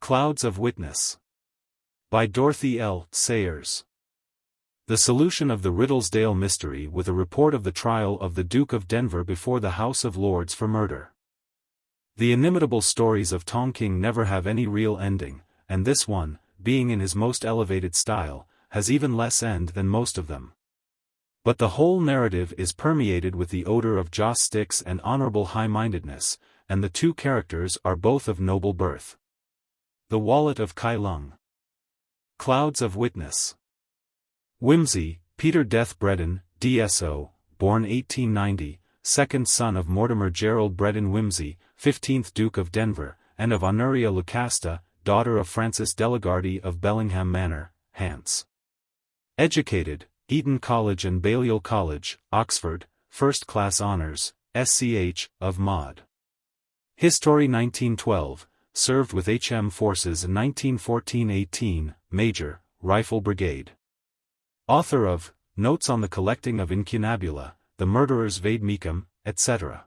Clouds of Witness. By Dorothy L. Sayers. The solution of the Riddlesdale mystery with a report of the trial of the Duke of Denver before the House of Lords for murder. The inimitable stories of Tonking never have any real ending, and this one, being in his most elevated style, has even less end than most of them. But the whole narrative is permeated with the odor of joss sticks and honorable high-mindedness, and the two characters are both of noble birth. The Wallet of Kai Lung. Clouds of Witness. Wimsey, Peter Death Breddon, DSO, born 1890, second son of Mortimer Gerald Breddon Wimsey, 15th Duke of Denver, and of Honoria Lucasta, daughter of Francis Delagardy of Bellingham Manor, Hants. Educated, Eton College and Balliol College, Oxford, first-class honours, SCH, of Mod. History 1912, served with HM forces 1914-18, Major, Rifle Brigade. Author of Notes on the Collecting of Incunabula, The Murderer's Vade Mecum, etc.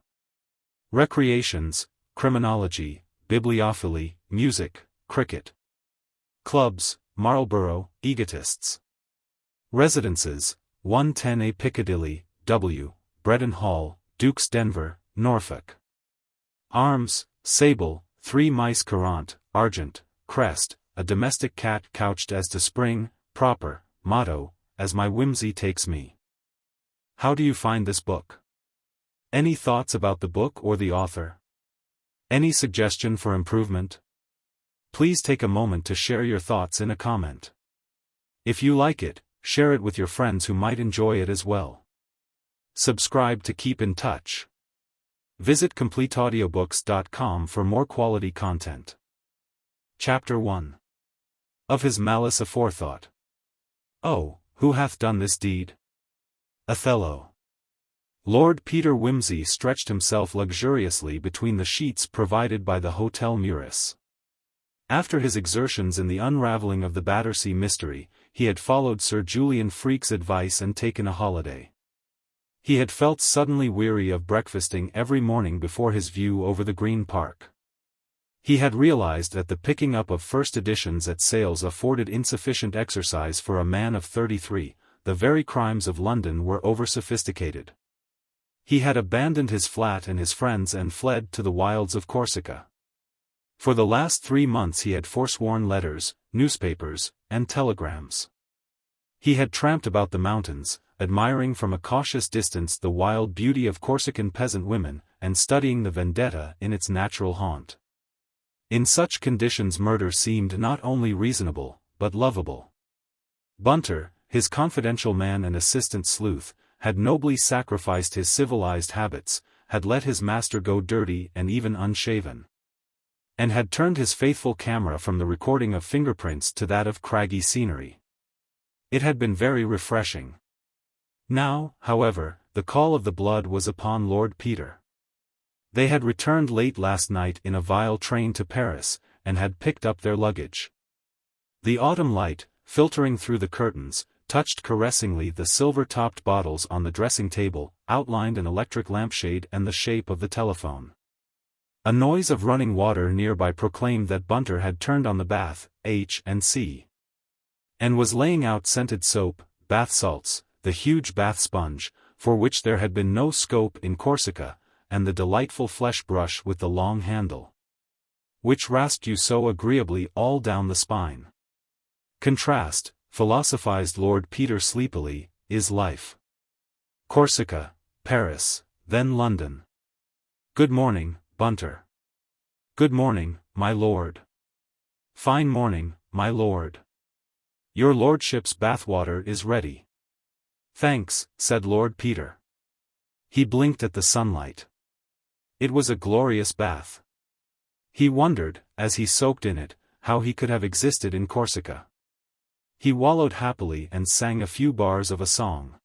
Recreations, Criminology, Bibliophily, Music, Cricket. Clubs, Marlborough, Egotists. Residences, 110A Piccadilly, W, Breddon Hall, Dukes Denver, Norfolk. Arms, sable, 3 mice courant, argent, crest, a domestic cat couched as to spring, proper, motto, as my whimsy takes me. How do you find this book? Any thoughts about the book or the author? Any suggestion for improvement? Please take a moment to share your thoughts in a comment. If you like it, share it with your friends who might enjoy it as well. Subscribe to keep in touch. Visit CompleteAudiobooks.com for more quality content. Chapter 1. Of His Malice Aforethought. Oh, who hath done this deed? Othello. Lord Peter Wimsey stretched himself luxuriously between the sheets provided by the Hotel Muris. After his exertions in the unravelling of the Battersea mystery, he had followed Sir Julian Freke's advice and taken a holiday. He had felt suddenly weary of breakfasting every morning before his view over the Green Park. He had realized that the picking up of first editions at sales afforded insufficient exercise for a man of 33, the very crimes of London were over-sophisticated. He had abandoned his flat and his friends and fled to the wilds of Corsica. For the last 3 months he had forsworn letters, newspapers, and telegrams. He had tramped about the mountains, admiring from a cautious distance the wild beauty of Corsican peasant women, and studying the vendetta in its natural haunt. In such conditions murder seemed not only reasonable, but lovable. Bunter, his confidential man and assistant sleuth, had nobly sacrificed his civilized habits, had let his master go dirty and even unshaven, and had turned his faithful camera from the recording of fingerprints to that of craggy scenery. It had been very refreshing. Now, however, the call of the blood was upon Lord Peter. They had returned late last night in a vile train to Paris, and had picked up their luggage. The autumn light, filtering through the curtains, touched caressingly the silver-topped bottles on the dressing-table, outlined an electric lampshade and the shape of the telephone. A noise of running water nearby proclaimed that Bunter had turned on the bath, H&C, and was laying out scented soap, bath salts, the huge bath sponge, for which there had been no scope in Corsica, and the delightful flesh brush with the long handle, which rasped you so agreeably all down the spine. Contrast, philosophized Lord Peter sleepily, is life. Corsica, Paris, then London. Good morning, Bunter. Good morning, my lord. Fine morning, my lord. Your lordship's bathwater is ready. Thanks, said Lord Peter. He blinked at the sunlight. It was a glorious bath. He wondered, as he soaked in it, how he could have existed in Corsica. He wallowed happily and sang a few bars of a song.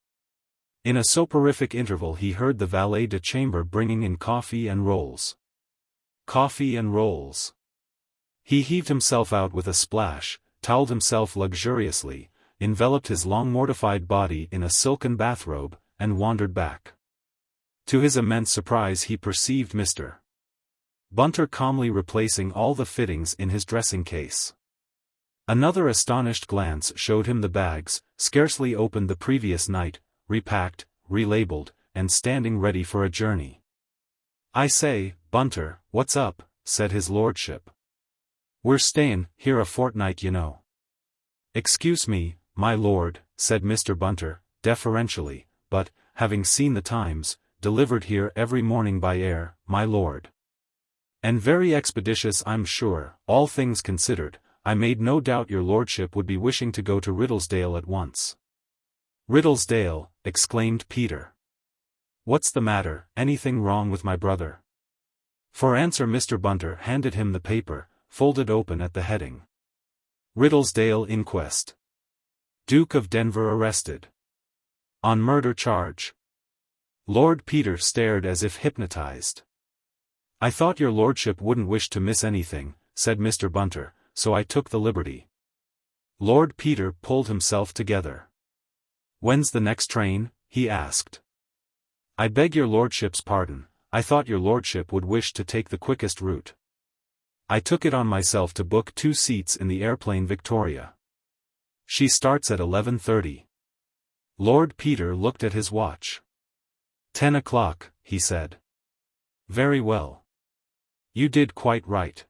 In a soporific interval he heard the valet de chambre bringing in coffee and rolls. Coffee and rolls. He heaved himself out with a splash, toweled himself luxuriously, enveloped his long mortified body in a silken bathrobe, and wandered back. To his immense surprise he perceived Mr. Bunter calmly replacing all the fittings in his dressing case. Another astonished glance showed him the bags, scarcely opened the previous night, repacked, relabeled, and standing ready for a journey. "I say, Bunter, what's up?" said his lordship. "We're stayin' here a fortnight, you know." "Excuse me, my lord," said Mr. Bunter, deferentially, "but, having seen the Times, delivered here every morning by air, my lord. And very expeditious, I'm sure, all things considered, I made no doubt your lordship would be wishing to go to Riddlesdale at once." "Riddlesdale!" exclaimed Peter. "What's the matter? Anything wrong with my brother?" For answer Mr. Bunter handed him the paper, folded open at the heading. "Riddlesdale Inquest. Duke of Denver arrested. On murder charge." Lord Peter stared as if hypnotized. "I thought your lordship wouldn't wish to miss anything," said Mr. Bunter, "so I took the liberty." Lord Peter pulled himself together. "When's the next train?" he asked. "I beg your lordship's pardon, I thought your lordship would wish to take the quickest route. I took it on myself to book 2 seats in the airplane Victoria. She starts at 11:30. Lord Peter looked at his watch. 10 o'clock, he said. "Very well. You did quite right.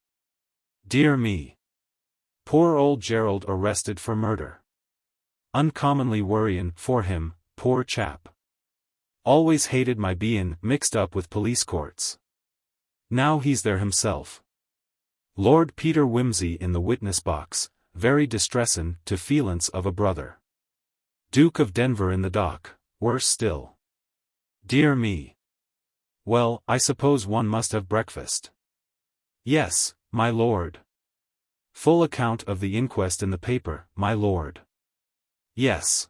Dear me. Poor old Gerald arrested for murder. Uncommonly worryin' for him, poor chap. Always hated my bein' mixed up with police courts. Now he's there himself. Lord Peter Wimsey in the witness box, very distressin' to feelin's of a brother. Duke of Denver in the dock, worse still. Dear me. Well, I suppose one must have breakfast." "Yes, my lord." "Full account of the inquest in the paper, my lord." "Yes."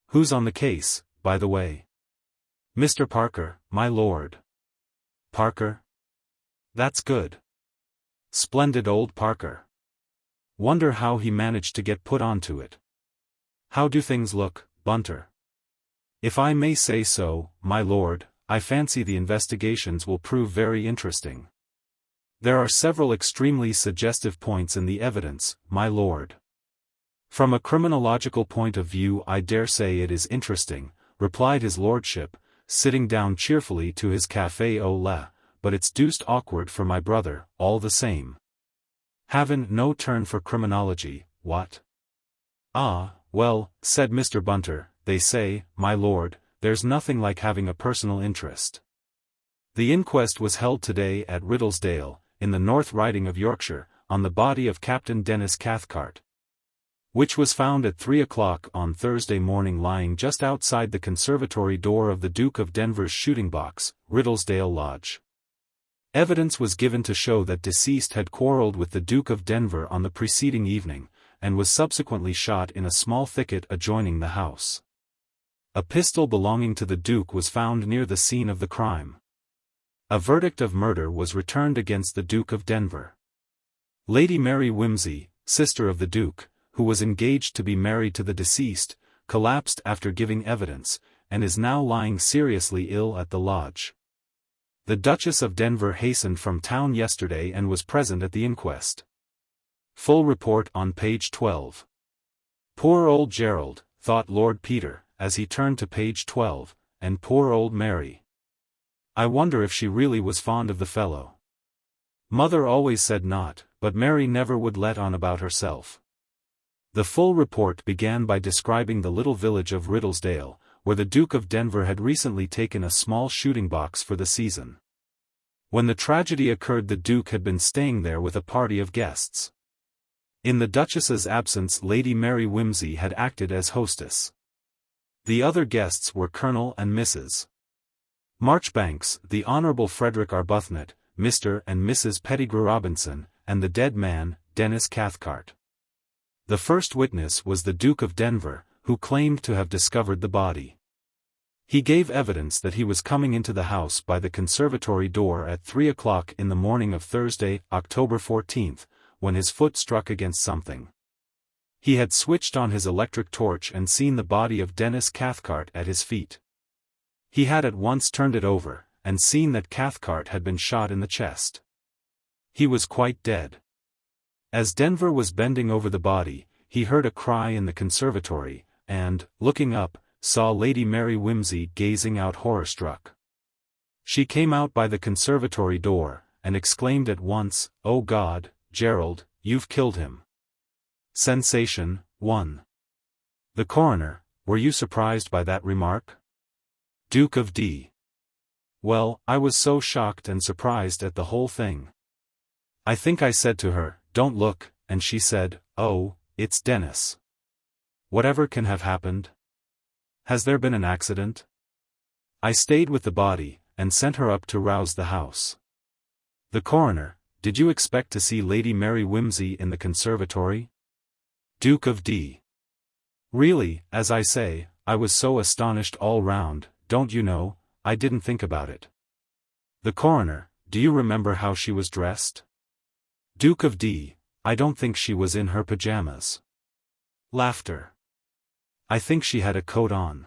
"Who's on the case, by the way?" "Mr. Parker, my lord." "Parker? That's good. Splendid old Parker. Wonder how he managed to get put onto it. How do things look, Bunter?" "If I may say so, my lord, I fancy the investigations will prove very interesting. There are several extremely suggestive points in the evidence, my lord." "From a criminological point of view I dare say it is interesting," replied his lordship, sitting down cheerfully to his café au lait, "but it's deuced awkward for my brother, all the same. Havin' no turn for criminology, what?" "Ah, well," said Mr. Bunter, "they say, my lord, there's nothing like having a personal interest. The inquest was held today at Riddlesdale, in the North Riding of Yorkshire, on the body of Captain Denis Cathcart, which was found at 3 o'clock on Thursday morning lying just outside the conservatory door of the Duke of Denver's shooting box, Riddlesdale Lodge. Evidence was given to show that deceased had quarreled with the Duke of Denver on the preceding evening, and was subsequently shot in a small thicket adjoining the house. A pistol belonging to the Duke was found near the scene of the crime. A verdict of murder was returned against the Duke of Denver. Lady Mary Wimsey, sister of the Duke, who was engaged to be married to the deceased, collapsed after giving evidence, and is now lying seriously ill at the lodge. The Duchess of Denver hastened from town yesterday and was present at the inquest. Full report on page 12. "Poor old Gerald," thought Lord Peter, as he turned to page 12, "and poor old Mary. I wonder if she really was fond of the fellow. Mother always said not, but Mary never would let on about herself." The full report began by describing the little village of Riddlesdale, where the Duke of Denver had recently taken a small shooting box for the season. When the tragedy occurred, the Duke had been staying there with a party of guests. In the Duchess's absence, Lady Mary Wimsey had acted as hostess. The other guests were Colonel and Mrs. Marchbanks, the Honourable Frederick Arbuthnot, Mr. and Mrs. Pettigrew Robinson, and the dead man, Denis Cathcart. The first witness was the Duke of Denver, who claimed to have discovered the body. He gave evidence that he was coming into the house by the conservatory door at 3 o'clock in the morning of Thursday, October 14, when his foot struck against something. He had switched on his electric torch and seen the body of Denis Cathcart at his feet. He had at once turned it over, and seen that Cathcart had been shot in the chest. He was quite dead. As Denver was bending over the body, he heard a cry in the conservatory, and, looking up, saw Lady Mary Wimsey gazing out horror-struck. She came out by the conservatory door, and exclaimed at once, "Oh God, Gerald, you've killed him." Sensation 1. The coroner: were you surprised by that remark? Duke of D. Well, I was so shocked and surprised at the whole thing. I think I said to her, "Don't look," and she said, "Oh, it's Denis." Whatever can have happened? Has there been an accident? I stayed with the body, and sent her up to rouse the house. The coroner: did you expect to see Lady Mary Wimsey in the conservatory? Duke of D. Really, as I say, I was so astonished all round, don't you know, I didn't think about it. The coroner: do you remember how she was dressed? Duke of D. I don't think she was in her pajamas. Laughter. I think she had a coat on.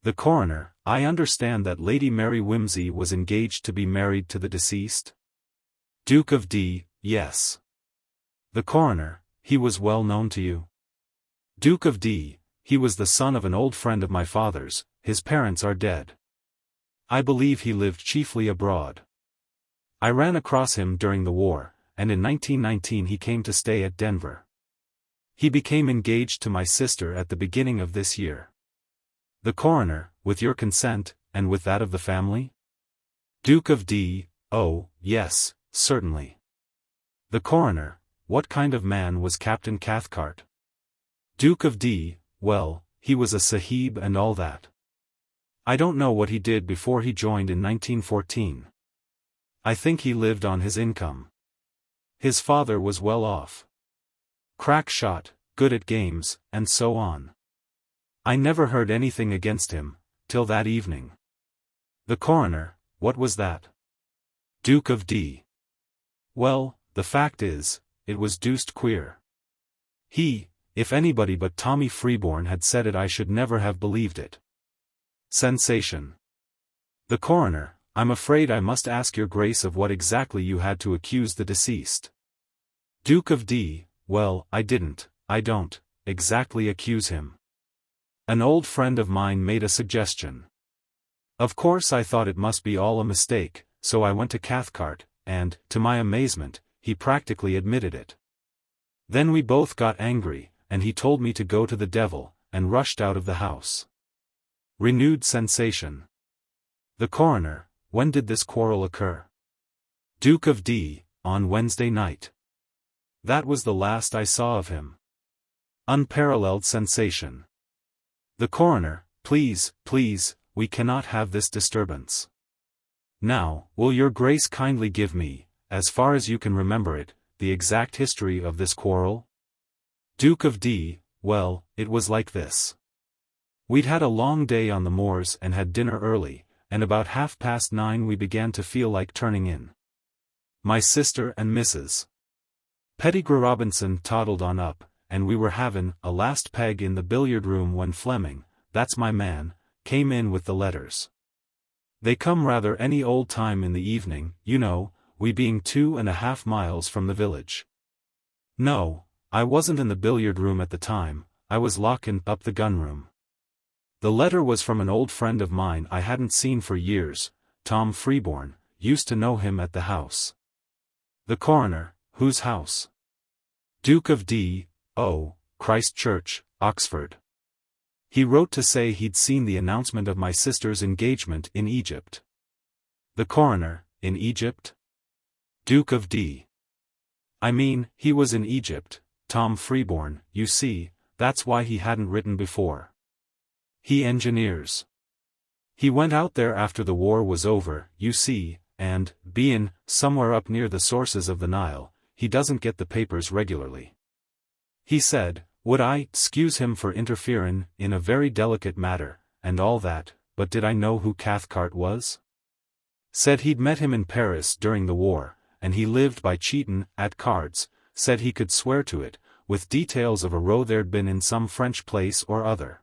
The coroner: I understand that Lady Mary Wimsey was engaged to be married to the deceased? Duke of D. Yes. The coroner: he was well known to you? Duke of D. He was the son of an old friend of my father's, his parents are dead. I believe he lived chiefly abroad. I ran across him during the war, and in 1919 he came to stay at Denver. He became engaged to my sister at the beginning of this year. The coroner: with your consent, and with that of the family? Duke of D. Oh, yes, certainly. The coroner: what kind of man was Captain Cathcart? Duke of D. Well, he was a sahib and all that. I don't know what he did before he joined in 1914. I think he lived on his income. His father was well off. Crack shot, good at games, and so on. I never heard anything against him, till that evening. The coroner: what was that? Duke of D. Well, the fact is, it was deuced queer. If anybody but Tommy Freeborn had said it I should never have believed it. Sensation. The coroner: I'm afraid I must ask your grace of what exactly you had to accuse the deceased. Duke of D. Well, I don't, exactly accuse him. An old friend of mine made a suggestion. Of course I thought it must be all a mistake, so I went to Cathcart, and, to my amazement, he practically admitted it. Then we both got angry, and he told me to go to the devil, and rushed out of the house. Renewed sensation. The coroner: when did this quarrel occur? Duke of D. On Wednesday night. That was the last I saw of him. Unparalleled sensation. The coroner: please, we cannot have this disturbance. Now, will your grace kindly give me, as far as you can remember it, the exact history of this quarrel? Duke of D. Well, it was like this. We'd had a long day on the moors and had dinner early, and about 9:30 we began to feel like turning in. My sister and Mrs. Pettigrew Robinson toddled on up, and we were havin' a last peg in the billiard room when Fleming, that's my man, came in with the letters. They come rather any old time in the evening, you know, we being 2.5 miles from the village. No, I wasn't in the billiard room at the time, I was locking up the gun room. The letter was from an old friend of mine I hadn't seen for years, Tom Freeborn, used to know him at the house. The coroner: whose house? Duke of D. Oh, Christ Church, Oxford. He wrote to say he'd seen the announcement of my sister's engagement in Egypt. The coroner: in Egypt? Duke of D. I mean, he was in Egypt, Tom Freeborn, you see, that's why he hadn't written before. He engineers. He went out there after the war was over, you see, and, bein' somewhere up near the sources of the Nile, he doesn't get the papers regularly. He said, would I excuse him for interferin' in a very delicate matter, and all that, but did I know who Cathcart was? Said he'd met him in Paris during the war, and he lived by cheatin' at cards, said he could swear to it, with details of a row there'd been in some French place or other.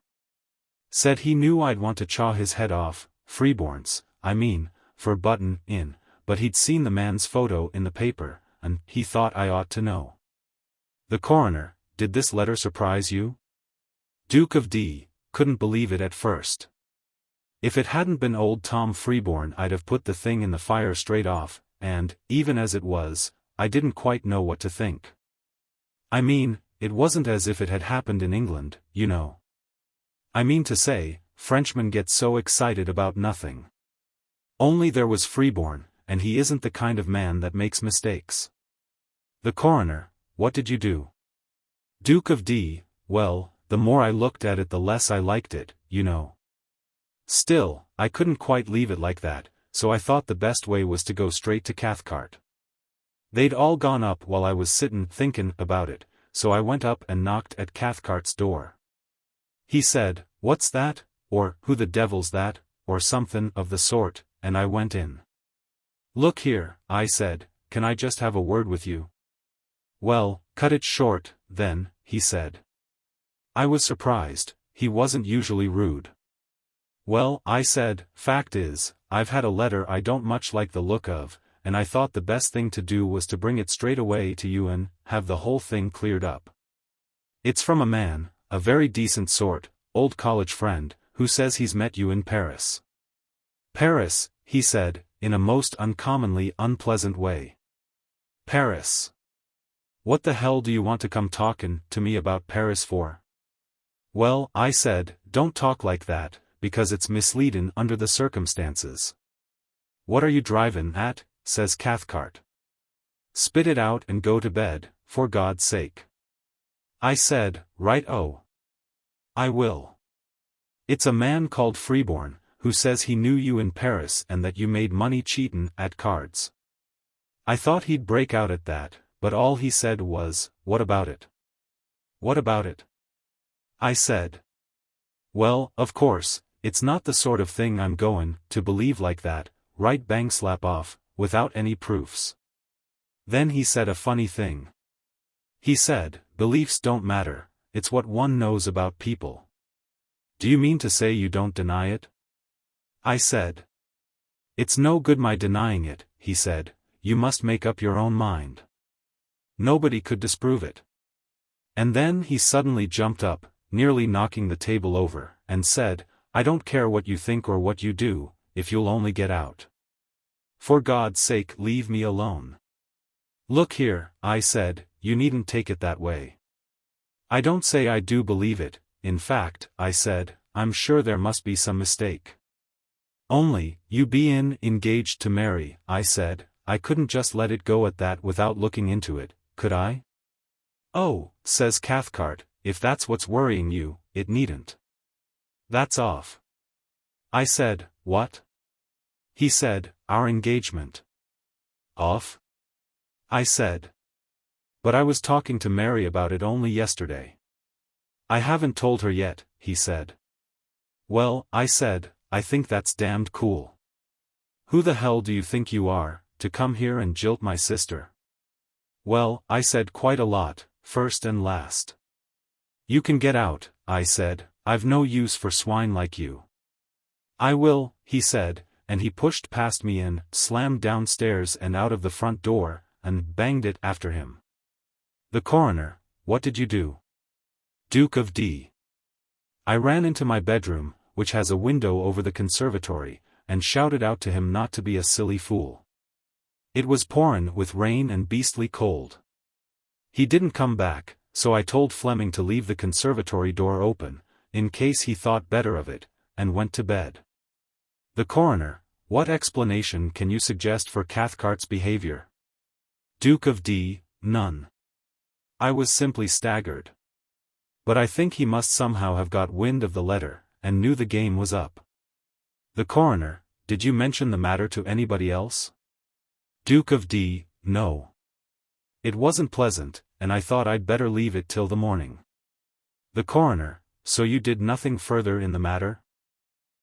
Said he knew I'd want to chaw his head off, Freeborn's, I mean, for buttin' in, but he'd seen the man's photo in the paper, and he thought I ought to know. The coroner: did this letter surprise you? Duke of D: couldn't believe it at first. If it hadn't been old Tom Freeborn, I'd have put the thing in the fire straight off, and, even as it was, I didn't quite know what to think. I mean, it wasn't as if it had happened in England, you know. I mean to say, Frenchmen get so excited about nothing. Only there was Freeborn, and he isn't the kind of man that makes mistakes. The coroner: what did you do? Duke of D: well, the more I looked at it the less I liked it, you know. Still, I couldn't quite leave it like that, so I thought the best way was to go straight to Cathcart. They'd all gone up while I was sittin' thinkin' about it, so I went up and knocked at Cathcart's door. He said, "What's that?" or "Who the devil's that?" or somethin' of the sort, and I went in. "Look here," I said, "can I just have a word with you?" "Well, cut it short, then," he said. I was surprised. He wasn't usually rude. "Well," I said, "fact is, I've had a letter I don't much like the look of, and I thought the best thing to do was to bring it straight away to you and have the whole thing cleared up. It's from a man, a very decent sort, old college friend, who says he's met you in Paris." "Paris," he said, in a most uncommonly unpleasant way. "Paris. What the hell do you want to come talkin' to me about Paris for?" "Well," I said, "don't talk like that, because it's misleadin' under the circumstances." "What are you drivin' at?" says Cathcart. "Spit it out and go to bed, for God's sake." I said, "Right-o. I will. It's a man called Freeborn, who says he knew you in Paris and that you made money cheatin' at cards." I thought he'd break out at that, but all he said was, "What about it?" "What about it?" I said. "Well, of course, it's not the sort of thing I'm goin' to believe like that, right bang slap off, without any proofs." Then he said a funny thing. He said, "Beliefs don't matter, it's what one knows about people." "Do you mean to say you don't deny it?" I said. "It's no good my denying it," he said, "you must make up your own mind. Nobody could disprove it." And then he suddenly jumped up, nearly knocking the table over, and said, "I don't care what you think or what you do, if you'll only get out. For God's sake leave me alone." "Look here," I said, "you needn't take it that way. I don't say I do believe it, in fact," I said, "I'm sure there must be some mistake. Only, you bein' engaged to Mary," I said, "I couldn't just let it go at that without looking into it, could I?" "Oh," says Cathcart, "if that's what's worrying you, it needn't. That's off." I said, "What?" He said, "Our engagement." "Off?" I said. "But I was talking to Mary about it only yesterday." "I haven't told her yet," he said. "Well," I said, "I think that's damned cool. Who the hell do you think you are, to come here and jilt my sister?" "Well," I said, "quite a lot, first and last." "You can get out," I said, "I've no use for swine like you." "I will," he said, and he pushed past me and slammed downstairs and out of the front door, and banged it after him. The coroner: "What did you do?" Duke of D. I ran into my bedroom, which has a window over the conservatory, and shouted out to him not to be a silly fool. It was pourin' with rain and beastly cold. He didn't come back, so I told Fleming to leave the conservatory door open, in case he thought better of it, and went to bed. The coroner: "What explanation can you suggest for Cathcart's behavior?" Duke of D. None. I was simply staggered. But I think he must somehow have got wind of the letter, and knew the game was up. The coroner: "Did you mention the matter to anybody else?" Duke of D. No. It wasn't pleasant, and I thought I'd better leave it till the morning. The coroner: "So you did nothing further in the matter?"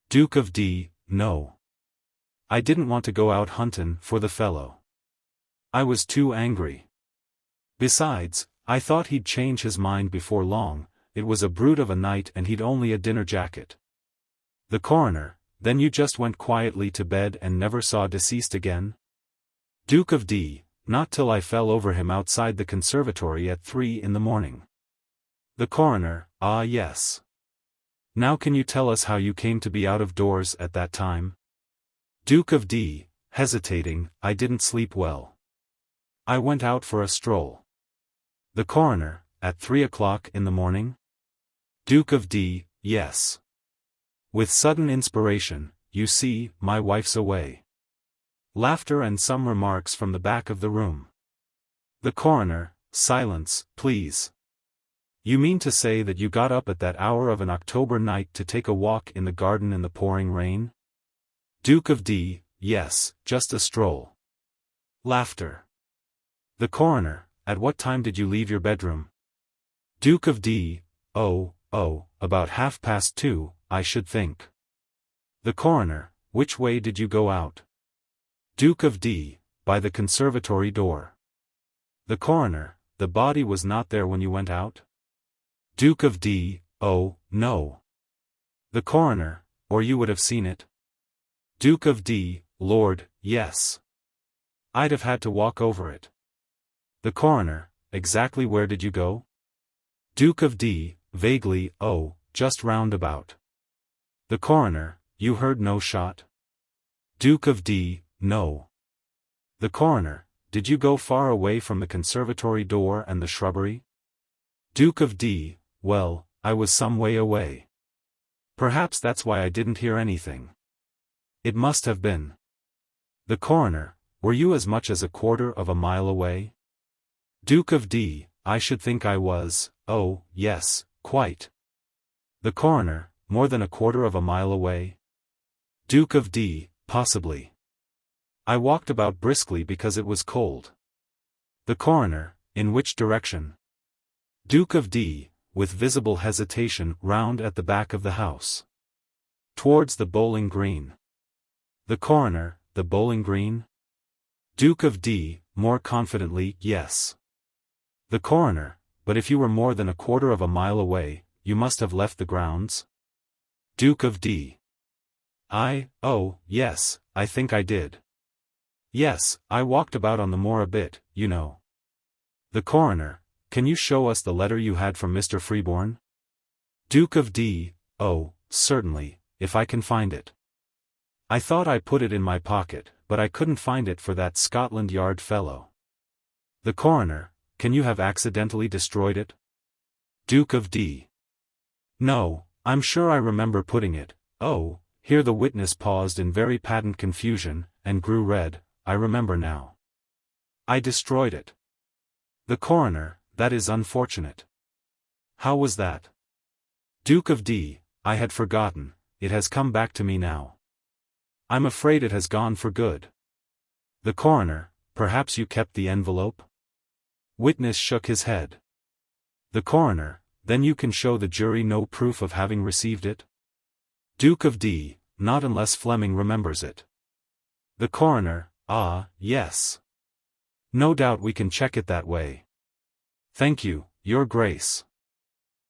Duke of D. No. I didn't want to go out huntin' for the fellow. I was too angry. Besides, I thought he'd change his mind before long. It was a brute of a night and he'd only a dinner jacket. The coroner: "Then you just went quietly to bed and never saw deceased again?" Duke of D. not till I fell over him outside the conservatory at 3 in the morning. The coroner, ah yes. Now can you tell us how you came to be out of doors at that time? Duke of D, hesitating, I didn't sleep well. I went out for a stroll. The coroner, at 3 o'clock in the morning? Duke of D, yes. With sudden inspiration, you see, my wife's away. Laughter and some remarks from the back of the room. The coroner, silence, please. You mean to say that you got up at that hour of an October night to take a walk in the garden in the pouring rain? Duke of D, yes, just a stroll. Laughter. The coroner, at what time did you leave your bedroom? Duke of D, about 2:30, I should think. The coroner, which way did you go out? Duke of D, by the conservatory door. The coroner, the body was not there when you went out? Duke of D, oh, no. The coroner, or you would have seen it? Duke of D, Lord, yes. I'd have had to walk over it. The coroner, exactly where did you go? Duke of D, vaguely, just round about. The coroner, you heard no shot? Duke of D, no. The coroner, did you go far away from the conservatory door and the shrubbery? Duke of D, well, I was some way away. Perhaps that's why I didn't hear anything. It must have been. The coroner, were you as much as a quarter of a mile away? Duke of D, I should think I was, oh, yes, quite. The coroner, more than a quarter of a mile away? Duke of D, possibly. I walked about briskly because it was cold. The coroner, in which direction? Duke of D, with visible hesitation, round at the back of the house. Towards the bowling green. The coroner, the bowling green? Duke of D, more confidently, yes. The coroner, but if you were more than a quarter of a mile away, you must have left the grounds? Duke of D. Yes, I think I did. Yes, I walked about on the moor a bit, you know. The coroner, can you show us the letter you had from Mr. Freeborn? Duke of D, certainly, if I can find it. I thought I put it in my pocket, but I couldn't find it for that Scotland Yard fellow. The coroner, can you have accidentally destroyed it? Duke of D. No, I'm sure I remember putting it. Here the witness paused in very patent confusion, and grew red. I remember now. I destroyed it. The coroner, that is unfortunate. How was that? Duke of D, I had forgotten, it has come back to me now. I'm afraid it has gone for good. The coroner, perhaps you kept the envelope? Witness shook his head. The coroner, then you can show the jury no proof of having received it? Duke of D, not unless Fleming remembers it. The coroner, yes. No doubt we can check it that way. Thank you, Your Grace.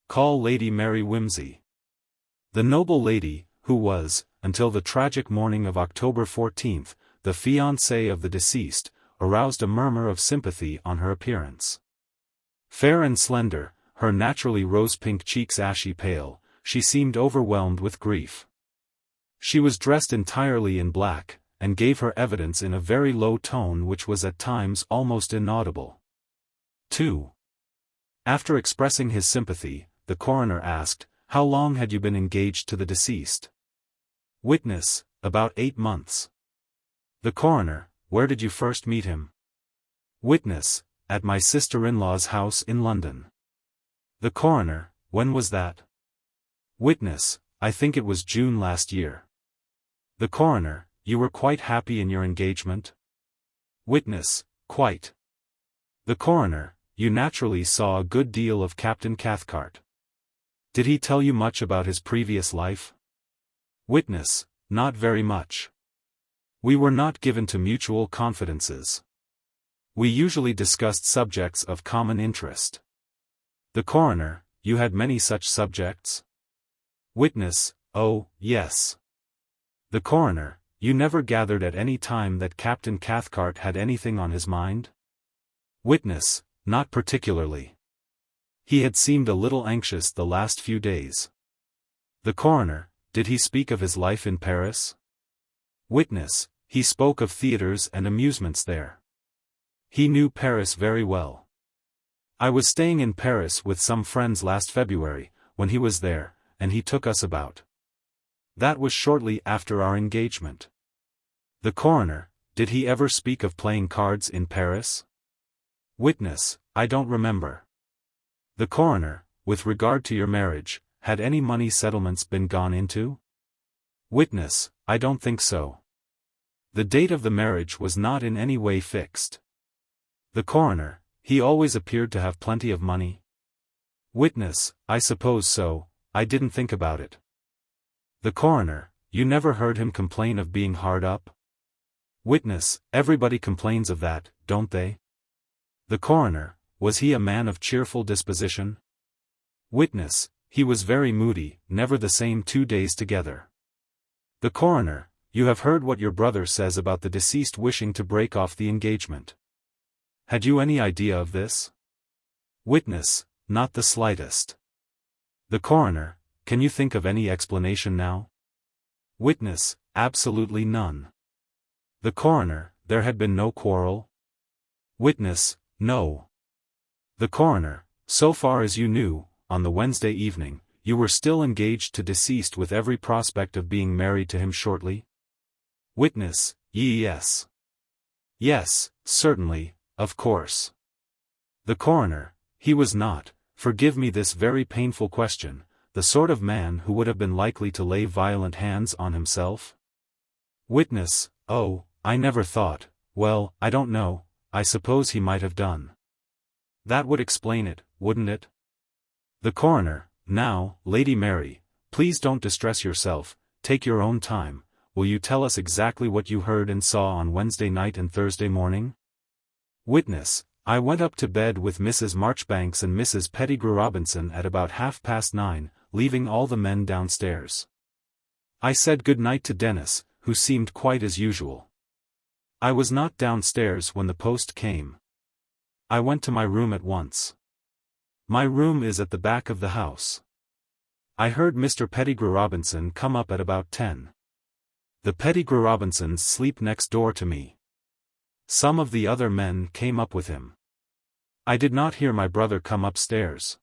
Call Lady Mary Wimsey. The noble lady, who was, until the tragic morning of October 14th, the fiancé of the deceased, aroused a murmur of sympathy on her appearance. Fair and slender, her naturally rose-pink cheeks ashy pale, she seemed overwhelmed with grief. She was dressed entirely in black, and gave her evidence in a very low tone which was at times almost inaudible. 2. After expressing his sympathy, the coroner asked, how long had you been engaged to the deceased? Witness, about 8 months. The coroner, where did you first meet him? Witness, at my sister-in-law's house in London. The coroner, when was that? Witness, I think it was June last year. The coroner, you were quite happy in your engagement? Witness, quite. The coroner, you naturally saw a good deal of Captain Cathcart. Did he tell you much about his previous life? Witness, not very much. We were not given to mutual confidences. We usually discussed subjects of common interest. The coroner, you had many such subjects? Witness, yes. The coroner, you never gathered at any time that Captain Cathcart had anything on his mind? Witness, not particularly. He had seemed a little anxious the last few days. The coroner, did he speak of his life in Paris? Witness, he spoke of theaters and amusements there. He knew Paris very well. I was staying in Paris with some friends last February, when he was there, and he took us about. That was shortly after our engagement. The coroner, did he ever speak of playing cards in Paris? Witness, I don't remember. The coroner, with regard to your marriage, had any money settlements been gone into? Witness, I don't think so. The date of the marriage was not in any way fixed. The coroner, he always appeared to have plenty of money. Witness, I suppose so, I didn't think about it. The coroner, you never heard him complain of being hard up? Witness, everybody complains of that, don't they? The coroner, was he a man of cheerful disposition? Witness, he was very moody, never the same 2 days together. The coroner, you have heard what your brother says about the deceased wishing to break off the engagement. Had you any idea of this? Witness, not the slightest. The coroner, can you think of any explanation now? Witness, absolutely none. The coroner, there had been no quarrel? Witness, no. The coroner, so far as you knew, on the Wednesday evening, you were still engaged to deceased with every prospect of being married to him shortly? Witness, yes. Yes, certainly, of course. The coroner, he was not, forgive me this very painful question, the sort of man who would have been likely to lay violent hands on himself? Witness, oh, I never thought, well, I don't know, I suppose he might have done. That would explain it, wouldn't it? The coroner, now, Lady Mary, please don't distress yourself, take your own time, will you tell us exactly what you heard and saw on Wednesday night and Thursday morning? Witness, I went up to bed with Mrs. Marchbanks and Mrs. Pettigrew Robinson at about 9:30, leaving all the men downstairs. I said good night to Denis, who seemed quite as usual. I was not downstairs when the post came. I went to my room at once. My room is at the back of the house. I heard Mr. Pettigrew Robinson come up at about 10. The Pettigrew Robinsons sleep next door to me. Some of the other men came up with him. I did not hear my brother come upstairs.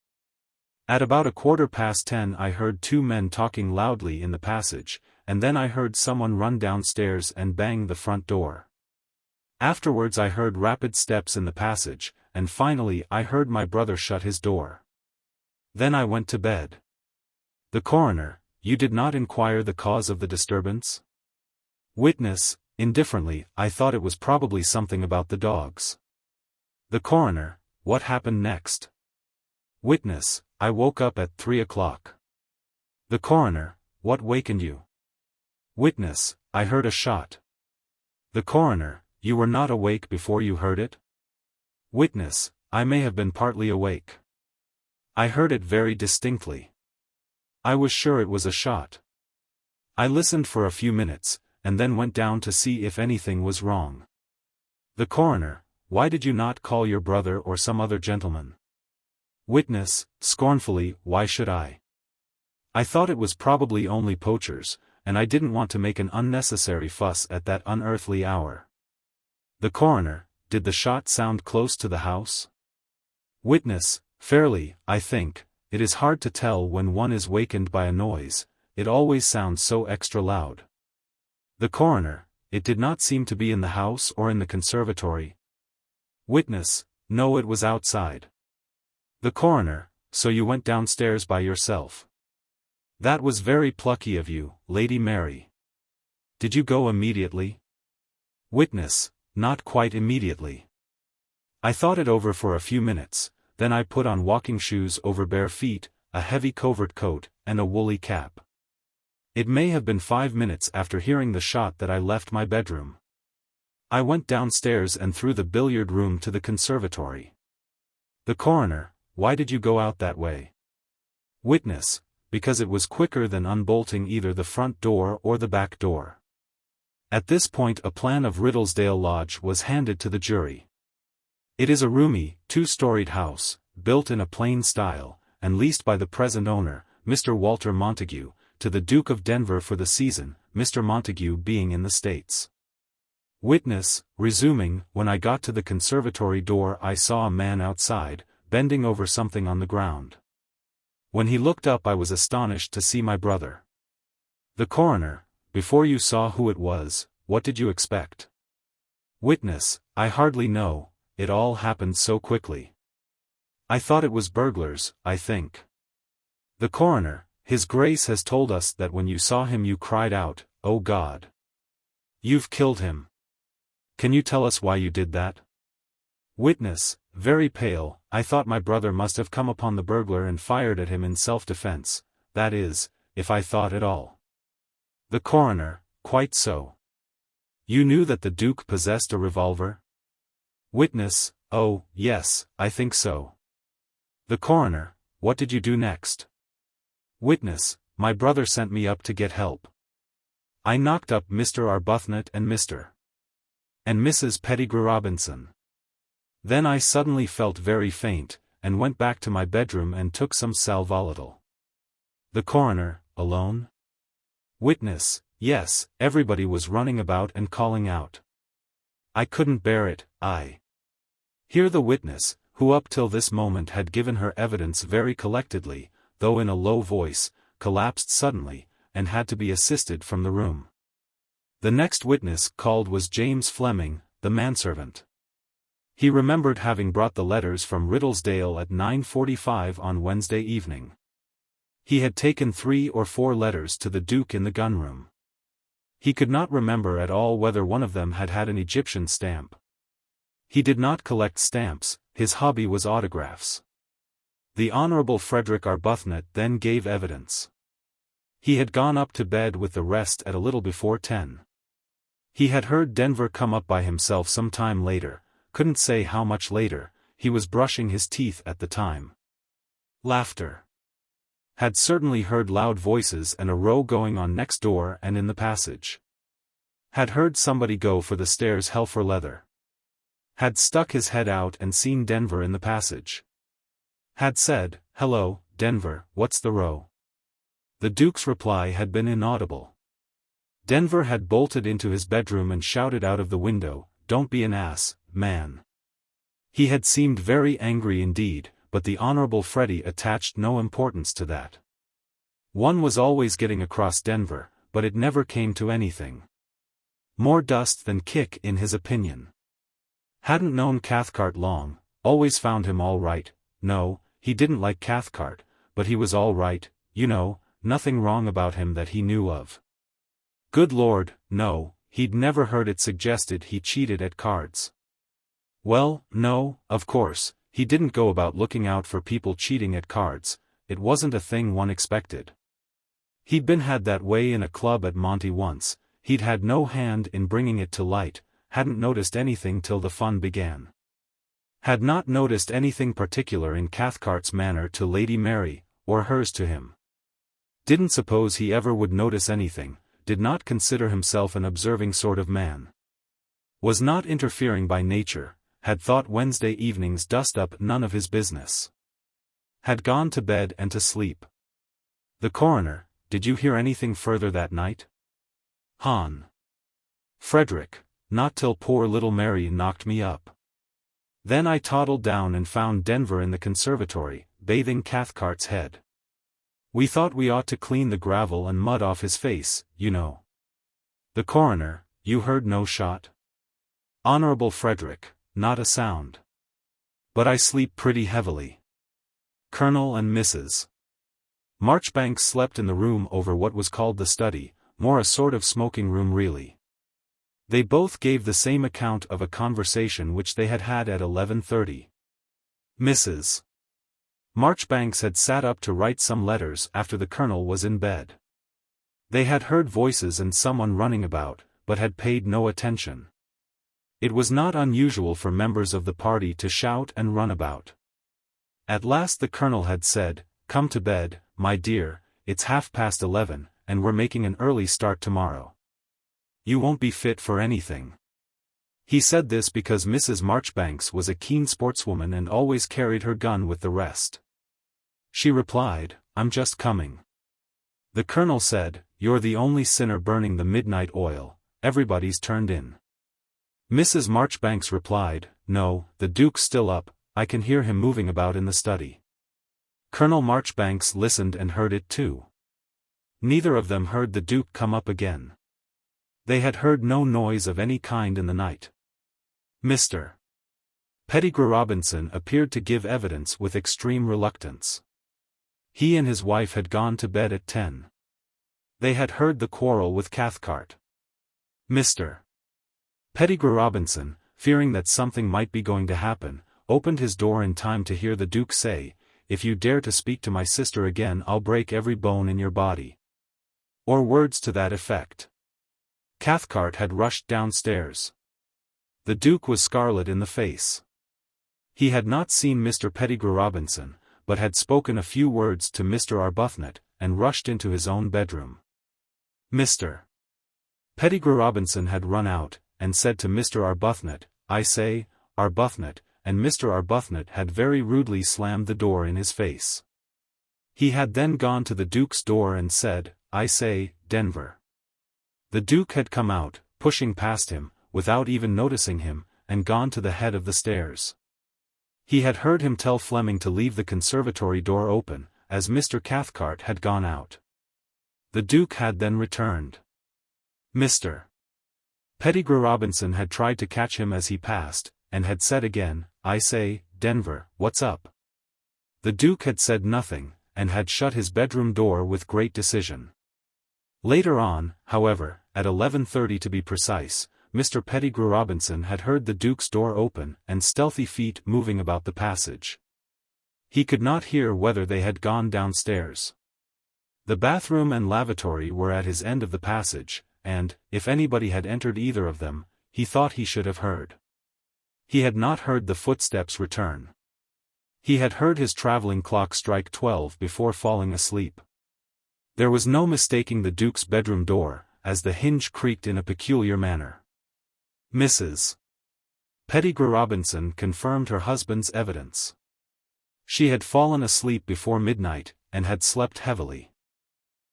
At about 10:15 I heard 2 men talking loudly in the passage, and then I heard someone run downstairs and bang the front door. Afterwards I heard rapid steps in the passage, and finally I heard my brother shut his door. Then I went to bed. The coroner, you did not inquire the cause of the disturbance? Witness, indifferently, I thought it was probably something about the dogs. The coroner, what happened next? Witness, I woke up at 3 o'clock. The coroner, what wakened you? Witness, I heard a shot. The coroner, you were not awake before you heard it? Witness, I may have been partly awake. I heard it very distinctly. I was sure it was a shot. I listened for a few minutes, and then went down to see if anything was wrong. The coroner, why did you not call your brother or some other gentleman? Witness, scornfully, why should I? I thought it was probably only poachers, and I didn't want to make an unnecessary fuss at that unearthly hour. The coroner, did the shot sound close to the house? Witness, fairly, I think. It is hard to tell when one is wakened by a noise, it always sounds so extra loud. The coroner, it did not seem to be in the house or in the conservatory. Witness, no, it was outside. The coroner, so you went downstairs by yourself. That was very plucky of you, Lady Mary. Did you go immediately? Witness, not quite immediately. I thought it over for a few minutes, then I put on walking shoes over bare feet, a heavy covert coat, and a woolly cap. It may have been 5 minutes after hearing the shot that I left my bedroom. I went downstairs and through the billiard room to the conservatory. The coroner, why did you go out that way? Witness, because it was quicker than unbolting either the front door or the back door. At this point a plan of Riddlesdale Lodge was handed to the jury. It is a roomy, two-storied house, built in a plain style, and leased by the present owner, Mr. Walter Montague, to the Duke of Denver for the season, Mr. Montague being in the States. Witness, resuming, when I got to the conservatory door I saw a man outside, bending over something on the ground. When he looked up I was astonished to see my brother. The coroner, before you saw who it was, what did you expect? Witness, I hardly know, it all happened so quickly. I thought it was burglars, I think. The coroner, His Grace has told us that when you saw him you cried out, "Oh God! You've killed him." Can you tell us why you did that? Witness, very pale, I thought my brother must have come upon the burglar and fired at him in self-defense, that is, if I thought at all. The coroner, quite so. You knew that the Duke possessed a revolver? Witness, oh, yes, I think so. The coroner, what did you do next? Witness, my brother sent me up to get help. I knocked up Mr. Arbuthnot and Mr. and Mrs. Pettigrew Robinson. Then I suddenly felt very faint, and went back to my bedroom and took some sal volatile. The coroner, alone? Witness, yes, everybody was running about and calling out. I couldn't bear it, Here the witness, who up till this moment had given her evidence very collectedly, though in a low voice, collapsed suddenly, and had to be assisted from the room. The next witness called was James Fleming, the manservant. He remembered having brought the letters from Riddlesdale at 9:45 on Wednesday evening. He had taken 3 or 4 letters to the Duke in the gunroom. He could not remember at all whether one of them had had an Egyptian stamp. He did not collect stamps, his hobby was autographs. The Honourable Frederick Arbuthnot then gave evidence. He had gone up to bed with the rest at a little before 10. He had heard Denver come up by himself some time later, couldn't say how much later, he was brushing his teeth at the time. Laughter. Had certainly heard loud voices and a row going on next door and in the passage. Had heard somebody go for the stairs hell for leather. Had stuck his head out and seen Denver in the passage. Had said, "Hello, Denver, what's the row?" The Duke's reply had been inaudible. Denver had bolted into his bedroom and shouted out of the window, "Don't be an ass, man." He had seemed very angry indeed, but the Honourable Freddie attached no importance to that. One was always getting across Denver, but it never came to anything. More dust than kick in his opinion. Hadn't known Cathcart long, always found him all right. No, he didn't like Cathcart, but he was all right, you know, nothing wrong about him that he knew of. Good Lord, no, he'd never heard it suggested he cheated at cards. Well, no, of course, he didn't go about looking out for people cheating at cards, it wasn't a thing one expected. He'd been had that way in a club at Monte once, he'd had no hand in bringing it to light, hadn't noticed anything till the fun began. Had not noticed anything particular in Cathcart's manner to Lady Mary, or hers to him. Didn't suppose he ever would notice anything, did not consider himself an observing sort of man. Was not interfering by nature, had thought Wednesday evening's dust-up none of his business. Had gone to bed and to sleep. The coroner, did you hear anything further that night? Hon. Frederick, not till poor little Mary knocked me up. Then I toddled down and found Denver in the conservatory, bathing Cathcart's head. We thought we ought to clean the gravel and mud off his face, you know. The coroner, you heard no shot? Honourable Frederick, not a sound. But I sleep pretty heavily. Colonel and Mrs. Marchbanks slept in the room over what was called the study, more a sort of smoking room really. They both gave the same account of a conversation which they had had at 11:30. Mrs. Marchbanks had sat up to write some letters after the Colonel was in bed. They had heard voices and someone running about, but had paid no attention. It was not unusual for members of the party to shout and run about. At last the Colonel had said, "Come to bed, my dear, it's 11:30, and we're making an early start tomorrow. You won't be fit for anything." He said this because Mrs. Marchbanks was a keen sportswoman and always carried her gun with the rest. She replied, "I'm just coming." The colonel said, "You're the only sinner burning the midnight oil, everybody's turned in." Mrs. Marchbanks replied, "No, the Duke's still up, I can hear him moving about in the study." Colonel Marchbanks listened and heard it too. Neither of them heard the Duke come up again. They had heard no noise of any kind in the night. Mr. Pettigrew Robinson appeared to give evidence with extreme reluctance. He and his wife had gone to bed at 10. They had heard the quarrel with Cathcart. Mr. Pettigrew Robinson, fearing that something might be going to happen, opened his door in time to hear the Duke say, "If you dare to speak to my sister again, I'll break every bone in your body." Or words to that effect. Cathcart had rushed downstairs. The Duke was scarlet in the face. He had not seen Mr. Pettigrew Robinson, but had spoken a few words to Mr. Arbuthnot, and rushed into his own bedroom. Mr. Pettigrew Robinson had run out, and said to Mr. Arbuthnot, "I say, Arbuthnot," and Mr. Arbuthnot had very rudely slammed the door in his face. He had then gone to the Duke's door and said, "I say, Denver." The Duke had come out, pushing past him, without even noticing him, and gone to the head of the stairs. He had heard him tell Fleming to leave the conservatory door open, as Mr. Cathcart had gone out. The Duke had then returned. Mr. Pettigrew Robinson had tried to catch him as he passed, and had said again, "I say, Denver, what's up?" The Duke had said nothing, and had shut his bedroom door with great decision. Later on, however, at 11:30 to be precise, Mr. Pettigrew Robinson had heard the Duke's door open and stealthy feet moving about the passage. He could not hear whether they had gone downstairs. The bathroom and lavatory were at his end of the passage, and, if anybody had entered either of them, he thought he should have heard. He had not heard the footsteps return. He had heard his traveling clock strike 12 before falling asleep. There was no mistaking the Duke's bedroom door, as the hinge creaked in a peculiar manner. Mrs. Pettigrew Robinson confirmed her husband's evidence. She had fallen asleep before midnight, and had slept heavily.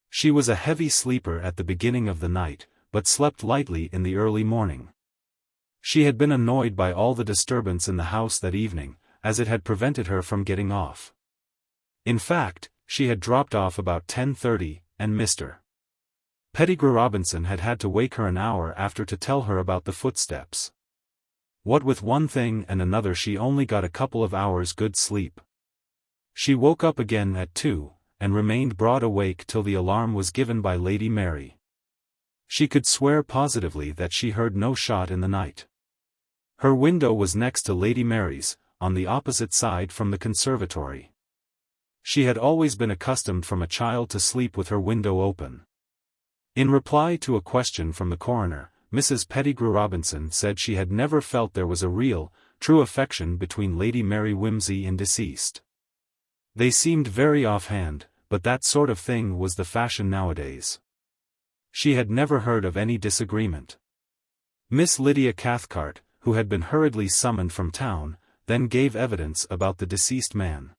She was a heavy sleeper at the beginning of the night, but slept lightly in the early morning. She had been annoyed by all the disturbance in the house that evening, as it had prevented her from getting off. In fact, she had dropped off about 10:30, and Mr. Pettigrew Robinson had had to wake her an hour after to tell her about the footsteps. What with one thing and another, she only got a couple of hours good sleep. She woke up again at 2, and remained broad awake till the alarm was given by Lady Mary. She could swear positively that she heard no shot in the night. Her window was next to Lady Mary's, on the opposite side from the conservatory. She had always been accustomed from a child to sleep with her window open. In reply to a question from the coroner, Mrs. Pettigrew Robinson said she had never felt there was a real, true affection between Lady Mary Wimsey and deceased. They seemed very offhand, but that sort of thing was the fashion nowadays. She had never heard of any disagreement. Miss Lydia Cathcart, who had been hurriedly summoned from town, then gave evidence about the deceased man.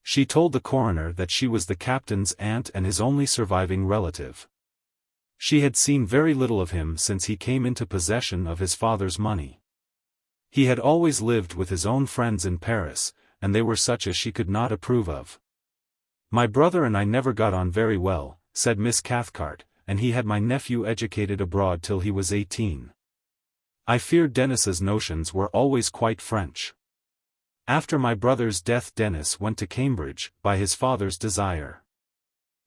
She told the coroner that she was the captain's aunt and his only surviving relative. She had seen very little of him since he came into possession of his father's money. He had always lived with his own friends in Paris, and they were such as she could not approve of. "My brother and I never got on very well," said Miss Cathcart, "and he had my nephew educated abroad till he was 18. I fear Denis's notions were always quite French. After my brother's death Denis went to Cambridge, by his father's desire.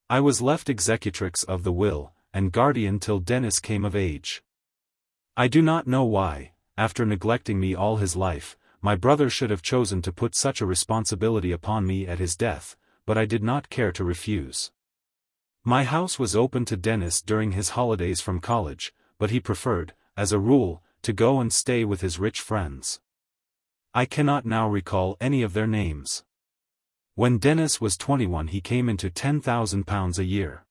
I was left executrix of the will, and guardian till Denis came of age. I do not know why, after neglecting me all his life, my brother should have chosen to put such a responsibility upon me at his death, but I did not care to refuse. My house was open to Denis during his holidays from college, but he preferred, as a rule, to go and stay with his rich friends. I cannot now recall any of their names. When Denis was 21 he came into £10,000 a year.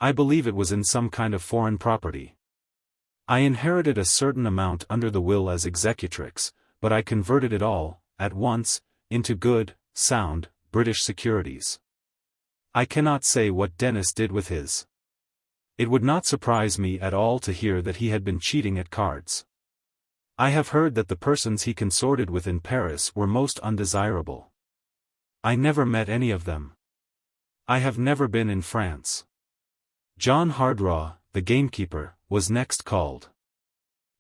I believe it was in some kind of foreign property. I inherited a certain amount under the will as executrix, but I converted it all, at once, into good, sound, British securities. I cannot say what Denis did with his. It would not surprise me at all to hear that he had been cheating at cards. I have heard that the persons he consorted with in Paris were most undesirable. I never met any of them. I have never been in France. John Hardraw, the gamekeeper, was next called.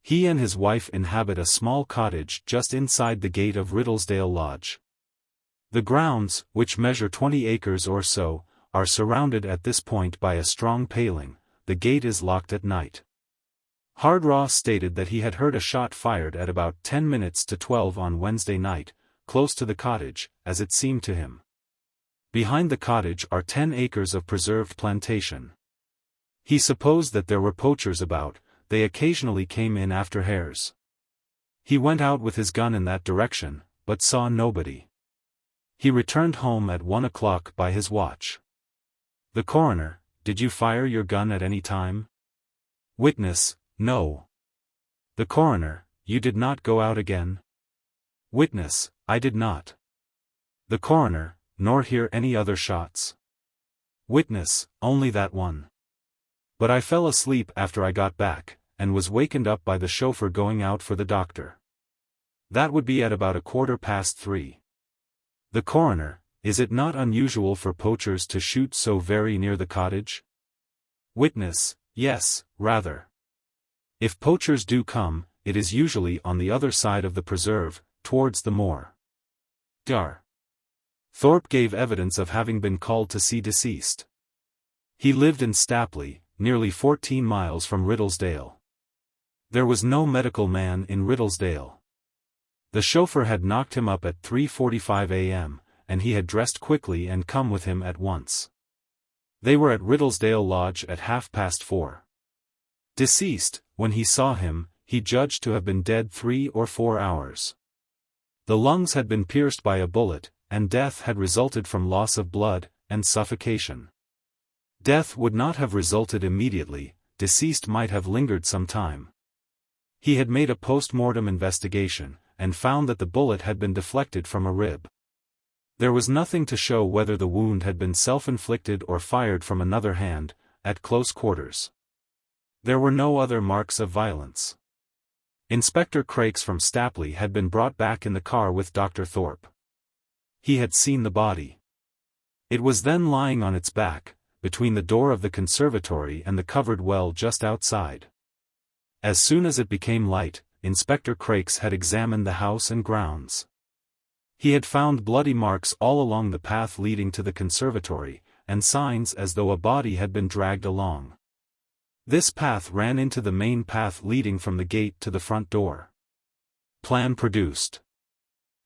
He and his wife inhabit a small cottage just inside the gate of Riddlesdale Lodge. The grounds, which measure 20 acres or so, are surrounded at this point by a strong paling. The gate is locked at night. Hardraw stated that he had heard a shot fired at about 10 minutes to 12 on Wednesday night, close to the cottage, as it seemed to him. Behind the cottage are 10 acres of preserved plantation. He supposed that there were poachers about, they occasionally came in after hares. He went out with his gun in that direction, but saw nobody. He returned home at 1 o'clock by his watch. The coroner: Did you fire your gun at any time? Witness: No. The coroner: You did not go out again? Witness: I did not. The coroner: Nor hear any other shots? Witness: Only that one. But I fell asleep after I got back, and was wakened up by the chauffeur going out for the doctor. That would be at about 3:15. The coroner: Is it not unusual for poachers to shoot so very near the cottage? Witness: Yes, rather. If poachers do come, it is usually on the other side of the preserve, towards the moor. Dar. Thorpe gave evidence of having been called to see deceased. He lived in Stapley, nearly 14 miles from Riddlesdale. There was no medical man in Riddlesdale. The chauffeur had knocked him up at 3:45 a.m., and he had dressed quickly and come with him at once. They were at Riddlesdale Lodge at 4:30. Deceased, when he saw him, he judged to have been dead 3 or 4 hours. The lungs had been pierced by a bullet, and death had resulted from loss of blood, and suffocation. Death would not have resulted immediately, deceased might have lingered some time. He had made a post-mortem investigation, and found that the bullet had been deflected from a rib. There was nothing to show whether the wound had been self-inflicted or fired from another hand, at close quarters. There were no other marks of violence. Inspector Crakes from Stapley had been brought back in the car with Dr. Thorpe. He had seen the body. It was then lying on its back, between the door of the conservatory and the covered well just outside. As soon as it became light, Inspector Crakes had examined the house and grounds. He had found bloody marks all along the path leading to the conservatory, and signs as though a body had been dragged along. This path ran into the main path leading from the gate to the front door. Plan produced.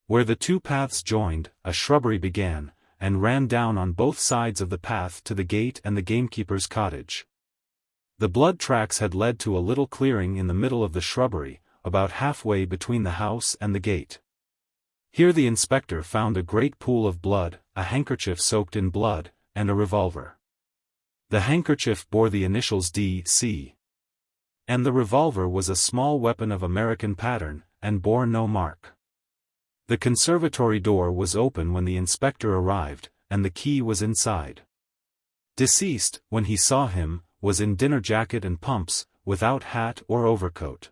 Where the two paths joined, a shrubbery began, and ran down on both sides of the path to the gate and the gamekeeper's cottage. The blood tracks had led to a little clearing in the middle of the shrubbery, about halfway between the house and the gate. Here the inspector found a great pool of blood, a handkerchief soaked in blood, and a revolver. The handkerchief bore the initials D.C. And the revolver was a small weapon of American pattern, and bore no mark. The conservatory door was open when the inspector arrived, and the key was inside. Deceased, when he saw him, was in dinner jacket and pumps, without hat or overcoat.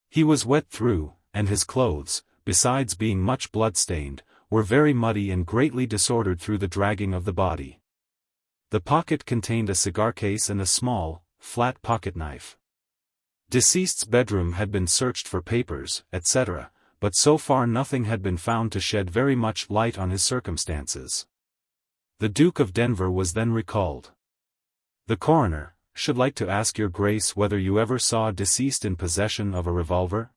He was wet through, and his clothes, besides being much blood-stained, were very muddy and greatly disordered through the dragging of the body. The pocket contained a cigar case and a small, flat pocket-knife. Deceased's bedroom had been searched for papers, etc., but so far nothing had been found to shed very much light on his circumstances. The Duke of Denver was then recalled. The coroner: Should like to ask your grace whether you ever saw deceased in possession of a revolver?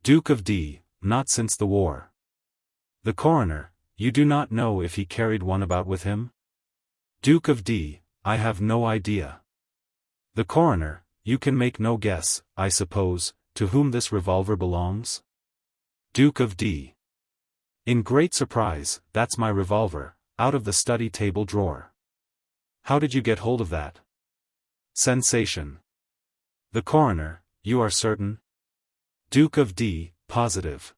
Duke of D: Not since the war. The coroner: You do not know if he carried one about with him? Duke of D: I have no idea. The coroner: You can make no guess, I suppose, to whom this revolver belongs? Duke of D: In great surprise, that's my revolver, out of the study table drawer. How did you get hold of that? Sensation. The coroner, you are certain? Duke of D, positive.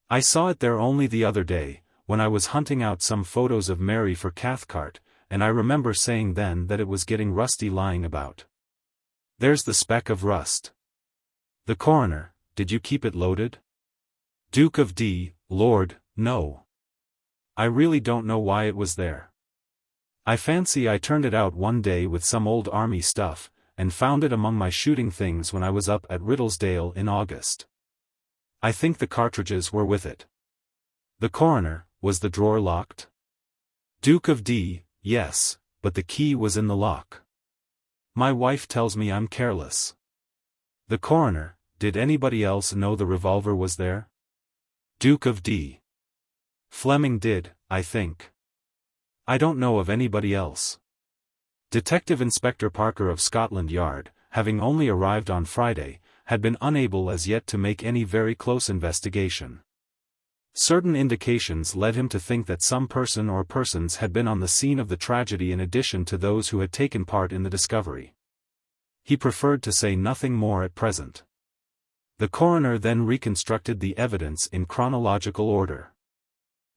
I saw it there only the other day, when I was hunting out some photos of Mary for Cathcart, and I remember saying then that it was getting rusty lying about. There's the speck of rust. The coroner, did you keep it loaded? Duke of D, Lord, no. I really don't know why it was there. I fancy I turned it out one day with some old army stuff, and found it among my shooting things when I was up at Riddlesdale in August. I think the cartridges were with it. The coroner, was the drawer locked? Duke of D, yes, but the key was in the lock. My wife tells me I'm careless. The coroner, did anybody else know the revolver was there? Duke of D. Fleming did, I think. I don't know of anybody else. Detective Inspector Parker of Scotland Yard, having only arrived on Friday, had been unable as yet to make any very close investigation. Certain indications led him to think that some person or persons had been on the scene of the tragedy in addition to those who had taken part in the discovery. He preferred to say nothing more at present. The coroner then reconstructed the evidence in chronological order.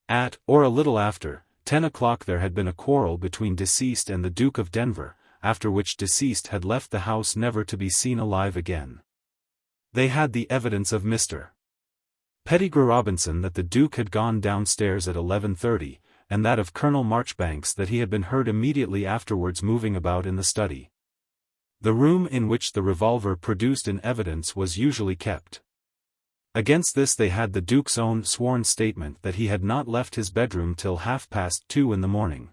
At, or a little after, 10 o'clock there had been a quarrel between deceased and the Duke of Denver, after which deceased had left the house never to be seen alive again. They had the evidence of Mr. Pettigrew Robinson that the Duke had gone downstairs at 11:30, and that of Colonel Marchbanks that he had been heard immediately afterwards moving about in the study. The room in which the revolver produced in evidence was usually kept. Against this they had the Duke's own sworn statement that he had not left his bedroom till 2:30 in the morning.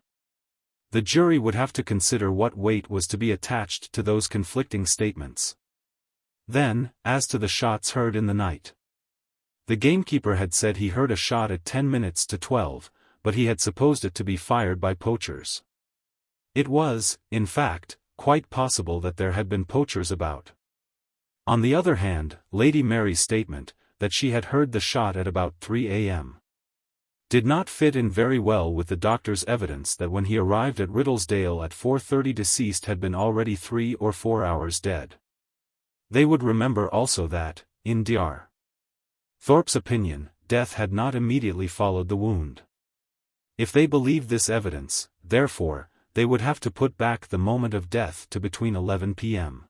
The jury would have to consider what weight was to be attached to those conflicting statements. Then, as to the shots heard in the night. The gamekeeper had said he heard a shot at 10 minutes to 12, but he had supposed it to be fired by poachers. It was, in fact, quite possible that there had been poachers about. On the other hand, Lady Mary's statement, that she had heard the shot at about 3 a.m. did not fit in very well with the doctor's evidence that when he arrived at Riddlesdale at 4:30 deceased had been already 3 or 4 hours dead. They would remember also that, in Dr. Thorpe's opinion, death had not immediately followed the wound. If they believed this evidence, therefore, they would have to put back the moment of death to between 11 p.m.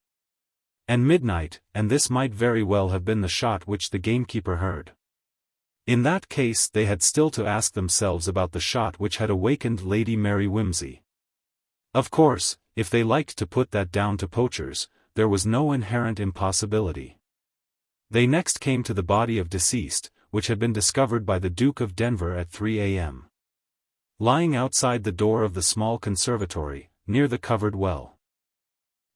and midnight, and this might very well have been the shot which the gamekeeper heard. In that case they had still to ask themselves about the shot which had awakened Lady Mary Wimsey. Of course, if they liked to put that down to poachers, there was no inherent impossibility. They next came to the body of deceased, which had been discovered by the Duke of Denver at 3 a.m. lying outside the door of the small conservatory, near the covered well.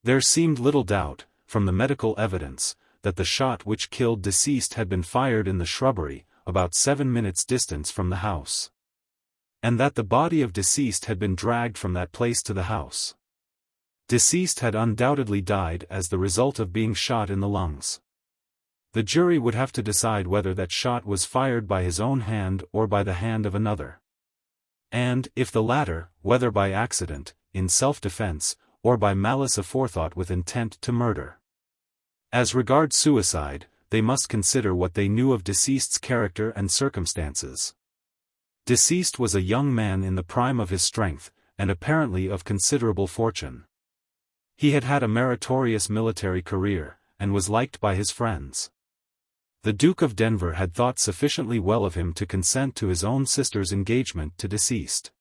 There seemed little doubt, from the medical evidence, that the shot which killed deceased had been fired in the shrubbery, about 7 minutes' distance from the house. And that the body of deceased had been dragged from that place to the house. Deceased had undoubtedly died as the result of being shot in the lungs. The jury would have to decide whether that shot was fired by his own hand or by the hand of another. And, if the latter, whether by accident, in self-defense, or by malice aforethought with intent to murder. As regards suicide, they must consider what they knew of deceased's character and circumstances. Deceased was a young man in the prime of his strength, and apparently of considerable fortune. He had had a meritorious military career, and was liked by his friends. The Duke of Denver had thought sufficiently well of him to consent to his own sister's engagement to deceased.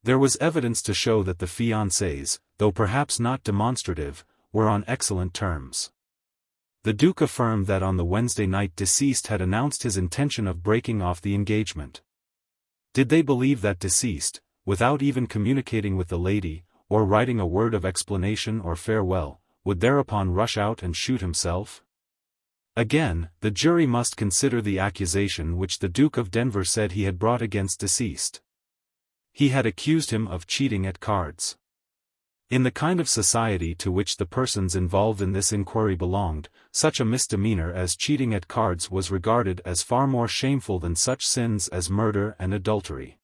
There was evidence to show that the fiancés, though perhaps not demonstrative, were on excellent terms. The Duke affirmed that on the Wednesday night deceased had announced his intention of breaking off the engagement. Did they believe that deceased, without even communicating with the lady, or writing a word of explanation or farewell, would thereupon rush out and shoot himself? Again, the jury must consider the accusation which the Duke of Denver said he had brought against deceased. He had accused him of cheating at cards. In the kind of society to which the persons involved in this inquiry belonged, such a misdemeanor as cheating at cards was regarded as far more shameful than such sins as murder and adultery.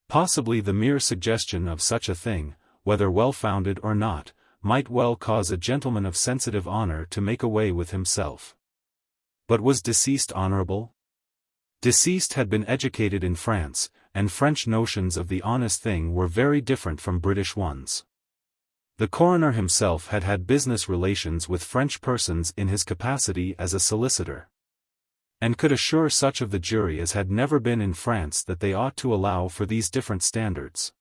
Possibly the mere suggestion of such a thing, whether well-founded or not, might well cause a gentleman of sensitive honor to make away with himself. But was deceased honorable? Deceased had been educated in France, and French notions of the honest thing were very different from British ones. The coroner himself had had business relations with French persons in his capacity as a solicitor, and could assure such of the jury as had never been in France that they ought to allow for these different standards.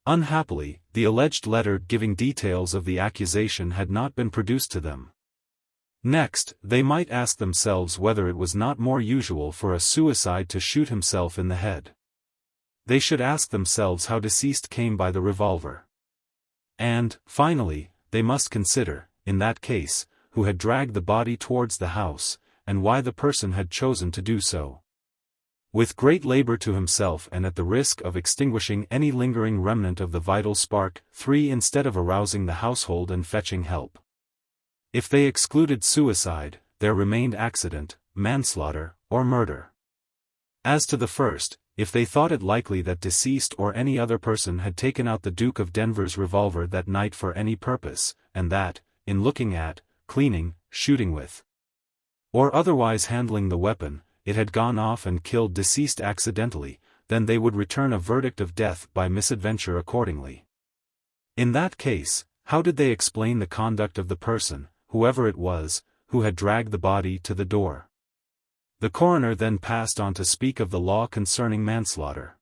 Unhappily, the alleged letter giving details of the accusation had not been produced to them. Next, they might ask themselves whether it was not more usual for a suicide to shoot himself in the head. They should ask themselves how deceased came by the revolver. And, finally, they must consider, in that case, who had dragged the body towards the house, and why the person had chosen to do so. With great labor to himself and at the risk of extinguishing any lingering remnant of the vital spark, 3 instead of arousing the household and fetching help. If they excluded suicide, there remained accident, manslaughter, or murder. As to the first, if they thought it likely that deceased or any other person had taken out the Duke of Denver's revolver that night for any purpose, and that, in looking at, cleaning, shooting with, or otherwise handling the weapon, it had gone off and killed deceased accidentally, then they would return a verdict of death by misadventure accordingly. In that case, how did they explain the conduct of the person, whoever it was, who had dragged the body to the door? The coroner then passed on to speak of the law concerning manslaughter.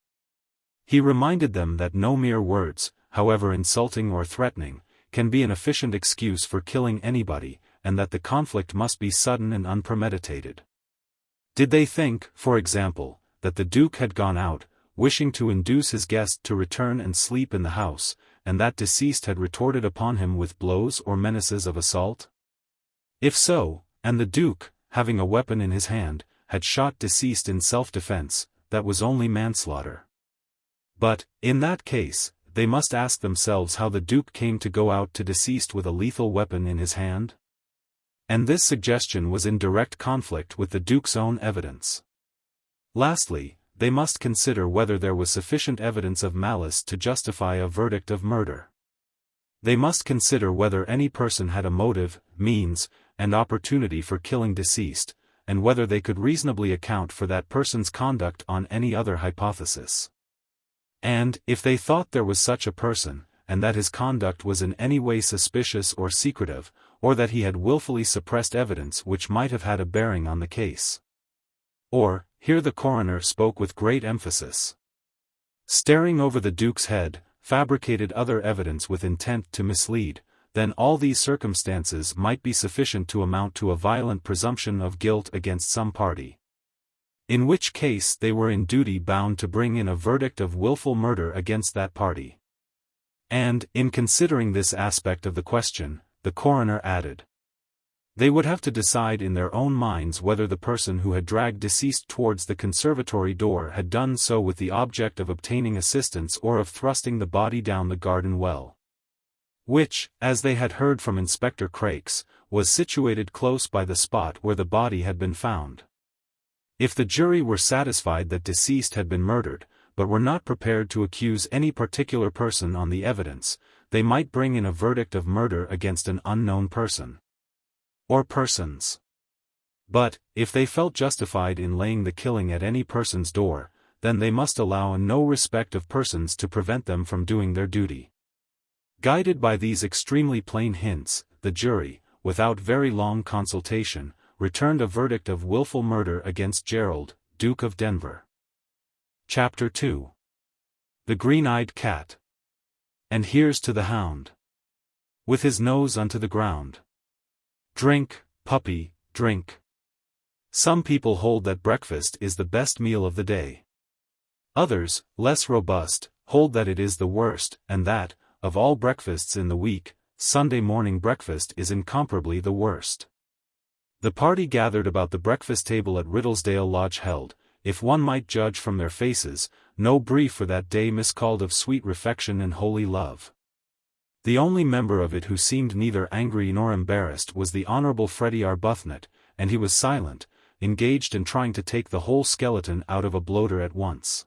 He reminded them that no mere words, however insulting or threatening, can be an efficient excuse for killing anybody, and that the conflict must be sudden and unpremeditated. Did they think, for example, that the Duke had gone out, wishing to induce his guest to return and sleep in the house, and that deceased had retorted upon him with blows or menaces of assault? If so, and the Duke, having a weapon in his hand, had shot deceased in self-defense, that was only manslaughter. But, in that case, they must ask themselves how the Duke came to go out to deceased with a lethal weapon in his hand? And this suggestion was in direct conflict with the Duke's own evidence. Lastly, they must consider whether there was sufficient evidence of malice to justify a verdict of murder. They must consider whether any person had a motive, means, and opportunity for killing deceased, and whether they could reasonably account for that person's conduct on any other hypothesis. And, if they thought there was such a person, and that his conduct was in any way suspicious or secretive, or that he had willfully suppressed evidence which might have had a bearing on the case. Or, here the coroner spoke with great emphasis, staring over the Duke's head, fabricated other evidence with intent to mislead, then all these circumstances might be sufficient to amount to a violent presumption of guilt against some party. In which case they were in duty bound to bring in a verdict of willful murder against that party. And, in considering this aspect of the question, the coroner added, they would have to decide in their own minds whether the person who had dragged deceased towards the conservatory door had done so with the object of obtaining assistance or of thrusting the body down the garden well, which, as they had heard from Inspector Crakes, was situated close by the spot where the body had been found. If the jury were satisfied that deceased had been murdered, but were not prepared to accuse any particular person on the evidence, they might bring in a verdict of murder against an unknown person, or persons. But, if they felt justified in laying the killing at any person's door, then they must allow no respect of persons to prevent them from doing their duty. Guided by these extremely plain hints, the jury, without very long consultation, returned a verdict of willful murder against Gerald, Duke of Denver. Chapter 2. The Green-Eyed Cat. And here's to the hound, with his nose unto the ground. Drink, puppy, drink. Some people hold that breakfast is the best meal of the day. Others, less robust, hold that it is the worst, and that, of all breakfasts in the week, Sunday morning breakfast is incomparably the worst. The party gathered about the breakfast table at Riddlesdale Lodge held, if one might judge from their faces, no brief for that day miscalled of sweet refection and holy love. The only member of it who seemed neither angry nor embarrassed was the Honourable Freddie Arbuthnot, and he was silent, engaged in trying to take the whole skeleton out of a bloater at once.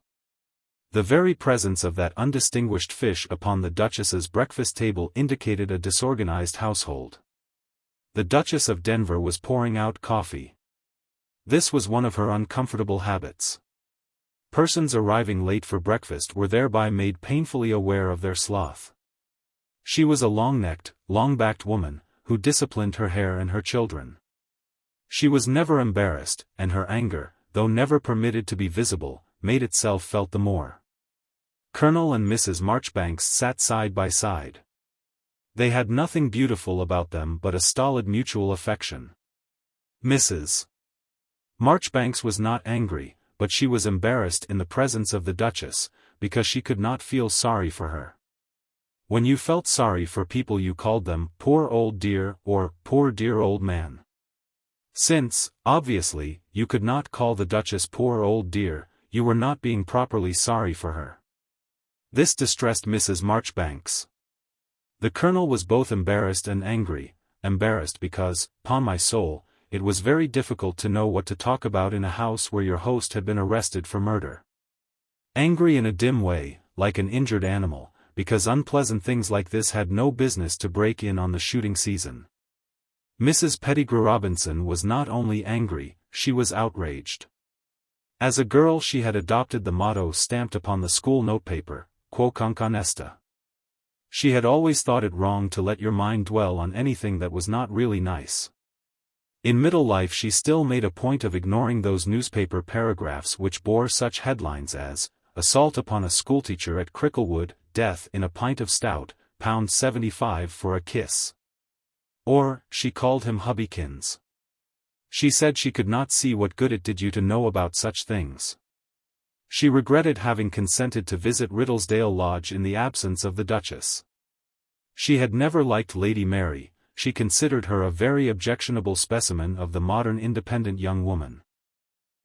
The very presence of that undistinguished fish upon the Duchess's breakfast table indicated a disorganized household. The Duchess of Denver was pouring out coffee. This was one of her uncomfortable habits. Persons arriving late for breakfast were thereby made painfully aware of their sloth. She was a long-necked, long-backed woman, who disciplined her hair and her children. She was never embarrassed, and her anger, though never permitted to be visible, made itself felt the more. Colonel and Mrs. Marchbanks sat side by side. They had nothing beautiful about them but a stolid mutual affection. Mrs. Marchbanks was not angry, but she was embarrassed in the presence of the Duchess, because she could not feel sorry for her. When you felt sorry for people you called them "poor old dear" or "poor dear old man." Since, obviously, you could not call the Duchess "poor old dear," you were not being properly sorry for her. This distressed Mrs. Marchbanks. The Colonel was both embarrassed and angry, embarrassed because, 'pon my soul, it was very difficult to know what to talk about in a house where your host had been arrested for murder. Angry in a dim way, like an injured animal, because unpleasant things like this had no business to break in on the shooting season. Mrs. Pettigrew Robinson was not only angry, she was outraged. As a girl she had adopted the motto stamped upon the school notepaper, "Quocunque honesta." She had always thought it wrong to let your mind dwell on anything that was not really nice. In middle life she still made a point of ignoring those newspaper paragraphs which bore such headlines as, "Assault upon a schoolteacher at Cricklewood, Death in a Pint of Stout, £75 for a Kiss." Or, she called him Hubbykins. She said she could not see what good it did you to know about such things. She regretted having consented to visit Riddlesdale Lodge in the absence of the Duchess. She had never liked Lady Mary, she considered her a very objectionable specimen of the modern independent young woman.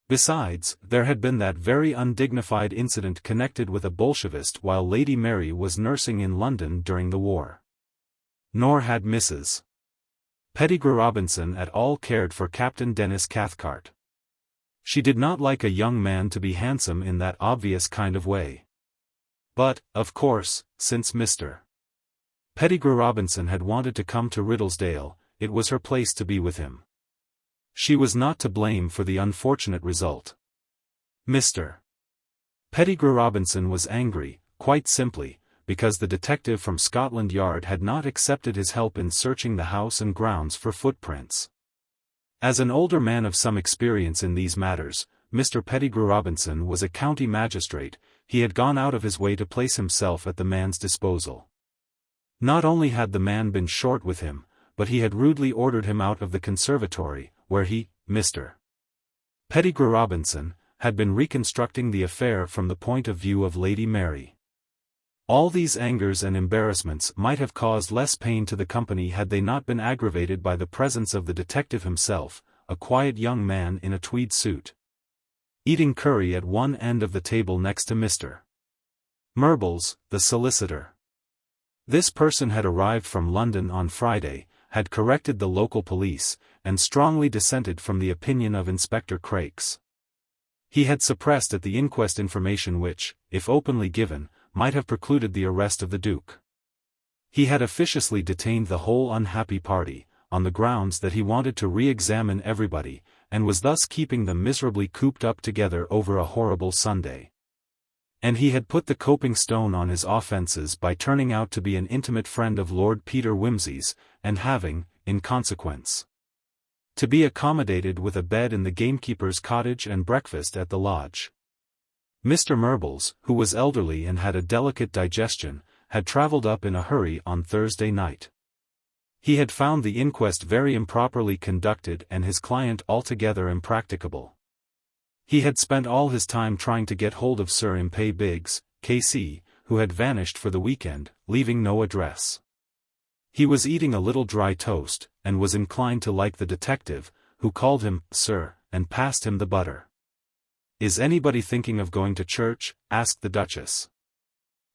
Besides, there had been that very undignified incident connected with a Bolshevist while Lady Mary was nursing in London during the war. Nor had Mrs. Pettigrew Robinson at all cared for Captain Denis Cathcart. She did not like a young man to be handsome in that obvious kind of way. But, of course, since Mr. Pettigrew Robinson had wanted to come to Riddlesdale, it was her place to be with him. She was not to blame for the unfortunate result. Mr. Pettigrew Robinson was angry, quite simply, because the detective from Scotland Yard had not accepted his help in searching the house and grounds for footprints. As an older man of some experience in these matters, Mr. Pettigrew Robinson was a county magistrate. He had gone out of his way to place himself at the man's disposal. Not only had the man been short with him, but he had rudely ordered him out of the conservatory, where he, Mr. Pettigrew Robinson, had been reconstructing the affair from the point of view of Lady Mary. All these angers and embarrassments might have caused less pain to the company had they not been aggravated by the presence of the detective himself, a quiet young man in a tweed suit, eating curry at one end of the table next to Mr. Murbles, the solicitor. This person had arrived from London on Friday, had corrected the local police, and strongly dissented from the opinion of Inspector Crakes. He had suppressed at the inquest information which, if openly given, might have precluded the arrest of the Duke. He had officiously detained the whole unhappy party, on the grounds that he wanted to re-examine everybody, and was thus keeping them miserably cooped up together over a horrible Sunday. And he had put the coping stone on his offences by turning out to be an intimate friend of Lord Peter Wimsey's, and having, in consequence, to be accommodated with a bed in the gamekeeper's cottage and breakfast at the lodge. Mr. Murbles, who was elderly and had a delicate digestion, had travelled up in a hurry on Thursday night. He had found the inquest very improperly conducted and his client altogether impracticable. He had spent all his time trying to get hold of Sir Impey Biggs, K.C., who had vanished for the weekend, leaving no address. He was eating a little dry toast, and was inclined to like the detective, who called him "Sir," and passed him the butter. "Is anybody thinking of going to church?" asked the Duchess.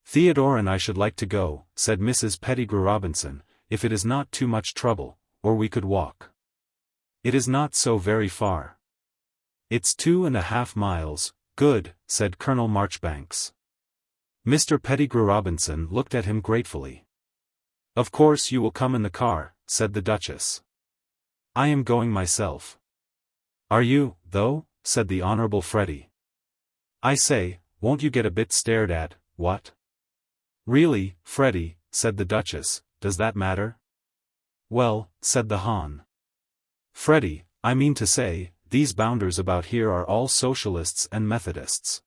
"Theodore and I should like to go," said Mrs. Pettigrew Robinson, "if it is not too much trouble, or we could walk." "It is not so very far." "It's 2.5 miles, good," said Colonel Marchbanks. Mr. Pettigrew Robinson looked at him gratefully. "Of course you will come in the car," said the Duchess. "I am going myself." "Are you, though?" said the Honorable Freddie. "I say, won't you get a bit stared at, what?" "Really, Freddie," said the Duchess, "does that matter?" "Well," said the Hon. "Freddie, I mean to say, these bounders about here are all socialists and Methodists."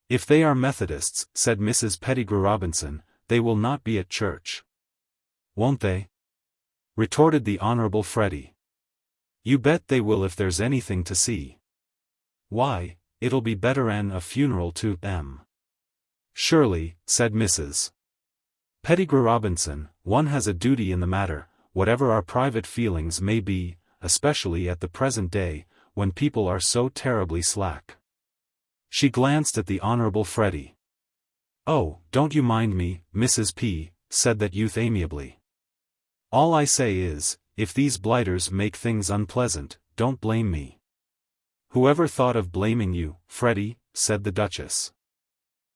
"If they are Methodists," said Mrs. Pettigrew Robinson, "they will not be at church." "Won't they?" retorted the Honorable Freddie. "You bet they will if there's anything to see. Why, it'll be better'n a funeral to them." "Surely," said Mrs. Pettigrew Robinson, "one has a duty in the matter, whatever our private feelings may be, especially at the present day, when people are so terribly slack." She glanced at the Honorable Freddie. "Oh, don't you mind me, Mrs. P," said that youth amiably. "All I say is, if these blighters make things unpleasant, don't blame me." "Whoever thought of blaming you, Freddie?" said the Duchess.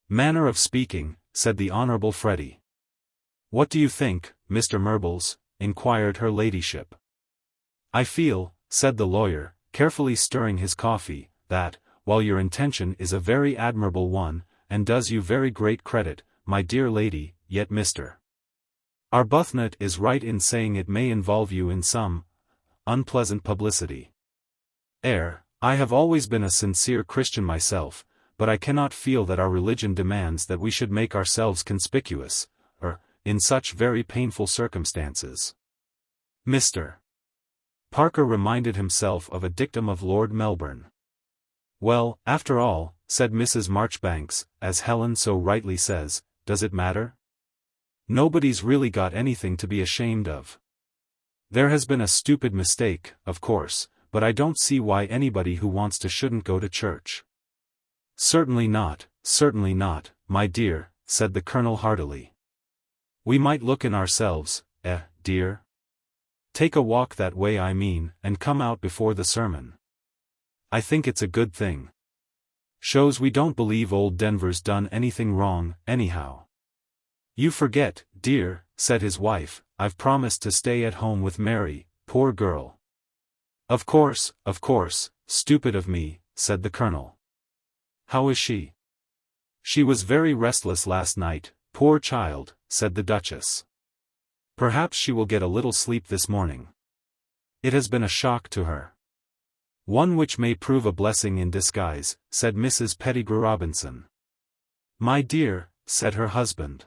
"Manner of speaking," said the Honorable Freddie. "What do you think, Mr. Murbles?" inquired her ladyship. "I feel," said the lawyer, carefully stirring his coffee, "that, while your intention is a very admirable one, and does you very great credit, my dear lady, yet Mr. Arbuthnot is right in saying it may involve you in some unpleasant publicity. I have always been a sincere Christian myself, but I cannot feel that our religion demands that we should make ourselves conspicuous, in such very painful circumstances." Mr. Parker reminded himself of a dictum of Lord Melbourne. "Well, after all," said Mrs. Marchbanks, "as Helen so rightly says, does it matter? Nobody's really got anything to be ashamed of. There has been a stupid mistake, of course, but I don't see why anybody who wants to shouldn't go to church." certainly not, my dear," said the Colonel heartily. "We might look in ourselves, dear. Take a walk that way I mean, and come out before the sermon. I think it's a good thing. Shows we don't believe old Denver's done anything wrong, anyhow." "You forget, dear," said his wife, "I've promised to stay at home with Mary, poor girl." Of course, stupid of me," said the Colonel. "How is she?" "She was very restless last night, poor child," said the Duchess. "Perhaps she will get a little sleep this morning. It has been a shock to her." "One which may prove a blessing in disguise," said Mrs. Pettigrew Robinson. "My dear," said her husband.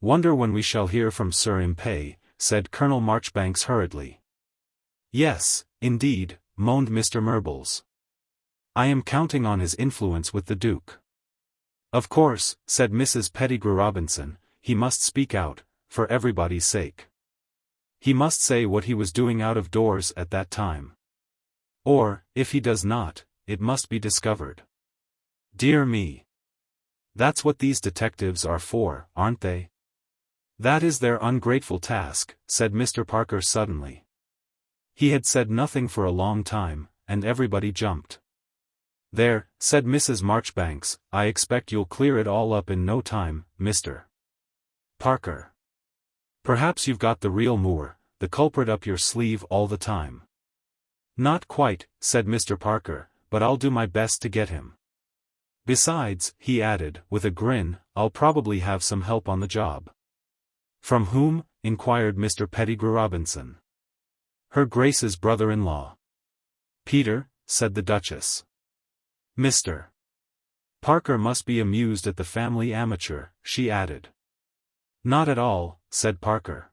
"Wonder when we shall hear from Sir Impey," said Colonel Marchbanks hurriedly. "Yes, indeed," moaned Mr. Murbles. "I am counting on his influence with the Duke." "Of course," said Mrs. Pettigrew Robinson, "he must speak out, for everybody's sake. He must say what he was doing out of doors at that time. Or, if he does not, it must be discovered. Dear me. That's what these detectives are for, aren't they?" "That is their ungrateful task," said Mr. Parker suddenly. He had said nothing for a long time, and everybody jumped. "There," said Mrs. Marchbanks, "I expect you'll clear it all up in no time, Mr. Parker. Perhaps you've got the real moor, the culprit up your sleeve all the time." "Not quite," said Mr. Parker, "but I'll do my best to get him. Besides," he added, with a grin, "I'll probably have some help on the job." "From whom?" inquired Mr. Pettigrew Robinson. "Her Grace's brother-in-law." "Peter," said the Duchess. "Mr. Parker must be amused at the family amateur," she added. "Not at all," said Parker.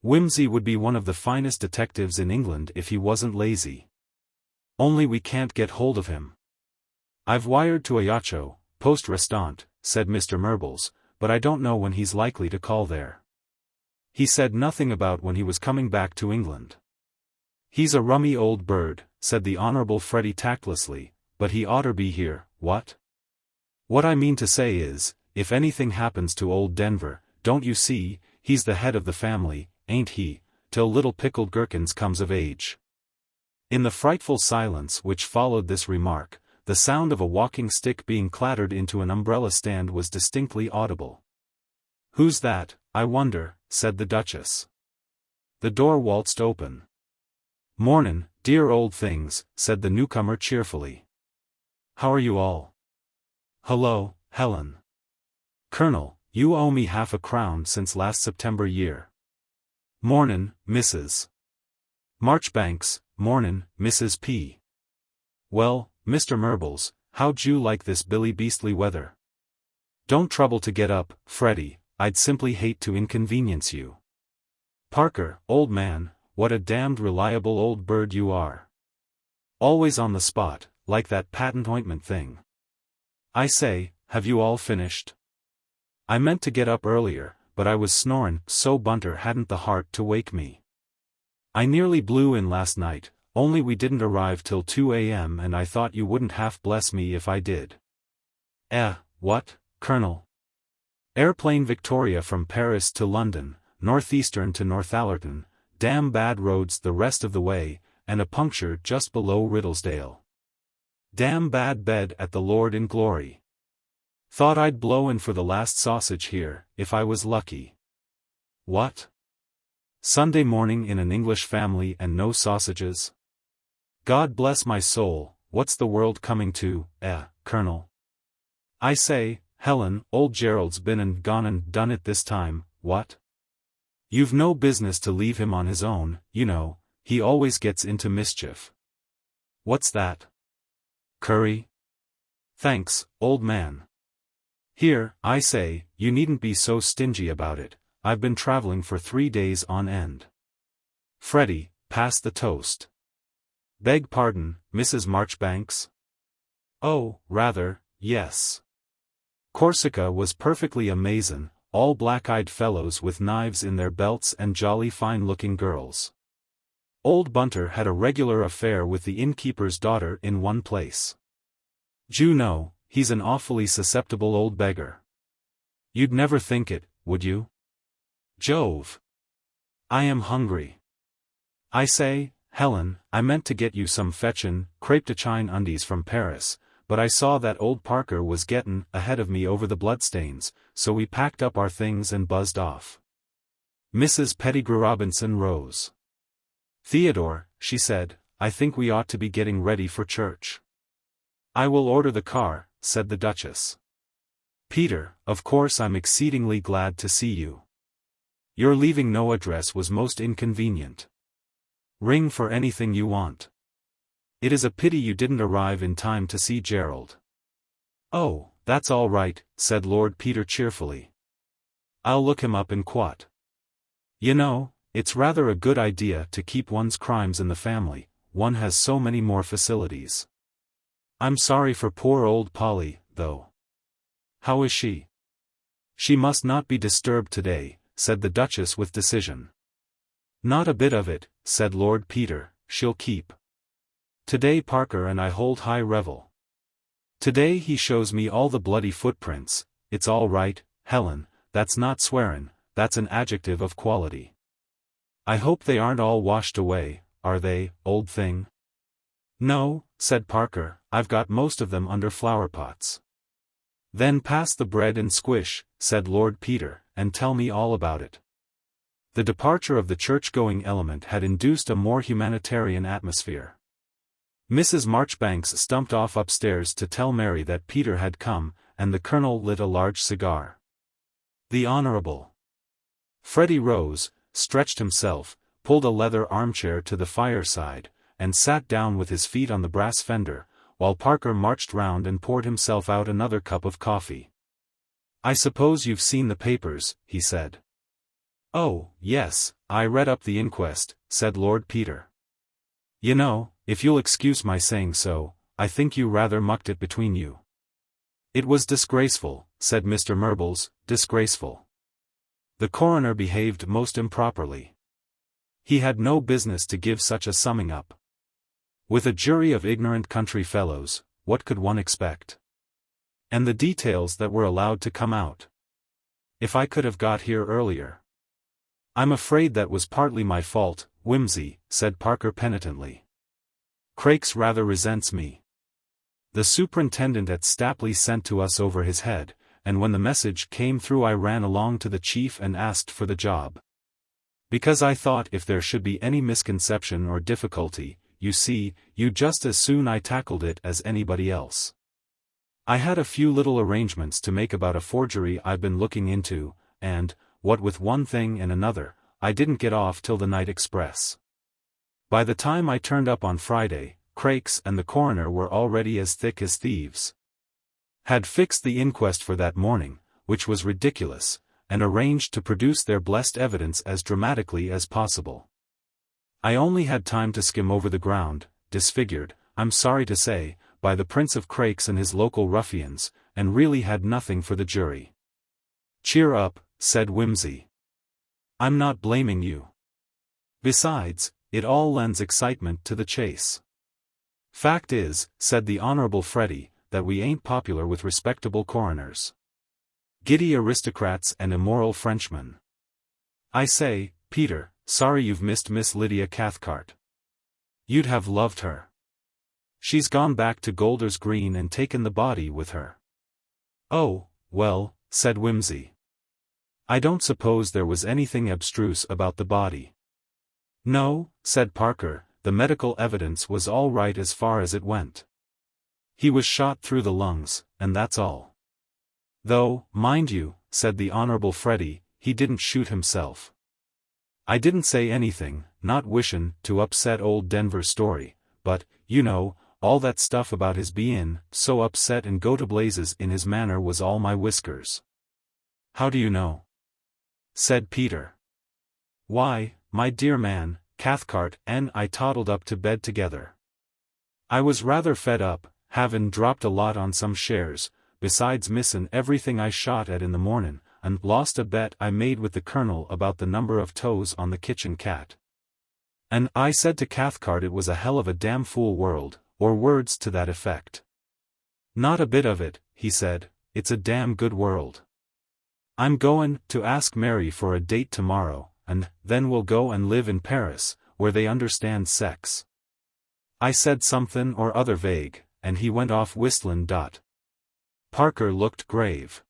"Wimsey would be one of the finest detectives in England if he wasn't lazy. Only we can't get hold of him." "I've wired to Ajaccio, poste restante," said Mr. Murbles, "but I don't know when he's likely to call there. He said nothing about when he was coming back to England." "He's a rummy old bird," said the Honourable Freddie tactlessly, "but he oughter be here, what? What I mean to say is, if anything happens to old Denver, don't you see, he's the head of the family, ain't he, till little pickled gherkins comes of age." In the frightful silence which followed this remark, the sound of a walking stick being clattered into an umbrella stand was distinctly audible. "Who's that, I wonder?" said the Duchess. The door waltzed open. "Mornin', dear old things," said the newcomer cheerfully. "How are you all?" "Hello, Helen. Colonel, you owe me £50 since last September year." "Mornin', Mrs. Marchbanks." "Mornin', Mrs. P. "Well, Mr. Murbles, how'd you like this billy beastly weather?" "Don't trouble to get up, Freddie, I'd simply hate to inconvenience you." "Parker, old man, what a damned reliable old bird you are. Always on the spot, like that patent ointment thing. I say, have you all finished?" "I meant to get up earlier, but I was snoring so Bunter hadn't the heart to wake me. I nearly blew in last night, only we didn't arrive till 2 a.m. and I thought you wouldn't half bless me if I did." What, Colonel?" "Airplane Victoria from Paris to London, Northeastern to Northallerton, damn bad roads the rest of the way, and a puncture just below Riddlesdale. Damn bad bed at the Lord in Glory. Thought I'd blow in for the last sausage here, if I was lucky." "What? Sunday morning in an English family and no sausages? God bless my soul, what's the world coming to, Colonel? I say, Helen, old Gerald's been and gone and done it this time, what? You've no business to leave him on his own, you know, he always gets into mischief." "What's that? Curry?" "Thanks, old man. Here, I say, you needn't be so stingy about it, I've been traveling for 3 days on end." "Freddie, pass the toast." "Beg pardon, Mrs. Marchbanks?" "Oh, rather, yes. Corsica was perfectly amazin', all black-eyed fellows with knives in their belts and jolly fine-looking girls. Old Bunter had a regular affair with the innkeeper's daughter in one place. D'you know, he's an awfully susceptible old beggar. You'd never think it, would you? Jove! I am hungry. I say, Helen, I meant to get you some fetchin' crepe de chine undies from Paris, but I saw that old Parker was gettin' ahead of me over the bloodstains, so we packed up our things and buzzed off." Mrs. Pettigrew Robinson rose. "Theodore," she said, "I think we ought to be getting ready for church." "I will order the car," said the Duchess. "Peter, of course I'm exceedingly glad to see you. Your leaving no address was most inconvenient. Ring for anything you want. It is a pity you didn't arrive in time to see Gerald." "Oh, that's all right," said Lord Peter cheerfully. "I'll look him up in quat. You know, it's rather a good idea to keep one's crimes in the family, one has so many more facilities. I'm sorry for poor old Polly, though. How is she?" "She must not be disturbed today," said the Duchess with decision. "Not a bit of it," said Lord Peter, "she'll keep. Today Parker and I hold high revel. Today he shows me all the bloody footprints. It's all right, Helen, that's not swearin', that's an adjective of quality. I hope they aren't all washed away, are they, old thing?" "No," said Parker, "I've got most of them under flowerpots." "Then pass the bread and squish," said Lord Peter, "and tell me all about it." The departure of the church-going element had induced a more humanitarian atmosphere. Mrs. Marchbanks stumped off upstairs to tell Mary that Peter had come, and the Colonel lit a large cigar. The Honorable Freddie rose, stretched himself, pulled a leather armchair to the fireside, and sat down with his feet on the brass fender, while Parker marched round and poured himself out another cup of coffee. "I suppose you've seen the papers," he said. "Oh, yes, I read up the inquest," said Lord Peter. "You know, if you'll excuse my saying so, I think you rather mucked it between you." "It was disgraceful," said Mr. Murbles, "disgraceful. The coroner behaved most improperly. He had no business to give such a summing up. With a jury of ignorant country fellows, what could one expect? And the details that were allowed to come out. If I could have got here earlier." "I'm afraid that was partly my fault, Wimsey," said Parker penitently. "Crakes rather resents me. The superintendent at Stapley sent to us over his head, and when the message came through I ran along to the chief and asked for the job. Because I thought if there should be any misconception or difficulty, you see, you just as soon I tackled it as anybody else. I had a few little arrangements to make about a forgery I've been looking into, and, what with one thing and another, I didn't get off till the night express. By the time I turned up on Friday, Crakes and the coroner were already as thick as thieves. Had fixed the inquest for that morning, which was ridiculous, and arranged to produce their blessed evidence as dramatically as possible. I only had time to skim over the ground, disfigured, I'm sorry to say, by the Prince of Crakes and his local ruffians, and really had nothing for the jury. Cheer up, said Wimsey. I'm not blaming you. Besides, it all lends excitement to the chase. Fact is, said the Honorable Freddie, that we ain't popular with respectable coroners. Giddy aristocrats and immoral Frenchmen. I say, Peter, sorry you've missed Miss Lydia Cathcart. You'd have loved her. She's gone back to Golders Green and taken the body with her. Oh, well, said Wimsey. I don't suppose there was anything abstruse about the body. No, said Parker, the medical evidence was all right as far as it went. He was shot through the lungs, and that's all. Though, mind you, said the Honorable Freddie, he didn't shoot himself. I didn't say anything, not wishin' to upset old Denver's story, but, you know, all that stuff about his bein' so upset and go to blazes in his manner was all my whiskers. How do you know? Said Peter. Why, my dear man, Cathcart and I toddled up to bed together. I was rather fed up, havin' dropped a lot on some shares, besides missin' everything I shot at in the mornin', and lost a bet I made with the Colonel about the number of toes on the kitchen cat. And I said to Cathcart it was a hell of a damn fool world, or words to that effect. Not a bit of it, he said, it's a damn good world. I'm goin' to ask Mary for a date tomorrow, and then we'll go and live in Paris, where they understand sex. I said somethin' or other vague, and he went off whistlin'. Parker looked grave.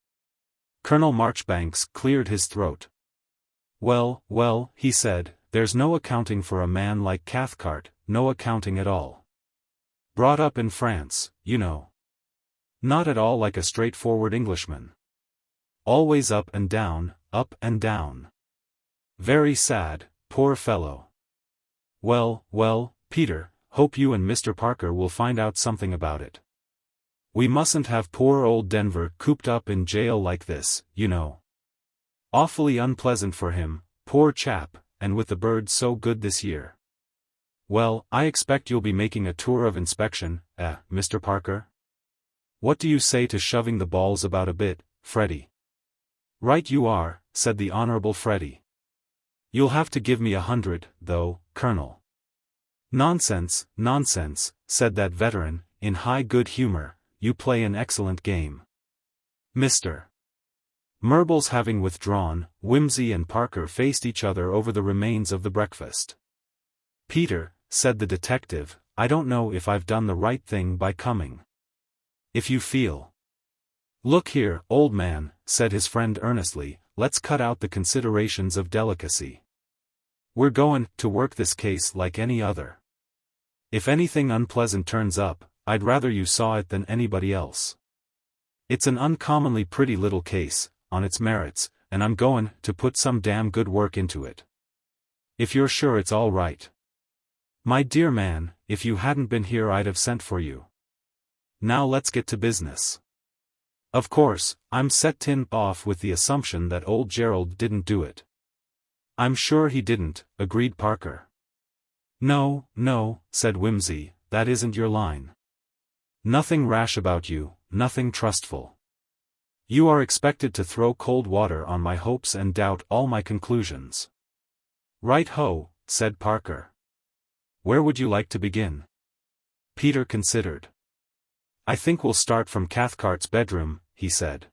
Colonel Marchbanks cleared his throat. Well, well, he said, there's no accounting for a man like Cathcart, no accounting at all. Brought up in France, you know. Not at all like a straightforward Englishman. Always up and down, up and down. Very sad, poor fellow. Well, well, Peter, hope you and Mr. Parker will find out something about it. We mustn't have poor old Denver cooped up in jail like this, you know. Awfully unpleasant for him, poor chap, and with the birds so good this year. Well, I expect you'll be making a tour of inspection, Mr. Parker? What do you say to shoving the balls about a bit, Freddie? Right you are, said the Honorable Freddie. You'll have to give me 100, though, Colonel. Nonsense, nonsense, said that veteran, in high good humor, you play an excellent game. Mr. Murbles having withdrawn, Wimsey and Parker faced each other over the remains of the breakfast. Peter, said the detective, I don't know if I've done the right thing by coming. If you feel. Look here, old man, said his friend earnestly, let's cut out the considerations of delicacy. We're goin' to work this case like any other. If anything unpleasant turns up, I'd rather you saw it than anybody else. It's an uncommonly pretty little case, on its merits, and I'm goin' to put some damn good work into it. If you're sure it's all right. My dear man, if you hadn't been here I'd have sent for you. Now let's get to business. Of course, I'm set off with the assumption that old Gerald didn't do it. I'm sure he didn't, agreed Parker. No, no, said Wimsey, that isn't your line. Nothing rash about you, nothing trustful. You are expected to throw cold water on my hopes and doubt all my conclusions. Right-ho, said Parker. Where would you like to begin? Peter considered. I think we'll start from Cathcart's bedroom, he said.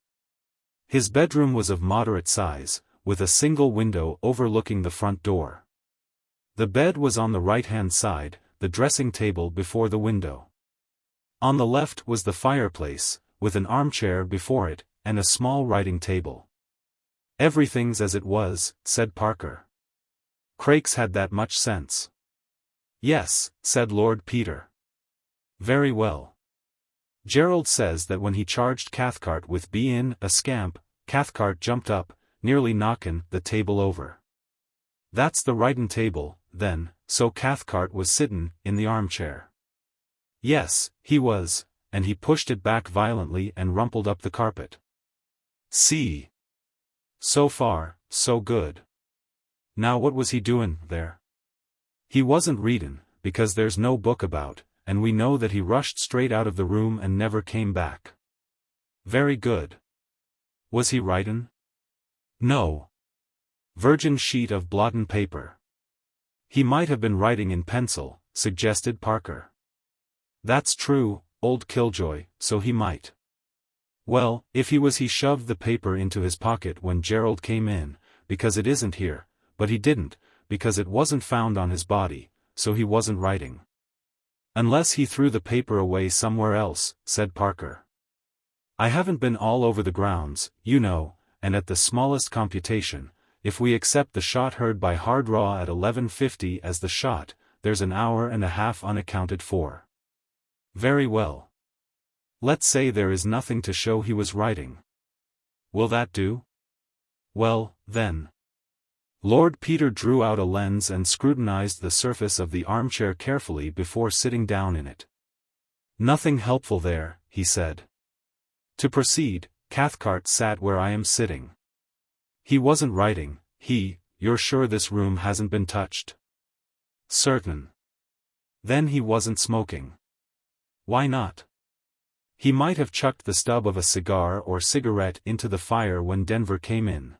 His bedroom was of moderate size, with a single window overlooking the front door. The bed was on the right-hand side, the dressing table before the window. On the left was the fireplace, with an armchair before it, and a small writing table. "Everything's as it was," said Parker. "Crakes had that much sense." "Yes," said Lord Peter. "Very well. Gerald says that when he charged Cathcart with bein' a scamp, Cathcart jumped up, nearly knockin' the table over. That's the writin' table, then, so Cathcart was sittin' in the armchair." "Yes, he was," and he pushed it back violently and rumpled up the carpet. "See? So far, so good. Now what was he doin' there?" "He wasn't readin', because there's no book about, and we know that he rushed straight out of the room and never came back." "Very good. Was he writin'?" "No. Virgin sheet of blottin' paper." "He might have been writing in pencil," suggested Parker. "That's true, old Killjoy, so he might." "Well, if he was, he shoved the paper into his pocket when Gerald came in, because it isn't here, but he didn't, because it wasn't found on his body, so he wasn't writing." "Unless he threw the paper away somewhere else," said Parker. "I haven't been all over the grounds, you know, and at the smallest computation, if we accept the shot heard by Hardraw at 11:50 as the shot, there's an hour and a half unaccounted for." "Very well. Let's say there is nothing to show he was writing. Will that do?" "Well, then." Lord Peter drew out a lens and scrutinized the surface of the armchair carefully before sitting down in it. "Nothing helpful there," he said. "To proceed, Cathcart sat where I am sitting. He wasn't writing, you're sure this room hasn't been touched?" "Certain." "Then he wasn't smoking." "Why not?" "He might have chucked the stub of a cigar or cigarette into the fire when Denver came in."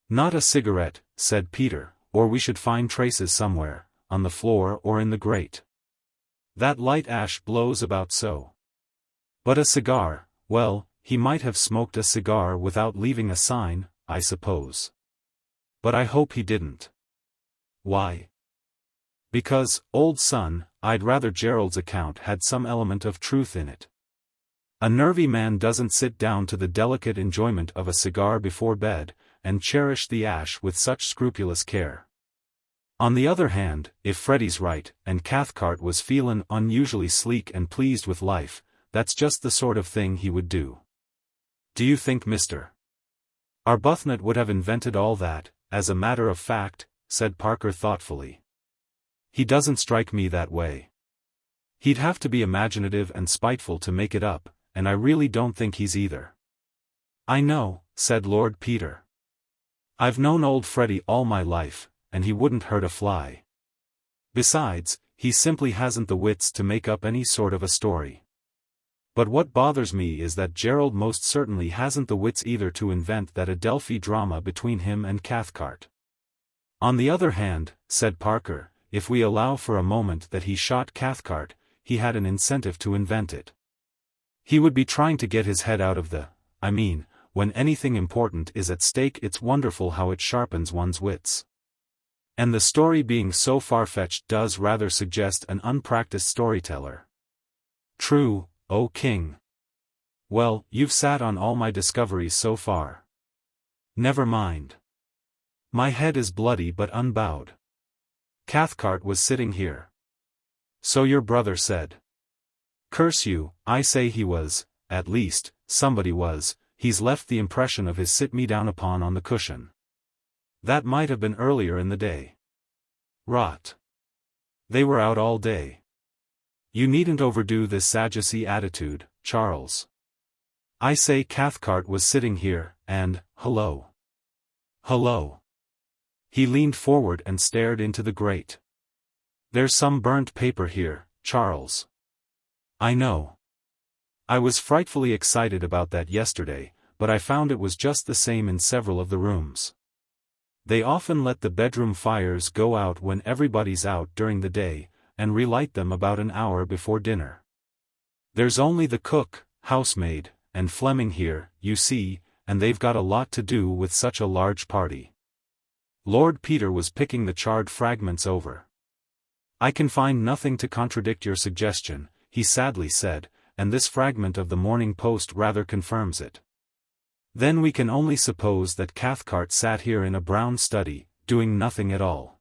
"Not a cigarette," said Peter, "or we should find traces somewhere, on the floor or in the grate. That light ash blows about so." "But a cigar, well, he might have smoked a cigar without leaving a sign, I suppose. But I hope he didn't." "Why?" "Because, old son, I'd rather Gerald's account had some element of truth in it. A nervy man doesn't sit down to the delicate enjoyment of a cigar before bed, and cherish the ash with such scrupulous care. On the other hand, if Freddy's right, and Cathcart was feelin' unusually sleek and pleased with life, that's just the sort of thing he would do." "Do you think Mr. Arbuthnot would have invented all that, as a matter of fact?" said Parker thoughtfully. "He doesn't strike me that way. He'd have to be imaginative and spiteful to make it up, and I really don't think he's either." "I know," said Lord Peter. "I've known old Freddy all my life, and he wouldn't hurt a fly. Besides, he simply hasn't the wits to make up any sort of a story. But what bothers me is that Gerald most certainly hasn't the wits either to invent that Adelphi drama between him and Cathcart." "On the other hand," said Parker, "if we allow for a moment that he shot Cathcart, he had an incentive to invent it. He would be trying to get his head out of when anything important is at stake, it's wonderful how it sharpens one's wits. And the story being so far-fetched does rather suggest an unpracticed storyteller." "True, O King. Well, you've sat on all my discoveries so far." "Never mind. My head is bloody but unbowed. Cathcart was sitting here." "So your brother said." "Curse you, I say he was, at least, somebody was. He's left the impression of his sit-me-down-upon on the cushion." "That might have been earlier in the day." "Rot. They were out all day. You needn't overdo this Sadducee attitude, Charles. I say Cathcart was sitting here, and, hello. Hello." He leaned forward and stared into the grate. "There's some burnt paper here, Charles." "I know. I was frightfully excited about that yesterday, but I found it was just the same in several of the rooms. They often let the bedroom fires go out when everybody's out during the day, and relight them about an hour before dinner. There's only the cook, housemaid, and Fleming here, you see, and they've got a lot to do with such a large party." Lord Peter was picking the charred fragments over. "I can find nothing to contradict your suggestion," he sadly said, and this fragment of the Morning Post rather confirms it. Then we can only suppose that Cathcart sat here in a brown study, doing nothing at all.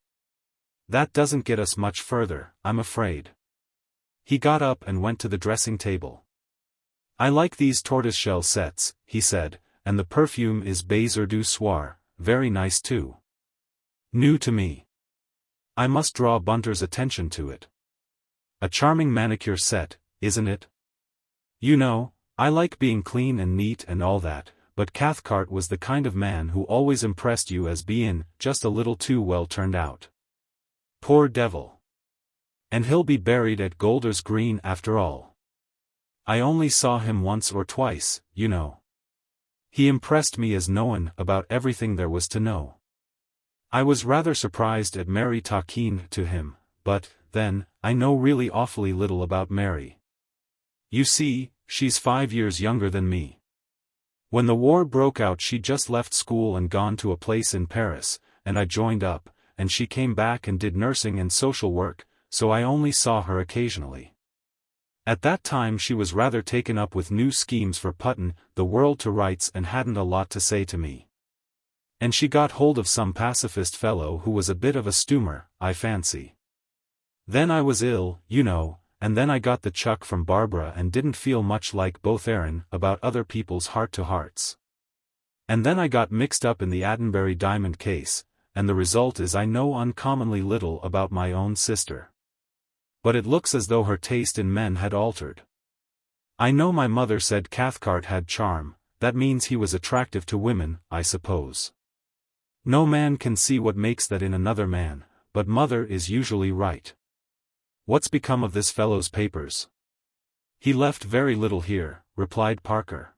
That doesn't get us much further, I'm afraid. He got up and went to the dressing table. I like these tortoiseshell sets, he said, and the perfume is Baiser du Soir, very nice too. New to me. I must draw Bunter's attention to it. A charming manicure set, isn't it? You know, I like being clean and neat and all that, but Cathcart was the kind of man who always impressed you as being just a little too well turned out. Poor devil. And he'll be buried at Golders Green after all. I only saw him once or twice, you know. He impressed me as knowing about everything there was to know. I was rather surprised at Mary talking to him, but, then, I know really awfully little about Mary. You see, she's 5 years younger than me. When the war broke out she'd just left school and gone to a place in Paris, and I joined up, and she came back and did nursing and social work, so I only saw her occasionally. At that time she was rather taken up with new schemes for puttin' the world to rights and hadn't a lot to say to me. And she got hold of some pacifist fellow who was a bit of a stoomer, I fancy. Then I was ill, you know, and then I got the chuck from Barbara and didn't feel much like both Aaron about other people's heart-to-hearts. And then I got mixed up in the Attenbury diamond case, and the result is I know uncommonly little about my own sister. But it looks as though her taste in men had altered. I know my mother said Cathcart had charm, that means he was attractive to women, I suppose. No man can see what makes that in another man, but mother is usually right. What's become of this fellow's papers? He left very little here, replied Parker.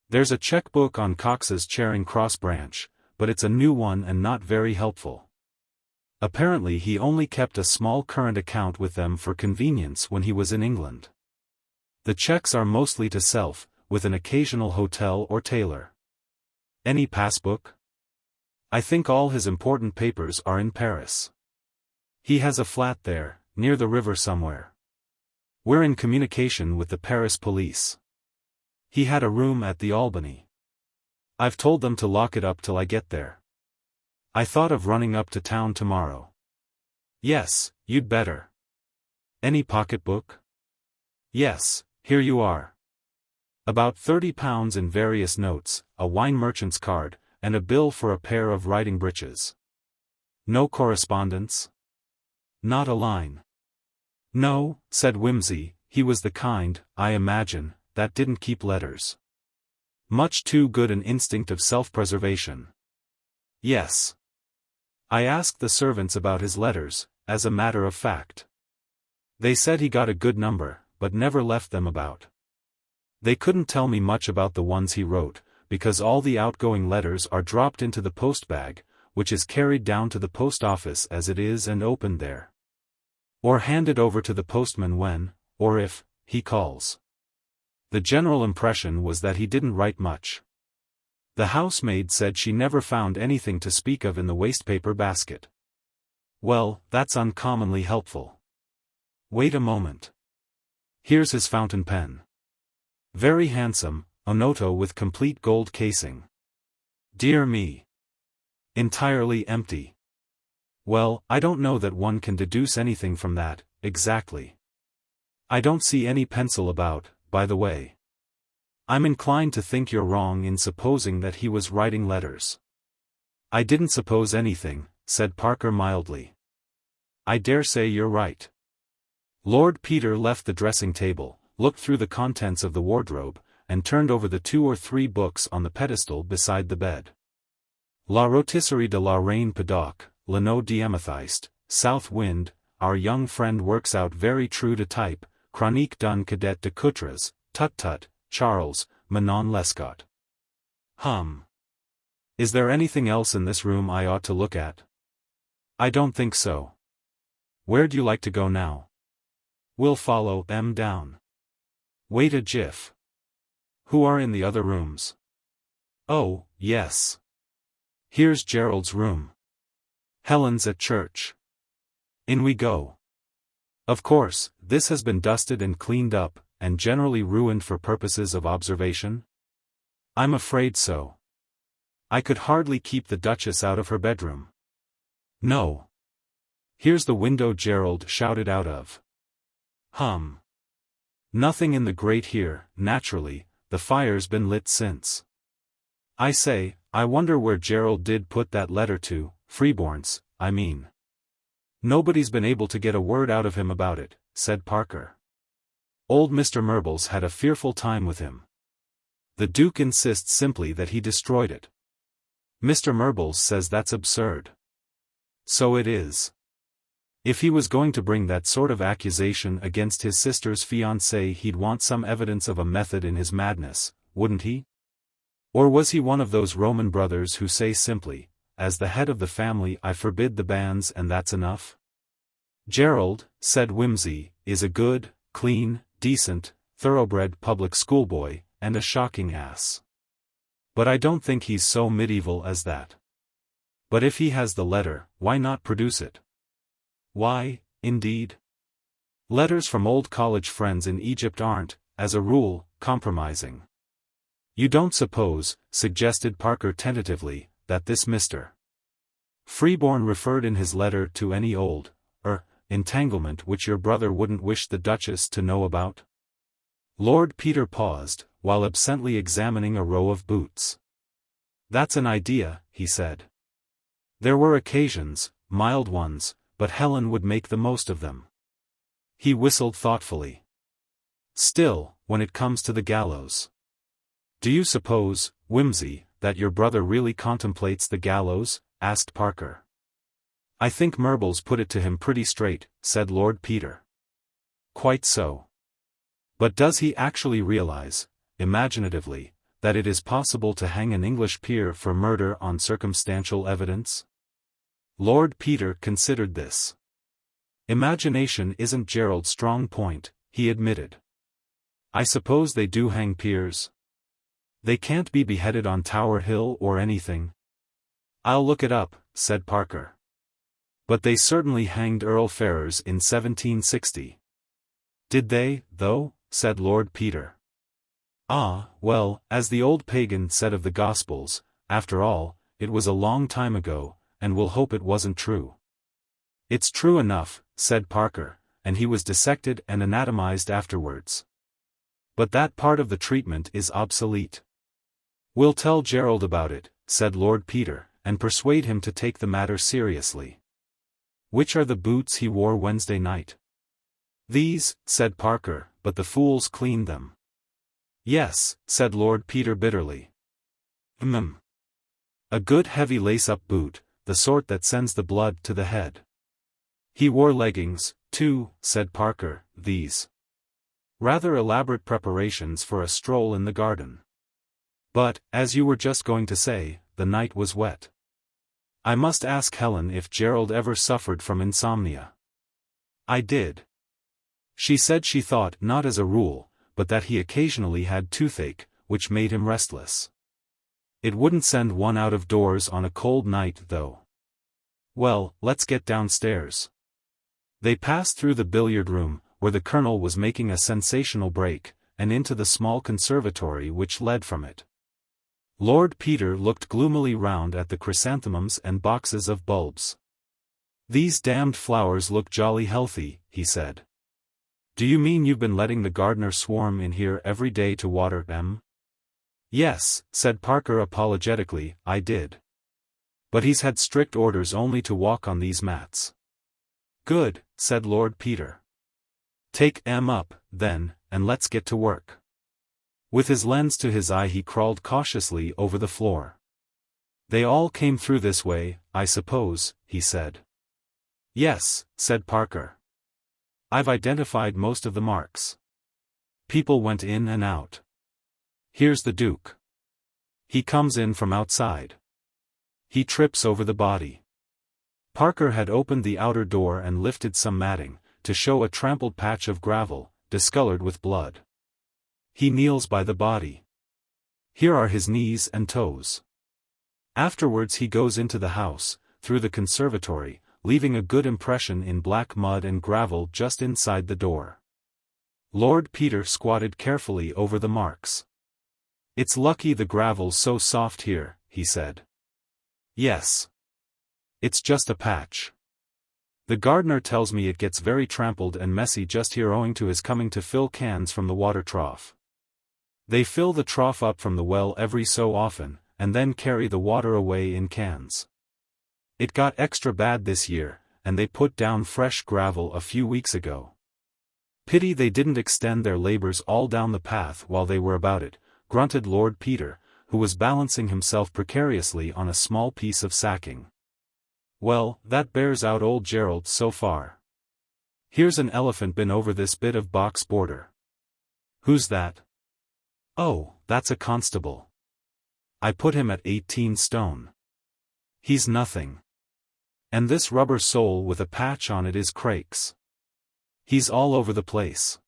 There's a checkbook on Cox's Charing Cross branch, but it's a new one and not very helpful. Apparently he only kept a small current account with them for convenience when he was in England. The checks are mostly to self, with an occasional hotel or tailor. Any passbook? I think all his important papers are in Paris. He has a flat there, near the river somewhere. We're in communication with the Paris police. He had a room at the Albany. I've told them to lock it up till I get there. I thought of running up to town tomorrow. Yes, you'd better. Any pocketbook? Yes, here you are. About £30 in various notes, a wine merchant's card, and a bill for a pair of riding breeches. No correspondence? Not a line. No, said Wimsey, he was the kind, I imagine, that didn't keep letters. Much too good an instinct of self-preservation. Yes. I asked the servants about his letters, as a matter of fact. They said he got a good number, but never left them about. They couldn't tell me much about the ones he wrote, because all the outgoing letters are dropped into the postbag, which is carried down to the post office as it is and opened there. Or handed over to the postman when, or if, he calls. The general impression was that he didn't write much. The housemaid said she never found anything to speak of in the wastepaper basket. Well, that's uncommonly helpful. Wait a moment. Here's his fountain pen. Very handsome, Onoto with complete gold casing. Dear me. Entirely empty. Well, I don't know that one can deduce anything from that, exactly. I don't see any pencil about, by the way. I'm inclined to think you're wrong in supposing that he was writing letters. I didn't suppose anything, said Parker mildly. I dare say you're right. Lord Peter left the dressing table, looked through the contents of the wardrobe, and turned over the 2 or 3 books on the pedestal beside the bed. La Rotisserie de la Reine Padoc, L'Anneau d'Amethyste, South Wind, Our Young Friend Works Out Very True to Type, Chronique d'un Cadet de Coutres, Tut Tut, Charles, Manon Lescott. Is there anything else in this room I ought to look at? I don't think so. Where'd you like to go now? We'll follow them down. Wait a jiff. Who are in the other rooms? Oh, yes. Here's Gerald's room. Helen's at church. In we go. Of course, this has been dusted and cleaned up, and generally ruined for purposes of observation? I'm afraid so. I could hardly keep the Duchess out of her bedroom. No. Here's the window Gerald shouted out of. Nothing in the grate here, naturally, the fire's been lit since. I say, I wonder where Gerald did put that letter to, Freeborn's, I mean. Nobody's been able to get a word out of him about it, said Parker. Old Mr. Murbles had a fearful time with him. The Duke insists simply that he destroyed it. Mr. Murbles says that's absurd. So it is. If he was going to bring that sort of accusation against his sister's fiancé, he'd want some evidence of a method in his madness, wouldn't he? Or was he one of those Roman brothers who say simply, as the head of the family I forbid the banns and that's enough? Gerald, said Wimsey, is a good, clean, decent, thoroughbred public schoolboy, and a shocking ass. But I don't think he's so medieval as that. But if he has the letter, why not produce it? Why, indeed? Letters from old college friends in Egypt aren't, as a rule, compromising. You don't suppose, suggested Parker tentatively, that this Mr. Freeborn referred in his letter to any old, entanglement which your brother wouldn't wish the Duchess to know about? Lord Peter paused, while absently examining a row of boots. That's an idea, he said. There were occasions, mild ones, but Helen would make the most of them. He whistled thoughtfully. Still, when it comes to the gallows. Do you suppose, Wimsey, that your brother really contemplates the gallows? Asked Parker. I think Murbles put it to him pretty straight, said Lord Peter. Quite so. But does he actually realize, imaginatively, that it is possible to hang an English peer for murder on circumstantial evidence? Lord Peter considered this. Imagination isn't Gerald's strong point, he admitted. I suppose they do hang peers. They can't be beheaded on Tower Hill or anything. I'll look it up, said Parker. But they certainly hanged Earl Ferrers in 1760. Did they, though? Said Lord Peter. Ah, well, as the old pagan said of the Gospels, after all, it was a long time ago, and we'll hope it wasn't true. It's true enough, said Parker, and he was dissected and anatomized afterwards. But that part of the treatment is obsolete. We'll tell Gerald about it, said Lord Peter, and persuade him to take the matter seriously. Which are the boots he wore Wednesday night? These, said Parker, but the fools cleaned them. Yes, said Lord Peter bitterly. A good heavy lace-up boot, the sort that sends the blood to the head. He wore leggings, too, said Parker, these. Rather elaborate preparations for a stroll in the garden. But, as you were just going to say, the night was wet. I must ask Helen if Gerald ever suffered from insomnia. I did. She said she thought not as a rule, but that he occasionally had toothache, which made him restless. It wouldn't send one out of doors on a cold night though. Well, let's get downstairs. They passed through the billiard room, where the Colonel was making a sensational break, and into the small conservatory which led from it. Lord Peter looked gloomily round at the chrysanthemums and boxes of bulbs. These damned flowers look jolly healthy, he said. Do you mean you've been letting the gardener swarm in here every day to water them? Yes, said Parker apologetically, I did. But he's had strict orders only to walk on these mats. Good, said Lord Peter. Take em up, then, and let's get to work. With his lens to his eye he crawled cautiously over the floor. They all came through this way, I suppose, he said. Yes, said Parker. I've identified most of the marks. People went in and out. Here's the Duke. He comes in from outside. He trips over the body. Parker had opened the outer door and lifted some matting, to show a trampled patch of gravel, discolored with blood. He kneels by the body. Here are his knees and toes. Afterwards he goes into the house, through the conservatory, leaving a good impression in black mud and gravel just inside the door. Lord Peter squatted carefully over the marks. "It's lucky the gravel's so soft here," he said. "Yes. It's just a patch. The gardener tells me it gets very trampled and messy just here owing to his coming to fill cans from the water trough. They fill the trough up from the well every so often, and then carry the water away in cans. It got extra bad this year, and they put down fresh gravel a few weeks ago. Pity they didn't extend their labors all down the path while they were about it," grunted Lord Peter, who was balancing himself precariously on a small piece of sacking. "Well, that bears out old Gerald so far. Here's an elephant been over this bit of box border." "Who's that?" "Oh, that's a constable. I put him at 18 stone. He's nothing. And this rubber sole with a patch on it is Crake's. He's all over the place.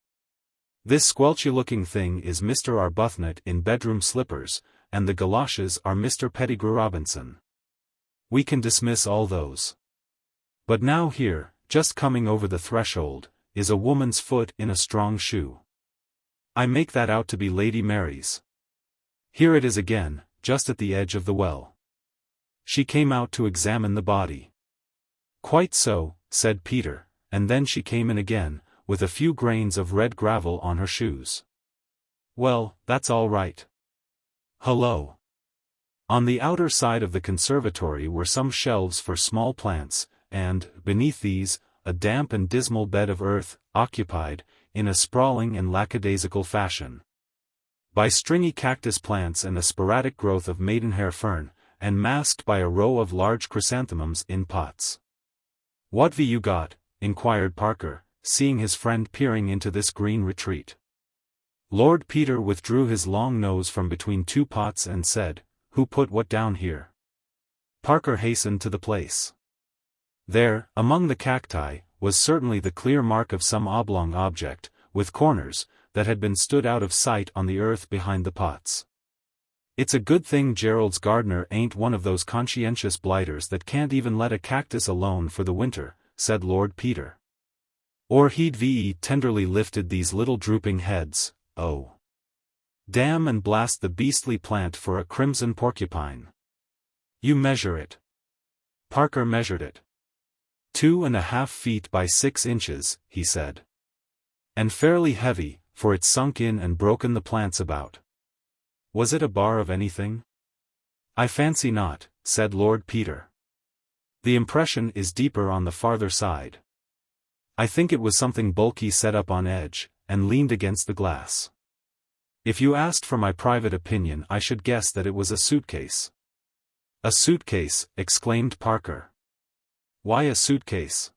This squelchy-looking thing is Mr. Arbuthnot in bedroom slippers, and the galoshes are Mr. Pettigrew Robinson. We can dismiss all those. But now here, just coming over the threshold, is a woman's foot in a strong shoe. I make that out to be Lady Mary's. Here it is again, just at the edge of the well. She came out to examine the body." "Quite so," said Peter, "and then she came in again, with a few grains of red gravel on her shoes." "Well, that's all right. Hullo." On the outer side of the conservatory were some shelves for small plants, and, beneath these, a damp and dismal bed of earth, occupied, in a sprawling and lackadaisical fashion, by stringy cactus plants and a sporadic growth of maidenhair fern, and masked by a row of large chrysanthemums in pots. "What've you got?" inquired Parker, seeing his friend peering into this green retreat. Lord Peter withdrew his long nose from between two pots and said, "Who put what down here?" Parker hastened to the place. There, among the cacti, was certainly the clear mark of some oblong object, with corners, that had been stood out of sight on the earth behind the pots. "It's a good thing Gerald's gardener ain't one of those conscientious blighters that can't even let a cactus alone for the winter," said Lord Peter. "Or he'd tenderly lifted these little drooping heads, oh. Damn and blast the beastly plant for a crimson porcupine. You measure it." Parker measured it. 2.5 feet by 6 inches, he said. "And fairly heavy, for it's sunk in and broken the plants about." "Was it a bar of anything?" "I fancy not," said Lord Peter. "The impression is deeper on the farther side. I think it was something bulky set up on edge, and leaned against the glass. If you asked for my private opinion I should guess that it was a suitcase." "A suitcase," exclaimed Parker. "Why a suitcase?"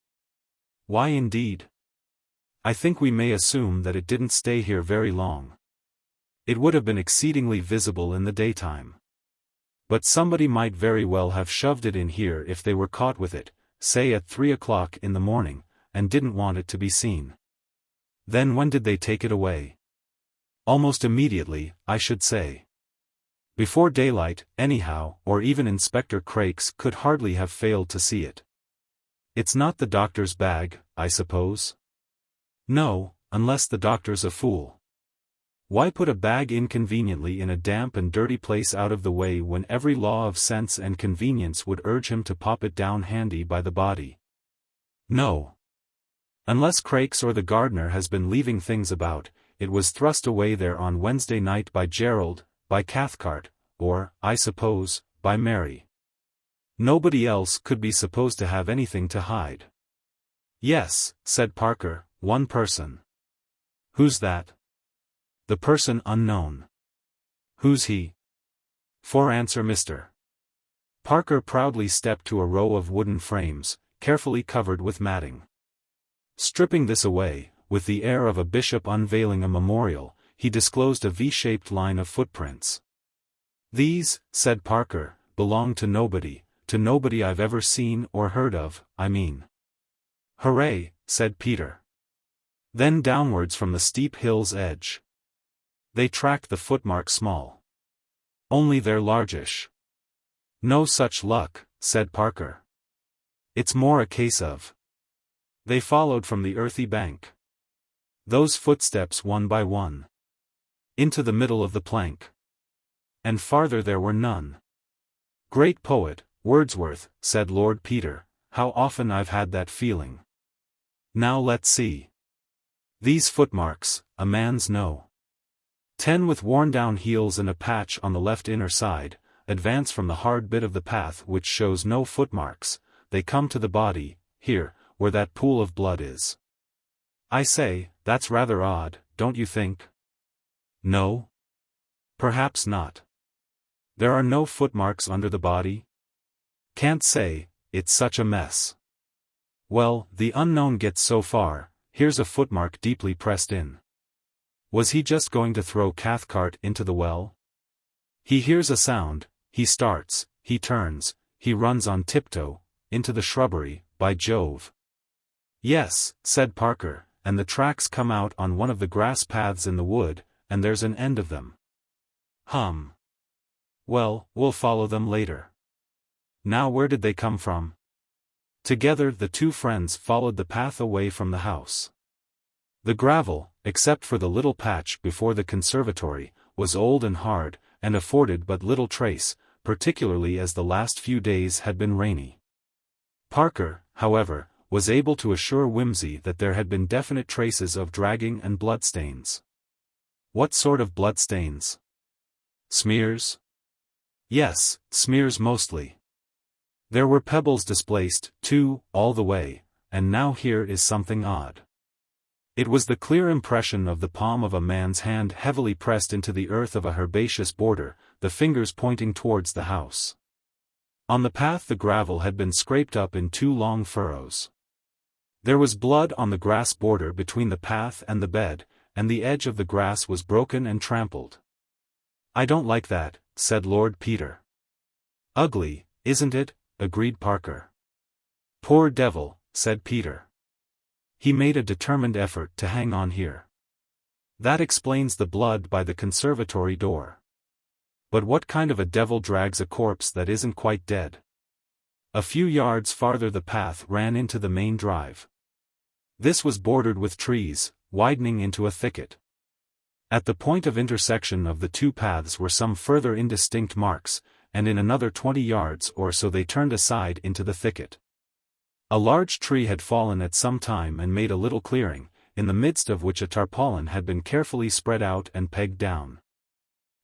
"Why indeed? I think we may assume that it didn't stay here very long. It would have been exceedingly visible in the daytime. But somebody might very well have shoved it in here if they were caught with it, say at 3 o'clock in the morning, and didn't want it to be seen. Then when did they take it away?" "Almost immediately, I should say. Before daylight, anyhow, or even Inspector Crakes could hardly have failed to see it." "It's not the doctor's bag, I suppose?" "No, unless the doctor's a fool. Why put a bag inconveniently in a damp and dirty place out of the way when every law of sense and convenience would urge him to pop it down handy by the body? No. Unless Crakes or the gardener has been leaving things about, it was thrust away there on Wednesday night by Gerald, by Cathcart, or, I suppose, by Mary. Nobody else could be supposed to have anything to hide." "Yes," said Parker, "one person." "Who's that?" "The person unknown." "Who's he?" "For answer Mr. Parker proudly stepped to a row of wooden frames, carefully covered with matting. Stripping this away, with the air of a bishop unveiling a memorial, he disclosed a V-shaped line of footprints. "These," said Parker, "belong to nobody I've ever seen or heard of, I mean." "Hooray," said Peter. "Then downwards from the steep hill's edge. They track the footmark small. Only they're largish." "No such luck," said Parker. It's more a case of. They followed from the earthy bank. Those footsteps one by one. Into the middle of the plank. And farther there were none. Great poet, Wordsworth, said Lord Peter, how often I've had that feeling. Now let's see. These footmarks, a man's no. 10 with worn-down heels and a patch on the left inner side, advance from the hard bit of the path which shows no footmarks, they come to the body, here, where that pool of blood is. I say, that's rather odd, don't you think? No? Perhaps not. There are no footmarks under the body? Can't say, it's such a mess. Well, the unknown gets so far, here's a footmark deeply pressed in. Was he just going to throw Cathcart into the well? He hears a sound, he starts, he turns, he runs on tiptoe, into the shrubbery, by Jove. Yes, said Parker, and the tracks come out on one of the grass paths in the wood, and there's an end of them. Well, we'll follow them later. Now where did they come from? Together the two friends followed the path away from the house. The gravel, except for the little patch before the conservatory, was old and hard, and afforded but little trace, particularly as the last few days had been rainy. Parker, however, was able to assure Wimsey that there had been definite traces of dragging and bloodstains. What sort of bloodstains? Smears? Yes, smears mostly. There were pebbles displaced, too, all the way, and now here is something odd. It was the clear impression of the palm of a man's hand heavily pressed into the earth of a herbaceous border, the fingers pointing towards the house. On the path the gravel had been scraped up in 2 long furrows. There was blood on the grass border between the path and the bed, and the edge of the grass was broken and trampled. I don't like that, said Lord Peter. Ugly, isn't it? Agreed Parker. Poor devil, said Peter. He made a determined effort to hang on here. That explains the blood by the conservatory door. But what kind of a devil drags a corpse that isn't quite dead? A few yards farther the path ran into the main drive. This was bordered with trees, widening into a thicket. At the point of intersection of the two paths were some further indistinct marks, and in another 20 yards or so they turned aside into the thicket. A large tree had fallen at some time and made a little clearing, in the midst of which a tarpaulin had been carefully spread out and pegged down.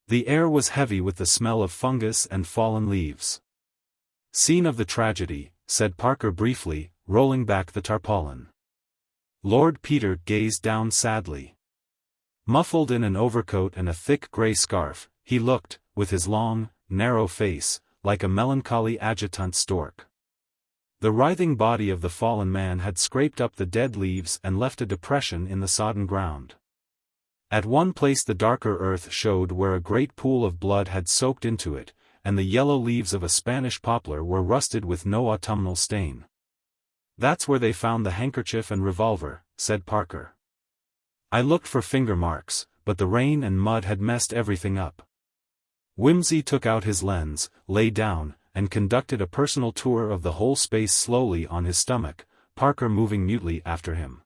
The air was heavy with the smell of fungus and fallen leaves. Scene of the tragedy, said Parker briefly, rolling back the tarpaulin. Lord Peter gazed down sadly. Muffled in an overcoat and a thick grey scarf, he looked, with his long, narrow face, like a melancholy adjutant stork. The writhing body of the fallen man had scraped up the dead leaves and left a depression in the sodden ground. At one place the darker earth showed where a great pool of blood had soaked into it, and the yellow leaves of a Spanish poplar were rusted with no autumnal stain. That's where they found the handkerchief and revolver, said Parker. I looked for finger marks, but the rain and mud had messed everything up. Wimsey took out his lens, lay down, and conducted a personal tour of the whole space slowly on his stomach, Parker moving mutely after him.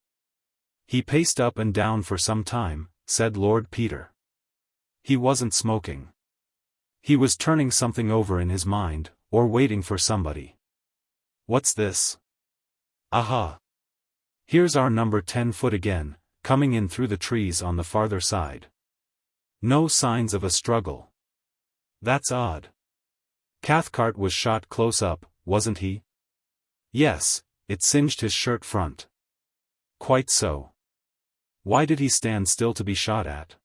He paced up and down for some time, said Lord Peter. He wasn't smoking. He was turning something over in his mind, or waiting for somebody. What's this? Aha! Here's our number 10 foot again, coming in through the trees on the farther side. No signs of a struggle. That's odd. Cathcart was shot close up, wasn't he? Yes, it singed his shirt front. Quite so. Why did he stand still to be shot at?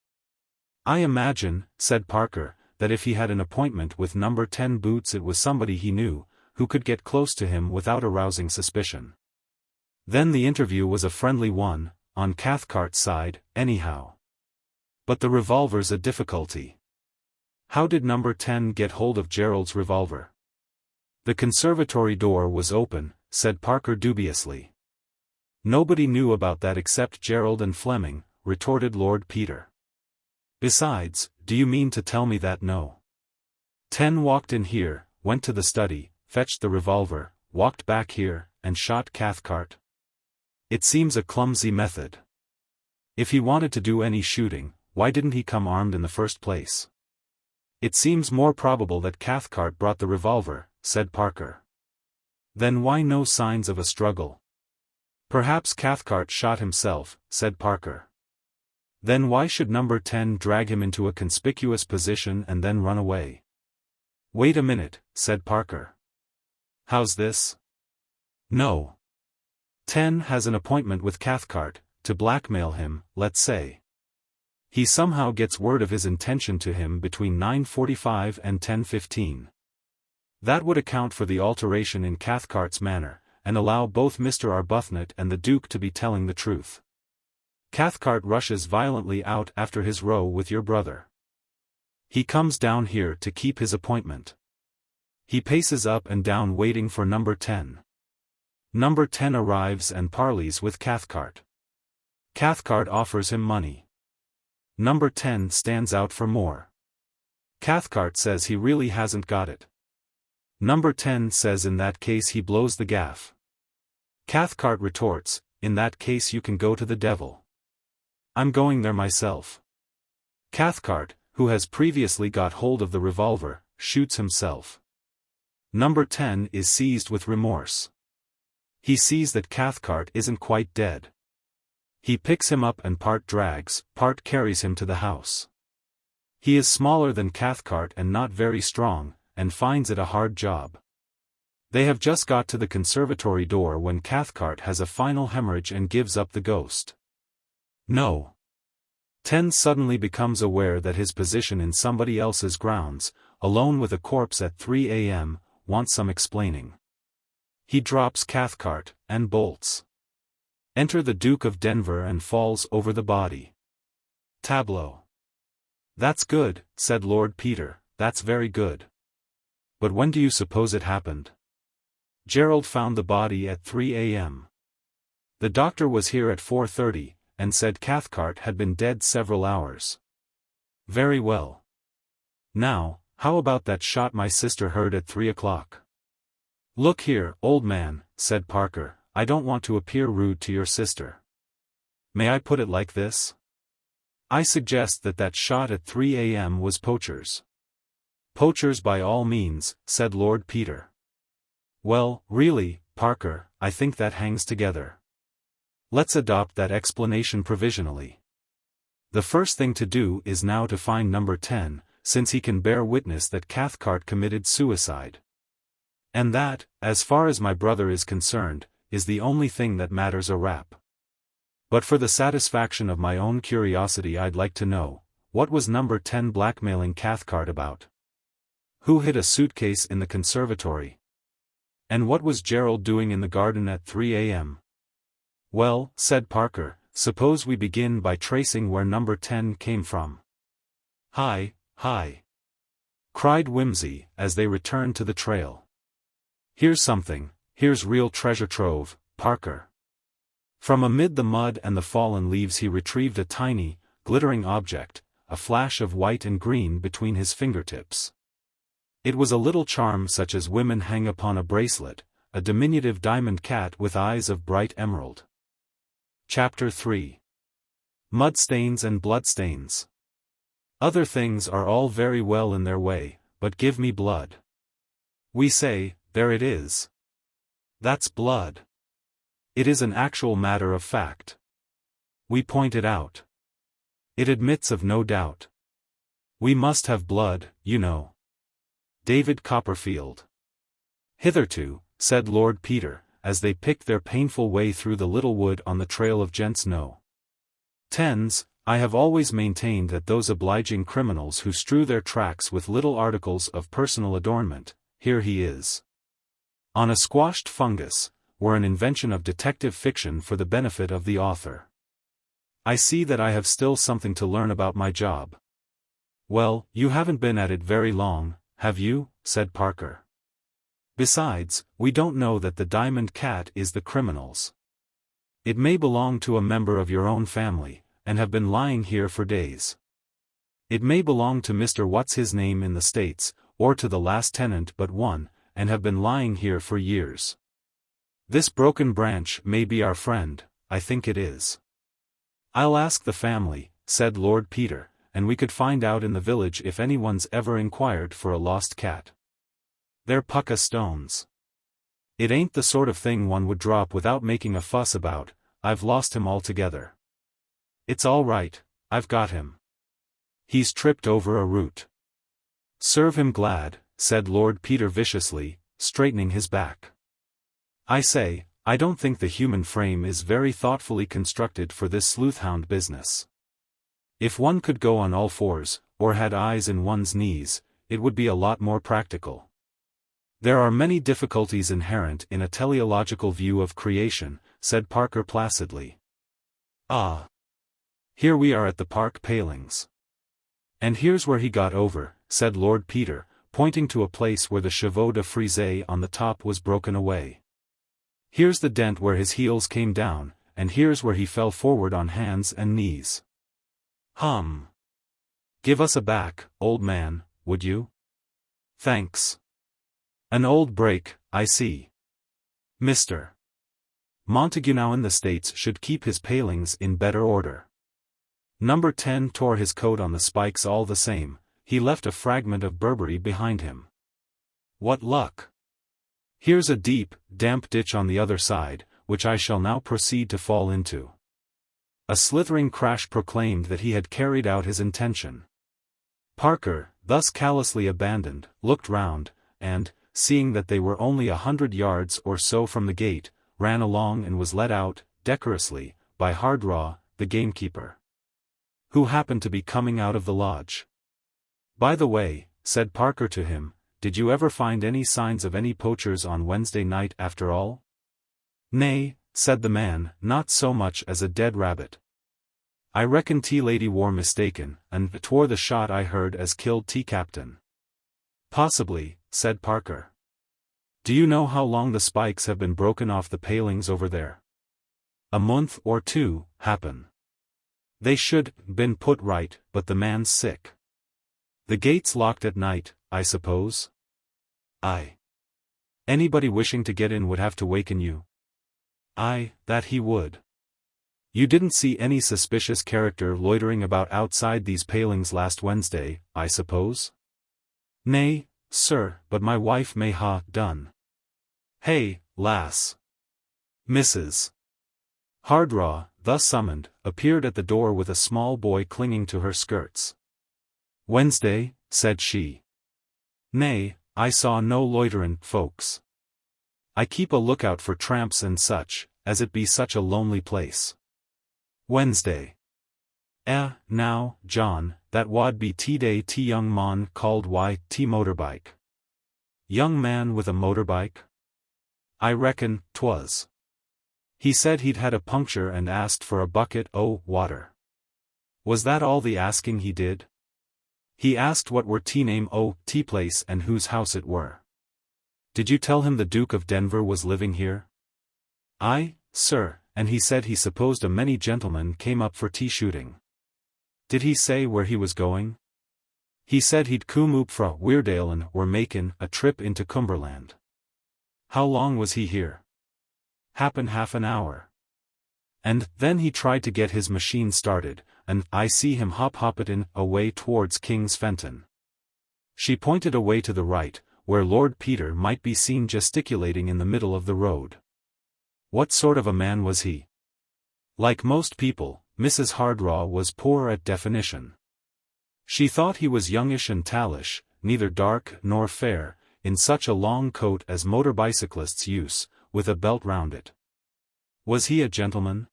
I imagine, said Parker, that if he had an appointment with number 10 Boots it was somebody he knew, who could get close to him without arousing suspicion. Then the interview was a friendly one, on Cathcart's side, anyhow. But the revolver's a difficulty. How did number 10 get hold of Gerald's revolver? The conservatory door was open, said Parker dubiously. Nobody knew about that except Gerald and Fleming, retorted Lord Peter. Besides, do you mean to tell me that no? 10 walked in here, went to the study, fetched the revolver, walked back here, and shot Cathcart? It seems a clumsy method. If he wanted to do any shooting, why didn't he come armed in the first place? It seems more probable that Cathcart brought the revolver, said Parker. Then why no signs of a struggle? Perhaps Cathcart shot himself, said Parker. Then why should number 10 drag him into a conspicuous position and then run away? Wait a minute, said Parker. How's this? No. 10 has an appointment with Cathcart, to blackmail him, let's say. He somehow gets word of his intention to him between 9:45 and 10:15. That would account for the alteration in Cathcart's manner, and allow both Mr. Arbuthnot and the Duke to be telling the truth. Cathcart rushes violently out after his row with your brother. He comes down here to keep his appointment. He paces up and down waiting for number 10. Number 10 arrives and parleys with Cathcart. Cathcart offers him money. Number 10 stands out for more. Cathcart says he really hasn't got it. Number 10 says in that case he blows the gaff. Cathcart retorts, in that case you can go to the devil. I'm going there myself. Cathcart, who has previously got hold of the revolver, shoots himself. Number 10 is seized with remorse. He sees that Cathcart isn't quite dead. He picks him up and part drags, part carries him to the house. He is smaller than Cathcart and not very strong, and finds it a hard job. They have just got to the conservatory door when Cathcart has a final hemorrhage and gives up the ghost. No. 10 suddenly becomes aware that his position in somebody else's grounds, alone with a corpse at 3 a.m., wants some explaining. He drops Cathcart, and bolts. Enter the Duke of Denver and falls over the body. Tableau. That's good, said Lord Peter, that's very good. But when do you suppose it happened? Gerald found the body at 3 a.m. The doctor was here at 4:30, and said Cathcart had been dead several hours. Very well. Now, how about that shot my sister heard at 3 o'clock? Look here, old man, said Parker, I don't want to appear rude to your sister. May I put it like this? I suggest that shot at 3 a.m. was poachers. Poachers by all means, said Lord Peter. Well, really, Parker, I think that hangs together. Let's adopt that explanation provisionally. The first thing to do is now to find number 10, since he can bear witness that Cathcart committed suicide. And that, as far as my brother is concerned, is the only thing that matters a rap. But for the satisfaction of my own curiosity I'd like to know, what was number 10 blackmailing Cathcart about? Who hid a suitcase in the conservatory? And what was Gerald doing in the garden at 3 a.m.? Well, said Parker, suppose we begin by tracing where number 10 came from. Hi, cried Wimsey, as they returned to the trail. Here's something, here's real treasure trove, Parker. From amid the mud and the fallen leaves he retrieved a tiny, glittering object, a flash of white and green between his fingertips. It was a little charm such as women hang upon a bracelet, a diminutive diamond cat with eyes of bright emerald. Chapter 3. Mudstains and Bloodstains. Other things are all very well in their way, but give me blood. We say, there it is. That's blood. It is an actual matter of fact. We point it out. It admits of no doubt. We must have blood, you know. David Copperfield. Hitherto, said Lord Peter, as they picked their painful way through the little wood on the trail of Gents No. 10s, I have always maintained that those obliging criminals who strew their tracks with little articles of personal adornment, here he is, on a squashed fungus, were an invention of detective fiction for the benefit of the author. I see that I have still something to learn about my job. Well, you haven't been at it very long, have you? Said Parker. Besides, we don't know that the diamond cat is the criminal's. It may belong to a member of your own family, and have been lying here for days. It may belong to Mr. What's-his-name in the States, or to the last tenant but one, and have been lying here for years. This broken branch may be our friend, I think it is. I'll ask the family, said Lord Peter, and we could find out in the village if anyone's ever inquired for a lost cat. They're pukka stones. It ain't the sort of thing one would drop without making a fuss about. I've lost him altogether. It's all right, I've got him. He's tripped over a root. Serve him glad, said Lord Peter viciously, straightening his back. I say, I don't think the human frame is very thoughtfully constructed for this sleuthhound business. If one could go on all fours, or had eyes in one's knees, it would be a lot more practical. There are many difficulties inherent in a teleological view of creation, said Parker placidly. Ah. Here we are at the park palings. And here's where he got over, said Lord Peter, pointing to a place where the chevaux de frise on the top was broken away. Here's the dent where his heels came down, and here's where he fell forward on hands and knees. Give us a back, old man, would you? Thanks. An old break, I see. Mr. Montague now in the States should keep his palings in better order. Number 10 tore his coat on the spikes all the same, he left a fragment of Burberry behind him. What luck! Here's a deep, damp ditch on the other side, which I shall now proceed to fall into. A slithering crash proclaimed that he had carried out his intention. Parker, thus callously abandoned, looked round, and, seeing that they were only 100 yards or so from the gate, ran along and was let out, decorously, by Hardraw, the gamekeeper, who happened to be coming out of the lodge. By the way, said Parker to him, did you ever find any signs of any poachers on Wednesday night after all? Nay, said the man, not so much as a dead rabbit. I reckon T-lady war mistaken, and 'twore the shot I heard as killed T-captain. Possibly, said Parker. Do you know how long the spikes have been broken off the palings over there? A month or two, happen. They should been put right, but the man's sick. The gate's locked at night, I suppose? Aye. Anybody wishing to get in would have to waken you. Aye, that he would. You didn't see any suspicious character loitering about outside these palings last Wednesday, I suppose? Nay, sir, but my wife may ha' done. Hey, lass. Mrs. Hardraw, thus summoned, appeared at the door with a small boy clinging to her skirts. Wednesday, said she. Nay, I saw no loiterin' folks. I keep a lookout for tramps and such, as it be such a lonely place. Wednesday. Now, John, that wad be T-day T young mon called T motorbike. Young man with a motorbike? I reckon 'twas. He said he'd had a puncture and asked for a bucket o' water. Was that all the asking he did? He asked what were T-name o' T-place and whose house it were. Did you tell him the Duke of Denver was living here? Aye, sir, and he said he supposed a many gentlemen came up for tea shooting. Did he say where he was going? He said he'd come up fra Weardale and were makin' a trip into Cumberland. How long was he here? Happen half an hour. And then he tried to get his machine started, and I see him hop-hoppetin' away towards King's Fenton. She pointed away to the right, where Lord Peter might be seen gesticulating in the middle of the road. What sort of a man was he? Like most people, Mrs. Hardraw was poor at definition. She thought he was youngish and tallish, neither dark nor fair, in such a long coat as motor bicyclists use, with a belt round it. Was he a gentleman?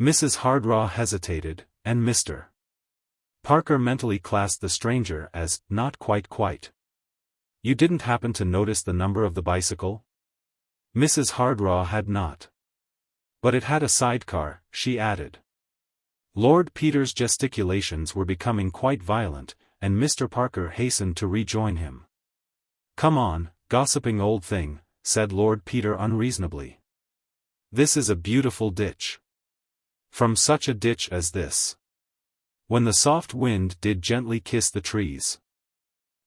Mrs. Hardraw hesitated, and Mr. Parker mentally classed the stranger as, not quite. You didn't happen to notice the number of the bicycle? Mrs. Hardraw had not. But it had a sidecar, she added. Lord Peter's gesticulations were becoming quite violent, and Mr. Parker hastened to rejoin him. Come on, gossiping old thing, said Lord Peter unreasonably. This is a beautiful ditch. From such a ditch as this. When the soft wind did gently kiss the trees.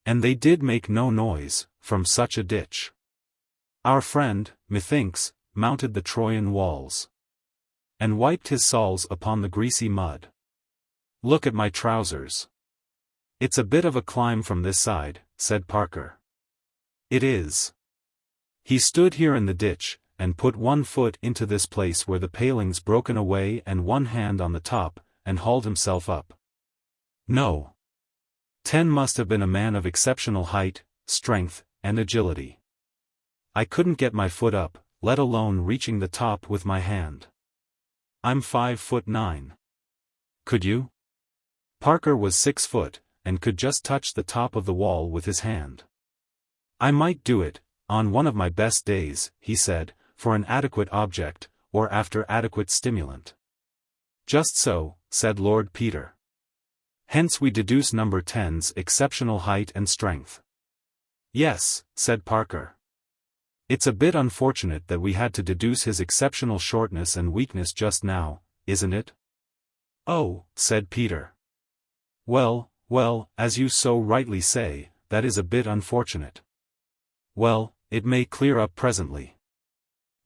And they did make no noise, from such a ditch. Our friend, methinks, mounted the Trojan walls, and wiped his soles upon the greasy mud. "Look at my trousers. It's a bit of a climb from this side," said Parker. "It is." He stood here in the ditch, and put one foot into this place where the paling's broken away and one hand on the top, and hauled himself up. No. 10 must have been a man of exceptional height, strength, and agility. I couldn't get my foot up, let alone reaching the top with my hand. I'm 5'9". Could you? Parker was 6 foot, and could just touch the top of the wall with his hand. "I might do it, on one of my best days," he said, "for an adequate object, or after adequate stimulant." "Just so," said Lord Peter. "Hence we deduce number 10's exceptional height and strength." "Yes," said Parker. "It's a bit unfortunate that we had to deduce his exceptional shortness and weakness just now, isn't it?" "Oh," said Peter. Well, as you so rightly say, that is a bit unfortunate." "Well, it may clear up presently.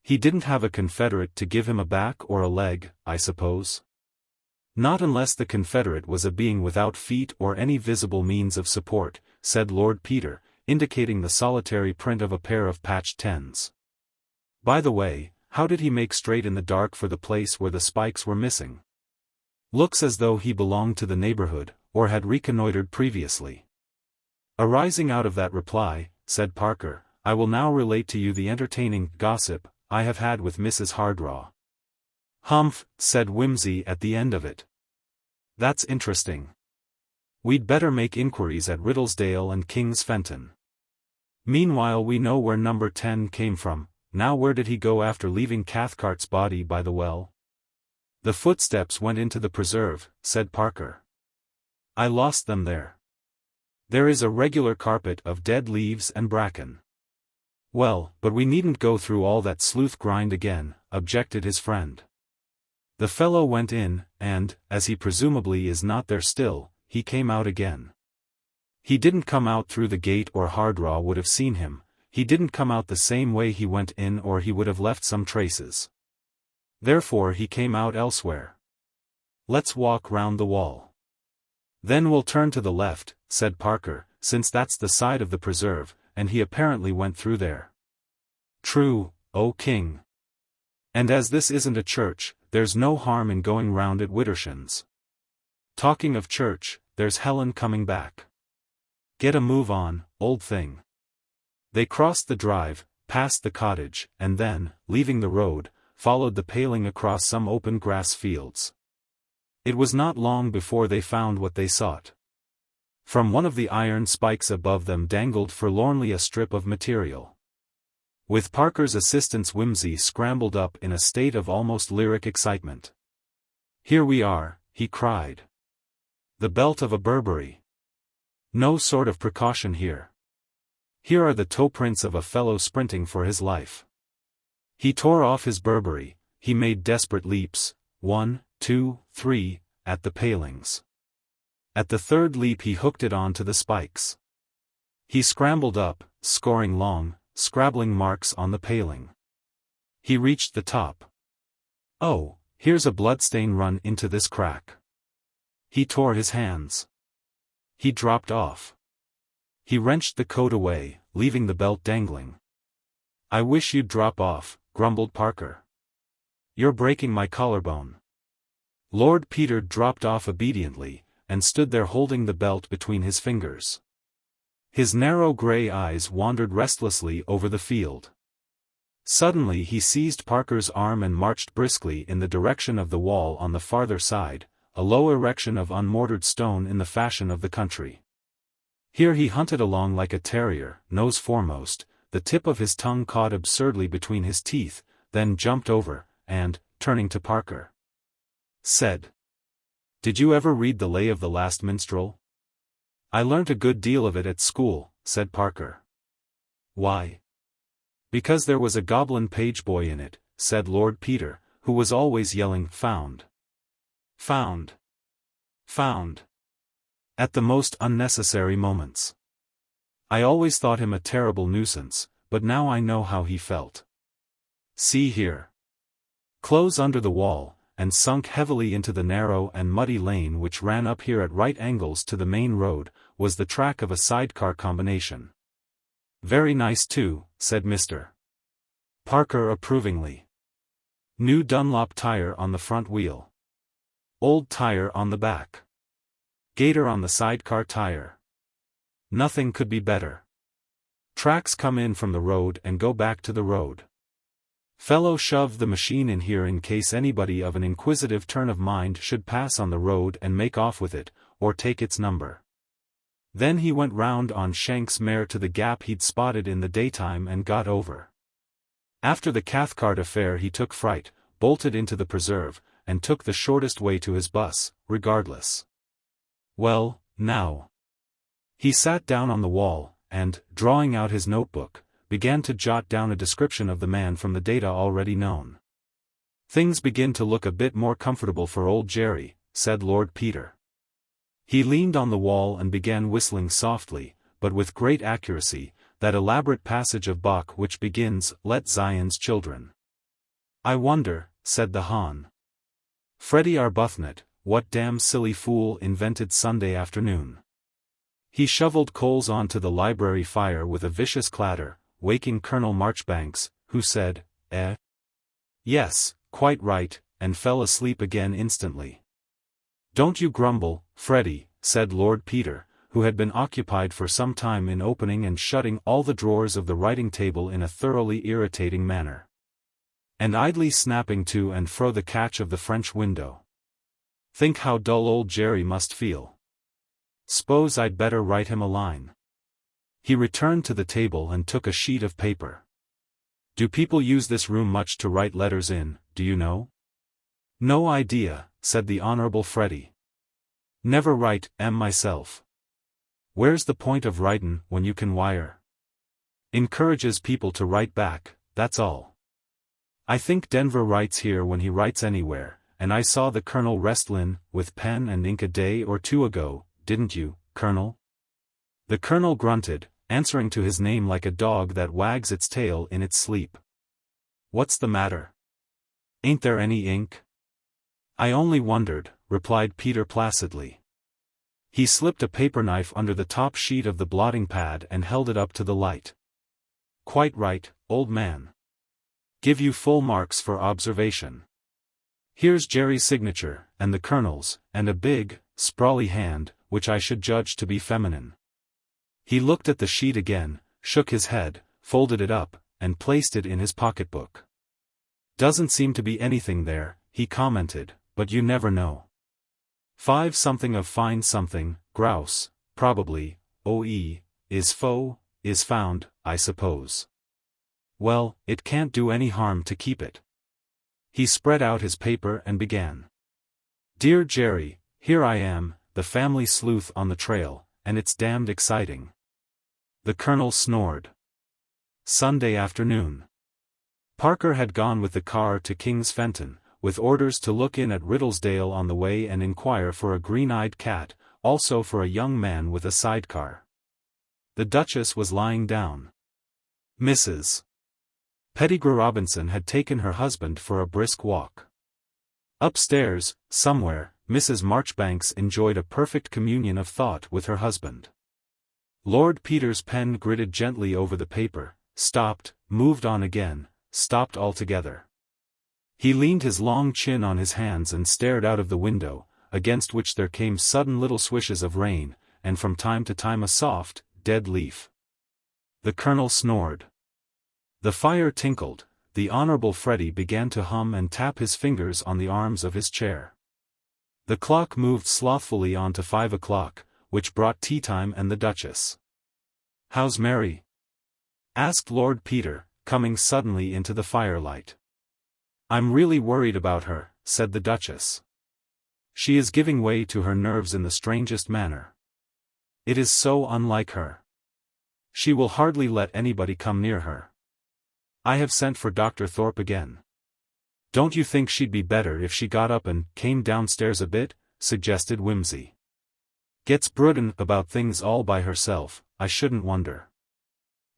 He didn't have a confederate to give him a back or a leg, I suppose?" "Not unless the confederate was a being without feet or any visible means of support," said Lord Peter, indicating the solitary print of a pair of patched 10s. "By the way, how did he make straight in the dark for the place where the spikes were missing? Looks as though he belonged to the neighborhood, or had reconnoitered previously." "Arising out of that reply," said Parker, "I will now relate to you the entertaining gossip I have had with Mrs. Hardraw." "Humph," said Wimsey at the end of it. "That's interesting. We'd better make inquiries at Riddlesdale and King's Fenton. Meanwhile we know where number 10 came from. Now where did he go after leaving Cathcart's body by the well?" "The footsteps went into the preserve," said Parker. "I lost them there. There is a regular carpet of dead leaves and bracken." "Well, but we needn't go through all that sleuth grind again," objected his friend. "The fellow went in, and, as he presumably is not there still, he came out again. He didn't come out through the gate or Hardraw would have seen him, he didn't come out the same way he went in or he would have left some traces. Therefore he came out elsewhere. Let's walk round the wall." "Then we'll turn to the left," said Parker, "since that's the side of the preserve, and he apparently went through there." "True, O King. And as this isn't a church, there's no harm in going round at Widdershins. Talking of church, there's Helen coming back. Get a move on, old thing." They crossed the drive, passed the cottage, and then, leaving the road, followed the paling across some open grass fields. It was not long before they found what they sought. From one of the iron spikes above them dangled forlornly a strip of material. With Parker's assistance Wimsey scrambled up in a state of almost lyric excitement. "Here we are," he cried. "The belt of a Burberry. No sort of precaution here. Here are the toe prints of a fellow sprinting for his life." He tore off his Burberry, he made desperate leaps, 1, 2, 3, at the palings. At the third leap he hooked it on to the spikes. He scrambled up, scoring long, scrabbling marks on the paling. He reached the top. "Oh, here's a bloodstain run into this crack." He tore his hands. He dropped off. He wrenched the coat away, leaving the belt dangling. "I wish you'd drop off," grumbled Parker. "You're breaking my collarbone." Lord Peter dropped off obediently, and stood there holding the belt between his fingers. His narrow grey eyes wandered restlessly over the field. Suddenly he seized Parker's arm and marched briskly in the direction of the wall on the farther side, a low erection of unmortared stone in the fashion of the country. Here he hunted along like a terrier, nose foremost, the tip of his tongue caught absurdly between his teeth, then jumped over, and, turning to Parker, said, "Did you ever read the Lay of the Last Minstrel?" "I learnt a good deal of it at school," said Parker. "Why?" "Because there was a goblin page boy in it," said Lord Peter, "who was always yelling 'Found! Found! Found!' at the most unnecessary moments. I always thought him a terrible nuisance, but now I know how he felt." see here. Close under the wall, and sunk heavily into the narrow and muddy lane which ran up here at right angles to the main road, was the track of a sidecar combination. Very nice too, said Mr. Parker approvingly. New Dunlop tire on the front wheel. Old tire on the back. Gator on the sidecar tire. Nothing could be better. Tracks come in from the road and go back to the road. Fellow shoved the machine in here in case anybody of an inquisitive turn of mind should pass on the road and make off with it, or take its number. Then he went round on Shank's mare to the gap he'd spotted in the daytime and got over. After the Cathcart affair he took fright, bolted into the preserve, and took the shortest way to his bus, regardless. Well, now. He sat down on the wall, and, drawing out his notebook, began to jot down a description of the man from the data already known. Things begin to look a bit more comfortable for old Jerry, said Lord Peter. He leaned on the wall and began whistling softly, but with great accuracy, that elaborate passage of Bach which begins, "Let Zion's children." "I wonder," said the Hon. "Freddie Arbuthnot, what damn silly fool invented Sunday afternoon." He shoveled coals onto the library fire with a vicious clatter, waking Colonel Marchbanks, who said, "Yes, quite right," and fell asleep again instantly. "Don't you grumble, Freddie," said Lord Peter, who had been occupied for some time in opening and shutting all the drawers of the writing table in a thoroughly irritating manner, and idly snapping to and fro the catch of the French window. "Think how dull old Jerry must feel. S'pose I'd better write him a line." He returned to the table and took a sheet of paper. "Do people use this room much to write letters in, do you know?" "No idea," said the Honorable Freddie. "Never write 'em myself. Where's the point of writin' when you can wire? Encourages people to write back, that's all. I think Denver writes here when he writes anywhere, and I saw the Colonel Restlin with pen and ink a day or two ago, didn't you, Colonel?" The Colonel grunted, answering to his name like a dog that wags its tail in its sleep. "What's the matter? Ain't there any ink?" "I only wondered," replied Peter placidly. He slipped a paper knife under the top sheet of the blotting pad and held it up to the light. "Quite right, old man. Give you full marks for observation. Here's Jerry's signature, and the Colonel's, and a big, sprawly hand, which I should judge to be feminine." He looked at the sheet again, shook his head, folded it up, and placed it in his pocketbook. "Doesn't seem to be anything there," he commented, "but you never know. 5 something of fine something, grouse, probably, OE, is foe, is found, I suppose. Well, it can't do any harm to keep it." He spread out his paper and began. "Dear Jerry, here I am, the family sleuth on the trail, and it's damned exciting." The Colonel snored. Sunday afternoon. Parker had gone with the car to King's Fenton, with orders to look in at Riddlesdale on the way and inquire for a green-eyed cat, also for a young man with a sidecar. The Duchess was lying down. Mrs. Pettigrew Robinson had taken her husband for a brisk walk. Upstairs, somewhere, Mrs. Marchbanks enjoyed a perfect communion of thought with her husband. Lord Peter's pen gritted gently over the paper, stopped, moved on again, stopped altogether. He leaned his long chin on his hands and stared out of the window, against which there came sudden little swishes of rain, and from time to time a soft, dead leaf. The Colonel snored. The fire tinkled. The Honorable Freddie began to hum and tap his fingers on the arms of his chair. The clock moved slothfully on to 5 o'clock, which brought tea-time and the Duchess. "How's Mary?" asked Lord Peter, coming suddenly into the firelight. "I'm really worried about her," said the Duchess. "She is giving way to her nerves in the strangest manner. It is so unlike her. She will hardly let anybody come near her. I have sent for Dr. Thorpe again." "Don't you think she'd be better if she got up and came downstairs a bit?" suggested Wimsey. "Gets broodin' about things all by herself, I shouldn't wonder.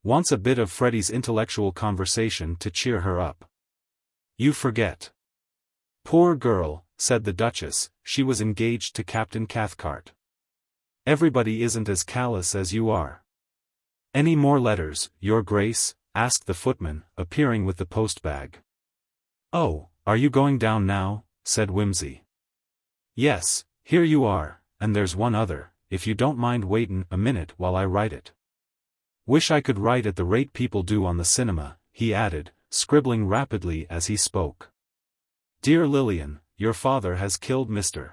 Wants a bit of Freddie's intellectual conversation to cheer her up." You forget. Poor girl, said the Duchess, she was engaged to Captain Cathcart. Everybody isn't as callous as you are. Any more letters, Your Grace? Asked the footman, appearing with the post-bag. Oh, are you going down now? Said Wimsey. Yes, here you are, and there's one other, if you don't mind waitin' a minute while I write it. Wish I could write at the rate people do on the cinema, he added, scribbling rapidly as he spoke. Dear Lillian, your father has killed Mr.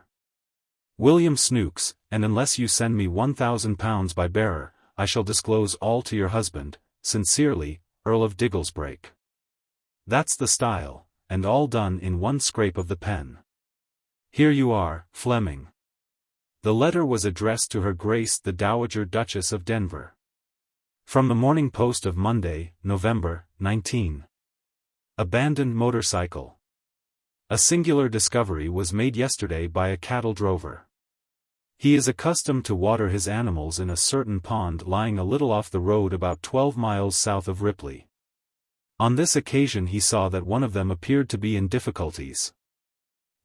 William Snooks, and unless you send me £1,000 by bearer, I shall disclose all to your husband, sincerely, Earl of Digglesbrake. That's the style, and all done in one scrape of the pen. Here you are, Fleming. The letter was addressed to Her Grace the Dowager Duchess of Denver. From the Morning Post of Monday, November, 19. Abandoned motorcycle. A singular discovery was made yesterday by a cattle drover. He is accustomed to water his animals in a certain pond lying a little off the road about 12 miles south of Ripley. On this occasion he saw that one of them appeared to be in difficulties.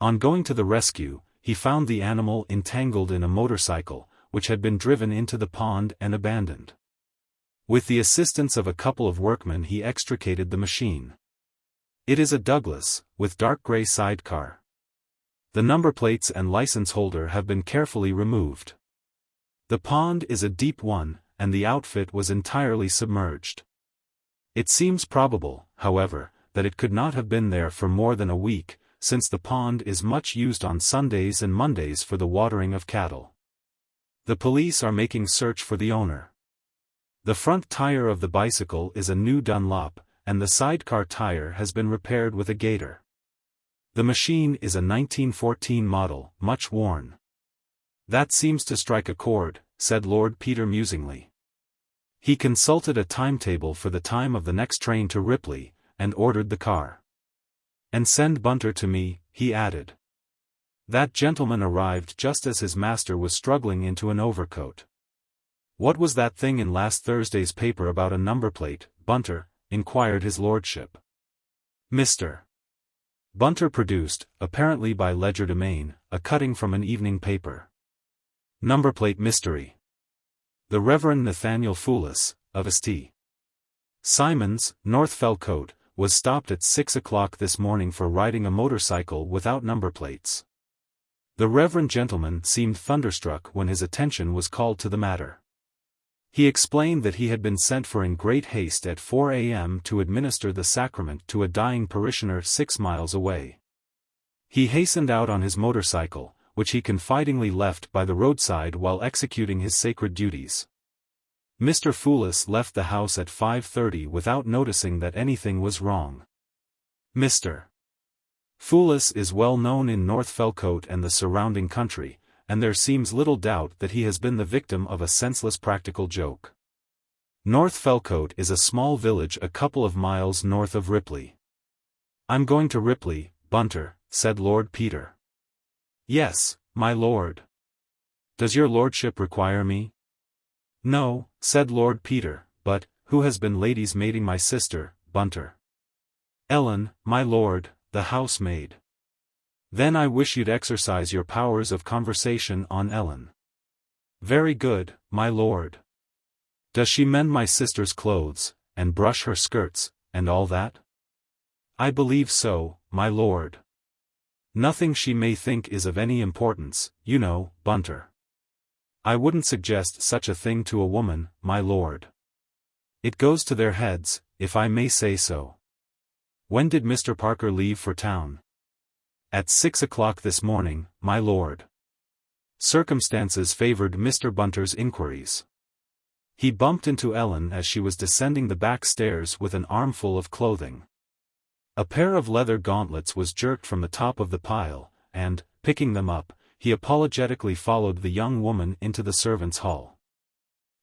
On going to the rescue, he found the animal entangled in a motorcycle, which had been driven into the pond and abandoned. With the assistance of a couple of workmen he extricated the machine. It is a Douglas, with dark grey sidecar. The number plates and license holder have been carefully removed. The pond is a deep one, and the outfit was entirely submerged. It seems probable, however, that it could not have been there for more than a week, since the pond is much used on Sundays and Mondays for the watering of cattle. The police are making search for the owner. The front tire of the bicycle is a new Dunlop, and the sidecar tire has been repaired with a gator. The machine is a 1914 model, much worn. That seems to strike a chord, said Lord Peter musingly. He consulted a timetable for the time of the next train to Ripley, and ordered the car. And send Bunter to me, he added. That gentleman arrived just as his master was struggling into an overcoat. What was that thing in last Thursday's paper about a number plate, Bunter? Inquired his lordship. Mr. Bunter produced, apparently by legerdemain, a cutting from an evening paper. Numberplate mystery. The Reverend Nathaniel Foulis, of St. Simon's, North Felcote, was stopped at 6 o'clock this morning for riding a motorcycle without number plates. The reverend gentleman seemed thunderstruck when his attention was called to the matter. He explained that he had been sent for in great haste at 4 a.m. to administer the sacrament to a dying parishioner 6 miles away. He hastened out on his motorcycle, which he confidingly left by the roadside while executing his sacred duties. Mr. Foulis left the house at 5:30 without noticing that anything was wrong. Mr. Foulis is well known in North Felcote and the surrounding country, and there seems little doubt that he has been the victim of a senseless practical joke. North Felcote is a small village a couple of miles north of Ripley. I'm going to Ripley, Bunter, said Lord Peter. Yes, my lord. Does your lordship require me? No, said Lord Peter, but, who has been ladies maiding my sister, Bunter? Ellen, my lord, the housemaid. Then I wish you'd exercise your powers of conversation on Ellen. Very good, my lord. Does she mend my sister's clothes, and brush her skirts, and all that? I believe so, my lord. Nothing she may think is of any importance, you know, Bunter. I wouldn't suggest such a thing to a woman, my lord. It goes to their heads, if I may say so. When did Mr. Parker leave for town? At 6 o'clock this morning, my lord. Circumstances favored Mr. Bunter's inquiries. He bumped into Ellen as she was descending the back stairs with an armful of clothing. A pair of leather gauntlets was jerked from the top of the pile, and, picking them up, he apologetically followed the young woman into the servants' hall.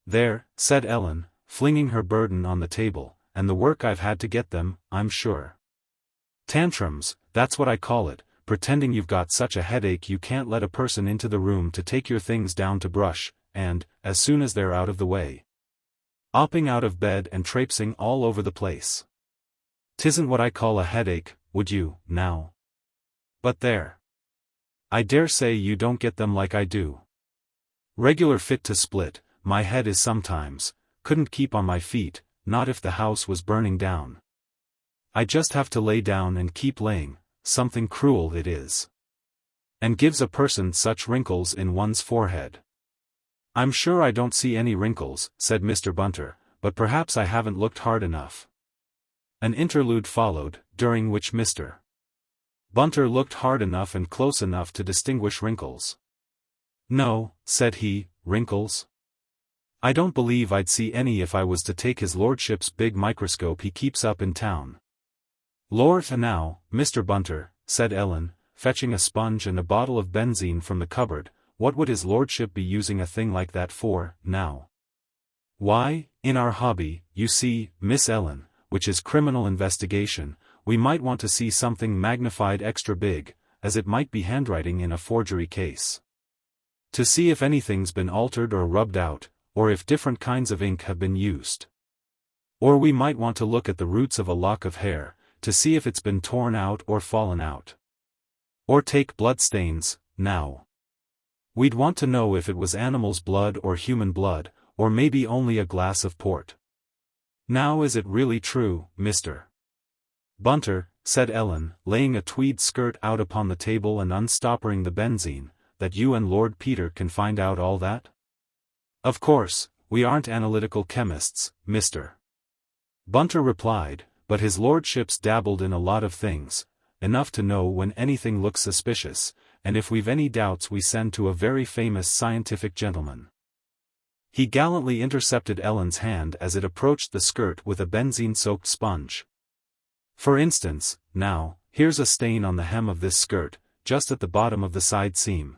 There, said Ellen, flinging her burden on the table, and the work I've had to get them, I'm sure. Tantrums, that's what I call it, pretending you've got such a headache you can't let a person into the room to take your things down to brush, and, as soon as they're out of the way, opping out of bed and traipsing all over the place. 'Tisn't what I call a headache, would you, now? But there. I dare say you don't get them like I do. Regular fit to split, my head is sometimes, couldn't keep on my feet, not if the house was burning down. I just have to lay down and keep laying, something cruel it is. And gives a person such wrinkles in one's forehead. I'm sure I don't see any wrinkles, said Mr. Bunter, but perhaps I haven't looked hard enough. An interlude followed, during which Mr. Bunter looked hard enough and close enough to distinguish wrinkles. No, said he, wrinkles? I don't believe I'd see any if I was to take his lordship's big microscope he keeps up in town. Lord, now, Mr. Bunter, said Ellen, fetching a sponge and a bottle of benzine from the cupboard, what would his lordship be using a thing like that for, now? Why, in our hobby, you see, Miss Ellen, which is criminal investigation, we might want to see something magnified extra big, as it might be handwriting in a forgery case. To see if anything's been altered or rubbed out, or if different kinds of ink have been used. Or we might want to look at the roots of a lock of hair, to see if it's been torn out or fallen out. Or take bloodstains, now. We'd want to know if it was animal's blood or human blood, or maybe only a glass of port. Now is it really true, Mr. Bunter, said Ellen, laying a tweed skirt out upon the table and unstoppering the benzine, that you and Lord Peter can find out all that? Of course, we aren't analytical chemists, Mr. Bunter replied, but his lordship's dabbled in a lot of things, enough to know when anything looks suspicious, and if we've any doubts we send to a very famous scientific gentleman. He gallantly intercepted Ellen's hand as it approached the skirt with a benzine-soaked sponge. For instance, now, here's a stain on the hem of this skirt, just at the bottom of the side seam.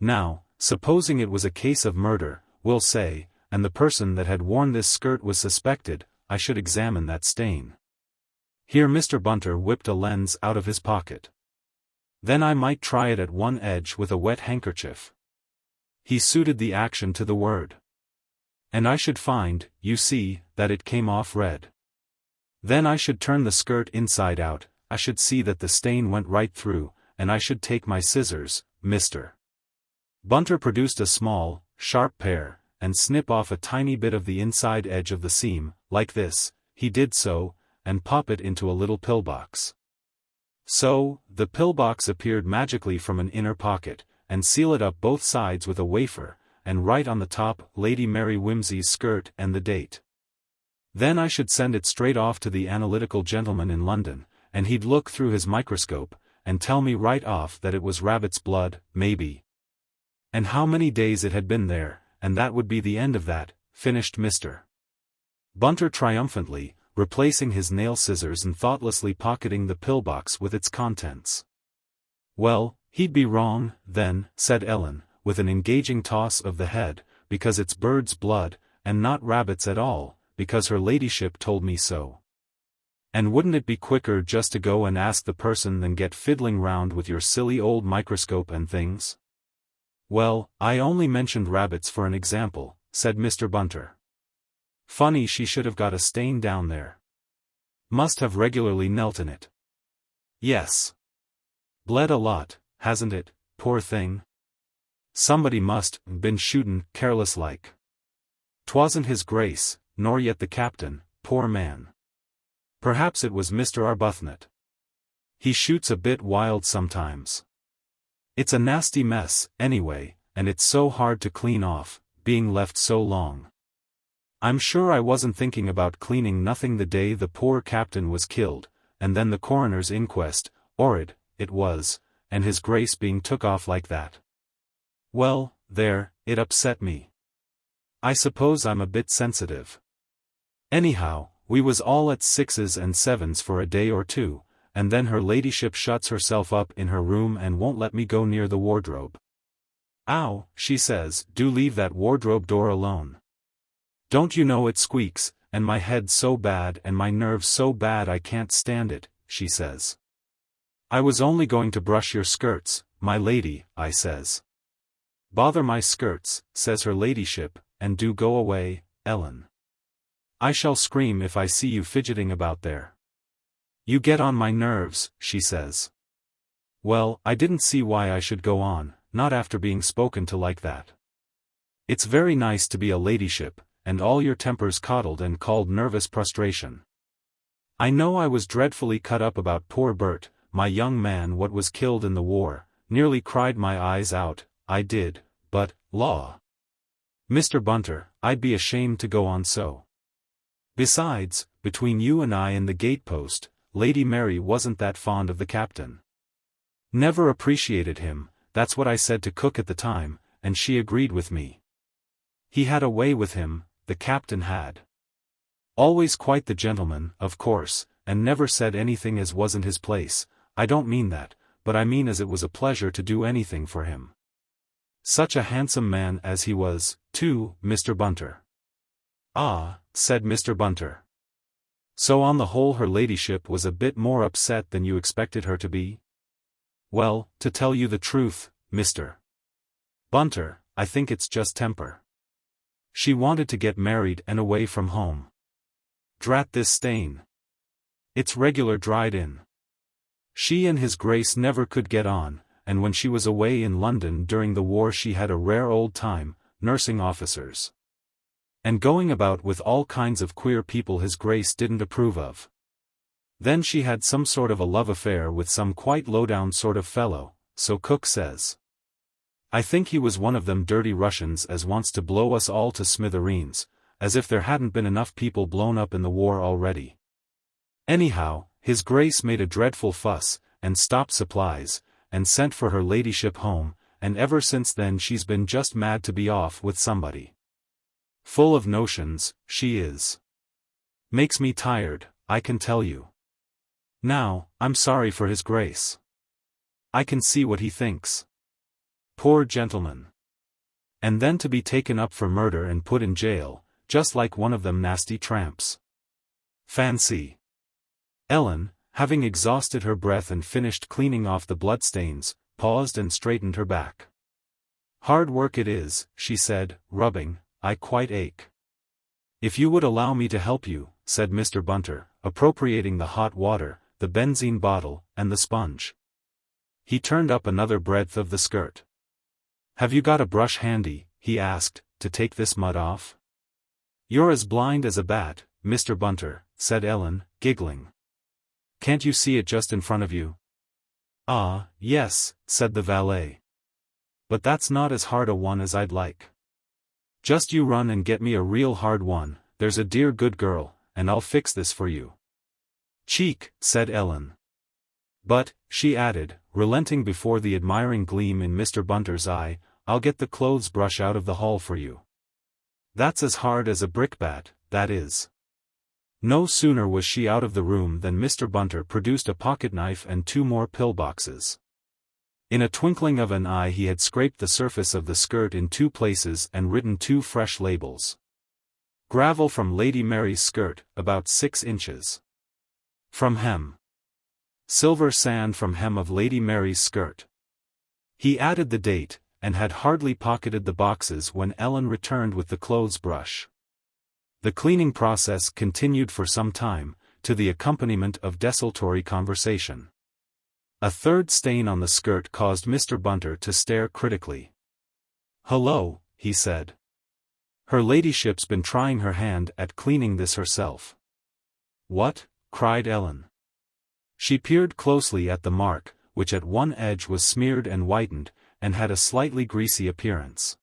Now, supposing it was a case of murder, we'll say, and the person that had worn this skirt was suspected, I should examine that stain. Here Mr. Bunter whipped a lens out of his pocket. Then I might try it at one edge with a wet handkerchief. He suited the action to the word. And I should find, you see, that it came off red. Then I should turn the skirt inside out, I should see that the stain went right through, and I should take my scissors, Mr. Bunter produced a small, sharp pair, and snip off a tiny bit of the inside edge of the seam, like this. He did so, and pop it into a little pillbox. So, the pillbox appeared magically from an inner pocket, and seal it up both sides with a wafer, and write on the top, Lady Mary Wimsey's skirt and the date. Then I should send it straight off to the analytical gentleman in London, and he'd look through his microscope, and tell me right off that it was rabbit's blood, maybe. And how many days it had been there, and that would be the end of that, finished Mr. Bunter triumphantly, replacing his nail scissors and thoughtlessly pocketing the pillbox with its contents. Well, he'd be wrong, then, said Ellen, with an engaging toss of the head, because it's bird's blood, and not rabbit's at all, because her ladyship told me so. And wouldn't it be quicker just to go and ask the person than get fiddling round with your silly old microscope and things? Well, I only mentioned rabbits for an example, said Mr. Bunter. Funny she should have got a stain down there. Must have regularly knelt in it. Yes. Bled a lot, hasn't it, poor thing? Somebody must been shootin' careless like. 'Twasn't his grace, nor yet the captain, poor man. Perhaps it was Mr. Arbuthnot. He shoots a bit wild sometimes. It's a nasty mess, anyway, and it's so hard to clean off, being left so long. I'm sure I wasn't thinking about cleaning nothing the day the poor captain was killed, and then the coroner's inquest, 'orrid, it was, and his grace being took off like that. Well, there, it upset me. I suppose I'm a bit sensitive. Anyhow, we was all at 6s and 7s for a day or two, and then her ladyship shuts herself up in her room and won't let me go near the wardrobe. Ow, she says, do leave that wardrobe door alone. Don't you know it squeaks, and my head's so bad and my nerves so bad I can't stand it, she says. I was only going to brush your skirts, my lady, I says. Bother my skirts, says her ladyship, and do go away, Ellen. I shall scream if I see you fidgeting about there. You get on my nerves, she says. Well, I didn't see why I should go on, not after being spoken to like that. It's very nice to be a ladyship, and all your tempers coddled and called nervous prostration. I know I was dreadfully cut up about poor Bert, my young man what was killed in the war, nearly cried my eyes out, I did, but, law. Mr. Bunter, I'd be ashamed to go on so. Besides, between you and I and the gatepost, Lady Mary wasn't that fond of the captain. Never appreciated him, that's what I said to cook at the time, and she agreed with me. He had a way with him, the captain had. Always quite the gentleman, of course, and never said anything as wasn't his place. I don't mean that, but I mean as it was a pleasure to do anything for him. Such a handsome man as he was, too, Mr. Bunter. Ah, said Mr. Bunter. So on the whole her ladyship was a bit more upset than you expected her to be? Well, to tell you the truth, Mr. Bunter, I think it's just temper. She wanted to get married and away from home. Drat this stain. It's regular dried in. She and His Grace never could get on, and when she was away in London during the war she had a rare old time, nursing officers. And going about with all kinds of queer people His Grace didn't approve of. Then she had some sort of a love affair with some quite low-down sort of fellow, so Cook says. I think he was one of them dirty Russians as wants to blow us all to smithereens, as if there hadn't been enough people blown up in the war already. Anyhow, His Grace made a dreadful fuss, and stopped supplies, and sent for her ladyship home, and ever since then she's been just mad to be off with somebody. Full of notions, she is. Makes me tired, I can tell you. Now, I'm sorry for His Grace. I can see what he thinks. Poor gentleman. And then to be taken up for murder and put in jail, just like one of them nasty tramps. Fancy. Ellen, having exhausted her breath and finished cleaning off the bloodstains, paused and straightened her back. Hard work it is, she said, rubbing, I quite ache. If you would allow me to help you, said Mr. Bunter, appropriating the hot water, the benzene bottle, and the sponge. He turned up another breadth of the skirt. Have you got a brush handy, he asked, to take this mud off? You're as blind as a bat, Mr. Bunter, said Ellen, giggling. Can't you see it just in front of you? Ah, yes, said the valet. But that's not as hard a one as I'd like. Just you run and get me a real hard one, there's a dear good girl, and I'll fix this for you. Cheek, said Ellen. But, she added, relenting before the admiring gleam in Mr. Bunter's eye, I'll get the clothes brush out of the hall for you. That's as hard as a brickbat, that is. No sooner was she out of the room than Mr. Bunter produced a pocket-knife and 2 more pillboxes. In a twinkling of an eye he had scraped the surface of the skirt in 2 places and written 2 fresh labels. Gravel from Lady Mary's skirt, about 6 inches. From hem. Silver sand from hem of Lady Mary's skirt. He added the date, and had hardly pocketed the boxes when Ellen returned with the clothes brush. The cleaning process continued for some time, to the accompaniment of desultory conversation. A third stain on the skirt caused Mr. Bunter to stare critically. Hello, he said. Her ladyship's been trying her hand at cleaning this herself. What? Cried Ellen. She peered closely at the mark, which at one edge was smeared and whitened, and had a slightly greasy appearance.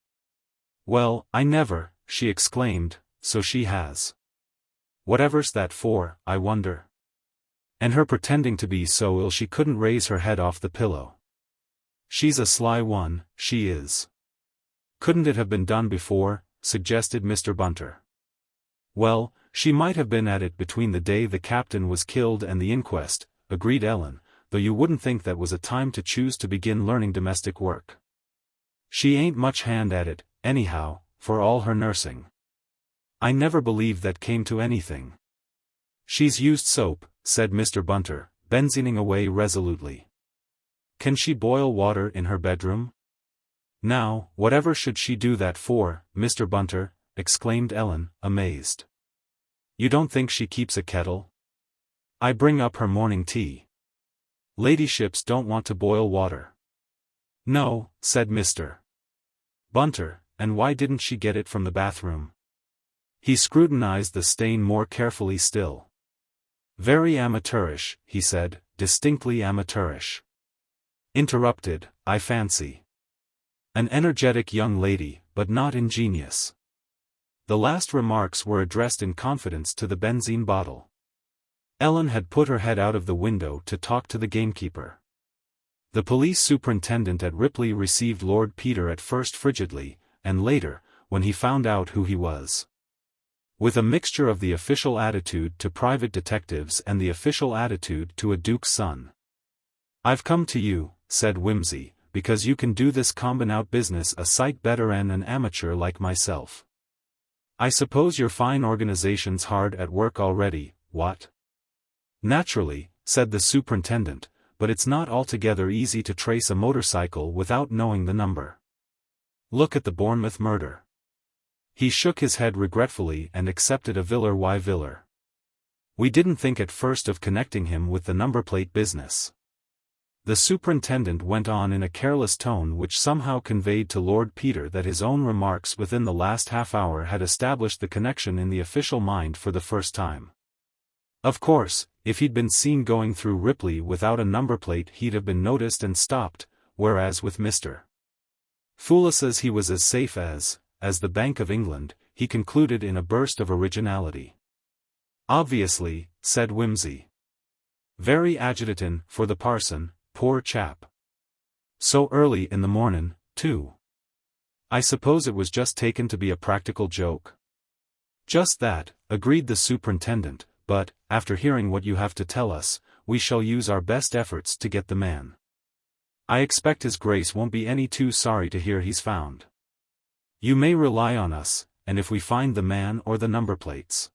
Well, I never, she exclaimed, so she has. Whatever's that for, I wonder? And her pretending to be so ill she couldn't raise her head off the pillow. She's a sly one, she is. Couldn't it have been done before, suggested Mr. Bunter. Well, she might have been at it between the day the captain was killed and the inquest, agreed Ellen, though you wouldn't think that was a time to choose to begin learning domestic work. She ain't much hand at it, anyhow, for all her nursing. I never believed that came to anything. She's used soap, said Mr. Bunter, benzening away resolutely. Can she boil water in her bedroom? Now, whatever should she do that for, Mr. Bunter? Exclaimed Ellen, amazed. You don't think she keeps a kettle? I bring up her morning tea. Ladyships don't want to boil water. No, said Mr. Bunter, and why didn't she get it from the bathroom? He scrutinized the stain more carefully still. Very amateurish, he said, distinctly amateurish. Interrupted, I fancy. An energetic young lady, but not ingenious. The last remarks were addressed in confidence to the benzine bottle. Ellen had put her head out of the window to talk to the gamekeeper. The police superintendent at Ripley received Lord Peter at first frigidly, and later, when he found out who he was. With a mixture of the official attitude to private detectives and the official attitude to a duke's son. I've come to you, said Wimsey, because you can do this combine-out business a sight better than an amateur like myself. I suppose your fine organization's hard at work already, what? Naturally, said the superintendent, but it's not altogether easy to trace a motorcycle without knowing the number. Look at the Bournemouth murder. He shook his head regretfully and accepted a Viller y Viller. We didn't think at first of connecting him with the number plate business. The superintendent went on in a careless tone which somehow conveyed to Lord Peter that his own remarks within the last half-hour had established the connection in the official mind for the first time. Of course, if he'd been seen going through Ripley without a number plate he'd have been noticed and stopped, whereas with Mr. Foulis's he was as safe as the Bank of England, he concluded in a burst of originality. Obviously, said Wimsey. Very agitatin' for the parson, poor chap. So early in the mornin', too. I suppose it was just taken to be a practical joke. Just that, agreed the superintendent, but, after hearing what you have to tell us, we shall use our best efforts to get the man. I expect His Grace won't be any too sorry to hear he's found. You may rely on us, and if we find the man or the number plates.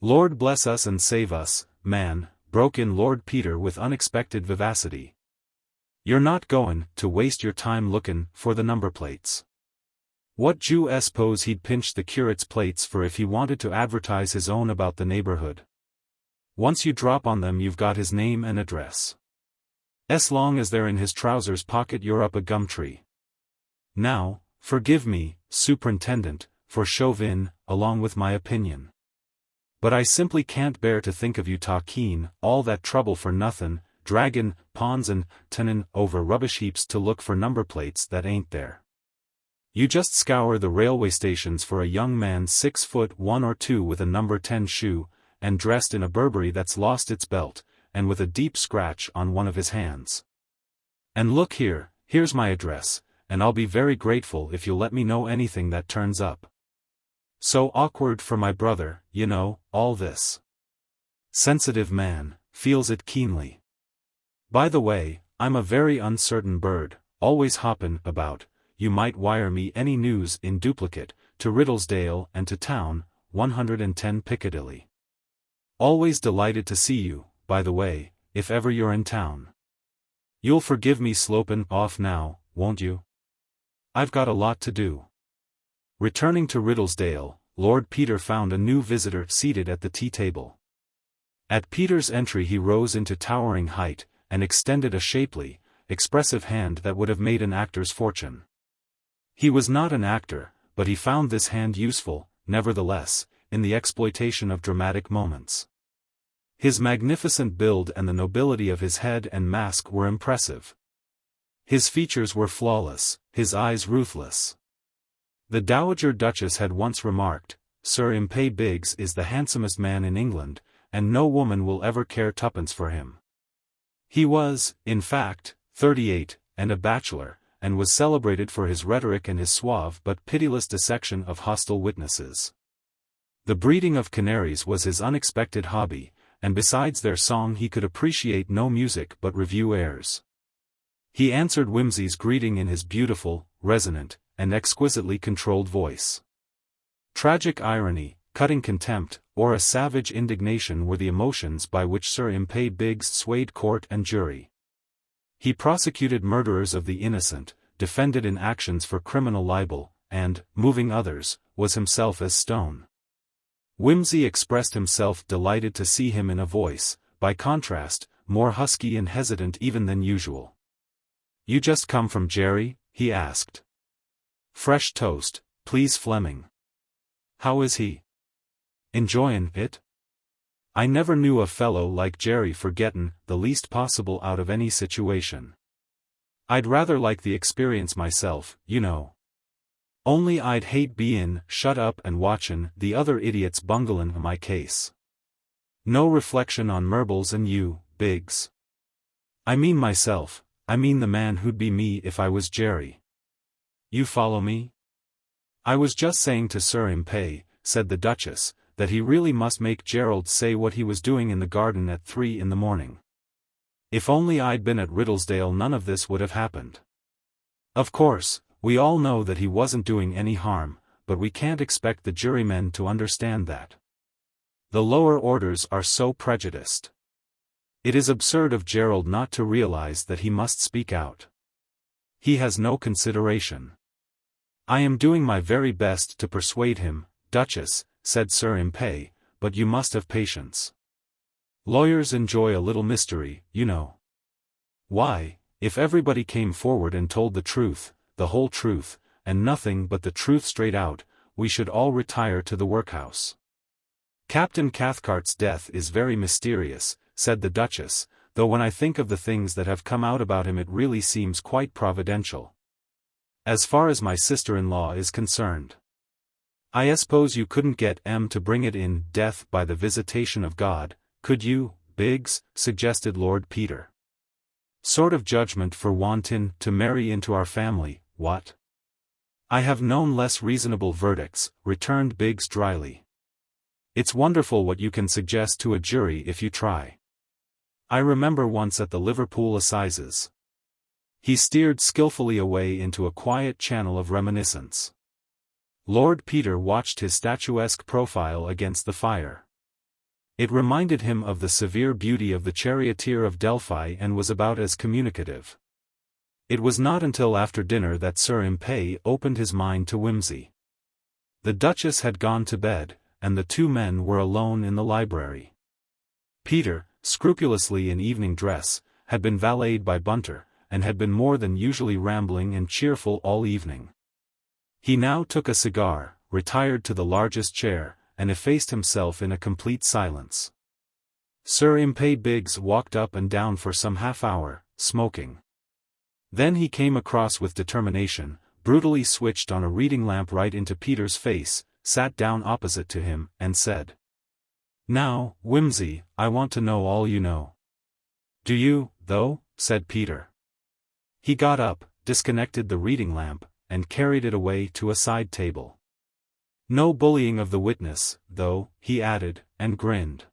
Lord bless us and save us, man, broke in Lord Peter with unexpected vivacity. You're not goin' to waste your time lookin' for the number plates. What Jew s'pose he'd pinch the curate's plates for if he wanted to advertise his own about the neighborhood? Once you drop on them you've got his name and address. As long as they're in his trousers pocket you're up a gum tree. Now, forgive me, superintendent, for chauvin, along with my opinion. But I simply can't bear to think of you talkin' all that trouble for nothin', draggin' ponds and tunnin' over rubbish heaps to look for number plates that ain't there. You just scour the railway stations for a young man 6'1" or 2 with a number 10 shoe, and dressed in a Burberry that's lost its belt, and with a deep scratch on one of his hands. And look here, here's my address, and I'll be very grateful if you'll let me know anything that turns up. So awkward for my brother, you know, all this. Sensitive man, feels it keenly. By the way, I'm a very uncertain bird, always hoppin' about. You might wire me any news in duplicate, to Riddlesdale and to town, 110 Piccadilly. Always delighted to see you, by the way, if ever you're in town. You'll forgive me slopin' off now, won't you? I've got a lot to do. Returning to Riddlesdale, Lord Peter found a new visitor seated at the tea table. At Peter's entry he rose into towering height, and extended a shapely, expressive hand that would have made an actor's fortune. He was not an actor, but he found this hand useful, nevertheless, in the exploitation of dramatic moments. His magnificent build and the nobility of his head and mask were impressive. His features were flawless, his eyes ruthless. The Dowager Duchess had once remarked, Sir Impey Biggs is the handsomest man in England, and no woman will ever care tuppence for him. He was, in fact, 38, and a bachelor, and was celebrated for his rhetoric and his suave but pitiless dissection of hostile witnesses. The breeding of canaries was his unexpected hobby, and besides their song he could appreciate no music but review airs. He answered Wimsey's greeting in his beautiful, resonant, and exquisitely controlled voice. Tragic irony, cutting contempt, or a savage indignation were the emotions by which Sir Impey Biggs swayed court and jury. He prosecuted murderers of the innocent, defended in actions for criminal libel, and, moving others, was himself as stone. Wimsey expressed himself delighted to see him in a voice, by contrast, more husky and hesitant even than usual. "You just come from Jerry?" he asked. "Fresh toast, please, Fleming. How is he? Enjoyin' it? I never knew a fellow like Jerry for gettin' the least possible out of any situation. I'd rather like the experience myself, you know. Only I'd hate bein' shut up and watchin' the other idiots bunglin' my case. No reflection on Merbles and you, Biggs. I mean myself, I mean the man who'd be me if I was Jerry. You follow me? I was just saying to Sir Impey," said the Duchess, "that he really must make Gerald say what he was doing in the garden at 3 in the morning. If only I'd been at Riddlesdale none of this would have happened. Of course, we all know that he wasn't doing any harm, but we can't expect the jurymen to understand that. The lower orders are so prejudiced. It is absurd of Gerald not to realize that he must speak out. He has no consideration." "I am doing my very best to persuade him, Duchess," said Sir Impey, "but you must have patience. Lawyers enjoy a little mystery, you know. Why, if everybody came forward and told the truth, the whole truth, and nothing but the truth straight out, we should all retire to the workhouse." "Captain Cathcart's death is very mysterious," said the Duchess, "though when I think of the things that have come out about him it really seems quite providential. As far as my sister-in-law is concerned. I suppose you couldn't get M to bring it in death by the visitation of God, could you, Biggs?" suggested Lord Peter. "Sort of judgment for wantin' to marry into our family, what?" "I have known less reasonable verdicts," returned Biggs dryly. "It's wonderful what you can suggest to a jury if you try. I remember once at the Liverpool Assizes." He steered skillfully away into a quiet channel of reminiscence. Lord Peter watched his statuesque profile against the fire. It reminded him of the severe beauty of the charioteer of Delphi and was about as communicative. It was not until after dinner that Sir Impey opened his mind to Wimsey. The Duchess had gone to bed, and the two men were alone in the library. Peter, scrupulously in evening dress, had been valeted by Bunter, and had been more than usually rambling and cheerful all evening. He now took a cigar, retired to the largest chair, and effaced himself in a complete silence. Sir Impey Biggs walked up and down for some half-hour, smoking. Then he came across with determination, brutally switched on a reading lamp right into Peter's face, sat down opposite to him, and said, "Now, Wimsey, I want to know all you know." "Do you, though?" said Peter. He got up, disconnected the reading lamp, and carried it away to a side table. "No bullying of the witness, though," he added, and grinned.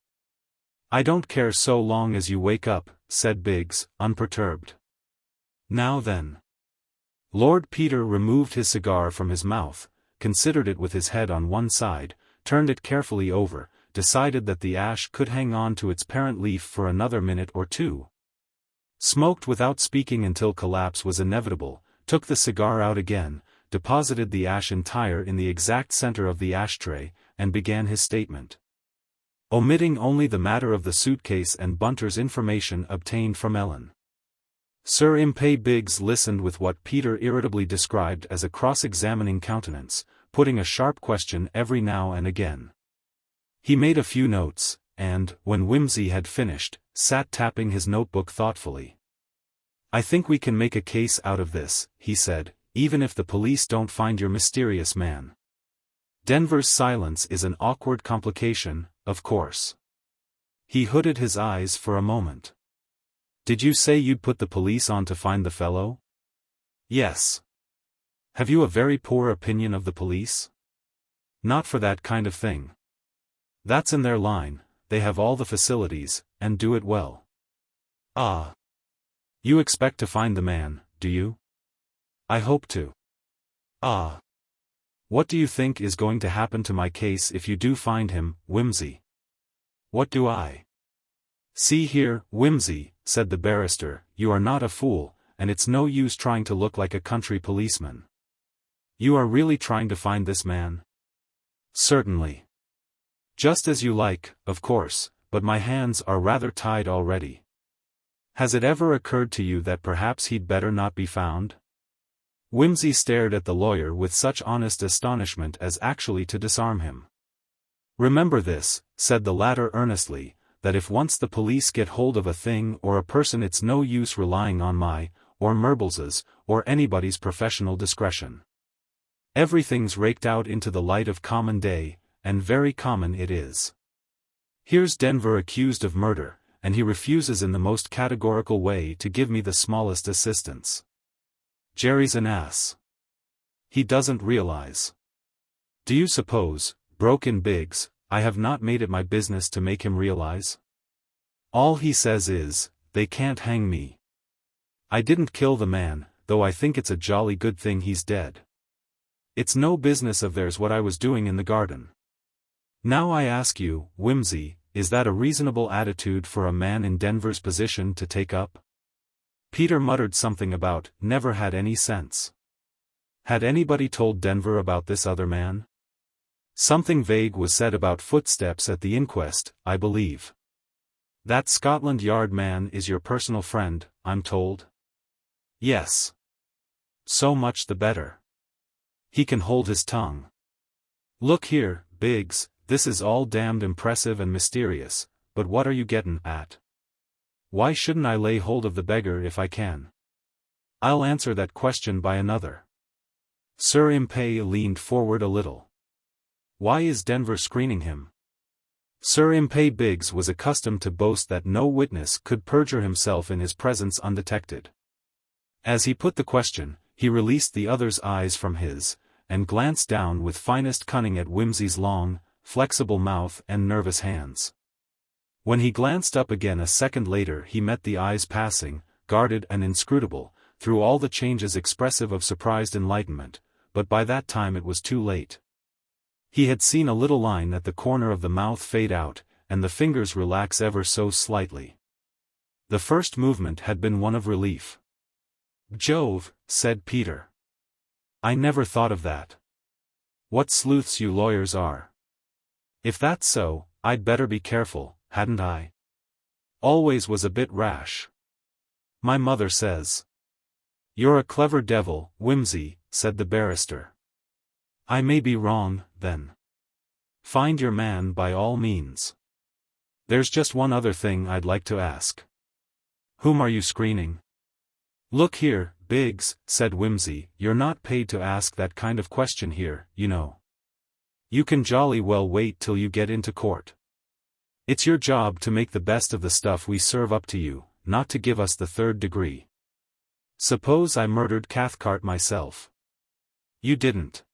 "I don't care so long as you wake up," said Biggs, unperturbed. "Now then." Lord Peter removed his cigar from his mouth, considered it with his head on one side, turned it carefully over, decided that the ash could hang on to its parent leaf for another minute or two. Smoked without speaking until collapse was inevitable, took the cigar out again, deposited the ash entire in the exact center of the ashtray, and began his statement. Omitting only the matter of the suitcase and Bunter's information obtained from Ellen. Sir Impey Biggs listened with what Peter irritably described as a cross-examining countenance, putting a sharp question every now and again. He made a few notes, and, when Wimsey had finished, sat tapping his notebook thoughtfully. "I think we can make a case out of this," he said, "even if the police don't find your mysterious man. Denver's silence is an awkward complication, of course." He hooded his eyes for a moment. "Did you say you'd put the police on to find the fellow?" "Yes." "Have you a very poor opinion of the police?" "Not for that kind of thing. That's in their line, they have all the facilities, and do it well." "Ah. You expect to find the man, do you?" "I hope to." "Ah. What do you think is going to happen to my case if you do find him, Wimsey?" "What do I?" "See here, Wimsey," said the barrister, "you are not a fool, and it's no use trying to look like a country policeman. You are really trying to find this man?" "Certainly." "Just as you like, of course, but my hands are rather tied already. Has it ever occurred to you that perhaps he'd better not be found? Wimsey stared at the lawyer with such honest astonishment as actually to disarm him. Remember this, said the latter earnestly, that if once the police get hold of a thing or a person it's no use relying on my, or Merbles's, or anybody's professional discretion. Everything's raked out into the light of common day, and very common it is. Here's Denver accused of murder, and he refuses in the most categorical way to give me the smallest assistance. Jerry's an ass. He doesn't realize. Do you suppose, broke in Biggs, I have not made it my business to make him realize? All he says is, they can't hang me. I didn't kill the man, though I think it's a jolly good thing he's dead. It's no business of theirs what I was doing in the garden. Now I ask you, Wimsey, is that a reasonable attitude for a man in Denver's position to take up? Peter muttered something about, never had any sense. Had anybody told Denver about this other man? Something vague was said about footsteps at the inquest, I believe. That Scotland Yard man is your personal friend, I'm told? Yes. So much the better. He can hold his tongue. Look here, Biggs, this is all damned impressive and mysterious, but what are you gettin' at? Why shouldn't I lay hold of the beggar if I can? I'll answer that question by another. Sir Impey leaned forward a little. Why is Denver screening him? Sir Impey Biggs was accustomed to boast that no witness could perjure himself in his presence undetected. As he put the question, he released the other's eyes from his, and glanced down with finest cunning at Wimsey's long, flexible mouth and nervous hands. When he glanced up again a second later he met the eyes passing, guarded and inscrutable, through all the changes expressive of surprised enlightenment, but by that time it was too late. He had seen a little line at the corner of the mouth fade out, and the fingers relax ever so slightly. The first movement had been one of relief. Jove, said Peter. I never thought of that. What sleuths you lawyers are. If that's so, I'd better be careful, hadn't I? Always was a bit rash. My mother says. You're a clever devil, Wimsey, said the barrister. I may be wrong, then. Find your man by all means. There's just one other thing I'd like to ask. Whom are you screening? Look here, Biggs, said Wimsey, you're not paid to ask that kind of question here, you know. You can jolly well wait till you get into court. It's your job to make the best of the stuff we serve up to you, not to give us the third degree. Suppose I murdered Cathcart myself. You didn't.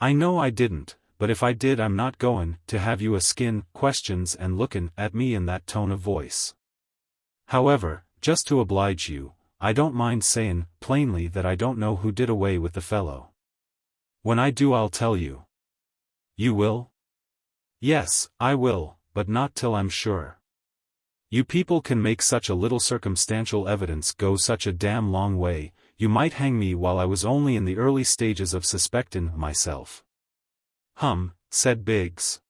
I know I didn't, but if I did I'm not goin' to have you askin' questions and lookin' at me in that tone of voice. However, just to oblige you, I don't mind sayin' plainly that I don't know who did away with the fellow. When I do I'll tell you. You will? Yes, I will, but not till I'm sure. You people can make such a little circumstantial evidence go such a damn long way, you might hang me while I was only in the early stages of suspectin' myself. Said Biggs.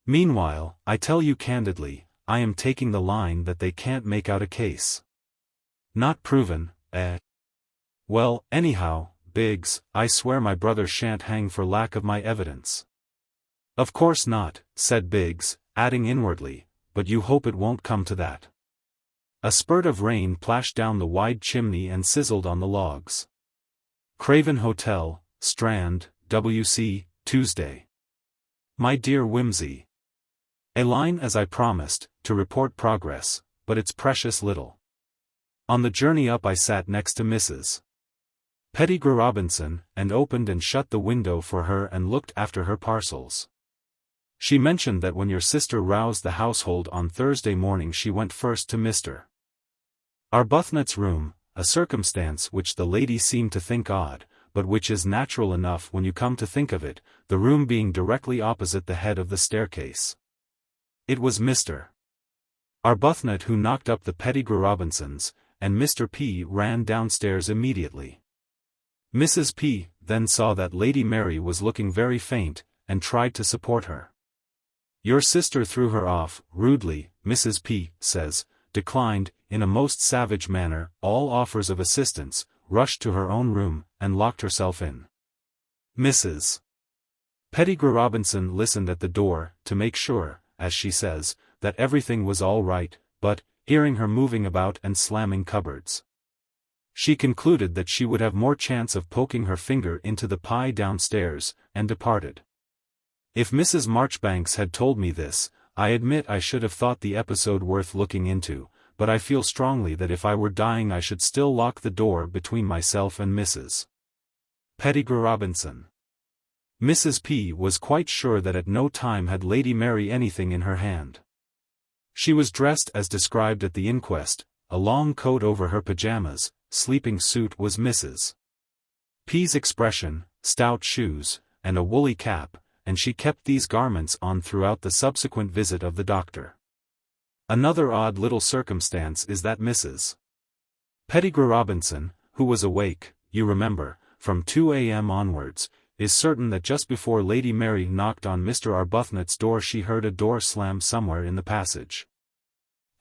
Meanwhile, I tell you candidly, I am taking the line that they can't make out a case. Not proven, eh? Well, anyhow, Biggs, I swear my brother shan't hang for lack of my evidence. Of course not, said Biggs, adding inwardly, but you hope it won't come to that. A spurt of rain plashed down the wide chimney and sizzled on the logs. Craven Hotel, Strand, W.C., Tuesday. My dear Wimsey. A line as I promised, to report progress, but it's precious little. On the journey up I sat next to Mrs. Pettigrew Robinson, and opened and shut the window for her and looked after her parcels. She mentioned that when your sister roused the household on Thursday morning she went first to Mr. Arbuthnot's room, a circumstance which the lady seemed to think odd, but which is natural enough when you come to think of it, the room being directly opposite the head of the staircase. It was Mr. Arbuthnot who knocked up the Pettigrew Robinsons, and Mr. P. ran downstairs immediately. Mrs. P. then saw that Lady Mary was looking very faint, and tried to support her. Your sister threw her off, rudely, Mrs. P. says, declined, in a most savage manner, all offers of assistance, rushed to her own room, and locked herself in. Mrs. Pettigrew Robinson listened at the door, to make sure, as she says, that everything was all right, but, hearing her moving about and slamming cupboards, she concluded that she would have more chance of poking her finger into the pie downstairs, and departed. If Mrs. Marchbanks had told me this, I admit I should have thought the episode worth looking into, but I feel strongly that if I were dying I should still lock the door between myself and Mrs. Pettigrew Robinson. Mrs. P. was quite sure that at no time had Lady Mary anything in her hand. She was dressed as described at the inquest, a long coat over her pajamas, sleeping suit was Mrs. P.'s expression, stout shoes, and a woolly cap, and she kept these garments on throughout the subsequent visit of the doctor. Another odd little circumstance is that Mrs. Pettigrew Robinson, who was awake, you remember, from 2 a.m. onwards, is certain that just before Lady Mary knocked on Mr. Arbuthnot's door she heard a door slam somewhere in the passage.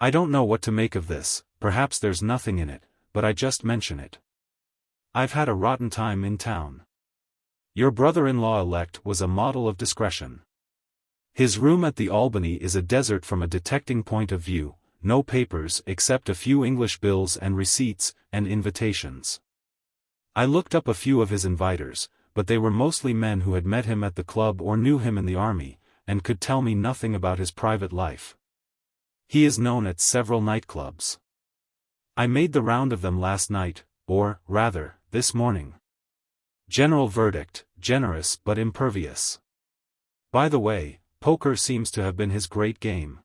I don't know what to make of this, perhaps there's nothing in it, but I just mention it. I've had a rotten time in town. Your brother-in-law-elect was a model of discretion. His room at the Albany is a desert from a detecting point of view, no papers except a few English bills and receipts, and invitations. I looked up a few of his inviters, but they were mostly men who had met him at the club or knew him in the army, and could tell me nothing about his private life. He is known at several nightclubs. I made the round of them last night, or, rather, this morning. General verdict, generous but impervious. By the way, poker seems to have been his great game.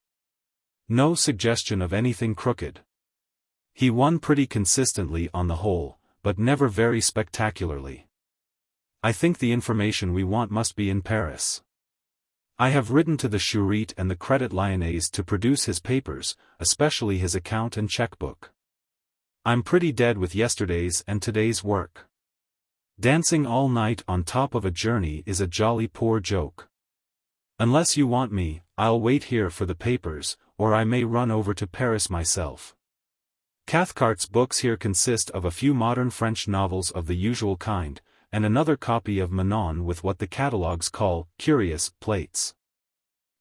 No suggestion of anything crooked. He won pretty consistently on the whole, but never very spectacularly. I think the information we want must be in Paris. I have written to the Charite and the Credit Lyonnais to produce his papers, especially his account and checkbook. I'm pretty dead with yesterday's and today's work. Dancing all night on top of a journey is a jolly poor joke. Unless you want me, I'll wait here for the papers, or I may run over to Paris myself. Cathcart's books here consist of a few modern French novels of the usual kind, and another copy of Manon with what the catalogues call curious plates.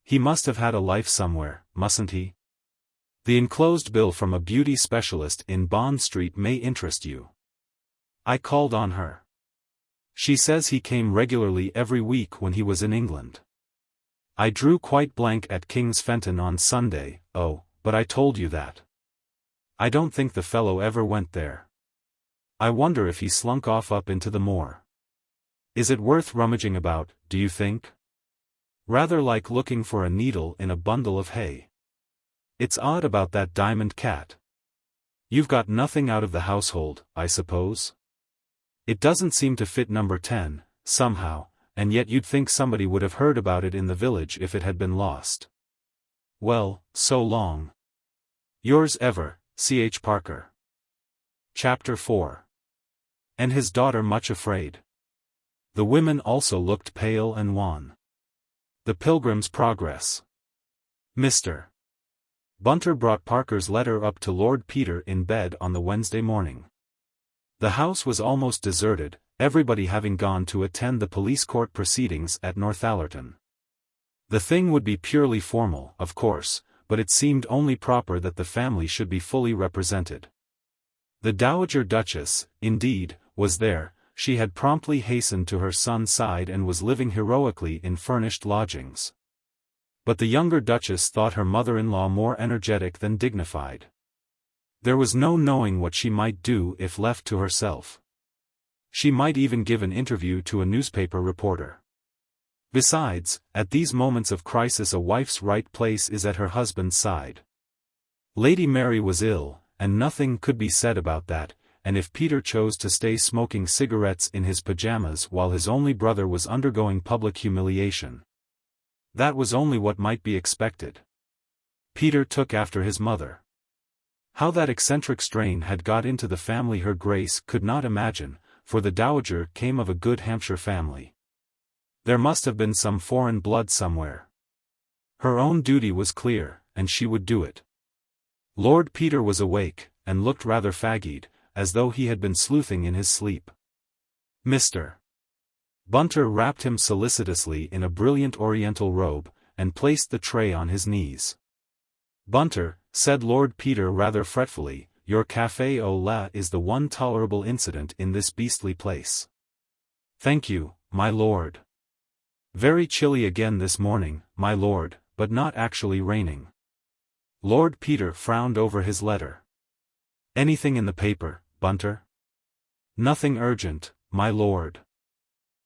He must have had a life somewhere, mustn't he? The enclosed bill from a beauty specialist in Bond Street may interest you. I called on her. She says he came regularly every week when he was in England. I drew quite blank at King's Fenton on Sunday, oh, but I told you that. I don't think the fellow ever went there. I wonder if he slunk off up into the moor. Is it worth rummaging about, do you think? Rather like looking for a needle in a bundle of hay. It's odd about that diamond cat. You've got nothing out of the household, I suppose? It doesn't seem to fit number 10, somehow, and yet you'd think somebody would have heard about it in the village if it had been lost. Well, so long. Yours ever, C.H. Parker. Chapter 4. And his daughter much afraid. The women also looked pale and wan. The Pilgrim's Progress. Mr. Bunter brought Parker's letter up to Lord Peter in bed on the Wednesday morning. The house was almost deserted, everybody having gone to attend the police court proceedings at Northallerton. The thing would be purely formal, of course, but it seemed only proper that the family should be fully represented. The Dowager Duchess, indeed, was there. She had promptly hastened to her son's side and was living heroically in furnished lodgings. But the younger Duchess thought her mother-in-law more energetic than dignified. There was no knowing what she might do if left to herself. She might even give an interview to a newspaper reporter. Besides, at these moments of crisis a wife's right place is at her husband's side. Lady Mary was ill, and nothing could be said about that, and if Peter chose to stay smoking cigarettes in his pajamas while his only brother was undergoing public humiliation, that was only what might be expected. Peter took after his mother. How that eccentric strain had got into the family her Grace could not imagine, for the Dowager came of a good Hampshire family. There must have been some foreign blood somewhere. Her own duty was clear, and she would do it. Lord Peter was awake, and looked rather fagged, as though he had been sleuthing in his sleep. Mr. Bunter wrapped him solicitously in a brilliant oriental robe, and placed the tray on his knees. "Bunter," said Lord Peter rather fretfully, "your café au lait is the one tolerable incident in this beastly place." "Thank you, my lord." "Very chilly again this morning, my lord, but not actually raining." Lord Peter frowned over his letter. "Anything in the paper, Bunter?" "Nothing urgent, my lord.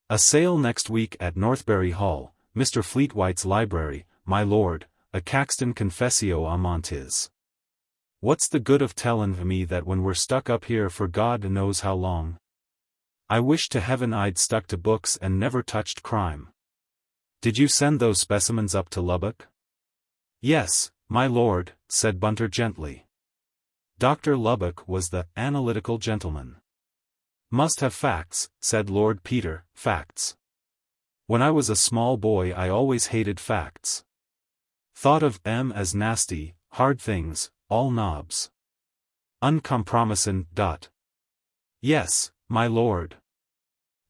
A sale next week at Northbury Hall, Mr. Fleetwhite's library, my lord, a Caxton confessio amontis. What's the good of tellin' me that when we're stuck up here for God knows how long? I wish to heaven I'd stuck to books and never touched crime. Did you send those specimens up to Lubbock?" "Yes, my lord," said Bunter gently. Dr. Lubbock was the analytical gentleman. "Must have facts," said Lord Peter, "facts. When I was a small boy I always hated facts. Thought of them as nasty, hard things, all knobs. Uncompromising. Yes, my lord.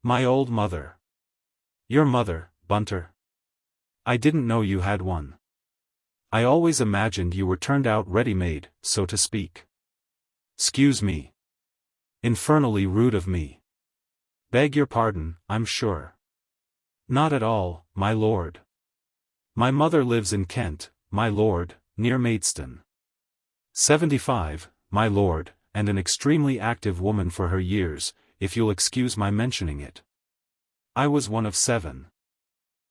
My old mother." "Your mother, Bunter? I didn't know you had one. I always imagined you were turned out ready-made, so to speak. 'Scuse me. Infernally rude of me. Beg your pardon, I'm sure." "Not at all, my lord. My mother lives in Kent, my lord, near Maidstone. 75, my lord, and an extremely active woman for her years, if you'll excuse my mentioning it. I was one of 7.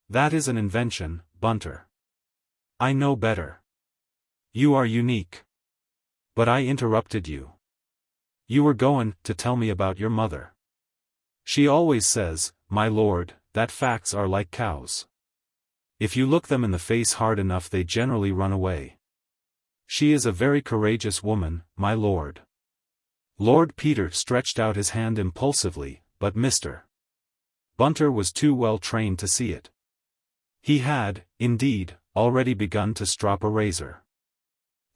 That is an invention, Bunter. I know better. You are unique. But I interrupted you. You were going to tell me about your mother. She always says, my lord, that facts are like cows. If you look them in the face hard enough they generally run away. She is a very courageous woman, my lord." Lord Peter stretched out his hand impulsively, but Mr. Bunter was too well trained to see it. He had, indeed, already begun to strop a razor.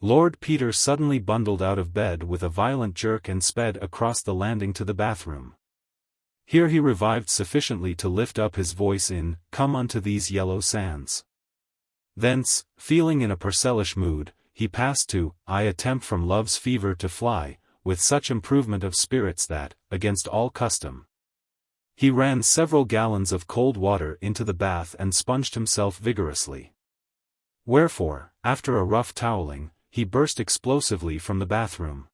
Lord Peter suddenly bundled out of bed with a violent jerk and sped across the landing to the bathroom. Here he revived sufficiently to lift up his voice in, "Come unto these yellow sands." Thence, feeling in a Purcellish mood, he passed to, "I attempt from love's fever to fly," with such improvement of spirits that, against all custom, he ran several gallons of cold water into the bath and sponged himself vigorously. Wherefore, after a rough toweling, he burst explosively from the bathroom,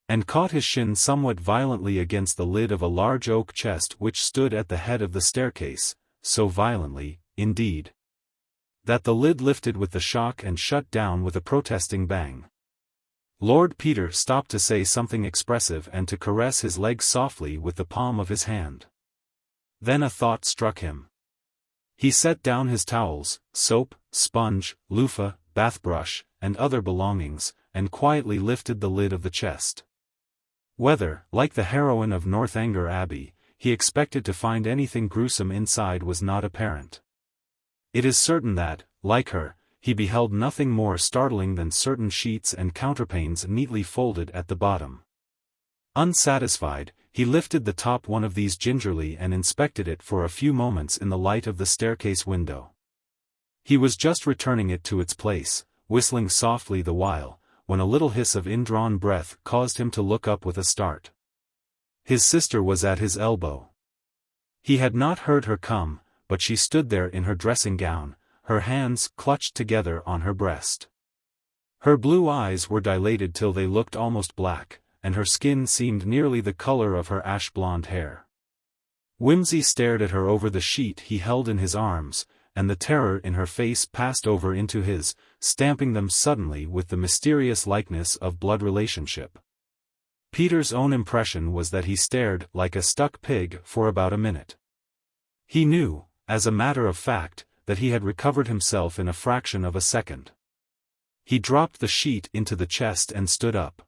and caught his shin somewhat violently against the lid of a large oak chest which stood at the head of the staircase, so violently, indeed, that the lid lifted with the shock and shut down with a protesting bang. Lord Peter stopped to say something expressive and to caress his leg softly with the palm of his hand. Then a thought struck him. He set down his towels, soap, sponge, loofah, bath-brush, and other belongings, and quietly lifted the lid of the chest. Whether, like the heroine of Northanger Abbey, he expected to find anything gruesome inside was not apparent. It is certain that, like her, he beheld nothing more startling than certain sheets and counterpanes neatly folded at the bottom. Unsatisfied, he lifted the top one of these gingerly and inspected it for a few moments in the light of the staircase window. He was just returning it to its place, whistling softly the while, when a little hiss of indrawn breath caused him to look up with a start. His sister was at his elbow. He had not heard her come, but she stood there in her dressing gown, her hands clutched together on her breast. Her blue eyes were dilated till they looked almost black, and her skin seemed nearly the color of her ash-blonde hair. Wimsey stared at her over the sheet he held in his arms, and the terror in her face passed over into his, stamping them suddenly with the mysterious likeness of blood relationship. Peter's own impression was that he stared like a stuck pig for about a minute. He knew, as a matter of fact, that he had recovered himself in a fraction of a second. He dropped the sheet into the chest and stood up.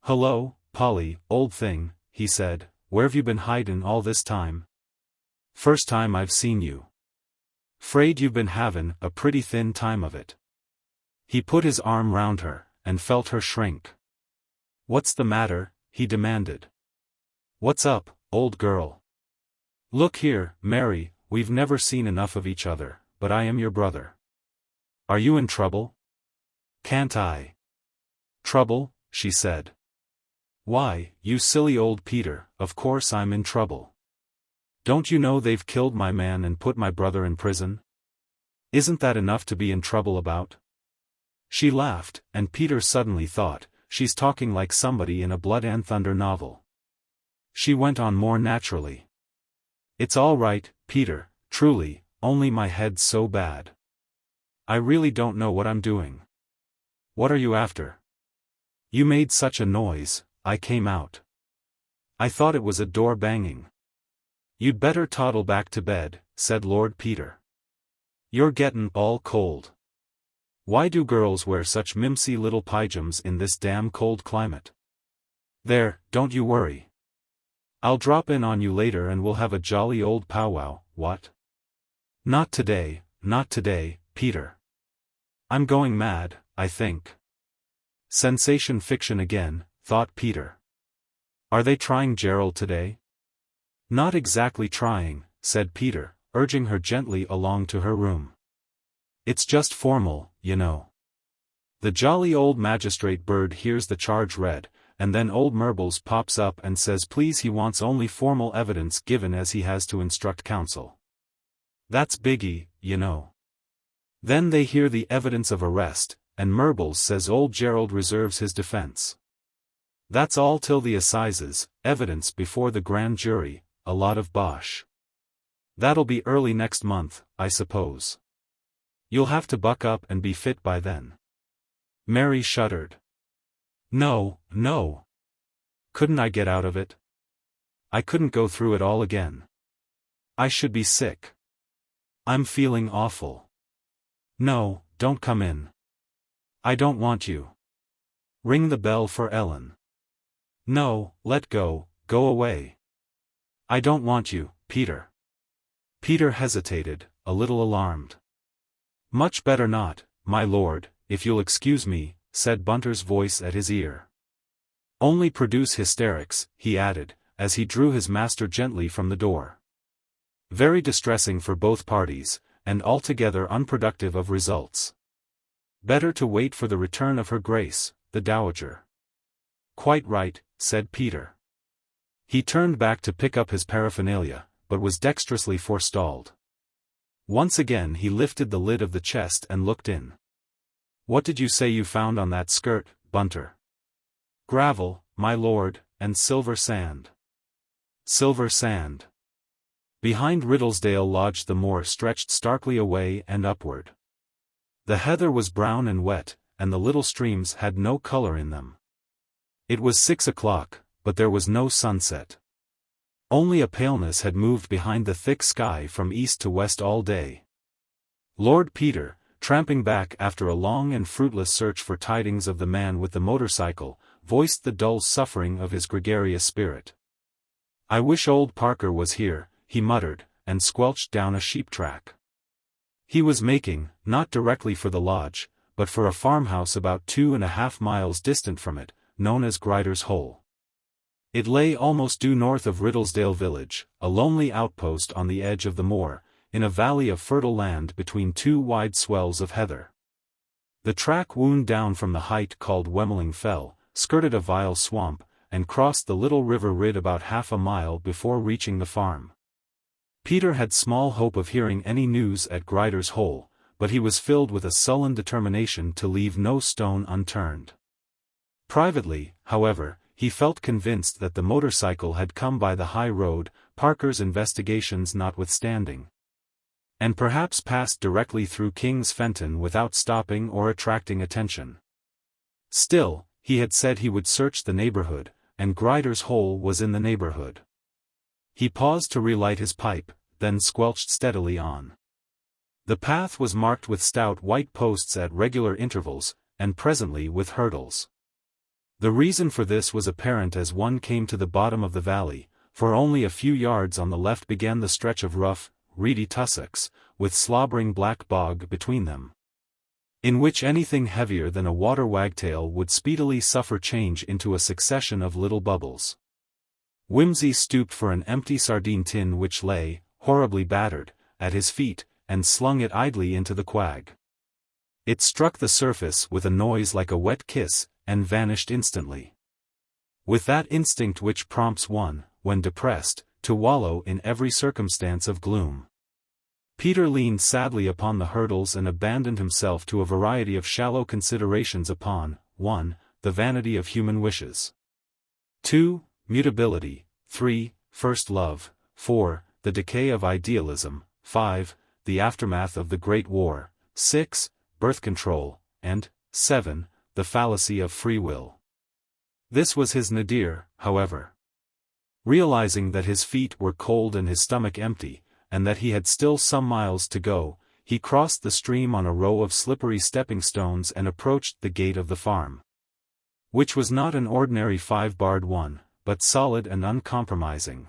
"Hello, Polly, old thing," he said, "where've you been hidin' all this time? First time I've seen you." "'Fraid you've been havin' a pretty thin time of it." He put his arm round her, and felt her shrink. "What's the matter?" he demanded. "What's up, old girl?" "Look here, Mary, we've never seen enough of each other, but I am your brother. Are you in trouble?" "Can't I?" "Trouble?" she said. "Why, you silly old Peter, of course I'm in trouble. Don't you know they've killed my man and put my brother in prison? Isn't that enough to be in trouble about?" She laughed, and Peter suddenly thought, she's talking like somebody in a Blood and Thunder novel. She went on more naturally. "It's all right, Peter, truly, only my head's so bad. I really don't know what I'm doing." "What are you after?" "You made such a noise, I came out. I thought it was a door banging." "You'd better toddle back to bed," said Lord Peter. "You're gettin' all cold. Why do girls wear such mimsy little pyjamas in this damn cold climate? There, don't you worry. I'll drop in on you later and we'll have a jolly old powwow, what?" Not today, Peter. I'm going mad, I think." Sensation fiction again, thought Peter. "Are they trying Gerald today?" "Not exactly trying," said Peter, urging her gently along to her room. "It's just formal, you know. The jolly old magistrate bird hears the charge read, and then old Murbles pops up and says please he wants only formal evidence given as he has to instruct counsel. That's biggie, you know. Then they hear the evidence of arrest, and Murbles says old Gerald reserves his defense. That's all till the assizes, evidence before the grand jury, a lot of bosh. That'll be early next month, I suppose. You'll have to buck up and be fit by then." Mary shuddered. No. Couldn't I get out of it? I couldn't go through it all again. I should be sick. I'm feeling awful. No, don't come in. I don't want you. Ring the bell for Ellen. No, let go away. I don't want you, Peter. Peter hesitated, a little alarmed. "Much better not, my lord, if you'll excuse me," said Bunter's voice at his ear. "Only produce hysterics," he added, as he drew his master gently from the door. Very distressing for both parties, and altogether unproductive of results. Better to wait for the return of her grace, the dowager. "Quite right," said Peter. He turned back to pick up his paraphernalia, but was dexterously forestalled. Once again he lifted the lid of the chest and looked in. "What did you say you found on that skirt, Bunter?" "Gravel, my lord, and silver sand." "Silver sand." Behind Riddlesdale Lodge the moor stretched starkly away and upward. The heather was brown and wet, and the little streams had no color in them. It was 6 o'clock, but there was no sunset. Only a paleness had moved behind the thick sky from east to west all day. Lord Peter, tramping back after a long and fruitless search for tidings of the man with the motorcycle, voiced the dull suffering of his gregarious spirit. "I wish old Parker was here," he muttered, and squelched down a sheep track. He was making, not directly for the lodge, but for a farmhouse about 2.5 miles distant from it, known as Grider's Hole. It lay almost due north of Riddlesdale village, a lonely outpost on the edge of the moor, in a valley of fertile land between two wide swells of heather. The track wound down from the height called Wemmeling Fell, skirted a vile swamp, and crossed the little river Rid about half a mile before reaching the farm. Peter had small hope of hearing any news at Grider's Hole, but he was filled with a sullen determination to leave no stone unturned. Privately, however, he felt convinced that the motorcycle had come by the high road, Parker's investigations notwithstanding, and perhaps passed directly through King's Fenton without stopping or attracting attention. Still, he had said he would search the neighborhood, and Grider's Hole was in the neighborhood. He paused to relight his pipe, then squelched steadily on. The path was marked with stout white posts at regular intervals, and presently with hurdles. The reason for this was apparent as one came to the bottom of the valley, for only a few yards on the left began the stretch of rough, reedy tussocks, with slobbering black bog between them, in which anything heavier than a water wagtail would speedily suffer change into a succession of little bubbles. Wimsey stooped for an empty sardine tin which lay, horribly battered, at his feet, and slung it idly into the quag. It struck the surface with a noise like a wet kiss, and vanished instantly. With that instinct which prompts one, when depressed, to wallow in every circumstance of gloom, Peter leaned sadly upon the hurdles and abandoned himself to a variety of shallow considerations upon, 1. The vanity of human wishes. 2. Mutability. 3. First love. 4. The decay of idealism. 5. The aftermath of the Great War. 6. Birth control. And 7. The fallacy of free will. This was his nadir, however. Realizing that his feet were cold and his stomach empty, and that he had still some miles to go, he crossed the stream on a row of slippery stepping stones and approached the gate of the farm, which was not an ordinary 5-barred one, but solid and uncompromising.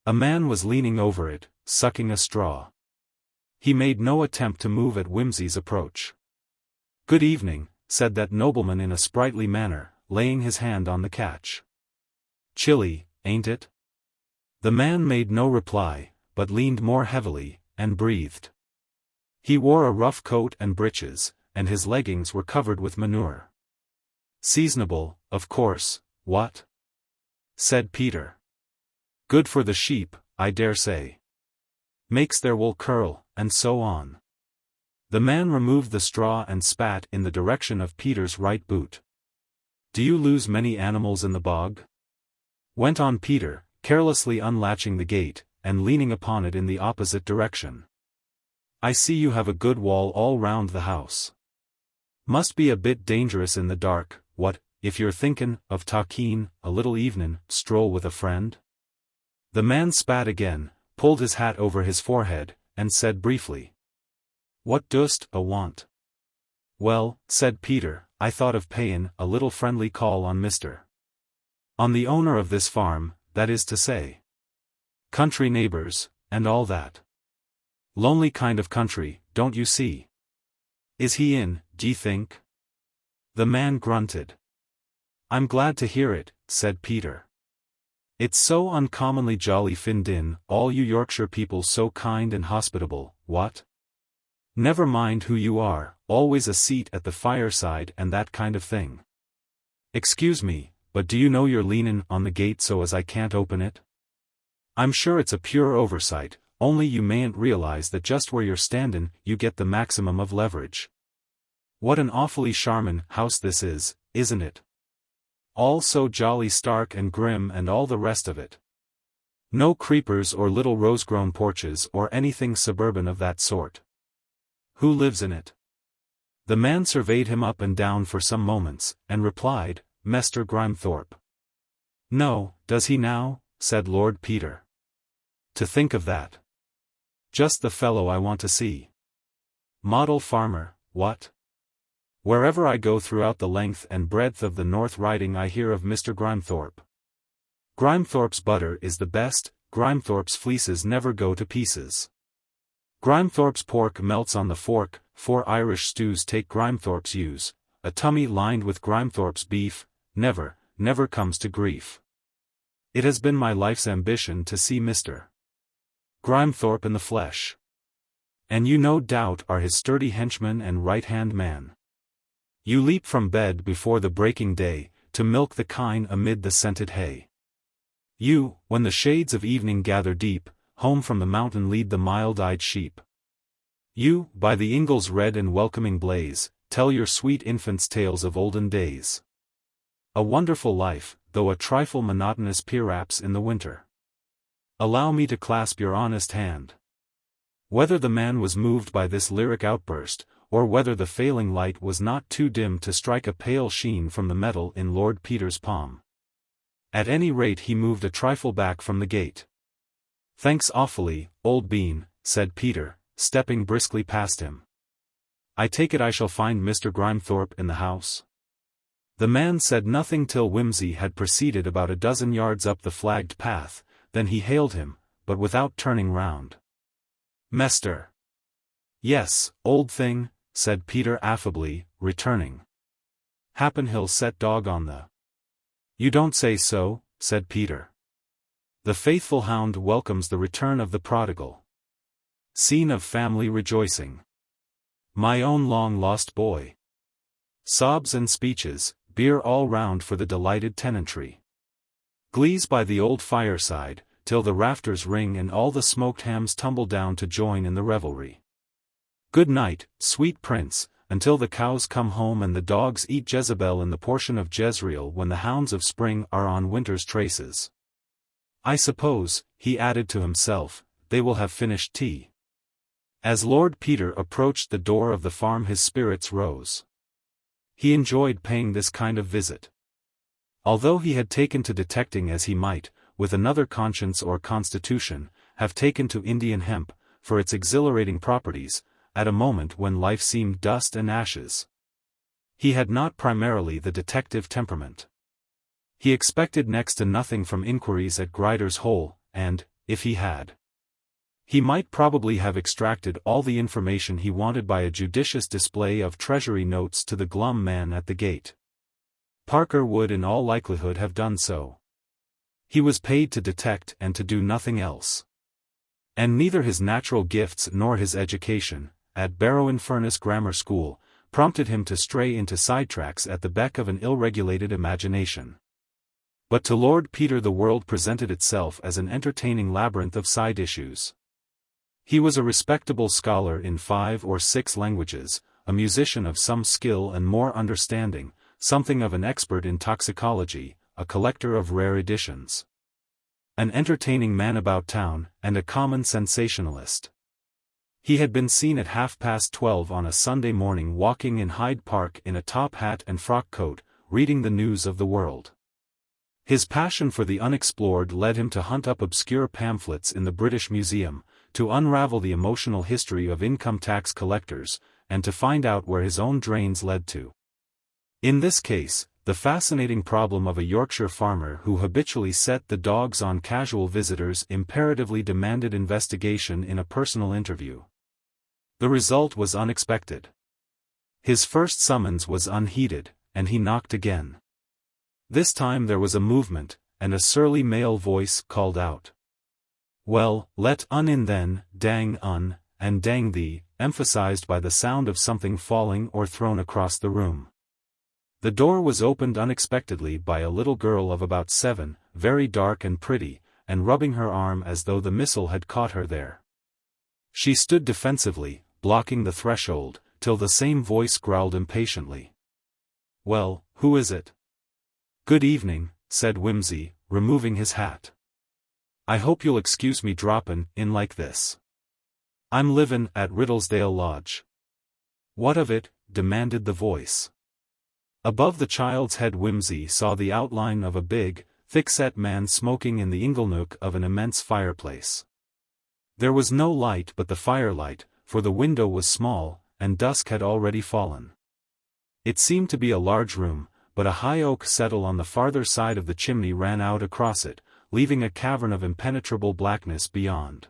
A man was leaning over it, sucking a straw. He made no attempt to move at Wimsey's approach. "Good evening," said that nobleman in a sprightly manner, laying his hand on the catch. "Chilly, ain't it?" The man made no reply, but leaned more heavily, and breathed. He wore a rough coat and breeches, and his leggings were covered with manure. "Seasonable, of course, what?" said Peter. "Good for the sheep, I dare say. Makes their wool curl, and so on." The man removed the straw and spat in the direction of Peter's right boot. "Do you lose many animals in the bog?" went on Peter, carelessly unlatching the gate, and leaning upon it in the opposite direction. "I see you have a good wall all round the house. Must be a bit dangerous in the dark, what, if you're thinkin' of talkin' a little evenin' stroll with a friend?" The man spat again, pulled his hat over his forehead, and said briefly, "What dost a want?" "Well," said Peter, "I thought of payin' a little friendly call on on the owner of this farm, that is to say. Country neighbors, and all that. Lonely kind of country, don't you see? Is he in, d'ye think?" The man grunted. "I'm glad to hear it," said Peter. "It's so uncommonly jolly finned in, all you Yorkshire people so kind and hospitable, what? Never mind who you are, always a seat at the fireside and that kind of thing. Excuse me, but do you know you're leanin' on the gate so as I can't open it? I'm sure it's a pure oversight, only you mayn't realize that just where you're standin' you get the maximum of leverage. What an awfully charmin' house this is, isn't it? All so jolly stark and grim and all the rest of it. No creepers or little rose-grown porches or anything suburban of that sort. Who lives in it?" The man surveyed him up and down for some moments, and replied, "Mester Grimethorpe." "No, does he now?" said Lord Peter. "To think of that. Just the fellow I want to see. Model farmer, what? Wherever I go throughout the length and breadth of the North Riding I hear of Mr. Grimethorpe. Grimethorpe's butter is the best, Grimethorpe's fleeces never go to pieces. Grimethorpe's pork melts on the fork, 4 Irish stews take Grimethorpe's use, a tummy lined with Grimethorpe's beef, never comes to grief. It has been my life's ambition to see Mr. Grimethorpe in the flesh. And you no doubt are his sturdy henchman and right-hand man. You leap from bed before the breaking day, to milk the kine amid the scented hay. You, when the shades of evening gather deep, home from the mountain lead the mild-eyed sheep. You, by the ingle's red and welcoming blaze, tell your sweet infants tales of olden days. A wonderful life, though a trifle monotonous perhaps in the winter. Allow me to clasp your honest hand." Whether the man was moved by this lyric outburst, or whether the failing light was not too dim to strike a pale sheen from the metal in Lord Peter's palm. At any rate he moved a trifle back from the gate. "Thanks awfully, old bean," said Peter, stepping briskly past him. "I take it I shall find Mr. Grimethorpe in the house?" The man said nothing till Wimsey had proceeded about a dozen yards up the flagged path, then he hailed him, but without turning round. Mester. Yes, old thing, said Peter affably, returning. Happen he'll set dog on the. You don't say so, said Peter. The faithful hound welcomes the return of the prodigal. Scene of family rejoicing. My own long-lost boy. Sobs and speeches, beer all round for the delighted tenantry. Glees by the old fireside, till the rafters ring and all the smoked hams tumble down to join in the revelry. Good night, sweet prince, until the cows come home and the dogs eat Jezebel in the portion of Jezreel when the hounds of spring are on winter's traces. I suppose, he added to himself, they will have finished tea. As Lord Peter approached the door of the farm his spirits rose. He enjoyed paying this kind of visit. Although he had taken to detecting as he might, with another conscience or constitution, have taken to Indian hemp, for its exhilarating properties, at a moment when life seemed dust and ashes. He had not primarily the detective temperament. He expected next to nothing from inquiries at Grider's Hole, and, if he had, he might probably have extracted all the information he wanted by a judicious display of treasury notes to the glum man at the gate. Parker would in all likelihood have done so. He was paid to detect and to do nothing else. And neither his natural gifts nor his education, at Barrow-in-Furness Grammar School, prompted him to stray into sidetracks at the beck of an ill-regulated imagination. But to Lord Peter the world presented itself as an entertaining labyrinth of side issues. He was a respectable scholar in 5 or 6 languages, a musician of some skill and more understanding, something of an expert in toxicology, a collector of rare editions, an entertaining man about town, and a common sensationalist. He had been seen at 12:30 on a Sunday morning walking in Hyde Park in a top hat and frock coat, reading the news of the world. His passion for the unexplored led him to hunt up obscure pamphlets in the British Museum, to unravel the emotional history of income tax collectors, and to find out where his own drains led to. In this case, the fascinating problem of a Yorkshire farmer who habitually set the dogs on casual visitors imperatively demanded investigation in a personal interview. The result was unexpected. His first summons was unheeded, and he knocked again. This time there was a movement, and a surly male voice called out. Well, let un in then, dang un, and dang thee, emphasized by the sound of something falling or thrown across the room. The door was opened unexpectedly by a little girl of about 7, very dark and pretty, and rubbing her arm as though the missile had caught her there. She stood defensively, blocking the threshold, till the same voice growled impatiently. Well, who is it? Good evening, said Wimsey, removing his hat. I hope you'll excuse me droppin' in like this. I'm livin' at Riddlesdale Lodge. What of it? Demanded the voice. Above the child's head Wimsey saw the outline of a big, thick-set man smoking in the inglenook of an immense fireplace. There was no light but the firelight, for the window was small, and dusk had already fallen. It seemed to be a large room, but a high oak settle on the farther side of the chimney ran out across it, leaving a cavern of impenetrable blackness beyond.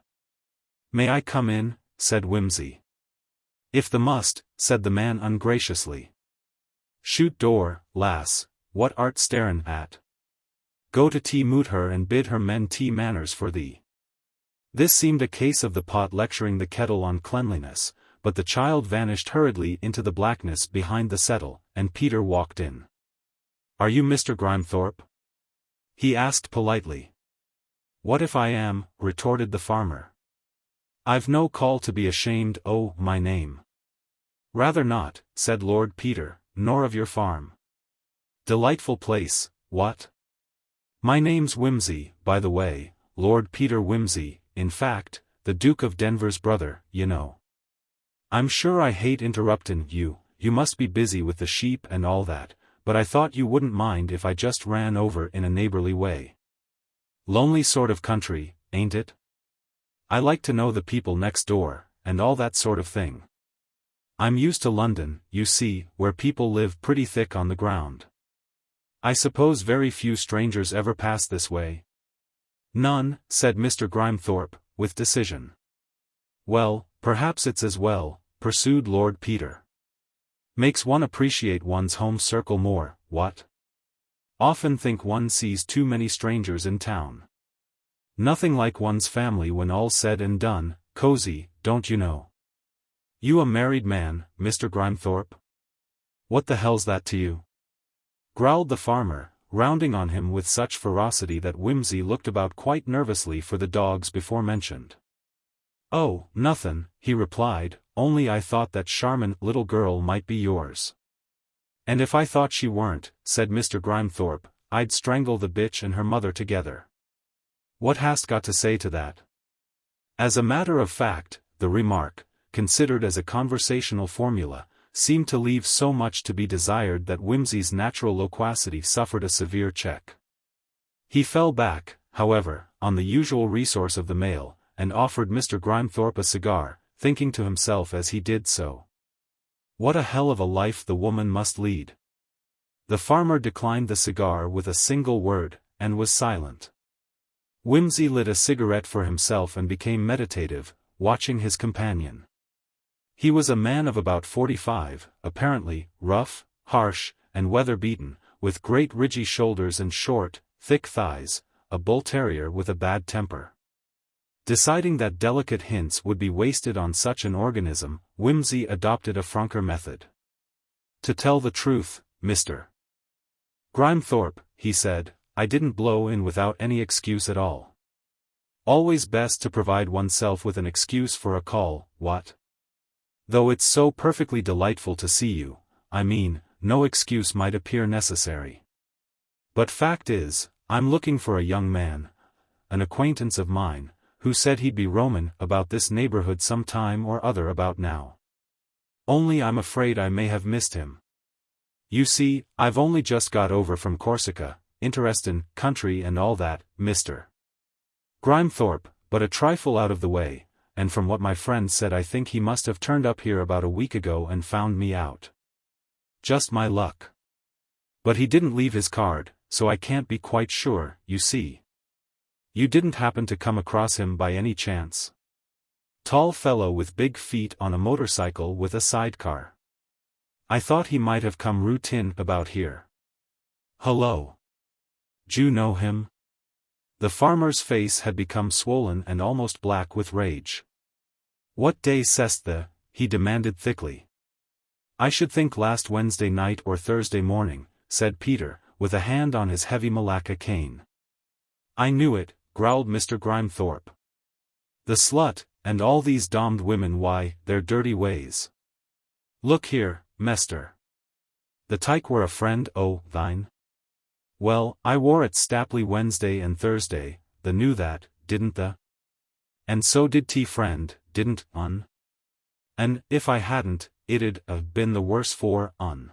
May I come in? Said Wimsey. If the must, said the man ungraciously. Shoot door, lass, what art starin' at? Go to tea moot her and bid her mend tea manners for thee. This seemed a case of the pot lecturing the kettle on cleanliness, but the child vanished hurriedly into the blackness behind the settle, and Peter walked in. Are you Mr. Grimethorpe? He asked politely. What if I am? Retorted the farmer. I've no call to be ashamed, oh, my name. Rather not, said Lord Peter, nor of your farm. Delightful place, what? My name's Wimsey, by the way, Lord Peter Wimsey, in fact, the Duke of Denver's brother, you know. I'm sure I hate interruptin' you, you must be busy with the sheep and all that, but I thought you wouldn't mind if I just ran over in a neighborly way. Lonely sort of country, ain't it? I like to know the people next door, and all that sort of thing. I'm used to London, you see, where people live pretty thick on the ground. I suppose very few strangers ever pass this way. None, said Mr. Grimethorpe, with decision. Well, perhaps it's as well, pursued Lord Peter. Makes one appreciate one's home circle more, what? Often think one sees too many strangers in town. Nothing like one's family when all's said and done, cozy, don't you know? You a married man, Mr. Grimethorpe? What the hell's that to you? Growled the farmer, rounding on him with such ferocity that Wimsey looked about quite nervously for the dogs before mentioned. Oh, nothin', he replied, only I thought that charmant little girl might be yours. And if I thought she weren't, said Mr. Grimethorpe, I'd strangle the bitch and her mother together. What hast got to say to that? As a matter of fact, the remark, considered as a conversational formula, seemed to leave so much to be desired that Wimsey's natural loquacity suffered a severe check. He fell back, however, on the usual resource of the male, and offered Mr. Grimethorpe a cigar, thinking to himself as he did so, what a hell of a life the woman must lead. The farmer declined the cigar with a single word, and was silent. Wimsey lit a cigarette for himself and became meditative, watching his companion. He was a man of about 45, apparently, rough, harsh, and weather-beaten, with great ridgy shoulders and short, thick thighs, a bull terrier with a bad temper. Deciding that delicate hints would be wasted on such an organism, Wimsey adopted a franker method. To tell the truth, Mr. Grimethorpe, he said, I didn't blow in without any excuse at all. Always best to provide oneself with an excuse for a call, what? Though it's so perfectly delightful to see you, I mean, no excuse might appear necessary. But fact is, I'm looking for a young man, an acquaintance of mine, who said he'd be roamin' about this neighborhood some time or other about now. Only I'm afraid I may have missed him. You see, I've only just got over from Corsica, interestin' country and all that, Mr. Grimethorpe, but a trifle out of the way, and from what my friend said I think he must have turned up here about a week ago and found me out. Just my luck. But he didn't leave his card, so I can't be quite sure, you see. You didn't happen to come across him by any chance? Tall fellow with big feet on a motorcycle with a sidecar. I thought he might have come Rue St about here. Hello. D'you know him? The farmer's face had become swollen and almost black with rage. What day cest the? He demanded thickly. I should think last Wednesday night or Thursday morning, said Peter, with a hand on his heavy Malacca cane. I knew it, growled Mr. Grimethorpe. The slut, and all these dommed women, why, their dirty ways. Look here, Mester. The tyke were a friend o' thine? Well, I wore it Stapley Wednesday and Thursday, the knew that, didn't the? And so did friend, didn't, un? And, if I hadn't, it'd have been the worse for, un.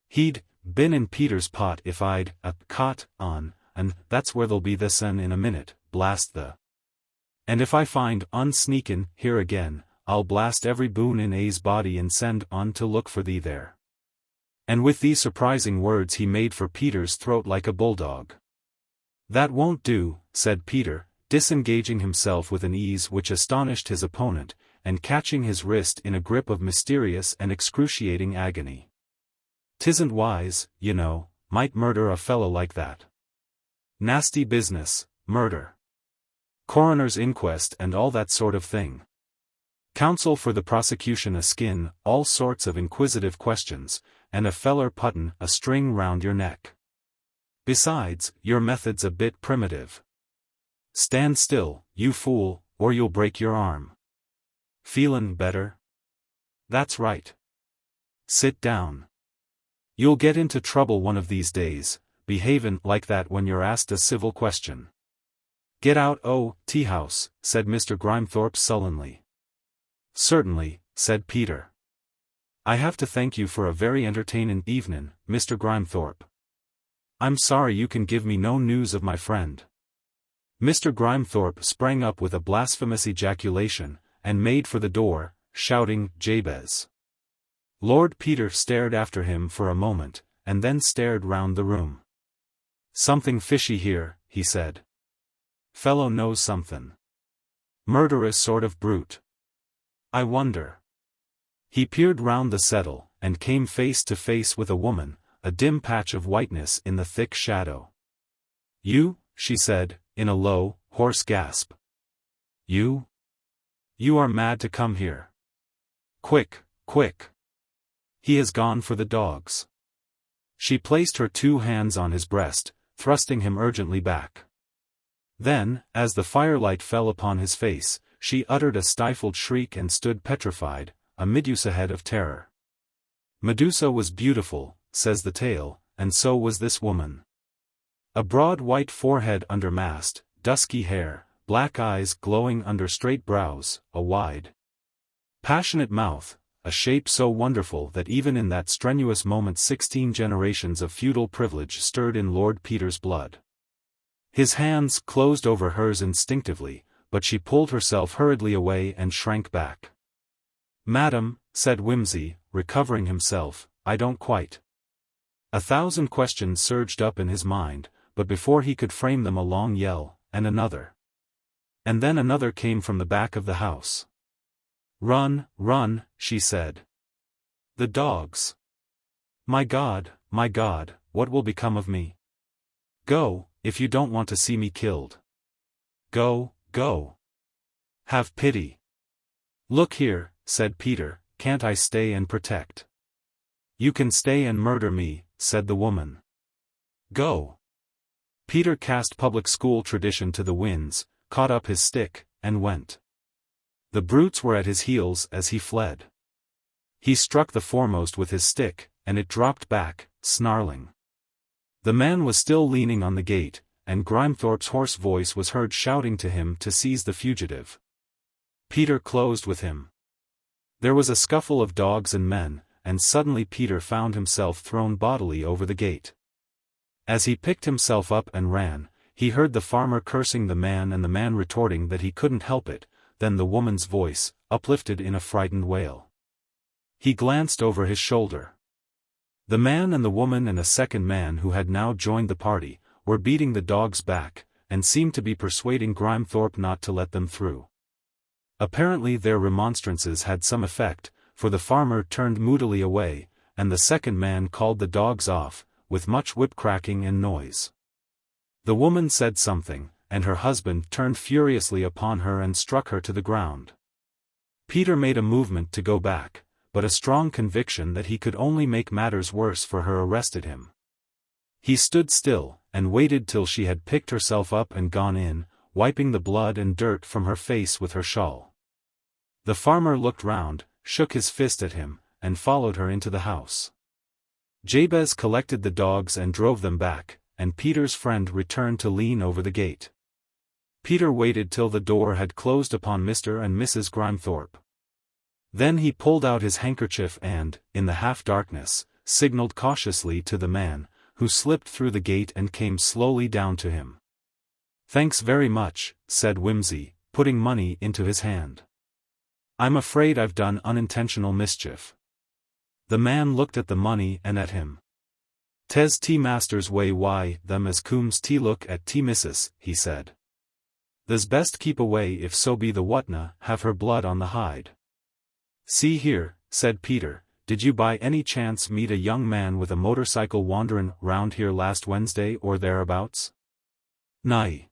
He'd been in Peter's pot if I'd caught, on, and that's where they'll be this in a minute, blast the. And if I find sneakin' here again, I'll blast every boon in A's body and send on to look for thee there. And with these surprising words he made for Peter's throat like a bulldog. That won't do, said Peter, disengaging himself with an ease which astonished his opponent, and catching his wrist in a grip of mysterious and excruciating agony. 'Tisn't wise, you know, might murder a fellow like that. Nasty business, murder. Coroner's inquest and all that sort of thing. Counsel for the prosecution a skin, all sorts of inquisitive questions, and a feller puttin' a string round your neck. Besides, your method's a bit primitive. Stand still, you fool, or you'll break your arm. Feelin' better? That's right. Sit down. You'll get into trouble one of these days, behavin' like that when you're asked a civil question. Get out tea-house, said Mr. Grimethorpe sullenly. Certainly, said Peter. I have to thank you for a very entertainin' evenin', Mr. Grimethorpe. I'm sorry you can give me no news of my friend. Mr. Grimethorpe sprang up with a blasphemous ejaculation, and made for the door, shouting, Jabez. Lord Peter stared after him for a moment, and then stared round the room. Something fishy here, he said. Fellow knows somethin'. Murderous sort of brute. I wonder. He peered round the settle, and came face to face with a woman, a dim patch of whiteness in the thick shadow. You, she said, in a low, hoarse gasp. You? You are mad to come here. Quick, quick. He has gone for the dogs. She placed her 2 hands on his breast, thrusting him urgently back. Then, as the firelight fell upon his face, she uttered a stifled shriek and stood petrified, a Medusa head of terror. Medusa was beautiful, says the tale, and so was this woman. A broad white forehead undermast, dusky hair, black eyes glowing under straight brows, a wide, passionate mouth, a shape so wonderful that even in that strenuous moment 16 generations of feudal privilege stirred in Lord Peter's blood. His hands closed over hers instinctively, but she pulled herself hurriedly away and shrank back. Madam, said Wimsey, recovering himself, I don't quite. 1,000 questions surged up in his mind, but before he could frame them a long yell, and another. And then another came from the back of the house. Run, run, she said. The dogs. My God, what will become of me? Go, if you don't want to see me killed. Go, go. Have pity. Look here, said Peter, can't I stay and protect? You can stay and murder me, said the woman. Go. Peter cast public school tradition to the winds, caught up his stick, and went. The brutes were at his heels as he fled. He struck the foremost with his stick, and it dropped back, snarling. The man was still leaning on the gate, and Grimethorpe's hoarse voice was heard shouting to him to seize the fugitive. Peter closed with him. There was a scuffle of dogs and men, and suddenly Peter found himself thrown bodily over the gate. As he picked himself up and ran, he heard the farmer cursing the man and the man retorting that he couldn't help it, then the woman's voice, uplifted in a frightened wail. He glanced over his shoulder. The man and the woman and a second man who had now joined the party, were beating the dogs back, and seemed to be persuading Grimethorpe not to let them through. Apparently their remonstrances had some effect, for the farmer turned moodily away, and the second man called the dogs off, with much whip-cracking and noise. The woman said something, and her husband turned furiously upon her and struck her to the ground. Peter made a movement to go back, but a strong conviction that he could only make matters worse for her arrested him. He stood still, and waited till she had picked herself up and gone in, wiping the blood and dirt from her face with her shawl. The farmer looked round, shook his fist at him, and followed her into the house. Jabez collected the dogs and drove them back, and Peter's friend returned to lean over the gate. Peter waited till the door had closed upon Mr. and Mrs. Grimethorpe. Then he pulled out his handkerchief and, in the half-darkness, signaled cautiously to the man, who slipped through the gate and came slowly down to him. Thanks very much, said Wimsey, putting money into his hand. I'm afraid I've done unintentional mischief. The man looked at the money and at him. "'Tes tea master's way why them as cooms tea look at tea missus," he said. "Thes best keep away if so be the whatna have her blood on the hide." "See here," said Peter, "did you by any chance meet a young man with a motorcycle wanderin' round here last Wednesday or thereabouts?" "Nay."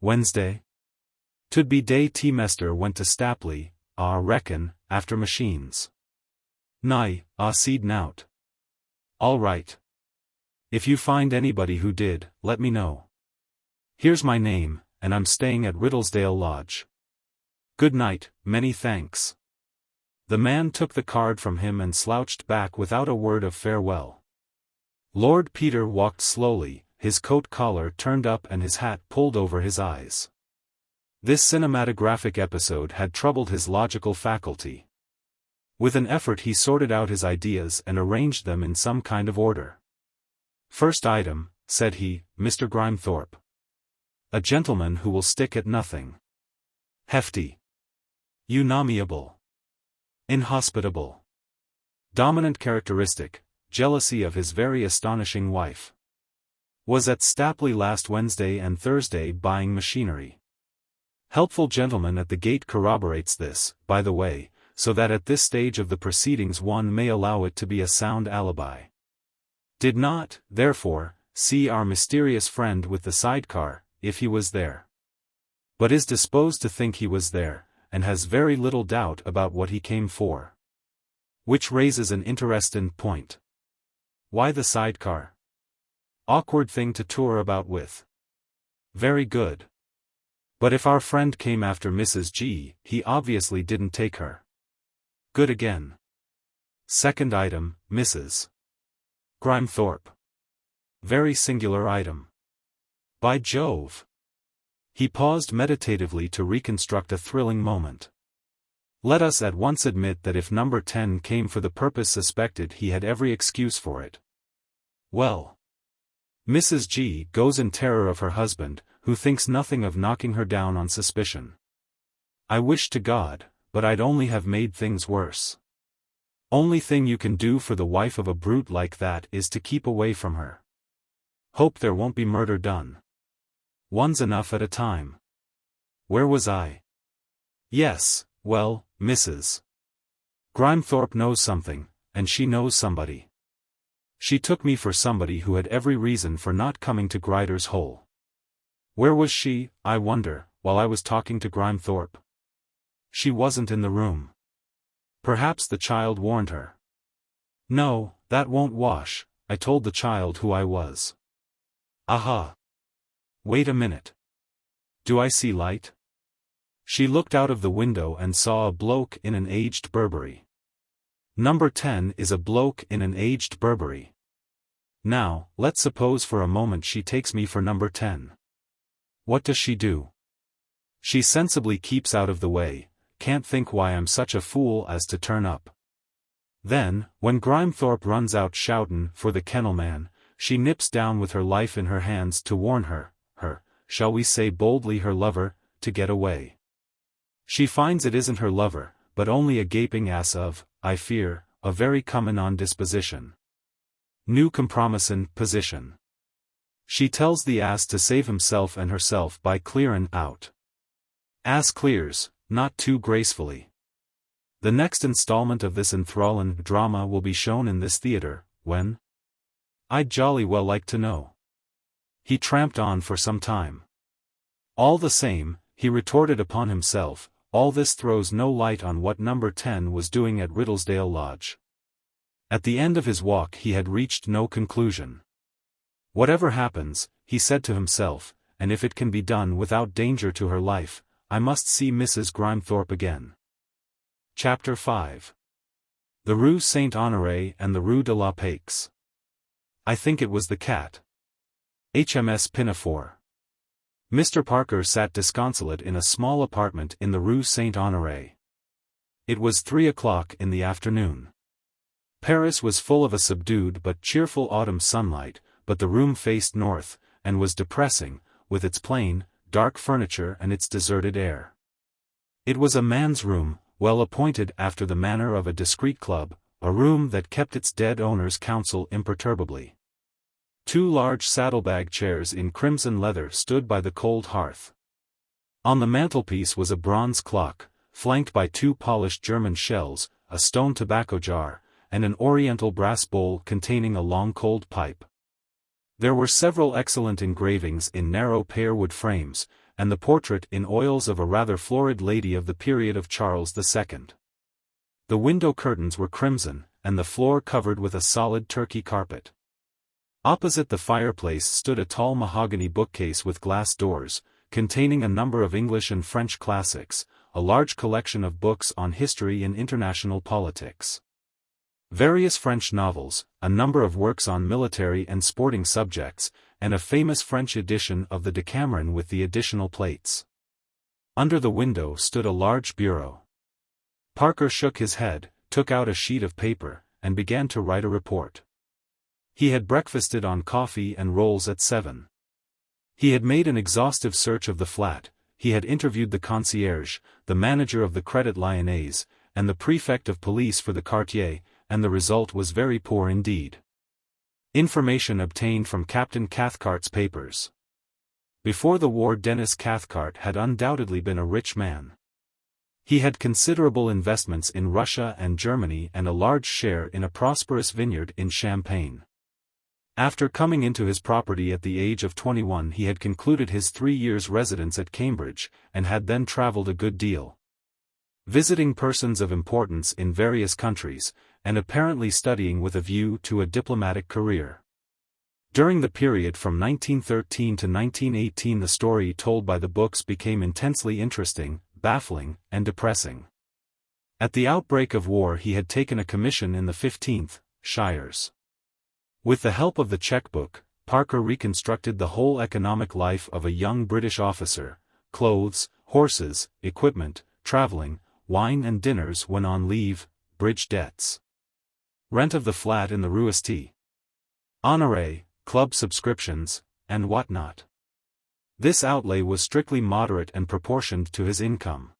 "Wednesday? 'Twould be day tea mester went to Stapley, reckon, after machines." "Nay, seed nout." "All right. If you find anybody who did, let me know. Here's my name, and I'm staying at Riddlesdale Lodge. Good night, many thanks." The man took the card from him and slouched back without a word of farewell. Lord Peter walked slowly, his coat collar turned up and his hat pulled over his eyes. This cinematographic episode had troubled his logical faculty. With an effort he sorted out his ideas and arranged them in some kind of order. "First item," said he, "Mr. Grimethorpe. A gentleman who will stick at nothing. Hefty. Unamiable. Inhospitable. Dominant characteristic, jealousy of his very astonishing wife. Was at Stapley last Wednesday and Thursday buying machinery. Helpful gentleman at the gate corroborates this, by the way, so that at this stage of the proceedings one may allow it to be a sound alibi. Did not, therefore, see our mysterious friend with the sidecar, if he was there. But is disposed to think he was there, and has very little doubt about what he came for. Which raises an interesting point. Why the sidecar? Awkward thing to tour about with. Very good. But if our friend came after Mrs. G, he obviously didn't take her. Good again. Second item, Mrs. Grimethorpe. Very singular item. By Jove! He paused meditatively to reconstruct a thrilling moment. Let us at once admit that if number 10 came for the purpose suspected, he had every excuse for it. Well. Mrs. G goes in terror of her husband, who thinks nothing of knocking her down on suspicion. I wish to God, but I'd only have made things worse. Only thing you can do for the wife of a brute like that is to keep away from her. Hope there won't be murder done. One's enough at a time. Where was I? Yes, well, Mrs. Grimethorpe knows something, and she knows somebody. She took me for somebody who had every reason for not coming to Grider's Hole. Where was she, I wonder, while I was talking to Grimethorpe? She wasn't in the room. Perhaps the child warned her. No, that won't wash, I told the child who I was. Aha! Wait a minute. Do I see light? She looked out of the window and saw a bloke in an aged Burberry. Number 10 is a bloke in an aged Burberry. Now, let's suppose for a moment she takes me for number 10. What does she do? She sensibly keeps out of the way, can't think why I'm such a fool as to turn up. Then, when Grimethorpe runs out shoutin' for the kennelman, she nips down with her life in her hands to warn her, shall we say boldly her lover, to get away. She finds it isn't her lover, but only a gaping ass of, I fear, a very comin' on disposition. New compromisin' position. She tells the ass to save himself and herself by clearin' out. Ass clears, not too gracefully. The next installment of this enthrallin' drama will be shown in this theater, when? I'd jolly well like to know. He tramped on for some time. All the same, he retorted upon himself, all this throws no light on what number 10 was doing at Riddlesdale Lodge. At the end of his walk he had reached no conclusion. Whatever happens, he said to himself, and if it can be done without danger to her life, I must see Mrs. Grimethorpe again. Chapter 5. The Rue St. Honoré and the Rue de la Paix. I think it was the cat. HMS Pinafore. Mr. Parker sat disconsolate in a small apartment in the Rue St. Honoré. It was 3 o'clock in the afternoon. Paris was full of a subdued but cheerful autumn sunlight, but the room faced north, and was depressing, with its plain, dark furniture and its deserted air. It was a man's room, well appointed after the manner of a discreet club, a room that kept its dead owner's counsel imperturbably. 2 large saddlebag chairs in crimson leather stood by the cold hearth. On the mantelpiece was a bronze clock, flanked by 2 polished German shells, a stone tobacco jar, and an oriental brass bowl containing a long cold pipe. There were several excellent engravings in narrow pearwood frames, and the portrait in oils of a rather florid lady of the period of Charles II. The window curtains were crimson, and the floor covered with a solid Turkey carpet. Opposite the fireplace stood a tall mahogany bookcase with glass doors, containing a number of English and French classics, a large collection of books on history and international politics, various French novels, a number of works on military and sporting subjects, and a famous French edition of the Decameron with the additional plates. Under the window stood a large bureau. Parker shook his head, took out a sheet of paper, and began to write a report. He had breakfasted on coffee and rolls at 7. He had made an exhaustive search of the flat, he had interviewed the concierge, the manager of the Credit Lyonnais, and the prefect of police for the quartier, and the result was very poor indeed. Information obtained from Captain Cathcart's papers. Before the war, Denis Cathcart had undoubtedly been a rich man. He had considerable investments in Russia and Germany and a large share in a prosperous vineyard in Champagne. After coming into his property at the age of 21, he had concluded his 3 years' residence at Cambridge, and had then travelled a good deal, visiting persons of importance in various countries, and apparently studying with a view to a diplomatic career. During the period from 1913 to 1918, the story told by the books became intensely interesting, baffling, and depressing. At the outbreak of war, he had taken a commission in the 15th Shires. With the help of the checkbook, Parker reconstructed the whole economic life of a young British officer: clothes, horses, equipment, travelling, wine and dinners when on leave, bridge debts, rent of the flat in the Rue St. Honoré, club subscriptions, and whatnot. This outlay was strictly moderate and proportioned to his income.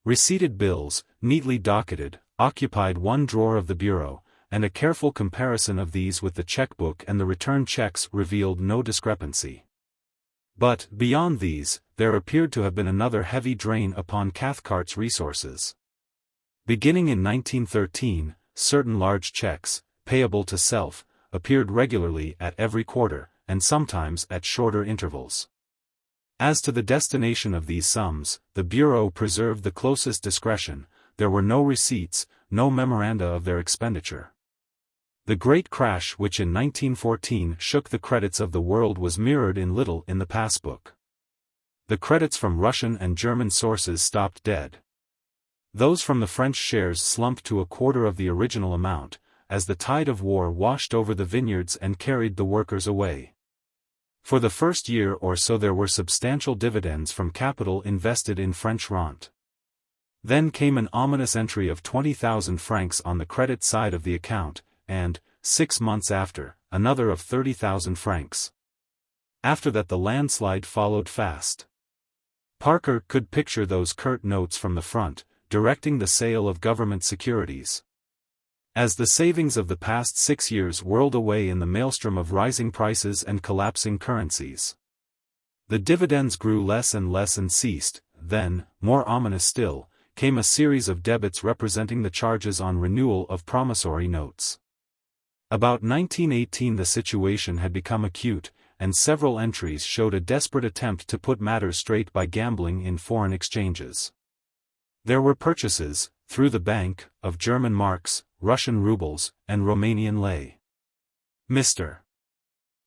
Receipted bills, neatly docketed, occupied one drawer of the bureau, and a careful comparison of these with the checkbook and the return checks revealed no discrepancy. But, beyond these, there appeared to have been another heavy drain upon Cathcart's resources. Beginning in 1913, certain large checks, payable to self, appeared regularly at every quarter, and sometimes at shorter intervals. As to the destination of these sums, the Bureau preserved the closest discretion. There were no receipts, no memoranda of their expenditure. The great crash which in 1914 shook the credits of the world was mirrored in little in the passbook. The credits from Russian and German sources stopped dead. Those from the French shares slumped to a quarter of the original amount, as the tide of war washed over the vineyards and carried the workers away. For the first year or so there were substantial dividends from capital invested in French rent. Then came an ominous entry of 20,000 francs on the credit side of the account, and, 6 months after, another of 30,000 francs. After that the landslide followed fast. Parker could picture those curt notes from the front, directing the sale of government securities. As the savings of the past 6 years whirled away in the maelstrom of rising prices and collapsing currencies, the dividends grew less and less and ceased. Then, more ominous still, came a series of debits representing the charges on renewal of promissory notes. About 1918 the situation had become acute, and several entries showed a desperate attempt to put matters straight by gambling in foreign exchanges. There were purchases, through the bank, of German marks, Russian rubles, and Romanian lei. Mr.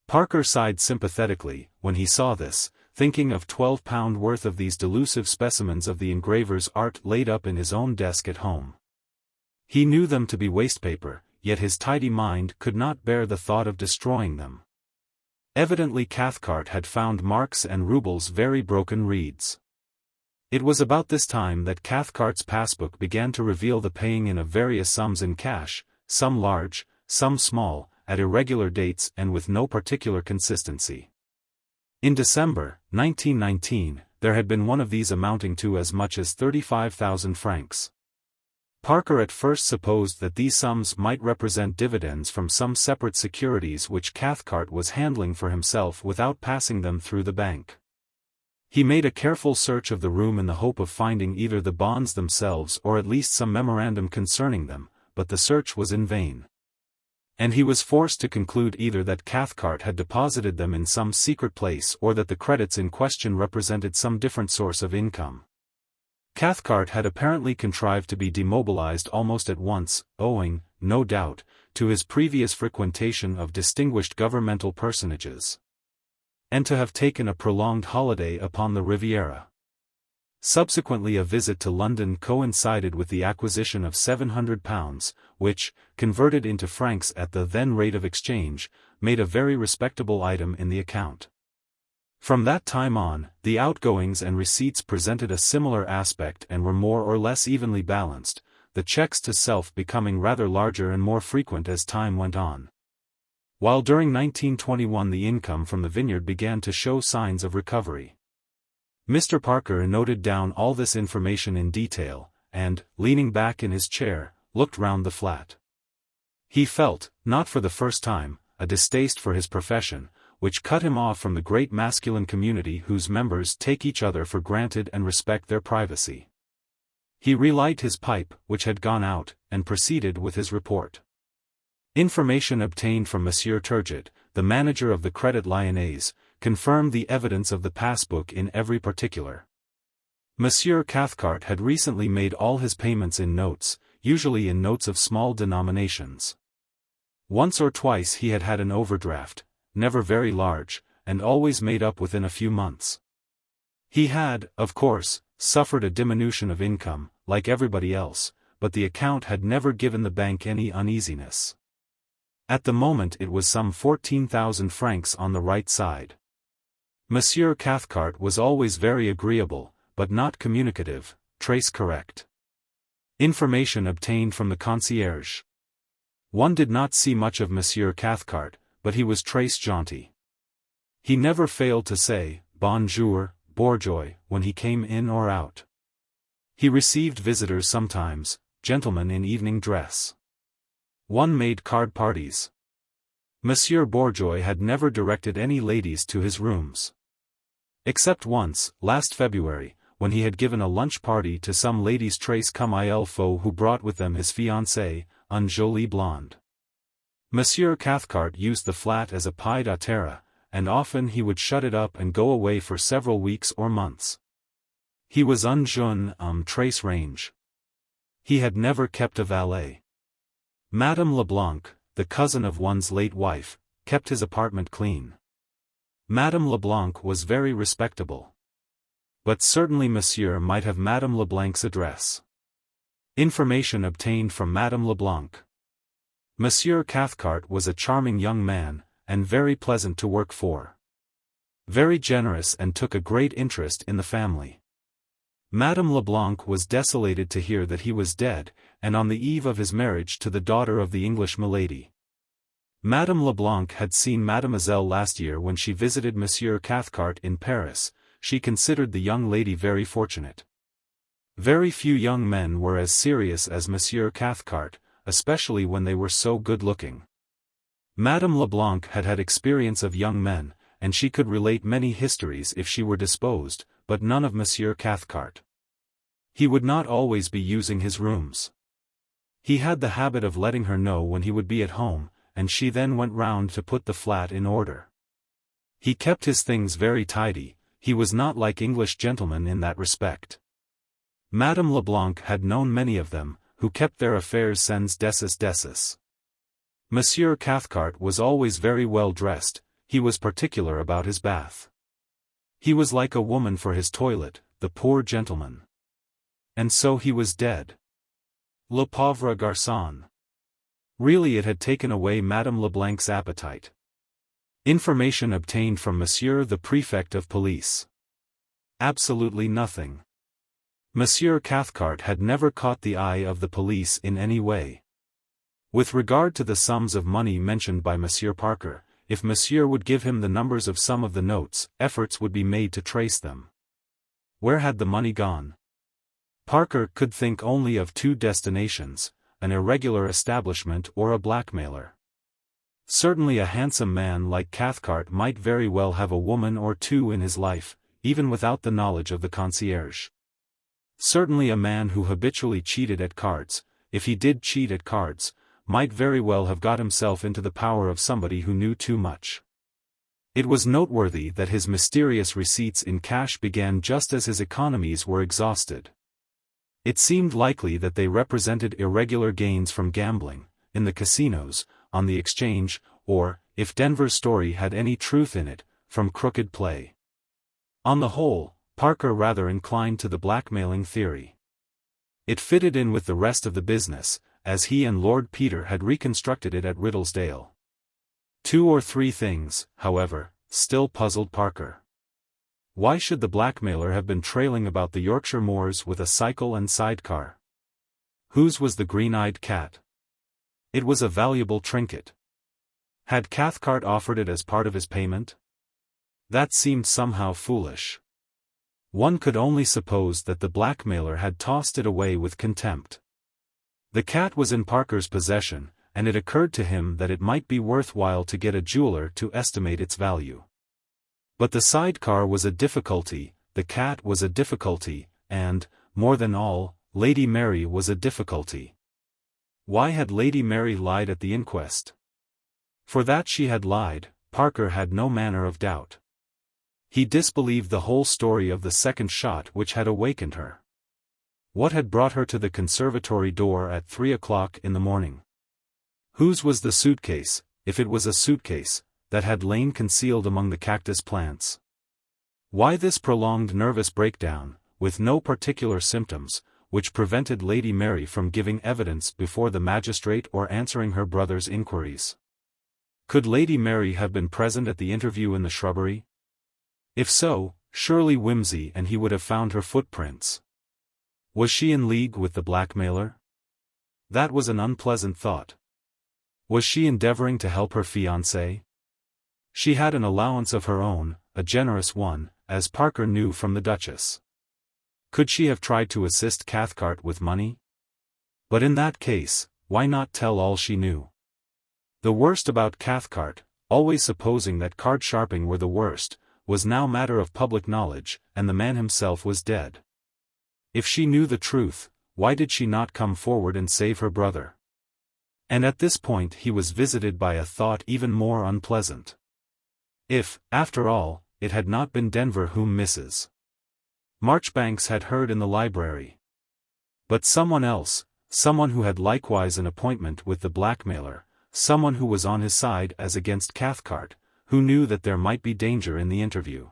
Parker sighed sympathetically when he saw this, thinking of £12 worth of these delusive specimens of the engraver's art laid up in his own desk at home. He knew them to be wastepaper, yet his tidy mind could not bear the thought of destroying them. Evidently Cathcart had found marks and rubles very broken reeds. It was about this time that Cathcart's passbook began to reveal the paying in of various sums in cash, some large, some small, at irregular dates and with no particular consistency. In December, 1919, there had been one of these amounting to as much as 35,000 francs. Parker at first supposed that these sums might represent dividends from some separate securities which Cathcart was handling for himself without passing them through the bank. He made a careful search of the room in the hope of finding either the bonds themselves or at least some memorandum concerning them, but the search was in vain. And he was forced to conclude either that Cathcart had deposited them in some secret place or that the credits in question represented some different source of income. Cathcart had apparently contrived to be demobilized almost at once, owing, no doubt, to his previous frequentation of distinguished governmental personages, and to have taken a prolonged holiday upon the Riviera. Subsequently a visit to London coincided with the acquisition of £700, which, converted into francs at the then rate of exchange, made a very respectable item in the account. From that time on, the outgoings and receipts presented a similar aspect and were more or less evenly balanced, the checks to self becoming rather larger and more frequent as time went on. While during 1921 the income from the vineyard began to show signs of recovery. Mr. Parker noted down all this information in detail, and, leaning back in his chair, looked round the flat. He felt, not for the first time, a distaste for his profession, which cut him off from the great masculine community whose members take each other for granted and respect their privacy. He relighted his pipe, which had gone out, and proceeded with his report. Information obtained from Monsieur Turgid, the manager of the Credit Lyonnais, confirmed the evidence of the passbook in every particular. Monsieur Cathcart had recently made all his payments in notes, usually in notes of small denominations. Once or twice he had had an overdraft, never very large, and always made up within a few months. He had, of course, suffered a diminution of income, like everybody else, but the account had never given the bank any uneasiness. At the moment it was some 14,000 francs on the right side. Monsieur Cathcart was always very agreeable, but not communicative, trace correct. Information obtained from the concierge. One did not see much of Monsieur Cathcart, but he was trace jaunty. He never failed to say, bonjour, bourgeois, when he came in or out. He received visitors sometimes, gentlemen in evening dress. One made card parties. Monsieur Bourgeois had never directed any ladies to his rooms. Except once, last February, when he had given a lunch party to some ladies trace comme il faut who brought with them his fiancée, une jolie blonde. Monsieur Cathcart used the flat as a pied-à-terre, and often he would shut it up and go away for several weeks or months. He was un jeune trace range. He had never kept a valet. Madame Leblanc, the cousin of one's late wife, kept his apartment clean. Madame Leblanc was very respectable. But certainly Monsieur might have Madame Leblanc's address. Information obtained from Madame Leblanc. Monsieur Cathcart was a charming young man, and very pleasant to work for. Very generous and took a great interest in the family. Madame Leblanc was desolated to hear that he was dead, and on the eve of his marriage to the daughter of the English milady. Madame Leblanc had seen Mademoiselle last year when she visited Monsieur Cathcart in Paris. She considered the young lady very fortunate. Very few young men were as serious as Monsieur Cathcart, especially when they were so good-looking. Madame Leblanc had had experience of young men, and she could relate many histories if she were disposed, but none of Monsieur Cathcart. He would not always be using his rooms. He had the habit of letting her know when he would be at home, and she then went round to put the flat in order. He kept his things very tidy. He was not like English gentlemen in that respect. Madame Leblanc had known many of them, who kept their affairs sans dessus. Monsieur Cathcart was always very well dressed. He was particular about his bath. He was like a woman for his toilet, the poor gentleman. And so he was dead. Le pauvre garçon. Really it had taken away Madame Leblanc's appetite. Information obtained from Monsieur the Prefect of Police. Absolutely nothing. Monsieur Cathcart had never caught the eye of the police in any way. With regard to the sums of money mentioned by Monsieur Parker, if Monsieur would give him the numbers of some of the notes, efforts would be made to trace them. Where had the money gone? Parker could think only of two destinations, an irregular establishment or a blackmailer. Certainly a handsome man like Cathcart might very well have a woman or two in his life, even without the knowledge of the concierge. Certainly a man who habitually cheated at cards, if he did cheat at cards, might very well have got himself into the power of somebody who knew too much. It was noteworthy that his mysterious receipts in cash began just as his economies were exhausted. It seemed likely that they represented irregular gains from gambling, in the casinos, on the exchange, or, if Denver's story had any truth in it, from crooked play. On the whole, Parker rather inclined to the blackmailing theory. It fitted in with the rest of the business, as he and Lord Peter had reconstructed it at Riddlesdale. 2 or 3 things, however, still puzzled Parker. Why should the blackmailer have been trailing about the Yorkshire moors with a cycle and sidecar? Whose was the green-eyed cat? It was a valuable trinket. Had Cathcart offered it as part of his payment? That seemed somehow foolish. One could only suppose that the blackmailer had tossed it away with contempt. The cat was in Parker's possession, and it occurred to him that it might be worthwhile to get a jeweler to estimate its value. But the sidecar was a difficulty, the cat was a difficulty, and, more than all, Lady Mary was a difficulty. Why had Lady Mary lied at the inquest? For that she had lied, Parker had no manner of doubt. He disbelieved the whole story of the second shot which had awakened her. What had brought her to the conservatory door at 3 o'clock in the morning? Whose was the suitcase, if it was a suitcase, that had lain concealed among the cactus plants? Why this prolonged nervous breakdown, with no particular symptoms, which prevented Lady Mary from giving evidence before the magistrate or answering her brother's inquiries? Could Lady Mary have been present at the interview in the shrubbery? If so, surely Wimsey and he would have found her footprints. Was she in league with the blackmailer? That was an unpleasant thought. Was she endeavoring to help her fiancé? She had an allowance of her own, a generous one, as Parker knew from the Duchess. Could she have tried to assist Cathcart with money? But in that case, why not tell all she knew? The worst about Cathcart, always supposing that card sharping were the worst, was now matter of public knowledge, and the man himself was dead. If she knew the truth, why did she not come forward and save her brother? And at this point he was visited by a thought even more unpleasant. If, after all, it had not been Denver whom Mrs. Marchbanks had heard in the library, but someone else, someone who had likewise an appointment with the blackmailer, someone who was on his side as against Cathcart, who knew that there might be danger in the interview.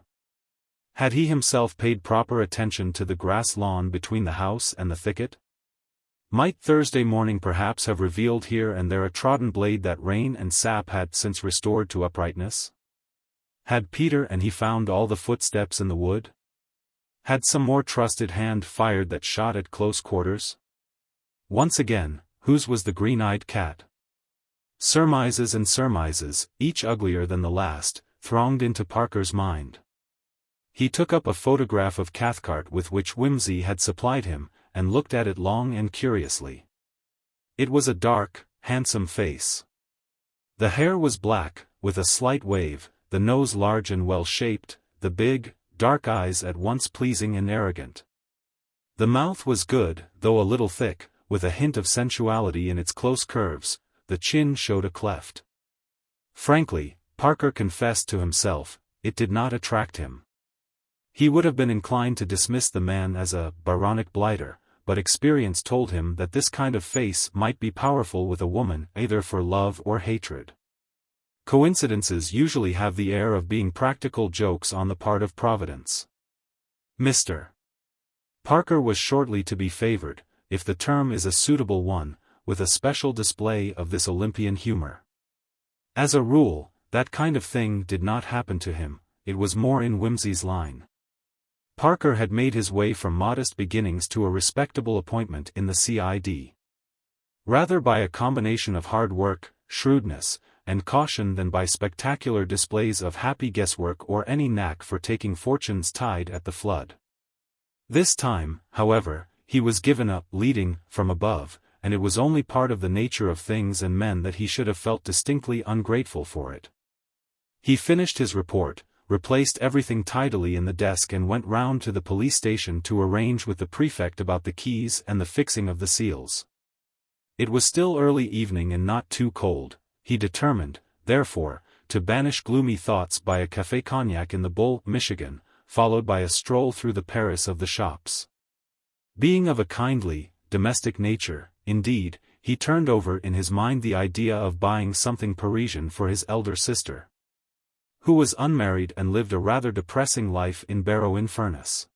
Had he himself paid proper attention to the grass lawn between the house and the thicket? Might Thursday morning perhaps have revealed here and there a trodden blade that rain and sap had since restored to uprightness? Had Peter and he found all the footsteps in the wood? Had some more trusted hand fired that shot at close quarters? Once again, whose was the green-eyed cat? Surmises and surmises, each uglier than the last, thronged into Parker's mind. He took up a photograph of Cathcart with which Wimsey had supplied him, and looked at it long and curiously. It was a dark, handsome face. The hair was black, with a slight wave, the nose large and well-shaped, the big, dark eyes at once pleasing and arrogant. The mouth was good, though a little thick, with a hint of sensuality in its close curves. The chin showed a cleft. Frankly, Parker confessed to himself, it did not attract him. He would have been inclined to dismiss the man as a Byronic blighter, but experience told him that this kind of face might be powerful with a woman either for love or hatred. Coincidences usually have the air of being practical jokes on the part of Providence. Mr. Parker was shortly to be favored, if the term is a suitable one, with a special display of this Olympian humor. As a rule, that kind of thing did not happen to him, it was more in Wimsey's line. Parker had made his way from modest beginnings to a respectable appointment in the CID. Rather by a combination of hard work, shrewdness, and caution than by spectacular displays of happy guesswork or any knack for taking fortune's tide at the flood. This time, however, he was given up leading from above, and it was only part of the nature of things and men that he should have felt distinctly ungrateful for it. He finished his report, replaced everything tidily in the desk and went round to the police station to arrange with the prefect about the keys and the fixing of the seals. It was still early evening and not too cold. He determined, therefore, to banish gloomy thoughts by a café cognac in the Bull, Michigan, followed by a stroll through the Paris of the shops. Being of a kindly, domestic nature, indeed, he turned over in his mind the idea of buying something Parisian for his elder sister, who was unmarried and lived a rather depressing life in Barrow-in-Furness.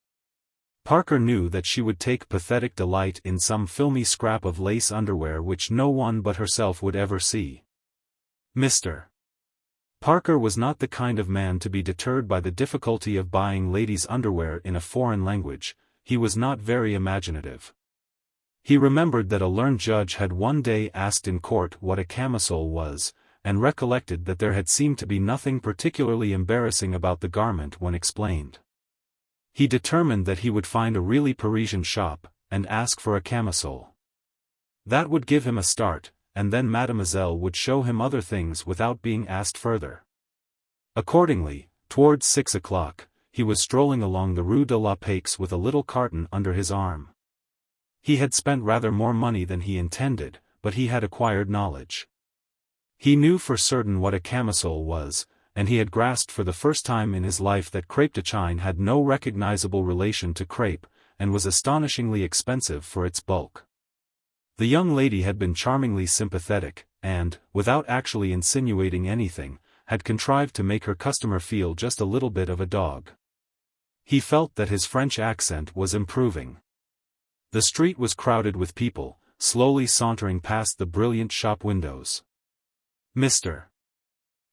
Parker knew that she would take pathetic delight in some filmy scrap of lace underwear which no one but herself would ever see. Mr. Parker was not the kind of man to be deterred by the difficulty of buying ladies' underwear in a foreign language. He was not very imaginative. He remembered that a learned judge had one day asked in court what a camisole was, and recollected that there had seemed to be nothing particularly embarrassing about the garment when explained. He determined that he would find a really Parisian shop, and ask for a camisole. That would give him a start, and then mademoiselle would show him other things without being asked further. Accordingly, towards 6 o'clock, he was strolling along the Rue de la Paix with a little carton under his arm. He had spent rather more money than he intended, but he had acquired knowledge. He knew for certain what a camisole was, and he had grasped for the first time in his life that crepe de chine had no recognizable relation to crepe, and was astonishingly expensive for its bulk. The young lady had been charmingly sympathetic, and, without actually insinuating anything, had contrived to make her customer feel just a little bit of a dog. He felt that his French accent was improving. The street was crowded with people, slowly sauntering past the brilliant shop windows. Mr.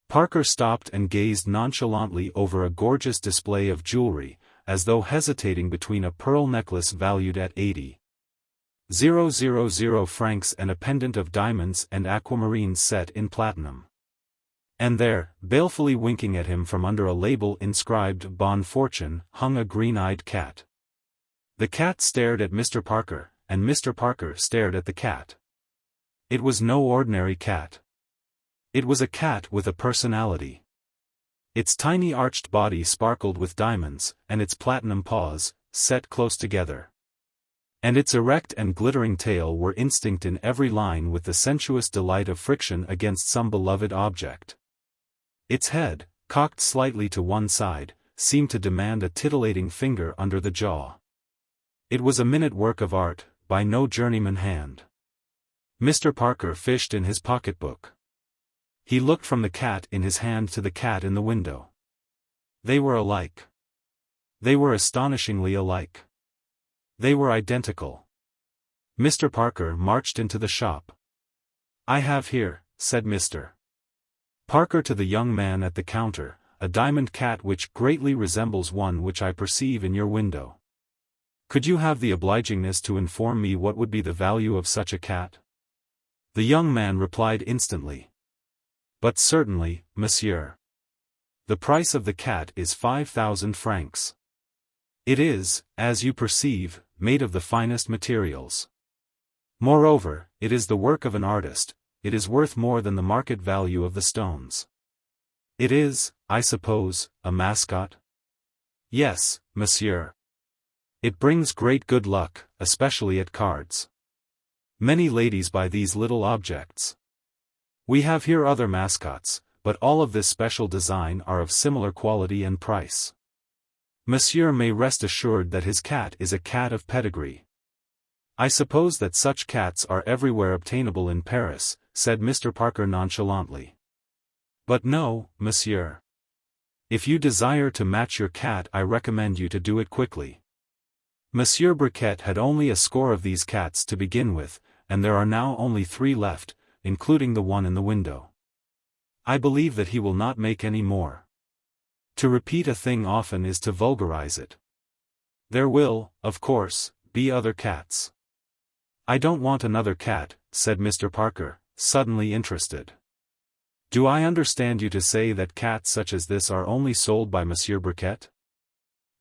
Parker stopped and gazed nonchalantly over a gorgeous display of jewelry, as though hesitating between a pearl necklace valued at 80,000 francs and a pendant of diamonds and aquamarines set in platinum. And there, balefully winking at him from under a label inscribed Bonne Fortune, hung a green-eyed cat. The cat stared at Mr. Parker, and Mr. Parker stared at the cat. It was no ordinary cat. It was a cat with a personality. Its tiny arched body sparkled with diamonds, and its platinum paws, set close together. And its erect and glittering tail were instinct in every line with the sensuous delight of friction against some beloved object. Its head, cocked slightly to one side, seemed to demand a titillating finger under the jaw. It was a minute work of art, by no journeyman hand. Mr. Parker fished in his pocketbook. He looked from the cat in his hand to the cat in the window. They were alike. They were astonishingly alike. They were identical. Mr. Parker marched into the shop. "I have here," said Mr. Parker to the young man at the counter, "a diamond cat which greatly resembles one which I perceive in your window. Could you have the obligingness to inform me what would be the value of such a cat?" The young man replied instantly. "But certainly, monsieur. The price of the cat is 5,000 francs. It is, as you perceive, made of the finest materials. Moreover, it is the work of an artist. It is worth more than the market value of the stones. It is, I suppose, a mascot?" "Yes, monsieur. It brings great good luck, especially at cards. Many ladies buy these little objects. We have here other mascots, but all of this special design are of similar quality and price. Monsieur may rest assured that his cat is a cat of pedigree." "I suppose that such cats are everywhere obtainable in Paris," said Mr. Parker nonchalantly. "But no, monsieur. If you desire to match your cat, I recommend you to do it quickly. Monsieur Briquet had only a score of these cats to begin with, and there are now only 3 left, including the one in the window. I believe that he will not make any more. To repeat a thing often is to vulgarize it. There will, of course, be other cats." "I don't want another cat," said Mr. Parker, suddenly interested. "Do I understand you to say that cats such as this are only sold by Monsieur Briquet?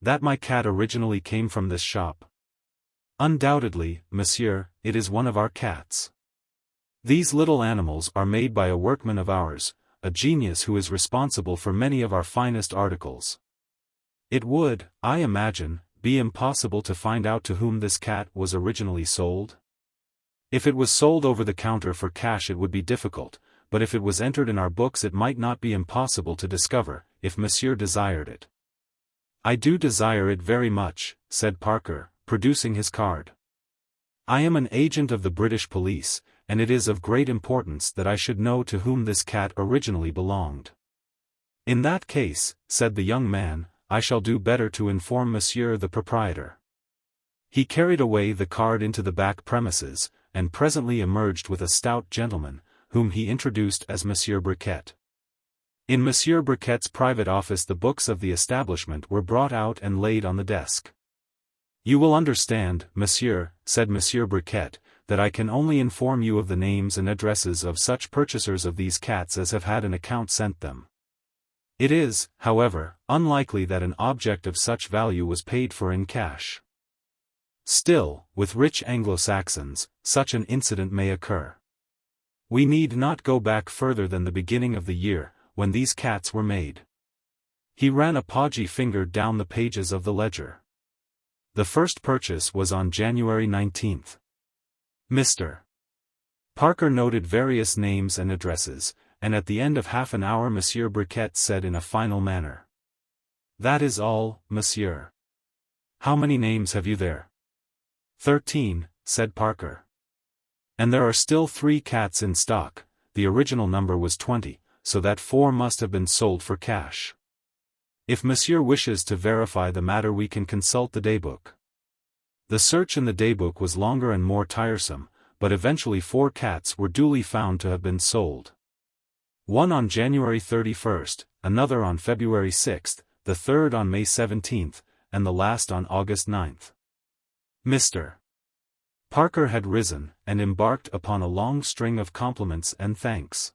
That my cat originally came from this shop?" "Undoubtedly, monsieur, it is one of our cats. These little animals are made by a workman of ours, a genius who is responsible for many of our finest articles. It would, I imagine, be impossible to find out to whom this cat was originally sold. If it was sold over the counter for cash it would be difficult, but if it was entered in our books it might not be impossible to discover, if monsieur desired it." "I do desire it very much," said Parker, producing his card. "I am an agent of the British police, and it is of great importance that I should know to whom this cat originally belonged." "In that case," said the young man, "I shall do better to inform monsieur the proprietor." He carried away the card into the back premises, and presently emerged with a stout gentleman, whom he introduced as Monsieur Briquet. In Monsieur Briquet's private office the books of the establishment were brought out and laid on the desk. "You will understand, monsieur," said Monsieur Briquet, "that I can only inform you of the names and addresses of such purchasers of these cats as have had an account sent them. It is, however, unlikely that an object of such value was paid for in cash. Still, with rich Anglo-Saxons, such an incident may occur. We need not go back further than the beginning of the year, when these cats were made. He ran a podgy finger down the pages of the ledger. The first purchase was on January 19th. Mr. Parker noted various names and addresses, and at the end of half an hour Monsieur Briquet said in a final manner. "That is all, monsieur. How many names have you there?" 13, said Parker. "And there are still 3 cats in stock. The original number was 20, so that 4 must have been sold for cash. If monsieur wishes to verify the matter we can consult the daybook." The search in the daybook was longer and more tiresome, but eventually 4 cats were duly found to have been sold. One on January 31st, another on February 6th, the third on May 17th, and the last on August 9th. Mr. Parker had risen, and embarked upon a long string of compliments and thanks,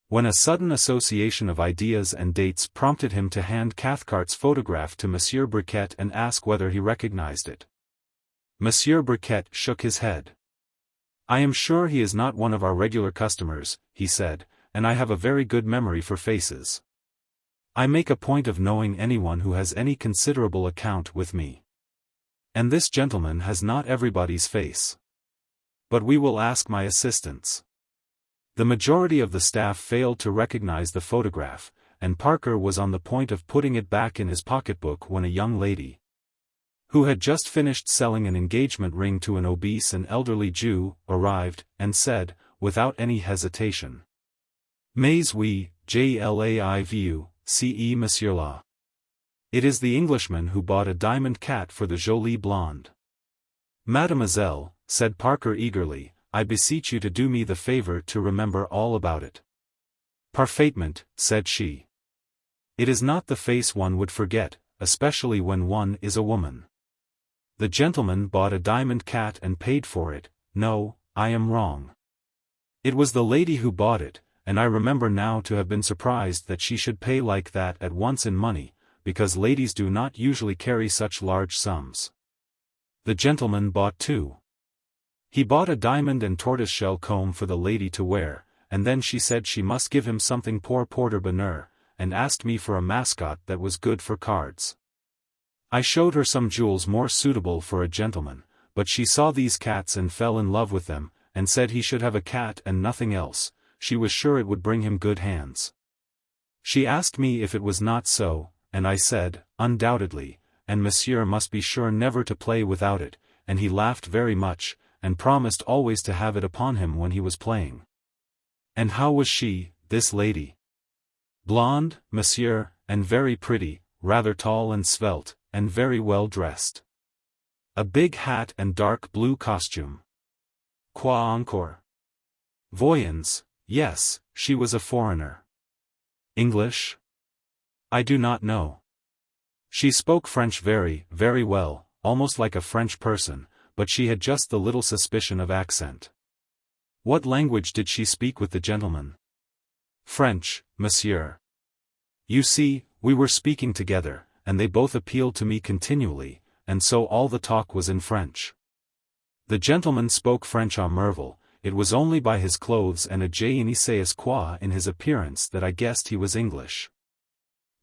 when a sudden association of ideas and dates prompted him to hand Cathcart's photograph to Monsieur Briquet and ask whether he recognized it. Monsieur Briquet shook his head. "I am sure he is not one of our regular customers," he said, "and I have a very good memory for faces. I make a point of knowing anyone who has any considerable account with me. And this gentleman has not everybody's face. But we will ask my assistants." The majority of the staff failed to recognize the photograph, and Parker was on the point of putting it back in his pocketbook when a young lady, who had just finished selling an engagement ring to an obese and elderly Jew, arrived, and said, without any hesitation, "Mais oui, je l'ai vu, monsieur là. It is the Englishman who bought a diamond cat for the jolie blonde." "Mademoiselle," said Parker eagerly, "I beseech you to do me the favor to remember all about it." "Parfaitement," said she. "It is not the face one would forget, especially when one is a woman. The gentleman bought a diamond cat and paid for it. No, I am wrong. It was the lady who bought it, and I remember now to have been surprised that she should pay like that at once in money, because ladies do not usually carry such large sums. The gentleman bought 2. He bought a diamond and tortoiseshell comb for the lady to wear, and then she said she must give him something pour porter bonheur, and asked me for a mascot that was good for cards. I showed her some jewels more suitable for a gentleman, but she saw these cats and fell in love with them, and said he should have a cat and nothing else. She was sure it would bring him good hands. She asked me if it was not so, and I said, undoubtedly, and monsieur must be sure never to play without it, and he laughed very much, and promised always to have it upon him when he was playing." "And how was she, this lady?" "Blonde, monsieur, and very pretty, rather tall and svelte, and very well dressed. A big hat and dark blue costume." "Quoi encore?" "Voyons, yes, she was a foreigner." "English?" "I do not know. She spoke French very, very well, almost like a French person, but she had just the little suspicion of accent." "What language did she speak with the gentleman?" "French, monsieur. You see, we were speaking together, and they both appealed to me continually, and so all the talk was in French. The gentleman spoke French à merveille. It was only by his clothes and a je ne sais quoi in his appearance that I guessed he was English.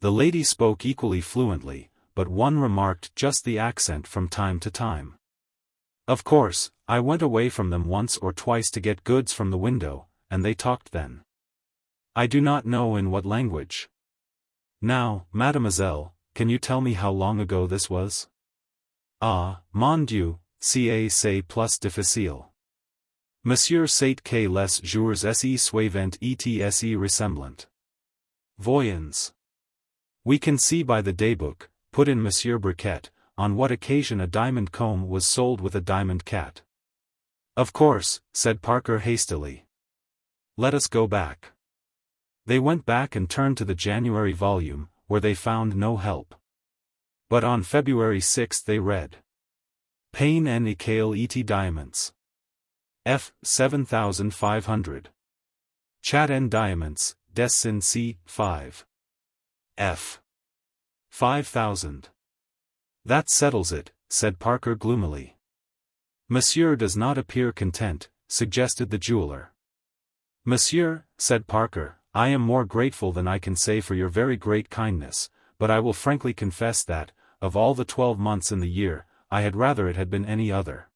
The lady spoke equally fluently, but one remarked just the accent from time to time. Of course, I went away from them once or twice to get goods from the window, and they talked then. I do not know in what language. Now, mademoiselle, can you tell me how long ago this was?" "Ah, mon Dieu, c'est plus difficile. Monsieur sait que les jours se suivent et se ressemblent. Voyons. We can see by the daybook," put in Monsieur Briquet, "on what occasion a diamond comb was sold with a diamond cat." "Of course," said Parker hastily. "Let us go back." They went back and turned to the January volume, where they found no help. But on February 6 they read, "Pain en écale et diamants. F. 7500. Chat en diamants, des C. 5. F. 5000. "That settles it," said Parker gloomily. "Monsieur does not appear content," suggested the jeweler. Monsieur, said Parker, I am more grateful than I can say for your very great kindness, but I will frankly confess that, of all the 12 months in the year, I had rather it had been any other.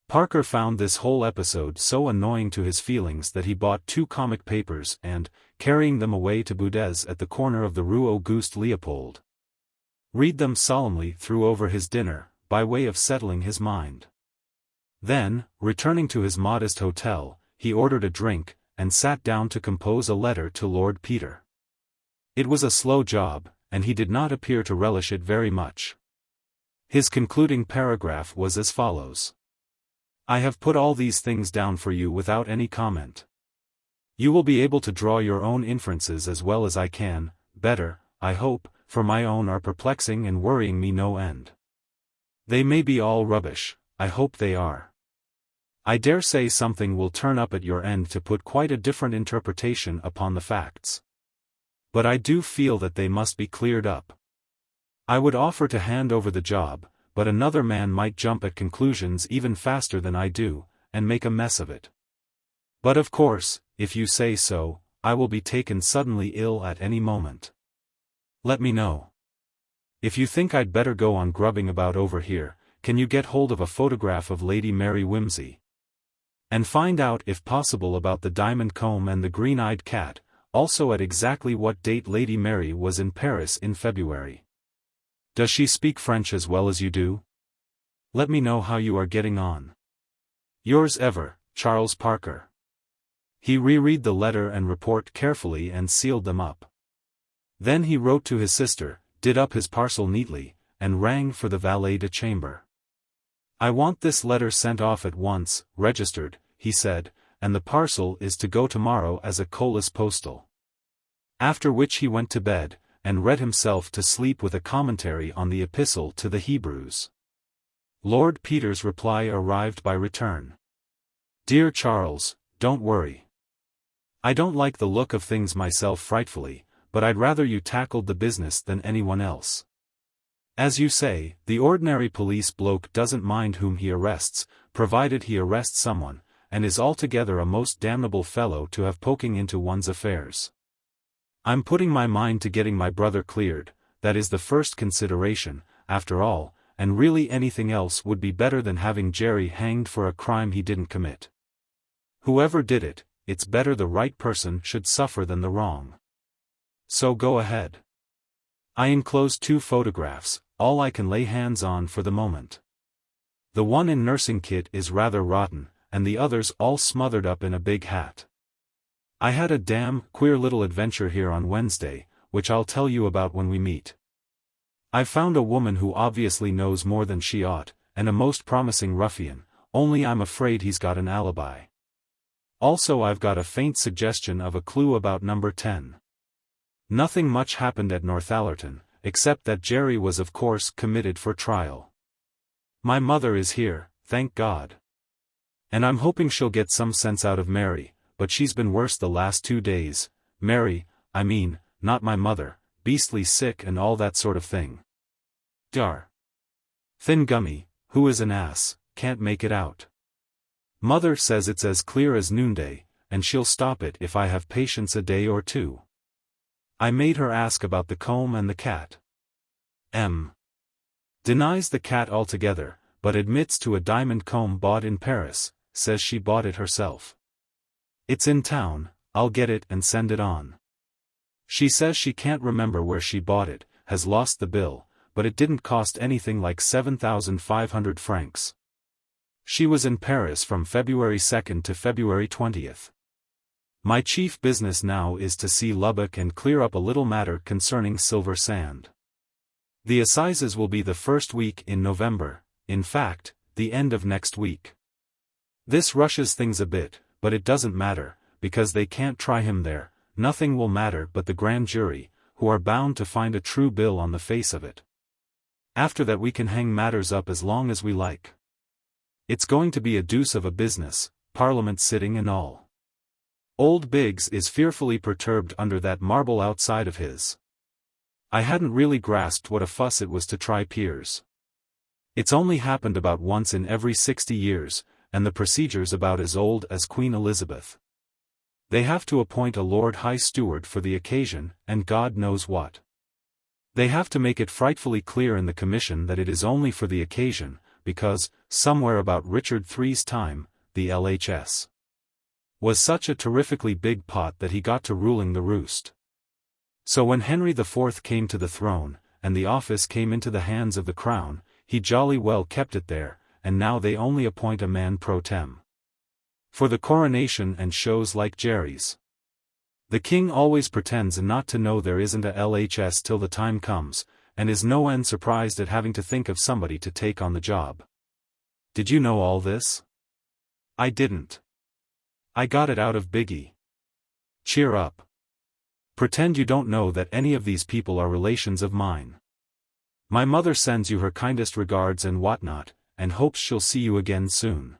Parker found this whole episode so annoying to his feelings that he bought 2 comic papers and, carrying them away to Boudet's at the corner of the Rue Auguste Leopold, read them solemnly through over his dinner, by way of settling his mind. Then, returning to his modest hotel, he ordered a drink, and sat down to compose a letter to Lord Peter. It was a slow job, and he did not appear to relish it very much. His concluding paragraph was as follows. I have put all these things down for you without any comment. You will be able to draw your own inferences as well as I can, better, I hope, for my own are perplexing and worrying me no end. They may be all rubbish, I hope they are. I dare say something will turn up at your end to put quite a different interpretation upon the facts. But I do feel that they must be cleared up. I would offer to hand over the job, but another man might jump at conclusions even faster than I do, and make a mess of it. But of course, if you say so, I will be taken suddenly ill at any moment. Let me know. If you think I'd better go on grubbing about over here, can you get hold of a photograph of Lady Mary Wimsey? And find out if possible about the diamond comb and the green-eyed cat, also at exactly what date Lady Mary was in Paris in February. Does she speak French as well as you do? Let me know how you are getting on. Yours ever, Charles Parker. He reread the letter and report carefully and sealed them up. Then he wrote to his sister, did up his parcel neatly, and rang for the valet de chambre. I want this letter sent off at once, registered, he said, and the parcel is to go tomorrow as a colas postal. After which he went to bed, and read himself to sleep with a commentary on the Epistle to the Hebrews. Lord Peter's reply arrived by return. Dear Charles, don't worry. I don't like the look of things myself frightfully, but I'd rather you tackled the business than anyone else. As you say, the ordinary police bloke doesn't mind whom he arrests, provided he arrests someone, and is altogether a most damnable fellow to have poking into one's affairs. I'm putting my mind to getting my brother cleared, that is the first consideration, after all, and really anything else would be better than having Jerry hanged for a crime he didn't commit. Whoever did it, it's better the right person should suffer than the wrong. So go ahead. I enclose 2 photographs, all I can lay hands on for the moment. The one in nursing kit is rather rotten, and the others all smothered up in a big hat. I had a damn queer little adventure here on Wednesday, which I'll tell you about when we meet. I've found a woman who obviously knows more than she ought, and a most promising ruffian, only I'm afraid he's got an alibi. Also I've got a faint suggestion of a clue about number 10. Nothing much happened at Northallerton, except that Jerry was of course committed for trial. My mother is here, thank God. And I'm hoping she'll get some sense out of Mary, but she's been worse the last 2 days, Mary, I mean, not my mother, beastly sick and all that sort of thing. Dar. Thin Gummy, who is an ass, can't make it out. Mother says it's as clear as noonday, and she'll stop it if I have patience a day or 2. I made her ask about the comb and the cat. M. Denies the cat altogether, but admits to a diamond comb bought in Paris, says she bought it herself. It's in town, I'll get it and send it on. She says she can't remember where she bought it, has lost the bill, but it didn't cost anything like 7,500 francs. She was in Paris from February 2nd to February 20th. My chief business now is to see Lubbock and clear up a little matter concerning Silver Sand. The assizes will be the first week in November, in fact, the end of next week. This rushes things a bit, but it doesn't matter, because they can't try him there, nothing will matter but the grand jury, who are bound to find a true bill on the face of it. After that we can hang matters up as long as we like. It's going to be a deuce of a business, Parliament sitting and all. Old Biggs is fearfully perturbed under that marble outside of his. I hadn't really grasped what a fuss it was to try peers. It's only happened about once in every 60 years, and the procedure's about as old as Queen Elizabeth. They have to appoint a Lord High Steward for the occasion, and God knows what. They have to make it frightfully clear in the commission that it is only for the occasion, because, somewhere about Richard III's time, the LHS was such a terrifically big pot that he got to ruling the roost. So when Henry IV came to the throne, and the office came into the hands of the crown, he jolly well kept it there, and now they only appoint a man pro tem for the coronation and shows like Jerry's. The king always pretends not to know there isn't a LHS till the time comes, and is no end surprised at having to think of somebody to take on the job. Did you know all this? I didn't. I got it out of Biggie. Cheer up. Pretend you don't know that any of these people are relations of mine. My mother sends you her kindest regards and whatnot, and hopes she'll see you again soon.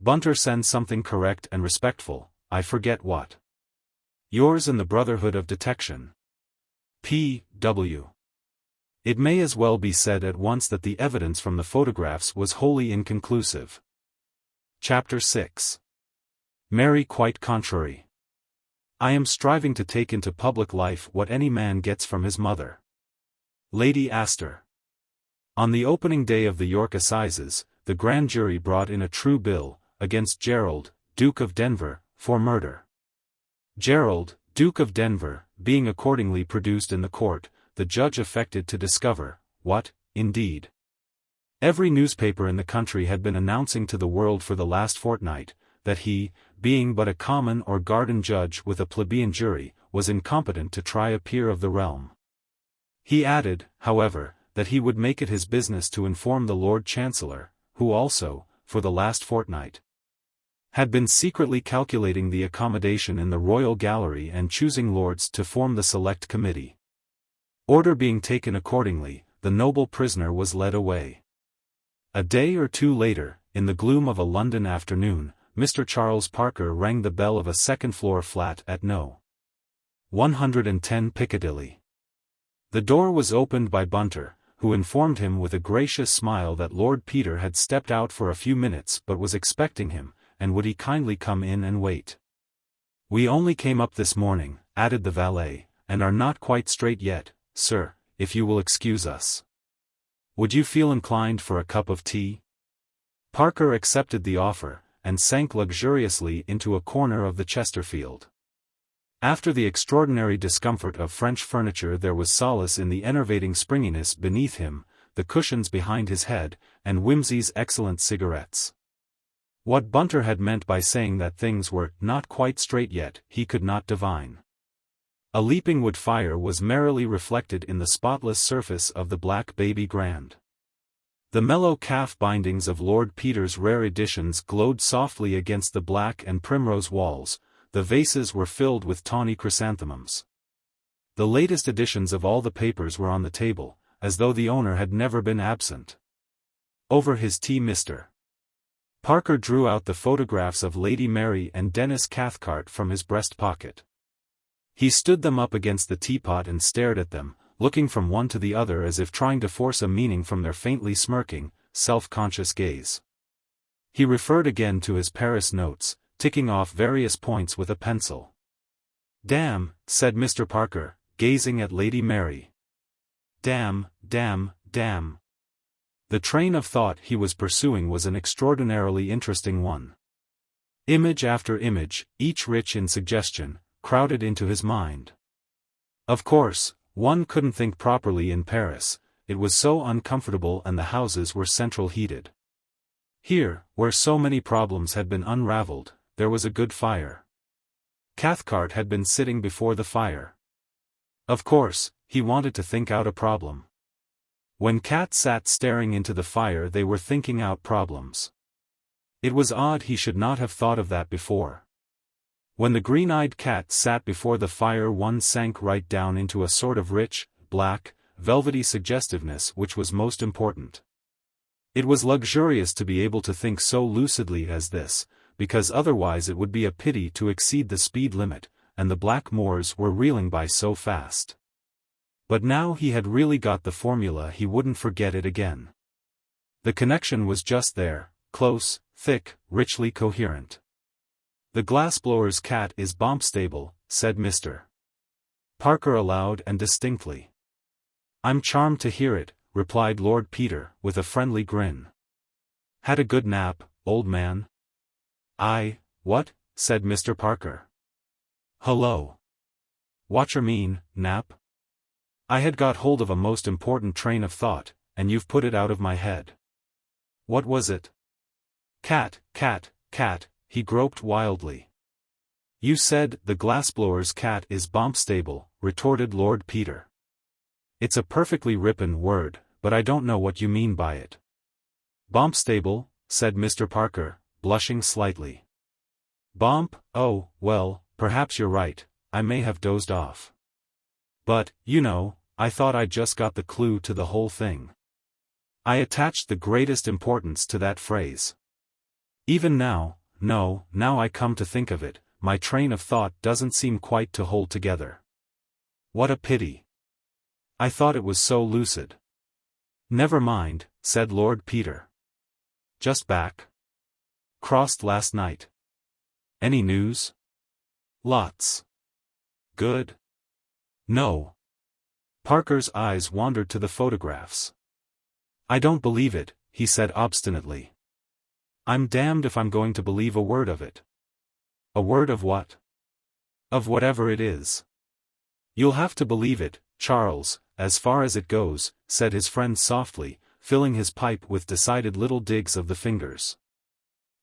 Bunter sends something correct and respectful, I forget what. Yours in the Brotherhood of Detection. P.W. It may as well be said at once that the evidence from the photographs was wholly inconclusive. Chapter 6. Mary quite contrary. I am striving to take into public life what any man gets from his mother. Lady Astor. On the opening day of the York Assizes, the grand jury brought in a true bill, against Gerald, Duke of Denver, for murder. Gerald, Duke of Denver, being accordingly produced in the court, the judge affected to discover, what, indeed, every newspaper in the country had been announcing to the world for the last fortnight, that he, being but a common or garden judge with a plebeian jury, was incompetent to try a peer of the realm. He added, however, that he would make it his business to inform the Lord Chancellor, who also, for the last fortnight, had been secretly calculating the accommodation in the Royal Gallery and choosing lords to form the Select Committee. Order being taken accordingly, the noble prisoner was led away. A day or two later, in the gloom of a London afternoon, Mr. Charles Parker rang the bell of a second-floor flat at No. 110 Piccadilly. The door was opened by Bunter, who informed him with a gracious smile that Lord Peter had stepped out for a few minutes but was expecting him, and would he kindly come in and wait. We only came up this morning, added the valet, and are not quite straight yet, sir, if you will excuse us. Would you feel inclined for a cup of tea? Parker accepted the offer, and sank luxuriously into a corner of the Chesterfield. After the extraordinary discomfort of French furniture there was solace in the enervating springiness beneath him, the cushions behind his head, and Wimsey's excellent cigarettes. What Bunter had meant by saying that things were not quite straight yet, he could not divine. A leaping wood fire was merrily reflected in the spotless surface of the black baby grand. The mellow calf bindings of Lord Peter's rare editions glowed softly against the black and primrose walls, the vases were filled with tawny chrysanthemums. The latest editions of all the papers were on the table, as though the owner had never been absent. Over his tea Mr. Parker drew out the photographs of Lady Mary and Denis Cathcart from his breast pocket. He stood them up against the teapot and stared at them, looking from one to the other as if trying to force a meaning from their faintly smirking, self-conscious gaze. He referred again to his Paris notes, ticking off various points with a pencil. "Damn," said Mr. Parker, gazing at Lady Mary. "Damn, damn, damn." The train of thought he was pursuing was an extraordinarily interesting one. Image after image, each rich in suggestion, crowded into his mind. Of course, one couldn't think properly in Paris, it was so uncomfortable and the houses were central heated. Here, where so many problems had been unraveled, there was a good fire. Cathcart had been sitting before the fire. Of course, he wanted to think out a problem. When Cat sat staring into the fire they were thinking out problems. It was odd he should not have thought of that before. When the green-eyed cat sat before the fire one sank right down into a sort of rich, black, velvety suggestiveness which was most important. It was luxurious to be able to think so lucidly as this, because otherwise it would be a pity to exceed the speed limit, and the black moors were reeling by so fast. But now he had really got the formula, he wouldn't forget it again. The connection was just there, close, thick, richly coherent. The glassblower's cat is bombstable, said Mr. Parker aloud and distinctly. I'm charmed to hear it, replied Lord Peter, with a friendly grin. Had a good nap, old man? What? Said Mr. Parker. Hello. Watcher mean, nap? I had got hold of a most important train of thought, and you've put it out of my head. What was it? Cat, he groped wildly. You said the glassblower's cat is bombstable, retorted Lord Peter. It's a perfectly rippin' word, but I don't know what you mean by it. Bombstable, said Mr. Parker, blushing slightly. Oh, well, perhaps you're right, I may have dozed off. But, I thought I'd just got the clue to the whole thing. I attached the greatest importance to that phrase. Even now, now I come to think of it, my train of thought doesn't seem quite to hold together. What a pity. I thought it was so lucid. Never mind, said Lord Peter. Just back. Crossed last night. Any news? Lots. Good? No. Parker's eyes wandered to the photographs. I don't believe it, he said obstinately. I'm damned if I'm going to believe a word of it. A word of what? Of whatever it is. You'll have to believe it, Charles, as far as it goes, said his friend softly, filling his pipe with decided little digs of the fingers.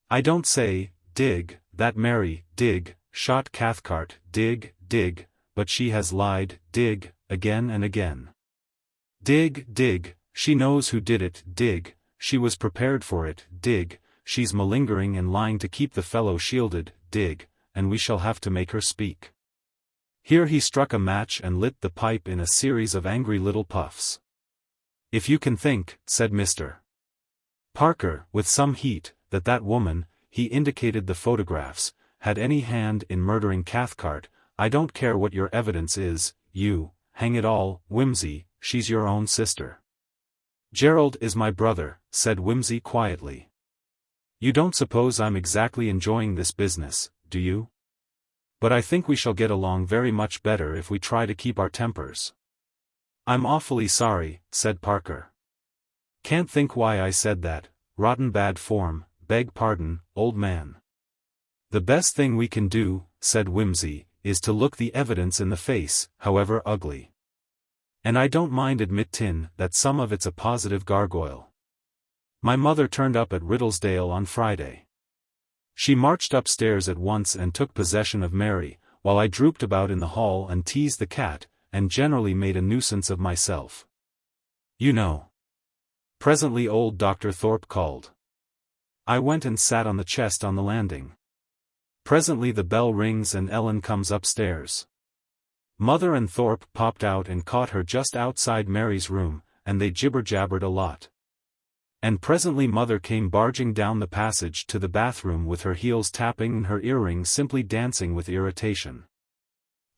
I don't say, dig, that Mary, dig, shot Cathcart, dig, but she has lied, dig, again and again. Dig, she knows who did it, dig, she was prepared for it, dig, she's malingering and lying to keep the fellow shielded, dig, and we shall have to make her speak. Here he struck a match and lit the pipe in a series of angry little puffs. If you can think, said Mr. Parker, with some heat, that woman, he indicated the photographs, had any hand in murdering Cathcart, I don't care what your evidence is, hang it all, Wimsey, she's your own sister. Gerald is my brother, said Wimsey quietly. You don't suppose I'm exactly enjoying this business, do you? But I think we shall get along very much better if we try to keep our tempers. I'm awfully sorry, said Parker. Can't think why I said that, rotten bad form, beg pardon, old man. The best thing we can do, said Wimsey, is to look the evidence in the face, however ugly. And I don't mind admittin' that some of it's a positive gargoyle. My mother turned up at Riddlesdale on Friday. She marched upstairs at once and took possession of Mary, while I drooped about in the hall and teased the cat, and generally made a nuisance of myself. Presently old Dr. Thorpe called. I went and sat on the chest on the landing. Presently the bell rings and Ellen comes upstairs. Mother and Thorpe popped out and caught her just outside Mary's room, and they jibber-jabbered a lot. And presently Mother came barging down the passage to the bathroom with her heels tapping and her earrings simply dancing with irritation.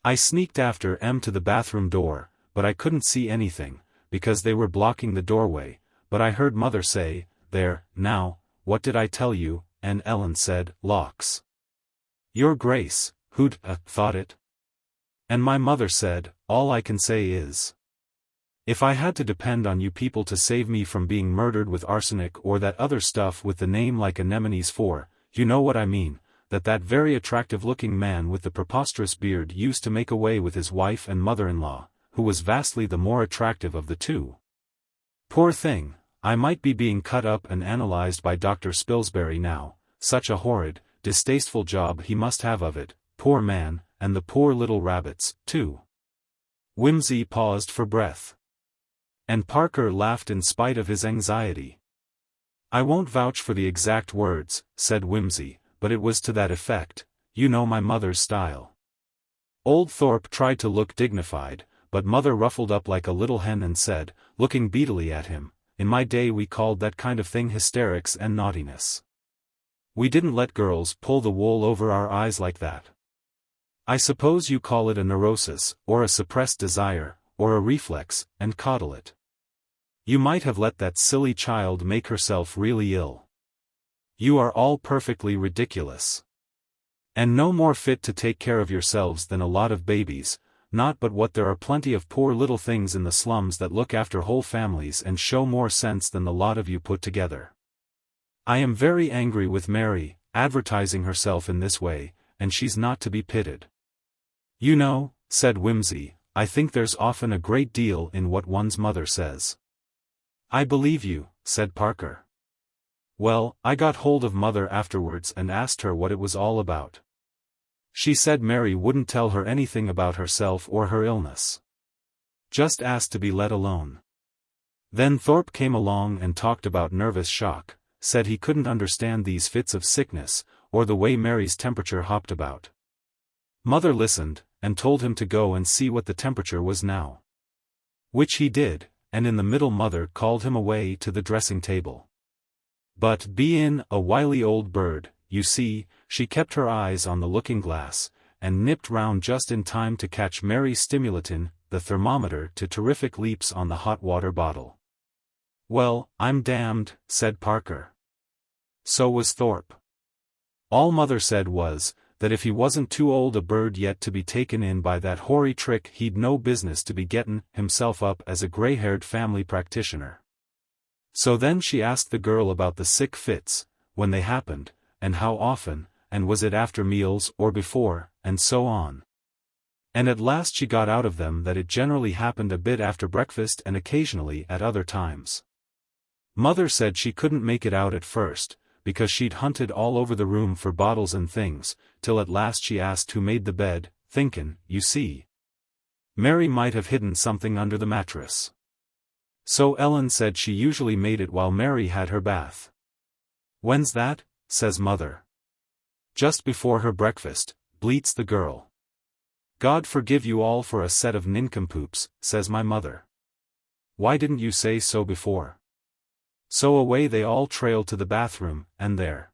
I sneaked after M to the bathroom door, but I couldn't see anything, because they were blocking the doorway, but I heard Mother say, "There, now, what did I tell you?" and Ellen said, "Locks." Your Grace, who'd thought it? And my mother said, all I can say is, if I had to depend on you people to save me from being murdered with arsenic or that other stuff with the name like anemones for, you know what I mean, that very attractive-looking man with the preposterous beard used to make away with his wife and mother-in-law, who was vastly the more attractive of the two. Poor thing, I might be being cut up and analyzed by Dr. Spilsbury now, such a horrid, distasteful job he must have of it, poor man, and the poor little rabbits, too. Wimsey paused for breath. And Parker laughed in spite of his anxiety. I won't vouch for the exact words, said Wimsey, but it was to that effect, you know my mother's style. Old Thorpe tried to look dignified, but Mother ruffled up like a little hen and said, looking beadily at him, in my day we called that kind of thing hysterics and naughtiness. We didn't let girls pull the wool over our eyes like that. I suppose you call it a neurosis, or a suppressed desire, or a reflex, and coddle it. You might have let that silly child make herself really ill. You are all perfectly ridiculous. And no more fit to take care of yourselves than a lot of babies, not but what there are plenty of poor little things in the slums that look after whole families and show more sense than the lot of you put together. I am very angry with Mary, advertising herself in this way, and she's not to be pitied. You know, said Wimsey, I think there's often a great deal in what one's mother says. I believe you, said Parker. Well, I got hold of Mother afterwards and asked her what it was all about. She said Mary wouldn't tell her anything about herself or her illness. Just asked to be let alone. Then Thorpe came along and talked about nervous shock, said he couldn't understand these fits of sickness, or the way Mary's temperature hopped about. Mother listened, and told him to go and see what the temperature was now. Which he did, and in the middle Mother called him away to the dressing table. But bein' a wily old bird, you see, she kept her eyes on the looking-glass, and nipped round just in time to catch Mary stimulatin' the thermometer to terrific leaps on the hot water bottle. Well, I'm damned, said Parker. So was Thorpe. All Mother said was, that if he wasn't too old a bird yet to be taken in by that hoary trick he'd no business to be gettin' himself up as a grey-haired family practitioner. So then she asked the girl about the sick fits, when they happened, and how often, and was it after meals or before, and so on. And at last she got out of them that it generally happened a bit after breakfast and occasionally at other times. Mother said she couldn't make it out at first, because she'd hunted all over the room for bottles and things, till at last she asked who made the bed, thinkin', you see, Mary might have hidden something under the mattress. So Ellen said she usually made it while Mary had her bath. When's that? Says Mother. Just before her breakfast, bleats the girl. God forgive you all for a set of nincompoops, says my mother. Why didn't you say so before? So away they all trailed to the bathroom, and there,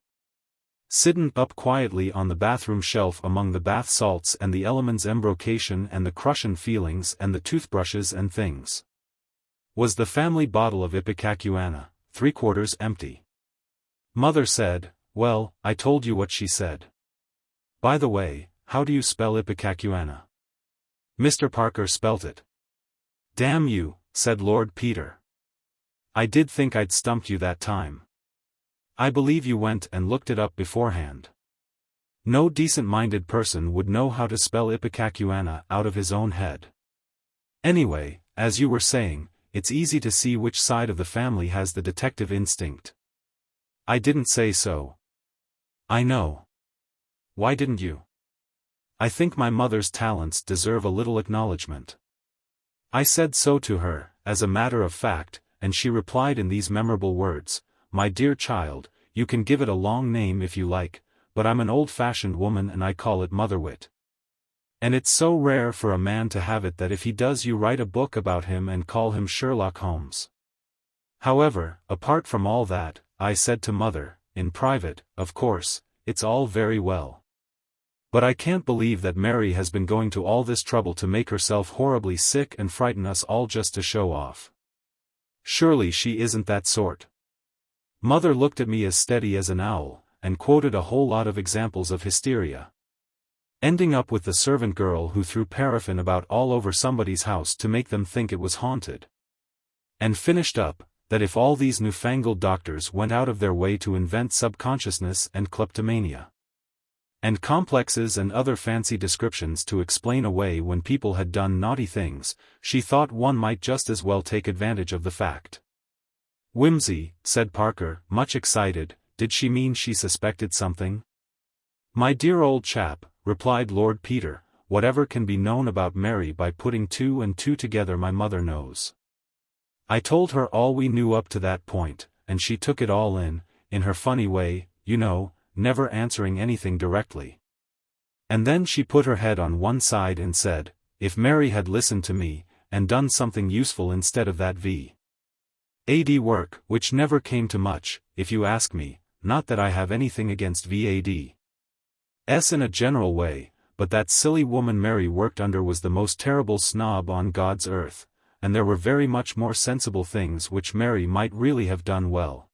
sittin' up quietly on the bathroom shelf among the bath salts and the elements embrocation and the crushin' feelings and the toothbrushes and things, was the family bottle of ipecacuanha, 3/4 empty. Mother said, well, I told you what she said. By the way, how do you spell ipecacuanha? Mr. Parker spelt it. Damn you, said Lord Peter. I did think I'd stumped you that time. I believe you went and looked it up beforehand. No decent-minded person would know how to spell ipecacuanha out of his own head. Anyway, as you were saying, it's easy to see which side of the family has the detective instinct. I didn't say so. I know. Why didn't you? I think my mother's talents deserve a little acknowledgement. I said so to her, as a matter of fact, and she replied in these memorable words, my dear child, you can give it a long name if you like, but I'm an old-fashioned woman and I call it motherwit. And it's so rare for a man to have it that if he does you write a book about him and call him Sherlock Holmes. However, apart from all that, I said to Mother, in private, of course, it's all very well. But I can't believe that Mary has been going to all this trouble to make herself horribly sick and frighten us all just to show off. Surely she isn't that sort. Mother looked at me as steady as an owl, and quoted a whole lot of examples of hysteria, ending up with the servant girl who threw paraffin about all over somebody's house to make them think it was haunted. And finished up, that if all these newfangled doctors went out of their way to invent subconsciousness and kleptomania, and complexes and other fancy descriptions to explain away when people had done naughty things, she thought one might just as well take advantage of the fact. Wimsey, said Parker, much excited, did she mean she suspected something? My dear old chap, replied Lord Peter, whatever can be known about Mary by putting 2 and 2 together my mother knows. I told her all we knew up to that point, and she took it all in her funny way, you know, never answering anything directly. And then she put her head on one side and said, if Mary had listened to me, and done something useful instead of that V.A.D. work, which never came to much, if you ask me, not that I have anything against V.A.D.'s in a general way, but that silly woman Mary worked under was the most terrible snob on God's earth, and there were very much more sensible things which Mary might really have done well.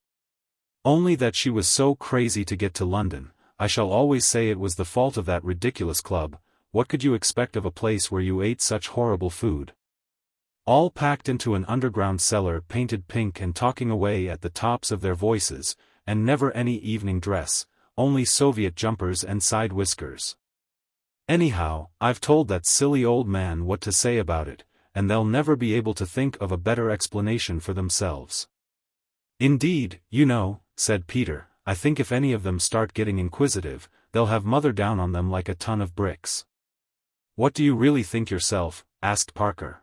Only that she was so crazy to get to London, I shall always say it was the fault of that ridiculous club. What could you expect of a place where you ate such horrible food? All packed into an underground cellar painted pink and talking away at the tops of their voices, and never any evening dress, only Soviet jumpers and side whiskers. Anyhow, I've told that silly old man what to say about it, and they'll never be able to think of a better explanation for themselves. Indeed, you know, said Peter, I think if any of them start getting inquisitive, they'll have Mother down on them like a ton of bricks. What do you really think yourself? Asked Parker.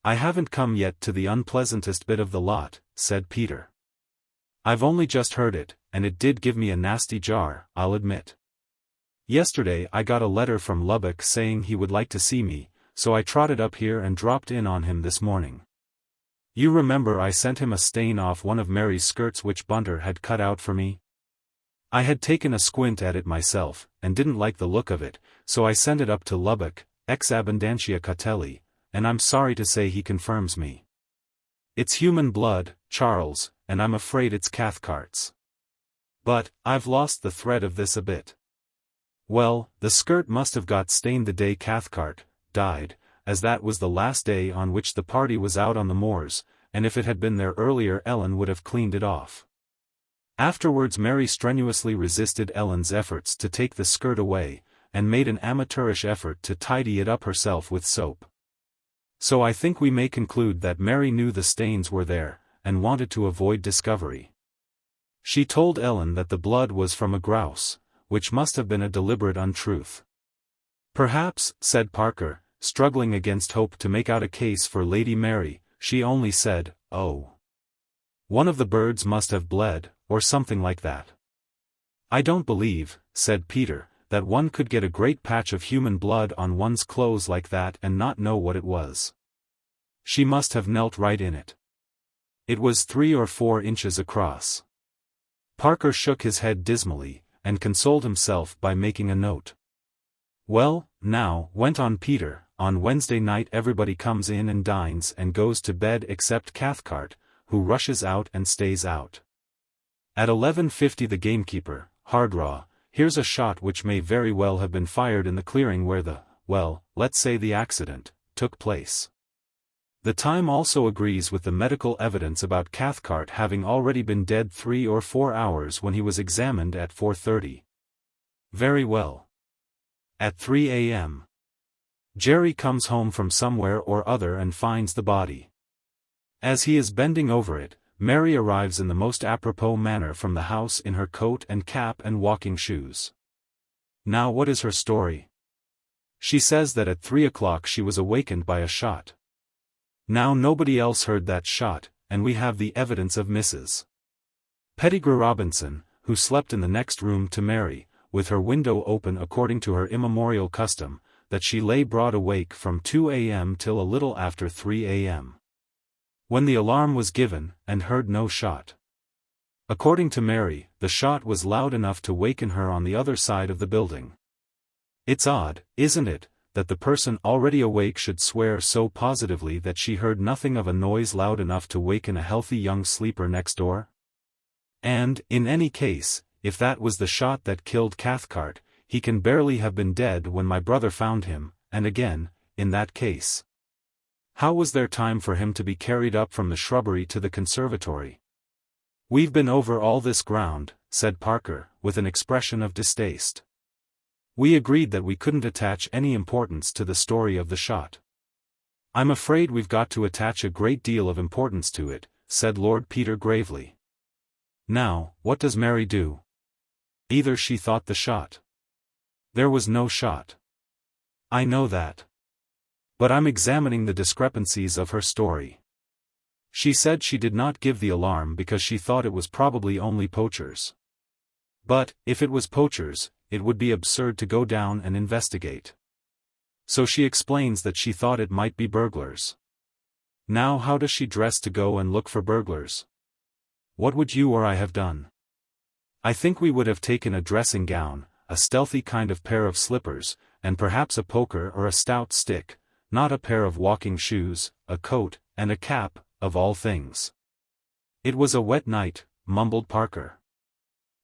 I haven't come yet to the unpleasantest bit of the lot, said Peter. I've only just heard it, and it did give me a nasty jar, I'll admit. Yesterday I got a letter from Lubbock saying he would like to see me, so I trotted up here and dropped in on him this morning. You remember I sent him a stain off one of Mary's skirts which Bunter had cut out for me? I had taken a squint at it myself, and didn't like the look of it, so I sent it up to Lubbock, ex abundantia catelli, and I'm sorry to say he confirms me. It's human blood, Charles, and I'm afraid it's Cathcart's. But, I've lost the thread of this a bit. Well, the skirt must have got stained the day Cathcart died, as that was the last day on which the party was out on the moors, and if it had been there earlier Ellen would have cleaned it off. Afterwards Mary strenuously resisted Ellen's efforts to take the skirt away, and made an amateurish effort to tidy it up herself with soap. So I think we may conclude that Mary knew the stains were there, and wanted to avoid discovery. She told Ellen that the blood was from a grouse, which must have been a deliberate untruth. Perhaps, said Parker, struggling against hope to make out a case for Lady Mary, she only said, oh. One of the birds must have bled, or something like that. I don't believe, said Peter, that one could get a great patch of human blood on one's clothes like that and not know what it was. She must have knelt right in it. It was 3 or 4 inches across. Parker shook his head dismally, and consoled himself by making a note. Well, now, went on Peter, on Wednesday night everybody comes in and dines and goes to bed except Cathcart, who rushes out and stays out. At 11:50 the gamekeeper, Hardraw, hears a shot which may very well have been fired in the clearing where the, well, let's say the accident, took place. The time also agrees with the medical evidence about Cathcart having already been dead 3 or 4 hours when he was examined at 4:30. Very well. At 3 a.m. Jerry comes home from somewhere or other and finds the body. As he is bending over it, Mary arrives in the most apropos manner from the house in her coat and cap and walking shoes. Now what is her story? She says that at 3 o'clock she was awakened by a shot. Now nobody else heard that shot, and we have the evidence of Mrs. Pettigrew Robinson, who slept in the next room to Mary, with her window open according to her immemorial custom, that she lay broad awake from 2 a.m. till a little after 3 a.m. when the alarm was given, and heard no shot. According to Mary, the shot was loud enough to waken her on the other side of the building. It's odd, isn't it, that the person already awake should swear so positively that she heard nothing of a noise loud enough to waken a healthy young sleeper next door? And, in any case, if that was the shot that killed Cathcart, he can barely have been dead when my brother found him, and again, in that case, how was there time for him to be carried up from the shrubbery to the conservatory? We've been over all this ground, said Parker, with an expression of distaste. We agreed that we couldn't attach any importance to the story of the shot. I'm afraid we've got to attach a great deal of importance to it, said Lord Peter gravely. Now, what does Mary do? Either she thought the shot. There was no shot. I know that. But I'm examining the discrepancies of her story. She said she did not give the alarm because she thought it was probably only poachers. But, if it was poachers, it would be absurd to go down and investigate. So she explains that she thought it might be burglars. Now how does she dress to go and look for burglars? What would you or I have done? I think we would have taken a dressing gown, a stealthy kind of pair of slippers, and perhaps a poker or a stout stick, not a pair of walking shoes, a coat, and a cap, of all things. It was a wet night, mumbled Parker.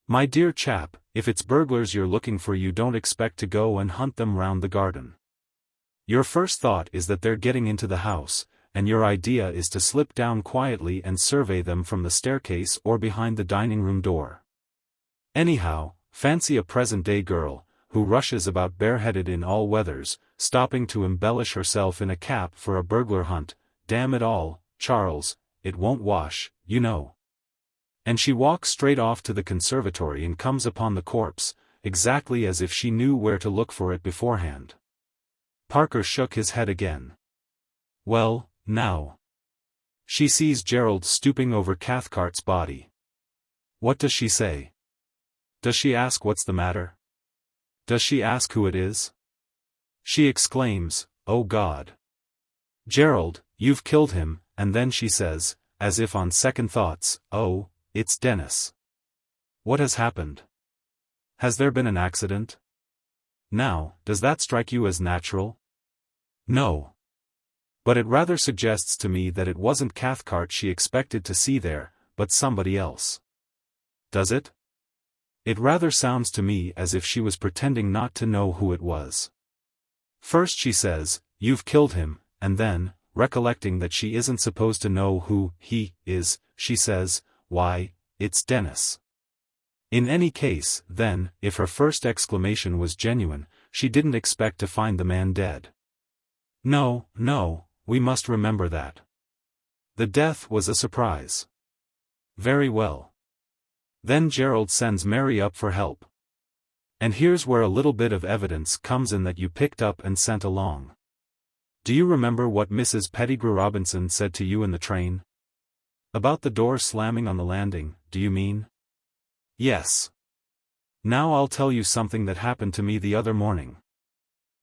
My dear chap, if it's burglars you're looking for, you don't expect to go and hunt them round the garden. Your first thought is that they're getting into the house, and your idea is to slip down quietly and survey them from the staircase or behind the dining room door. Anyhow, fancy a present-day girl, who rushes about bareheaded in all weathers, stopping to embellish herself in a cap for a burglar hunt. Damn it all, Charles, it won't wash, you know. And she walks straight off to the conservatory and comes upon the corpse, exactly as if she knew where to look for it beforehand. Parker shook his head again. Well, now. She sees Gerald stooping over Cathcart's body. What does she say? Does she ask what's the matter? Does she ask who it is? She exclaims, "Oh God! Gerald, you've killed him," and then she says, as if on second thoughts, "Oh, it's Denis. What has happened? Has there been an accident? Now, does that strike you as natural?" No. But it rather suggests to me that it wasn't Cathcart she expected to see there, but somebody else. Does it? It rather sounds to me as if she was pretending not to know who it was. First she says, "You've killed him," and then, recollecting that she isn't supposed to know who he is, she says, "Why, it's Denis." In any case, then, if her first exclamation was genuine, she didn't expect to find the man dead. No, we must remember that. The death was a surprise. Very well. Then Gerald sends Mary up for help. And here's where a little bit of evidence comes in that you picked up and sent along. Do you remember what Mrs. Pettigrew Robinson said to you in the train? About the door slamming on the landing, do you mean? Yes. Now I'll tell you something that happened to me the other morning.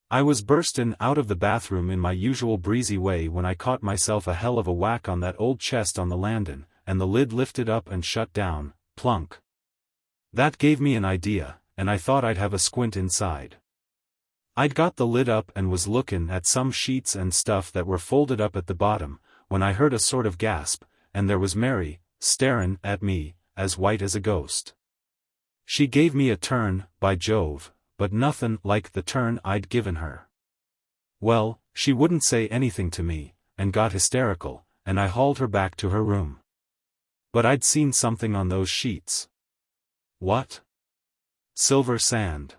I was burstin' out of the bathroom in my usual breezy way when I caught myself a hell of a whack on that old chest on the landin', and the lid lifted up and shut down, plunk. That gave me an idea, and I thought I'd have a squint inside. I'd got the lid up and was lookin' at some sheets and stuff that were folded up at the bottom, when I heard a sort of gasp, and there was Mary, starin' at me, as white as a ghost. She gave me a turn, by Jove, but nothin' like the turn I'd given her. Well, she wouldn't say anything to me, and got hysterical, and I hauled her back to her room. But I'd seen something on those sheets. What? Silver sand.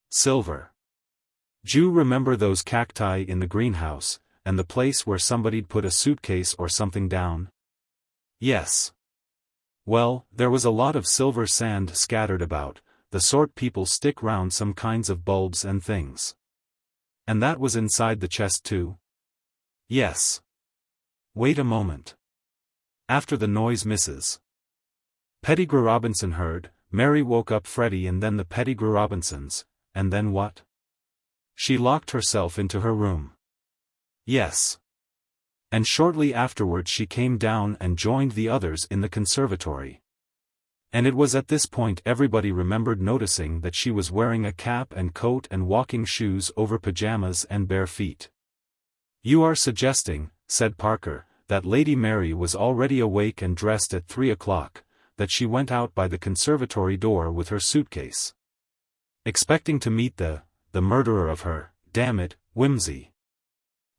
Silver. D'you remember those cacti in the greenhouse, and the place where somebody'd put a suitcase or something down? Yes. Well, there was a lot of silver sand scattered about, the sort people stick round some kinds of bulbs and things. And that was inside the chest too? Yes. Wait a moment. After the noise Mrs. Pettigrew Robinson heard, Mary woke up Freddie and then the Pettigrew Robinsons, and then what? She locked herself into her room. Yes. And shortly afterwards she came down and joined the others in the conservatory. And it was at this point everybody remembered noticing that she was wearing a cap and coat and walking shoes over pajamas and bare feet. You are suggesting, said Parker, that Lady Mary was already awake and dressed at 3 o'clock, that she went out by the conservatory door with her suitcase. Expecting to meet the murderer of her, damn it, Wimsey.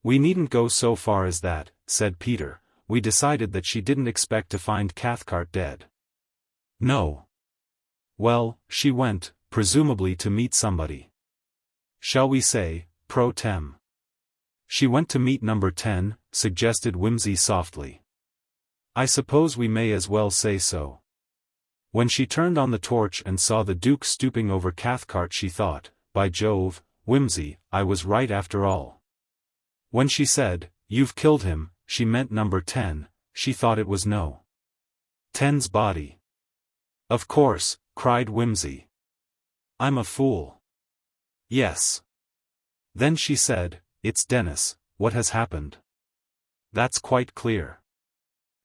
We needn't go so far as that, said Peter. We decided that she didn't expect to find Cathcart dead. No. Well, she went, presumably to meet somebody. Shall we say, pro tem? She went to meet number 10, suggested Wimsey softly. I suppose we may as well say so. When she turned on the torch and saw the Duke stooping over Cathcart she thought, by Jove, Wimsey, I was right after all. When she said, you've killed him, she meant number 10, she thought it was no. 10's body. Of course, cried Wimsey. I'm a fool. Yes. Then she said, it's Denis, what has happened? That's quite clear.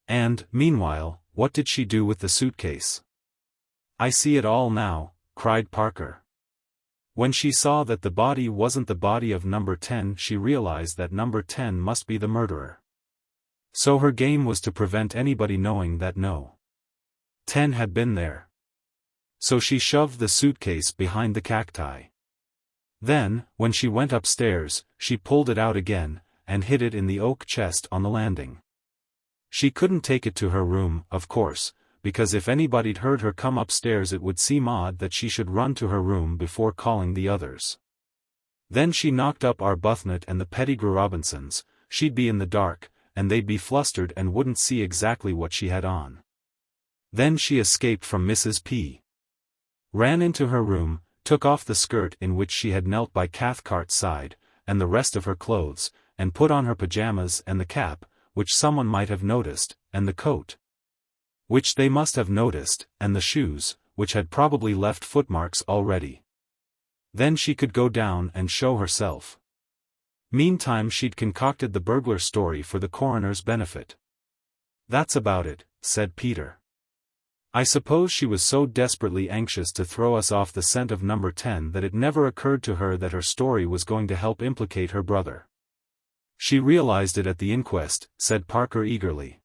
And, meanwhile, what did she do with the suitcase? I see it all now, cried Parker. When she saw that the body wasn't the body of number 10, she realized that number 10 must be the murderer. So her game was to prevent anybody knowing that no 10 had been there. So she shoved the suitcase behind the cacti. Then, when she went upstairs, she pulled it out again, and hid it in the oak chest on the landing. She couldn't take it to her room, of course, because if anybody'd heard her come upstairs it would seem odd that she should run to her room before calling the others. Then she knocked up Arbuthnot and the Pettigrew Robinsons. She'd be in the dark, and they'd be flustered and wouldn't see exactly what she had on. Then she escaped from Mrs. P. Ran into her room, took off the skirt in which she had knelt by Cathcart's side, and the rest of her clothes, and put on her pajamas and the cap, which someone might have noticed, and the coat, which they must have noticed, and the shoes, which had probably left footmarks already. Then she could go down and show herself. Meantime she'd concocted the burglar story for the coroner's benefit. "That's about it," said Peter. "I suppose she was so desperately anxious to throw us off the scent of number 10 that it never occurred to her that her story was going to help implicate her brother." "She realized it at the inquest," said Parker eagerly.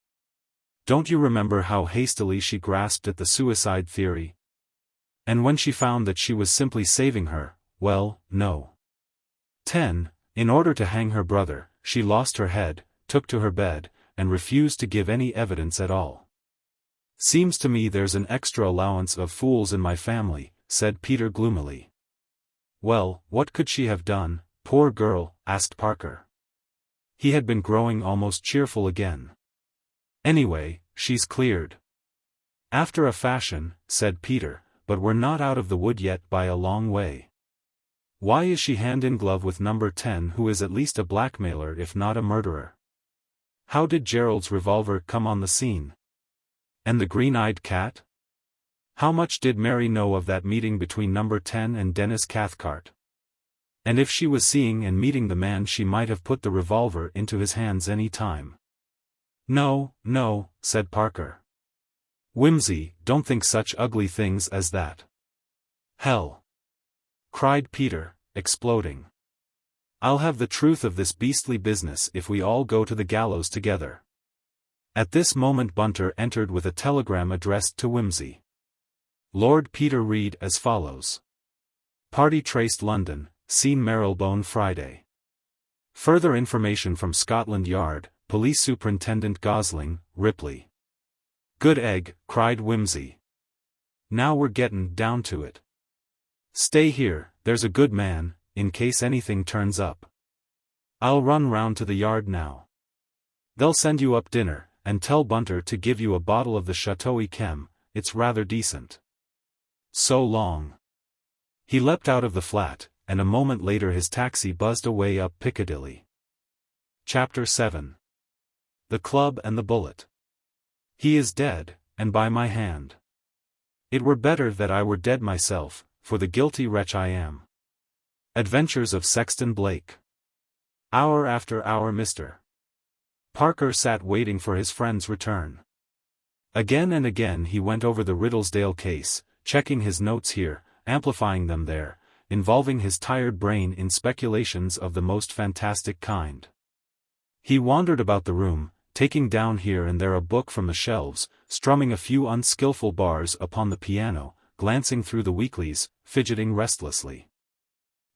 "Don't you remember how hastily she grasped at the suicide theory? And when she found that she was simply saving her, well, no. 10, in order to hang her brother, she lost her head, took to her bed, and refused to give any evidence at all." "Seems to me there's an extra allowance of fools in my family," said Peter gloomily. "Well, what could she have done, poor girl?" asked Parker. He had been growing almost cheerful again. "Anyway, she's cleared." "After a fashion," said Peter, "but we're not out of the wood yet by a long way. Why is she hand-in-glove with number 10, who is at least a blackmailer if not a murderer? How did Gerald's revolver come on the scene? And the green-eyed cat? How much did Mary know of that meeting between number 10 and Denis Cathcart? And if she was seeing and meeting the man, she might have put the revolver into his hands any time." "No, no," said Parker. "Wimsey, don't think such ugly things as that." "Hell!" cried Peter, exploding. "I'll have the truth of this beastly business if we all go to the gallows together." At this moment Bunter entered with a telegram addressed to Wimsey. Lord Peter read as follows. "Party traced London, seen Marylebone Friday. Further information from Scotland Yard, Police Superintendent Gosling, Ripley." "Good egg," cried Wimsey. "Now we're gettin' down to it. Stay here, there's a good man, in case anything turns up. I'll run round to the yard now. They'll send you up dinner, and tell Bunter to give you a bottle of the Chateau Yquem, it's rather decent. So long." He leapt out of the flat, and a moment later his taxi buzzed away up Piccadilly. Chapter 7. The Club and the Bullet. "He is dead, and by my hand. It were better that I were dead myself, for the guilty wretch I am." Adventures of Sexton Blake. Hour after hour Mr. Parker sat waiting for his friend's return. Again and again he went over the Riddlesdale case, checking his notes here, amplifying them there, involving his tired brain in speculations of the most fantastic kind. He wandered about the room, taking down here and there a book from the shelves, strumming a few unskillful bars upon the piano, glancing through the weeklies, fidgeting restlessly.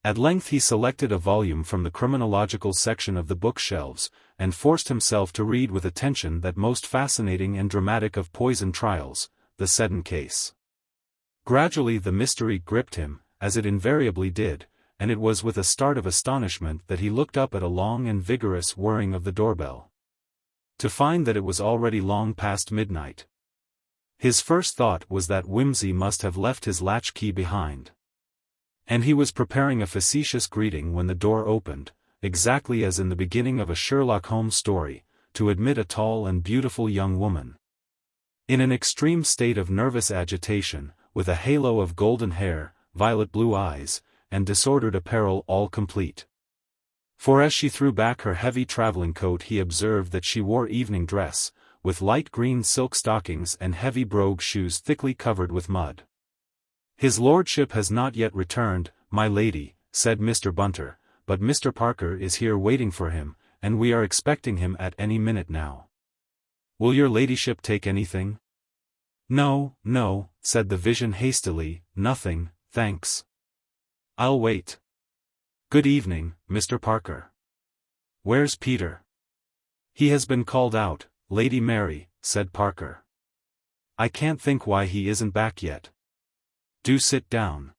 At length he selected a volume from the criminological section of the bookshelves, and forced himself to read with attention that most fascinating and dramatic of poison trials, the Seddon case. Gradually the mystery gripped him, as it invariably did, and it was with a start of astonishment that he looked up at a long and vigorous whirring of the doorbell, to find that it was already long past midnight. His first thought was that Wimsey must have left his latchkey behind. And he was preparing a facetious greeting when the door opened, exactly as in the beginning of a Sherlock Holmes story, to admit a tall and beautiful young woman. In an extreme state of nervous agitation, with a halo of golden hair, violet blue eyes, and disordered apparel all complete. For as she threw back her heavy traveling coat he observed that she wore evening dress, with light green silk stockings and heavy brogue shoes thickly covered with mud. "His lordship has not yet returned, my lady," said Mr. Bunter, "but Mr. Parker is here waiting for him, and we are expecting him at any minute now. Will your ladyship take anything?" "No, no, said the vision hastily, nothing, thanks. I'll wait. Good evening, Mr. Parker. Where's Peter? He has been called out, Lady Mary, said Parker. I can't think why he isn't back yet. Do sit down.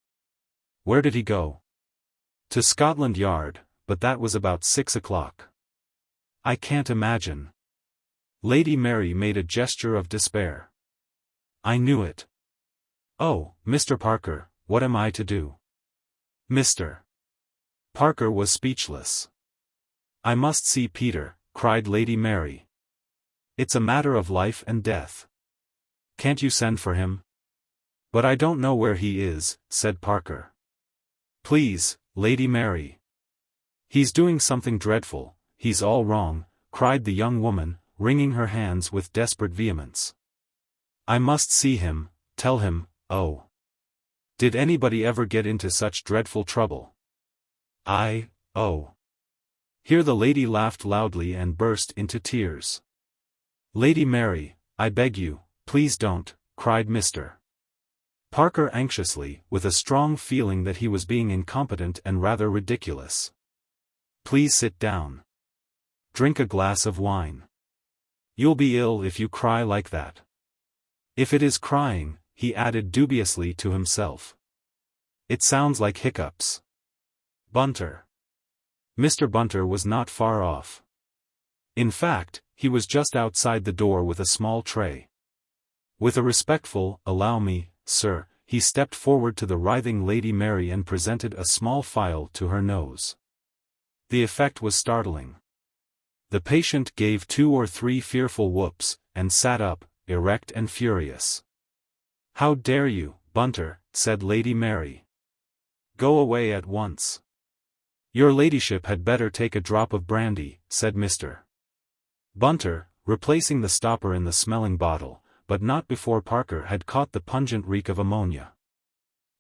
Where did he go? To Scotland Yard, but that was about 6 o'clock. I can't imagine. Lady Mary made a gesture of despair. I knew it. Oh, Mr. Parker, what am I to do? Mr. Parker was speechless. I must see Peter, cried Lady Mary. It's a matter of life and death. Can't you send for him? But I don't know where he is, said Parker. Please, Lady Mary. He's doing something dreadful, he's all wrong, cried the young woman, wringing her hands with desperate vehemence. I must see him, tell him, oh. Did anybody ever get into such dreadful trouble? Oh. Here the lady laughed loudly and burst into tears. Lady Mary, I beg you, please don't, cried Mr. Parker anxiously, with a strong feeling that he was being incompetent and rather ridiculous. Please sit down. Drink a glass of wine. You'll be ill if you cry like that. If it is crying, he added dubiously to himself. It sounds like hiccups. Bunter. Mr. Bunter was not far off. In fact, he was just outside the door with a small tray. With a respectful, allow me, sir, he stepped forward to the writhing Lady Mary and presented a small phial to her nose. The effect was startling. The patient gave 2 or 3 fearful whoops, and sat up, erect and furious. How dare you, Bunter, said Lady Mary. Go away at once. Your ladyship had better take a drop of brandy, said Mr. Bunter, replacing the stopper in the smelling bottle, but not before Parker had caught the pungent reek of ammonia.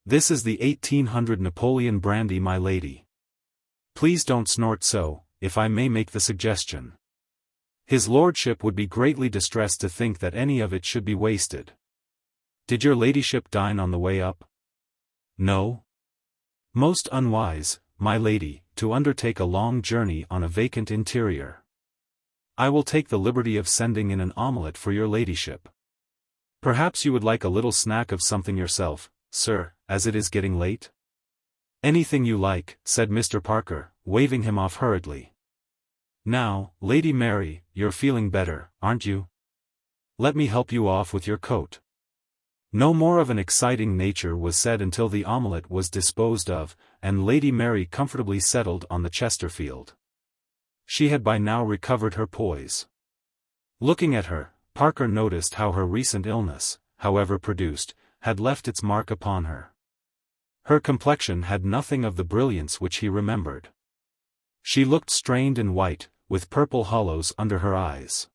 This is the 1800 Napoleon brandy, my lady. Please don't snort so, if I may make the suggestion. His lordship would be greatly distressed to think that any of it should be wasted. Did your ladyship dine on the way up? No. Most unwise, my lady, to undertake a long journey on a vacant interior. I will take the liberty of sending in an omelette for your ladyship. Perhaps you would like a little snack of something yourself, sir, as it is getting late? Anything you like, said Mr. Parker, waving him off hurriedly. Now, Lady Mary, you're feeling better, aren't you? Let me help you off with your coat. No more of an exciting nature was said until the omelette was disposed of, and Lady Mary comfortably settled on the Chesterfield. She had by now recovered her poise. Looking at her, Parker noticed how her recent illness, however produced, had left its mark upon her. Her complexion had nothing of the brilliance which he remembered. She looked strained and white, with purple hollows under her eyes.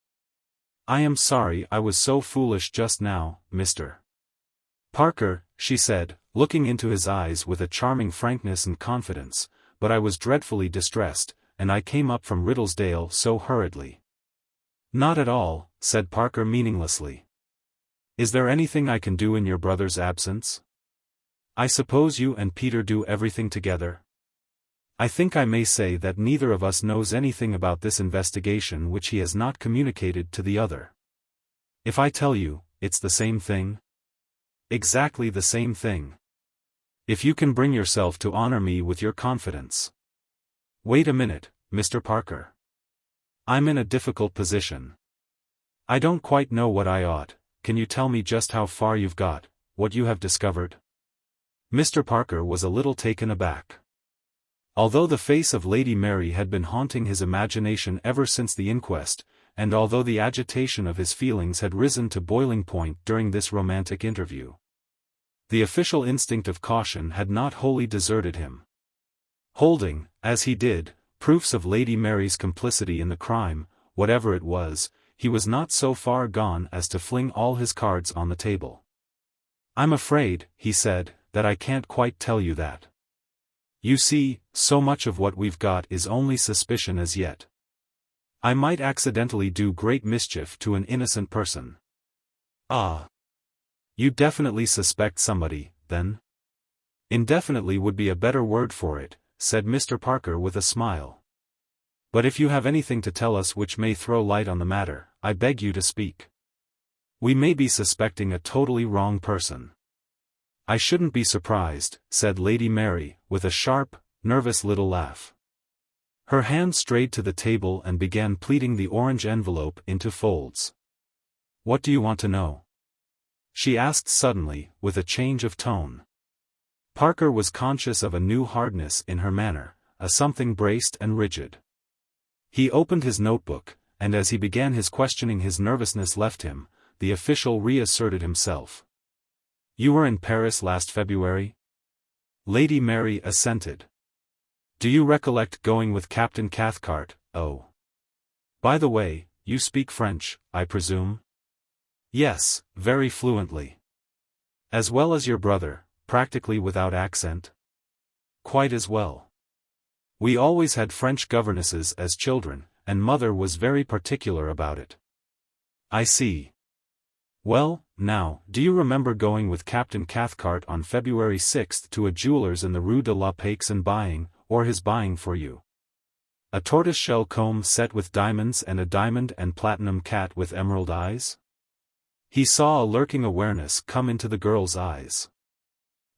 I am sorry I was so foolish just now, Mr. Parker, she said, looking into his eyes with a charming frankness and confidence, but I was dreadfully distressed, and I came up from Riddlesdale so hurriedly. Not at all, said Parker meaninglessly. Is there anything I can do in your brother's absence? I suppose you and Peter do everything together? I think I may say that neither of us knows anything about this investigation which he has not communicated to the other. If I tell you, it's the same thing? Exactly the same thing. If you can bring yourself to honor me with your confidence. Wait a minute, Mr. Parker. I'm in a difficult position. I don't quite know what I ought. Can you tell me just how far you've got, what you have discovered? Mr. Parker was a little taken aback. Although the face of Lady Mary had been haunting his imagination ever since the inquest, and although the agitation of his feelings had risen to boiling point during this romantic interview, the official instinct of caution had not wholly deserted him. Holding, as he did, proofs of Lady Mary's complicity in the crime, whatever it was, he was not so far gone as to fling all his cards on the table. I'm afraid, he said, that I can't quite tell you that. You see, so much of what we've got is only suspicion as yet. I might accidentally do great mischief to an innocent person. Ah! You definitely suspect somebody, then? Indefinitely would be a better word for it, said Mr. Parker with a smile. But if you have anything to tell us which may throw light on the matter, I beg you to speak. We may be suspecting a totally wrong person. I shouldn't be surprised, said Lady Mary, with a sharp, nervous little laugh. Her hand strayed to the table and began pleating the orange envelope into folds. What do you want to know? She asked suddenly, with a change of tone. Parker was conscious of a new hardness in her manner, a something braced and rigid. He opened his notebook, and as he began his questioning his nervousness left him. The official reasserted himself. You were in Paris last February? Lady Mary assented. Do you recollect going with Captain Cathcart? Oh. By the way, you speak French, I presume? Yes, very fluently. As well as your brother, practically without accent? Quite as well. We always had French governesses as children, and mother was very particular about it. I see. Well, now, do you remember going with Captain Cathcart on February 6th to a jeweller's in the Rue de la Paix and buying, or his buying for you? A tortoiseshell comb set with diamonds and a diamond and platinum cat with emerald eyes? He saw a lurking awareness come into the girl's eyes.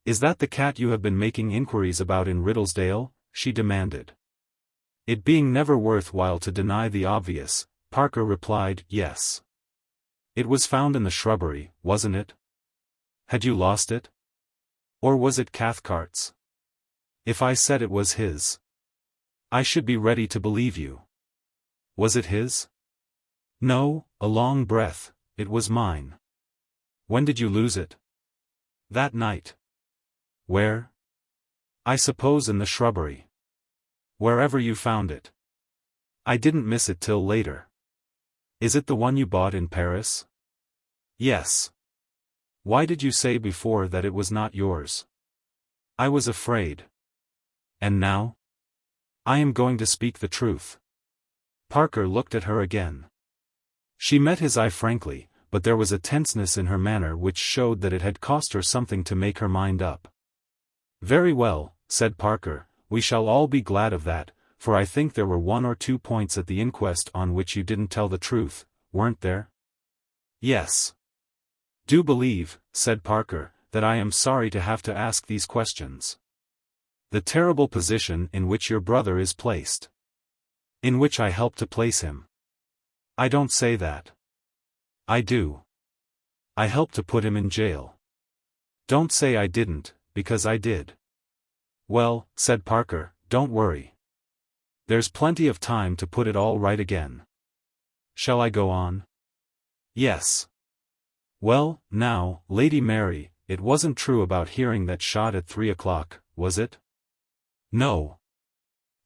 Is that the cat you have been making inquiries about in Riddlesdale? She demanded. It being never worth while to deny the obvious, Parker replied, yes. It was found in the shrubbery, wasn't it? Had you lost it? Or was it Cathcart's? If I said it was his, I should be ready to believe you. Was it his? No, a long breath, it was mine. When did you lose it? That night. Where? I suppose in the shrubbery. Wherever you found it. I didn't miss it till later. Is it the one you bought in Paris? Yes. Why did you say before that it was not yours? I was afraid. And now? I am going to speak the truth. Parker looked at her again. She met his eye frankly, but there was a tenseness in her manner which showed that it had cost her something to make her mind up. Very well, said Parker, we shall all be glad of that, for I think there were 1 or 2 points at the inquest on which you didn't tell the truth, weren't there? Yes. Do believe, said Parker, that I am sorry to have to ask these questions. The terrible position in which your brother is placed. In which I helped to place him. I don't say that. I do. I helped to put him in jail. Don't say I didn't, because I did. Well, said Parker, don't worry. There's plenty of time to put it all right again. Shall I go on? Yes. Well, now, Lady Mary, it wasn't true about hearing that shot at 3 o'clock, was it? No.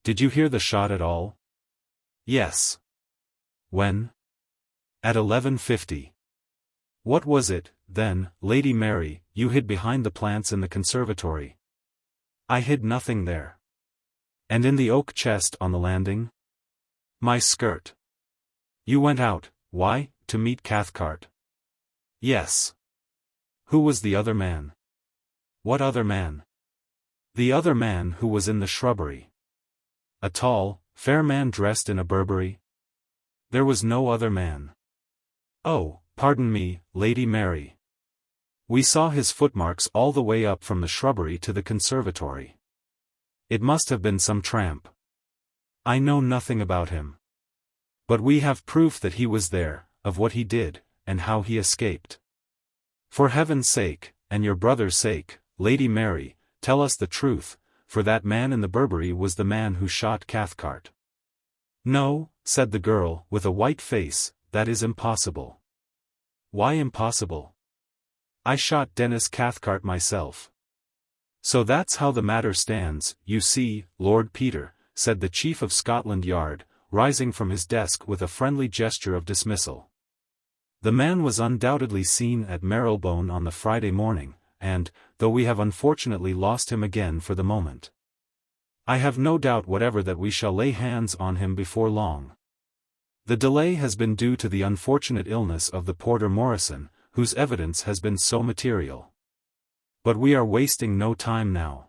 Did you hear the shot at all? Yes. When? At 11:50. What was it, then, Lady Mary, you hid behind the plants in the conservatory? I hid nothing there. And in the oak chest on the landing? My skirt. You went out, why, to meet Cathcart? Yes. Who was the other man? What other man? The other man who was in the shrubbery. A tall, fair man dressed in a Burberry? There was no other man. Oh, pardon me, Lady Mary. We saw his footmarks all the way up from the shrubbery to the conservatory. It must have been some tramp. I know nothing about him. But we have proof that he was there, of what he did, and how he escaped. For heaven's sake, and your brother's sake, Lady Mary, tell us the truth, for that man in the Burberry was the man who shot Cathcart. No, said the girl, with a white face, that is impossible. Why impossible? I shot Denis Cathcart myself. So that's how the matter stands, you see, Lord Peter, said the Chief of Scotland Yard, rising from his desk with a friendly gesture of dismissal. The man was undoubtedly seen at Marylebone on the Friday morning, and, though we have unfortunately lost him again for the moment, I have no doubt whatever that we shall lay hands on him before long. The delay has been due to the unfortunate illness of the porter Morrison, whose evidence has been so material. But we are wasting no time now.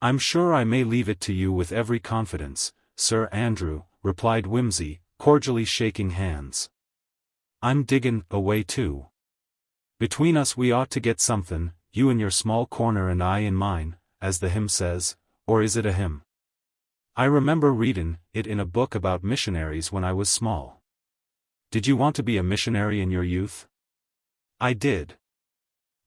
I'm sure I may leave it to you with every confidence, Sir Andrew, replied Wimsey, cordially shaking hands. I'm diggin' away too. Between us we ought to get somethin', you in your small corner and I in mine, as the hymn says, or is it a hymn? I remember readin' it in a book about missionaries when I was small. Did you want to be a missionary in your youth? I did.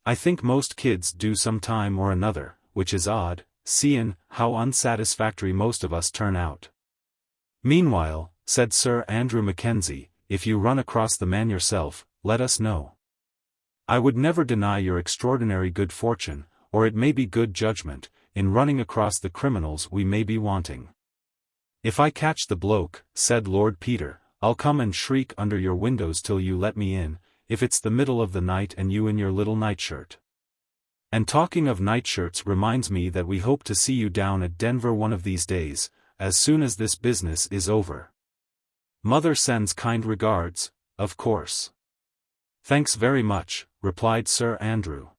I think most kids do some time or another, which is odd, seein' how unsatisfactory most of us turn out. Meanwhile, said Sir Andrew Mackenzie, if you run across the man yourself, let us know. I would never deny your extraordinary good fortune, or it may be good judgment, in running across the criminals we may be wanting. If I catch the bloke, said Lord Peter, I'll come and shriek under your windows till you let me in, if it's the middle of the night and you in your little nightshirt. And talking of nightshirts reminds me that we hope to see you down at Denver one of these days, as soon as this business is over. Mother sends kind regards, of course. Thanks very much, replied Sir Andrew.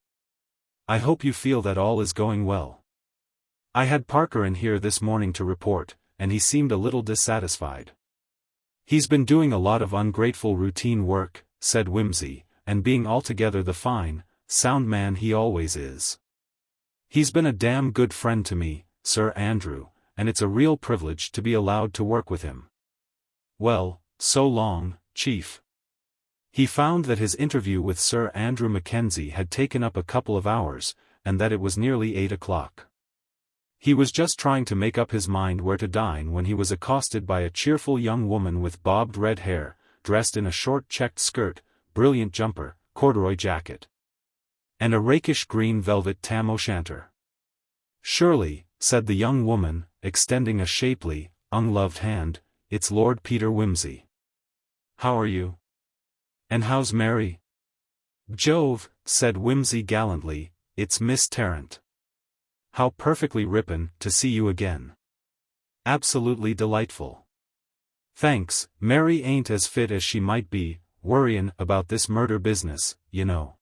I hope you feel that all is going well. I had Parker in here this morning to report, and he seemed a little dissatisfied. He's been doing a lot of ungrateful routine work, said Wimsey, and being altogether the fine, sound man he always is. He's been a damn good friend to me, Sir Andrew, and it's a real privilege to be allowed to work with him. Well, so long, Chief. He found that his interview with Sir Andrew Mackenzie had taken up a couple of hours, and that it was nearly 8 o'clock. He was just trying to make up his mind where to dine when he was accosted by a cheerful young woman with bobbed red hair, dressed in a short checked skirt, brilliant jumper, corduroy jacket, and a rakish green velvet tam o' shanter. Surely, said the young woman, extending a shapely, ungloved hand, it's Lord Peter Wimsey. How are you? And how's Mary? Jove, said Wimsey gallantly, it's Miss Tarrant. How perfectly rippin' to see you again. Absolutely delightful. Thanks, Mary ain't as fit as she might be, worryin' about this murder business, you know.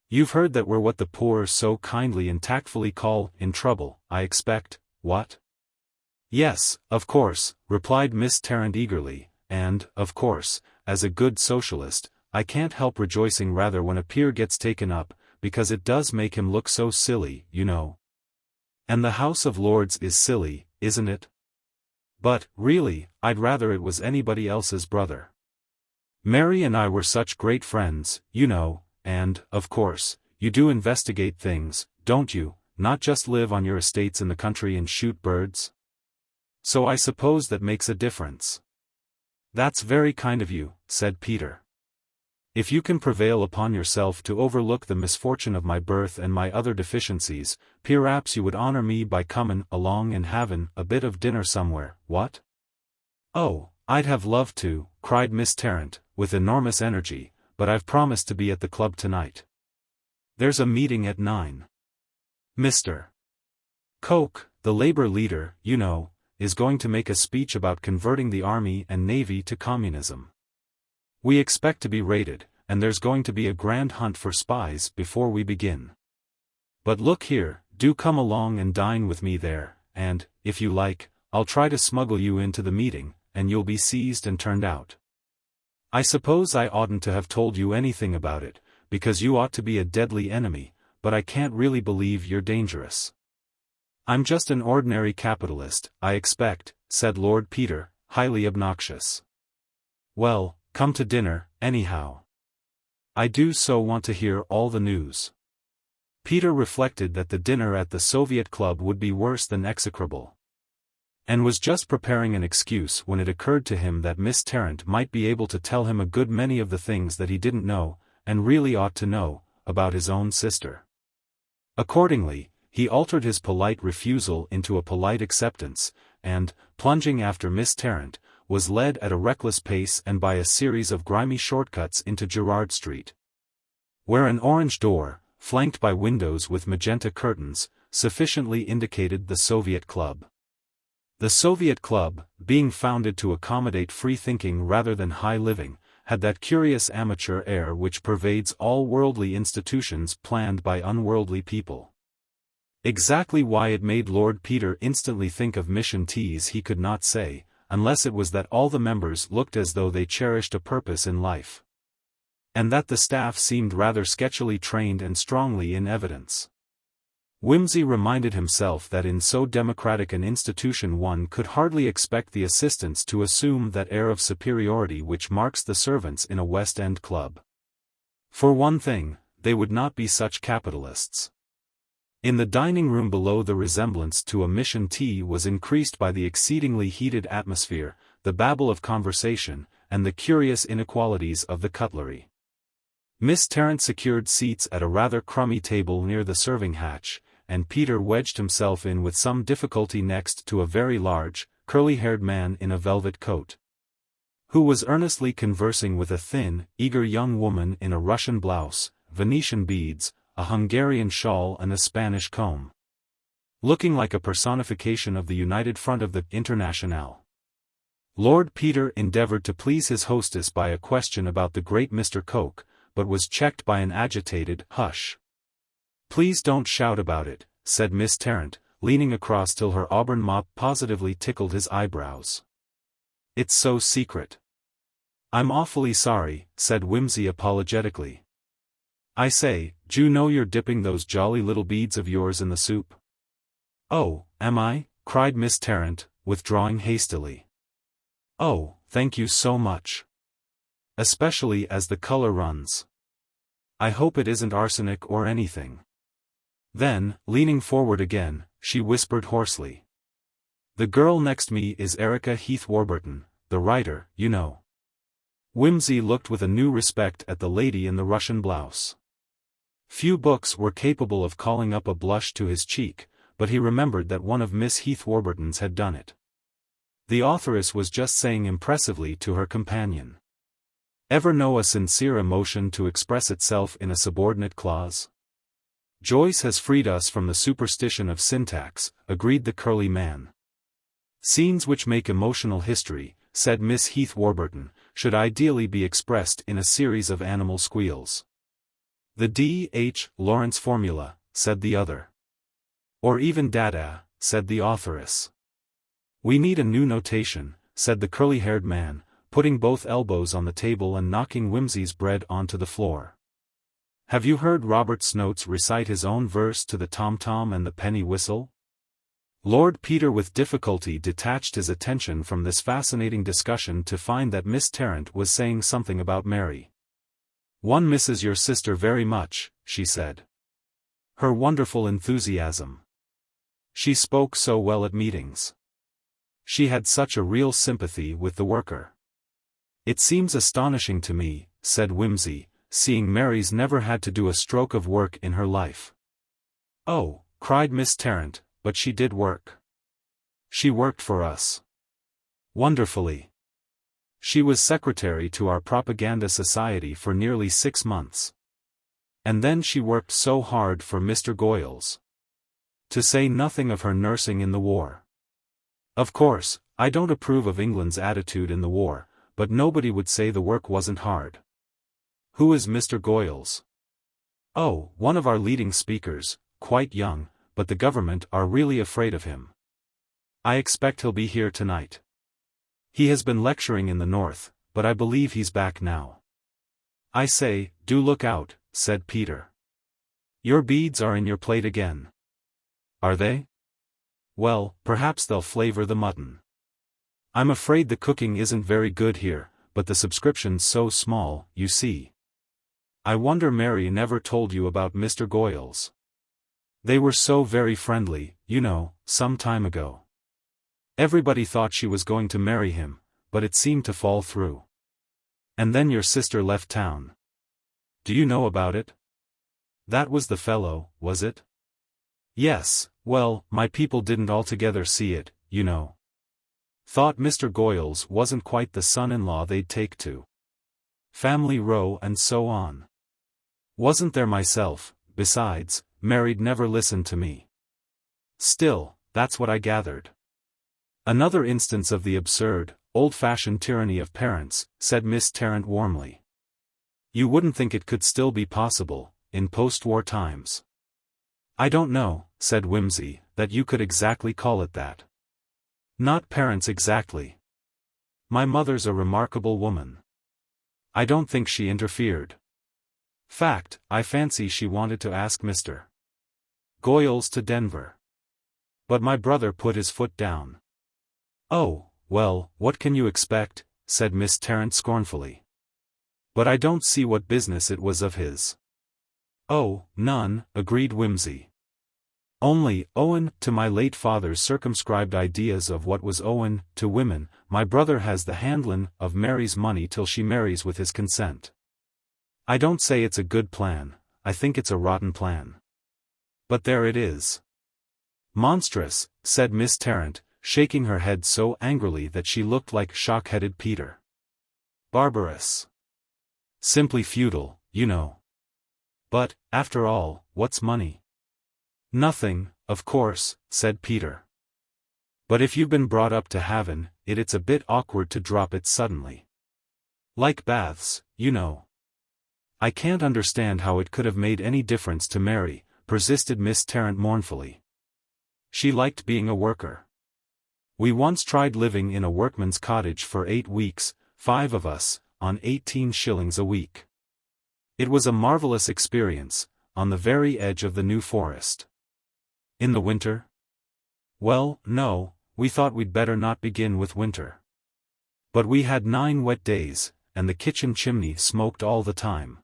You've heard that we're what the poor so kindly and tactfully call in trouble, I expect, what? Yes, of course, replied Miss Tarrant eagerly, and, of course, as a good socialist, I can't help rejoicing rather when a peer gets taken up, because it does make him look so silly, you know. And the House of Lords is silly, isn't it? But, really, I'd rather it was anybody else's brother. Mary and I were such great friends, you know, and, of course, you do investigate things, don't you, not just live on your estates in the country and shoot birds? So I suppose that makes a difference. That's very kind of you, said Peter. If you can prevail upon yourself to overlook the misfortune of my birth and my other deficiencies, perhaps you would honor me by comin' along and havin' a bit of dinner somewhere, what? Oh, I'd have loved to, cried Miss Tarrant, with enormous energy, but I've promised to be at the club tonight. There's a meeting at 9. Mr. Koch, the labor leader, you know, is going to make a speech about converting the army and navy to communism. We expect to be raided, and there's going to be a grand hunt for spies before we begin. But look here, do come along and dine with me there, and, if you like, I'll try to smuggle you into the meeting, and you'll be seized and turned out. I suppose I oughtn't to have told you anything about it, because you ought to be a deadly enemy, but I can't really believe you're dangerous. I'm just an ordinary capitalist, I expect, said Lord Peter, highly obnoxious. Well, come to dinner, anyhow. I do so want to hear all the news. Peter reflected that the dinner at the Soviet Club would be worse than execrable, and was just preparing an excuse when it occurred to him that Miss Tarrant might be able to tell him a good many of the things that he didn't know, and really ought to know, about his own sister. Accordingly, he altered his polite refusal into a polite acceptance, and, plunging after Miss Tarrant, was led at a reckless pace and by a series of grimy shortcuts into Gerrard Street, where an orange door, flanked by windows with magenta curtains, sufficiently indicated the Soviet Club. The Soviet Club, being founded to accommodate free thinking rather than high living, had that curious amateur air which pervades all worldly institutions planned by unworldly people. Exactly why it made Lord Peter instantly think of mission teas he could not say, unless it was that all the members looked as though they cherished a purpose in life. And that the staff seemed rather sketchily trained and strongly in evidence. Wimsey reminded himself that in so democratic an institution one could hardly expect the assistants to assume that air of superiority which marks the servants in a West End club. For one thing, they would not be such capitalists. In the dining room below the resemblance to a mission tea was increased by the exceedingly heated atmosphere, the babble of conversation, and the curious inequalities of the cutlery. Miss Tarrant secured seats at a rather crummy table near the serving hatch, and Peter wedged himself in with some difficulty next to a very large, curly-haired man in a velvet coat, who was earnestly conversing with a thin, eager young woman in a Russian blouse, Venetian beads, a Hungarian shawl and a Spanish comb, looking like a personification of the United Front of the Internationale. Lord Peter endeavored to please his hostess by a question about the great Mr. Coke, but was checked by an agitated "Hush. Please don't shout about it," said Miss Tarrant, leaning across till her auburn mop positively tickled his eyebrows. "It's so secret." "I'm awfully sorry," said Wimsey apologetically. "I say, d'you know you're dipping those jolly little beads of yours in the soup?" "Oh, am I?" cried Miss Tarrant, withdrawing hastily. "Oh, thank you so much. Especially as the color runs. I hope it isn't arsenic or anything." Then, leaning forward again, she whispered hoarsely, "The girl next me is Erica Heath Warburton, the writer, you know." Wimsey looked with a new respect at the lady in the Russian blouse. Few books were capable of calling up a blush to his cheek, but he remembered that one of Miss Heath Warburton's had done it. The authoress was just saying impressively to her companion, "Ever know a sincere emotion to express itself in a subordinate clause?" "Joyce has freed us from the superstition of syntax," agreed the curly man. "Scenes which make emotional history," said Miss Heath Warburton, "should ideally be expressed in a series of animal squeals." "The D.H. Lawrence formula," said the other. "Or even Dada," said the authoress. "We need a new notation," said the curly-haired man, putting both elbows on the table and knocking Wimsey's bread onto the floor. "Have you heard Robert Snoates recite his own verse to the tom-tom and the penny whistle?" Lord Peter with difficulty detached his attention from this fascinating discussion to find that Miss Tarrant was saying something about Mary. "One misses your sister very much," she said. "Her wonderful enthusiasm. She spoke so well at meetings. She had such a real sympathy with the worker." "It seems astonishing to me," said Wimsey, "seeing Mary's never had to do a stroke of work in her life." "Oh," cried Miss Tarrant, "but she did work. She worked for us. Wonderfully. She was secretary to our propaganda society for nearly 6 months. And then she worked so hard for Mr. Goyles. To say nothing of her nursing in the war. Of course, I don't approve of England's attitude in the war, but nobody would say the work wasn't hard." "Who is Mr. Goyles?" "Oh, one of our leading speakers, quite young, but the government are really afraid of him. I expect he'll be here tonight. He has been lecturing in the north, but I believe he's back now." "I say, do look out," said Peter. "Your beads are in your plate again." "Are they? Well, perhaps they'll flavor the mutton. I'm afraid the cooking isn't very good here, but the subscription's so small, you see. I wonder Mary never told you about Mr. Goyles. They were so very friendly, you know, some time ago. Everybody thought she was going to marry him, but it seemed to fall through. And then your sister left town. Do you know about it?" "That was the fellow, was it?" "Yes, well, my people didn't altogether see it, you know. Thought Mr. Goyles wasn't quite the son-in-law they'd take to. Family row and so on. Wasn't there myself, besides, Mary'd never listened to me. Still, that's what I gathered." Another instance of the absurd, old-fashioned tyranny of parents, said Miss Tarrant warmly. You wouldn't think it could still be possible, in post-war times. I don't know, said Wimsey, that you could exactly call it that. Not parents exactly. My mother's a remarkable woman. I don't think she interfered. Fact, I fancy she wanted to ask Mr. Goyles to Denver. But my brother put his foot down. Oh, well, what can you expect, said Miss Tarrant scornfully. But I don't see what business it was of his. Oh, none, agreed Wimsey. Only, owin' to my late father's circumscribed ideas of what was owin' to women, my brother has the handlin' of Mary's money till she marries with his consent. I don't say it's a good plan, I think it's a rotten plan. But there it is. Monstrous, said Miss Tarrant, shaking her head so angrily that she looked like shock-headed Peter. Barbarous. Simply feudal, you know. But, after all, what's money? Nothing, of course, said Peter. But if you've been brought up to havin' it, it's a bit awkward to drop it suddenly. Like baths, you know. I can't understand how it could have made any difference to Mary, persisted Miss Tarrant mournfully. She liked being a worker. We once tried living in a workman's cottage for 8 weeks, 5 of us, on 18 shillings a week. It was a marvelous experience, on the very edge of the New Forest. In the winter? Well, no, we thought we'd better not begin with winter. But we had 9 wet days, and the kitchen chimney smoked all the time.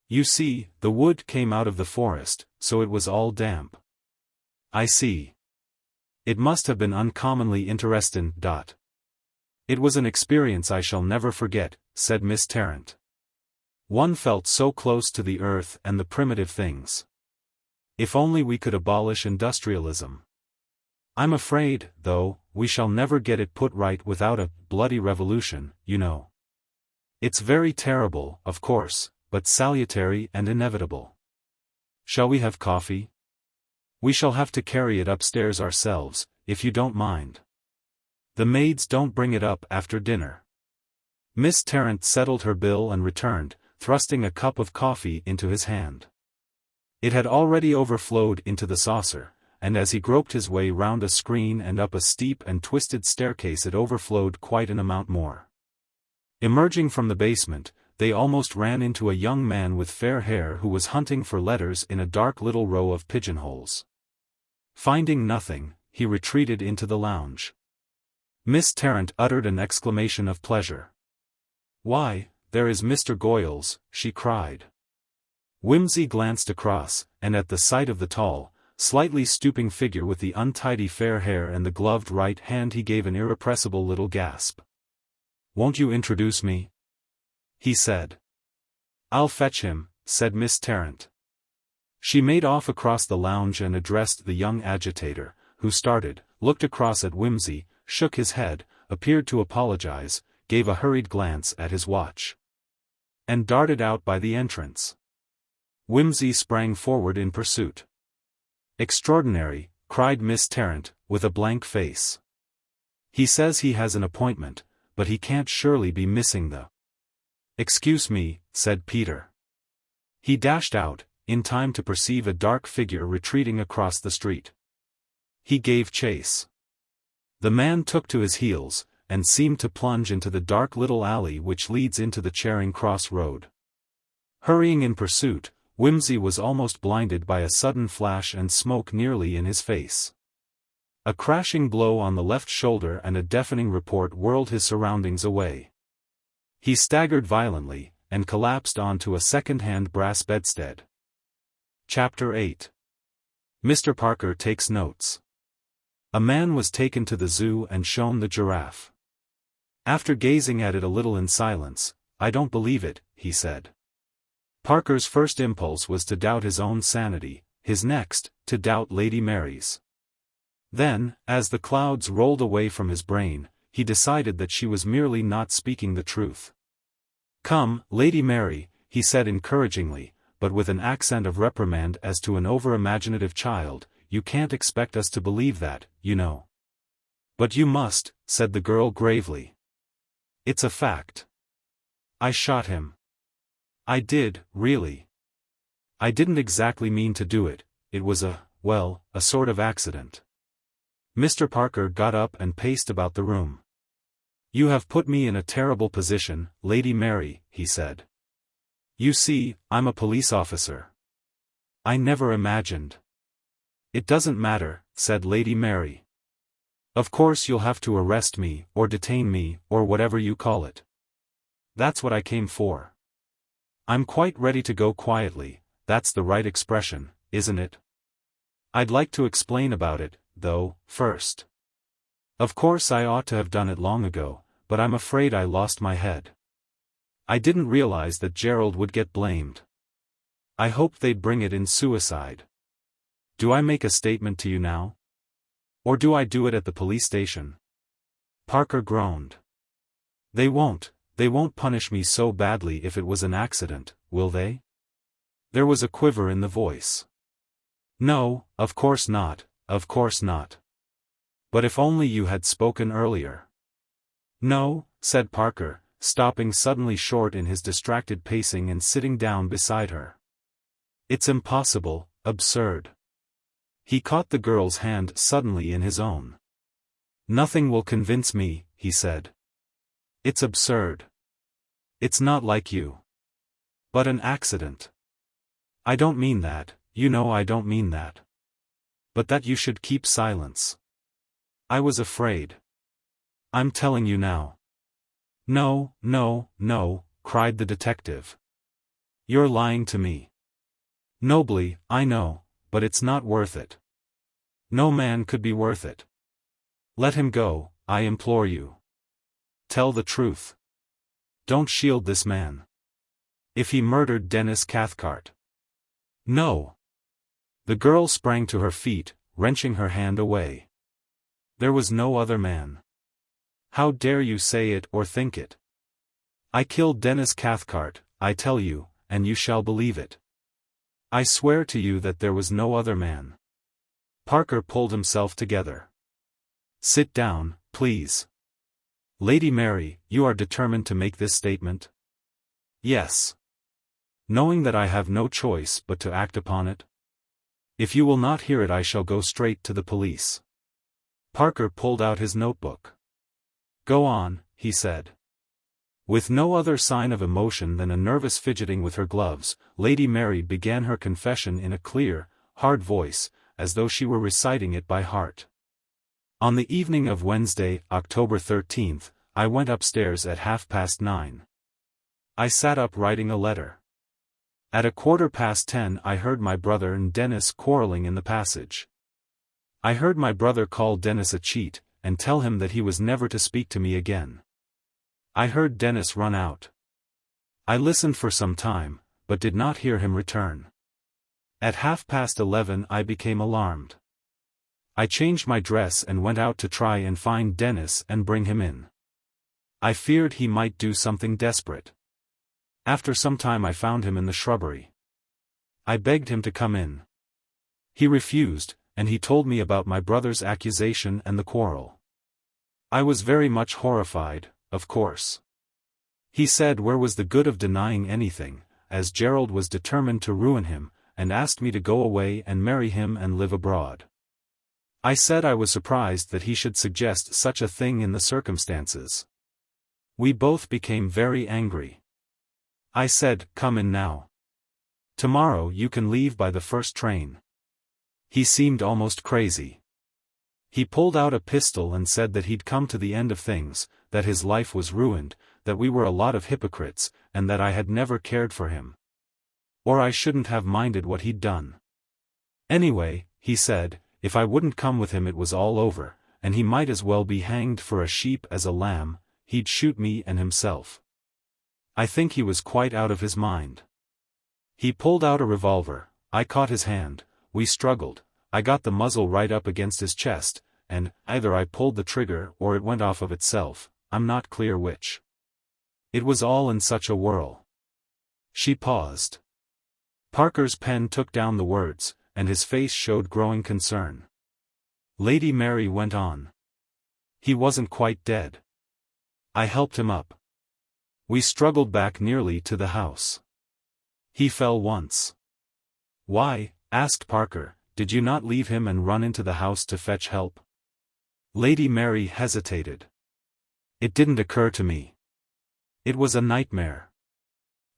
You see, the wood came out of the forest, so it was all damp. I see. It must have been uncommonly interesting. It was an experience I shall never forget, said Miss Tarrant. One felt so close to the earth and the primitive things. If only we could abolish industrialism. I'm afraid, though, we shall never get it put right without a bloody revolution, you know. It's very terrible, of course, but salutary and inevitable. Shall we have coffee? We shall have to carry it upstairs ourselves, if you don't mind. The maids don't bring it up after dinner. Miss Tarrant settled her bill and returned, thrusting a cup of coffee into his hand. It had already overflowed into the saucer, and as he groped his way round a screen and up a steep and twisted staircase it overflowed quite an amount more. Emerging from the basement, they almost ran into a young man with fair hair who was hunting for letters in a dark little row of pigeonholes. Finding nothing, he retreated into the lounge. Miss Tarrant uttered an exclamation of pleasure. "Why, there is Mr. Goyles," she cried. Wimsey glanced across, and at the sight of the tall, slightly stooping figure with the untidy fair hair and the gloved right hand he gave an irrepressible little gasp. "Won't you introduce me?" he said. "I'll fetch him," said Miss Tarrant. She made off across the lounge and addressed the young agitator, who started, looked across at Wimsey, shook his head, appeared to apologize, gave a hurried glance at his watch, and darted out by the entrance. Wimsey sprang forward in pursuit. "Extraordinary," cried Miss Tarrant, with a blank face. "He says he has an appointment, but he can't surely be missing the—" "Excuse me," said Peter. He dashed out, in time to perceive a dark figure retreating across the street. He gave chase. The man took to his heels, and seemed to plunge into the dark little alley which leads into the Charing Cross Road. Hurrying in pursuit, Wimsey was almost blinded by a sudden flash and smoke nearly in his face. A crashing blow on the left shoulder and a deafening report whirled his surroundings away. He staggered violently, and collapsed onto a second-hand brass bedstead. Chapter 8. Mr. Parker takes notes. A man was taken to the zoo and shown the giraffe. After gazing at it a little in silence, "I don't believe it," he said. Parker's first impulse was to doubt his own sanity, his next, to doubt Lady Mary's. Then, as the clouds rolled away from his brain, he decided that she was merely not speaking the truth. "Come, Lady Mary," he said encouragingly, but with an accent of reprimand as to an over-imaginative child, "you can't expect us to believe that, you know." "But you must," said the girl gravely. It's a fact. I shot him. I did, really. I didn't exactly mean to do it, it was a sort of accident. Mr. Parker got up and paced about the room. You have put me in a terrible position, Lady Mary, he said. You see, I'm a police officer. I never imagined. It doesn't matter, said Lady Mary. Of course you'll have to arrest me, or detain me, or whatever you call it. That's what I came for. I'm quite ready to go quietly, that's the right expression, isn't it? I'd like to explain about it, though, first. Of course I ought to have done it long ago, but I'm afraid I lost my head. I didn't realize that Gerald would get blamed. I hoped they'd bring it in suicide. Do I make a statement to you now? Or do I do it at the police station? Parker groaned. They won't punish me so badly if it was an accident, will they? There was a quiver in the voice. No, of course not, of course not. But if only you had spoken earlier. No, said Parker, stopping suddenly short in his distracted pacing and sitting down beside her. It's impossible, absurd. He caught the girl's hand suddenly in his own. Nothing will convince me, he said. It's absurd. It's not like you. But an accident. I don't mean that, you know I don't mean that. But that you should keep silence. I was afraid. I'm telling you now. No, no, no, cried the detective. You're lying to me. Nobly, I know, but it's not worth it. No man could be worth it. Let him go, I implore you. Tell the truth. Don't shield this man. If he murdered Denis Cathcart. No. The girl sprang to her feet, wrenching her hand away. There was no other man. How dare you say it or think it? I killed Denis Cathcart, I tell you, and you shall believe it. I swear to you that there was no other man. Parker pulled himself together. Sit down, please. Lady Mary, you are determined to make this statement? Yes. Knowing that I have no choice but to act upon it? If you will not hear it I shall go straight to the police. Parker pulled out his notebook. Go on, he said. With no other sign of emotion than a nervous fidgeting with her gloves, Lady Mary began her confession in a clear, hard voice, as though she were reciting it by heart. On the evening of Wednesday, October 13th, I went upstairs at 9:30. I sat up writing a letter. At 10:15 I heard my brother and Denis quarreling in the passage. I heard my brother call Denis a cheat, and tell him that he was never to speak to me again. I heard Denis run out. I listened for some time, but did not hear him return. At 11:30 I became alarmed. I changed my dress and went out to try and find Denis and bring him in. I feared he might do something desperate. After some time I found him in the shrubbery. I begged him to come in. He refused, and he told me about my brother's accusation and the quarrel. I was very much horrified, of course. He said where was the good of denying anything, as Gerald was determined to ruin him, and asked me to go away and marry him and live abroad. I said I was surprised that he should suggest such a thing in the circumstances. We both became very angry. I said, come in now. Tomorrow you can leave by the first train. He seemed almost crazy. He pulled out a pistol and said that he'd come to the end of things, that his life was ruined, that we were a lot of hypocrites, and that I had never cared for him. Or I shouldn't have minded what he'd done. Anyway, he said, if I wouldn't come with him it was all over, and he might as well be hanged for a sheep as a lamb, he'd shoot me and himself. I think he was quite out of his mind. He pulled out a revolver, I caught his hand, we struggled, I got the muzzle right up against his chest, and either I pulled the trigger or it went off of itself, I'm not clear which. It was all in such a whirl. She paused. Parker's pen took down the words, and his face showed growing concern. Lady Mary went on. He wasn't quite dead. I helped him up. We struggled back nearly to the house. He fell once. Why, asked Parker, did you not leave him and run into the house to fetch help? Lady Mary hesitated. It didn't occur to me. It was a nightmare.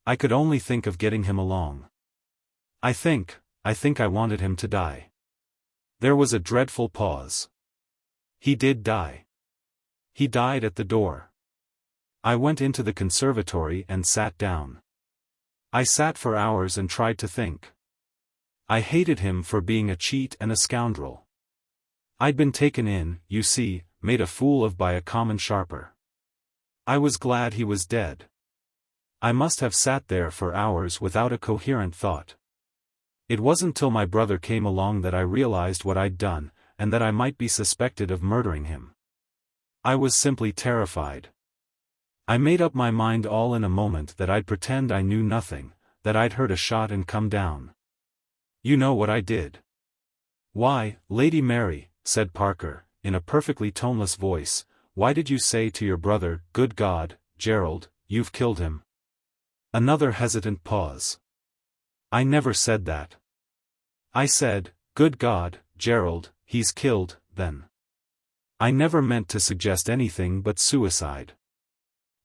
I could only think of getting him along. I think I wanted him to die. There was a dreadful pause. He did die. He died at the door. I went into the conservatory and sat down. I sat for hours and tried to think. I hated him for being a cheat and a scoundrel. I'd been taken in, you see, made a fool of by a common sharper. I was glad he was dead. I must have sat there for hours without a coherent thought. It wasn't till my brother came along that I realized what I'd done, and that I might be suspected of murdering him. I was simply terrified. I made up my mind all in a moment that I'd pretend I knew nothing, that I'd heard a shot and come down. You know what I did. Why, Lady Mary, said Parker, in a perfectly toneless voice, why did you say to your brother, good God, Gerald, you've killed him? Another hesitant pause. I never said that. I said, good God, Gerald, he's killed, then. I never meant to suggest anything but suicide.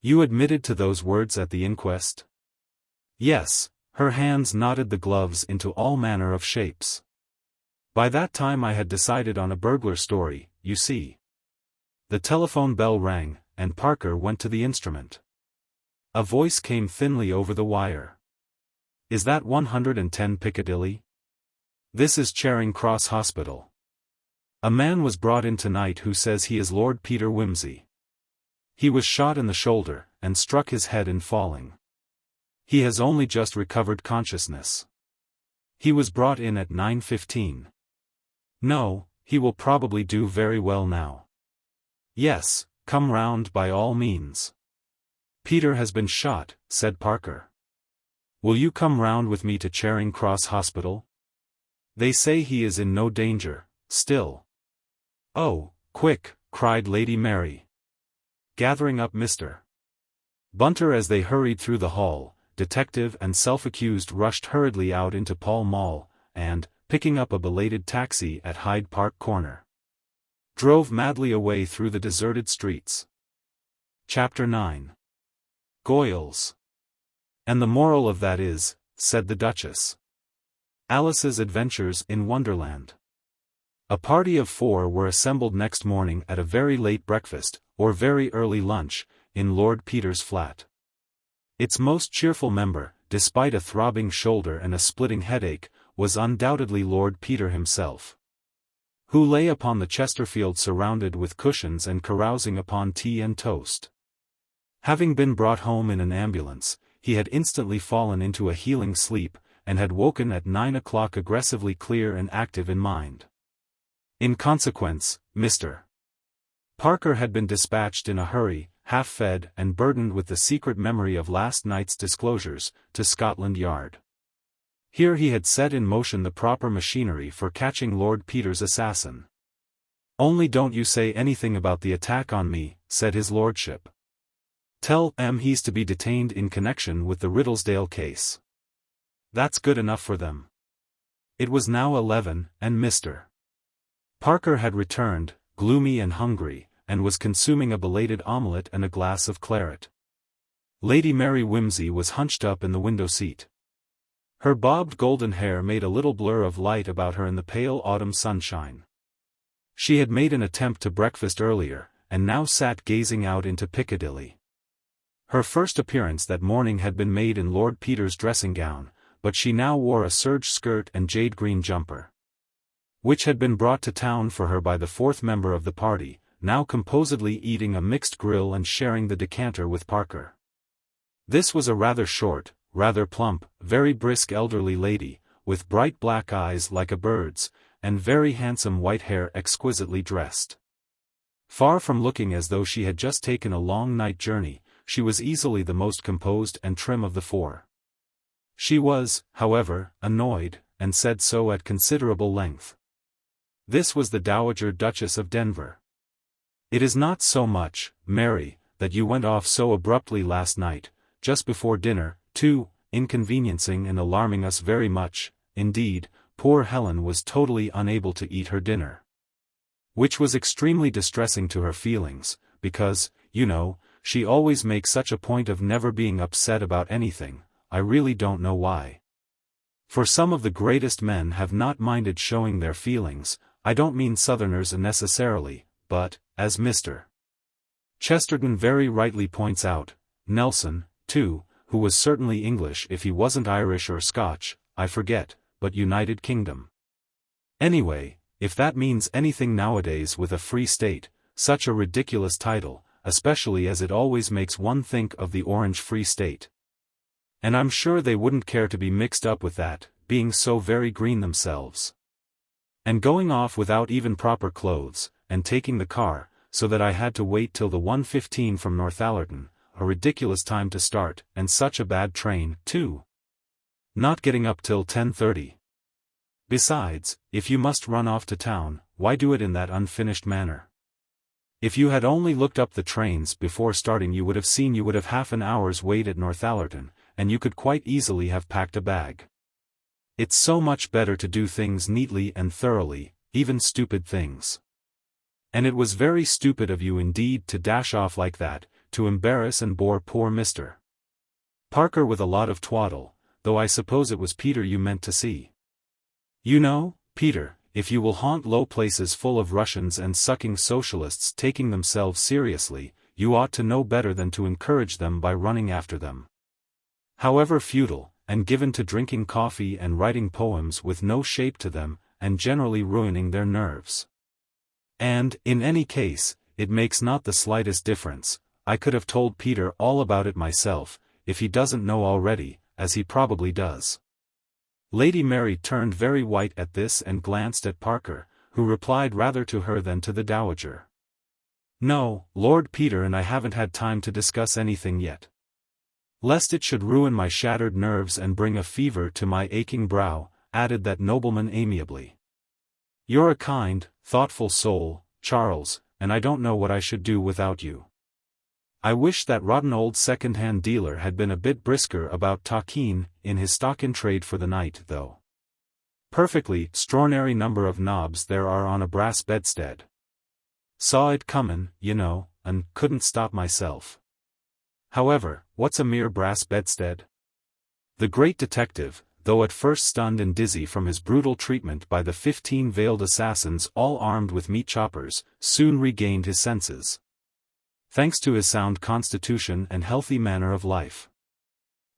You admitted to those words at the inquest? Yes, her hands knotted the gloves into all manner of shapes. By that time I had decided on a burglar story, you see. The telephone bell rang, and Parker went to the instrument. A voice came thinly over the wire. Is that 110 Piccadilly? This is Charing Cross Hospital. A man was brought in tonight who says he is Lord Peter Wimsey. He was shot in the shoulder, and struck his head in falling. He has only just recovered consciousness. He was brought in at 9:15. No, he will probably do very well now. Yes, come round by all means. Peter has been shot, said Parker. Will you come round with me to Charing Cross Hospital? They say he is in no danger, still. Oh, quick, cried Lady Mary, gathering up Mr. Bunter as they hurried through the hall. Detective and self-accused rushed hurriedly out into Pall Mall, and, picking up a belated taxi at Hyde Park Corner, drove madly away through the deserted streets. Chapter 9. Goyles. And the moral of that is, said the Duchess, Alice's Adventures in Wonderland. A party of 4 were assembled next morning at a very late breakfast, or very early lunch, in Lord Peter's flat. Its most cheerful member, despite a throbbing shoulder and a splitting headache, was undoubtedly Lord Peter himself, who lay upon the Chesterfield surrounded with cushions and carousing upon tea and toast. Having been brought home in an ambulance, he had instantly fallen into a healing sleep, and had woken at 9 o'clock aggressively clear and active in mind. In consequence, Mr. Parker had been dispatched in a hurry, half-fed and burdened with the secret memory of last night's disclosures, to Scotland Yard. Here he had set in motion the proper machinery for catching Lord Peter's assassin. Only don't you say anything about the attack on me, said his lordship. Tell M he's to be detained in connection with the Riddlesdale case. That's good enough for them. It was now 11, and Mr. Parker had returned, gloomy and hungry, and was consuming a belated omelette and a glass of claret. Lady Mary Wimsey was hunched up in the window seat. Her bobbed golden hair made a little blur of light about her in the pale autumn sunshine. She had made an attempt to breakfast earlier, and now sat gazing out into Piccadilly. Her first appearance that morning had been made in Lord Peter's dressing-gown, but she now wore a serge skirt and jade-green jumper, which had been brought to town for her by the 4th member of the party, now composedly eating a mixed grill and sharing the decanter with Parker. This was a rather short, rather plump, very brisk elderly lady, with bright black eyes like a bird's, and very handsome white hair exquisitely dressed. Far from looking as though she had just taken a long night journey, she was easily the most composed and trim of the 4. She was, however, annoyed, and said so at considerable length. This was the Dowager Duchess of Denver. It is not so much, Mary, that you went off so abruptly last night, just before dinner, too, inconveniencing and alarming us very much. Indeed, poor Helen was totally unable to eat her dinner. Which was extremely distressing to her feelings, because, you know, she always makes such a point of never being upset about anything. I really don't know why. For some of the greatest men have not minded showing their feelings. I don't mean Southerners necessarily, but, as Mr. Chesterton very rightly points out, Nelson, too, who was certainly English if he wasn't Irish or Scotch, I forget, but United Kingdom. Anyway, if that means anything nowadays with a free state, such a ridiculous title, especially as it always makes one think of the Orange Free State. And I'm sure they wouldn't care to be mixed up with that, being so very green themselves. And going off without even proper clothes, and taking the car, so that I had to wait till the 1:15 from Northallerton, a ridiculous time to start, and such a bad train, too. Not getting up till 10:30. Besides, if you must run off to town, why do it in that unfinished manner? If you had only looked up the trains before starting you would have seen you would have half an hour's wait at Northallerton, and you could quite easily have packed a bag. It's so much better to do things neatly and thoroughly, even stupid things. And it was very stupid of you indeed to dash off like that, to embarrass and bore poor Mr. Parker with a lot of twaddle, though I suppose it was Peter you meant to see. You know, Peter, if you will haunt low places full of Russians and sucking socialists taking themselves seriously, you ought to know better than to encourage them by running after them. However futile, and given to drinking coffee and writing poems with no shape to them, and generally ruining their nerves. And, in any case, it makes not the slightest difference. I could have told Peter all about it myself, if he doesn't know already, as he probably does. Lady Mary turned very white at this and glanced at Parker, who replied rather to her than to the Dowager. No, Lord Peter and I haven't had time to discuss anything yet. Lest it should ruin my shattered nerves and bring a fever to my aching brow, added that nobleman amiably. You're a kind, thoughtful soul, Charles, and I don't know what I should do without you. I wish that rotten old second-hand dealer had been a bit brisker about talking in his stock-in-trade for the night, though. Perfectly extraordinary number of knobs there are on a brass bedstead. Saw it comin', you know, and couldn't stop myself. However, what's a mere brass bedstead? The great detective, though at first stunned and dizzy from his brutal treatment by the 15 veiled assassins all armed with meat choppers, soon regained his senses. Thanks to his sound constitution and healthy manner of life.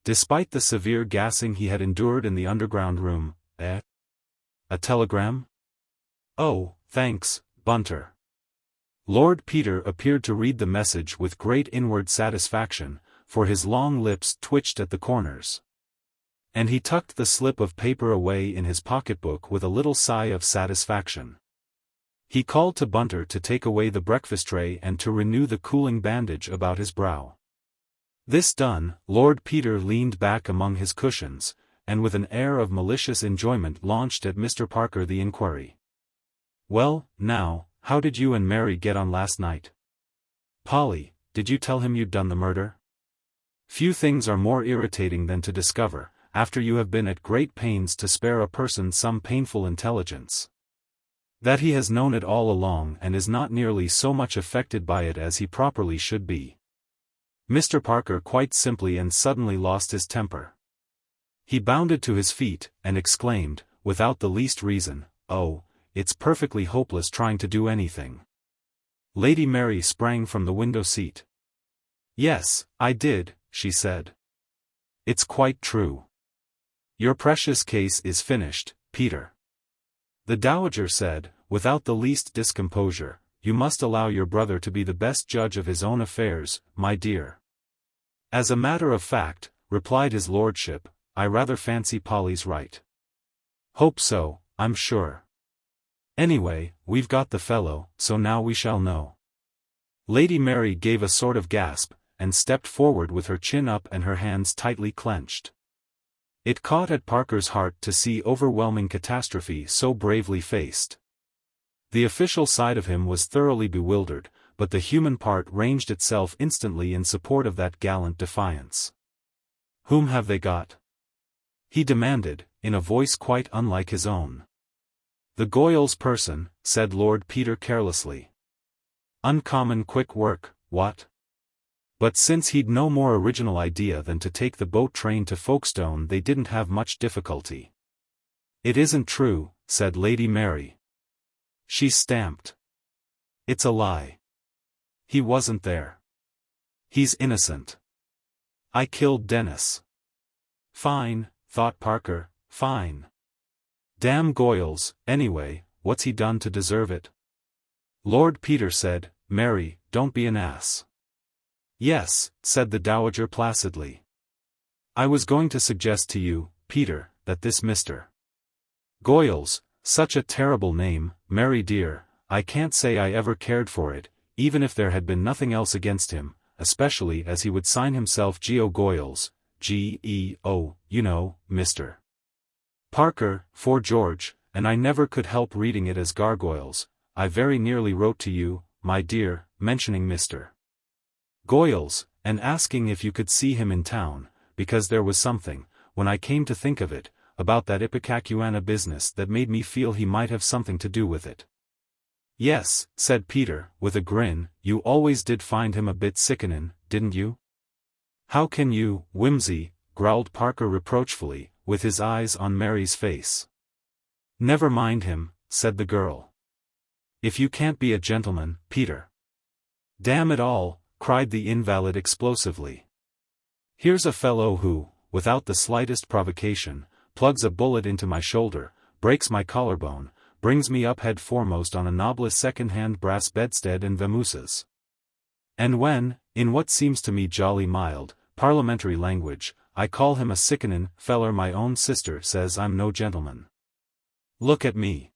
Despite the severe gassing he had endured in the underground room. A telegram? Oh, thanks, Bunter. Lord Peter appeared to read the message with great inward satisfaction, for his long lips twitched at the corners. And he tucked the slip of paper away in his pocketbook with a little sigh of satisfaction. He called to Bunter to take away the breakfast tray and to renew the cooling bandage about his brow. This done, Lord Peter leaned back among his cushions, and with an air of malicious enjoyment launched at Mr. Parker the inquiry. Well, now, how did you and Mary get on last night? Polly, did you tell him you'd done the murder? Few things are more irritating than to discover, after you have been at great pains to spare a person some painful intelligence, that he has known it all along and is not nearly so much affected by it as he properly should be. Mr. Parker quite simply and suddenly lost his temper. He bounded to his feet, and exclaimed, without the least reason, "Oh, it's perfectly hopeless trying to do anything." Lady Mary sprang from the window seat. "Yes, I did," she said. "It's quite true. Your precious case is finished, Peter." The Dowager said, without the least discomposure, "You must allow your brother to be the best judge of his own affairs, my dear." "As a matter of fact," replied his lordship, "I rather fancy Polly's right." "Hope so, I'm sure. Anyway, we've got the fellow, so now we shall know." Lady Mary gave a sort of gasp, and stepped forward with her chin up and her hands tightly clenched. It caught at Parker's heart to see overwhelming catastrophe so bravely faced. The official side of him was thoroughly bewildered, but the human part ranged itself instantly in support of that gallant defiance. "Whom have they got?" he demanded, in a voice quite unlike his own. "The Goyles person," said Lord Peter carelessly. "Uncommon quick work, what?" But since he'd no more original idea than to take the boat train to Folkestone, they didn't have much difficulty. "It isn't true," said Lady Mary. She stamped. "It's a lie. He wasn't there. He's innocent. I killed Denis." "Fine," thought Parker, "fine. Damn Goyles, anyway, what's he done to deserve it?" Lord Peter said, "Mary, don't be an ass." "Yes," said the Dowager placidly. "I was going to suggest to you, Peter, that this Mr. Goyles, such a terrible name, Mary dear, I can't say I ever cared for it, even if there had been nothing else against him, especially as he would sign himself Geo Goyles, G-E-O, you know, Mr. Parker, for George, and I never could help reading it as Gargoyles. I very nearly wrote to you, my dear, mentioning Mr. Goyles, and asking if you could see him in town, because there was something, when I came to think of it, about that Ipecacuanha business that made me feel he might have something to do with it." "Yes," said Peter, with a grin, "you always did find him a bit sickenin', didn't you?" "How can you, Wimsey?" growled Parker reproachfully, with his eyes on Mary's face. "Never mind him," said the girl. "If you can't be a gentleman, Peter." "Damn it all," cried the invalid explosively. "Here's a fellow who, without the slightest provocation, plugs a bullet into my shoulder, breaks my collarbone, brings me up head foremost on a noblest second-hand brass bedstead and vamooses. And when, in what seems to me jolly mild, parliamentary language, I call him a sickenin' feller, my own sister says I'm no gentleman. Look at me.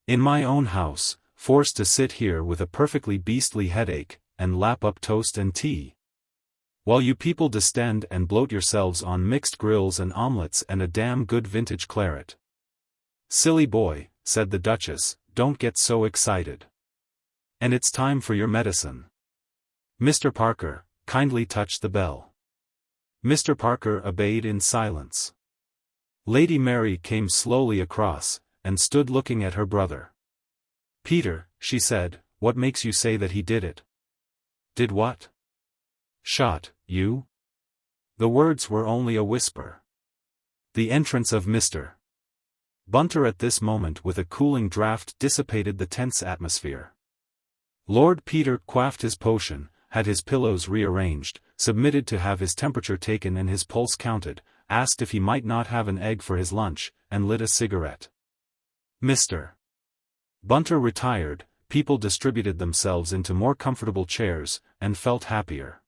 In my own house, forced to sit here with a perfectly beastly headache, and lap up toast and tea, while you people distend and bloat yourselves on mixed grills and omelettes and a damn good vintage claret." "Silly boy," said the Duchess, "don't get so excited. And it's time for your medicine. Mr. Parker, kindly touch the bell." Mr. Parker obeyed in silence. Lady Mary came slowly across, and stood looking at her brother. "Peter," she said, "what makes you say that he did it?" "Did what?" "Shot, you?" The words were only a whisper. The entrance of Mr. Bunter at this moment with a cooling draught dissipated the tense atmosphere. Lord Peter quaffed his potion, had his pillows rearranged, submitted to have his temperature taken and his pulse counted, asked if he might not have an egg for his lunch, and lit a cigarette. Mr. Bunter retired, people distributed themselves into more comfortable chairs, and felt happier.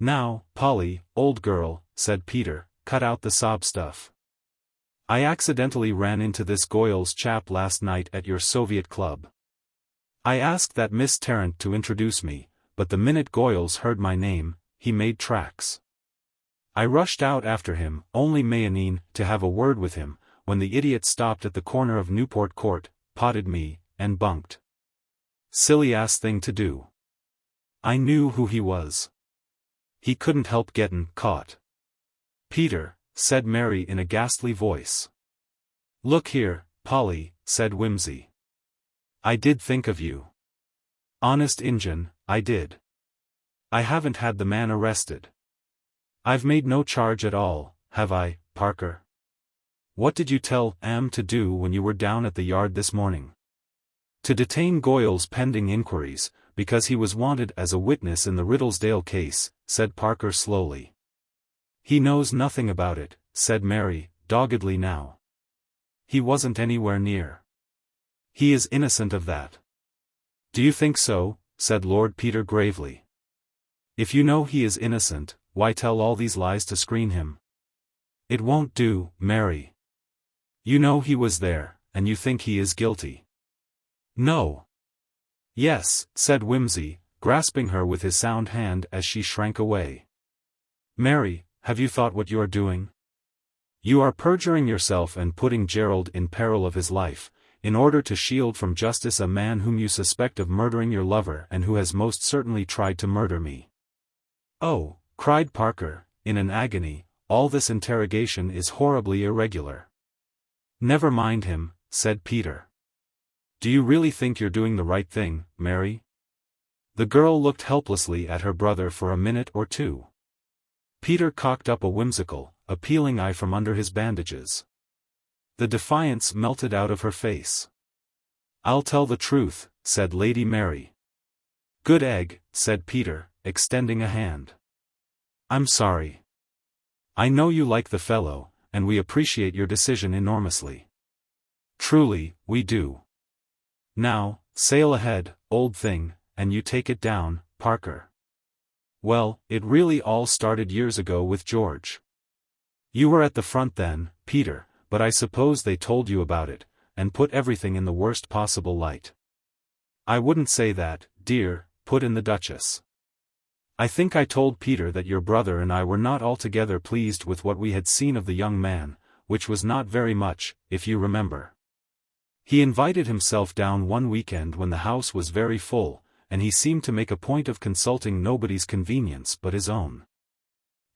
"Now, Polly, old girl," said Peter, "cut out the sob stuff. I accidentally ran into this Goyles chap last night at your Soviet club. I asked that Miss Tarrant to introduce me, but the minute Goyles heard my name, he made tracks. I rushed out after him, only Mayonine, to have a word with him, when the idiot stopped at the corner of Newport Court, potted me, and bunked. Silly ass thing to do. I knew who he was. He couldn't help gettin' caught." "Peter," said Mary in a ghastly voice. "Look here, Polly," said Wimsey. "I did think of you. Honest Injun, I did. I haven't had the man arrested. I've made no charge at all, have I, Parker? What did you tell Am to do when you were down at the yard this morning?" "To detain Goyles pending inquiries, because he was wanted as a witness in the Riddlesdale case," said Parker slowly. "He knows nothing about it," said Mary, doggedly now. "He wasn't anywhere near. He is innocent of that." "Do you think so?" said Lord Peter gravely. "If you know he is innocent, why tell all these lies to screen him? It won't do, Mary. You know he was there, and you think he is guilty." "No." "Yes," said Wimsey, grasping her with his sound hand as she shrank away. "Mary, have you thought what you are doing? You are perjuring yourself and putting Gerald in peril of his life, in order to shield from justice a man whom you suspect of murdering your lover and who has most certainly tried to murder me." "Oh," cried Parker, in an agony, "all this interrogation is horribly irregular." "Never mind him," said Peter. "Do you really think you're doing the right thing, Mary?" The girl looked helplessly at her brother for a minute or two. Peter cocked up a whimsical, appealing eye from under his bandages. The defiance melted out of her face. "I'll tell the truth," said Lady Mary. "Good egg," said Peter, extending a hand. "I'm sorry. I know you like the fellow, and we appreciate your decision enormously. Truly, we do. Now, sail ahead, old thing, and you take it down, Parker." "Well, it really all started years ago with George. You were at the front then, Peter, but I suppose they told you about it, and put everything in the worst possible light." "I wouldn't say that, dear," put in the Duchess. "I think I told Peter that your brother and I were not altogether pleased with what we had seen of the young man, which was not very much, if you remember. He invited himself down one weekend when the house was very full, and he seemed to make a point of consulting nobody's convenience but his own.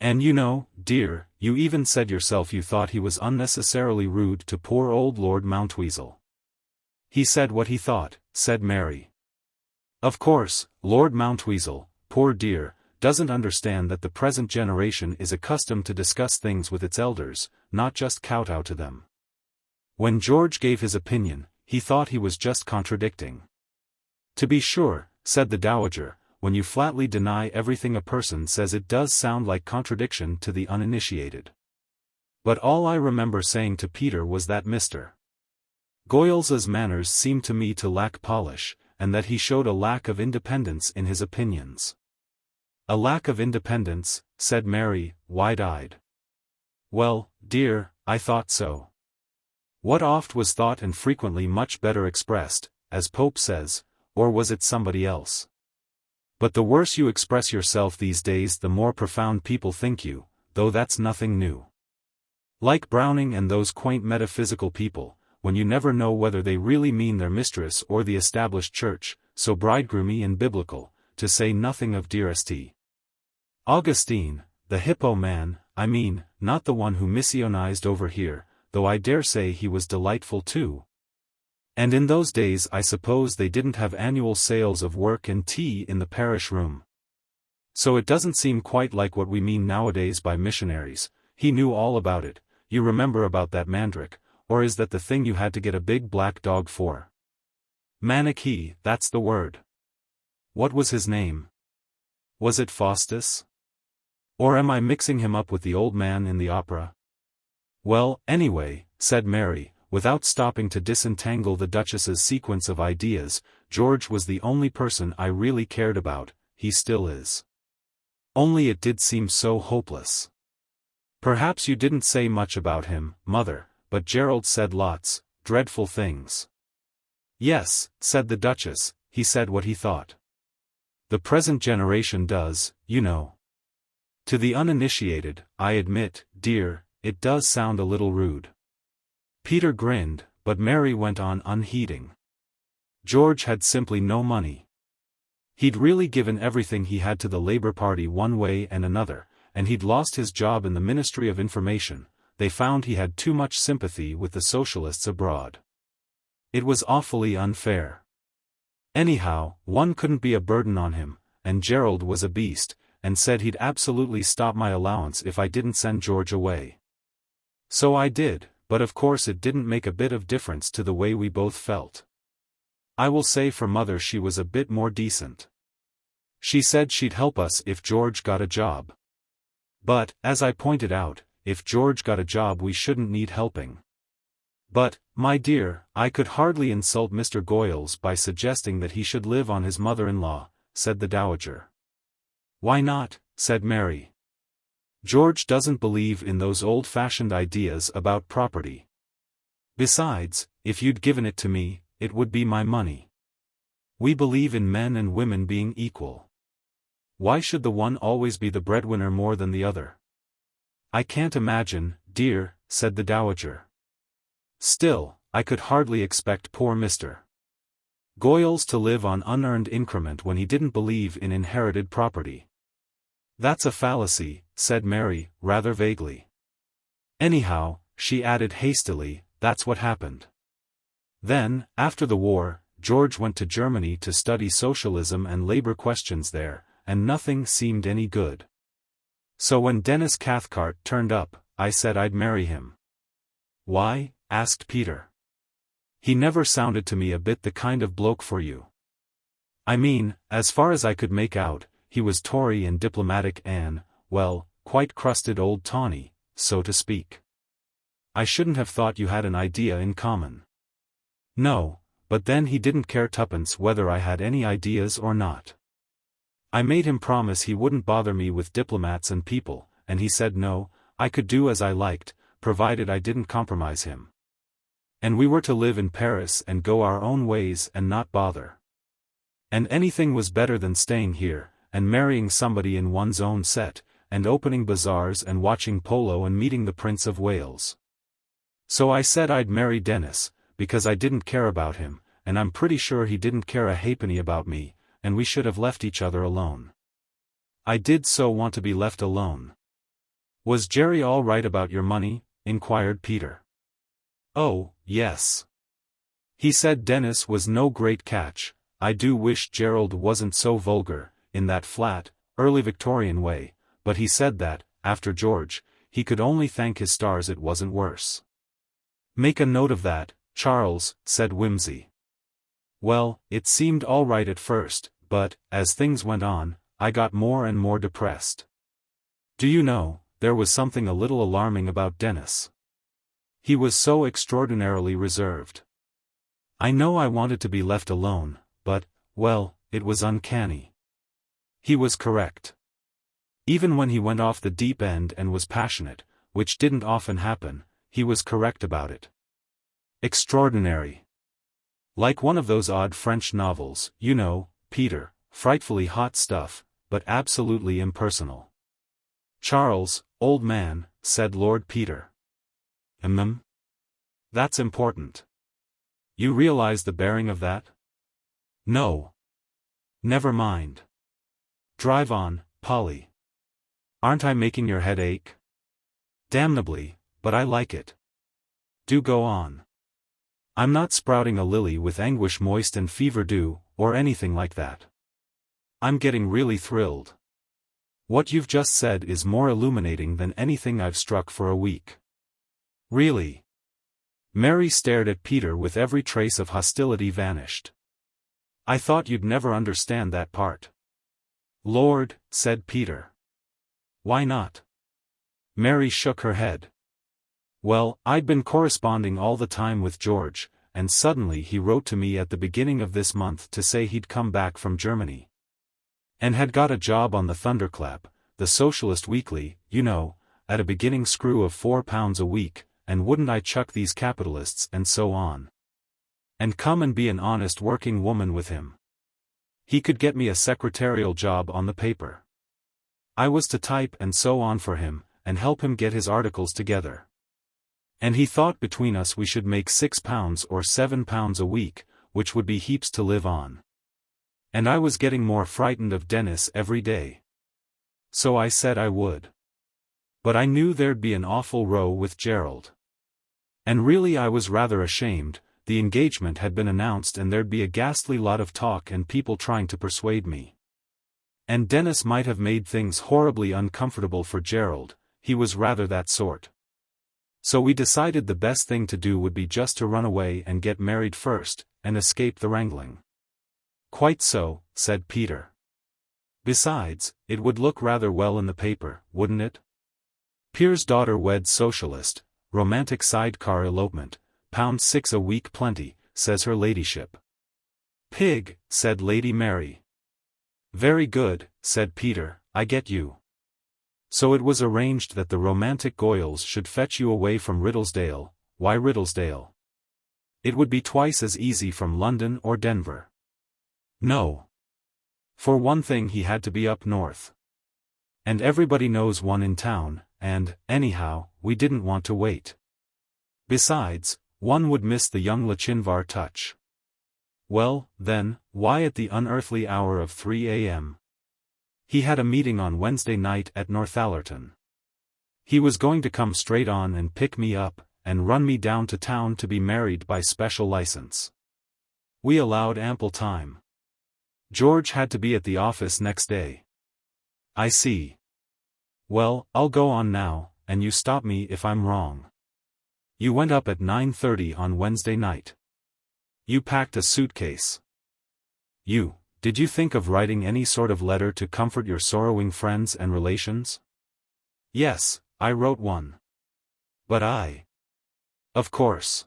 And you know, dear, you even said yourself you thought he was unnecessarily rude to poor old Lord Mountweasel." "He said what he thought," said Mary. "Of course, Lord Mountweasel, poor dear, doesn't understand that the present generation is accustomed to discuss things with its elders, not just kowtow to them. When George gave his opinion, he thought he was just contradicting." "To be sure," said the Dowager, "when you flatly deny everything a person says it does sound like contradiction to the uninitiated. But all I remember saying to Peter was that Mr. Goyles's manners seemed to me to lack polish, and that he showed a lack of independence in his opinions." "A lack of independence," said Mary, wide-eyed. "Well, dear, I thought so. What oft was thought and frequently much better expressed, as Pope says, or was it somebody else? But the worse you express yourself these days the more profound people think you, though that's nothing new. Like Browning and those quaint metaphysical people, when you never know whether they really mean their mistress or the established church, so bridegroomy and biblical, to say nothing of dearest Augustine, the hippo man, I mean, not the one who missionized over here, though I dare say he was delightful too. And in those days I suppose they didn't have annual sales of work and tea in the parish room. So it doesn't seem quite like what we mean nowadays by missionaries. He knew all about it, you remember about that mandrake, or is that the thing you had to get a big black dog for? Manichee, that's the word. What was his name? Was it Faustus? Or am I mixing him up with the old man in the opera? Well, anyway," said Mary, without stopping to disentangle the Duchess's sequence of ideas, "George was the only person I really cared about, he still is. Only it did seem so hopeless. Perhaps you didn't say much about him, Mother, but Gerald said lots, dreadful things." "Yes," said the Duchess, "he said what he thought. The present generation does, you know. To the uninitiated, I admit, dear, it does sound a little rude." Peter grinned, but Mary went on unheeding. "George had simply no money. He'd really given everything he had to the Labour Party one way and another, and he'd lost his job in the Ministry of Information. They found he had too much sympathy with the socialists abroad. It was awfully unfair. Anyhow, one couldn't be a burden on him, and Gerald was a beast, and said he'd absolutely stop my allowance if I didn't send George away. So I did, but of course it didn't make a bit of difference to the way we both felt. I will say for Mother she was a bit more decent. She said she'd help us if George got a job. But, as I pointed out, if George got a job we shouldn't need helping." "But, my dear, I could hardly insult Mr. Goyles by suggesting that he should live on his mother-in-law," said the Dowager. "Why not?" said Mary. "George doesn't believe in those old-fashioned ideas about property. Besides, if you'd given it to me, it would be my money. We believe in men and women being equal. Why should the one always be the breadwinner more than the other?" "I can't imagine, dear," said the Dowager. "Still, I could hardly expect poor Mr. Goyles to live on unearned increment when he didn't believe in inherited property. That's a fallacy, said Mary, rather vaguely. Anyhow, she added hastily, that's what happened. Then, after the war, George went to Germany to study socialism and labor questions there, and nothing seemed any good. So when Denis Cathcart turned up, I said I'd marry him. Why? Asked Peter. He never sounded to me a bit the kind of bloke for you. I mean, as far as I could make out, he was Tory and diplomatic and, well, quite crusted old tawny, so to speak. I shouldn't have thought you had an idea in common. No, but then he didn't care tuppence whether I had any ideas or not. I made him promise he wouldn't bother me with diplomats and people, and he said no, I could do as I liked, provided I didn't compromise him. And we were to live in Paris and go our own ways and not bother. And anything was better than staying here, and marrying somebody in one's own set, and opening bazaars and watching polo and meeting the Prince of Wales. So I said I'd marry Denis, because I didn't care about him, and I'm pretty sure he didn't care a halfpenny about me, and we should have left each other alone. I did so want to be left alone. Was Jerry all right about your money? Inquired Peter. Oh, yes. He said Denis was no great catch. I do wish Gerald wasn't so vulgar, in that flat, early Victorian way, but he said that, after George, he could only thank his stars it wasn't worse. Make a note of that, Charles, said Wimsey. Well, it seemed all right at first, but, as things went on, I got more and more depressed. Do you know, there was something a little alarming about Denis. He was so extraordinarily reserved. I know I wanted to be left alone, but, well, it was uncanny. He was correct. Even when he went off the deep end and was passionate, which didn't often happen, he was correct about it. Extraordinary. Like one of those odd French novels, you know, Peter, frightfully hot stuff, but absolutely impersonal. Charles, old man, said Lord Peter. That's important. You realize the bearing of that? No. Never mind. Drive on, Polly. Aren't I making your head ache? Damnably, but I like it. Do go on. I'm not sprouting a lily with anguish moist and fever dew, or anything like that. I'm getting really thrilled. What you've just said is more illuminating than anything I've struck for a week. Really? Mary stared at Peter with every trace of hostility vanished. I thought you'd never understand that part. Lord, said Peter. Why not? Mary shook her head. Well, I'd been corresponding all the time with George, and suddenly he wrote to me at the beginning of this month to say he'd come back from Germany. And had got a job on the Thunderclap, the socialist weekly, you know, at a beginning screw of £4 a week, and wouldn't I chuck these capitalists and so on. And come and be an honest working woman with him. He could get me a secretarial job on the paper. I was to type and so on for him, and help him get his articles together. And he thought between us we should make £6 or £7 a week, which would be heaps to live on. And I was getting more frightened of Denis every day. So I said I would. But I knew there'd be an awful row with Gerald. And really I was rather ashamed. The engagement had been announced and there'd be a ghastly lot of talk and people trying to persuade me. And Denis might have made things horribly uncomfortable for Gerald, he was rather that sort. So we decided the best thing to do would be just to run away and get married first, and escape the wrangling. Quite so, said Peter. Besides, it would look rather well in the paper, wouldn't it? Peer's daughter wed socialist, romantic sidecar elopement, £6 a week plenty, says her ladyship. Pig, said Lady Mary. Very good, said Peter, I get you. So it was arranged that the romantic Goyles should fetch you away from Riddlesdale. Why Riddlesdale? It would be twice as easy from London or Denver. No. For one thing he had to be up north. And everybody knows one in town, and, anyhow, we didn't want to wait. Besides, One would miss the young Lachinvar touch. Well, then, why at the unearthly hour of 3 a.m.? He had a meeting on Wednesday night at Northallerton. He was going to come straight on and pick me up, and run me down to town to be married by special license. We allowed ample time. George had to be at the office next day. I see. Well, I'll go on now, and you stop me if I'm wrong. You went up at 9:30 on Wednesday night. You packed a suitcase. Did you think of writing any sort of letter to comfort your sorrowing friends and relations? Yes, I wrote one. But of course.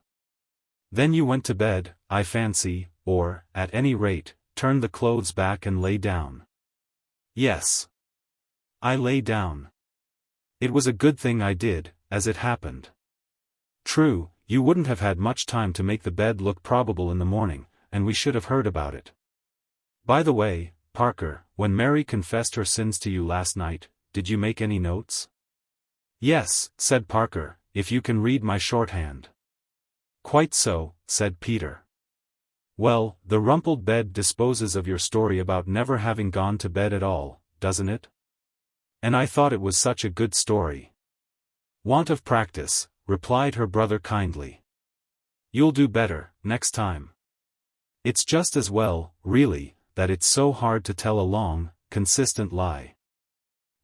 Then you went to bed, I fancy, or, at any rate, turned the clothes back and lay down. Yes. I lay down. It was a good thing I did, as it happened. True, you wouldn't have had much time to make the bed look probable in the morning, and we should have heard about it. By the way, Parker, when Mary confessed her sins to you last night, did you make any notes? Yes, said Parker, if you can read my shorthand. Quite so, said Peter. Well, the rumpled bed disposes of your story about never having gone to bed at all, doesn't it? And I thought it was such a good story. Want of practice, replied her brother kindly. You'll do better, next time. It's just as well, really, that it's so hard to tell a long, consistent lie.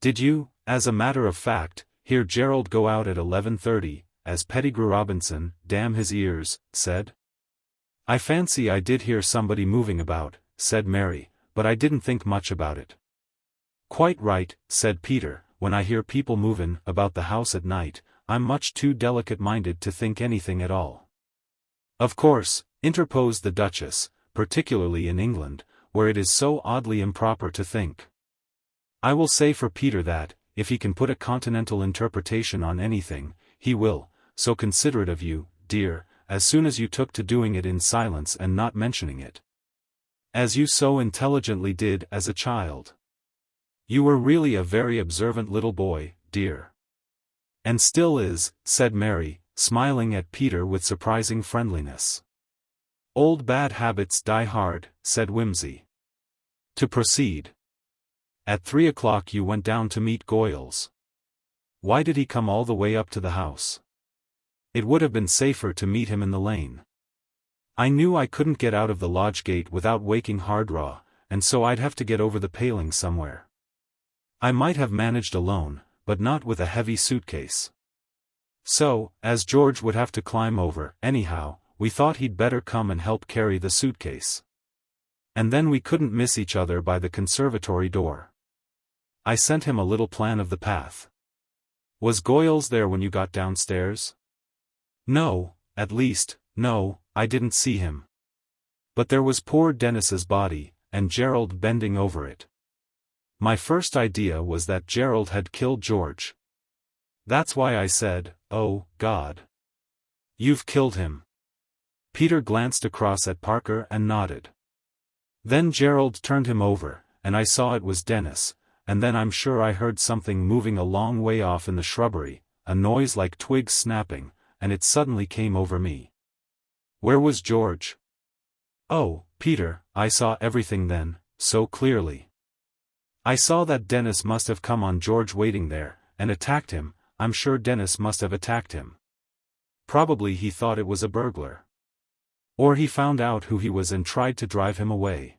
Did you, as a matter of fact, hear Gerald go out at 11:30, as Pettigrew Robinson, damn his ears, said? I fancy I did hear somebody moving about, said Mary, but I didn't think much about it. Quite right, said Peter, when I hear people movin' about the house at night, I'm much too delicate-minded to think anything at all. Of course, interposed the Duchess, particularly in England, where it is so oddly improper to think. I will say for Peter that, if he can put a continental interpretation on anything, he will, so considerate of you, dear, as soon as you took to doing it in silence and not mentioning it. As you so intelligently did as a child. You were really a very observant little boy, dear. And still is, said Mary, smiling at Peter with surprising friendliness. Old bad habits die hard, said Wimsey. To proceed. At 3 o'clock you went down to meet Goyles. Why did he come all the way up to the house? It would have been safer to meet him in the lane. I knew I couldn't get out of the lodge gate without waking Hardraw, and so I'd have to get over the paling somewhere. I might have managed alone, but not with a heavy suitcase. So, as George would have to climb over, anyhow, we thought he'd better come and help carry the suitcase. And then we couldn't miss each other by the conservatory door. I sent him a little plan of the path. Was Goyles there when you got downstairs? No, at least, no, I didn't see him. But there was poor Denis's body, and Gerald bending over it. My first idea was that Gerald had killed George. That's why I said, oh, God. You've killed him. Peter glanced across at Parker and nodded. Then Gerald turned him over, and I saw it was Denis, and then I'm sure I heard something moving a long way off in the shrubbery, a noise like twigs snapping, and it suddenly came over me. Where was George? Oh, Peter, I saw everything then, so clearly. I saw that Denis must have come on George waiting there, and attacked him. I'm sure Denis must have attacked him. Probably he thought it was a burglar. Or he found out who he was and tried to drive him away.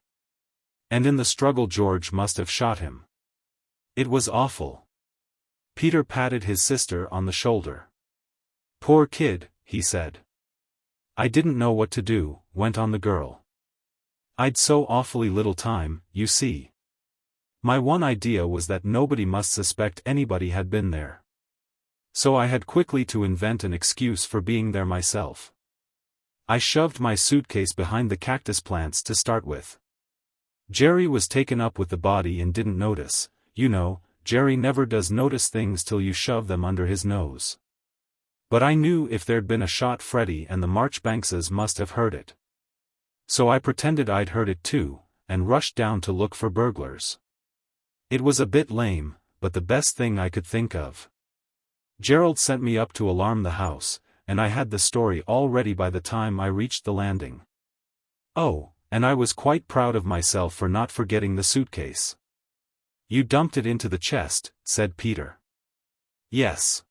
And in the struggle George must have shot him. It was awful. Peter patted his sister on the shoulder. Poor kid, he said. I didn't know what to do, went on the girl. I'd so awfully little time, you see. My one idea was that nobody must suspect anybody had been there. So I had quickly to invent an excuse for being there myself. I shoved my suitcase behind the cactus plants to start with. Jerry was taken up with the body and didn't notice. You know, Jerry never does notice things till you shove them under his nose. But I knew if there'd been a shot Freddie and the Marchbankses must have heard it. So I pretended I'd heard it too, and rushed down to look for burglars. It was a bit lame, but the best thing I could think of. Gerald sent me up to alarm the house, and I had the story all ready by the time I reached the landing. Oh, and I was quite proud of myself for not forgetting the suitcase. You dumped it into the chest, said Peter. Yes.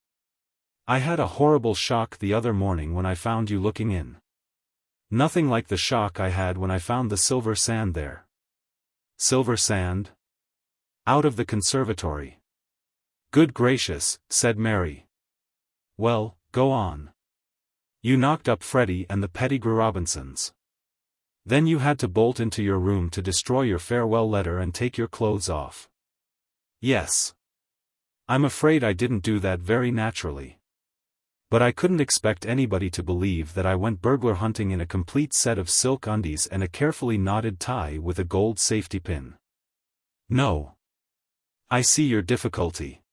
I had a horrible shock the other morning when I found you looking in. Nothing like the shock I had when I found the silver sand there. Silver sand? Out of the conservatory. Good gracious, said Mary. Well, go on. You knocked up Freddie and the Pettigrew Robinsons. Then you had to bolt into your room to destroy your farewell letter and take your clothes off. Yes. I'm afraid I didn't do that very naturally. But I couldn't expect anybody to believe that I went burglar hunting in a complete set of silk undies and a carefully knotted tie with a gold safety pin. No. I see your difficulty.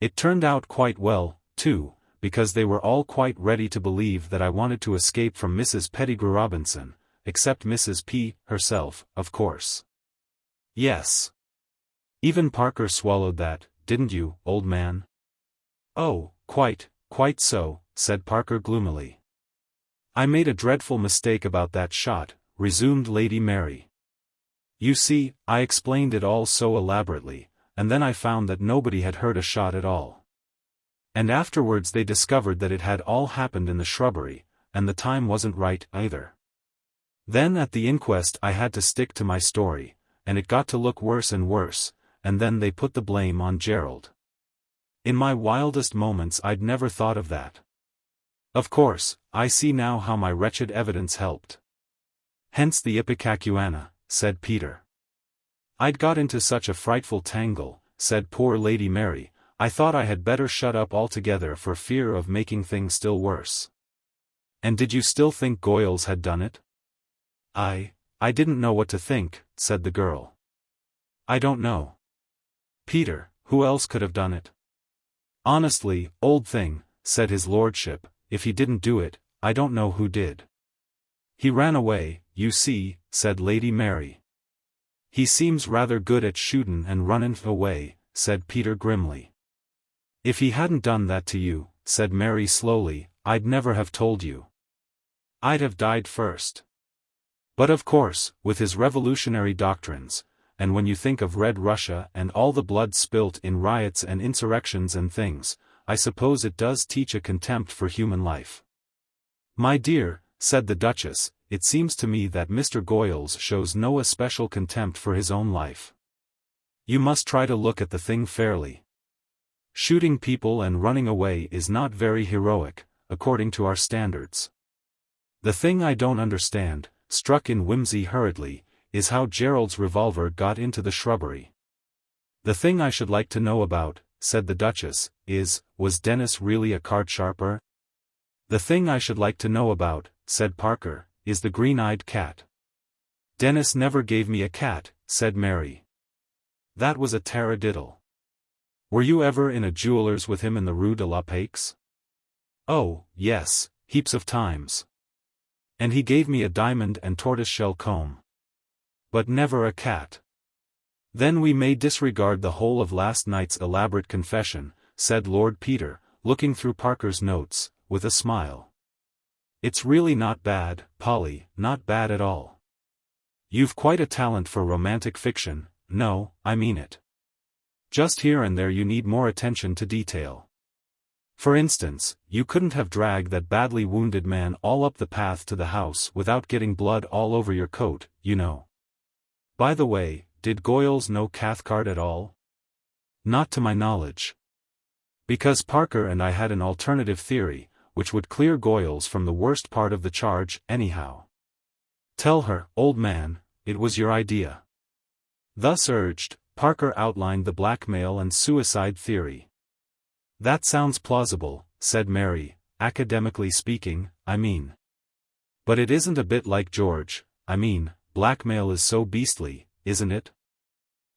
It turned out quite well, too, because they were all quite ready to believe that I wanted to escape from Mrs. Pettigrew Robinson, except Mrs. P. herself, of course. Yes. Even Parker swallowed that, didn't you, old man? Oh, quite so, said Parker gloomily. I made a dreadful mistake about that shot, resumed Lady Mary. You see, I explained it all so elaborately, and then I found that nobody had heard a shot at all. And afterwards they discovered that it had all happened in the shrubbery, and the time wasn't right, either. Then at the inquest I had to stick to my story, and it got to look worse and worse, and then they put the blame on Gerald. In my wildest moments I'd never thought of that. Of course, I see now how my wretched evidence helped. Hence the ipecacuanha, said Peter. I'd got into such a frightful tangle, said poor Lady Mary, I thought I had better shut up altogether for fear of making things still worse. And did you still think Goyles had done it? I didn't know what to think, said the girl. I don't know. Peter, who else could have done it? Honestly, old thing, said his lordship, if he didn't do it, I don't know who did. He ran away, you see, said Lady Mary. He seems rather good at shootin' and runnin' away, said Peter grimly. If he hadn't done that to you, said Mary slowly, I'd never have told you. I'd have died first. But of course, with his revolutionary doctrines, and when you think of Red Russia and all the blood spilt in riots and insurrections and things, I suppose it does teach a contempt for human life. My dear, said the Duchess, it seems to me that Mr. Goyles shows no especial contempt for his own life. You must try to look at the thing fairly. Shooting people and running away is not very heroic, according to our standards. The thing I don't understand, struck in Wimsey hurriedly, is how Gerald's revolver got into the shrubbery. The thing I should like to know about, said the Duchess, was Denis really a card sharper? The thing I should like to know about, said Parker, is the green-eyed cat. Denis never gave me a cat, said Mary. That was a taradiddle. Were you ever in a jeweller's with him in the Rue de la Paix? Oh, yes, heaps of times. And he gave me a diamond and tortoise-shell comb. But never a cat. Then we may disregard the whole of last night's elaborate confession, said Lord Peter, looking through Parker's notes, with a smile. It's really not bad, Polly, not bad at all. You've quite a talent for romantic fiction, no, I mean it. Just here and there you need more attention to detail. For instance, you couldn't have dragged that badly wounded man all up the path to the house without getting blood all over your coat, you know. By the way, did Goyles know Cathcart at all? Not to my knowledge. Because Parker and I had an alternative theory, which would clear Goyles from the worst part of the charge, anyhow. Tell her, old man, it was your idea. Thus urged, Parker outlined the blackmail and suicide theory. That sounds plausible, said Mary, academically speaking, I mean. But it isn't a bit like George, I mean, blackmail is so beastly, isn't it?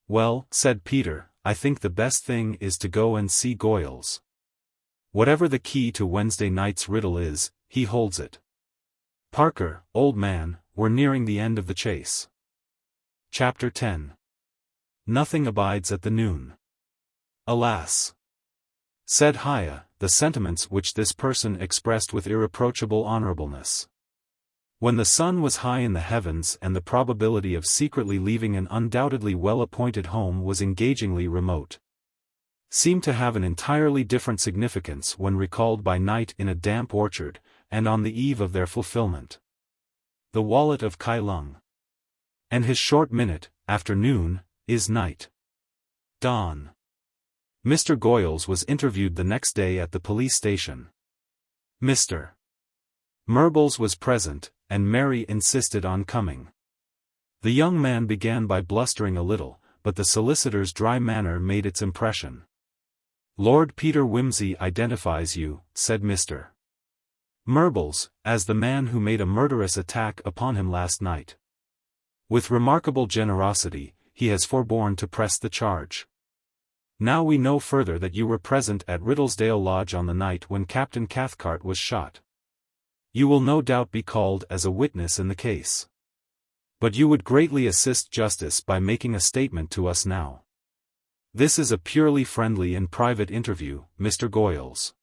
Well, said Peter, I think the best thing is to go and see Goyles. Whatever the key to Wednesday night's riddle is, he holds it. Parker, old man, we're nearing the end of the chase. Chapter 10. Nothing abides at the noon. Alas! Said Haya, the sentiments which this person expressed with irreproachable honorableness. When the sun was high in the heavens and the probability of secretly leaving an undoubtedly well-appointed home was engagingly remote, seemed to have an entirely different significance when recalled by night in a damp orchard, and on the eve of their fulfillment. The wallet of Kai Lung. And his short minute, afternoon, is night. Dawn. Mr. Goyles was interviewed the next day at the police station. Mr. Murbles was present, and Mary insisted on coming. The young man began by blustering a little, but the solicitor's dry manner made its impression. "Lord Peter Wimsey identifies you," said Mr. Murbles, "as the man who made a murderous attack upon him last night. With remarkable generosity, he has forborne to press the charge. Now we know further that you were present at Riddlesdale Lodge on the night when Captain Cathcart was shot. You will no doubt be called as a witness in the case. But you would greatly assist justice by making a statement to us now. This is a purely friendly and private interview, Mr. Goyles.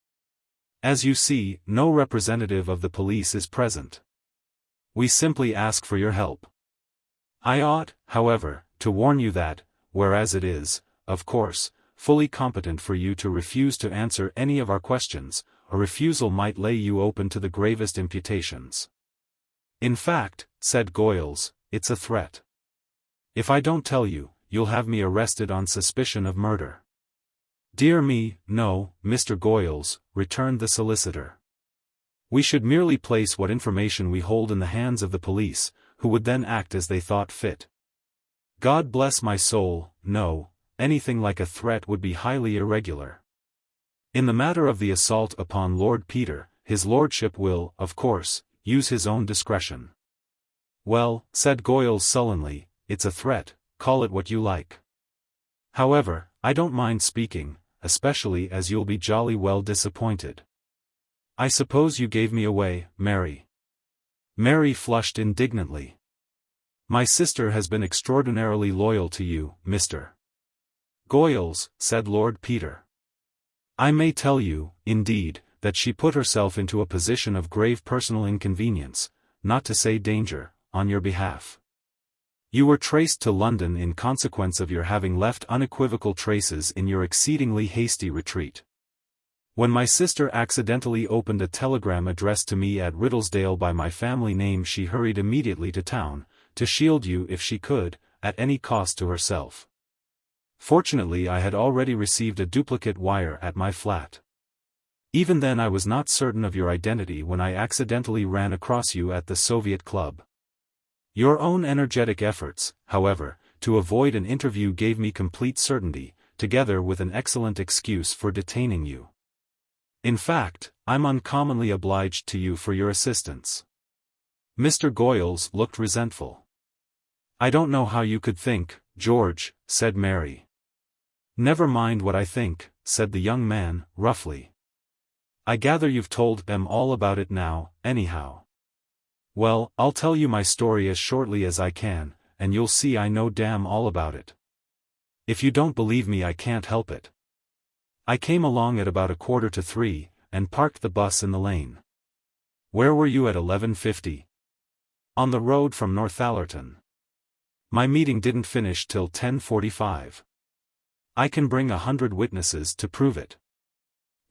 As you see, no representative of the police is present. We simply ask for your help. I ought, however, to warn you that, whereas it is, of course, fully competent for you to refuse to answer any of our questions, a refusal might lay you open to the gravest imputations. In fact," said Goyles, "it's a threat. If I don't tell you, you'll have me arrested on suspicion of murder." "Dear me, no, Mr. Goyles," returned the solicitor. "We should merely place what information we hold in the hands of the police, who would then act as they thought fit. God bless my soul, no, anything like a threat would be highly irregular. In the matter of the assault upon Lord Peter, his lordship will, of course, use his own discretion." "Well," said Goyles sullenly, "it's a threat, call it what you like. However, I don't mind speaking, especially as you'll be jolly well disappointed. I suppose you gave me away, Mary." Mary flushed indignantly. "My sister has been extraordinarily loyal to you, Mr. Goyles," said Lord Peter. "I may tell you, indeed, that she put herself into a position of grave personal inconvenience, not to say danger, on your behalf. You were traced to London in consequence of your having left unequivocal traces in your exceedingly hasty retreat. When my sister accidentally opened a telegram addressed to me at Riddlesdale by my family name, she hurried immediately to town, to shield you if she could, at any cost to herself. Fortunately I had already received a duplicate wire at my flat. Even then I was not certain of your identity when I accidentally ran across you at the Soviet Club. Your own energetic efforts, however, to avoid an interview gave me complete certainty, together with an excellent excuse for detaining you. In fact, I'm uncommonly obliged to you for your assistance." Mr. Goyles looked resentful. "I don't know how you could think, George," said Mary. "Never mind what I think," said the young man, roughly. "I gather you've told them all about it now, anyhow. Well, I'll tell you my story as shortly as I can, and you'll see I know damn all about it. If you don't believe me I can't help it. I came along at about 2:45, and parked the bus in the lane." "Where were you at 11:50? "On the road from Northallerton. My meeting didn't finish till 10:45. I can bring 100 witnesses to prove it."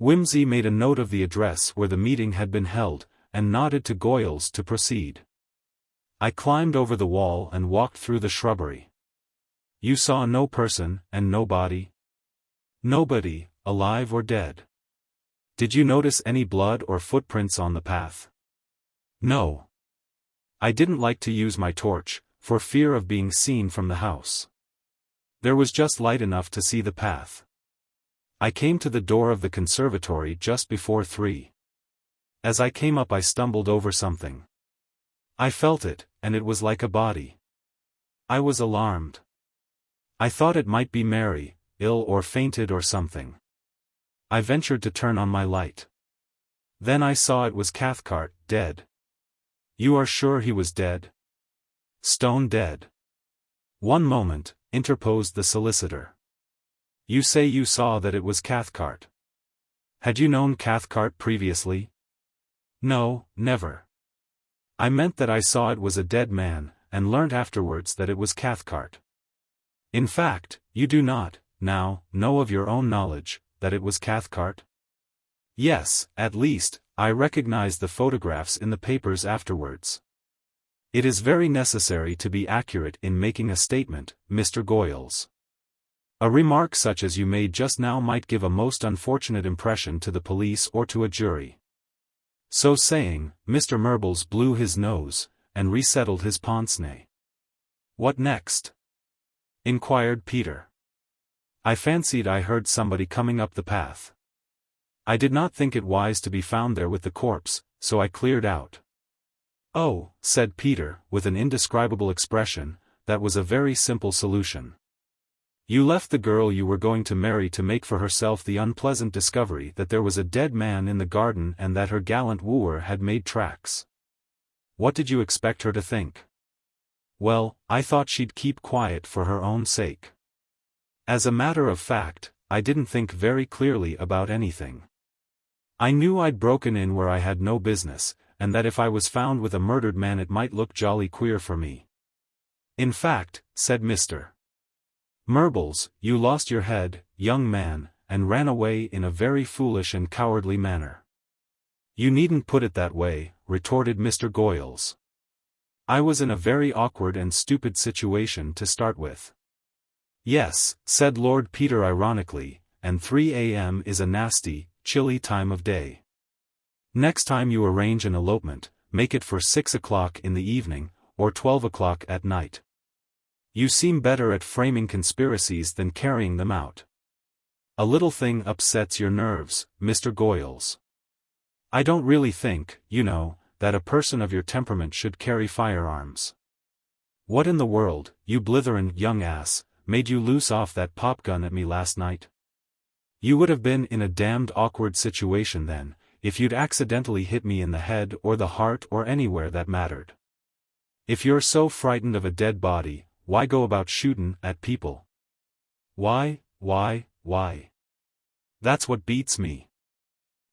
Wimsey made a note of the address where the meeting had been held, and nodded to Goyles to proceed. "I climbed over the wall and walked through the shrubbery." "You saw no person, and no body?" "Nobody, alive or dead." "Did you notice any blood or footprints on the path?" "No. I didn't like to use my torch, for fear of being seen from the house. There was just light enough to see the path. I came to the door of the conservatory just before 3. As I came up I stumbled over something. I felt it, and it was like a body. I was alarmed. I thought it might be Mary, ill or fainted or something. I ventured to turn on my light. Then I saw it was Cathcart, dead." "You are sure he was dead?" "Stone dead." "One moment," interposed the solicitor. "You say you saw that it was Cathcart. Had you known Cathcart previously? No, never. I meant that I saw it was a dead man, and learnt afterwards that it was Cathcart. In fact, you do not, now, know of your own knowledge, that it was Cathcart? Yes, at least, I recognized the photographs in the papers afterwards. It is very necessary to be accurate in making a statement, Mr. Goyles. A remark such as you made just now might give a most unfortunate impression to the police or to a jury. So saying, Mr. Murbles blew his nose, and resettled his pince-nez. What next? Inquired Peter. I fancied I heard somebody coming up the path. I did not think it wise to be found there with the corpse, so I cleared out. Oh, said Peter, with an indescribable expression, that was a very simple solution. You left the girl you were going to marry to make for herself the unpleasant discovery that there was a dead man in the garden and that her gallant wooer had made tracks. What did you expect her to think? Well, I thought she'd keep quiet for her own sake. As a matter of fact, I didn't think very clearly about anything. I knew I'd broken in where I had no business, and that if I was found with a murdered man it might look jolly queer for me. In fact, said Mr. Murbles, you lost your head, young man, and ran away in a very foolish and cowardly manner. You needn't put it that way, retorted Mr. Goyles. I was in a very awkward and stupid situation to start with. Yes, said Lord Peter ironically, and 3 a.m. is a nasty, chilly time of day. Next time you arrange an elopement, make it for 6 o'clock in the evening, or 12 o'clock at night. You seem better at framing conspiracies than carrying them out. A little thing upsets your nerves, Mr. Goyles. I don't really think, you know, that a person of your temperament should carry firearms. What in the world, you blithering young ass, made you loose off that popgun at me last night? You would have been in a damned awkward situation then, if you'd accidentally hit me in the head or the heart or anywhere that mattered. If you're so frightened of a dead body, why go about shootin' at people? Why? That's what beats me.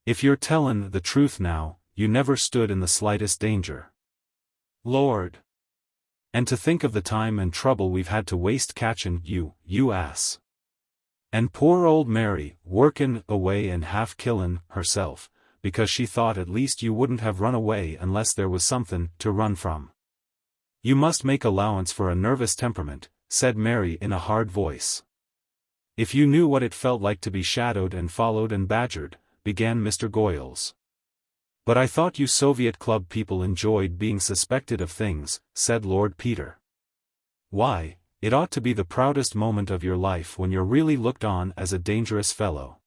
If you're tellin' the truth now, you never stood in the slightest danger. Lord! And to think of the time and trouble we've had to waste catchin' you, you ass. And poor old Mary, workin' away and half killin' herself, because she thought at least you wouldn't have run away unless there was somethin' to run from. You must make allowance for a nervous temperament, said Mary in a hard voice. If you knew what it felt like to be shadowed and followed and badgered, began Mr. Goyles. But I thought you Soviet Club people enjoyed being suspected of things, said Lord Peter. Why, it ought to be the proudest moment of your life when you're really looked on as a dangerous fellow.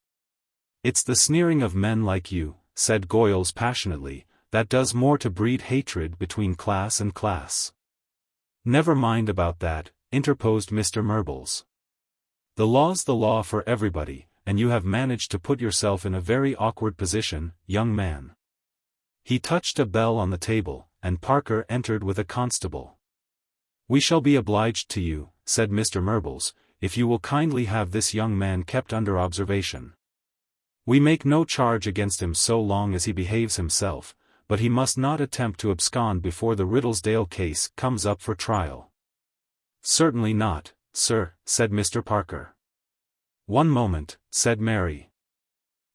It's the sneering of men like you, said Goyles passionately, that does more to breed hatred between class and class. Never mind about that, interposed Mr. Murbles. The law's the law for everybody, and you have managed to put yourself in a very awkward position, young man. He touched a bell on the table, and Parker entered with a constable. We shall be obliged to you, said Mr. Murbles, if you will kindly have this young man kept under observation. We make no charge against him so long as he behaves himself, but he must not attempt to abscond before the Riddlesdale case comes up for trial. Certainly not, sir, said Mr. Parker. One moment, said Mary.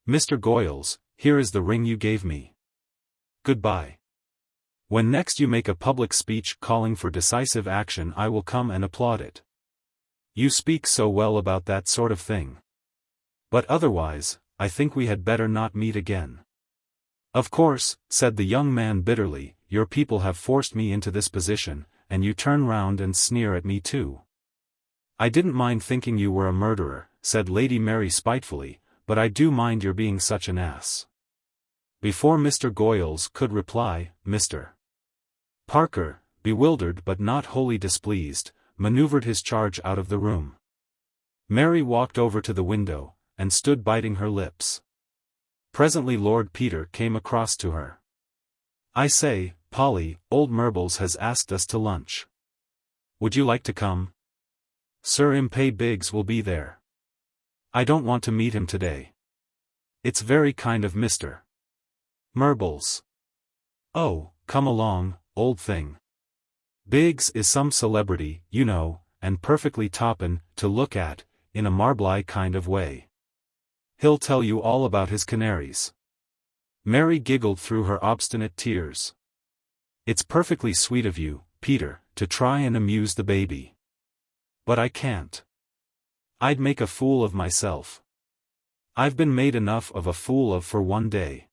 Mr. Goyles, here is the ring you gave me. Goodbye. When next you make a public speech calling for decisive action I will come and applaud it. You speak so well about that sort of thing. But otherwise, I think we had better not meet again. Of course, said the young man bitterly, your people have forced me into this position, and you turn round and sneer at me too. I didn't mind thinking you were a murderer, said Lady Mary spitefully, but I do mind your being such an ass. Before Mr. Goyles could reply, Mr. Parker, bewildered but not wholly displeased, maneuvered his charge out of the room. Mary walked over to the window, and stood biting her lips. Presently Lord Peter came across to her. I say, Polly, old Murbles has asked us to lunch. Would you like to come? Sir Impey Biggs will be there. I don't want to meet him today. It's very kind of Mr. Murbles. Oh, come along, old thing. Biggs is some celebrity, you know, and perfectly toppin' to look at, in a marble-eye kind of way. He'll tell you all about his canaries. Mary giggled through her obstinate tears. It's perfectly sweet of you, Peter, to try and amuse the baby. But I can't. I'd make a fool of myself. I've been made enough of a fool of for one day.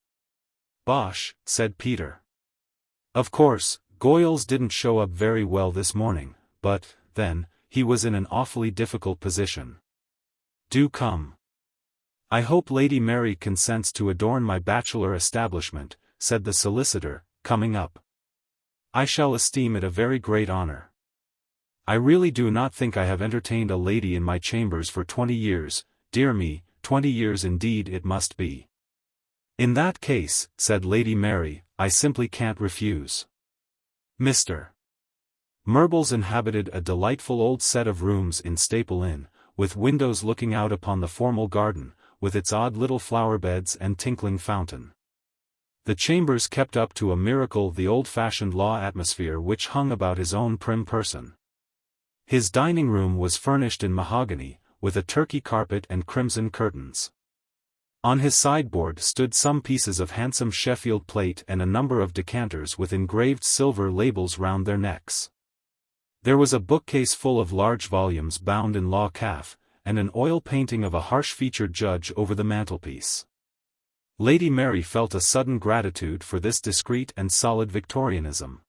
Bosh, said Peter. Of course, Goyles didn't show up very well this morning, but, then, he was in an awfully difficult position. Do come. I hope Lady Mary consents to adorn my bachelor establishment, said the solicitor, coming up. I shall esteem it a very great honor. I really do not think I have entertained a lady in my chambers for 20 years, dear me, 20 years indeed it must be. In that case, said Lady Mary, I simply can't refuse. Mr. Murbles inhabited a delightful old set of rooms in Staple Inn, with windows looking out upon the formal garden, with its odd little flower beds and tinkling fountain. The chambers kept up to a miracle the old-fashioned law atmosphere which hung about his own prim person. His dining room was furnished in mahogany, with a Turkey carpet and crimson curtains. On his sideboard stood some pieces of handsome Sheffield plate and a number of decanters with engraved silver labels round their necks. There was a bookcase full of large volumes bound in law calf, and an oil painting of a harsh-featured judge over the mantelpiece. Lady Mary felt a sudden gratitude for this discreet and solid Victorianism.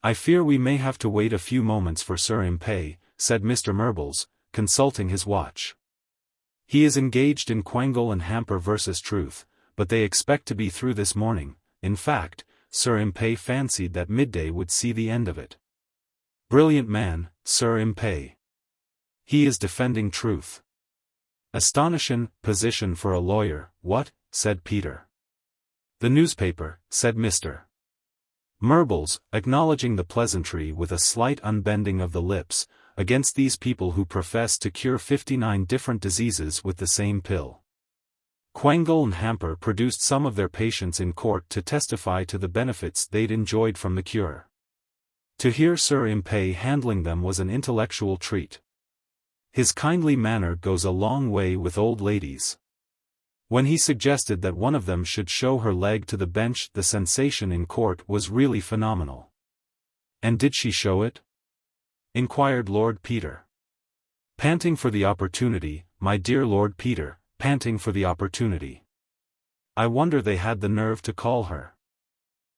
I fear we may have to wait a few moments for Sir Impey, said Mr. Murbles, consulting his watch. He is engaged in Quengle and Hamper versus Truth, but they expect to be through this morning. In fact, Sir Impey fancied that midday would see the end of it. Brilliant man, Sir Impey. He is defending truth. Astonishing position for a lawyer, what? Said Peter. The newspaper, said Mr. Murbles, acknowledging the pleasantry with a slight unbending of the lips, against these people who profess to cure 59 different diseases with the same pill. Quengle and Hamper produced some of their patients in court to testify to the benefits they'd enjoyed from the cure. To hear Sir Impey handling them was an intellectual treat. His kindly manner goes a long way with old ladies. When he suggested that one of them should show her leg to the bench, the sensation in court was really phenomenal. And did she show it? Inquired Lord Peter. Panting for the opportunity, my dear Lord Peter, panting for the opportunity. I wonder they had the nerve to call her.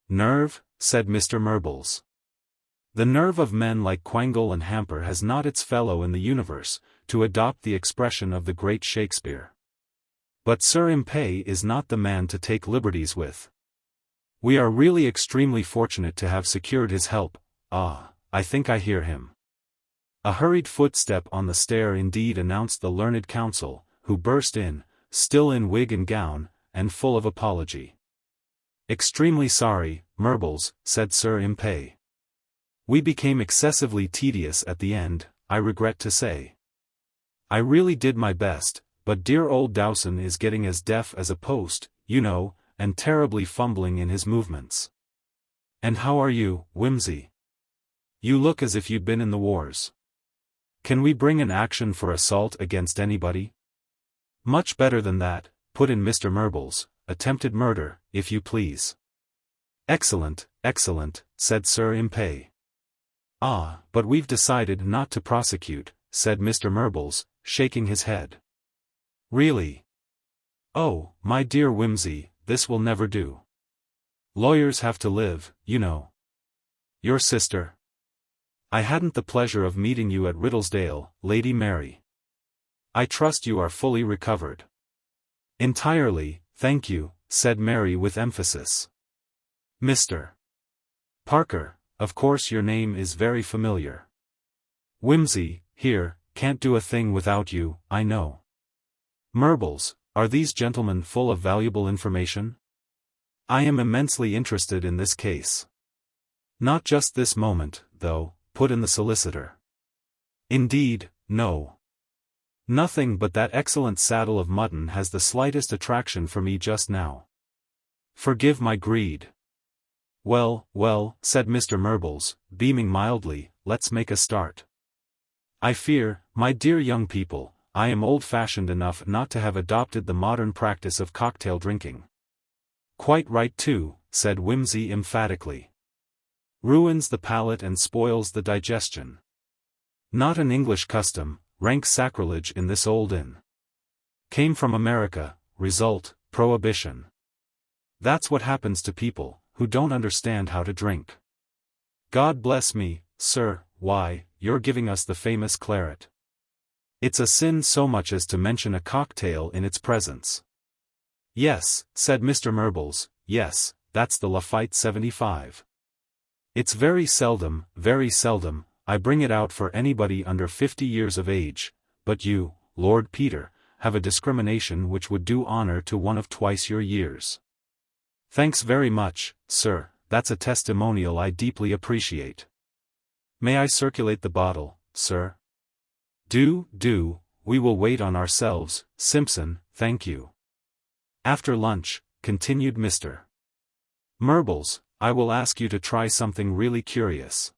Nerve, said Mr. Murbles. The nerve of men like Quengle and Hamper has not its fellow in the universe, to adopt the expression of the great Shakespeare. But Sir Impey is not the man to take liberties with. We are really extremely fortunate to have secured his help. Ah, I think I hear him. A hurried footstep on the stair indeed announced the learned counsel, who burst in, still in wig and gown, and full of apology. Extremely sorry, Murbles, said Sir Impey. We became excessively tedious at the end, I regret to say. I really did my best, but dear old Dowson is getting as deaf as a post, you know, and terribly fumbling in his movements. And how are you, Wimsey? You look as if you'd been in the wars. Can we bring an action for assault against anybody? Much better than that, put in Mr. Murbles, attempted murder, if you please. Excellent, excellent, said Sir Impey. Ah, but we've decided not to prosecute, said Mr. Murbles, shaking his head. Really? Oh, my dear Wimsey, this will never do. Lawyers have to live, you know. Your sister? I hadn't the pleasure of meeting you at Riddlesdale, Lady Mary. I trust you are fully recovered. Entirely, thank you, said Mary with emphasis. Mr. Parker, of course your name is very familiar. Wimsey, here, can't do a thing without you, I know. Murbles, are these gentlemen full of valuable information? I am immensely interested in this case. Not just this moment, though, put in the solicitor. Indeed, no. Nothing but that excellent saddle of mutton has the slightest attraction for me just now. Forgive my greed. Well, well, said Mr. Murbles, beaming mildly, let's make a start. I fear, my dear young people, I am old-fashioned enough not to have adopted the modern practice of cocktail drinking. Quite right too, said Wimsey emphatically. Ruins the palate and spoils the digestion. Not an English custom, rank sacrilege in this old inn. Came from America, result, prohibition. That's what happens to people who don't understand how to drink. God bless me, sir, why, you're giving us the famous claret. It's a sin so much as to mention a cocktail in its presence. Yes, said Mr. Murbles, yes, that's the Lafite 75. It's very seldom, I bring it out for anybody under 50 years of age, but you, Lord Peter, have a discrimination which would do honor to one of twice your years. Thanks very much, sir, that's a testimonial I deeply appreciate. May I circulate the bottle, sir? Do, we will wait on ourselves, Simpson, thank you. After lunch, continued Mr. Murbles, I will ask you to try something really curious.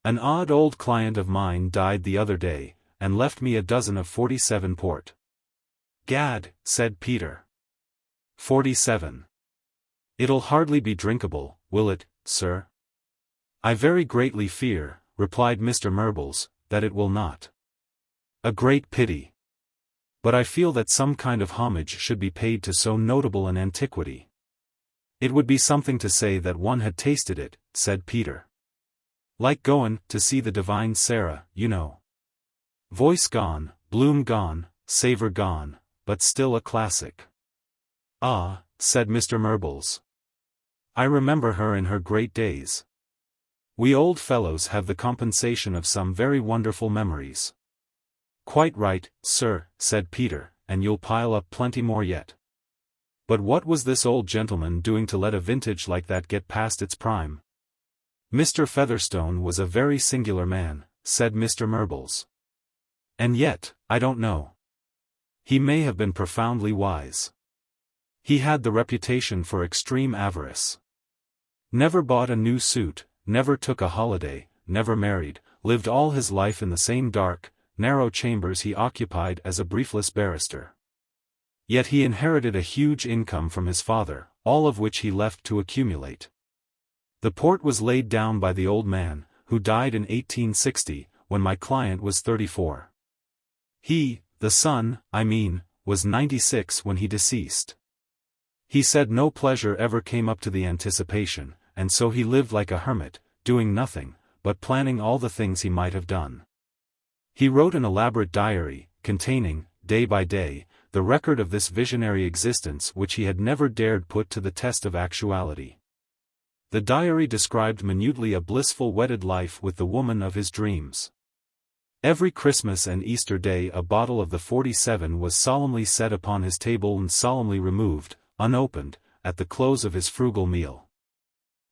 An odd old client of mine died the other day, and left me a dozen of 47 port. Gad, said Peter. 47. It'll hardly be drinkable, will it, sir? I very greatly fear, replied Mr. Murbles, that it will not. A great pity. But I feel that some kind of homage should be paid to so notable an antiquity. It would be something to say that one had tasted it, said Peter. Like goin' to see the divine Sarah, you know. Voice gone, bloom gone, savor gone, but still a classic. Ah, said Mr. Murbles. I remember her in her great days. We old fellows have the compensation of some very wonderful memories. Quite right, sir, said Peter, and you'll pile up plenty more yet. But what was this old gentleman doing to let a vintage like that get past its prime? Mr. Featherstone was a very singular man, said Mr. Murbles. And yet, I don't know. He may have been profoundly wise. He had the reputation for extreme avarice. Never bought a new suit, never took a holiday, never married, lived all his life in the same dark, narrow chambers he occupied as a briefless barrister. Yet he inherited a huge income from his father, all of which he left to accumulate. The port was laid down by the old man, who died in 1860, when my client was 34. He, the son, was 96 when he deceased. He said no pleasure ever came up to the anticipation, and so he lived like a hermit, doing nothing, but planning all the things he might have done. He wrote an elaborate diary, containing, day by day, the record of this visionary existence which he had never dared put to the test of actuality. The diary described minutely a blissful wedded life with the woman of his dreams. Every Christmas and Easter day a bottle of the 47 was solemnly set upon his table and solemnly removed, unopened, at the close of his frugal meal.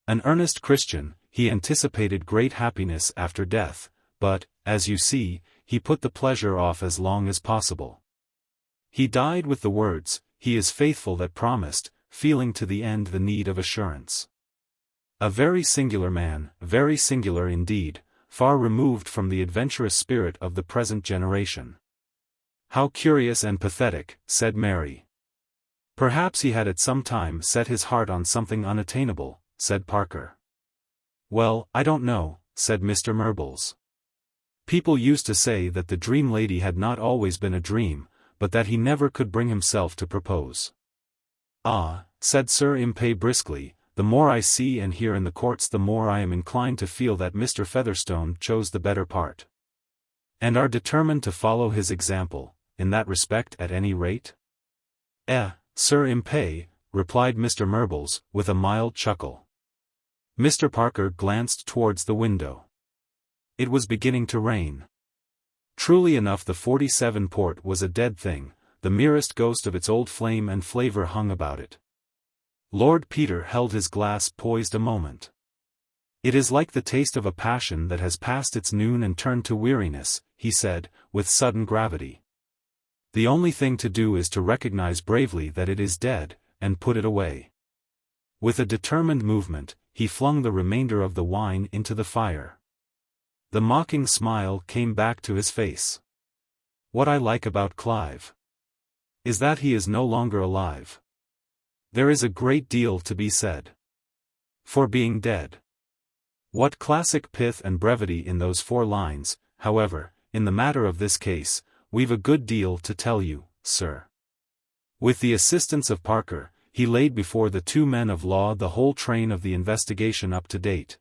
An earnest Christian, he anticipated great happiness after death, but, as you see, he put the pleasure off as long as possible. He died with the words, "He is faithful that promised," feeling to the end the need of assurance. A very singular man, very singular indeed, far removed from the adventurous spirit of the present generation. How curious and pathetic, said Mary. Perhaps he had at some time set his heart on something unattainable, said Parker. Well, I don't know, said Mr. Murbles. People used to say that the dream lady had not always been a dream, but that he never could bring himself to propose. Ah, said Sir Impey briskly, the more I see and hear in the courts the more I am inclined to feel that Mr. Featherstone chose the better part. And are determined to follow his example, in that respect at any rate? Sir Impey, replied Mr. Murbles, with a mild chuckle. Mr. Parker glanced towards the window. It was beginning to rain. Truly enough, the 47 port was a dead thing, the merest ghost of its old flame and flavor hung about it. Lord Peter held his glass poised a moment. It is like the taste of a passion that has passed its noon and turned to weariness, he said, with sudden gravity. The only thing to do is to recognize bravely that it is dead, and put it away. With a determined movement, he flung the remainder of the wine into the fire. The mocking smile came back to his face. What I like about Clive is that he is no longer alive. There is a great deal to be said for being dead. What classic pith and brevity in those 4 lines, however, in the matter of this case, we've a good deal to tell you, sir. With the assistance of Parker, he laid before the 2 men of law the whole train of the investigation up to date.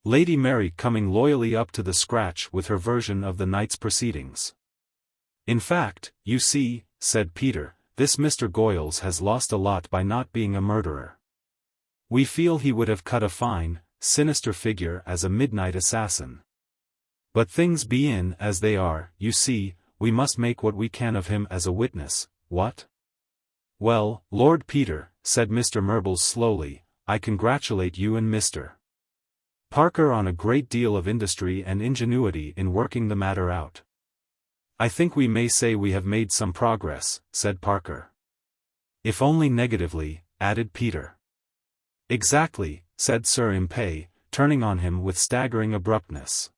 Lady Mary coming loyally up to the scratch with her version of the night's proceedings. In fact, you see, said Peter, this Mr. Goyles has lost a lot by not being a murderer. We feel he would have cut a fine, sinister figure as a midnight assassin. But things being as they are, you see, we must make what we can of him as a witness, what? Well, Lord Peter, said Mr. Murbles slowly, I congratulate you and Mr. Parker on a great deal of industry and ingenuity in working the matter out. I think we may say we have made some progress, said Parker. If only negatively, added Peter. Exactly, said Sir Impey, turning on him with staggering abruptness.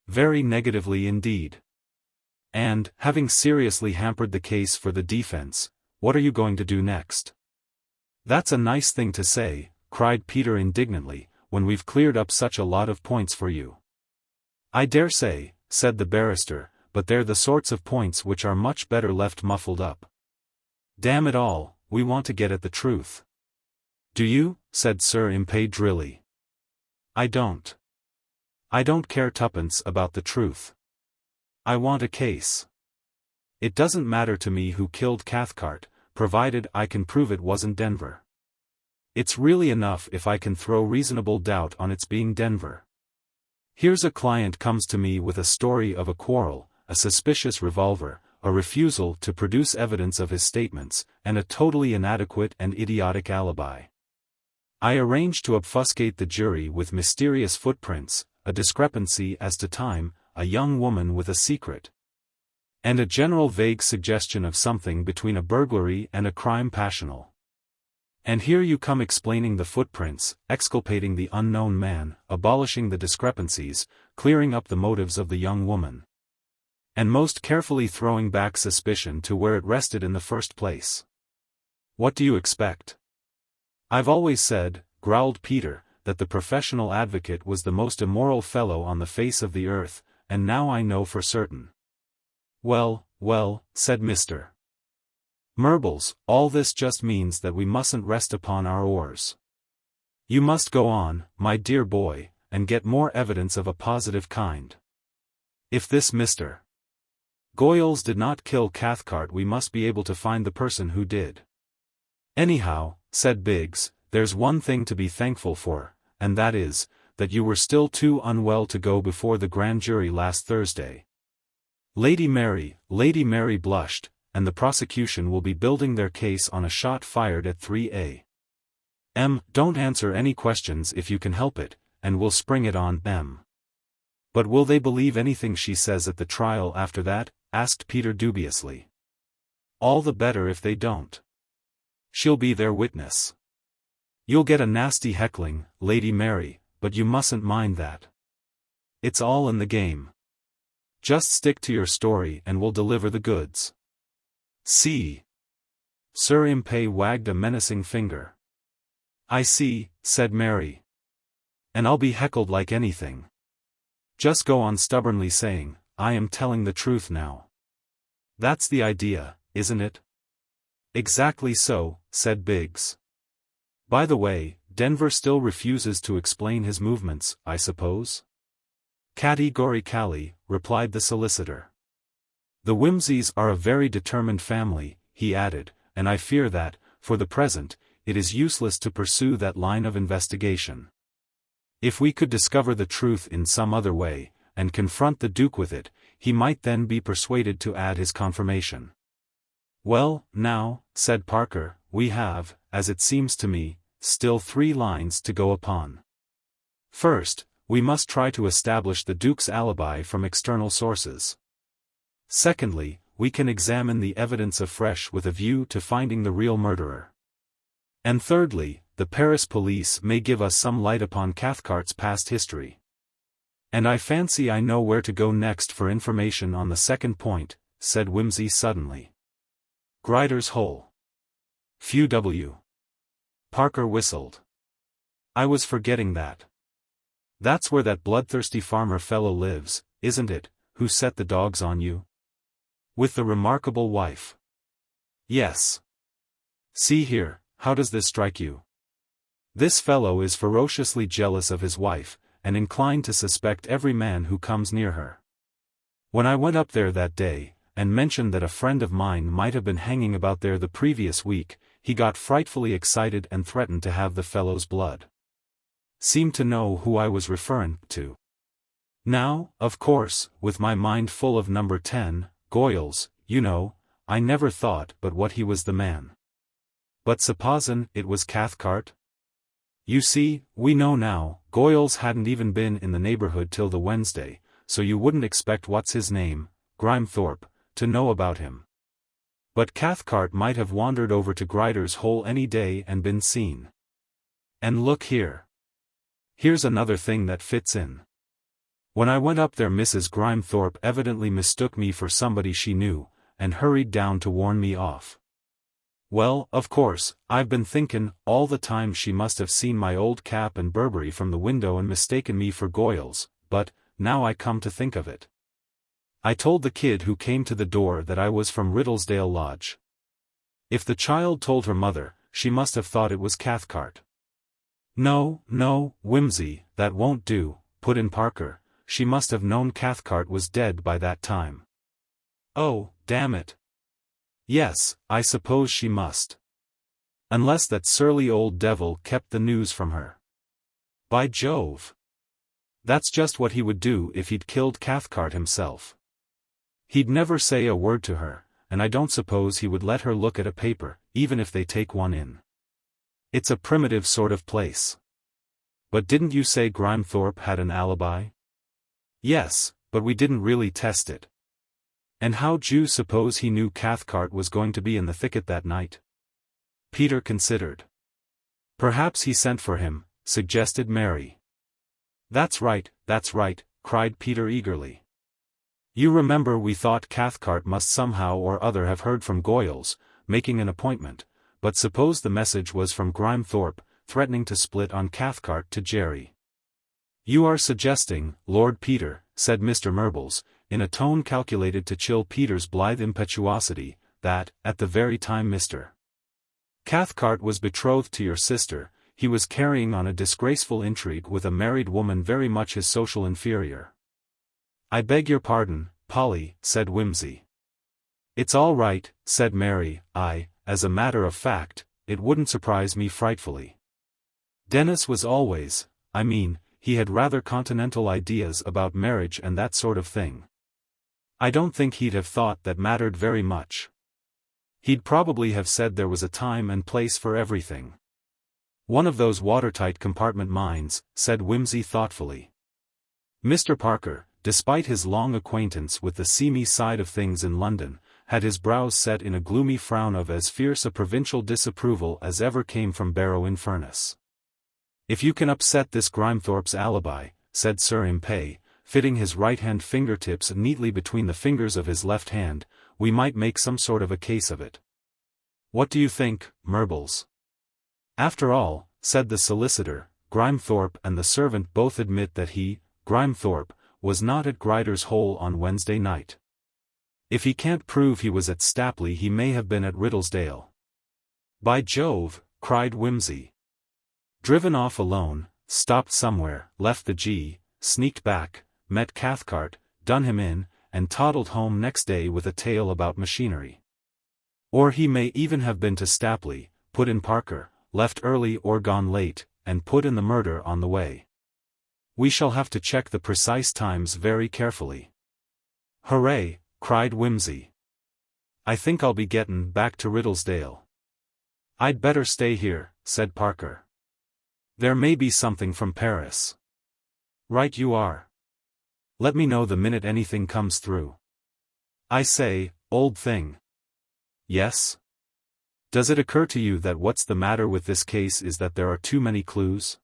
Very negatively indeed. And, having seriously hampered the case for the defense, what are you going to do next? That's a nice thing to say, cried Peter indignantly, when we've cleared up such a lot of points for you. I dare say, said the barrister, but they're the sorts of points which are much better left muffled up. Damn it all, we want to get at the truth. Do you? Said Sir Impey drily. I don't. I don't care tuppence about the truth. I want a case. It doesn't matter to me who killed Cathcart, provided I can prove it wasn't Denver. It's really enough if I can throw reasonable doubt on its being Denver. Here's a client comes to me with a story of a quarrel, a suspicious revolver, a refusal to produce evidence of his statements, and a totally inadequate and idiotic alibi. I arrange to obfuscate the jury with mysterious footprints, a discrepancy as to time, a young woman with a secret, and a general vague suggestion of something between a burglary and a crime passional. And here you come explaining the footprints, exculpating the unknown man, abolishing the discrepancies, clearing up the motives of the young woman, and most carefully throwing back suspicion to where it rested in the first place. What do you expect? I've always said, growled Peter, that the professional advocate was the most immoral fellow on the face of the earth, and now I know for certain. Well, said Mr. Murbles, all this just means that we mustn't rest upon our oars. You must go on, my dear boy, and get more evidence of a positive kind. If this Mr. Goyles did not kill Cathcart, we must be able to find the person who did. Anyhow, said Biggs, there's one thing to be thankful for, and that is, that you were still too unwell to go before the grand jury last Thursday. Lady Mary blushed, and the prosecution will be building their case on a shot fired at 3 a.m. Don't answer any questions if you can help it, and we'll spring it on them. But will they believe anything she says at the trial after that? Asked Peter dubiously. All the better if they don't. She'll be their witness. You'll get a nasty heckling, Lady Mary, but you mustn't mind that. It's all in the game. Just stick to your story and we'll deliver the goods. See? Sir Impey wagged a menacing finger. I see, said Mary. And I'll be heckled like anything. Just go on stubbornly saying, I am telling the truth now. That's the idea, isn't it? Exactly so, said Biggs. By the way, Denver still refuses to explain his movements, I suppose? Categorically, replied the solicitor. The Wimseys are a very determined family, he added, and I fear that, for the present, it is useless to pursue that line of investigation. If we could discover the truth in some other way, and confront the Duke with it, he might then be persuaded to add his confirmation. Well, now, said Parker, we have, as it seems to me, still 3 lines to go upon. First, we must try to establish the Duke's alibi from external sources. Secondly, we can examine the evidence afresh with a view to finding the real murderer. And thirdly, the Paris police may give us some light upon Cathcart's past history. And I fancy I know where to go next for information on the second point, said Wimsey suddenly. Grider's Hole. Phew W. Parker whistled. I was forgetting that. That's where that bloodthirsty farmer fellow lives, isn't it, who set the dogs on you? With the remarkable wife. Yes. See here, how does this strike you? This fellow is ferociously jealous of his wife, and inclined to suspect every man who comes near her. When I went up there that day, and mentioned that a friend of mine might have been hanging about there the previous week, he got frightfully excited and threatened to have the fellow's blood. Seemed to know who I was referring to. Now, of course, with my mind full of number 10, Goyles, you know, I never thought but what he was the man. But supposin' it was Cathcart? You see, we know now, Goyles hadn't even been in the neighborhood till the Wednesday, so you wouldn't expect what's his name, Grimethorpe, to know about him. But Cathcart might have wandered over to Grider's Hole any day and been seen. And look here. Here's another thing that fits in. When I went up there, Mrs. Grimethorpe evidently mistook me for somebody she knew, and hurried down to warn me off. Well, of course, I've been thinkin' all the time she must have seen my old cap and Burberry from the window and mistaken me for Goyles, but, now I come to think of it, I told the kid who came to the door that I was from Riddlesdale Lodge. If the child told her mother, she must have thought it was Cathcart. No, Wimsey, that won't do, put in Parker, she must have known Cathcart was dead by that time. Oh, damn it. Yes, I suppose she must. Unless that surly old devil kept the news from her. By Jove! That's just what he would do if he'd killed Cathcart himself. He'd never say a word to her, and I don't suppose he would let her look at a paper, even if they take one in. It's a primitive sort of place. But didn't you say Grimethorpe had an alibi? Yes, but we didn't really test it. And how'd you suppose he knew Cathcart was going to be in the thicket that night? Peter considered. Perhaps he sent for him, suggested Mary. That's right, cried Peter eagerly. You remember we thought Cathcart must somehow or other have heard from Goyles, making an appointment, but suppose the message was from Grimethorpe, threatening to split on Cathcart to Jerry. You are suggesting, Lord Peter, said Mr. Murbles, in a tone calculated to chill Peter's blithe impetuosity, that, at the very time Mr. Cathcart was betrothed to your sister, he was carrying on a disgraceful intrigue with a married woman very much his social inferior. I beg your pardon, Polly, said Wimsey. It's all right, said Mary. As a matter of fact, it wouldn't surprise me frightfully. Denis was always, he had rather continental ideas about marriage and that sort of thing. I don't think he'd have thought that mattered very much. He'd probably have said there was a time and place for everything. One of those watertight compartment minds, said Wimsey thoughtfully. Mr. Parker, despite his long acquaintance with the seamy side of things in London, had his brows set in a gloomy frown of as fierce a provincial disapproval as ever came from Barrow-in-Furness. If you can upset this Grimethorpe's alibi, said Sir Impey, fitting his right-hand fingertips neatly between the fingers of his left hand, we might make some sort of a case of it. What do you think, Murbles? After all, said the solicitor, Grimethorpe and the servant both admit that he, Grimethorpe, was not at Grider's Hole on Wednesday night. If he can't prove he was at Stapley, he may have been at Riddlesdale. By Jove, cried Wimsey. Driven off alone, stopped somewhere, left the G, sneaked back, met Cathcart, done him in, and toddled home next day with a tale about machinery. Or he may even have been to Stapley, put in Parker, left early or gone late, and put in the murder on the way. We shall have to check the precise times very carefully. Hooray, cried Wimsey. I think I'll be gettin' back to Riddlesdale. I'd better stay here, said Parker. There may be something from Paris. Right you are. Let me know the minute anything comes through. I say, old thing. Yes? Does it occur to you that what's the matter with this case is that there are too many clues?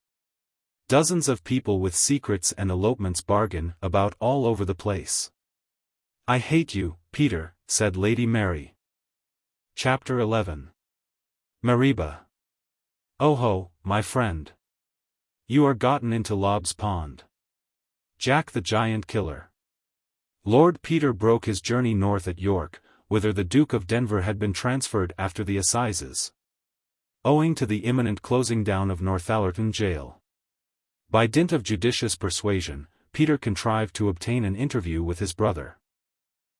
Dozens of people with secrets and elopements bargain about all over the place. I hate you, Peter, said Lady Mary. Chapter 11. Mariba. Oh ho, my friend. You are gotten into Lob's pond. Jack the Giant Killer. Lord Peter broke his journey north at York, whither the Duke of Denver had been transferred after the assizes, owing to the imminent closing down of Northallerton Jail. By dint of judicious persuasion, Peter contrived to obtain an interview with his brother.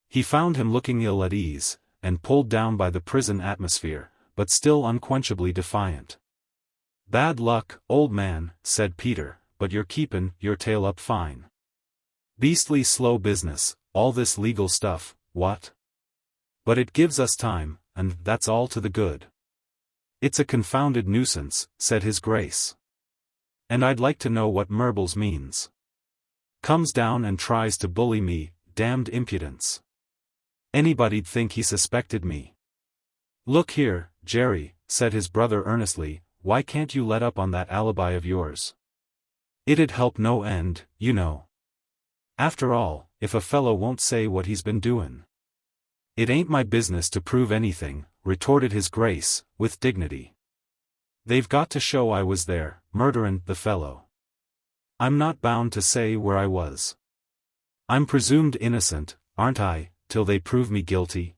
He found him looking ill at ease, and pulled down by the prison atmosphere, but still unquenchably defiant. Bad luck, old man, said Peter, but you're keepin' your tail up fine. Beastly slow business, all this legal stuff, what? But it gives us time, and that's all to the good. It's a confounded nuisance, said his grace. And I'd like to know what merbles means. Comes down and tries to bully me, damned impudence. Anybody'd think he suspected me. Look here, Jerry, said his brother earnestly, why can't you let up on that alibi of yours? It'd help no end, you know. After all, if a fellow won't say what he's been doin'. It ain't my business to prove anything, retorted his grace, with dignity. They've got to show I was there, murderin' the fellow. I'm not bound to say where I was. I'm presumed innocent, aren't I, till they prove me guilty?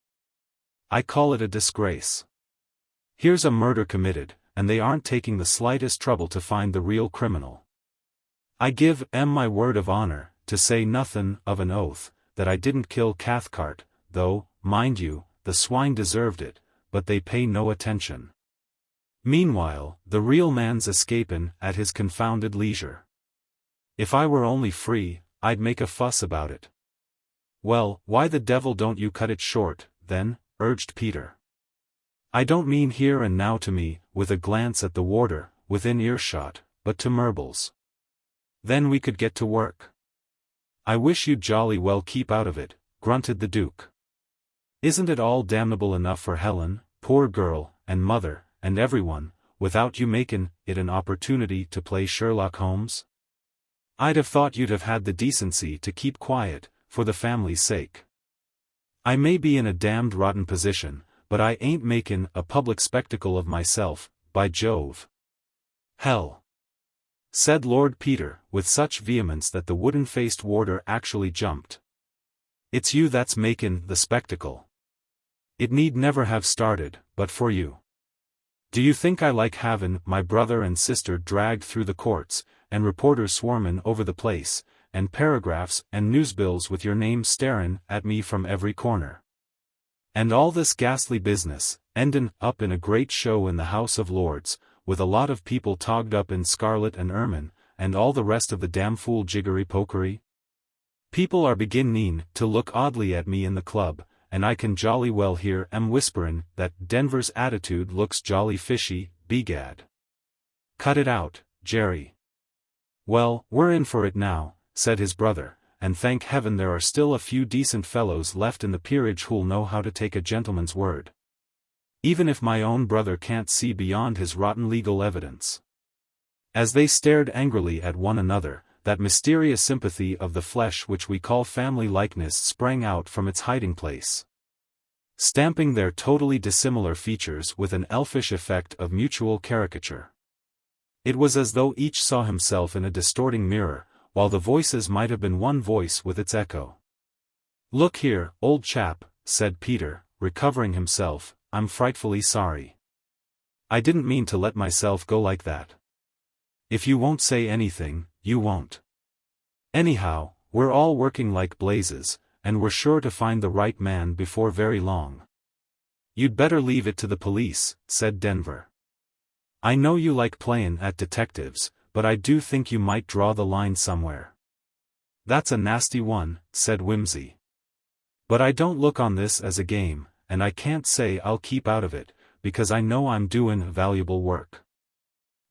I call it a disgrace. Here's a murder committed, and they aren't taking the slightest trouble to find the real criminal. I give 'em my word of honor, to say nothin' of an oath, that I didn't kill Cathcart, though, mind you, the swine deserved it, but they pay no attention. Meanwhile, the real man's escapin' at his confounded leisure. If I were only free, I'd make a fuss about it. Well, why the devil don't you cut it short, then, urged Peter. I don't mean here and now to me, with a glance at the warder, within earshot, but to Merbles. Then we could get to work. I wish you'd jolly well keep out of it, grunted the Duke. Isn't it all damnable enough for Helen, poor girl, and mother, and everyone, without you makin' it an opportunity to play Sherlock Holmes? I'd have thought you'd have had the decency to keep quiet, for the family's sake. I may be in a damned rotten position, but I ain't makin' a public spectacle of myself, by Jove. Hell! Said Lord Peter, with such vehemence that the wooden-faced warder actually jumped. It's you that's makin' the spectacle. It need never have started, but for you. Do you think I like havin' my brother and sister dragged through the courts, and reporters swarmin' over the place, and paragraphs and newsbills with your name starin' at me from every corner? And all this ghastly business, endin' up in a great show in the House of Lords, with a lot of people togged up in scarlet and ermine, and all the rest of the damfool jiggery-pokery? People are beginnin' to look oddly at me in the club, and I can jolly well hear 'em whisperin' that Denver's attitude looks jolly fishy, begad. Cut it out, Jerry. Well, we're in for it now, said his brother, and thank heaven there are still a few decent fellows left in the peerage who'll know how to take a gentleman's word. Even if my own brother can't see beyond his rotten legal evidence. As they stared angrily at one another, that mysterious sympathy of the flesh which we call family likeness sprang out from its hiding place, stamping their totally dissimilar features with an elfish effect of mutual caricature. It was as though each saw himself in a distorting mirror, while the voices might have been one voice with its echo. Look here, old chap, said Peter, recovering himself, I'm frightfully sorry. I didn't mean to let myself go like that. If you won't say anything, you won't. Anyhow, we're all working like blazes, and we're sure to find the right man before very long. You'd better leave it to the police, said Denver. I know you like playin' at detectives, but I do think you might draw the line somewhere. That's a nasty one, said Wimsey. But I don't look on this as a game, and I can't say I'll keep out of it, because I know I'm doin' valuable work.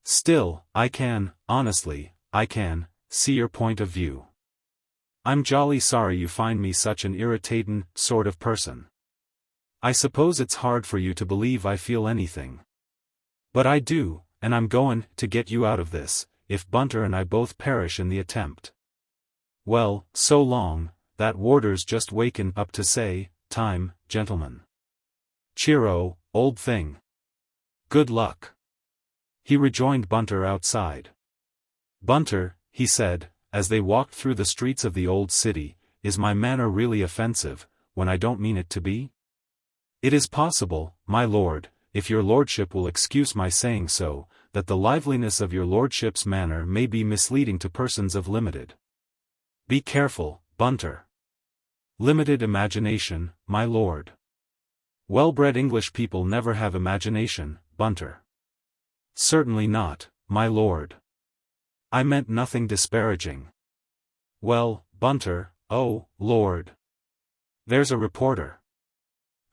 Still, I can, honestly, I can, see your point of view. I'm jolly sorry you find me such an irritatin' sort of person. I suppose it's hard for you to believe I feel anything. But I do, and I'm goin' to get you out of this, if Bunter and I both perish in the attempt. Well, so long, that warder's just wakin' up to say, time, gentlemen. Cheero, old thing. Good luck. He rejoined Bunter outside. Bunter, he said, as they walked through the streets of the old city, is my manner really offensive, when I don't mean it to be? It is possible, my lord, if your lordship will excuse my saying so, that the liveliness of your lordship's manner may be misleading to persons of limited. Be careful, Bunter. Limited imagination, my lord. Well-bred English people never have imagination, Bunter. Certainly not, my lord. I meant nothing disparaging. Well, Bunter, oh, lord. There's a reporter.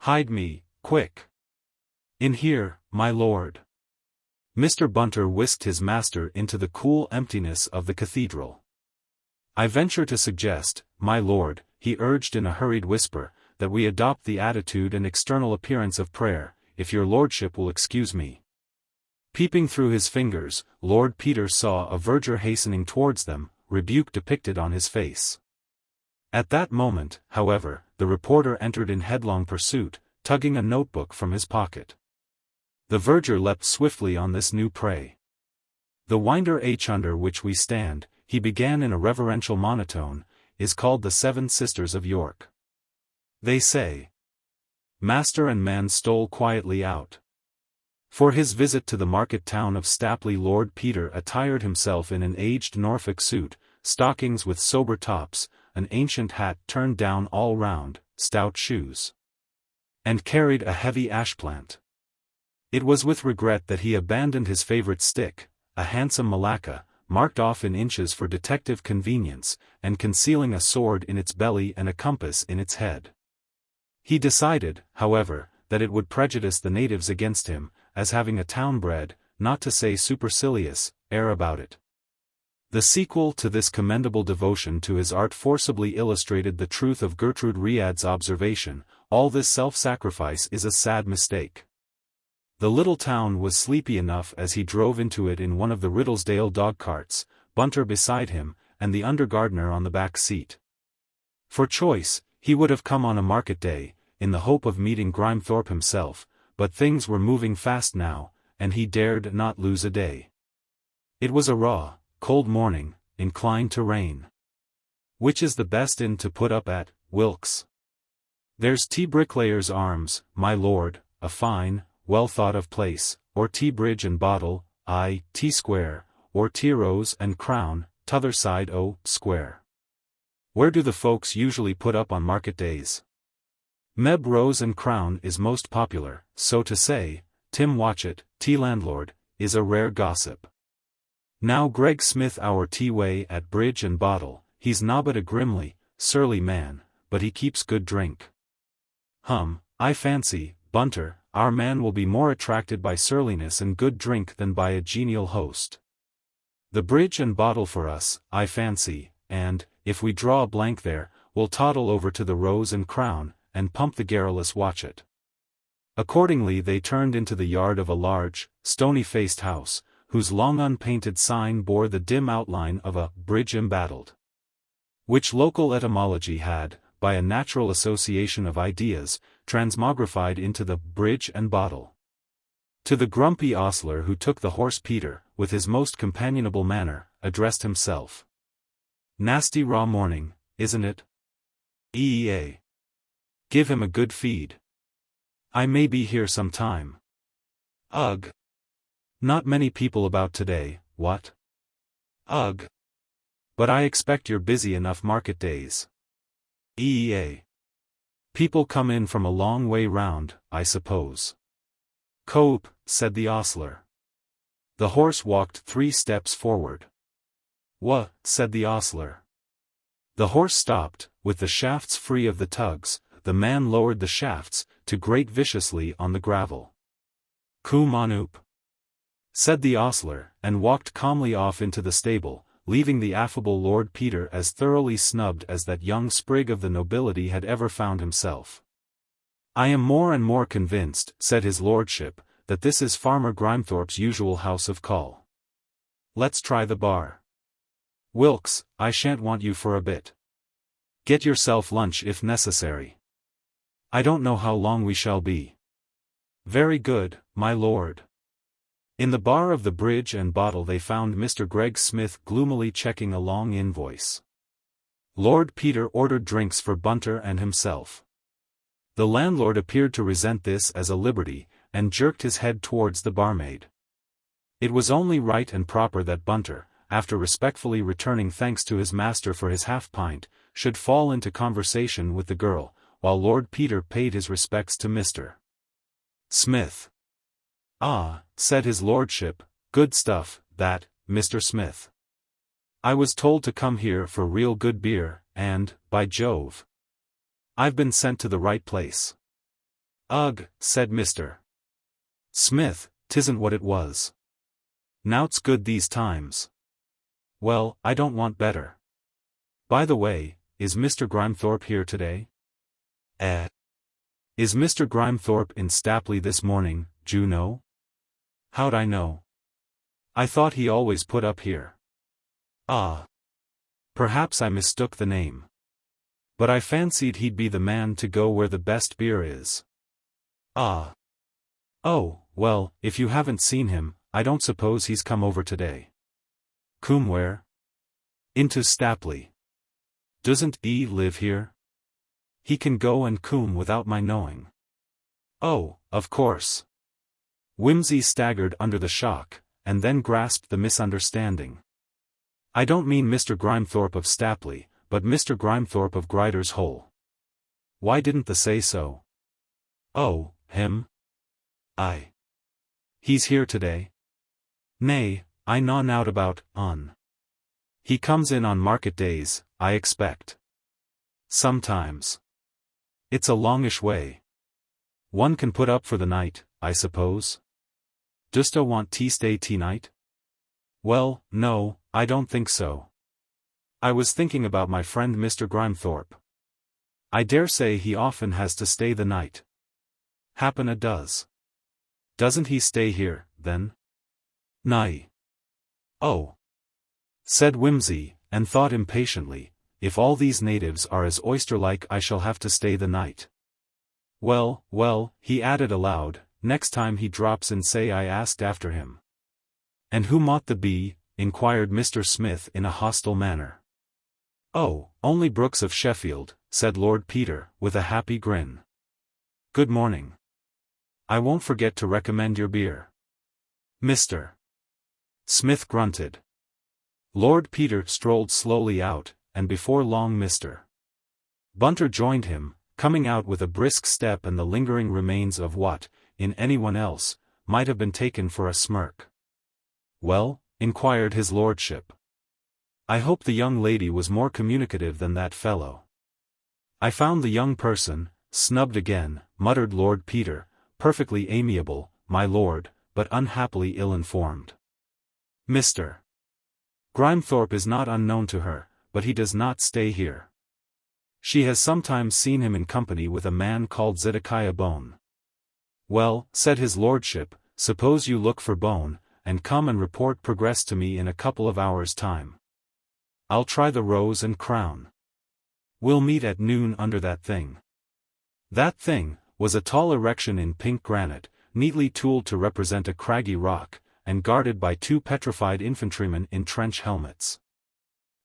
Hide me, quick. In here, my lord. Mr. Bunter whisked his master into the cool emptiness of the cathedral. I venture to suggest, my lord, he urged in a hurried whisper, that we adopt the attitude and external appearance of prayer, if your lordship will excuse me. Peeping through his fingers, Lord Peter saw a verger hastening towards them, rebuke depicted on his face. At that moment, however, the reporter entered in headlong pursuit, tugging a notebook from his pocket. The verger leapt swiftly on this new prey. The winder H under which we stand, he began in a reverential monotone, is called the Seven Sisters of York. They say. Master and man stole quietly out. For his visit to the market town of Stapley, Lord Peter attired himself in an aged Norfolk suit, stockings with sober tops, an ancient hat turned down all round, stout shoes, and carried a heavy ashplant. It was with regret that he abandoned his favorite stick, a handsome malacca, marked off in inches for detective convenience, and concealing a sword in its belly and a compass in its head. He decided, however, that it would prejudice the natives against him, as having a town-bred, not to say supercilious, air about it. The sequel to this commendable devotion to his art forcibly illustrated the truth of Gertrude Riad's observation, all this self-sacrifice is a sad mistake. The little town was sleepy enough as he drove into it in one of the Riddlesdale dog-carts, Bunter beside him, and the under-gardener on the back seat. For choice, he would have come on a market day, in the hope of meeting Grimethorpe himself, but things were moving fast now, and he dared not lose a day. It was a raw, cold morning, inclined to rain. Which is the best inn to put up at, Wilkes? There's T. Bricklayer's Arms, my lord, a fine, well-thought-of place, or T. Bridge and Bottle, T. Square, or T. Rose and Crown, t'other side o' Square. Where do the folks usually put up on market days? Meb Rose and Crown is most popular, so to say. Tim Watchett, T. Landlord, is a rare gossip. Now Greg Smith our T-Way at Bridge and Bottle, he's nobbut a grimly, surly man, but he keeps good drink. I fancy, Bunter, our man will be more attracted by surliness and good drink than by a genial host. The Bridge and Bottle for us, I fancy, and, if we draw a blank there, we'll toddle over to the Rose and Crown, and pump the garrulous Watchett. Accordingly they turned into the yard of a large, stony-faced house, whose long unpainted sign bore the dim outline of a bridge embattled, which local etymology had, by a natural association of ideas, transmogrified into the Bridge and Bottle. To the grumpy ostler who took the horse Peter, with his most companionable manner, addressed himself. Nasty raw morning, isn't it? Eea. Give him a good feed. I may be here some time. Ugh. Not many people about today, what? Ugh. But I expect you're busy enough market days. Eea. People come in from a long way round, I suppose. Cope, said the ostler. The horse walked 3 steps forward. Wha, said the ostler. The horse stopped, with the shafts free of the tugs. The man lowered the shafts, to grate viciously on the gravel. Come on oop, said the ostler, and walked calmly off into the stable, leaving the affable Lord Peter as thoroughly snubbed as that young sprig of the nobility had ever found himself. I am more and more convinced, said his lordship, that this is Farmer Grimethorpe's usual house of call. Let's try the bar. Wilkes, I shan't want you for a bit. Get yourself lunch if necessary. I don't know how long we shall be. Very good, my lord. In the bar of the Bridge and Bottle they found Mr. Greg Smith gloomily checking a long invoice. Lord Peter ordered drinks for Bunter and himself. The landlord appeared to resent this as a liberty, and jerked his head towards the barmaid. It was only right and proper that Bunter, after respectfully returning thanks to his master for his half-pint, should fall into conversation with the girl, while Lord Peter paid his respects to Mr. Smith. Ah, said his lordship, good stuff, that, Mr. Smith. I was told to come here for real good beer, and, by Jove, I've been sent to the right place. Ugh, said Mr. Smith, 'tisn't what it was. Nowt's good these times. Well, I don't want better. By the way, is Mr. Grimethorpe here today? Is Mr. Grimethorpe in Stapley this morning, d'you know? How'd I know? I thought he always put up here. Ah. Perhaps I mistook the name. But I fancied he'd be the man to go where the best beer is. Ah. Oh, well, if you haven't seen him, I don't suppose he's come over today. Come where? Into Stapley. Doesn't he live here? He can go and come without my knowing. Oh, of course. Wimsey staggered under the shock, and then grasped the misunderstanding. I don't mean Mr. Grimethorpe of Stapley, but Mr. Grimethorpe of Grider's Hole. Why didn't they say so? Oh, him? Aye. He's here today? Nay, I know nowt about, He comes in on market days, I expect. Sometimes. It's a longish way. One can put up for the night, I suppose. Dost want tea stay night? Well, no, I don't think so. I was thinking about my friend Mr. Grimethorpe. I dare say he often has to stay the night. Happen a does. Doesn't he stay here, then? Nay. Oh. Said Wimsey, and thought impatiently, if all these natives are as oyster-like I shall have to stay the night. Well, well, he added aloud, next time he drops in say I asked after him. And who mought the be? Inquired Mr. Smith in a hostile manner. Oh, only Brooks of Sheffield, said Lord Peter, with a happy grin. Good morning. I won't forget to recommend your beer. Mr. Smith grunted. Lord Peter strolled slowly out, and before long Mr. Bunter joined him, coming out with a brisk step and the lingering remains of what, in anyone else, might have been taken for a smirk. Well? Inquired his lordship. I hope the young lady was more communicative than that fellow. I found the young person, snubbed again, muttered Lord Peter, perfectly amiable, my lord, but unhappily ill-informed. Mr. Grimethorpe is not unknown to her, but he does not stay here. She has sometimes seen him in company with a man called Zedekiah Bone. Well, said his lordship, suppose you look for Bone, and come and report progress to me in a couple of hours' time. I'll try the Rose and Crown. We'll meet at noon under that thing. That thing was a tall erection in pink granite, neatly tooled to represent a craggy rock, and guarded by two petrified infantrymen in trench helmets.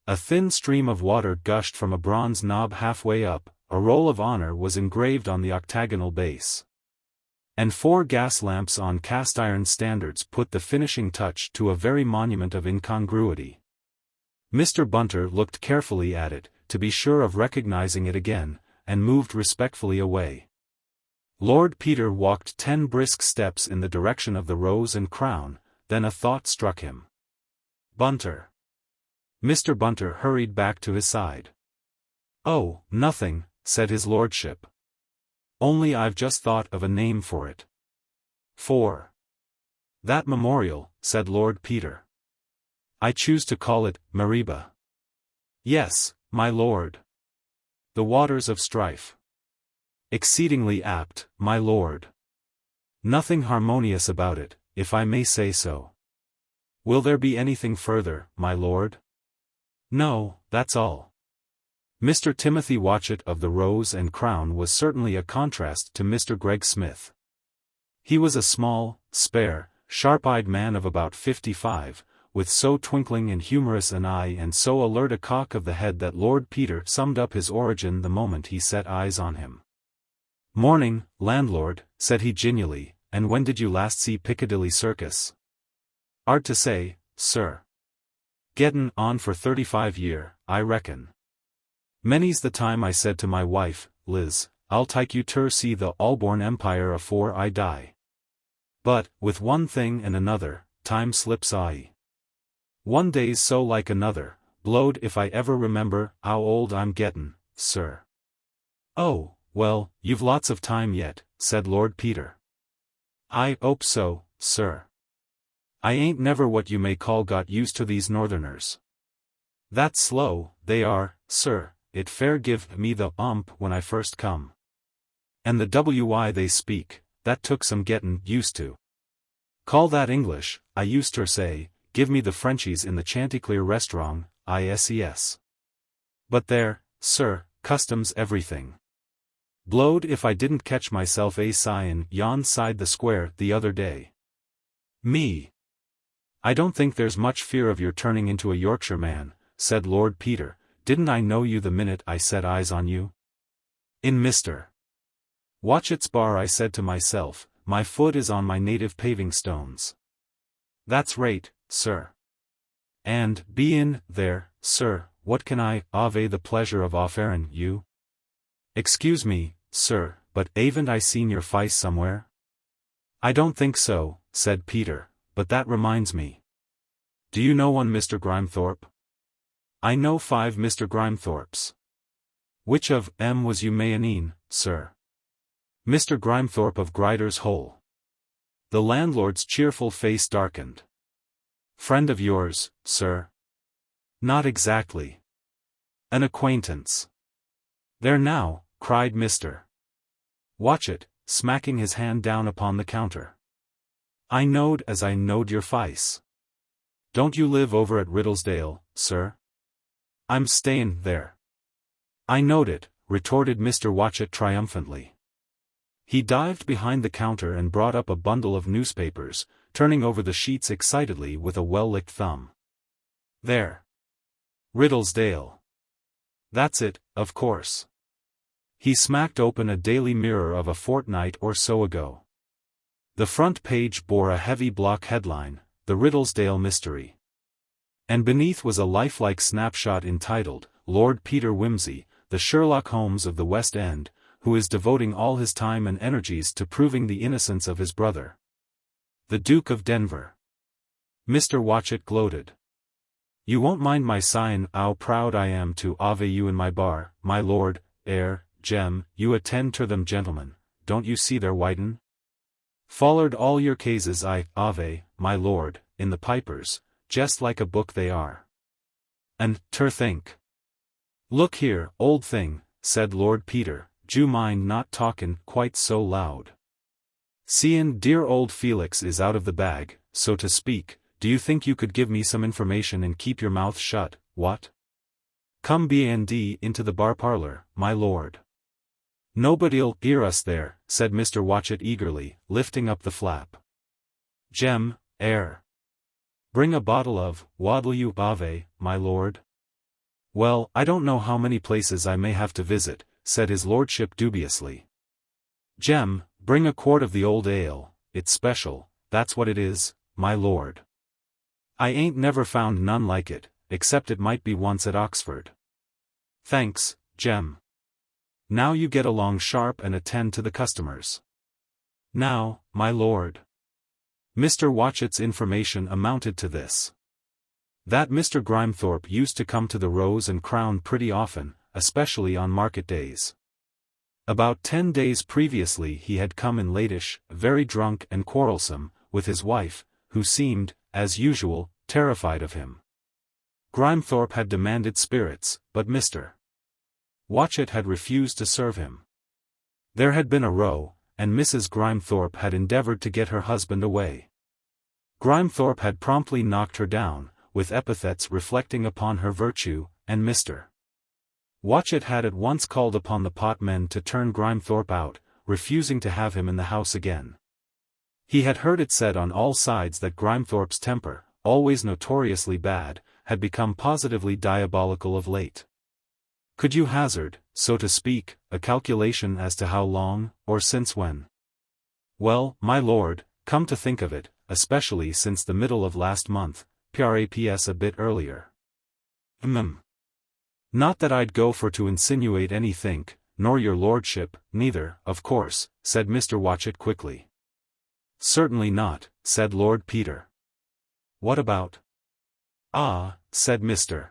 A thin stream of water gushed from a bronze knob halfway up, a roll of honor was engraved on the octagonal base. And 4 gas lamps on cast-iron standards put the finishing touch to a very monument of incongruity. Mr. Bunter looked carefully at it, to be sure of recognizing it again, and moved respectfully away. Lord Peter walked 10 brisk steps in the direction of the Rose and Crown, then a thought struck him. Bunter. Mr. Bunter hurried back to his side. Oh, nothing, said his lordship. Only I've just thought of a name for it. For that memorial, said Lord Peter. I choose to call it, Mariba. Yes, my lord. The waters of strife. Exceedingly apt, my lord. Nothing harmonious about it, if I may say so. Will there be anything further, my lord? No, that's all. Mr. Timothy Watchet of the Rose and Crown was certainly a contrast to Mr. Greg Smith. He was a small, spare, sharp-eyed man of about 55, with so twinkling and humorous an eye and so alert a cock of the head that Lord Peter summed up his origin the moment he set eyes on him. "Morning, landlord," said he genially, "and when did you last see Piccadilly Circus?" "Art to say, sir. Gettin' on for 35 year, I reckon. Many's the time I said to my wife, Liz, I'll take you ter see the Allborn Empire afore I die. But, with one thing and another, time slips aye. One day's so like another, blowed if I ever remember 'ow old I'm gettin', sir." "Oh, well, you've lots of time yet," said Lord Peter. "I 'ope so, sir. I ain't never what you may call got used to these northerners. That's slow, they are, sir, it fair give me the when I first come. And the wy they speak, that took some gettin' used to. Call that English, I used ter say, give me the Frenchies in the Chanticleer restaurant, ISES. But there, sir, customs everything. Blowed if I didn't catch myself a sighin' yon side the square the other day. Me. I don't think there's much fear of your turning into a Yorkshire man," said Lord Peter. "Didn't I know you the minute I set eyes on you? In Mr. Watchet's bar I said to myself, my foot is on my native paving stones. That's right, sir. And, be in, there, sir, what can I, ave the pleasure of offering you? Excuse me, sir, but aven't I seen your face somewhere?" "I don't think so," said Peter, "but that reminds me. Do you know one Mr. Grimethorpe?" "I know 5 Mr. Grimethorpes. Which of 'em was you mayonine, sir?" "Mr. Grimethorpe of Grider's Hole." The landlord's cheerful face darkened. "Friend of yours, sir?" "Not exactly. An acquaintance." "There now," cried Mr. Watchet, smacking his hand down upon the counter. "I knowed as I knowed your face. Don't you live over at Riddlesdale, sir?" "I'm stayin' there." "I knowed it," retorted Mr. Watchet triumphantly. He dived behind the counter and brought up a bundle of newspapers, turning over the sheets excitedly with a well-licked thumb. "There. Riddlesdale. That's it, of course." He smacked open a Daily Mirror of a fortnight or so ago. The front page bore a heavy block headline, "The Riddlesdale Mystery." And beneath was a lifelike snapshot entitled, "Lord Peter Wimsey, the Sherlock Holmes of the West End, who is devoting all his time and energies to proving the innocence of his brother, the Duke of Denver." Mr. Watchet gloated. "You won't mind my sighin' 'ow proud I am to ave you in my bar, my lord, Jem, you attend ter them gentlemen, don't you see their whitin'? Followed all your cases I ave, my lord, in the pipers, jest like a book they are. And, ter think." "Look here, old thing," said Lord Peter, "d'you mind not talkin' quite so loud? Seein' dear old Felix is out of the bag, so to speak, do you think you could give me some information and keep your mouth shut, what? Come B&D into the bar parlor, my lord." "Nobody'll hear us there," said Mr. Watchet eagerly, lifting up the flap. "Jem, bring a bottle of, what'll you ave, my lord?" "Well, I don't know how many places I may have to visit," said his lordship dubiously. "Jem, bring a quart of the old ale, it's special, that's what it is, my lord. I ain't never found none like it, except it might be once at Oxford." "Thanks, Jem. Now you get along sharp and attend to the customers." "Now, my lord." Mr. Watchet's information amounted to this. That Mr. Grimethorpe used to come to the Rose and Crown pretty often, especially on market days. About 10 days previously he had come in latish, very drunk and quarrelsome, with his wife, who seemed, as usual, terrified of him. Grimethorpe had demanded spirits, but Mr. Watchet had refused to serve him. There had been a row, and Mrs. Grimethorpe had endeavored to get her husband away. Grimethorpe had promptly knocked her down, with epithets reflecting upon her virtue, and Mr. Watchett had at once called upon the potmen to turn Grimethorpe out, refusing to have him in the house again. He had heard it said on all sides that Grimethorpe's temper, always notoriously bad, had become positively diabolical of late. Could you hazard, so to speak, a calculation as to how long, or since when? Well, my lord, come to think of it, especially since the middle of last month, praps a bit earlier. Not that I'd go for to insinuate anything, nor your lordship, neither, of course, said Mr. Watchett quickly. Certainly not, said Lord Peter. What about? Ah, said Mr.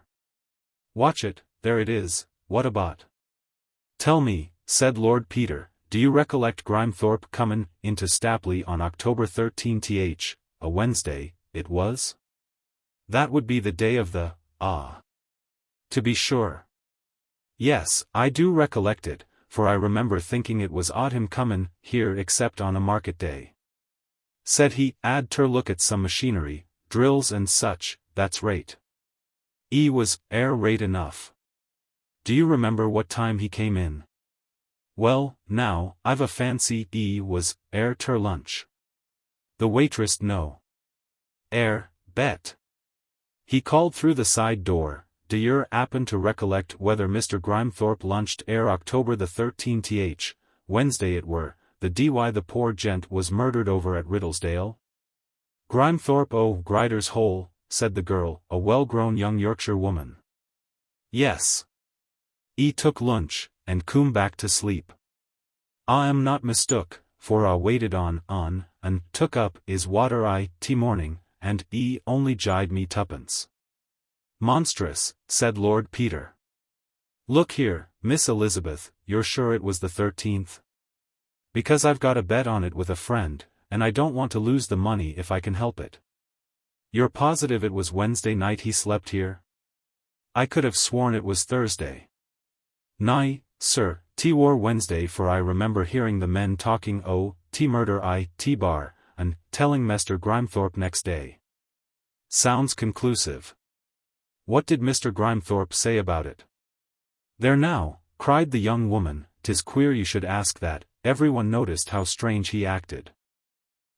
Watchett, there it is, what about? Tell me, said Lord Peter, do you recollect Grimethorpe comin' into Stapley on October 13th, a Wednesday, it was? That would be the day of the, To be sure. Yes, I do recollect it, for I remember thinking it was odd him comin' here except on a market day. Said he, "I'd ter look at some machinery, drills and such, that's rate." Was, rate enough. Do you remember what time he came in? Well, now, I've a fancy was, ter lunch. The waitress no. Bet. He called through the side door, do yer 'appen to recollect whether Mr. Grimethorpe lunched October the 13th, Wednesday it were, the the poor gent was murdered over at Riddlesdale? Grimethorpe Grider's Hole, said the girl, a well-grown young Yorkshire woman. Yes. Took lunch, and coom back to sleep. I am not mistook, for I waited on, and took up is water morning, and only jide me tuppence. Monstrous, said Lord Peter. Look here, Miss Elizabeth, you're sure it was the 13th? Because I've got a bet on it with a friend, and I don't want to lose the money if I can help it. You're positive it was Wednesday night he slept here? I could have sworn it was Thursday. Nay, sir, wor Wednesday, for I remember hearing the men talking murder bar, and telling Mr. Grimethorpe next day. Sounds conclusive. What did Mr. Grimethorpe say about it? There now, cried the young woman, 'tis queer you should ask that, everyone noticed how strange he acted.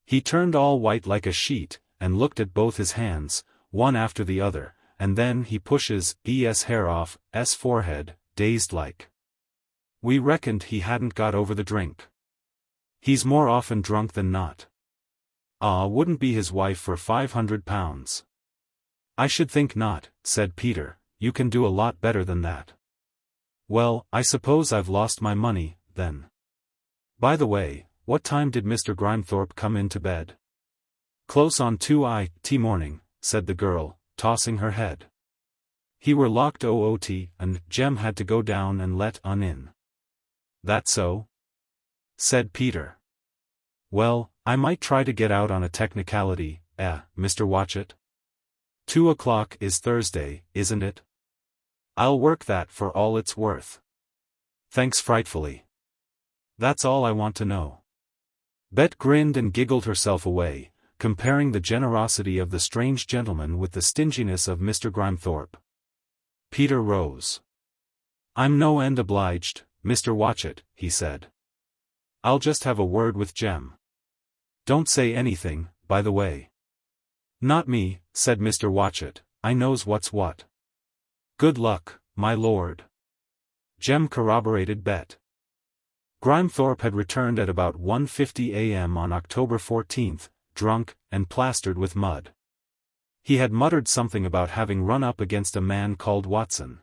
He turned all white like a sheet, and looked at both his hands, one after the other, and then he pushes hair off forehead, dazed like. We reckoned he hadn't got over the drink. He's more often drunk than not. Wouldn't be his wife for £500. I should think not, said Peter, you can do a lot better than that. Well, I suppose I've lost my money, then. By the way, what time did Mr. Grimethorpe come into bed? Close on 2 morning, said the girl, tossing her head. He were locked OOT, and Jem had to go down and let in. That so? Said Peter. Well, I might try to get out on a technicality, Mr. Watchett. 2 o'clock is Thursday, isn't it? I'll work that for all it's worth. Thanks frightfully. That's all I want to know. Bet grinned and giggled herself away, comparing the generosity of the strange gentleman with the stinginess of Mr. Grimethorpe. Peter rose. I'm no end obliged, Mr. Watchett, he said. I'll just have a word with Jem. Don't say anything, by the way. Not me, said Mr. Watchett, I knows what's what. Good luck, my lord. Jem corroborated bet. Grimethorpe had returned at about 1:50 a.m. on October 14th, drunk, and plastered with mud. He had muttered something about having run up against a man called Watson.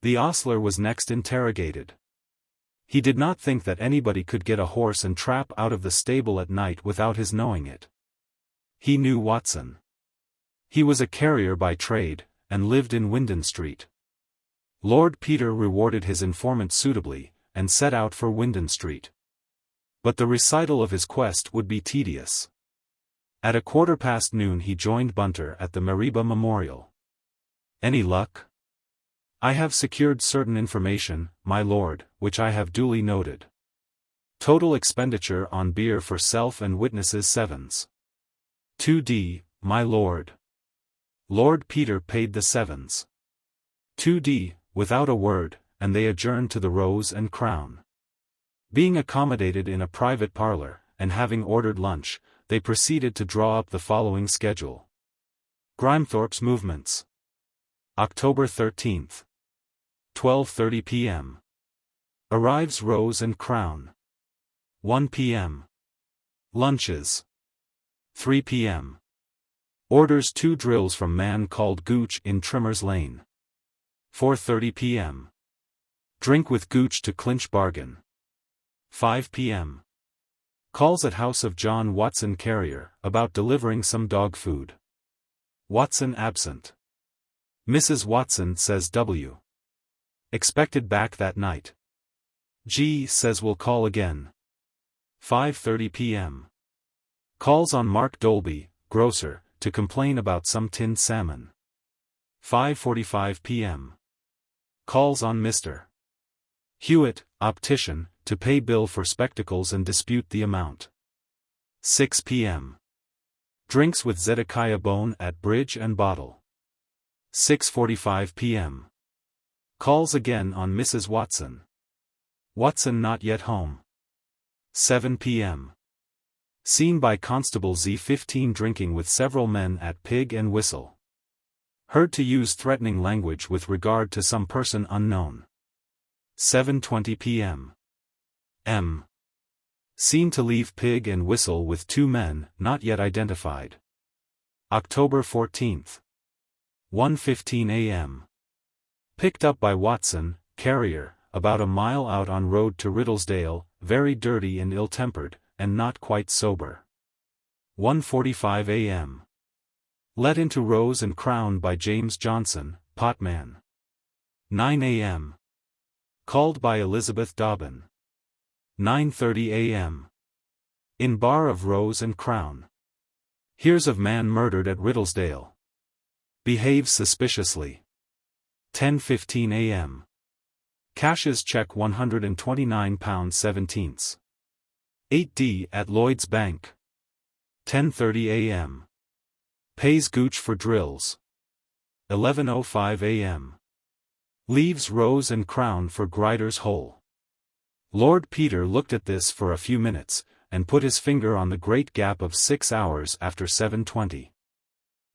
The ostler was next interrogated. He did not think that anybody could get a horse and trap out of the stable at night without his knowing it. He knew Watson. He was a carrier by trade, and lived in Wyndon Street. Lord Peter rewarded his informant suitably, and set out for Wyndon Street. But the recital of his quest would be tedious. At noon he joined Bunter at the Mariba Memorial. Any luck? I have secured certain information, my lord, which I have duly noted. Total expenditure on beer for self and witnesses 7s. 2d, my lord. Lord Peter paid the 7s. 2d, without a word, and they adjourned to the Rose and Crown. Being accommodated in a private parlor, and having ordered lunch, they proceeded to draw up the following schedule. Grimethorpe's movements. October 13th. 12:30 p.m. Arrives Rose and Crown. 1 p.m. Lunches. 3 p.m. Orders 2 drills from man called Gooch in Trimmer's Lane. 4:30 p.m. Drink with Gooch to clinch bargain. 5 p.m. Calls at house of John Watson carrier, about delivering some dog food. Watson absent. Mrs. Watson says W. Expected back that night. G says we'll call again. 5:30 p.m. Calls on Mark Dolby, grocer, to complain about some tinned salmon. 5:45 p.m. Calls on Mr. Hewitt, optician, to pay bill for spectacles and dispute the amount. 6 p.m. Drinks with Zedekiah Bone at bridge and bottle. 6:45 p.m. Calls again on Mrs. Watson. Watson not yet home. 7 p.m. Seen by Constable Z15 drinking with several men at Pig and Whistle. Heard to use threatening language with regard to some person unknown. 7:20 p.m. M. Seen to leave Pig and Whistle with 2 men, not yet identified. October 14th. 1:15 a.m. Picked up by Watson, carrier, about a mile out on road to Riddlesdale, very dirty and ill-tempered, and not quite sober. 1:45 a.m. Let into Rose and Crown by James Johnson, potman. 9 a.m. Called by Elizabeth Dobbin. 9:30 a.m. In bar of Rose and Crown. Hears of man murdered at Riddlesdale. Behaves suspiciously. 10:15 a.m. Cashes check £129.17. 8d at Lloyd's Bank. 10:30 a.m. Pays Gooch for drills. 11:05 a.m. Leaves Rose and Crown for Grider's Hole. Lord Peter looked at this for a few minutes, and put his finger on the great gap of 6 hours after 7:20.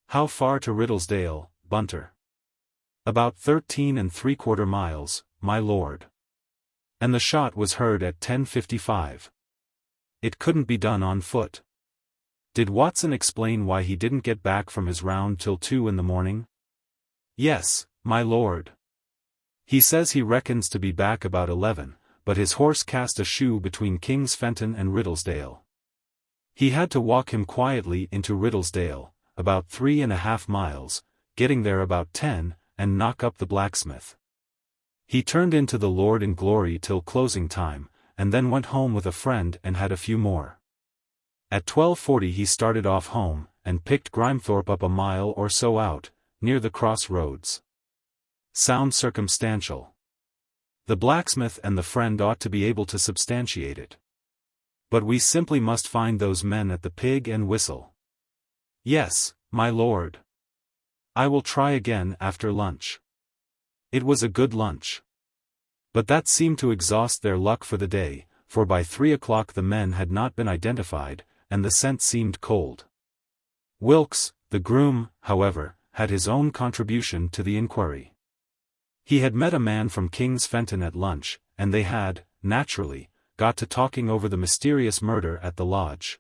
How far to Riddlesdale, Bunter? About 13 3/4 miles, my lord. And the shot was heard at 10:55. It couldn't be done on foot. Did Watson explain why he didn't get back from his round till 2 in the morning? Yes, my lord. He says he reckons to be back about 11, but his horse cast a shoe between King's Fenton and Riddlesdale. He had to walk him quietly into Riddlesdale, about 3.5 miles, getting there about 10, and knock up the blacksmith. He turned into the Lord in Glory till closing time, and then went home with a friend and had a few more. At 12:40 he started off home, and picked Grimethorpe up a mile or so out, near the cross roads. Sound circumstantial. The blacksmith and the friend ought to be able to substantiate it. But we simply must find those men at the Pig and Whistle. Yes, my lord. I will try again after lunch. It was a good lunch. But that seemed to exhaust their luck for the day, for by 3 o'clock the men had not been identified, and the scent seemed cold. Wilkes, the groom, however, had his own contribution to the inquiry. He had met a man from King's Fenton at lunch, and they had, naturally, got to talking over the mysterious murder at the lodge.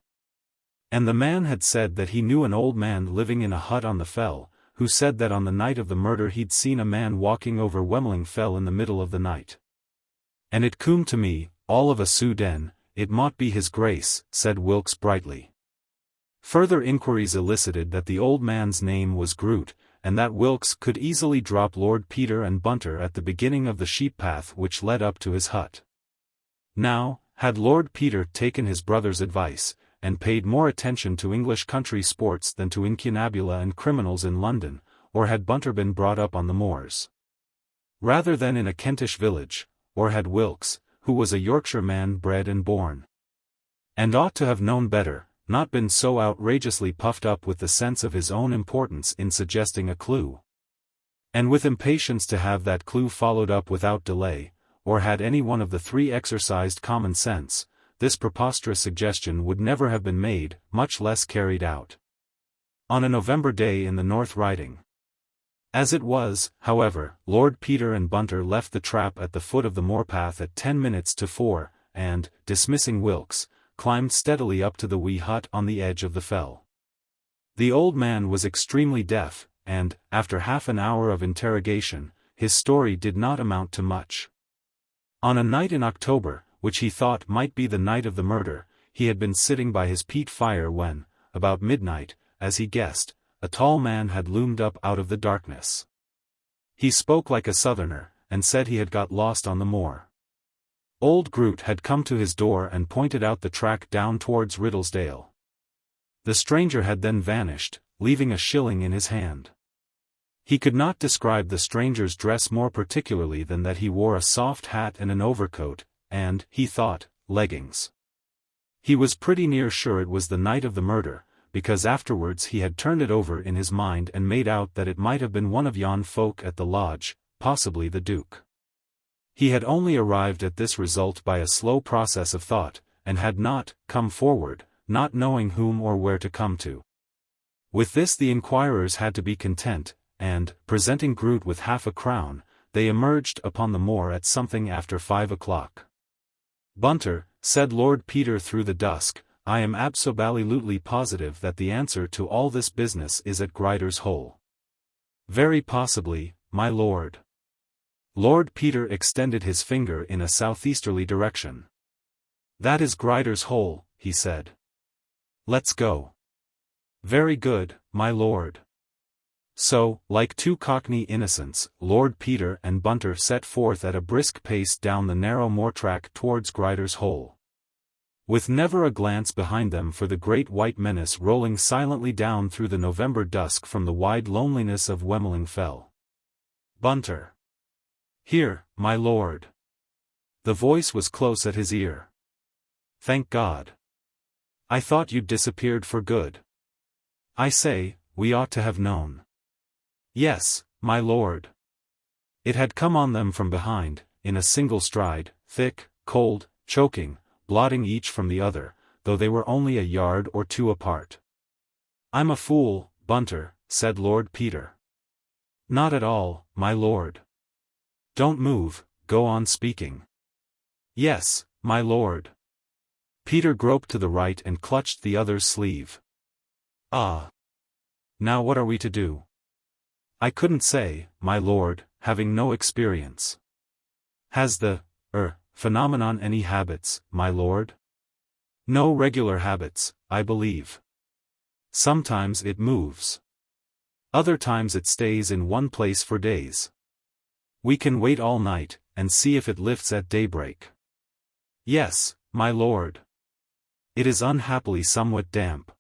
And the man had said that he knew an old man living in a hut on the fell, who said that on the night of the murder he'd seen a man walking over Wemmeling Fell in the middle of the night. And it coomed to me, all of a sudden, it mought be his grace, said Wilkes brightly. Further inquiries elicited that the old man's name was Groot, and that Wilkes could easily drop Lord Peter and Bunter at the beginning of the sheep path which led up to his hut. Now, had Lord Peter taken his brother's advice, and paid more attention to English country sports than to incunabula and criminals in London, or had Bunter been brought up on the moors, rather than in a Kentish village, or had Wilkes, who was a Yorkshire man bred and born. And ought to have known better, not been so outrageously puffed up with the sense of his own importance in suggesting a clue. And with impatience to have that clue followed up without delay, or had any one of the three exercised common sense, this preposterous suggestion would never have been made, much less carried out. On a November day in the North Riding. As it was, however, Lord Peter and Bunter left the trap at the foot of the moorpath at 10 minutes to 4, and, dismissing Wilkes, climbed steadily up to the wee hut on the edge of the fell. The old man was extremely deaf, and, after half an hour of interrogation, his story did not amount to much. On a night in October, which he thought might be the night of the murder, he had been sitting by his peat fire when, about midnight, as he guessed, a tall man had loomed up out of the darkness. He spoke like a southerner, and said he had got lost on the moor. Old Groot had come to his door and pointed out the track down towards Riddlesdale. The stranger had then vanished, leaving a shilling in his hand. He could not describe the stranger's dress more particularly than that he wore a soft hat and an overcoat, and, he thought, leggings. He was pretty near sure it was the night of the murder, because afterwards he had turned it over in his mind and made out that it might have been one of yon folk at the lodge, possibly the Duke. He had only arrived at this result by a slow process of thought, and had not come forward, not knowing whom or where to come to. With this the inquirers had to be content, and, presenting Groot with half a crown, they emerged upon the moor at something after 5 o'clock. "Bunter," said Lord Peter through the dusk, "I am absolutely positive that the answer to all this business is at Grider's Hole." "Very possibly, my lord." Lord Peter extended his finger in a southeasterly direction. "That is Grider's Hole," he said. "Let's go." "Very good, my lord." So, like two Cockney innocents, Lord Peter and Bunter set forth at a brisk pace down the narrow moor track towards Grider's Hole, with never a glance behind them for the great white menace rolling silently down through the November dusk from the wide loneliness of Wemmeling Fell. "Bunter." "Here, my lord." The voice was close at his ear. "Thank God. I thought you'd disappeared for good. I say, we ought to have known." "Yes, my lord." It had come on them from behind, in a single stride, thick, cold, choking, blotting each from the other, though they were only a yard or two apart. "I'm a fool, Bunter," said Lord Peter. "Not at all, my lord." "Don't move, go on speaking." "Yes, my lord." Peter groped to the right and clutched the other's sleeve. "Ah. Now what are we to do?" "I couldn't say, my lord, having no experience." "Has the, phenomenon any habits, my lord?" "No regular habits, I believe. Sometimes it moves. Other times it stays in one place for days. We can wait all night, and see if it lifts at daybreak." "Yes, my lord." "It is unhappily somewhat damp."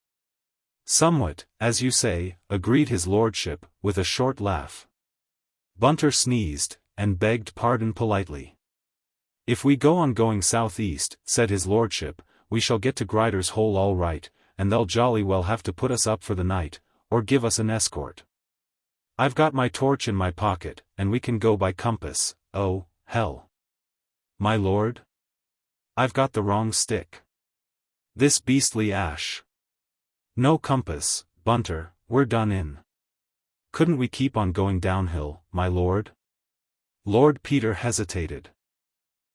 "Somewhat, as you say," agreed his lordship, with a short laugh. Bunter sneezed, and begged pardon politely. "If we go on going southeast," said his lordship, "we shall get to Grider's Hole all right, and they'll jolly well have to put us up for the night, or give us an escort. I've got my torch in my pocket, and we can go by compass." "Oh, hell. My lord? I've got the wrong stick. This beastly ash. No compass, Bunter, we're done in. Couldn't we keep on going downhill, my lord?" Lord Peter hesitated.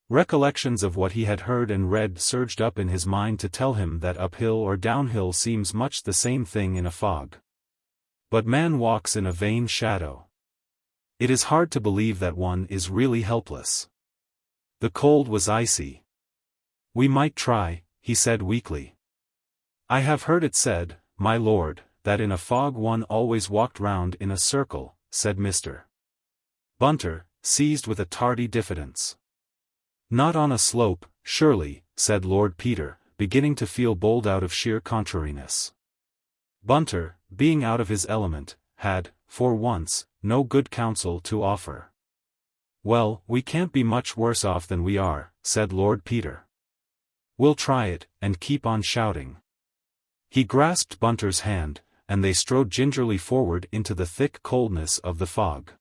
Recollections of what he had heard and read surged up in his mind to tell him that uphill or downhill seems much the same thing in a fog. But man walks in a vain shadow. It is hard to believe that one is really helpless. The cold was icy. "We might try," he said weakly. "I have heard it said, my lord, that in a fog one always walked round in a circle," said Mr. Bunter, seized with a tardy diffidence. "Not on a slope, surely," said Lord Peter, beginning to feel bold out of sheer contrariness. Bunter, being out of his element, had, for once, no good counsel to offer. Well, we can't be much worse off than we are, said Lord Peter. We'll try it, and keep on shouting. He grasped Bunter's hand, and they strode gingerly forward into the thick coldness of the fog.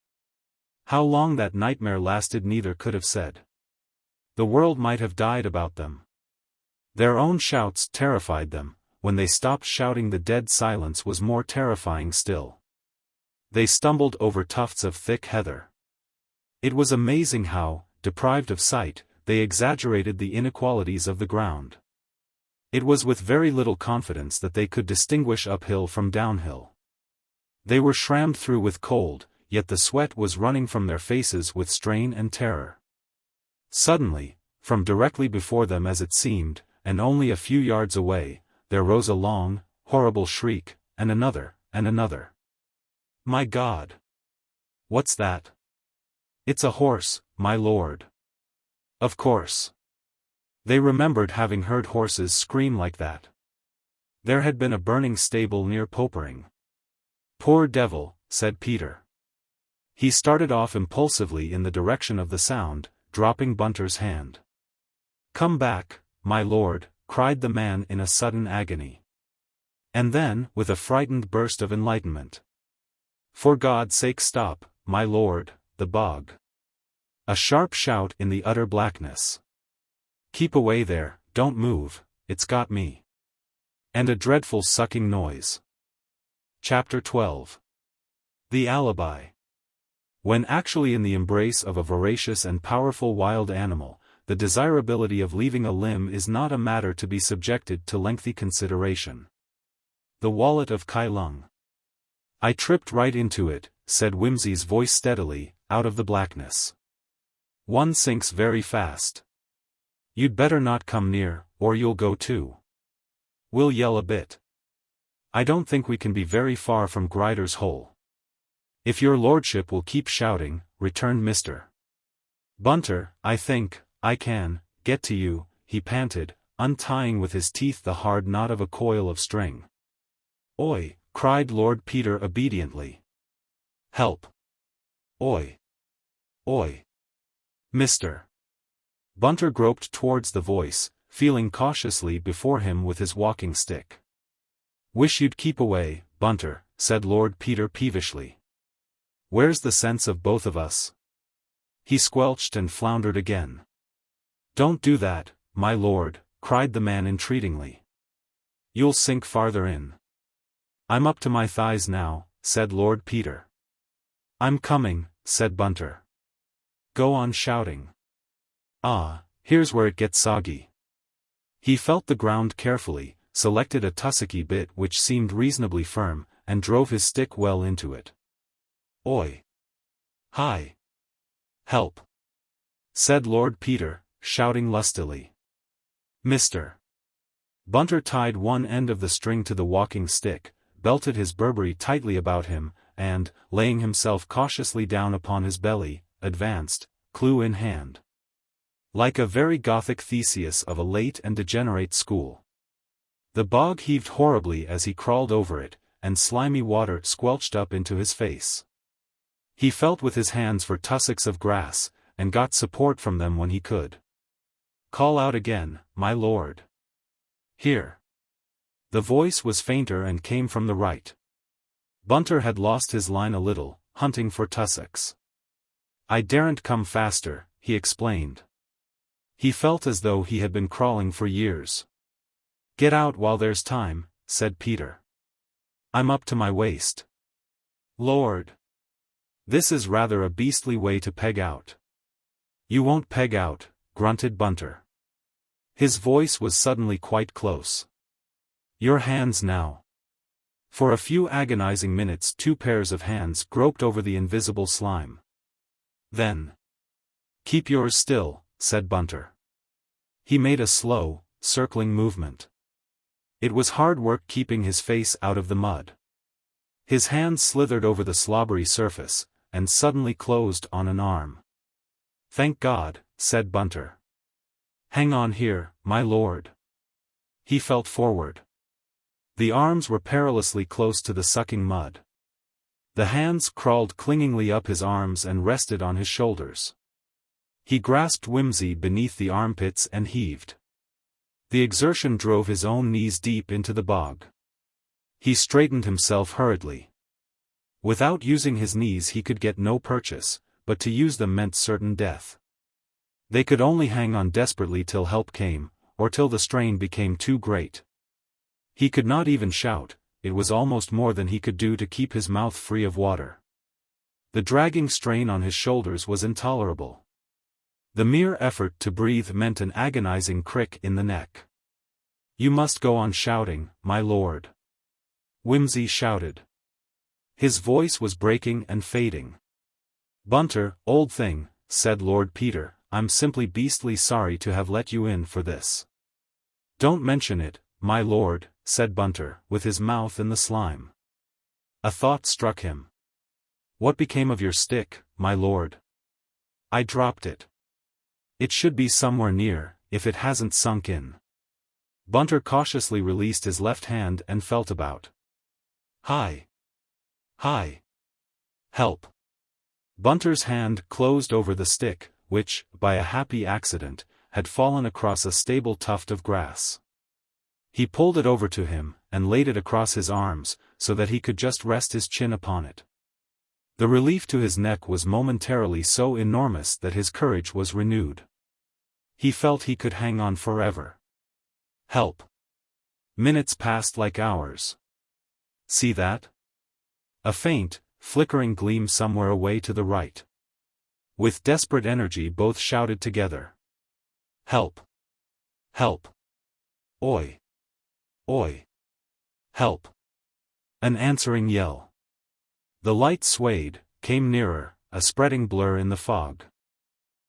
How long that nightmare lasted neither could have said. The world might have died about them. Their own shouts terrified them. When they stopped shouting, the dead silence was more terrifying still. They stumbled over tufts of thick heather. It was amazing how, deprived of sight, they exaggerated the inequalities of the ground. It was with very little confidence that they could distinguish uphill from downhill. They were shrammed through with cold, yet the sweat was running from their faces with strain and terror. Suddenly, from directly before them as it seemed, and only a few yards away, there rose a long, horrible shriek, and another, and another. My God! What's that? It's a horse, my lord. Of course. They remembered having heard horses scream like that. There had been a burning stable near Popering. Poor devil, said Peter. He started off impulsively in the direction of the sound, dropping Bunter's hand. Come back, my lord, cried the man in a sudden agony. And then, with a frightened burst of enlightenment. For God's sake stop, my lord, the bog. A sharp shout in the utter blackness. Keep away there, don't move, it's got me. And a dreadful sucking noise. Chapter 12. The Alibi. When actually in the embrace of a voracious and powerful wild animal, the desirability of leaving a limb is not a matter to be subjected to lengthy consideration. The wallet of Kai Lung. I tripped right into it, said Wimsey's voice steadily, out of the blackness. One sinks very fast. You'd better not come near, or you'll go too. We'll yell a bit. I don't think we can be very far from Grider's hole. If your lordship will keep shouting, returned Mr. Bunter, I think I can get to you, he panted, untying with his teeth the hard knot of a coil of string. Oi, cried Lord Peter obediently. Help. Oi. Oi. Mr. Bunter groped towards the voice, feeling cautiously before him with his walking stick. Wish you'd keep away, Bunter, said Lord Peter peevishly. Where's the sense of both of us? He squelched and floundered again. Don't do that, my lord, cried the man entreatingly. You'll sink farther in. I'm up to my thighs now, said Lord Peter. I'm coming, said Bunter. Go on shouting. Ah, here's where it gets soggy. He felt the ground carefully, selected a tussocky bit which seemed reasonably firm, and drove his stick well into it. Oi! Hi! Help! Said Lord Peter, shouting lustily. Mr. Bunter tied one end of the string to the walking stick, belted his Burberry tightly about him, and, laying himself cautiously down upon his belly, advanced, clue in hand. Like a very Gothic Theseus of a late and degenerate school. The bog heaved horribly as he crawled over it, and slimy water squelched up into his face. He felt with his hands for tussocks of grass, and got support from them when he could. Call out again, my lord. Here. The voice was fainter and came from the right. Bunter had lost his line a little, hunting for tussocks. I daren't come faster, he explained. He felt as though he had been crawling for years. Get out while there's time, said Peter. I'm up to my waist. Lord! This is rather a beastly way to peg out. You won't peg out, grunted Bunter. His voice was suddenly quite close. Your hands now. For a few agonizing minutes 2 pairs of hands groped over the invisible slime. Then. Keep yours still, said Bunter. He made a slow, circling movement. It was hard work keeping his face out of the mud. His hands slithered over the slobbery surface, and suddenly closed on an arm. Thank God, said Bunter. Hang on here, my lord. He felt forward. The arms were perilously close to the sucking mud. The hands crawled clingingly up his arms and rested on his shoulders. He grasped Wimsey beneath the armpits and heaved. The exertion drove his own knees deep into the bog. He straightened himself hurriedly. Without using his knees he could get no purchase, but to use them meant certain death. They could only hang on desperately till help came, or till the strain became too great. He could not even shout, it was almost more than he could do to keep his mouth free of water. The dragging strain on his shoulders was intolerable. The mere effort to breathe meant an agonizing crick in the neck. "You must go on shouting, my lord," Wimsey shouted. His voice was breaking and fading. "Bunter, old thing," said Lord Peter, "I'm simply beastly sorry to have let you in for this." "Don't mention it, my lord," said Bunter, with his mouth in the slime. A thought struck him. "What became of your stick, my lord?" "I dropped it. It should be somewhere near, if it hasn't sunk in." Bunter cautiously released his left hand and felt about. "Hi! Hi! Help!" Bunter's hand closed over the stick, which, by a happy accident, had fallen across a stable tuft of grass. He pulled it over to him, and laid it across his arms, so that he could just rest his chin upon it. The relief to his neck was momentarily so enormous that his courage was renewed. He felt he could hang on forever. Help! Minutes passed like hours. See that? A faint, flickering gleam somewhere away to the right. With desperate energy both shouted together. "Help! Help! Oi! Oi! Help!" An answering yell. The light swayed, came nearer, a spreading blur in the fog.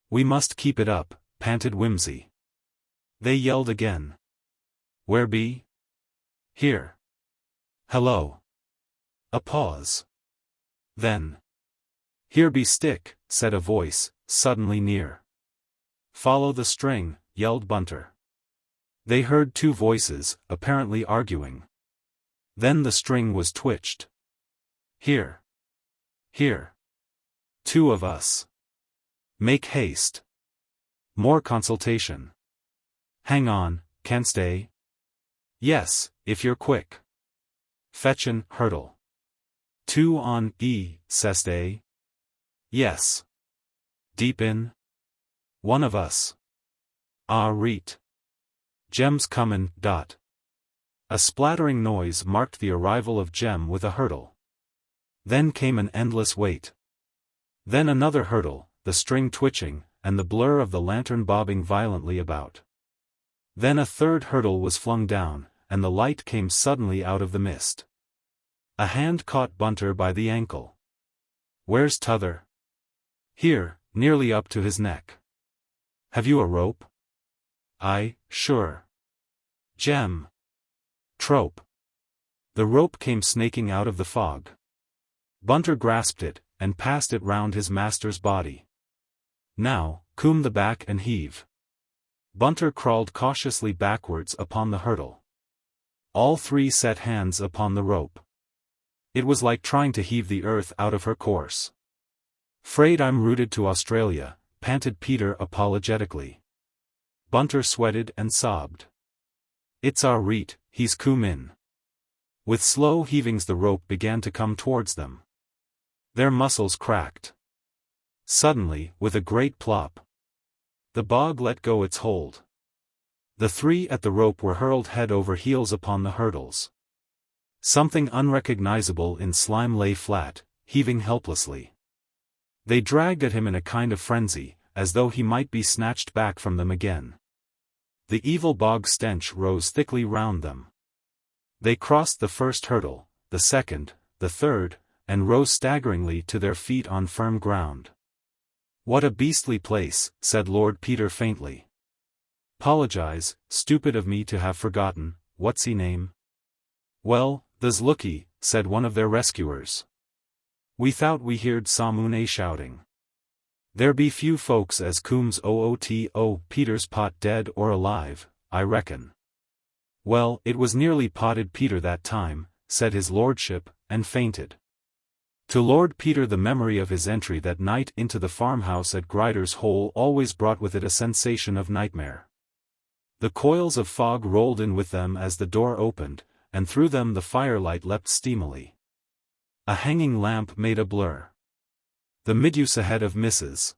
"We must keep it up," panted Wimsey. They yelled again. "Where be?" "Here." "Hello." A pause. Then, "Here be stick," said a voice, suddenly near. "Follow the string," yelled Bunter. They heard two voices, apparently arguing. Then the string was twitched. "Here. Here. Two of us. Make haste." More consultation. "Hang on, can stay?" "Yes, if you're quick." "Fetchin', hurdle." "Two on, ceste?" "Yes." "Deep in?" "One of us." "Ah reet. Jem's comin', dot." A splattering noise marked the arrival of Jem with a hurdle. Then came an endless wait. Then another hurdle, the string twitching, and the blur of the lantern bobbing violently about. Then a third hurdle was flung down, and the light came suddenly out of the mist. A hand caught Bunter by the ankle. "Where's t'other?" "Here, nearly up to his neck." "Have you a rope?" "Aye, sure." "Jem." "Trope." The rope came snaking out of the fog. Bunter grasped it, and passed it round his master's body. "Now, comb the back and heave." Bunter crawled cautiously backwards upon the hurdle. All three set hands upon the rope. It was like trying to heave the earth out of her course. "'Fraid I'm rooted to Australia," panted Peter apologetically. Bunter sweated and sobbed. "It's our reet, he's come in." With slow heavings the rope began to come towards them. Their muscles cracked. Suddenly, with a great plop, the bog let go its hold. The three at the rope were hurled head over heels upon the hurdles. Something unrecognizable in slime lay flat, heaving helplessly. They dragged at him in a kind of frenzy, as though he might be snatched back from them again. The evil bog stench rose thickly round them. They crossed the first hurdle, the second, the third, and rose staggeringly to their feet on firm ground. "What a beastly place," said Lord Peter faintly. "'Pologize, stupid of me to have forgotten, what's he name?" "Well, tha's looky," said one of their rescuers. "We thought we heard some shouting. There be few folks as cooms ooto Peter's pot dead or alive, I reckon." "Well, it was nearly potted Peter that time," said his lordship, and fainted. To Lord Peter the memory of his entry that night into the farmhouse at Grider's Hole always brought with it a sensation of nightmare. The coils of fog rolled in with them as the door opened, and through them the firelight leapt steamily. A hanging lamp made a blur. The miduse ahead of Mrs.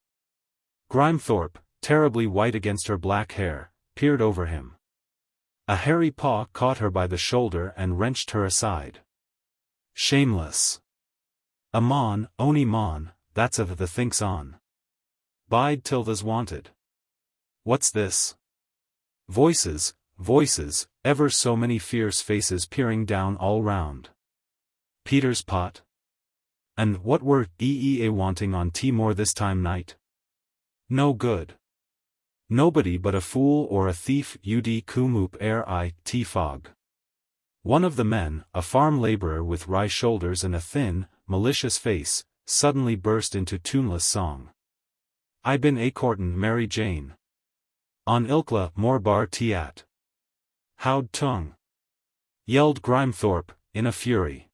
Grimethorpe, terribly white against her black hair, peered over him. A hairy paw caught her by the shoulder and wrenched her aside. Shameless. A mon, ony mon, that's of the thinks on. Bide till tha's wanted. What's this? Voices, voices, ever so many fierce faces peering down all round. Peter's pot? And what were EEA wanting on Timor this time night? No good. Nobody but a fool or a thief ud kumup rit fog. One of the men, a farm laborer with wry shoulders and a thin, malicious face, suddenly burst into tuneless song. I been a courtin' Mary Jane. On ilkla more bar tiat. Howd tongue. Yelled Grimethorpe, in a fury.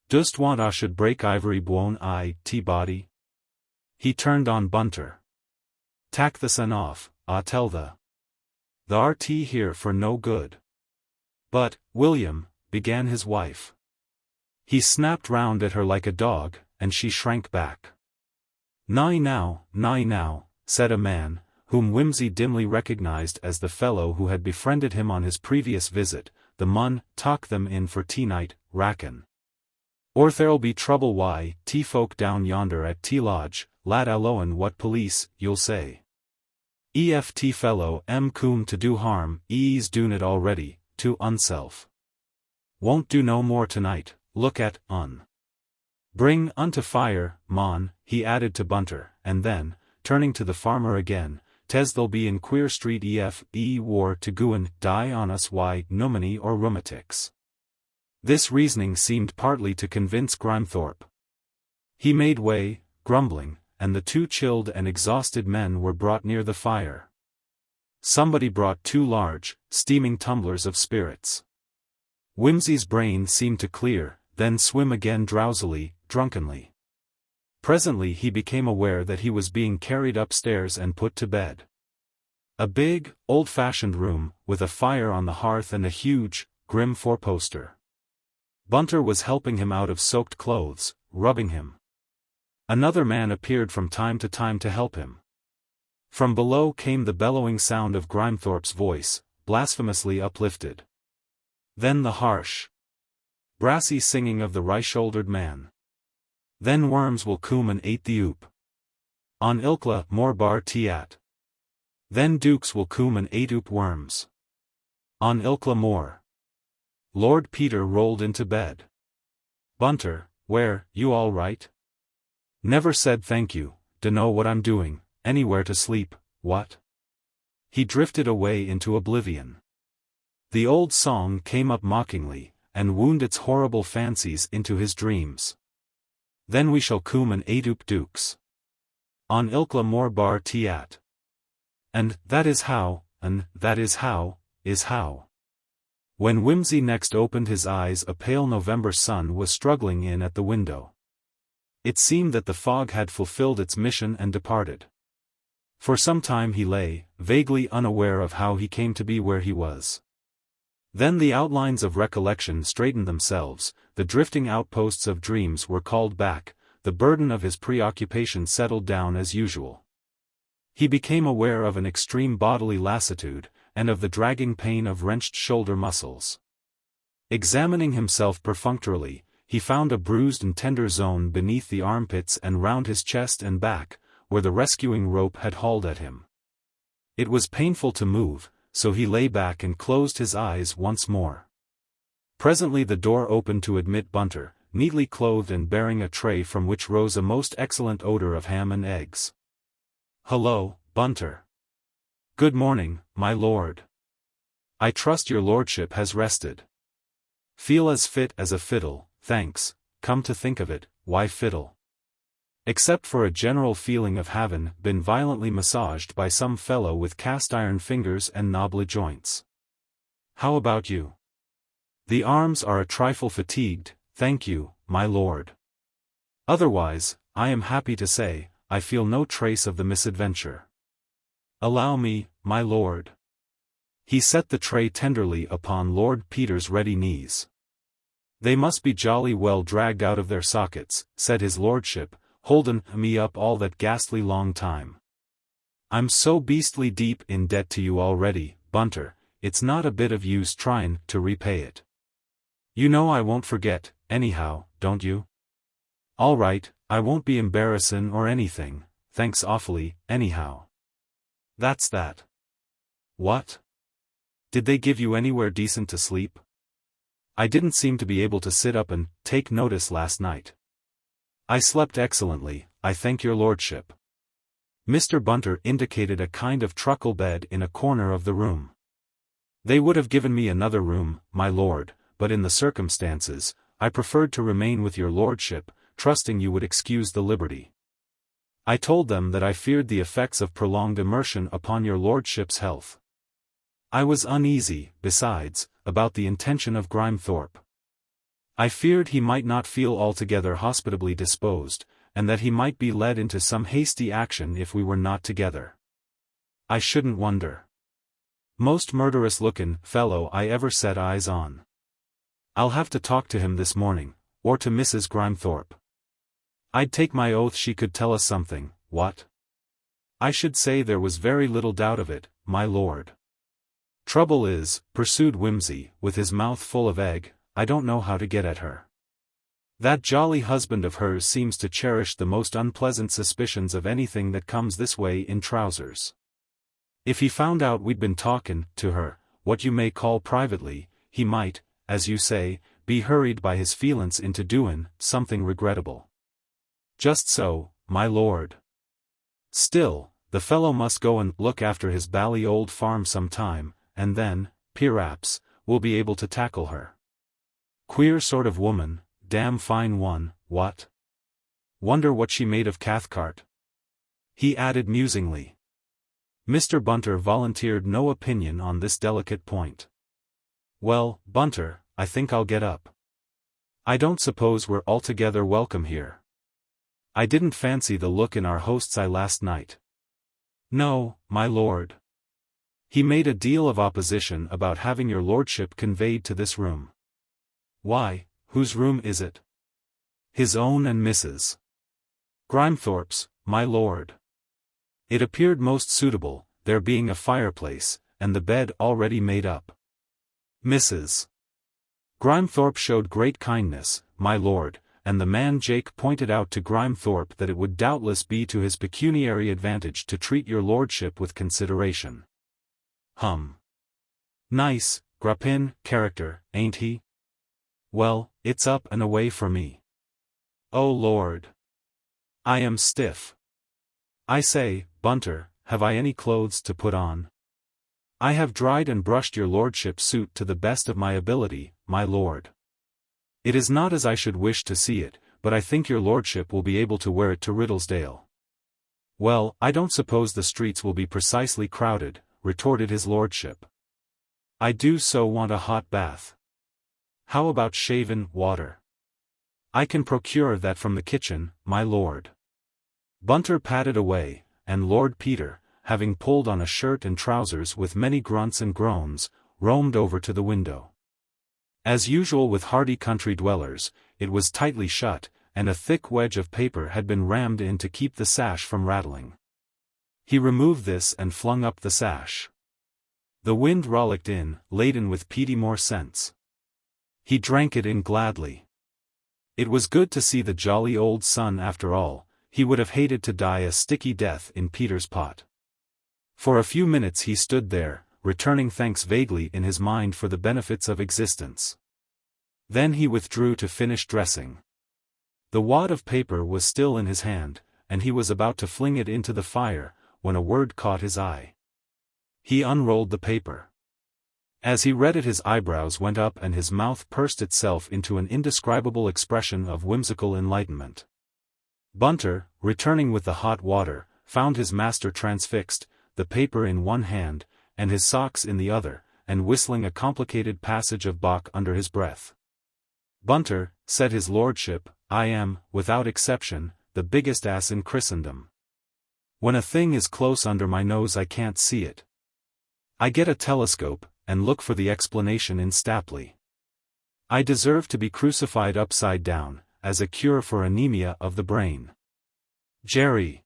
Dost want I should break ivory bwone I body? He turned on Bunter. Tack the sun off, tell the RT here for no good. But, William, began his wife. He snapped round at her like a dog, and she shrank back. Nigh now, said a man, whom Wimsey dimly recognized as the fellow who had befriended him on his previous visit, the mun, talk them in for tea night, racken. Or there'll be trouble why, tea folk down yonder at tea lodge, lad alone what police, you'll say. EFT fellow coom to do harm, e's doon it already, to unself. Won't do no more tonight, look at, Bring unto fire, mon, he added to Bunter, and then, turning to the farmer again, tes they'll be in Queer Street war to gooin, die on us why, numany or rheumatics. This reasoning seemed partly to convince Grimethorpe. He made way, grumbling, and the two chilled and exhausted men were brought near the fire. Somebody brought 2 large, steaming tumblers of spirits. Wimsey's brain seemed to clear, then swim again drowsily, drunkenly. Presently he became aware that he was being carried upstairs and put to bed. A big, old-fashioned room, with a fire on the hearth and a huge, grim four-poster. Bunter was helping him out of soaked clothes, rubbing him. Another man appeared from time to time to help him. From below came the bellowing sound of Grimethorpe's voice, blasphemously uplifted. Then the harsh, brassy singing of the wry-shouldered man. Then worms will coom and ate the oop. On ilkla more bar tiat. Then dukes will coom and ate oop worms. On ilkla more. Lord Peter rolled into bed. Bunter, where, you all right? Never said thank you, dunno what I'm doing, anywhere to sleep, what? He drifted away into oblivion. The old song came up mockingly, and wound its horrible fancies into his dreams. Then we shall coom and ate oop dukes. On ilkla more bar tiat. And that is how, is how. When Wimsey next opened his eyes a pale November sun was struggling in at the window. It seemed that the fog had fulfilled its mission and departed. For some time he lay, vaguely unaware of how he came to be where he was. Then the outlines of recollection straightened themselves, the drifting outposts of dreams were called back, the burden of his preoccupation settled down as usual. He became aware of an extreme bodily lassitude, and of the dragging pain of wrenched shoulder muscles. Examining himself perfunctorily, he found a bruised and tender zone beneath the armpits and round his chest and back, where the rescuing rope had hauled at him. It was painful to move, so he lay back and closed his eyes once more. Presently the door opened to admit Bunter, neatly clothed and bearing a tray from which rose a most excellent odor of ham and eggs. "Hullo, Bunter. Good morning, my lord. I trust your lordship has rested. Feel as fit as a fiddle, thanks, come to think of it, why fiddle? Except for a general feeling of having been violently massaged by some fellow with cast-iron fingers and knobbly joints. How about you? The arms are a trifle fatigued, thank you, my lord. Otherwise, I am happy to say, I feel no trace of the misadventure. Allow me, my lord. He set the tray tenderly upon Lord Peter's ready knees. They must be jolly well dragged out of their sockets, said his lordship, holdin' me up all that ghastly long time. I'm so beastly deep in debt to you already, Bunter, it's not a bit of use tryin' to repay it. You know I won't forget, anyhow, don't you? All right, I won't be embarrassin' or anything, thanks awfully, anyhow. That's that. What? Did they give you anywhere decent to sleep? I didn't seem to be able to sit up and take notice last night. I slept excellently, I thank your lordship. Mr. Bunter indicated a kind of truckle bed in a corner of the room. They would have given me another room, my lord, but in the circumstances, I preferred to remain with your lordship, trusting you would excuse the liberty. I told them that I feared the effects of prolonged immersion upon your lordship's health. I was uneasy, besides, about the intention of Grimethorpe. I feared he might not feel altogether hospitably disposed, and that he might be led into some hasty action if we were not together. I shouldn't wonder. Most murderous-lookin' fellow I ever set eyes on. I'll have to talk to him this morning, or to Mrs. Grimethorpe. I'd take my oath she could tell us something, what? I should say there was very little doubt of it, my lord. Trouble is, pursued Wimsey, with his mouth full of egg, I don't know how to get at her. That jolly husband of hers seems to cherish the most unpleasant suspicions of anything that comes this way in trousers. If he found out we'd been talkin' to her, what you may call privately, he might, as you say, be hurried by his feelin's into doin' something regrettable. Just so, my lord. Still, the fellow must go and look after his bally old farm some time, and then, perhaps, we'll be able to tackle her. Queer sort of woman, damn fine one, what? Wonder what she made of Cathcart? He added musingly. Mr. Bunter volunteered no opinion on this delicate point. Well, Bunter, I think I'll get up. I don't suppose we're altogether welcome here. I didn't fancy the look in our host's eye last night. No, my lord. He made a deal of opposition about having your lordship conveyed to this room. Why, whose room is it? His own and Mrs. Grimethorpe's, my lord. It appeared most suitable, there being a fireplace, and the bed already made up. Mrs. Grimethorpe showed great kindness, my lord, and the man Jake pointed out to Grimethorpe that it would doubtless be to his pecuniary advantage to treat your lordship with consideration. Nice, Grappin character, ain't he? Well, it's up and away for me. Oh Lord. I am stiff. I say, Bunter, have I any clothes to put on? I have dried and brushed your lordship's suit to the best of my ability, my lord. It is not as I should wish to see it, but I think your lordship will be able to wear it to Riddlesdale. Well, I don't suppose the streets will be precisely crowded, retorted his lordship. I do so want a hot bath. How about shaven water? I can procure that from the kitchen, my lord. Bunter padded away, and Lord Peter, having pulled on a shirt and trousers with many grunts and groans, roamed over to the window. As usual with hardy country dwellers, it was tightly shut, and a thick wedge of paper had been rammed in to keep the sash from rattling. He removed this and flung up the sash. The wind rollicked in, laden with peaty more scents. He drank it in gladly. It was good to see the jolly old sun after all. He would have hated to die a sticky death in Peter's pot. For a few minutes he stood there, returning thanks vaguely in his mind for the benefits of existence. Then he withdrew to finish dressing. The wad of paper was still in his hand, and he was about to fling it into the fire, when a word caught his eye. He unrolled the paper. As he read it his eyebrows went up and his mouth pursed itself into an indescribable expression of whimsical enlightenment. Bunter, returning with the hot water, found his master transfixed, the paper in one hand, and his socks in the other, and whistling a complicated passage of Bach under his breath. Bunter, said his lordship, I am, without exception, the biggest ass in Christendom. When a thing is close under my nose I can't see it. I get a telescope, and look for the explanation in Stapley. I deserve to be crucified upside down, as a cure for anemia of the brain. Jerry.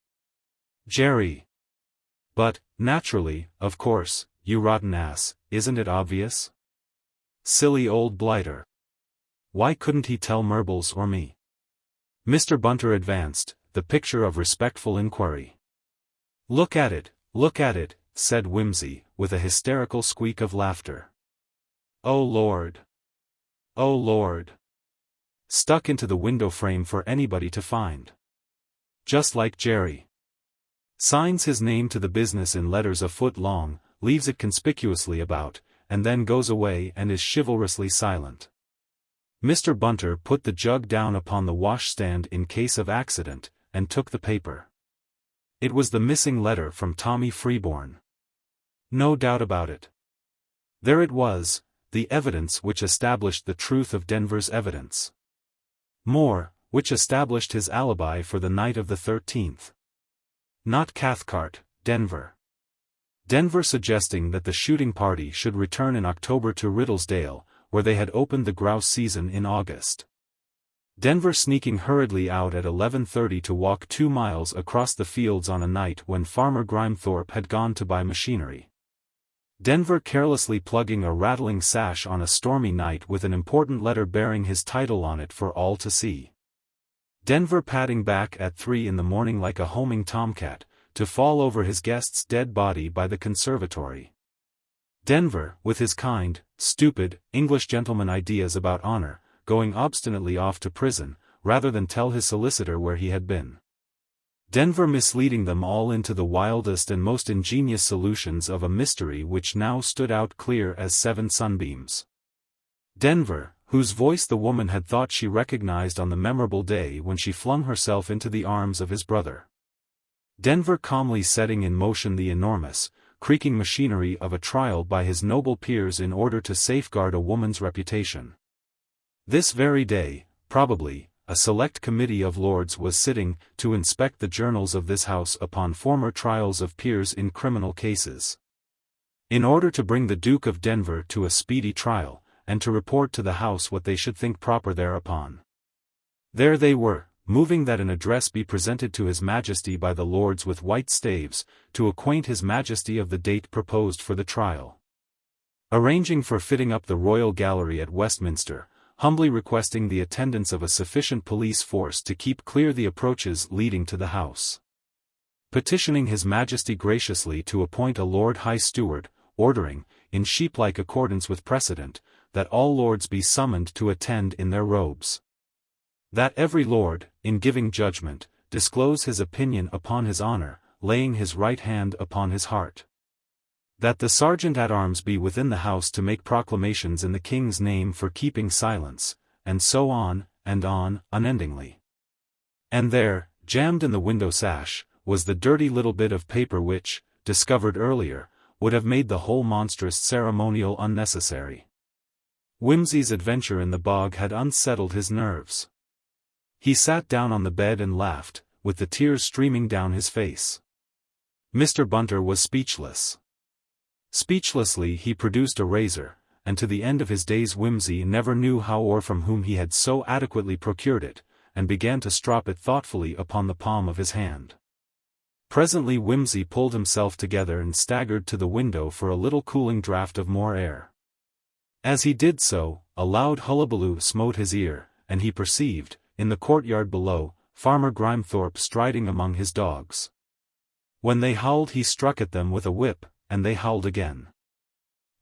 But, naturally, of course, you rotten ass, isn't it obvious? Silly old blighter. Why couldn't he tell Murbles or me? Mr. Bunter advanced, the picture of respectful inquiry. Look at it, said Wimsey, with a hysterical squeak of laughter. Oh Lord! Stuck into the window frame for anybody to find. Just like Jerry. Signs his name to the business in letters a foot long, leaves it conspicuously about, and then goes away and is chivalrously silent. Mr. Bunter put the jug down upon the washstand in case of accident, and took the paper. It was the missing letter from Tommy Freeborn. No doubt about it. There it was, the evidence which established the truth of Denver's evidence. More, which established his alibi for the night of the 13th. Not Cathcart, Denver. Denver suggesting that the shooting party should return in October to Riddlesdale, where they had opened the grouse season in August. Denver sneaking hurriedly out at 11:30 to walk 2 miles across the fields on a night when Farmer Grimethorpe had gone to buy machinery. Denver carelessly plugging a rattling sash on a stormy night with an important letter bearing his title on it for all to see. Denver padding back at 3 in the morning like a homing tomcat, to fall over his guest's dead body by the conservatory. Denver, with his kind, stupid, English gentleman ideas about honor, going obstinately off to prison, rather than tell his solicitor where he had been. Denver misleading them all into the wildest and most ingenious solutions of a mystery which now stood out clear as 7 sunbeams. Denver, whose voice the woman had thought she recognized on the memorable day when she flung herself into the arms of his brother. Denver calmly setting in motion the enormous, creaking machinery of a trial by his noble peers in order to safeguard a woman's reputation. This very day, probably, a select committee of lords was sitting to inspect the journals of this house upon former trials of peers in criminal cases. In order to bring the Duke of Denver to a speedy trial, and to report to the House what they should think proper thereupon. There they were, moving that an address be presented to His Majesty by the Lords with white staves, to acquaint His Majesty of the date proposed for the trial. Arranging for fitting up the Royal Gallery at Westminster, humbly requesting the attendance of a sufficient police force to keep clear the approaches leading to the House. Petitioning His Majesty graciously to appoint a Lord High Steward, ordering, in sheep-like accordance with precedent, that all lords be summoned to attend in their robes. That every lord, in giving judgment, disclose his opinion upon his honor, laying his right hand upon his heart. That the sergeant-at-arms be within the house to make proclamations in the king's name for keeping silence, and so on, unendingly. And there, jammed in the window sash, was the dirty little bit of paper which, discovered earlier, would have made the whole monstrous ceremonial unnecessary. Wimsey's adventure in the bog had unsettled his nerves. He sat down on the bed and laughed, with the tears streaming down his face. Mr. Bunter was speechless. Speechlessly he produced a razor, and to the end of his days Wimsey never knew how or from whom he had so adequately procured it, and began to strop it thoughtfully upon the palm of his hand. Presently Wimsey pulled himself together and staggered to the window for a little cooling draught of more air. As he did so, a loud hullabaloo smote his ear, and he perceived, in the courtyard below, Farmer Grimethorpe striding among his dogs. When they howled he struck at them with a whip, and they howled again.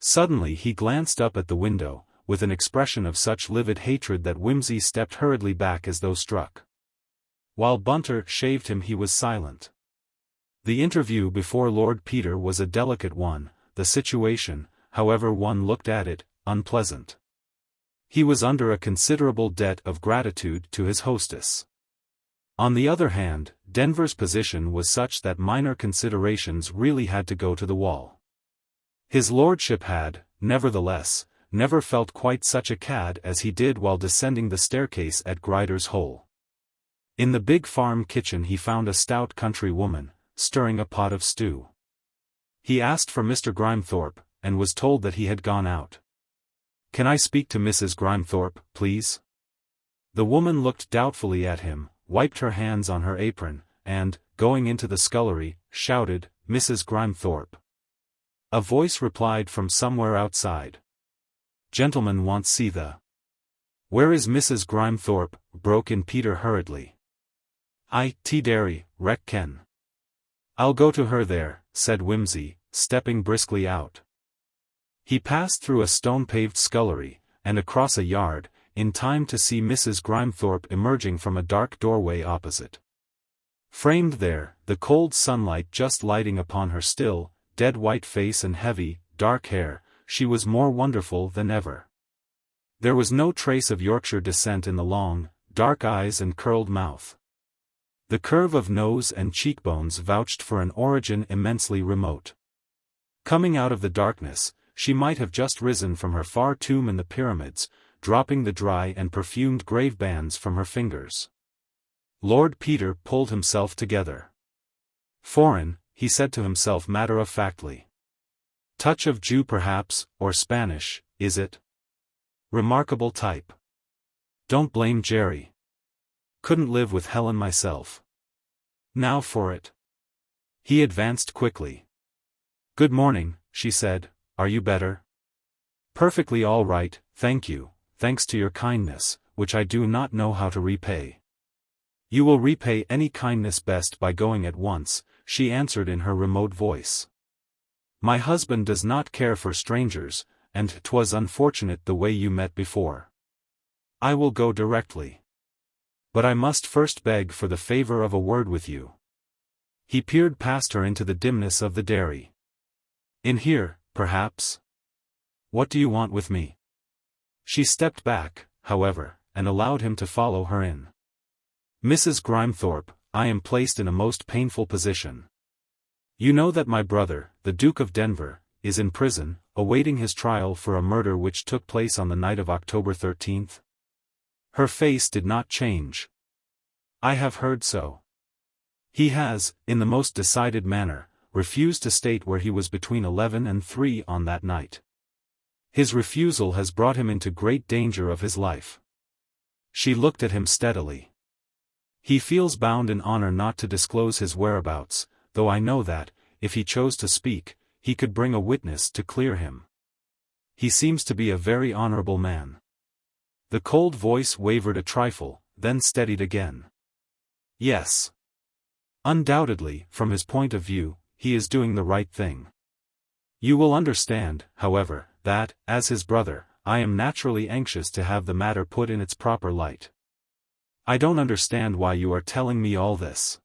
Suddenly he glanced up at the window, with an expression of such livid hatred that Wimsey stepped hurriedly back as though struck. While Bunter shaved him he was silent. The interview before Lord Peter was a delicate one, the situation, however one looked at it, unpleasant. He was under a considerable debt of gratitude to his hostess. On the other hand, Denver's position was such that minor considerations really had to go to the wall. His lordship had, nevertheless, never felt quite such a cad as he did while descending the staircase at Grider's Hole. In the big farm kitchen he found a stout country woman, stirring a pot of stew. He asked for Mr. Grimethorpe, and was told that he had gone out. "Can I speak to Mrs. Grimethorpe, please?" The woman looked doubtfully at him, wiped her hands on her apron, and, going into the scullery, shouted, "Mrs. Grimethorpe." A voice replied from somewhere outside. "Gentleman wants see the—" "Where is Mrs. Grimethorpe?" broke in Peter hurriedly. "I dairy, rec ken." "I'll go to her there," said Wimsey, stepping briskly out. He passed through a stone-paved scullery, and across a yard, in time to see Mrs. Grimethorpe emerging from a dark doorway opposite. Framed there, the cold sunlight just lighting upon her still, dead-white face and heavy, dark hair, she was more wonderful than ever. There was no trace of Yorkshire descent in the long, dark eyes and curled mouth. The curve of nose and cheekbones vouched for an origin immensely remote. Coming out of the darkness, she might have just risen from her far tomb in the pyramids, dropping the dry and perfumed grave bands from her fingers. Lord Peter pulled himself together. "Foreign," he said to himself matter-of-factly. "Touch of Jew perhaps, or Spanish, is it? Remarkable type. Don't blame Jerry. Couldn't live with Helen myself. Now for it." He advanced quickly. "Good morning," she said, "are you better?" "Perfectly all right, thank you, thanks to your kindness, which I do not know how to repay." "You will repay any kindness best by going at once," she answered in her remote voice. "My husband does not care for strangers, and 'twas unfortunate the way you met before. I will go directly. But I must first beg for the favor of a word with you." He peered past her into the dimness of the dairy. "In here, perhaps? What do you want with me?" She stepped back, however, and allowed him to follow her in. "Mrs. Grimethorpe, I am placed in a most painful position. You know that my brother, the Duke of Denver, is in prison, awaiting his trial for a murder which took place on the night of October 13th? Her face did not change. "I have heard so. He has, in the most decided manner, refused to state where he was between 11 and 3 on that night. His refusal has brought him into great danger of his life." She looked at him steadily. "He feels bound in honor not to disclose his whereabouts, though I know that, if he chose to speak, he could bring a witness to clear him. He seems to be a very honorable man." The cold voice wavered a trifle, then steadied again. "Yes. Undoubtedly, from his point of view, he is doing the right thing. You will understand, however, that, as his brother, I am naturally anxious to have the matter put in its proper light. I don't understand why you are telling me all this.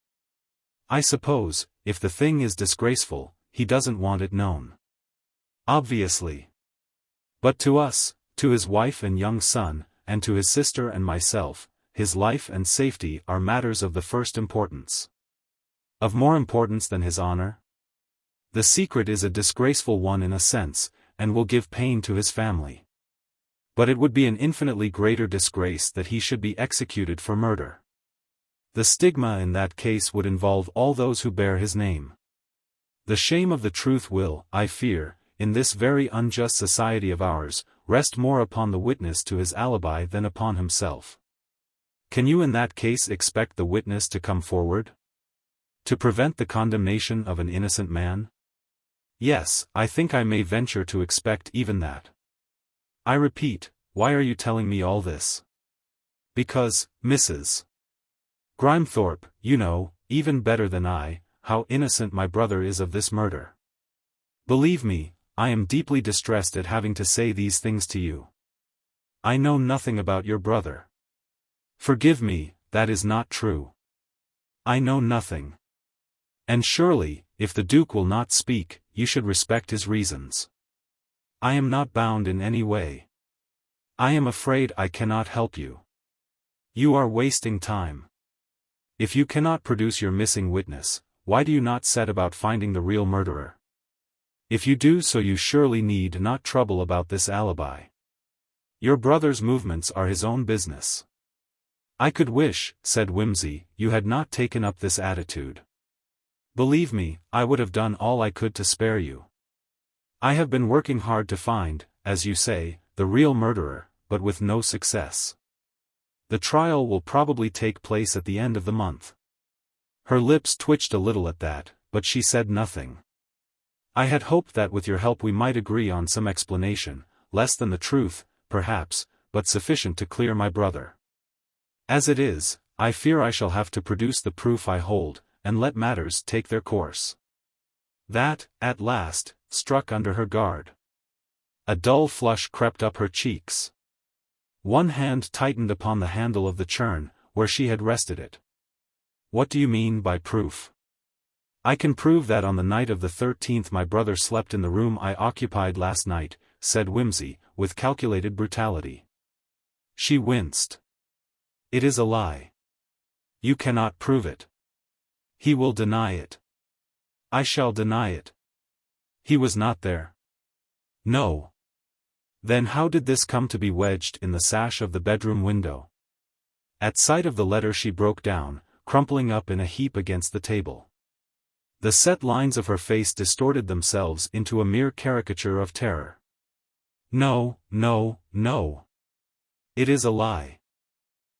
I suppose, if the thing is disgraceful, he doesn't want it known. Obviously. But to us, to his wife and young son, and to his sister and myself, his life and safety are matters of the first importance. Of more importance than his honor? The secret is a disgraceful one in a sense, and will give pain to his family. But it would be an infinitely greater disgrace that he should be executed for murder. The stigma in that case would involve all those who bear his name. The shame of the truth will, I fear, in this very unjust society of ours, rest more upon the witness to his alibi than upon himself. Can you in that case expect the witness to come forward? To prevent the condemnation of an innocent man? Yes, I think I may venture to expect even that. I repeat, why are you telling me all this? Because, Mrs. Grimethorpe, you know, even better than I, how innocent my brother is of this murder. Believe me, I am deeply distressed at having to say these things to you. I know nothing about your brother. Forgive me, that is not true. I know nothing. And surely, if the Duke will not speak, you should respect his reasons. I am not bound in any way. I am afraid I cannot help you. You are wasting time. If you cannot produce your missing witness, why do you not set about finding the real murderer? If you do so, you surely need not trouble about this alibi. Your brother's movements are his own business. "I could wish," said Wimsey, "you had not taken up this attitude. Believe me, I would have done all I could to spare you. I have been working hard to find, as you say, the real murderer, but with no success. The trial will probably take place at the end of the month." Her lips twitched a little at that, but she said nothing. "I had hoped that with your help we might agree on some explanation, less than the truth, perhaps, but sufficient to clear my brother. As it is, I fear I shall have to produce the proof I hold, and let matters take their course." That, at last, struck under her guard. A dull flush crept up her cheeks. One hand tightened upon the handle of the churn, where she had rested it. "What do you mean by proof?" "I can prove that on the night of the 13th my brother slept in the room I occupied last night," said Wimsey, with calculated brutality. She winced. "It is a lie. You cannot prove it." "He will deny it." "I shall deny it." "He was not there." "No." "Then how did this come to be wedged in the sash of the bedroom window?" At sight of the letter she broke down, crumpling up in a heap against the table. The set lines of her face distorted themselves into a mere caricature of terror. "No, no, no. It is a lie.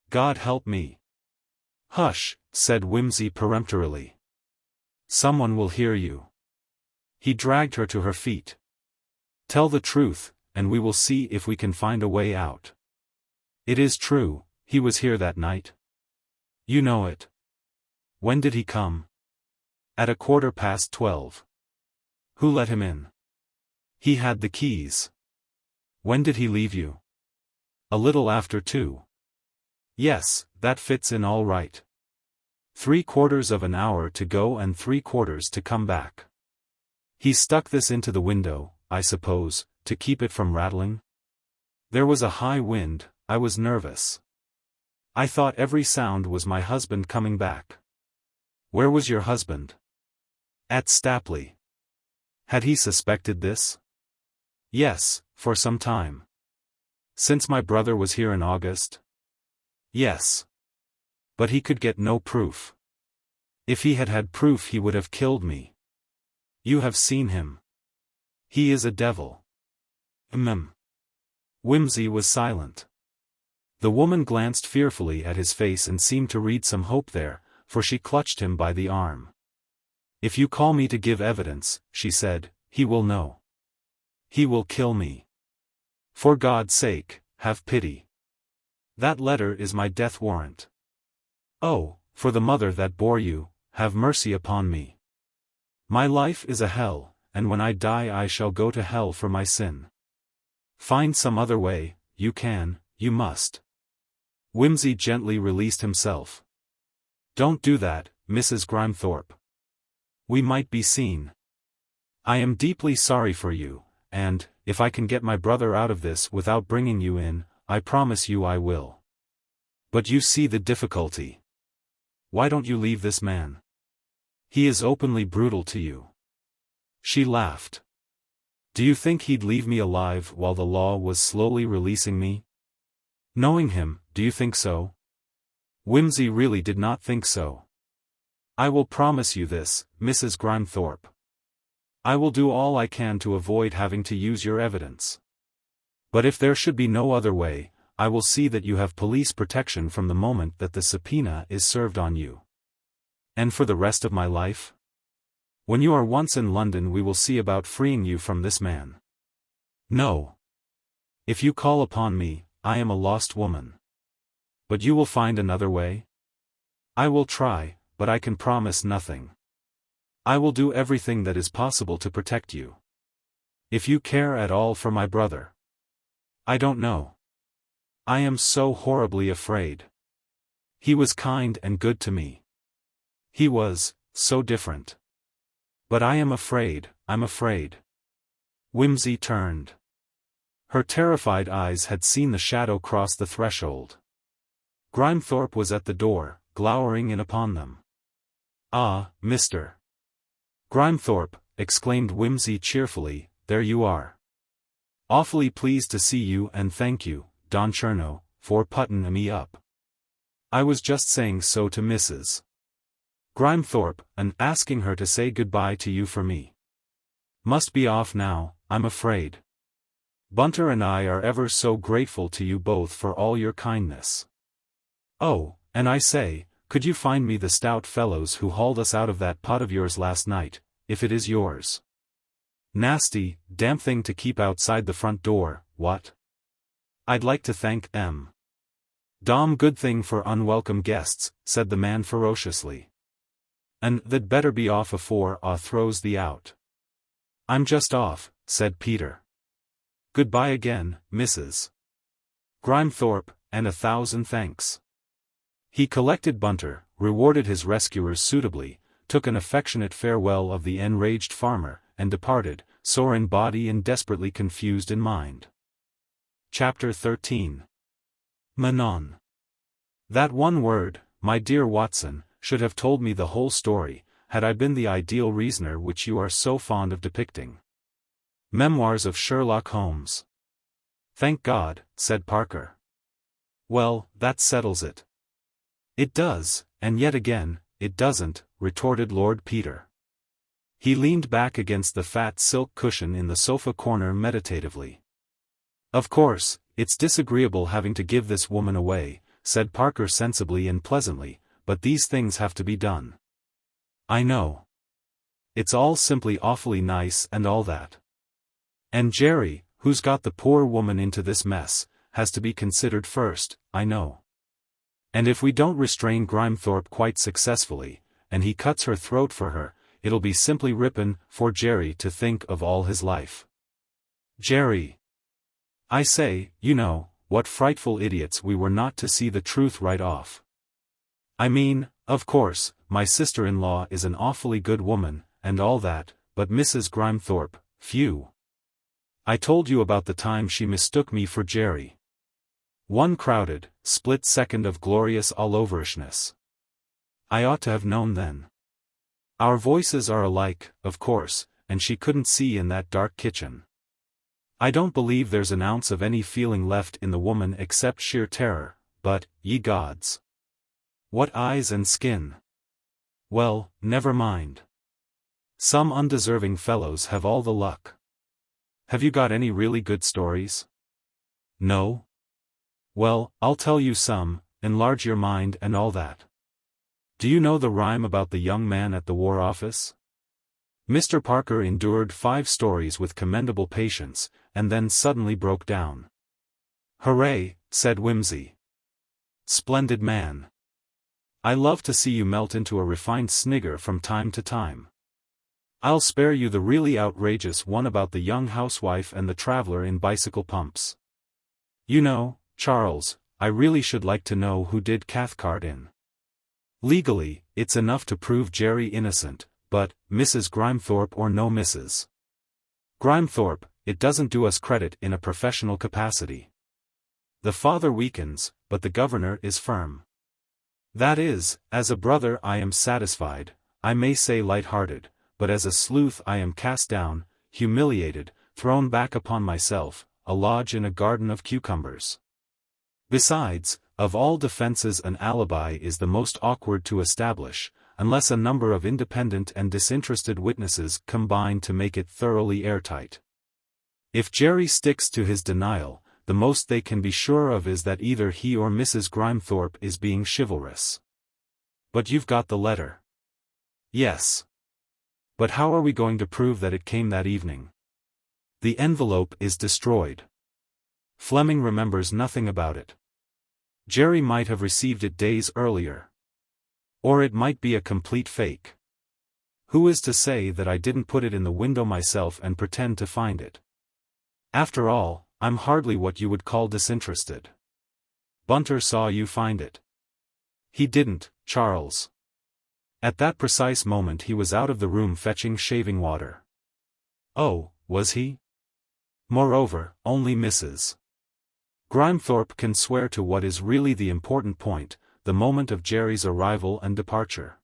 God help me." "Hush," said Wimsey peremptorily. "Someone will hear you." He dragged her to her feet. "Tell the truth, and we will see if we can find a way out. It is true, he was here that night. You know it. When did he come?" "At 12:15. "Who let him in?" "He had the keys." "When did he leave you?" "A little after 2. "Yes, that fits in all right. 3/4 of an hour to go and 3/4 to come back. He stuck this into the window, I suppose, to keep it from rattling?" "There was a high wind, I was nervous. I thought every sound was my husband coming back." "Where was your husband?" "At Stapley." "Had he suspected this?" "Yes, for some time." "Since my brother was here in August?" "Yes." "But he could get no proof." "If he had had proof he would have killed me." "You have seen him." "He is a devil." Wimsey was silent. The woman glanced fearfully at his face and seemed to read some hope there, for she clutched him by the arm. "If you call me to give evidence," she said, "he will know. He will kill me. For God's sake, have pity. That letter is my death warrant. Oh, for the mother that bore you, have mercy upon me. My life is a hell, and when I die I shall go to hell for my sin. Find some other way, you can, you must." Wimsey gently released himself. "Don't do that, Mrs. Grimethorpe. We might be seen. I am deeply sorry for you, and, if I can get my brother out of this without bringing you in, I promise you I will. But you see the difficulty. Why don't you leave this man? He is openly brutal to you." She laughed. "Do you think he'd leave me alive while the law was slowly releasing me? Knowing him, do you think so?" Wimsey really did not think so. "I will promise you this, Mrs. Grimethorpe. I will do all I can to avoid having to use your evidence. But if there should be no other way, I will see that you have police protection from the moment that the subpoena is served on you." "And for the rest of my life?" "When you are once in London we will see about freeing you from this man." "No. If you call upon me, I am a lost woman." "But you will find another way?" "I will try, but I can promise nothing. I will do everything that is possible to protect you. If you care at all for my brother." "I don't know. I am so horribly afraid. He was kind and good to me. He was, so different. But I am afraid, I'm afraid." Wimsey turned. Her terrified eyes had seen the shadow cross the threshold. Grimethorpe was at the door, glowering in upon them. "Ah, Mr. Grimethorpe," exclaimed Wimsey cheerfully, "there you are. Awfully pleased to see you and thank you, Don Cherno, for puttin' me up. I was just saying so to Mrs. Grimethorpe, and asking her to say goodbye to you for me. Must be off now, I'm afraid. Bunter and I are ever so grateful to you both for all your kindness. Oh, and I say, could you find me the stout fellows who hauled us out of that pot of yours last night, if it is yours? Nasty, damp thing to keep outside the front door, what? I'd like to thank them. Dom good thing for unwelcome guests, said the man ferociously. And they'd better be off afore I throws thee out. I'm just off, said Peter. Goodbye again, Mrs. Grimethorpe, and 1,000 thanks. He collected Bunter, rewarded his rescuers suitably, took an affectionate farewell of the enraged farmer, and departed, sore in body and desperately confused in mind. Chapter 13. Manon. That one word, my dear Watson, should have told me the whole story, had I been the ideal reasoner which you are so fond of depicting. Memoirs of Sherlock Holmes. Thank God, said Parker. Well, that settles it. It does, and yet again, it doesn't, retorted Lord Peter. He leaned back against the fat silk cushion in the sofa corner meditatively. Of course, it's disagreeable having to give this woman away, said Parker sensibly and pleasantly, but these things have to be done. I know. It's all simply awfully nice and all that. And Jerry, who's got the poor woman into this mess, has to be considered first, I know. And if we don't restrain Grimethorpe quite successfully, and he cuts her throat for her, it'll be simply rippin' for Jerry to think of all his life. Jerry. I say, you know, what frightful idiots we were not to see the truth right off. I mean, of course, my sister-in-law is an awfully good woman, and all that, but Mrs. Grimethorpe, phew. I told you about the time she mistook me for Jerry. One crowded, split second of glorious all-overishness. I ought to have known then. Our voices are alike, of course, and she couldn't see in that dark kitchen. I don't believe there's an ounce of any feeling left in the woman except sheer terror, but, ye gods! What eyes and skin! Well, never mind. Some undeserving fellows have all the luck. Have you got any really good stories? No? Well, I'll tell you some, enlarge your mind and all that. Do you know the rhyme about the young man at the War Office? Mr. Parker endured 5 stories with commendable patience, and then suddenly broke down. Hooray, said Wimsey. Splendid man. I love to see you melt into a refined snigger from time to time. I'll spare you the really outrageous one about the young housewife and the traveler in bicycle pumps. You know, Charles, I really should like to know who did Cathcart in. Legally, it's enough to prove Jerry innocent, but, Mrs. Grimethorpe or no Mrs. Grimethorpe, it doesn't do us credit in a professional capacity. The father weakens, but the governor is firm. That is, as a brother I am satisfied, I may say light-hearted, but as a sleuth I am cast down, humiliated, thrown back upon myself, a lodge in a garden of cucumbers. Besides, of all defenses an alibi is the most awkward to establish, unless a number of independent and disinterested witnesses combine to make it thoroughly airtight. If Jerry sticks to his denial, the most they can be sure of is that either he or Mrs. Grimethorpe is being chivalrous. But you've got the letter. Yes. But how are we going to prove that it came that evening? The envelope is destroyed. Fleming remembers nothing about it. Jerry might have received it days earlier. Or it might be a complete fake. Who is to say that I didn't put it in the window myself and pretend to find it? After all, I'm hardly what you would call disinterested. Bunter saw you find it. He didn't, Charles. At that precise moment he was out of the room fetching shaving water. Oh, was he? Moreover, only Mrs. Grimethorpe can swear to what is really the important point, the moment of Jerry's arrival and departure.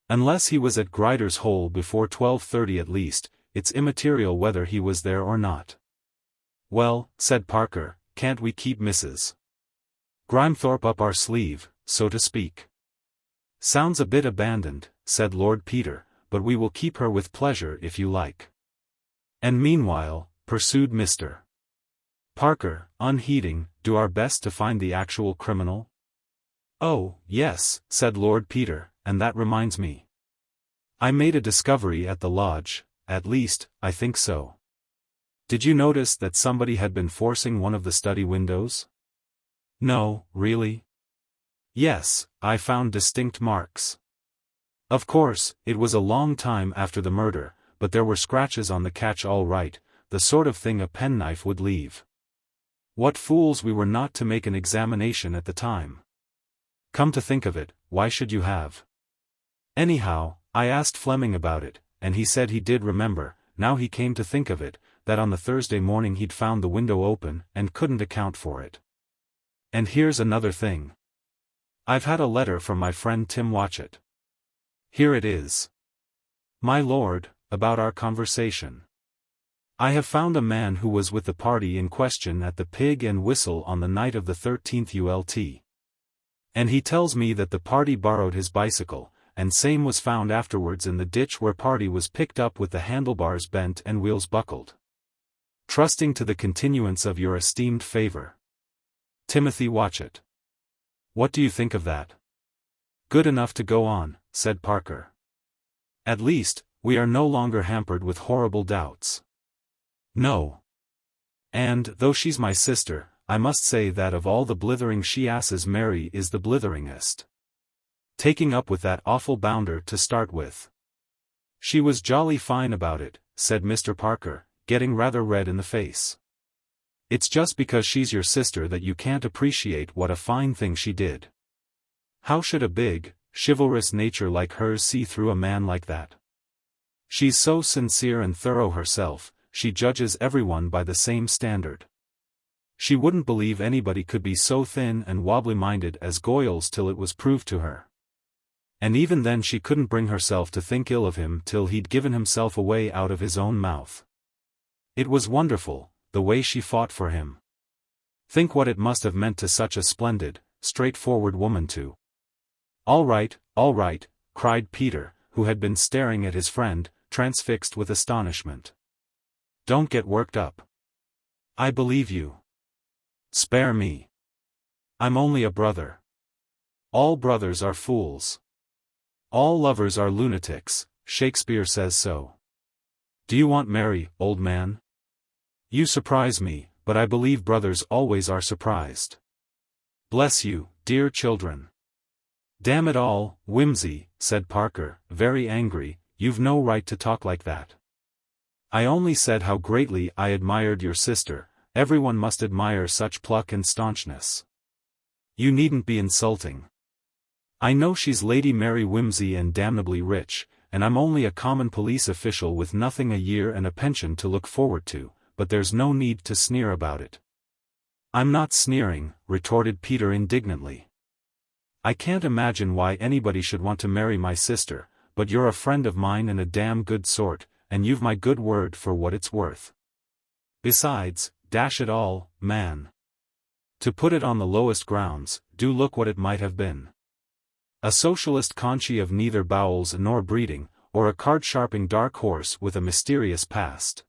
Unless he was at Grider's Hole before 12:30 at least, it's immaterial whether he was there or not. Well, said Parker, can't we keep Mrs. Grimethorpe up our sleeve, so to speak. Sounds a bit abandoned, said Lord Peter, but we will keep her with pleasure if you like. And meanwhile, pursued Mr. Parker, unheeding, do our best to find the actual criminal? Oh, yes, said Lord Peter, and that reminds me. I made a discovery at the lodge, at least, I think so. Did you notice that somebody had been forcing one of the study windows? No, really? Yes, I found distinct marks. Of course, it was a long time after the murder, but there were scratches on the catch all right, the sort of thing a penknife would leave. What fools we were not to make an examination at the time. Come to think of it, why should you have? Anyhow, I asked Fleming about it, and he said he did remember, now he came to think of it, that on the Thursday morning he'd found the window open and couldn't account for it. And here's another thing. I've had a letter from my friend Tim Watchett. Here it is. My lord, about our conversation. I have found a man who was with the party in question at the Pig and Whistle on the night of the 13th ULT. And he tells me that the party borrowed his bicycle, and same was found afterwards in the ditch where party was picked up with the handlebars bent and wheels buckled. Trusting to the continuance of your esteemed favor, Timothy Watchett. What do you think of that? Good enough to go on, said Parker. At least, we are no longer hampered with horrible doubts. No. And, though she's my sister, I must say that of all the blithering she-asses Mary is the blitheringest. Taking up with that awful bounder to start with. She was jolly fine about it, said Mr. Parker, getting rather red in the face. It's just because she's your sister that you can't appreciate what a fine thing she did. How should a big, chivalrous nature like hers see through a man like that? She's so sincere and thorough herself, she judges everyone by the same standard. She wouldn't believe anybody could be so thin and wobbly-minded as Goyles till it was proved to her. And even then she couldn't bring herself to think ill of him till he'd given himself away out of his own mouth. It was wonderful, the way she fought for him. Think what it must have meant to such a splendid, straightforward woman to. All right, cried Peter, who had been staring at his friend, transfixed with astonishment. Don't get worked up. I believe you. Spare me. I'm only a brother. All brothers are fools. All lovers are lunatics, Shakespeare says so. Do you want Mary, old man? You surprise me, but I believe brothers always are surprised. Bless you, dear children. Damn it all, Wimsey, said Parker, very angry, you've no right to talk like that. I only said how greatly I admired your sister, everyone must admire such pluck and staunchness. You needn't be insulting. I know she's Lady Mary Wimsey and damnably rich, and I'm only a common police official with nothing a year and a pension to look forward to, but there's no need to sneer about it. I'm not sneering, retorted Peter indignantly. I can't imagine why anybody should want to marry my sister, but you're a friend of mine and a damn good sort, and you've my good word for what it's worth. Besides, dash it all, man. To put it on the lowest grounds, do look what it might have been. A socialist conchi of neither bowels nor breeding, or a card-sharping dark horse with a mysterious past.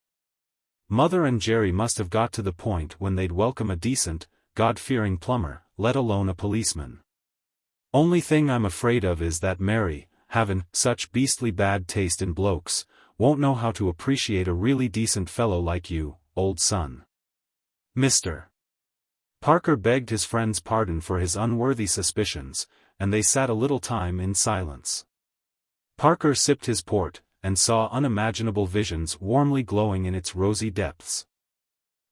Mother and Jerry must have got to the point when they'd welcome a decent, God-fearing plumber, let alone a policeman. Only thing I'm afraid of is that Mary, havin' such beastly bad taste in blokes, won't know how to appreciate a really decent fellow like you, old son. Mr. Parker begged his friend's pardon for his unworthy suspicions, and they sat a little time in silence. Parker sipped his port, and saw unimaginable visions warmly glowing in its rosy depths.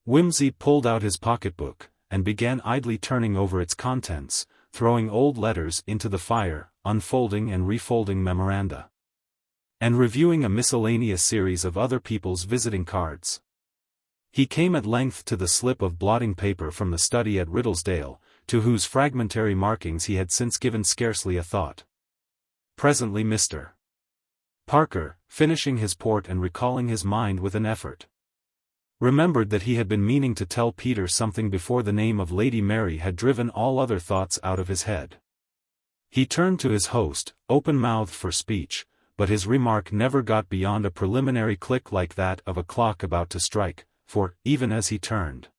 Wimsey pulled out his pocketbook, and began idly turning over its contents, throwing old letters into the fire, unfolding and refolding memoranda. And reviewing a miscellaneous series of other people's visiting cards. He came at length to the slip of blotting paper from the study at Riddlesdale, to whose fragmentary markings he had since given scarcely a thought. Presently Mr. Parker, finishing his port and recalling his mind with an effort, remembered that he had been meaning to tell Peter something before the name of Lady Mary had driven all other thoughts out of his head. He turned to his host, open-mouthed for speech, but his remark never got beyond a preliminary click like that of a clock about to strike, for, even as he turned,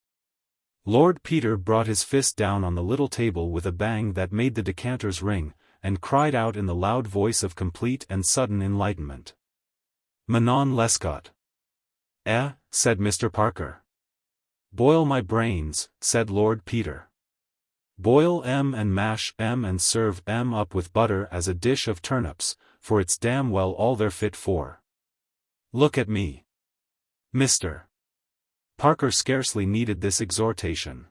Lord Peter brought his fist down on the little table with a bang that made the decanters ring, and cried out in the loud voice of complete and sudden enlightenment. "Manon Lescott." "Eh?" said Mr. Parker. "Boil my brains," said Lord Peter. "Boil 'em and mash 'em and serve 'em up with butter as a dish of turnips, for it's damn well all they're fit for. Look at me, Mr. Parker scarcely needed this exhortation.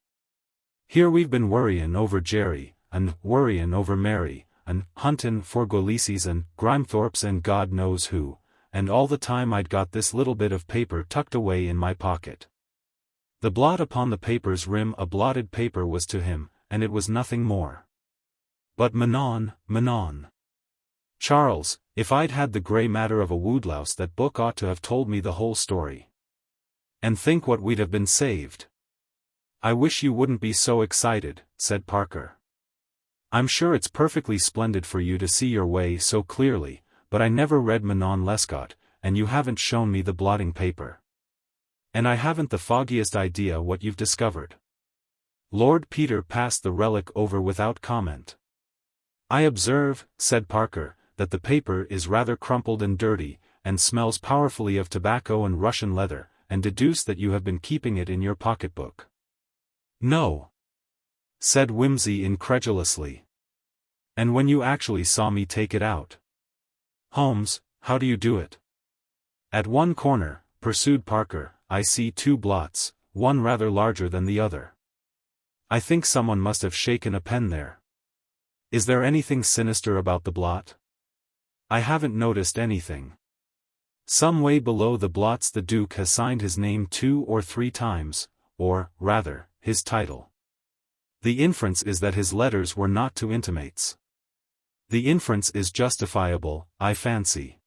"Here we've been worryin' over Jerry, and worryin' over Mary, and huntin' for Goyles and Grimethorpes and God knows who, and all the time I'd got this little bit of paper tucked away in my pocket." The blot upon the paper's rim, a blotted paper, was to him, and it was nothing more. But Manon. Charles, if I'd had the grey matter of a woodlouse, that book ought to have told me the whole story. And think what we'd have been saved. "I wish you wouldn't be so excited," said Parker. "I'm sure it's perfectly splendid for you to see your way so clearly, but I never read Manon Lescott, and you haven't shown me the blotting paper. And I haven't the foggiest idea what you've discovered." Lord Peter passed the relic over without comment. "I observe," said Parker, "that the paper is rather crumpled and dirty, and smells powerfully of tobacco and Russian leather, and deduce that you have been keeping it in your pocketbook." "No," said Wimsey incredulously. "And when you actually saw me take it out?" "Holmes, how do you do it?" "At one corner," pursued Parker, "I see two blots, one rather larger than the other. I think someone must have shaken a pen there." "Is there anything sinister about the blot?" "I haven't noticed anything. Some way below the blots the Duke has signed his name 2 or 3 times, or, rather, his title. The inference is that his letters were not to intimates. The inference is justifiable, I fancy.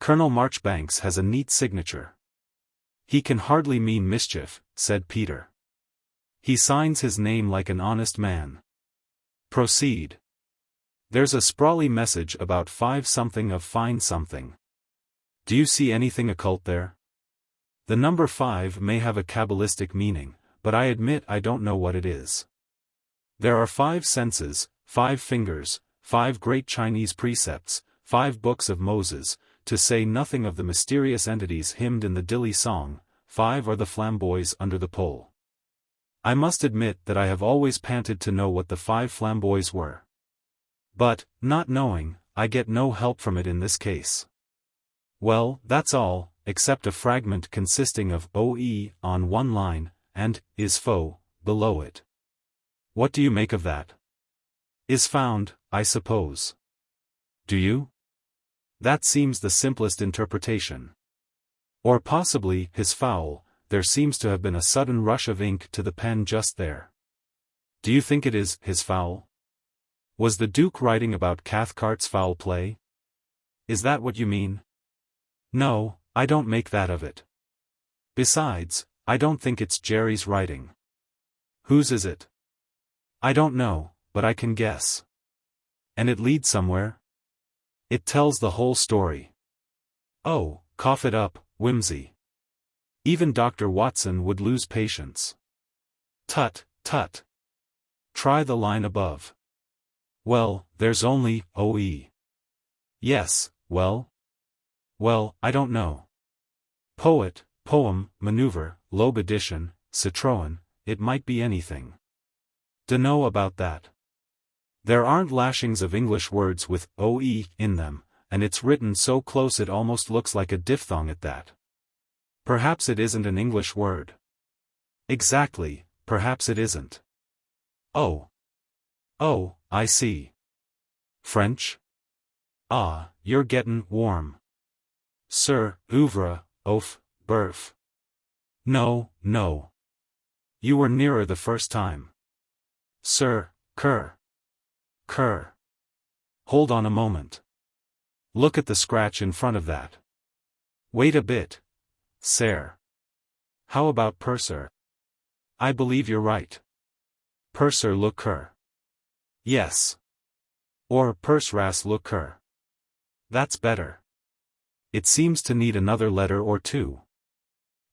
Colonel Marchbanks has a neat signature." "He can hardly mean mischief," said Peter. "He signs his name like an honest man." "Proceed." "There's a sprawly message about 5 something of fine something. Do you see anything occult there? The number 5 may have a cabalistic meaning, but I admit I don't know what it is. There are 5 senses, 5 fingers, 5 great Chinese precepts, 5 books of Moses, to say nothing of the mysterious entities hymned in the Dilly song. 5 are the flamboys under the pole. I must admit that I have always panted to know what the 5 flamboys were. But, not knowing, I get no help from it in this case. Well, that's all, except a fragment consisting of OE on one line, and is faux below it. What do you make of that? Is found, I suppose. Do you? That seems the simplest interpretation. Or possibly, his foul. There seems to have been a sudden rush of ink to the pen just there. Do you think it is his foul? Was the Duke writing about Cathcart's foul play? Is that what you mean? No, I don't make that of it. Besides, I don't think it's Jerry's writing. Whose is it? I don't know, but I can guess. And it leads somewhere? It tells the whole story. Oh, cough it up, Wimsey. Even Dr. Watson would lose patience. Tut, tut. Try the line above. Well, there's only OE. Yes, well? Well, I don't know. Poet, poem, maneuver, Loeb edition, Citroën, it might be anything. Dunno about that. There aren't lashings of English words with OE in them, and it's written so close it almost looks like a diphthong at that. Perhaps it isn't an English word. Exactly, perhaps it isn't. Oh. Oh, I see. French? Ah, you're gettin' warm. Sir, ouvre, oaf, berf. No, no. You were nearer the first time. Sir, cur. Hold on a moment. Look at the scratch in front of that. Wait a bit. Sir. How about purser? I believe you're right. Purser look cur. Yes. Or purse ras le cœur. That's better. It seems to need another letter or two.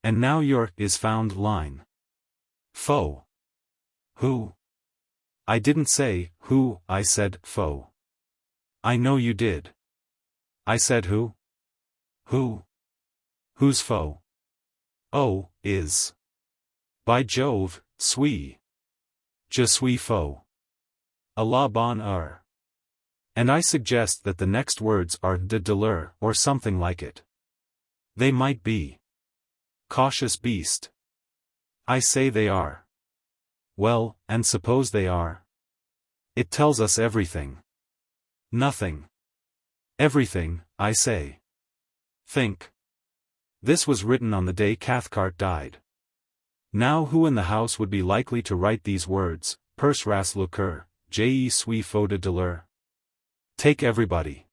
And now your is found line. Foe. Who? I didn't say who, I said foe. I know you did. I said who? Who? Who's foe? Oh, is. By Jove, suis. Je suis foe. A la bonne heure. And I suggest that the next words are de douleur or something like it. They might be. Cautious beast. I say they are. Well, and suppose they are? It tells us everything. Nothing. Everything, I say. Think. This was written on the day Cathcart died. Now who in the house would be likely to write these words, purse ras le cœur, je suis faux de douleur? Take everybody.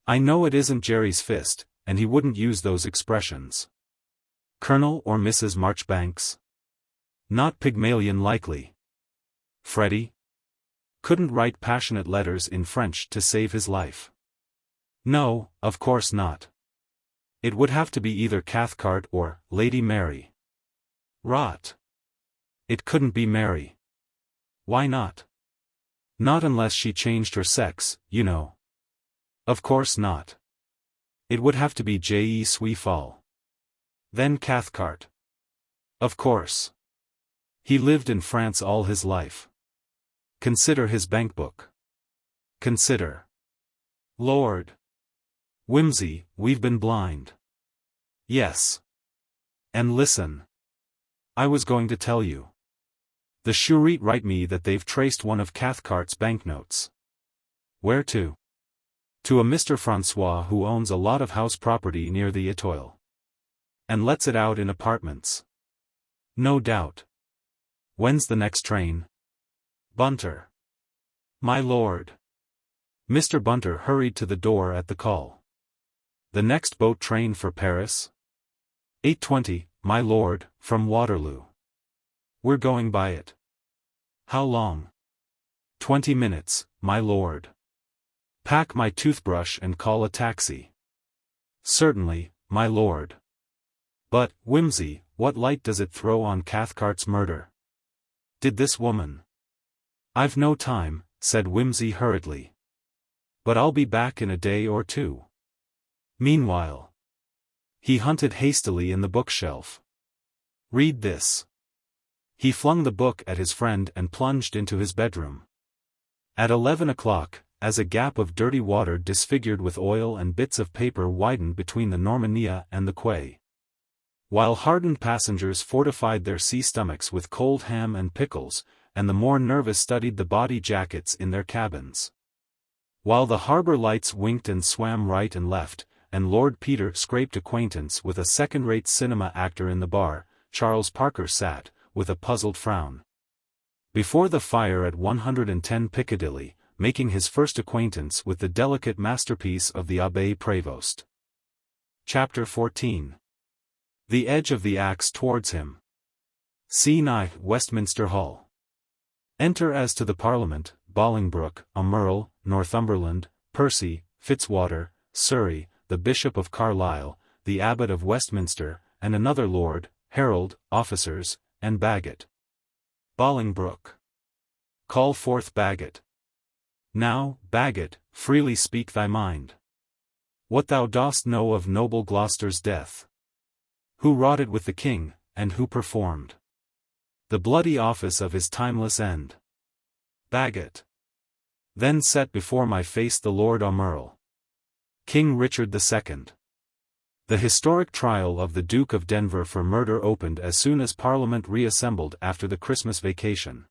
I know it isn't Jerry's fist, and he wouldn't use those expressions. Colonel or Mrs. Marchbanks? Not Pygmalion likely. Freddie? Couldn't write passionate letters in French to save his life. No, of course not. It would have to be either Cathcart or Lady Mary. Rot. It couldn't be Mary. Why not? Not unless she changed her sex, you know. Of course not. It would have to be je suis folle. Then Cathcart. Of course. He lived in France all his life. Consider his bankbook. Consider. Lord Wimsey, we've been blind. Yes. And listen. I was going to tell you. The Chouette write me that they've traced one of Cathcart's banknotes. Where to? To a Mr. Francois who owns a lot of house property near the Etoile. And lets it out in apartments. No doubt. When's the next train? Bunter. My lord. Mr. Bunter hurried to the door at the call. The next boat train for Paris? 8:20, my lord, from Waterloo. We're going by it. How long? 20 minutes, my lord. Pack my toothbrush and call a taxi. Certainly, my lord. But, Wimsey, what light does it throw on Cathcart's murder? Did this woman? I've no time, said Wimsey hurriedly. But I'll be back in a day or two. Meanwhile. He hunted hastily in the bookshelf. Read this. He flung the book at his friend and plunged into his bedroom. At 11 o'clock, as a gap of dirty water disfigured with oil and bits of paper widened between the Normannia and the quay. While hardened passengers fortified their sea stomachs with cold ham and pickles, and the more nervous studied the body jackets in their cabins. While the harbor lights winked and swam right and left, and Lord Peter scraped acquaintance with a second-rate cinema actor in the bar, Charles Parker sat, with a puzzled frown, before the fire at 110 Piccadilly, making his first acquaintance with the delicate masterpiece of the Abbé Prévost. Chapter 14. The edge of the axe towards him. Scene I, Westminster Hall. Enter as to the Parliament, Bolingbroke, Aumerle, Northumberland, Percy, Fitzwater, Surrey, the Bishop of Carlisle, the Abbot of Westminster, and another lord, herald, officers, and Bagot. Bolingbroke. Call forth Bagot. Now, Bagot, freely speak thy mind. What thou dost know of noble Gloucester's death. Who wrought it with the king, and who performed the bloody office of his timeless end. Bagot. Then set before my face the Lord Aumerle. King Richard II. The historic trial of the Duke of Denver for murder opened as soon as Parliament reassembled after the Christmas vacation.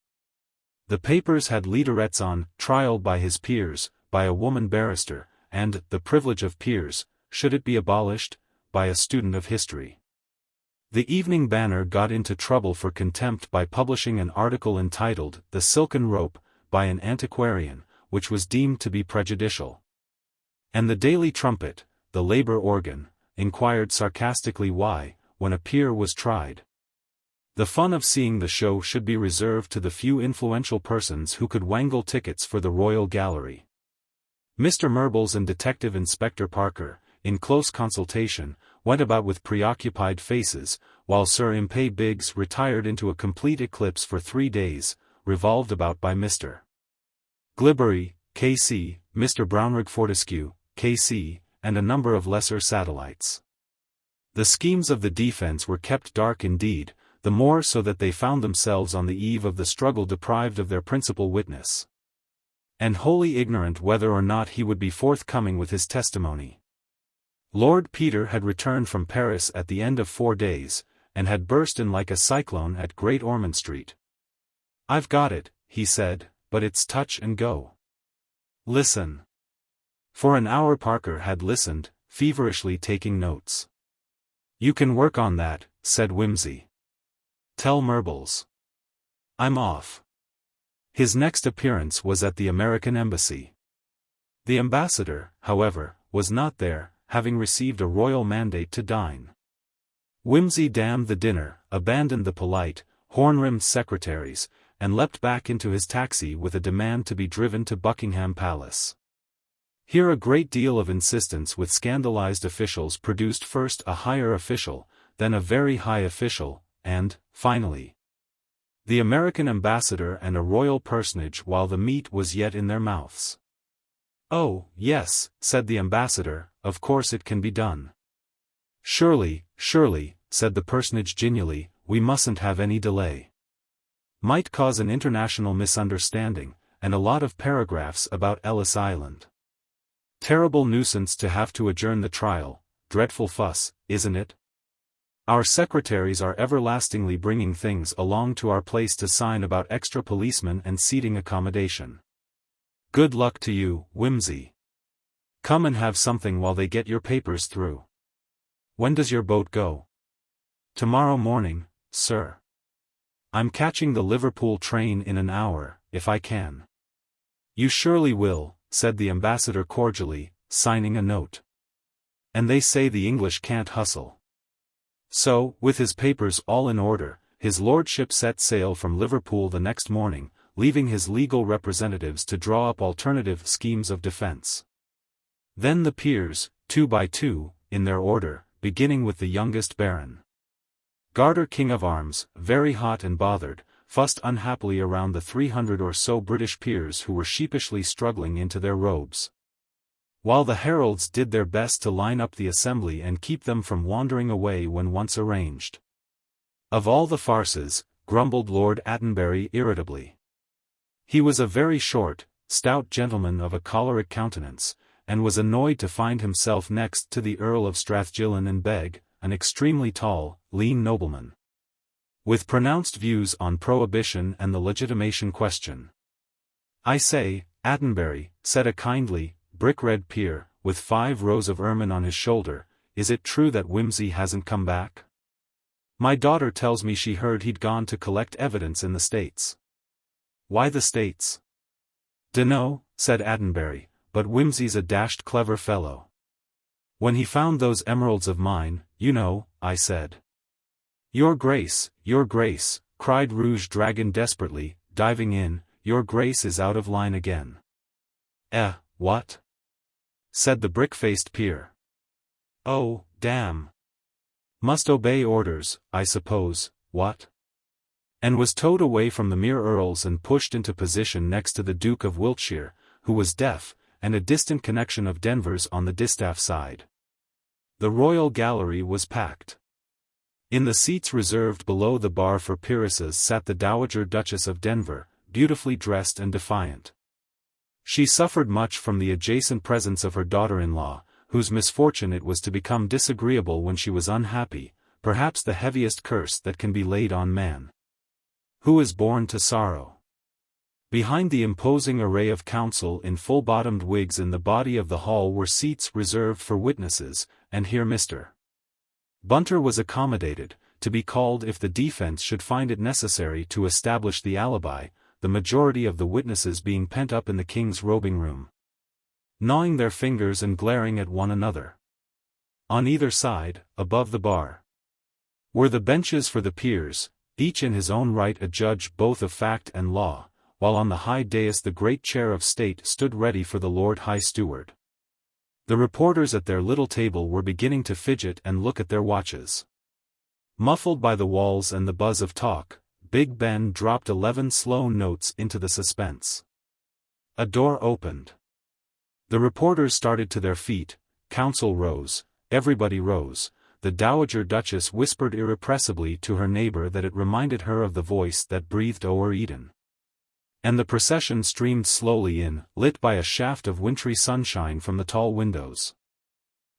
The papers had leaderettes on, trial by his peers, by a woman barrister, and, the privilege of peers, should it be abolished, by a student of history. The Evening Banner got into trouble for contempt by publishing an article entitled, The Silken Rope, by an antiquarian, which was deemed to be prejudicial. And the Daily Trumpet, the labor organ, inquired sarcastically why, when a peer was tried. The fun of seeing the show should be reserved to the few influential persons who could wangle tickets for the Royal Gallery. Mr. Murbles and Detective Inspector Parker, in close consultation, went about with preoccupied faces, while Sir Impey Biggs retired into a complete eclipse for 3 days, revolved about by Mr. Glibbery, K.C., Mr. Brownrigg Fortescue, K.C., and a number of lesser satellites. The schemes of the defense were kept dark indeed, the more so that they found themselves on the eve of the struggle deprived of their principal witness, and wholly ignorant whether or not he would be forthcoming with his testimony. Lord Peter had returned from Paris at the end of 4 days, and had burst in like a cyclone at Great Ormond Street. "I've got it," he said, "but it's touch and go. Listen." For an hour Parker had listened, feverishly taking notes. "You can work on that," said Wimsey. "Tell Murbles I'm off." His next appearance was at the American Embassy. The ambassador, however, was not there, having received a royal mandate to dine. Wimsey damned the dinner, abandoned the polite, horn-rimmed secretaries, and leapt back into his taxi with a demand to be driven to Buckingham Palace. Here a great deal of insistence with scandalized officials produced first a higher official, then a very high official, and, finally, the American ambassador and a royal personage while the meat was yet in their mouths. "Oh, yes," said the ambassador, "of course it can be done." Surely, said the personage genially, "we mustn't have any delay. Might cause an international misunderstanding, and a lot of paragraphs about Ellis Island. Terrible nuisance to have to adjourn the trial, dreadful fuss, isn't it? Our secretaries are everlastingly bringing things along to our place to sign about extra policemen and seating accommodation. Good luck to you, Wimsey. Come and have something while they get your papers through. When does your boat go?" "Tomorrow morning, sir. I'm catching the Liverpool train in an hour, if I can." "You surely will," said the ambassador cordially, signing a note. "And they say the English can't hustle." So, with his papers all in order, his lordship set sail from Liverpool the next morning, leaving his legal representatives to draw up alternative schemes of defense. Then the peers, 2 by 2, in their order, beginning with the youngest baron, Garter King of Arms, very hot and bothered, fussed unhappily around the 300 or so British peers who were sheepishly struggling into their robes, while the heralds did their best to line up the assembly and keep them from wandering away when once arranged. "Of all the farces," grumbled Lord Attenbury irritably. He was a very short, stout gentleman of a choleric countenance, and was annoyed to find himself next to the Earl of Strathgillen and Beg, an extremely tall, lean nobleman, with pronounced views on prohibition and the legitimation question. "I say, Attenbury," said a kindly, brick-red peer, with 5 rows of ermine on his shoulder, "is it true that Wimsey hasn't come back? My daughter tells me she heard he'd gone to collect evidence in the States." "Why the States?" "Dunno," said Attenbury, "but Wimsey's a dashed clever fellow. When he found those emeralds of mine, you know, I said—" Your Grace," cried Rouge Dragon desperately, diving in, "Your Grace is out of line again." What?" said the brick-faced peer. "Oh, damn. Must obey orders, I suppose, what?" And was towed away from the mere earls and pushed into position next to the Duke of Wiltshire, who was deaf, and a distant connection of Denver's on the distaff side. The royal gallery was packed. In the seats reserved below the bar for peeresses sat the Dowager Duchess of Denver, beautifully dressed and defiant. She suffered much from the adjacent presence of her daughter-in-law, whose misfortune it was to become disagreeable when she was unhappy, perhaps the heaviest curse that can be laid on man, who is born to sorrow. Behind the imposing array of counsel in full-bottomed wigs in the body of the hall were seats reserved for witnesses, and here Mr. Bunter was accommodated, to be called if the defense should find it necessary to establish the alibi, the majority of the witnesses being pent up in the king's robing room, gnawing their fingers and glaring at one another. On either side, above the bar, were the benches for the peers, each in his own right a judge both of fact and law, while on the high dais the great chair of state stood ready for the Lord High Steward. The reporters at their little table were beginning to fidget and look at their watches. Muffled by the walls and the buzz of talk, Big Ben dropped 11 slow notes into the suspense. A door opened. The reporters started to their feet, counsel rose, everybody rose. The Dowager Duchess whispered irrepressibly to her neighbor that it reminded her of the voice that breathed o'er Eden. And the procession streamed slowly in, lit by a shaft of wintry sunshine from the tall windows.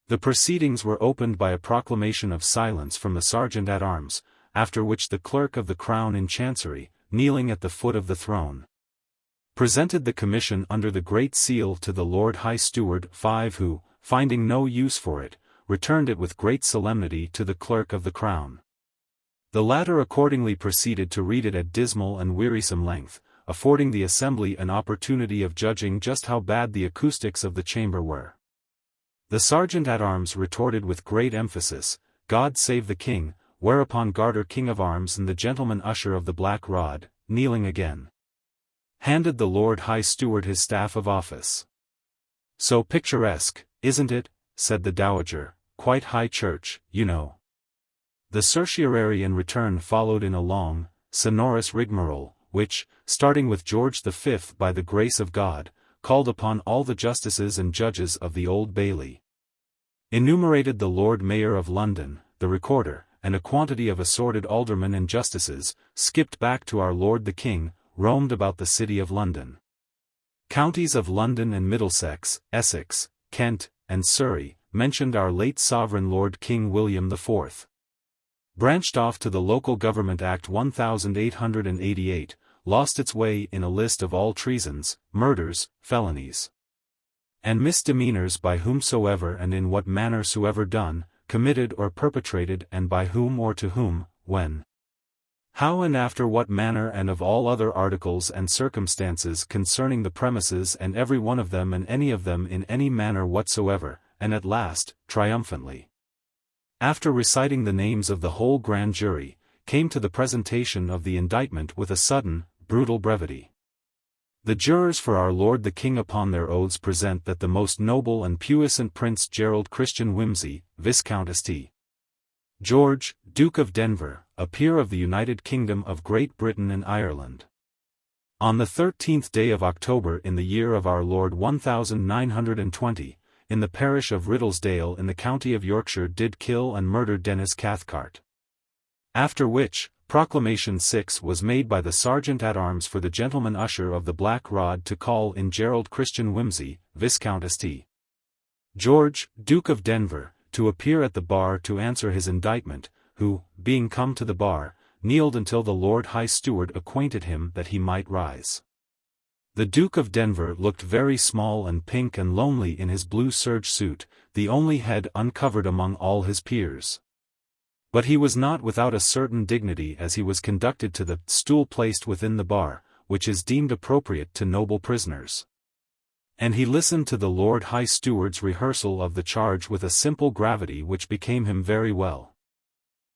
The proceedings were opened by a proclamation of silence from the sergeant-at-arms, after which the clerk of the crown in chancery, kneeling at the foot of the throne, presented the commission under the great seal to the Lord High Steward 5, who, finding no use for it, returned it with great solemnity to the clerk of the crown. The latter accordingly proceeded to read it at dismal and wearisome length, affording the assembly an opportunity of judging just how bad the acoustics of the chamber were. The sergeant-at-arms retorted with great emphasis, "God save the king," whereupon Garter King of Arms and the gentleman usher of the Black Rod, kneeling again, handed the Lord High Steward his staff of office. "So picturesque, isn't it?" said the Dowager, "quite high church, you know." The certiorari in return followed in a long, sonorous rigmarole, which, starting with George V by the grace of God, called upon all the justices and judges of the Old Bailey, enumerated the Lord Mayor of London, the Recorder, and a quantity of assorted aldermen and justices, skipped back to our Lord the King, roamed about the city of London. Counties of London and Middlesex, Essex, Kent, and Surrey, mentioned our late sovereign Lord King William IV. Branched off to the Local Government Act 1888, lost its way in a list of all treasons, murders, felonies, and misdemeanors by whomsoever and in what manner soever done, committed or perpetrated and by whom or to whom, when, how and after what manner and of all other articles and circumstances concerning the premises and every one of them and any of them in any manner whatsoever, and at last, triumphantly, after reciting the names of the whole grand jury, came to the presentation of the indictment with a sudden, brutal brevity. The jurors for our Lord the King upon their oaths present that the most noble and puissant Prince Gerald Christian Wimsey, Viscount St. George, Duke of Denver, a peer of the United Kingdom of Great Britain and Ireland, on the 13th day of October in the year of our Lord 1920, in the parish of Riddlesdale in the county of Yorkshire did kill and murder Denis Cathcart. After which, Proclamation 6 was made by the Sergeant-at-Arms for the Gentleman Usher of the Black Rod to call in Gerald Christian Wimsey, Viscount St. George, Duke of Denver, to appear at the bar to answer his indictment, who, being come to the bar, kneeled until the Lord High Steward acquainted him that he might rise. The Duke of Denver looked very small and pink and lonely in his blue serge suit, the only head uncovered among all his peers. But he was not without a certain dignity as he was conducted to the stool placed within the bar, which is deemed appropriate to noble prisoners. And he listened to the Lord High Steward's rehearsal of the charge with a simple gravity which became him very well.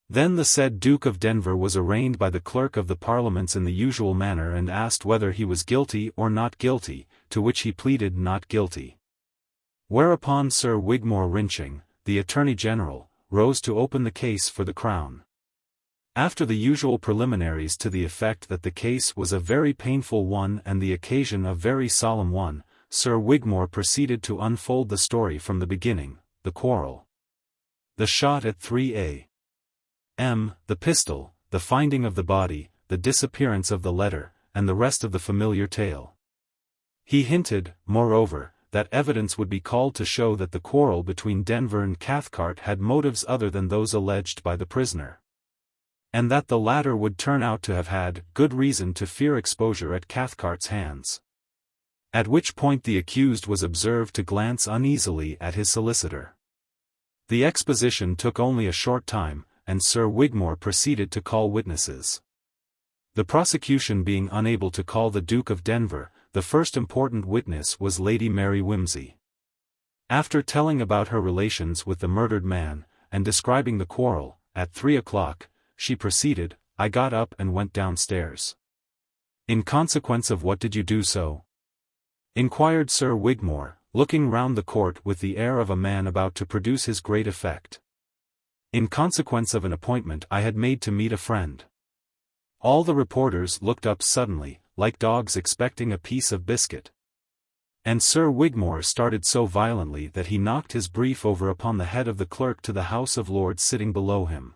Then the said Duke of Denver was arraigned by the Clerk of the Parliaments in the usual manner and asked whether he was guilty or not guilty, to which he pleaded not guilty. Whereupon Sir Wigmore Wrinching, the Attorney General, rose to open the case for the Crown. After the usual preliminaries to the effect that the case was a very painful one and the occasion a very solemn one, Sir Wigmore proceeded to unfold the story from the beginning, the quarrel, the shot at 3 a.m., the pistol, the finding of the body, the disappearance of the letter, and the rest of the familiar tale. He hinted, moreover, that evidence would be called to show that the quarrel between Denver and Cathcart had motives other than those alleged by the prisoner, and that the latter would turn out to have had good reason to fear exposure at Cathcart's hands. At which point the accused was observed to glance uneasily at his solicitor. The exposition took only a short time, and Sir Wigmore proceeded to call witnesses. The prosecution being unable to call the Duke of Denver, the first important witness was Lady Mary Wimsey. After telling about her relations with the murdered man, and describing the quarrel, at 3 o'clock, she proceeded, "I got up and went downstairs. In consequence of what did you do so? Inquired Sir Wigmore, looking round the court with the air of a man about to produce his great effect. In consequence of an appointment I had made to meet a friend. All the reporters looked up suddenly, like dogs expecting a piece of biscuit. And Sir Wigmore started so violently that he knocked his brief over upon the head of the clerk to the House of Lords sitting below him.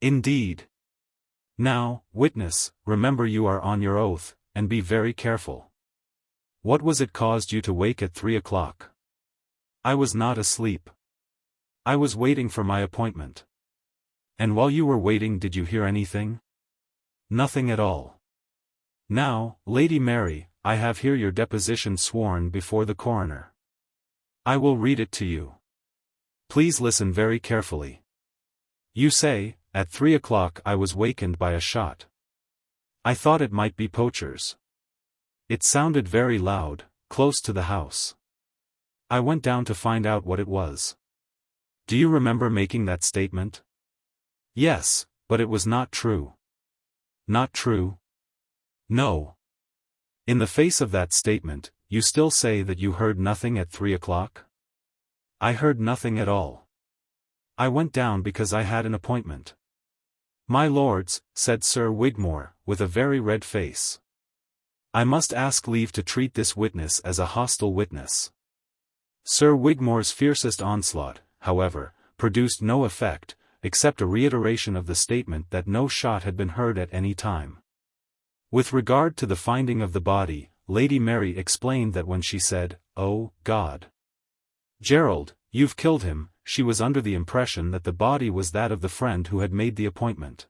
Indeed. Now, witness, remember you are on your oath, and be very careful. What was it caused you to wake at 3 o'clock? I was not asleep. I was waiting for my appointment. And while you were waiting, did you hear anything? Nothing at all. Now, Lady Mary, I have here your deposition sworn before the coroner. I will read it to you. Please listen very carefully. You say, at 3 o'clock I was wakened by a shot. I thought it might be poachers. It sounded very loud, close to the house. I went down to find out what it was. Do you remember making that statement? Yes, but it was not true. Not true? No. In the face of that statement, you still say that you heard nothing at 3 o'clock? I heard nothing at all. I went down because I had an appointment. My lords, said Sir Wigmore, with a very red face. I must ask leave to treat this witness as a hostile witness. Sir Wigmore's fiercest onslaught, however, produced no effect, except a reiteration of the statement that no shot had been heard at any time. With regard to the finding of the body, Lady Mary explained that when she said, "Oh, God, Gerald, you've killed him," she was under the impression that the body was that of the friend who had made the appointment.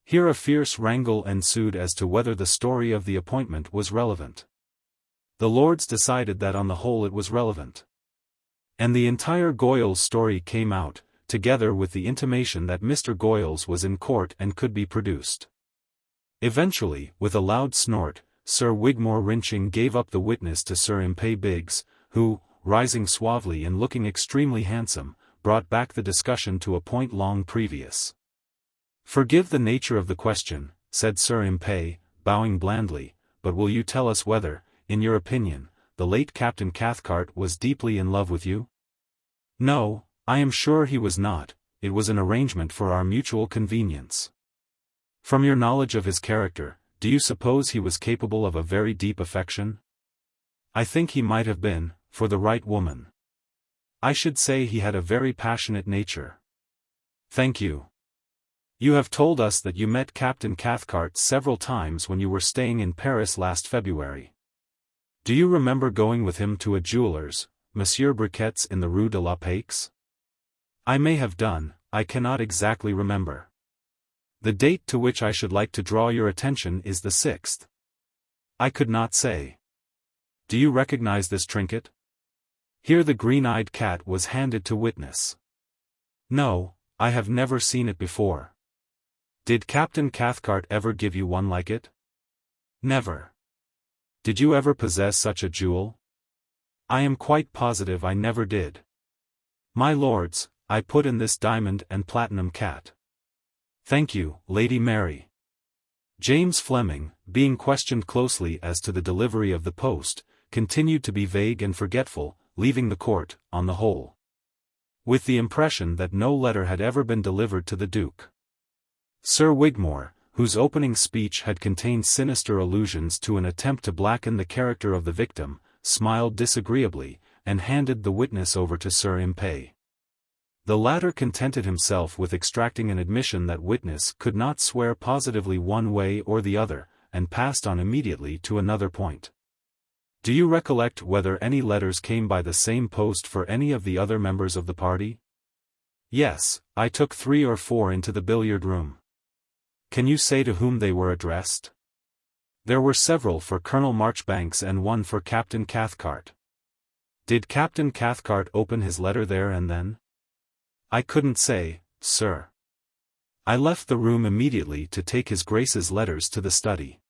Here a fierce wrangle ensued as to whether the story of the appointment was relevant. The Lords decided that on the whole it was relevant. And the entire Goyles story came out, together with the intimation that Mr. Goyles was in court and could be produced. Eventually, with a loud snort, Sir Wigmore Wrinching gave up the witness to Sir Impey Biggs, who, rising suavely and looking extremely handsome, brought back the discussion to a point long previous. Forgive the nature of the question, said Sir Impey, bowing blandly, but will you tell us whether, in your opinion, the late Captain Cathcart was deeply in love with you? No, I am sure he was not, it was an arrangement for our mutual convenience. From your knowledge of his character, do you suppose he was capable of a very deep affection? I think he might have been, for the right woman. I should say he had a very passionate nature. Thank you. You have told us that you met Captain Cathcart several times when you were staying in Paris last February. Do you remember going with him to a jeweller's, Monsieur Briquet's in the Rue de la Paix? I may have done, I cannot exactly remember. The date to which I should like to draw your attention is the 6th. I could not say. Do you recognize this trinket? Here the green-eyed cat was handed to witness. No, I have never seen it before. Did Captain Cathcart ever give you one like it? Never. Did you ever possess such a jewel? I am quite positive I never did. My lords, I put in this diamond and platinum cat. Thank you, Lady Mary. James Fleming, being questioned closely as to the delivery of the post, continued to be vague and forgetful, leaving the court, on the whole, with the impression that no letter had ever been delivered to the Duke. Sir Wigmore, whose opening speech had contained sinister allusions to an attempt to blacken the character of the victim, smiled disagreeably, and handed the witness over to Sir Impey. The latter contented himself with extracting an admission that witness could not swear positively one way or the other, and passed on immediately to another point. Do you recollect whether any letters came by the same post for any of the other members of the party? Yes, I took 3 or 4 into the billiard room. Can you say to whom they were addressed? There were several for Colonel Marchbanks and one for Captain Cathcart. Did Captain Cathcart open his letter there and then? I couldn't say, sir. I left the room immediately to take his Grace's letters to the study.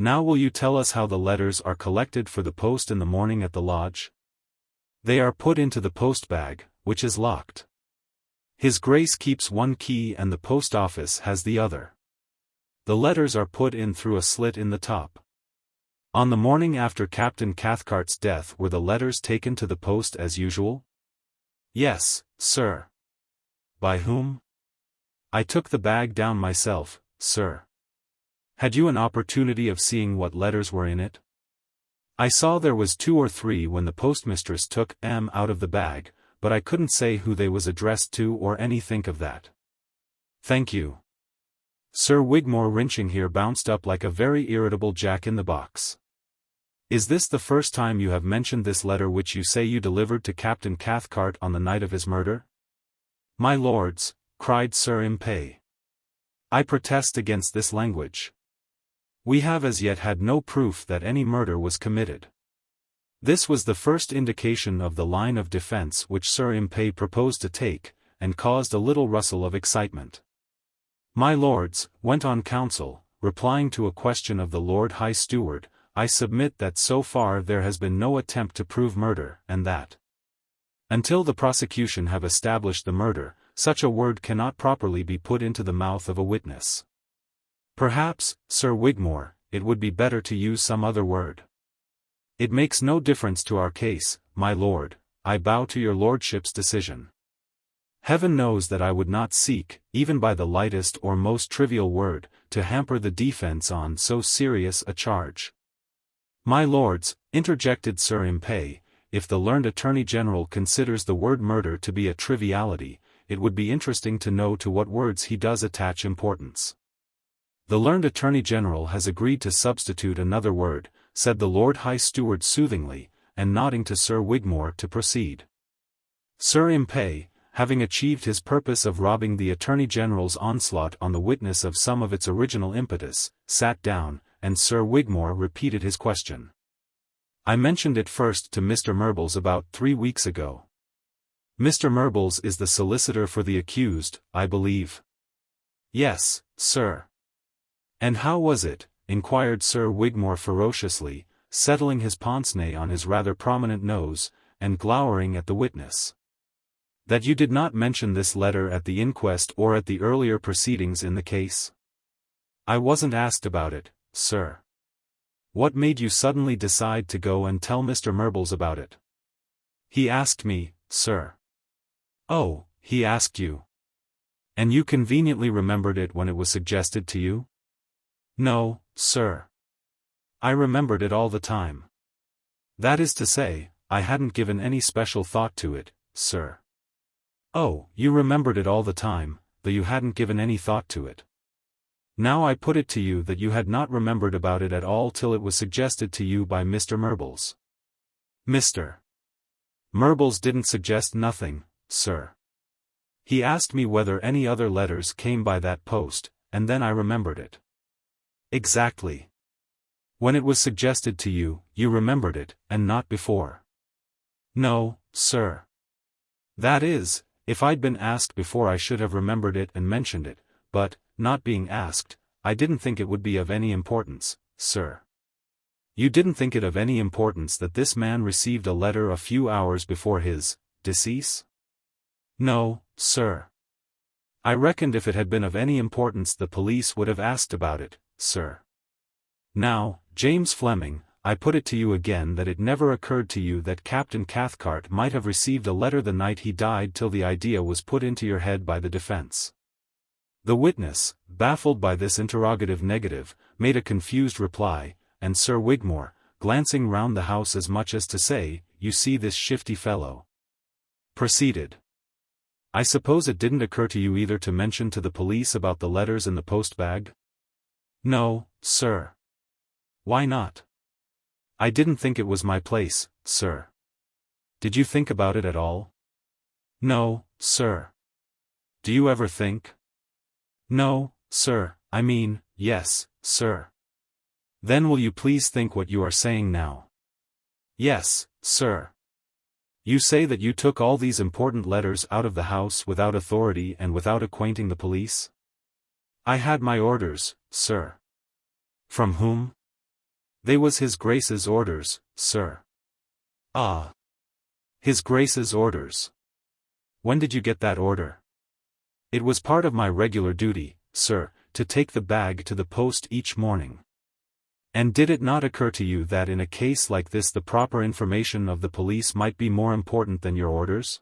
Now will you tell us how the letters are collected for the post in the morning at the lodge? They are put into the post bag, which is locked. His Grace keeps one key and the post office has the other. The letters are put in through a slit in the top. On the morning after Captain Cathcart's death were the letters taken to the post as usual? Yes, sir. By whom? I took the bag down myself, sir. Had you an opportunity of seeing what letters were in it? I saw there was 2 or 3 when the postmistress took M out of the bag, but I couldn't say who they was addressed to or anything of that. Thank you. Sir Wigmore Wrinching here bounced up like a very irritable jack-in-the-box. Is this the first time you have mentioned this letter which you say you delivered to Captain Cathcart on the night of his murder? My lords, cried Sir Impey. I protest against this language. We have as yet had no proof that any murder was committed. This was the first indication of the line of defense which Sir Impey proposed to take, and caused a little rustle of excitement. My lords, went on counsel, replying to a question of the Lord High Steward, I submit that so far there has been no attempt to prove murder, and that until the prosecution have established the murder, such a word cannot properly be put into the mouth of a witness. Perhaps, Sir Wigmore, it would be better to use some other word. It makes no difference to our case, my lord, I bow to your lordship's decision. Heaven knows that I would not seek, even by the lightest or most trivial word, to hamper the defense on so serious a charge. My lords, interjected Sir Impey, if the learned Attorney General considers the word murder to be a triviality, it would be interesting to know to what words he does attach importance. The learned Attorney General has agreed to substitute another word, said the Lord High Steward soothingly, and nodding to Sir Wigmore to proceed. Sir Impey, having achieved his purpose of robbing the Attorney General's onslaught on the witness of some of its original impetus, sat down, and Sir Wigmore repeated his question. I mentioned it first to Mr. Murbles about 3 weeks ago. Mr. Murbles is the solicitor for the accused, I believe. Yes, sir. And how was it, inquired Sir Wigmore ferociously, settling his pince-nez on his rather prominent nose, and glowering at the witness, that you did not mention this letter at the inquest or at the earlier proceedings in the case? I wasn't asked about it, sir. What made you suddenly decide to go and tell Mr. Murbles about it? He asked me, sir. Oh, he asked you. And you conveniently remembered it when it was suggested to you? No, sir. I remembered it all the time. That is to say, I hadn't given any special thought to it, sir. Oh, you remembered it all the time, though you hadn't given any thought to it. Now I put it to you that you had not remembered about it at all till it was suggested to you by Mr. Murbles. Mr. Murbles didn't suggest nothing, sir. He asked me whether any other letters came by that post, and then I remembered it. Exactly. When it was suggested to you, you remembered it, and not before. No, sir. That is, if I'd been asked before I should have remembered it and mentioned it, but, not being asked, I didn't think it would be of any importance, sir. You didn't think it of any importance that this man received a letter a few hours before his decease? No, sir. I reckoned if it had been of any importance the police would have asked about it, sir. Now, James Fleming, I put it to you again that it never occurred to you that Captain Cathcart might have received a letter the night he died till the idea was put into your head by the defense. The witness, baffled by this interrogative negative, made a confused reply, and Sir Wigmore, glancing round the house as much as to say, you see this shifty fellow, proceeded. I suppose it didn't occur to you either to mention to the police about the letters in the post-bag? No, sir. Why not? I didn't think it was my place, sir. Did you think about it at all? No, sir. Do you ever think? No, sir, I mean, yes, sir. Then will you please think what you are saying now? Yes, sir. You say that you took all these important letters out of the house without authority and without acquainting the police? I had my orders, sir. From whom? They was His Grace's orders, sir. Ah. His Grace's orders. When did you get that order? It was part of my regular duty, sir, to take the bag to the post each morning. And did it not occur to you that in a case like this the proper information of the police might be more important than your orders?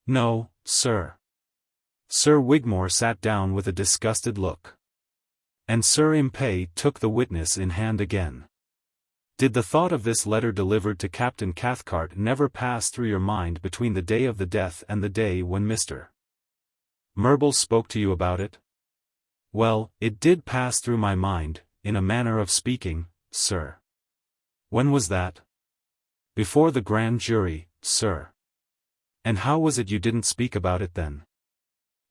No, sir. Sir Wigmore sat down with a disgusted look. And Sir Impey took the witness in hand again. Did the thought of this letter delivered to Captain Cathcart never pass through your mind between the day of the death and the day when Mr. Murble spoke to you about it? Well, it did pass through my mind, in a manner of speaking, sir. When was that? Before the grand jury, sir. And how was it you didn't speak about it then?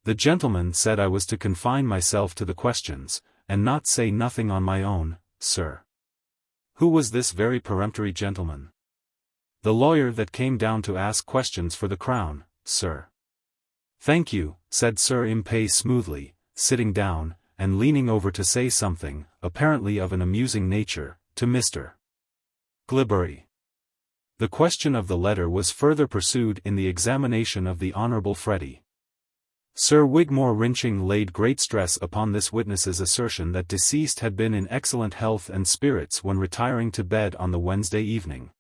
The gentleman said I was to confine myself to the questions, and not say nothing on my own, sir. Who was this very peremptory gentleman? The lawyer that came down to ask questions for the Crown, sir. Thank you, said Sir Impey smoothly, sitting down, and leaning over to say something, apparently of an amusing nature, to Mr. Glibbery. The question of the letter was further pursued in the examination of the Honourable Freddy. Sir Wigmore Wrinching laid great stress upon this witness's assertion that deceased had been in excellent health and spirits when retiring to bed on the Wednesday evening,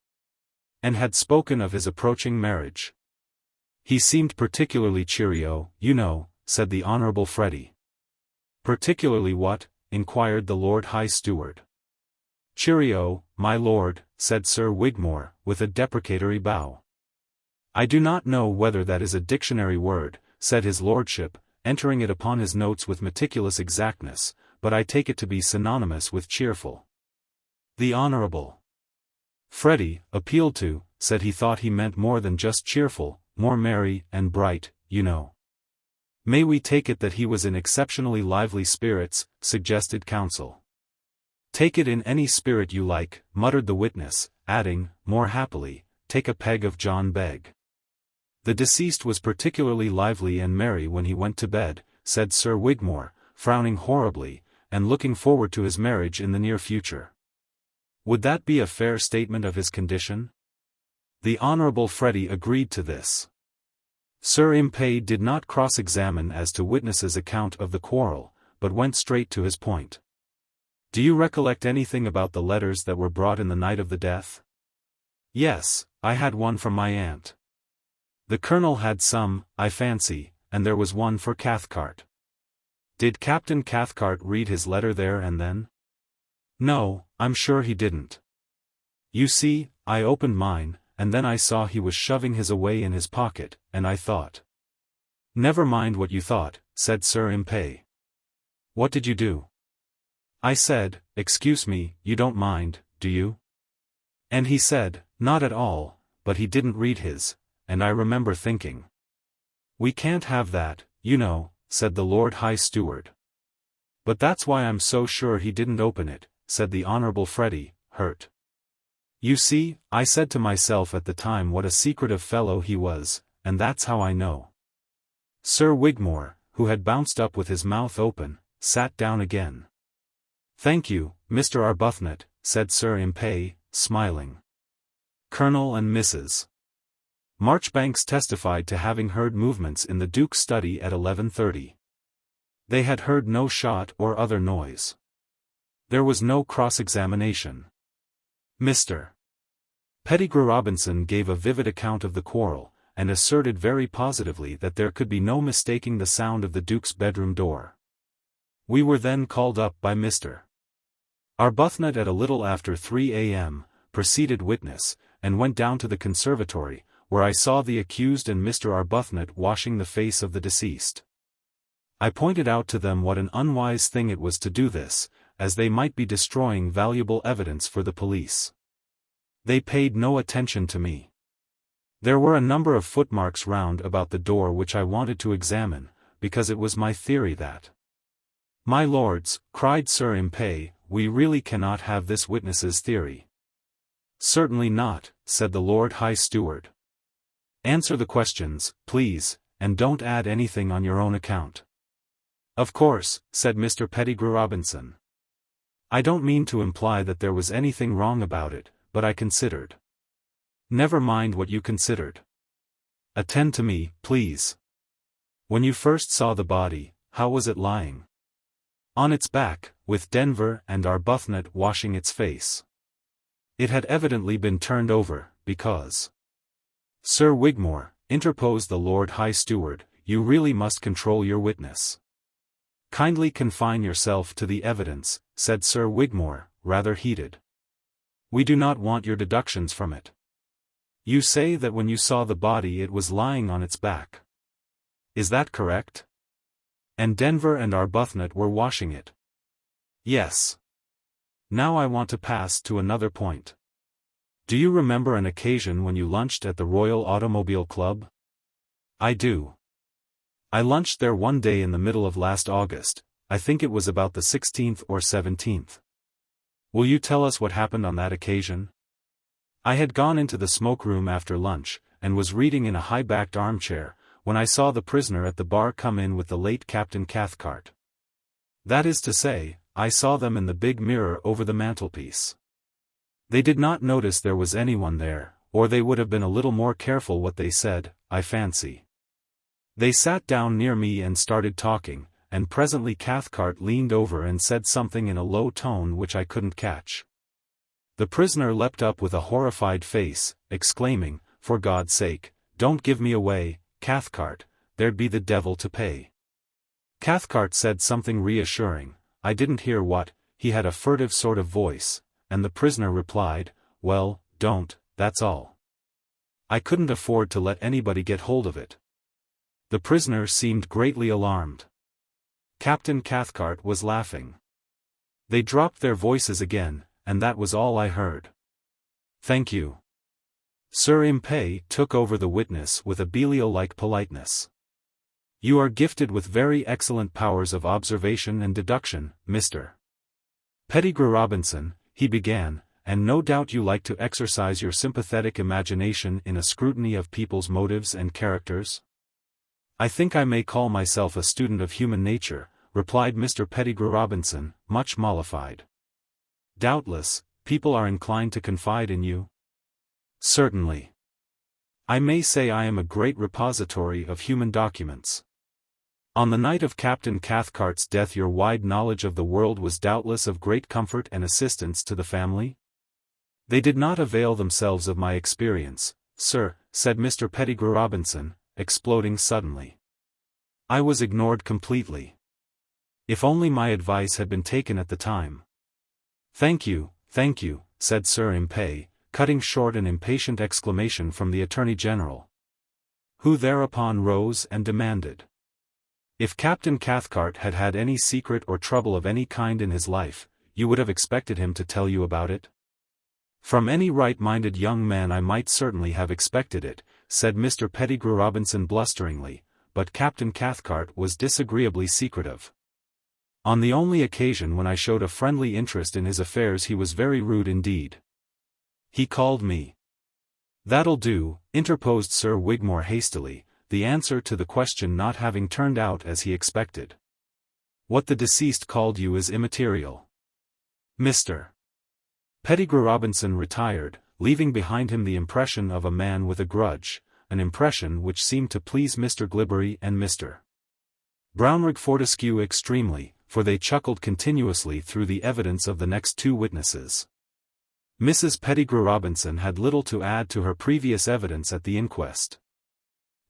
and had spoken of his approaching marriage. He seemed particularly cheerio, you know, said the Honourable Freddy. Particularly what? Inquired the Lord High Steward. Cheerio, my lord, said Sir Wigmore, with a deprecatory bow. I do not know whether that is a dictionary word, said his lordship, entering it upon his notes with meticulous exactness, but I take it to be synonymous with cheerful. The Honourable Freddy, appealed to, said he thought he meant more than just cheerful, more merry and bright, you know. May we take it that he was in exceptionally lively spirits, suggested counsel. Take it in any spirit you like, muttered the witness, adding, more happily, take a peg of John Begg. The deceased was particularly lively and merry when he went to bed, said Sir Wigmore, frowning horribly, and looking forward to his marriage in the near future. Would that be a fair statement of his condition? The Honourable Freddy agreed to this. Sir Impey did not cross-examine as to witness's account of the quarrel, but went straight to his point. Do you recollect anything about the letters that were brought in the night of the death? Yes, I had one from my aunt. The Colonel had some, I fancy, and there was one for Cathcart. Did Captain Cathcart read his letter there and then? No, I'm sure he didn't. You see, I opened mine, and then I saw he was shoving his away in his pocket, and I thought. Never mind what you thought, said Sir Impey. What did you do? I said, excuse me, you don't mind, do you? And he said, not at all, but he didn't read his. And I remember thinking. We can't have that, you know, said the Lord High Steward. But that's why I'm so sure he didn't open it, said the Honourable Freddy, hurt. You see, I said to myself at the time what a secretive fellow he was, and that's how I know. Sir Wigmore, who had bounced up with his mouth open, sat down again. Thank you, Mr. Arbuthnot, said Sir Impey, smiling. Colonel and Mrs. Marchbanks testified to having heard movements in the Duke's study at 11:30. They had heard no shot or other noise. There was no cross-examination. Mr. Pettigrew Robinson gave a vivid account of the quarrel, and asserted very positively that there could be no mistaking the sound of the Duke's bedroom door. We were then called up by Mr. Arbuthnot at a little after 3 a.m., preceded witness, and went down to the conservatory, where I saw the accused and Mr. Arbuthnot washing the face of the deceased. I pointed out to them what an unwise thing it was to do this, as they might be destroying valuable evidence for the police. They paid no attention to me. There were a number of footmarks round about the door which I wanted to examine, because it was my theory that. My lords, cried Sir Impey, we really cannot have this witness's theory. Certainly not, said the Lord High Steward. Answer the questions, please, and don't add anything on your own account. Of course, said Mr. Pettigrew Robinson. I don't mean to imply that there was anything wrong about it, but I considered. Never mind what you considered. Attend to me, please. When you first saw the body, how was it lying? On its back, with Denver and Arbuthnot washing its face. It had evidently been turned over, because— Sir Wigmore, interposed the Lord High Steward, you really must control your witness. Kindly confine yourself to the evidence, said Sir Wigmore, rather heated. We do not want your deductions from it. You say that when you saw the body it was lying on its back. Is that correct? And Denver and Arbuthnot were washing it. Yes. Now I want to pass to another point. Do you remember an occasion when you lunched at the Royal Automobile Club? I do. I lunched there one day in the middle of last August, I think it was about the 16th or 17th. Will you tell us what happened on that occasion? I had gone into the smoke room after lunch, and was reading in a high-backed armchair, when I saw the prisoner at the bar come in with the late Captain Cathcart. That is to say, I saw them in the big mirror over the mantelpiece. They did not notice there was anyone there, or they would have been a little more careful what they said, I fancy. They sat down near me and started talking, and presently Cathcart leaned over and said something in a low tone which I couldn't catch. The prisoner leapt up with a horrified face, exclaiming, for God's sake, don't give me away, Cathcart, there'd be the devil to pay. Cathcart said something reassuring, I didn't hear what, he had a furtive sort of voice, and the prisoner replied, well, don't, that's all. I couldn't afford to let anybody get hold of it. The prisoner seemed greatly alarmed. Captain Cathcart was laughing. They dropped their voices again, and that was all I heard. Thank you. Sir Impey took over the witness with a Belial-like politeness. You are gifted with very excellent powers of observation and deduction, Mr. Pettigrew Robinson, he began, and no doubt you like to exercise your sympathetic imagination in a scrutiny of people's motives and characters? I think I may call myself a student of human nature, replied Mr. Pettigrew Robinson, much mollified. Doubtless, people are inclined to confide in you? Certainly. I may say I am a great repository of human documents. On the night of Captain Cathcart's death your wide knowledge of the world was doubtless of great comfort and assistance to the family? They did not avail themselves of my experience, sir, said Mr. Pettigrew Robinson, exploding suddenly. I was ignored completely. If only my advice had been taken at the time. Thank you, said Sir Impey, cutting short an impatient exclamation from the Attorney General. Who thereupon rose and demanded. If Captain Cathcart had had any secret or trouble of any kind in his life, you would have expected him to tell you about it? From any right-minded young man I might certainly have expected it, said Mr. Pettigrew Robinson blusteringly, but Captain Cathcart was disagreeably secretive. On the only occasion when I showed a friendly interest in his affairs he was very rude indeed. He called me. That'll do, interposed Sir Wigmore hastily, the answer to the question not having turned out as he expected. What the deceased called you is immaterial. Mr. Pettigrew Robinson retired, leaving behind him the impression of a man with a grudge, an impression which seemed to please Mr. Glibbery and Mr. Brownrigg Fortescue extremely, for they chuckled continuously through the evidence of the next two witnesses. Mrs. Pettigrew Robinson had little to add to her previous evidence at the inquest.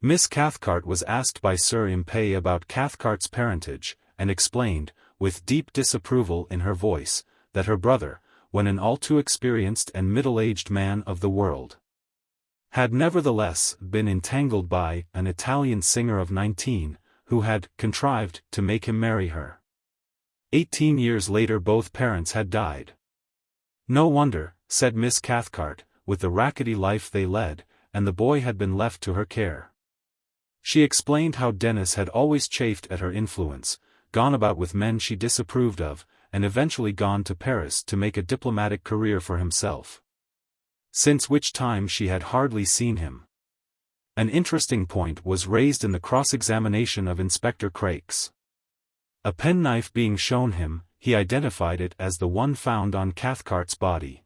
Miss Cathcart was asked by Sir Impey about Cathcart's parentage, and explained, with deep disapproval in her voice, that her brother, when an all too experienced and middle-aged man of the world, had nevertheless been entangled by an Italian singer of 19, who had contrived to make him marry her. 18 years later both parents had died. No wonder, said Miss Cathcart, with the rackety life they led, and the boy had been left to her care. She explained how Denis had always chafed at her influence, gone about with men she disapproved of, and eventually gone to Paris to make a diplomatic career for himself. Since which time she had hardly seen him. An interesting point was raised in the cross-examination of Inspector Crakes. A penknife being shown him, he identified it as the one found on Cathcart's body.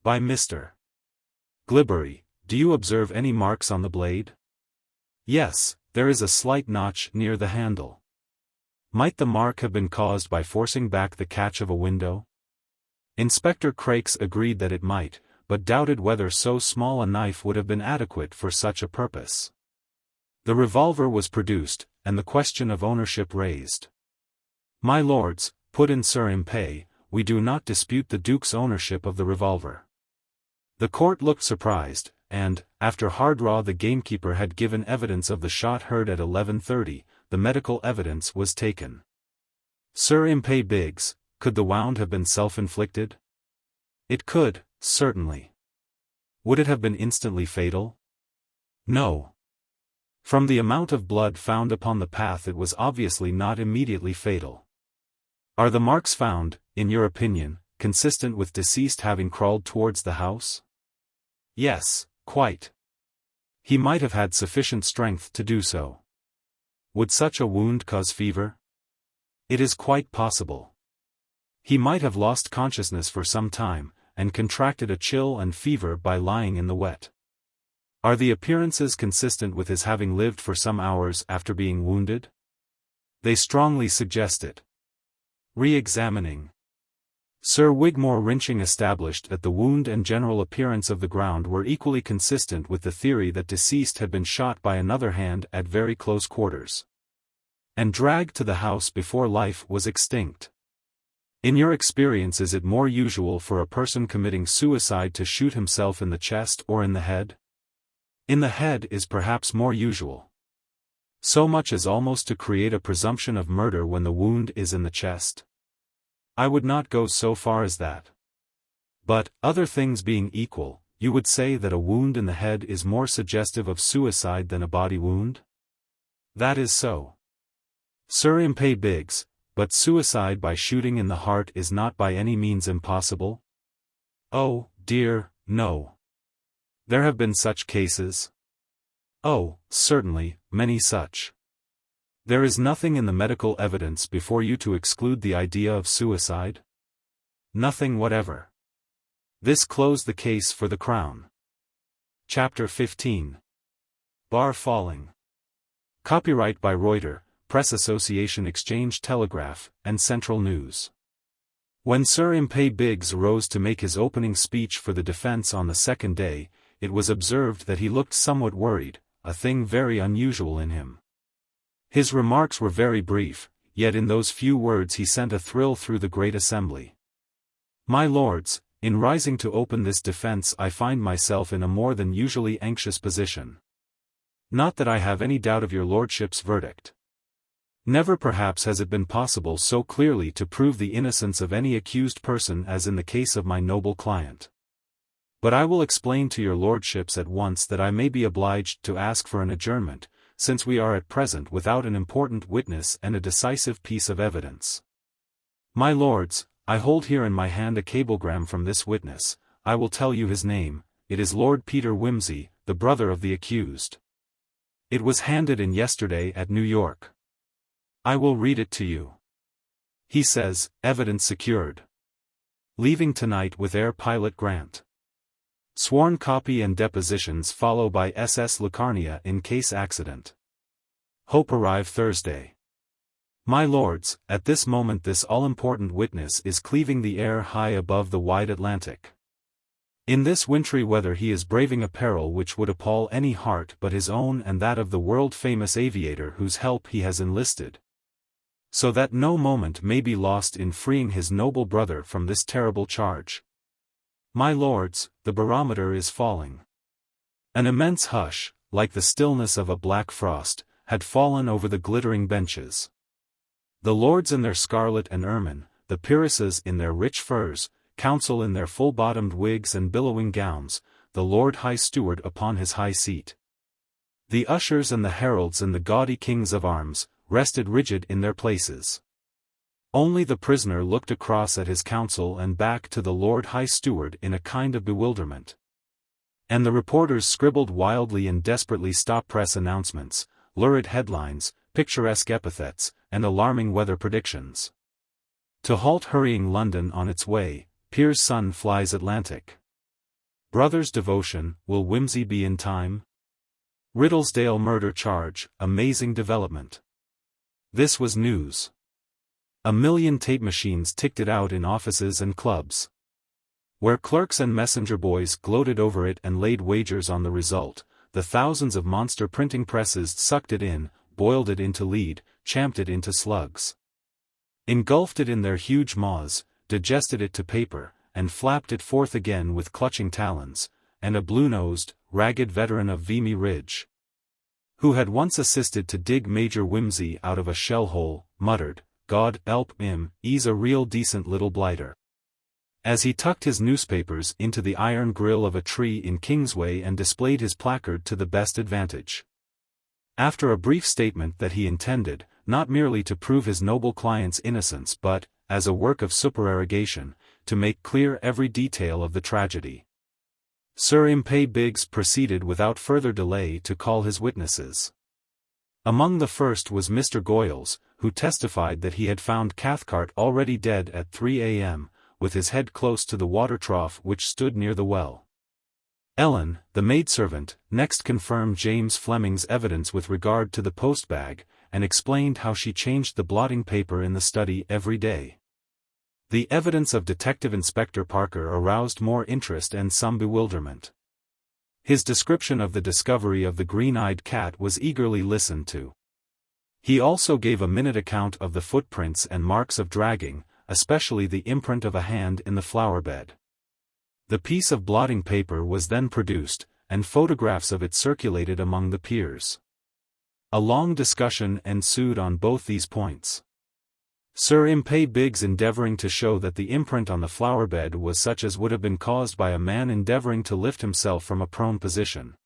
By Mr. Glibbery, do you observe any marks on the blade? Yes, there is a slight notch near the handle. Might the mark have been caused by forcing back the catch of a window? Inspector Crakes agreed that it might, but doubted whether so small a knife would have been adequate for such a purpose. The revolver was produced, and the question of ownership raised. "My lords," put in Sir Impey, "we do not dispute the Duke's ownership of the revolver." The court looked surprised, and, after Hardraw the gamekeeper had given evidence of the shot heard at 11:30, the medical evidence was taken. Sir Impey Biggs, could the wound have been self-inflicted? It could, certainly. Would it have been instantly fatal? No. From the amount of blood found upon the path it was obviously not immediately fatal. Are the marks found, in your opinion, consistent with deceased having crawled towards the house? Yes, quite. He might have had sufficient strength to do so. Would such a wound cause fever? It is quite possible. He might have lost consciousness for some time, and contracted a chill and fever by lying in the wet. Are the appearances consistent with his having lived for some hours after being wounded? They strongly suggest it. Re-examining. Sir Wigmore Wrenching established that the wound and general appearance of the ground were equally consistent with the theory that deceased had been shot by another hand at very close quarters, and dragged to the house before life was extinct. In your experience, is it more usual for a person committing suicide to shoot himself in the chest or in the head? In the head is perhaps more usual. So much as almost to create a presumption of murder when the wound is in the chest. I would not go so far as that. But, other things being equal, you would say that a wound in the head is more suggestive of suicide than a body wound? That is so. Sir Impey Biggs, but suicide by shooting in the heart is not by any means impossible? Oh, dear, no. There have been such cases? Oh, certainly, many such. There is nothing in the medical evidence before you to exclude the idea of suicide? Nothing whatever. This closed the case for the Crown. Chapter 15. Bar falling. Copyright by Reuter, Press Association Exchange Telegraph, and Central News. When Sir Impey Biggs rose to make his opening speech for the defence on the second day, it was observed that he looked somewhat worried, a thing very unusual in him. His remarks were very brief, yet in those few words he sent a thrill through the great assembly. My lords, in rising to open this defence I find myself in a more than usually anxious position. Not that I have any doubt of your lordship's verdict. Never perhaps has it been possible so clearly to prove the innocence of any accused person as in the case of my noble client. But I will explain to your lordships at once that I may be obliged to ask for an adjournment, since we are at present without an important witness and a decisive piece of evidence. My lords, I hold here in my hand a cablegram from this witness. I will tell you his name. It is Lord Peter Wimsey, the brother of the accused. It was handed in yesterday at New York. I will read it to you. He says, evidence secured. Leaving tonight with Air Pilot Grant. Sworn copy and depositions follow by SS Lucarnia in case accident. Hope arrive Thursday. My lords, at this moment this all-important witness is cleaving the air high above the wide Atlantic. In this wintry weather he is braving a peril which would appall any heart but his own and that of the world-famous aviator whose help he has enlisted. So that no moment may be lost in freeing his noble brother from this terrible charge. My lords, the barometer is falling. An immense hush, like the stillness of a black frost, had fallen over the glittering benches. The lords in their scarlet and ermine, the peeresses in their rich furs, counsel in their full-bottomed wigs and billowing gowns, the Lord High Steward upon his high seat. The ushers and the heralds and the gaudy kings of arms, rested rigid in their places. Only the prisoner looked across at his counsel and back to the Lord High Steward in a kind of bewilderment. And the reporters scribbled wildly and desperately stop-press announcements, lurid headlines, picturesque epithets, and alarming weather predictions. To halt hurrying London on its way, Pier's son flies Atlantic. Brother's devotion, will Wimsey be in time? Riddlesdale murder charge, amazing development. This was news. A million tape machines ticked it out in offices and clubs, where clerks and messenger boys gloated over it and laid wagers on the result. The thousands of monster printing presses sucked it in, boiled it into lead, champed it into slugs, engulfed it in their huge maws, digested it to paper, and flapped it forth again with clutching talons. And a blue-nosed, ragged veteran of Vimy Ridge, who had once assisted to dig Major Wimsey out of a shell-hole, muttered, "God 'elp 'im, 'e's a real decent little blighter," as he tucked his newspapers into the iron grill of a tree in Kingsway and displayed his placard to the best advantage. After a brief statement that he intended, not merely to prove his noble client's innocence but, as a work of supererogation, to make clear every detail of the tragedy, Sir Impey Biggs proceeded without further delay to call his witnesses. Among the first was Mr. Goyles, who testified that he had found Cathcart already dead at 3 a.m., with his head close to the water trough which stood near the well. Ellen, the maidservant, next confirmed James Fleming's evidence with regard to the post-bag, and explained how she changed the blotting paper in the study every day. The evidence of Detective Inspector Parker aroused more interest and some bewilderment. His description of the discovery of the green-eyed cat was eagerly listened to. He also gave a minute account of the footprints and marks of dragging, especially the imprint of a hand in the flower bed. The piece of blotting paper was then produced, and photographs of it circulated among the peers. A long discussion ensued on both these points, Sir Impey Biggs endeavouring to show that the imprint on the flower bed was such as would have been caused by a man endeavouring to lift himself from a prone position,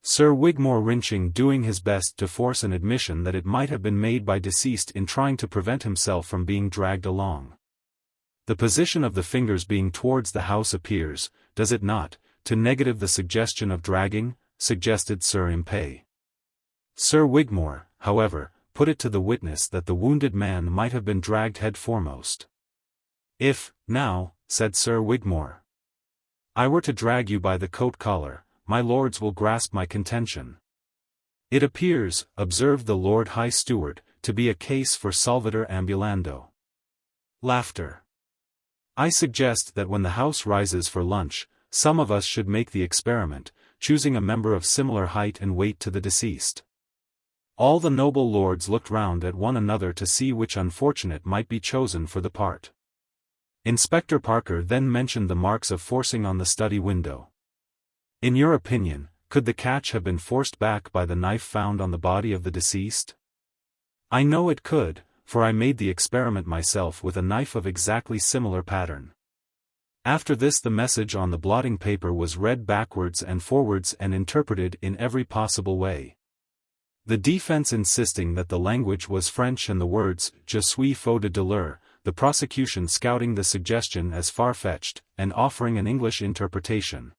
Sir Wigmore Wrinching doing his best to force an admission that it might have been made by deceased in trying to prevent himself from being dragged along. The position of the fingers being towards the house appears, does it not, to negative the suggestion of dragging, suggested Sir Impey. Sir Wigmore, however, put it to the witness that the wounded man might have been dragged head foremost. "If, now," said Sir Wigmore, "I were to drag you by the coat collar, my lords will grasp my contention. It appears," observed the Lord High Steward, "to be a case for solvitur ambulando." Laughter. I suggest that when the House rises for lunch, some of us should make the experiment, choosing a member of similar height and weight to the deceased. All the noble lords looked round at one another to see which unfortunate might be chosen for the part. Inspector Parker then mentioned the marks of forcing on the study window. "In your opinion, could the catch have been forced back by the knife found on the body of the deceased?" "I know it could, for I made the experiment myself with a knife of exactly similar pattern." After this the message on the blotting paper was read backwards and forwards and interpreted in every possible way. The defense insisting that the language was French and the words, "Je suis faux de douleur," the prosecution scouting the suggestion as far-fetched, and offering an English interpretation,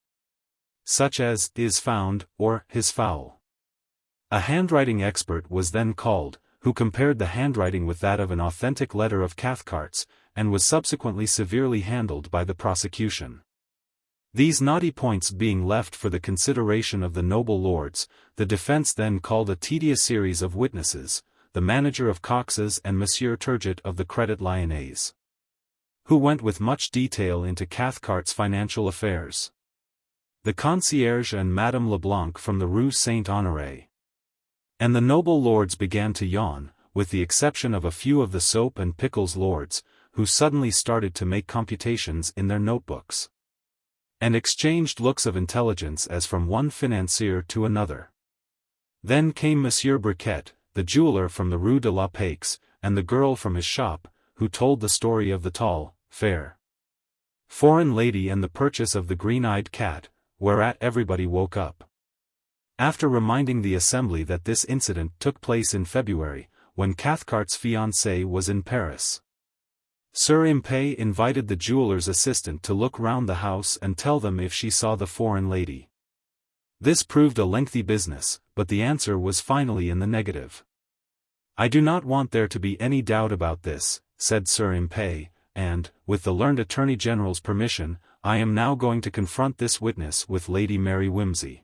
such as, "is found," or, "his foul." A handwriting expert was then called, who compared the handwriting with that of an authentic letter of Cathcart's, and was subsequently severely handled by the prosecution. These knotty points being left for the consideration of the noble lords, the defence then called a tedious series of witnesses, the manager of Cox's and Monsieur Turgot of the Credit Lyonnais, who went with much detail into Cathcart's financial affairs, the concierge and Madame Leblanc from the Rue St. Honoré. And the noble lords began to yawn, with the exception of a few of the soap and pickles lords, who suddenly started to make computations in their notebooks, and exchanged looks of intelligence as from one financier to another. Then came Monsieur Briquet, the jeweller from the Rue de la Paix, and the girl from his shop, who told the story of the tall, fair, foreign lady and the purchase of the green-eyed cat, whereat everybody woke up. After reminding the assembly that this incident took place in February, when Cathcart's fiancé was in Paris, Sir Impey invited the jeweller's assistant to look round the house and tell them if she saw the foreign lady. This proved a lengthy business, but the answer was finally in the negative. "I do not want there to be any doubt about this," said Sir Impey, "and, with the learned Attorney General's permission, I am now going to confront this witness with Lady Mary Wimsey."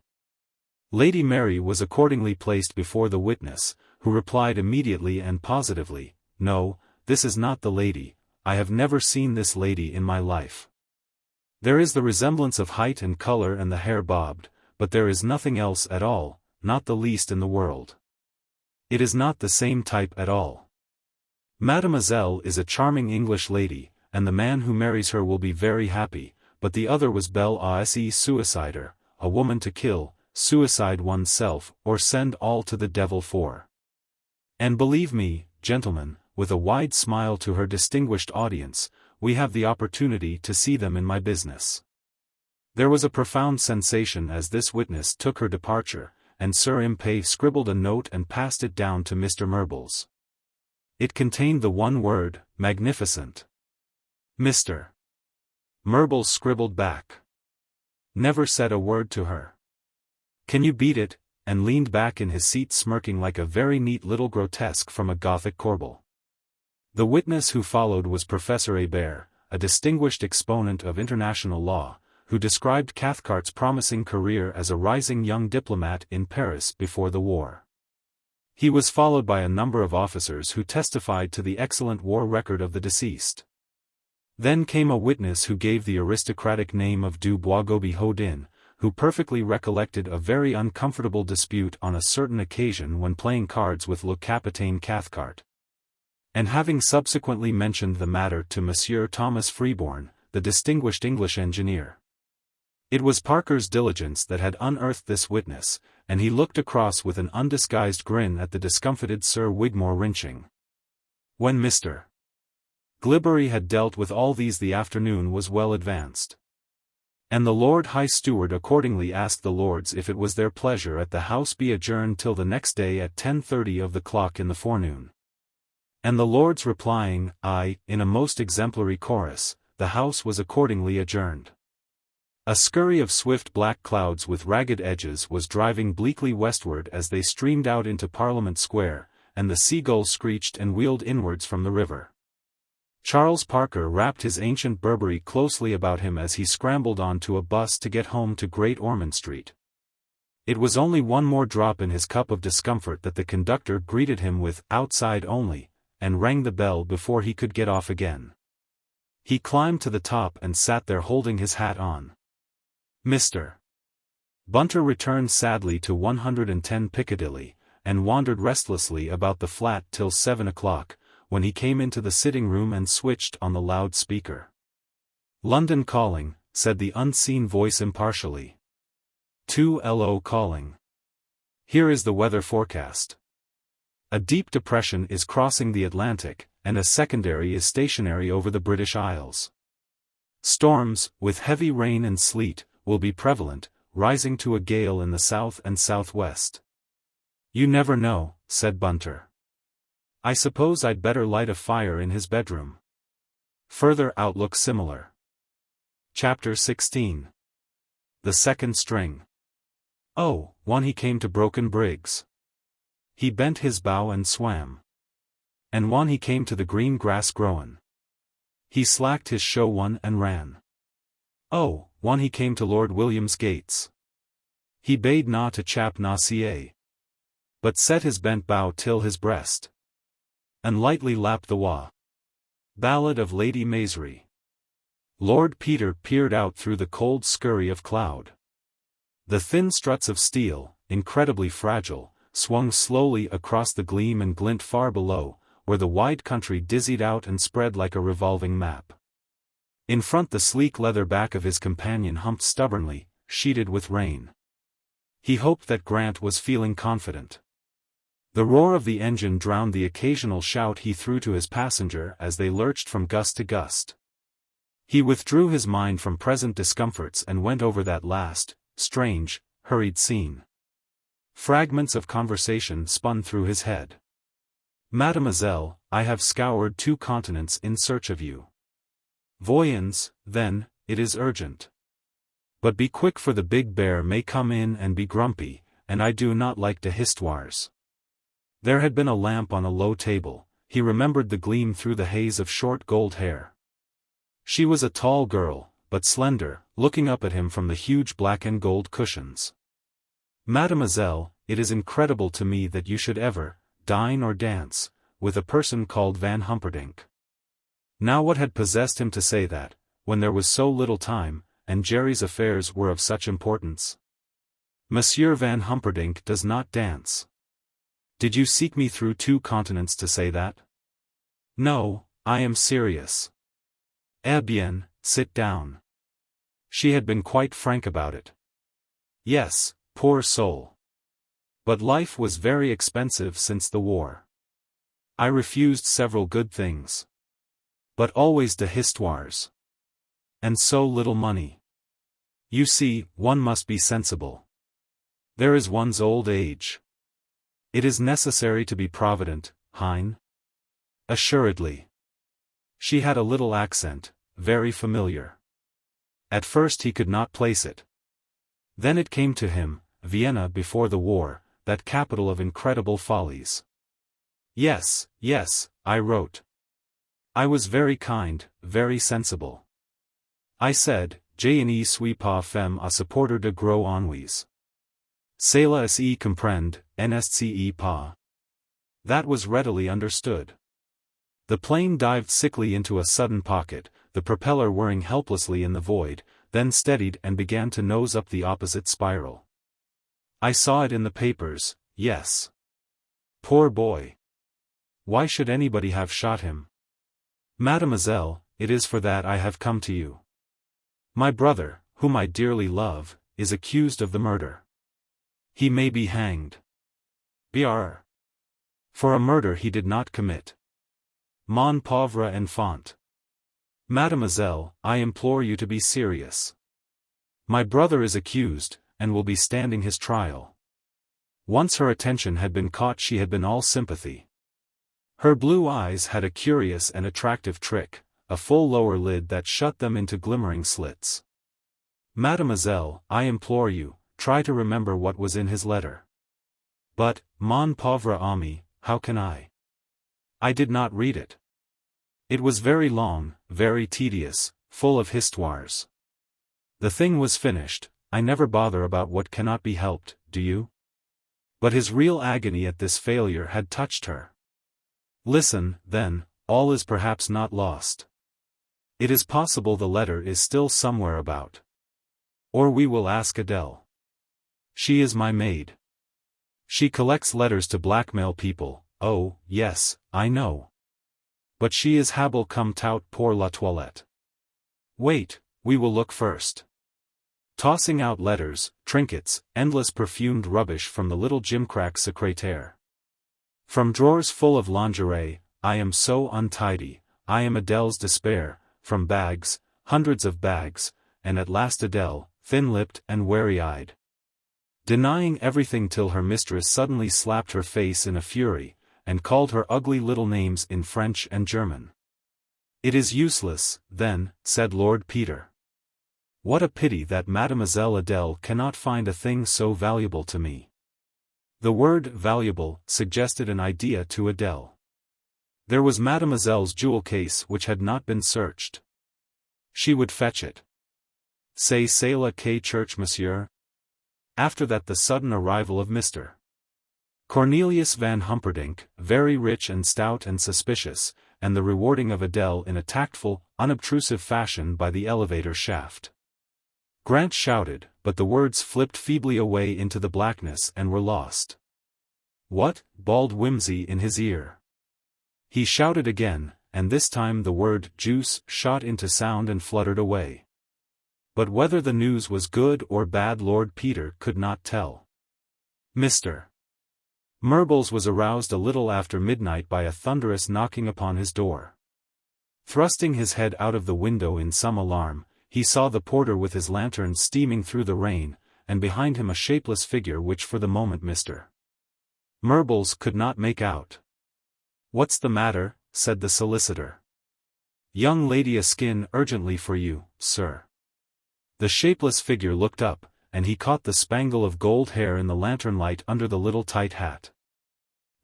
Lady Mary was accordingly placed before the witness, who replied immediately and positively, "No, this is not the lady, I have never seen this lady in my life. There is the resemblance of height and color and the hair bobbed, but there is nothing else at all, not the least in the world. It is not the same type at all. Mademoiselle is a charming English lady, and the man who marries her will be very happy, but the other was belle ase suicider, a woman to kill, suicide oneself, or send all to the devil for. And believe me, gentlemen, with a wide smile to her distinguished audience, we have the opportunity to see them in my business. There was a profound sensation as this witness took her departure, and Sir Impey scribbled a note and passed it down to Mr. Murbles. It contained the one word, magnificent. Mr. Murbles scribbled back. Never said a word to her. Can you beat it? And leaned back in his seat smirking like a very neat little grotesque from a Gothic corbel. The witness who followed was Professor Hebert, a distinguished exponent of international law, who described Cathcart's promising career as a rising young diplomat in Paris before the war. He was followed by a number of officers who testified to the excellent war record of the deceased. Then came a witness who gave the aristocratic name of Du Boisgoby Hodin, who perfectly recollected a very uncomfortable dispute on a certain occasion when playing cards with Le Capitaine Cathcart. And having subsequently mentioned the matter to Monsieur Thomas Freeborn, the distinguished English engineer. It was Parker's diligence that had unearthed this witness, and he looked across with an undisguised grin at the discomfited Sir Wigmore Wrinching. When Mr. Glibbery had dealt with all these the afternoon was well advanced. And the Lord High Steward accordingly asked the Lords if it was their pleasure at the House be adjourned till the next day at 10:30 of the clock in the forenoon. And the Lords replying, aye, in a most exemplary chorus, the House was accordingly adjourned. A scurry of swift black clouds with ragged edges was driving bleakly westward as they streamed out into Parliament Square, and the seagulls screeched and wheeled inwards from the river. Charles Parker wrapped his ancient Burberry closely about him as he scrambled on to a bus to get home to Great Ormond Street. It was only one more drop in his cup of discomfort that the conductor greeted him with "outside only," and rang the bell before he could get off again. He climbed to the top and sat there holding his hat on. Mr. Bunter returned sadly to 110 Piccadilly, and wandered restlessly about the flat till 7 o'clock, when he came into the sitting-room and switched on the loudspeaker. "London calling," said the unseen voice impartially. "To L.O. calling. Here is the weather forecast. A deep depression is crossing the Atlantic, and a secondary is stationary over the British Isles. Storms, with heavy rain and sleet, will be prevalent, rising to a gale in the south and southwest." "You never know," said Bunter. "I suppose I'd better light a fire in his bedroom." Further outlook similar. Chapter 16. The Second String. Oh, one he came to Broken Briggs. He bent his bow and swam. And one he came to the green grass growin'. He slacked his show one and ran. Oh, one he came to Lord William's gates. He bade na to chap na ca. But set his bent bow till his breast. And lightly lapped the wa. Ballad of Lady Maisry. Lord Peter peered out through the cold scurry of cloud. The thin struts of steel, incredibly fragile, swung slowly across the gleam and glint far below, where the wide country dizzied out and spread like a revolving map. In front the sleek leather back of his companion humped stubbornly, sheeted with rain. He hoped that Grant was feeling confident. The roar of the engine drowned the occasional shout he threw to his passenger as they lurched from gust to gust. He withdrew his mind from present discomforts and went over that last, strange, hurried scene. Fragments of conversation spun through his head. "Mademoiselle, I have scoured 2 continents in search of you. Voyons, then, it is urgent. But be quick, for the big bear may come in and be grumpy, and I do not like de histoires." There had been a lamp on a low table. He remembered the gleam through the haze of short gold hair. She was a tall girl, but slender, looking up at him from the huge black and gold cushions. "Mademoiselle, it is incredible to me that you should ever dine or dance with a person called Van Humperdinck. Now what had possessed him to say that, when there was so little time, and Jerry's affairs were of such importance? Monsieur Van Humperdinck does not dance. Did you seek me through 2 continents to say that? No, I am serious. Eh bien, sit down. She had been quite frank about it. Yes, poor soul. But life was very expensive since the war. I refused several good things. But always de histoires. And so little money. You see, one must be sensible. There is one's old age. It is necessary to be provident, Hein? Assuredly. She had a little accent, very familiar. At first he could not place it. Then it came to him, Vienna before the war, that capital of incredible follies. Yes, yes, I wrote. I was very kind, very sensible. I said, je ne suis pas femme à supporter de gros ennuis. Cela se comprend, n'est-ce pas? That was readily understood. The plane dived sickly into a sudden pocket, the propeller whirring helplessly in the void, then steadied and began to nose up the opposite spiral. I saw it in the papers, yes. Poor boy. Why should anybody have shot him? Mademoiselle, it is for that I have come to you. My brother, whom I dearly love, is accused of the murder. He may be hanged. Bien. For a murder he did not commit. Mon pauvre enfant. Mademoiselle, I implore you to be serious. My brother is accused, and will be standing his trial. Once her attention had been caught, she had been all sympathy. Her blue eyes had a curious and attractive trick, a full lower lid that shut them into glimmering slits. Mademoiselle, I implore you, try to remember what was in his letter. But, mon pauvre ami, how can I? I did not read it. It was very long, very tedious, full of histoires. The thing was finished. I never bother about what cannot be helped, do you? But his real agony at this failure had touched her. Listen, then, all is perhaps not lost. It is possible the letter is still somewhere about. Or we will ask Adele. She is my maid. She collects letters to blackmail people. Oh, yes, I know. But she is habile comme tout pour la toilette. Wait, we will look first. Tossing out letters, trinkets, endless perfumed rubbish from the little gimcrack secrétaire. From drawers full of lingerie, I am so untidy, I am Adele's despair, from bags, hundreds of bags, and at last Adele, thin-lipped and wary-eyed. Denying everything till her mistress suddenly slapped her face in a fury, and called her ugly little names in French and German. It is useless, then, said Lord Peter. What a pity that Mademoiselle Adele cannot find a thing so valuable to me. The word valuable suggested an idea to Adele. There was Mademoiselle's jewel case which had not been searched. She would fetch it. C'est la quai church, monsieur? After that the sudden arrival of Mr. Cornelius Van Humperdinck, very rich and stout and suspicious, and the rewarding of Adele in a tactful, unobtrusive fashion by the elevator shaft. Grant shouted, but the words flipped feebly away into the blackness and were lost. What? Bawled Wimsey in his ear. He shouted again, and this time the word juice shot into sound and fluttered away. But whether the news was good or bad Lord Peter could not tell. Mr. Murbles was aroused a little after midnight by a thunderous knocking upon his door. Thrusting his head out of the window in some alarm, he saw the porter with his lantern steaming through the rain, and behind him a shapeless figure which for the moment Mr. Murbles could not make out. "What's the matter?" said the solicitor. "Young lady a skin urgently for you, sir." The shapeless figure looked up, and he caught the spangle of gold hair in the lantern light under the little tight hat.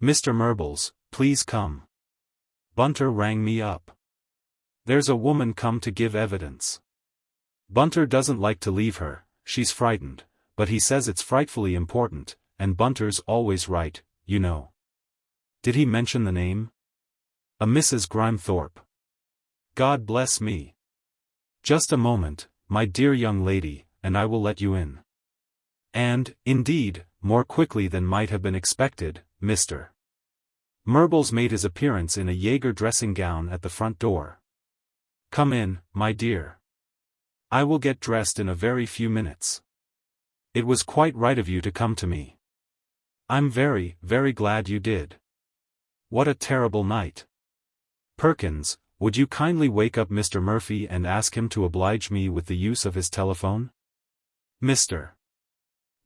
"Mr. Murbles, please come. Bunter rang me up. There's a woman come to give evidence. Bunter doesn't like to leave her, she's frightened, but he says it's frightfully important, and Bunter's always right, you know." "Did he mention the name?" A Mrs. Grimethorpe. God bless me. Just a moment, my dear young lady, and I will let you in. And, indeed, more quickly than might have been expected, Mr. Murbles made his appearance in a Jaeger dressing gown at the front door. Come in, my dear. I will get dressed in a very few minutes. It was quite right of you to come to me. I'm very, very glad you did. What a terrible night. Perkins, would you kindly wake up Mr. Murphy and ask him to oblige me with the use of his telephone? Mr.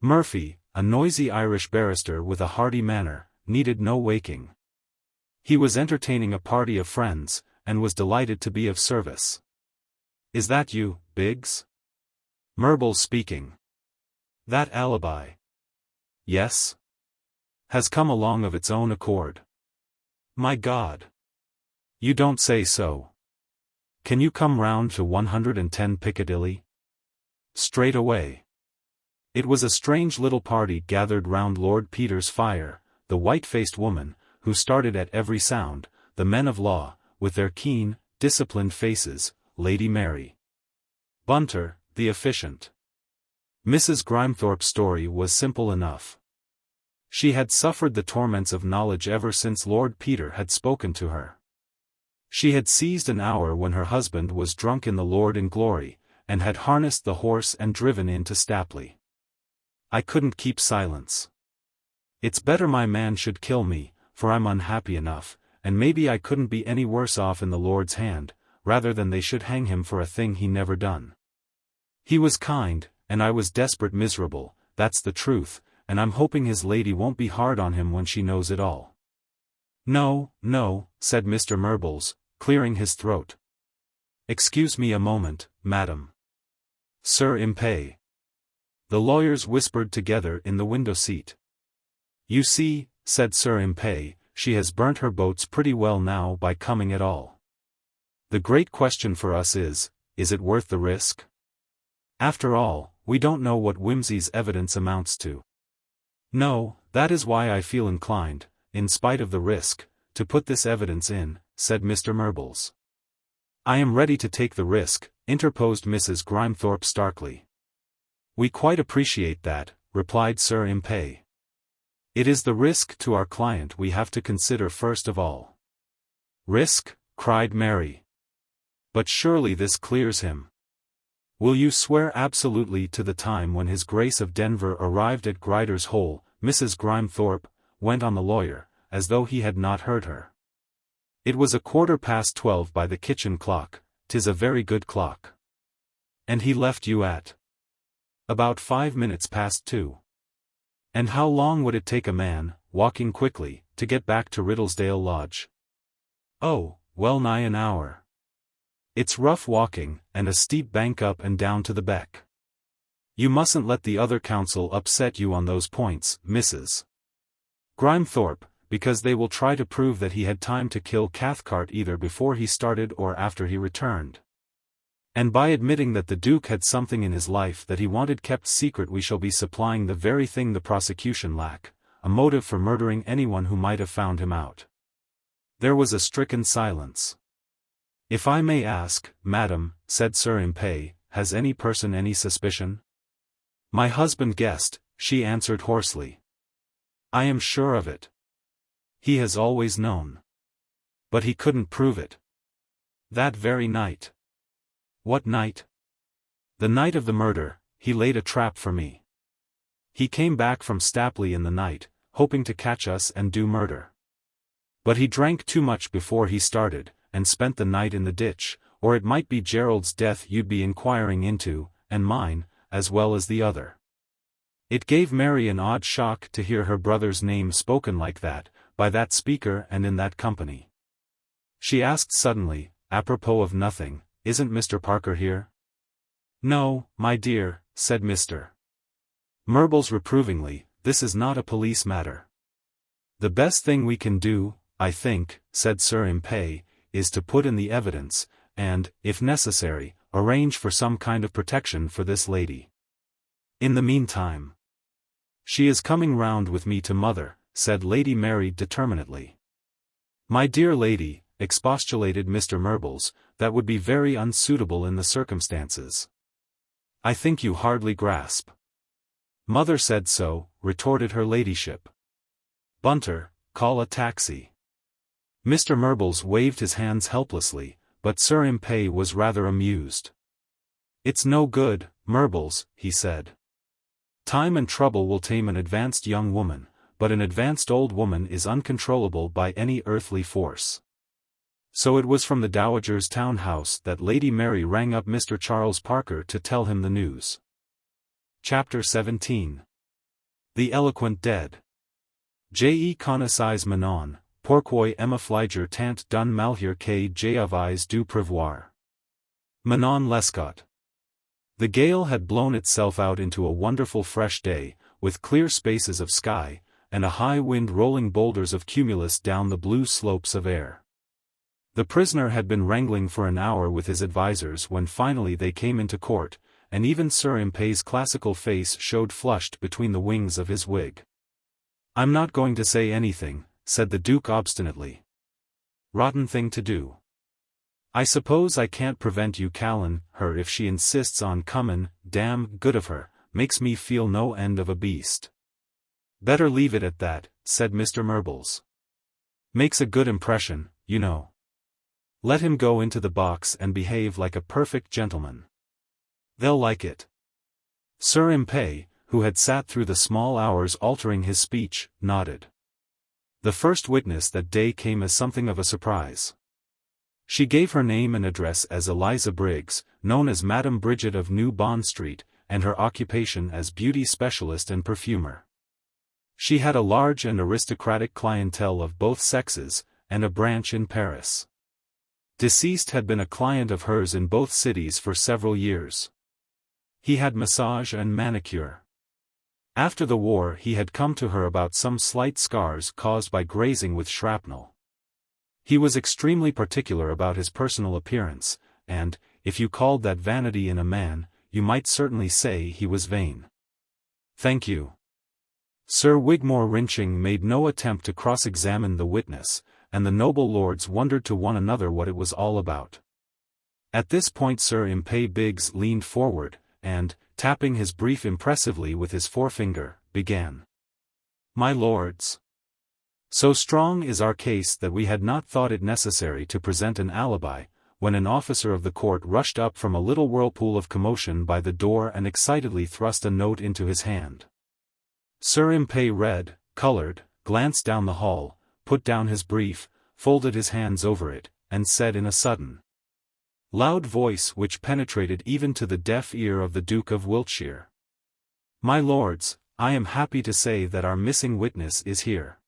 Murphy, a noisy Irish barrister with a hearty manner, needed no waking. He was entertaining a party of friends, and was delighted to be of service. Is that you, Biggs? Murbles speaking. That alibi. Yes? Has come along of its own accord. My God. You don't say so. Can you come round to 110 Piccadilly? Straight away. It was a strange little party gathered round Lord Peter's fire, the white-faced woman, who started at every sound, the men of law, with their keen, disciplined faces, Lady Mary Bunter, the efficient. Mrs. Grimethorpe's story was simple enough. She had suffered the torments of knowledge ever since Lord Peter had spoken to her. She had seized an hour when her husband was drunk in the Lord in glory, and had harnessed the horse and driven into Stapley. I couldn't keep silence. It's better my man should kill me, for I'm unhappy enough, and maybe I couldn't be any worse off in the Lord's hand, rather than they should hang him for a thing he never done. He was kind, and I was desperate miserable, that's the truth, and I'm hoping his lady won't be hard on him when she knows it all. No, no, said Mr. Murbles, clearing his throat. Excuse me a moment, madam. Sir Impey. The lawyers whispered together in the window seat. You see, said Sir Impey, she has burnt her boats pretty well now by coming at all. The great question for us is it worth the risk? After all, we don't know what Wimsey's evidence amounts to. No, that is why I feel inclined, in spite of the risk, to put this evidence in, said Mr. Murbles. I am ready to take the risk, interposed Mrs. Grimethorpe starkly. We quite appreciate that, replied Sir Impey. It is the risk to our client we have to consider first of all. Risk? Cried Mary. But surely this clears him. Will you swear absolutely to the time when His Grace of Denver arrived at Grider's Hole? Mrs. Grimethorpe, went on the lawyer, as though he had not heard her. It was 12:15 by the kitchen clock, 'tis a very good clock. And he left you at? About 5 minutes past 2. And how long would it take a man, walking quickly, to get back to Riddlesdale Lodge? Oh, well nigh an hour. It's rough walking, and a steep bank up and down to the beck. You mustn't let the other counsel upset you on those points, Mrs. Grimethorpe, because they will try to prove that he had time to kill Cathcart either before he started or after he returned. And by admitting that the Duke had something in his life that he wanted kept secret, we shall be supplying the very thing the prosecution lack, a motive for murdering anyone who might have found him out. There was a stricken silence. If I may ask, madam, said Sir Impey, has any person any suspicion? My husband guessed, she answered hoarsely. I am sure of it. He has always known. But he couldn't prove it. That very night. What night? The night of the murder, he laid a trap for me. He came back from Stapley in the night, hoping to catch us and do murder. But he drank too much before he started, and spent the night in the ditch, or it might be Gerald's death you'd be inquiring into, and mine, as well as the other. It gave Mary an odd shock to hear her brother's name spoken like that, by that speaker and in that company. She asked suddenly, apropos of nothing, isn't Mr. Parker here? No, my dear, said Mr. Murbles reprovingly, this is not a police matter. The best thing we can do, I think, said Sir Impey, is to put in the evidence, and, if necessary, arrange for some kind of protection for this lady. In the meantime. She is coming round with me to mother, said Lady Mary determinedly. My dear lady, expostulated Mr. Murbles, that would be very unsuitable in the circumstances. I think you hardly grasp. Mother said so, retorted her ladyship. Bunter, call a taxi. Mr. Murbles waved his hands helplessly, but Sir Impey was rather amused. It's no good, Murbles, he said. Time and trouble will tame an advanced young woman, but an advanced old woman is uncontrollable by any earthly force. So it was from the Dowager's townhouse that Lady Mary rang up Mr. Charles Parker to tell him the news. Chapter 17. The Eloquent Dead. Je connaissais Manon, pourquoi Emma Fliger tant d'un malheur que j'avais dû prévoir. Manon Lescott. The gale had blown itself out into a wonderful fresh day, with clear spaces of sky, and a high wind rolling boulders of cumulus down the blue slopes of air. The prisoner had been wrangling for an hour with his advisers when finally they came into court, and even Sir Impey's classical face showed flushed between the wings of his wig. I'm not going to say anything, said the Duke obstinately. Rotten thing to do. I suppose I can't prevent you calling her if she insists on comin', damn good of her, makes me feel no end of a beast. Better leave it at that, said Mr. Murbles. Makes a good impression, you know. Let him go into the box and behave like a perfect gentleman. They'll like it. Sir Impey, who had sat through the small hours altering his speech, nodded. The first witness that day came as something of a surprise. She gave her name and address as Eliza Briggs, known as Madame Bridget of New Bond Street, and her occupation as beauty specialist and perfumer. She had a large and aristocratic clientele of both sexes, and a branch in Paris. Deceased had been a client of hers in both cities for several years. He had massage and manicure. After the war he had come to her about some slight scars caused by grazing with shrapnel. He was extremely particular about his personal appearance, and, if you called that vanity in a man, you might certainly say he was vain. Thank you. Sir Wigmore Wrinching made no attempt to cross-examine the witness, and the noble lords wondered to one another what it was all about. At this point Sir Impey Biggs leaned forward, and, tapping his brief impressively with his forefinger, began. My lords. So strong is our case that we had not thought it necessary to present an alibi, when an officer of the court rushed up from a little whirlpool of commotion by the door and excitedly thrust a note into his hand. Sir Impey read, colored, glanced down the hall, put down his brief, folded his hands over it, and said in a sudden, loud voice which penetrated even to the deaf ear of the Duke of Wiltshire. My lords, I am happy to say that our missing witness is here.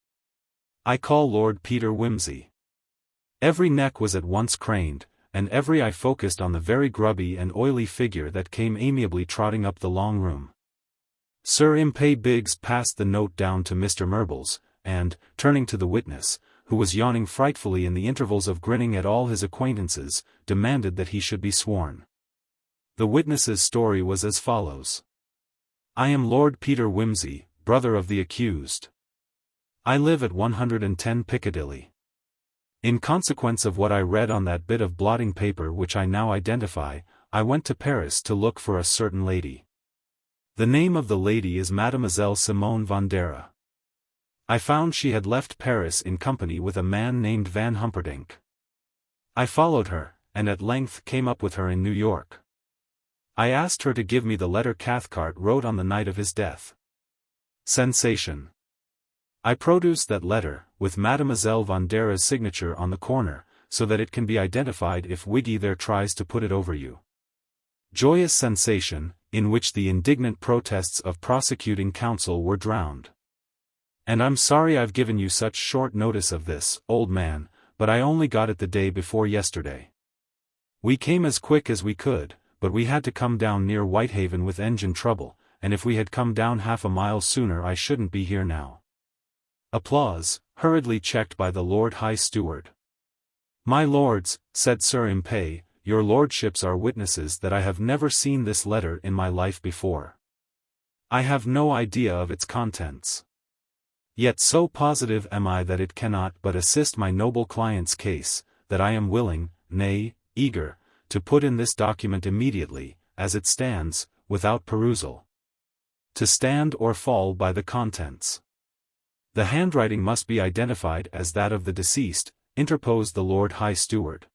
I call Lord Peter Wimsey. Every neck was at once craned, and every eye focused on the very grubby and oily figure that came amiably trotting up the long room. Sir Impey Biggs passed the note down to Mr. Murbles, and, turning to the witness, who was yawning frightfully in the intervals of grinning at all his acquaintances, demanded that he should be sworn. The witness's story was as follows. I am Lord Peter Wimsey, brother of the accused. I live at 110 Piccadilly. In consequence of what I read on that bit of blotting paper which I now identify, I went to Paris to look for a certain lady. The name of the lady is Mademoiselle Simone Vandera. I found she had left Paris in company with a man named Van Humperdinck. I followed her, and at length came up with her in New York. I asked her to give me the letter Cathcart wrote on the night of his death. Sensation. I produced that letter, with Mademoiselle Vandera's signature on the corner, so that it can be identified if Wiggy there tries to put it over you. Joyous sensation, in which the indignant protests of prosecuting counsel were drowned. And I'm sorry I've given you such short notice of this, old man, but I only got it the day before yesterday. We came as quick as we could, but we had to come down near Whitehaven with engine trouble, and if we had come down half a mile sooner I shouldn't be here now. Applause, hurriedly checked by the Lord High Steward. My lords, said Sir Impey, your lordships are witnesses that I have never seen this letter in my life before. I have no idea of its contents. Yet so positive am I that it cannot but assist my noble client's case, that I am willing, nay, eager, to put in this document immediately, as it stands, without perusal. To stand or fall by the contents. The handwriting must be identified as that of the deceased, interposed the Lord High Steward.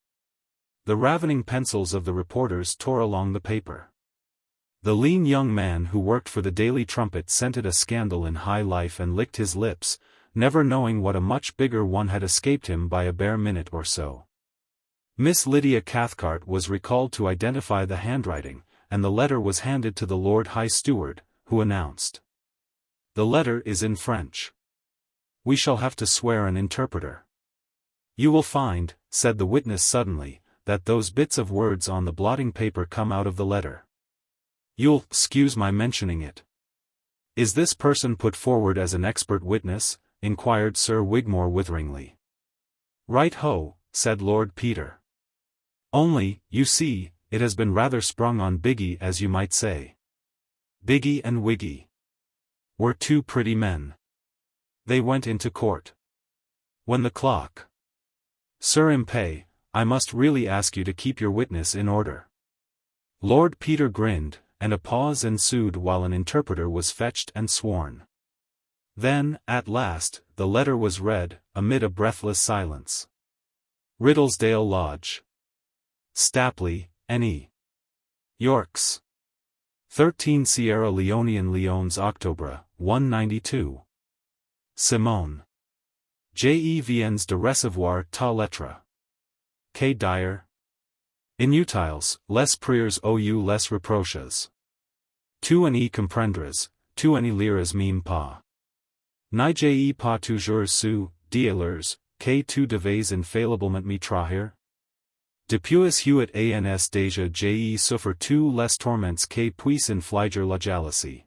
The ravening pencils of the reporters tore along the paper. The lean young man who worked for the Daily Trumpet scented a scandal in high life and licked his lips, never knowing what a much bigger one had escaped him by a bare minute or so. Miss Lydia Cathcart was recalled to identify the handwriting, and the letter was handed to the Lord High Steward, who announced, "The letter is in French. We shall have to swear an interpreter." "You will find," said the witness suddenly, "that those bits of words on the blotting paper come out of the letter. You'll excuse my mentioning it." "Is this person put forward as an expert witness?" inquired Sir Wigmore witheringly. "Right ho," said Lord Peter. "Only, you see, it has been rather sprung on Biggie, as you might say." Biggie and Wiggy were two pretty men. They went into court. When the clock. "Sir Impey, I must really ask you to keep your witness in order." Lord Peter grinned, and a pause ensued while an interpreter was fetched and sworn. Then, at last, the letter was read, amid a breathless silence. Riddlesdale Lodge. Stapley, N.E. Yorks. 13 Sierra Leonean Lyons Octobre, 192. Simone. Je viens de recevoir ta lettre. K. Dyer. Inutiles, les prières ou les reproches. Tu en comprendras, tu en liras même pas. N'ai pas toujours su, dealers, que tu devais infalliblement me trahir? Depuis huit ans déjà j'ai souffert tous les tourments que puissent infliger la jalousie.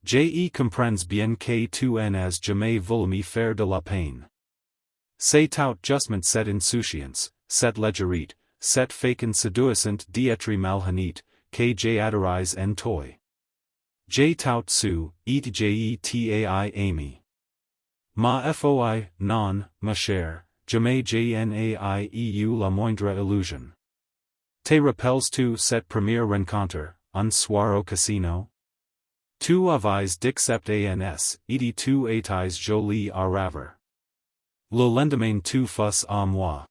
Je comprends bien que tu n'as jamais voulu me faire de la peine. C'est tout justement cette insouciance, cette légèreté, cette fécond séduisante d'être malhonnête, que j'ai adorise en toi. J'ai tout su, et j'ai tai aimé. Ma foi, non, ma chère, jamais je n'ai eu la moindre illusion. Te rappelles-tu cette première rencontre, un soir au casino? Tu avais 17 ans, et tu étais jolie à ravir. Le lendemain tu fus à moi.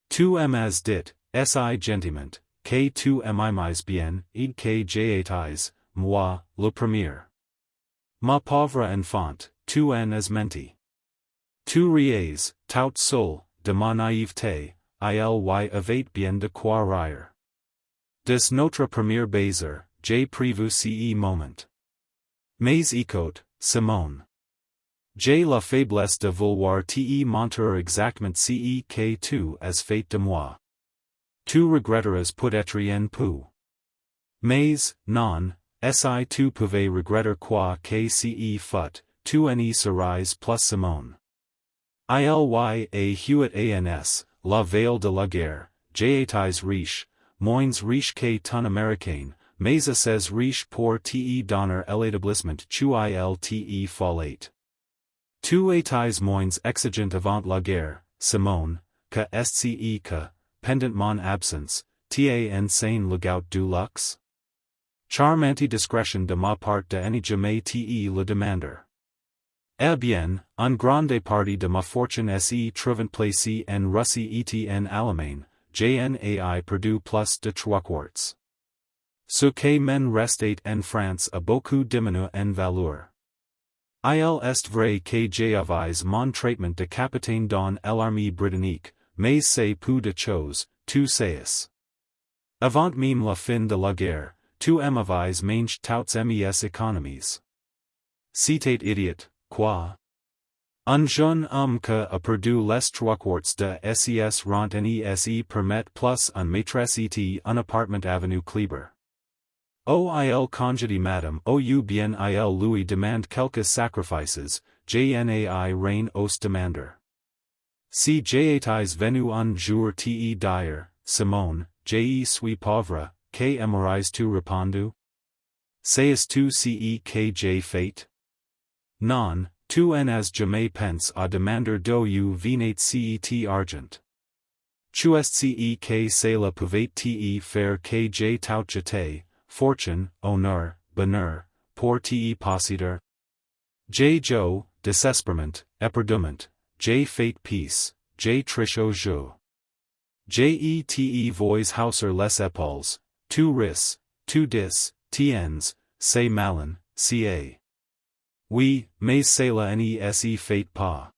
Tu m'as dit, si gentiment, que tu m'aimais bien, et que j'étais, moi, le premier. Ma pauvre enfant, tu en as menti. Tu riais, tout seul, de ma naïveté, il y avait bien de quoi rire. Des notre premier baiser, j'ai prévu ce moment. Mais écoute, Simone. J'ai la faiblesse de vouloir te mentir exactement ce que tu as fait de moi. Tu regretteras peut-être un peu. Mais, non, si tu pouvais regretter quoi que ce fût, tu en serais plus Simone. Il y a huit ans, la veille de la guerre, j'étais riche, moins riche que ton américain, mais assez riche pour te donner l'établissement tu il te fallait. Tu étais moins exigent avant la guerre, Simone, que est-ce que, pendant mon absence, t'as enseigné le goût du luxe? Charmante discrétion de ma part de ne jamais te le demander. Eh bien, une grande partie de ma fortune se trouvant placée en Russie et en Allemagne, j'n'ai perdu plus de 3/4. Ce que m'en restait en France a beaucoup diminué en valeur. Il est vrai que j'avais mon traitement de capitaine dans l'armée britannique, mais c'est peu de choses, tu sais. Avant même la fin de la guerre, tu m'avais mangé toutes mes économies. C'était idiot, quoi? Un jeune homme que a perdu les 3/4 de ses rentes ne permet plus un maîtresse et un appartement avenue Kleber. Il congédie madame ou bien il lui demande quelques sacrifices, j'n'ai rien os demander. Si j'étais venu un jour te dire, Simone, je suis pauvre, que m'aurais-tu répondu? Sais-tu ce que j'ai fait? Non, tu n'as jamais pensé à demander d'où venait cet argent. Chuestcek sela pouvait te faire que j tout jete, fortune, honneur, bonheur, pour te posséder. J jo, désesperement, éperdumment, j fate peace, j trichot jeu. Jete voix hauser les épaules, tu ris, tu dis, tiens, c'est malin, ca. Oui, mais cela ne fait pas.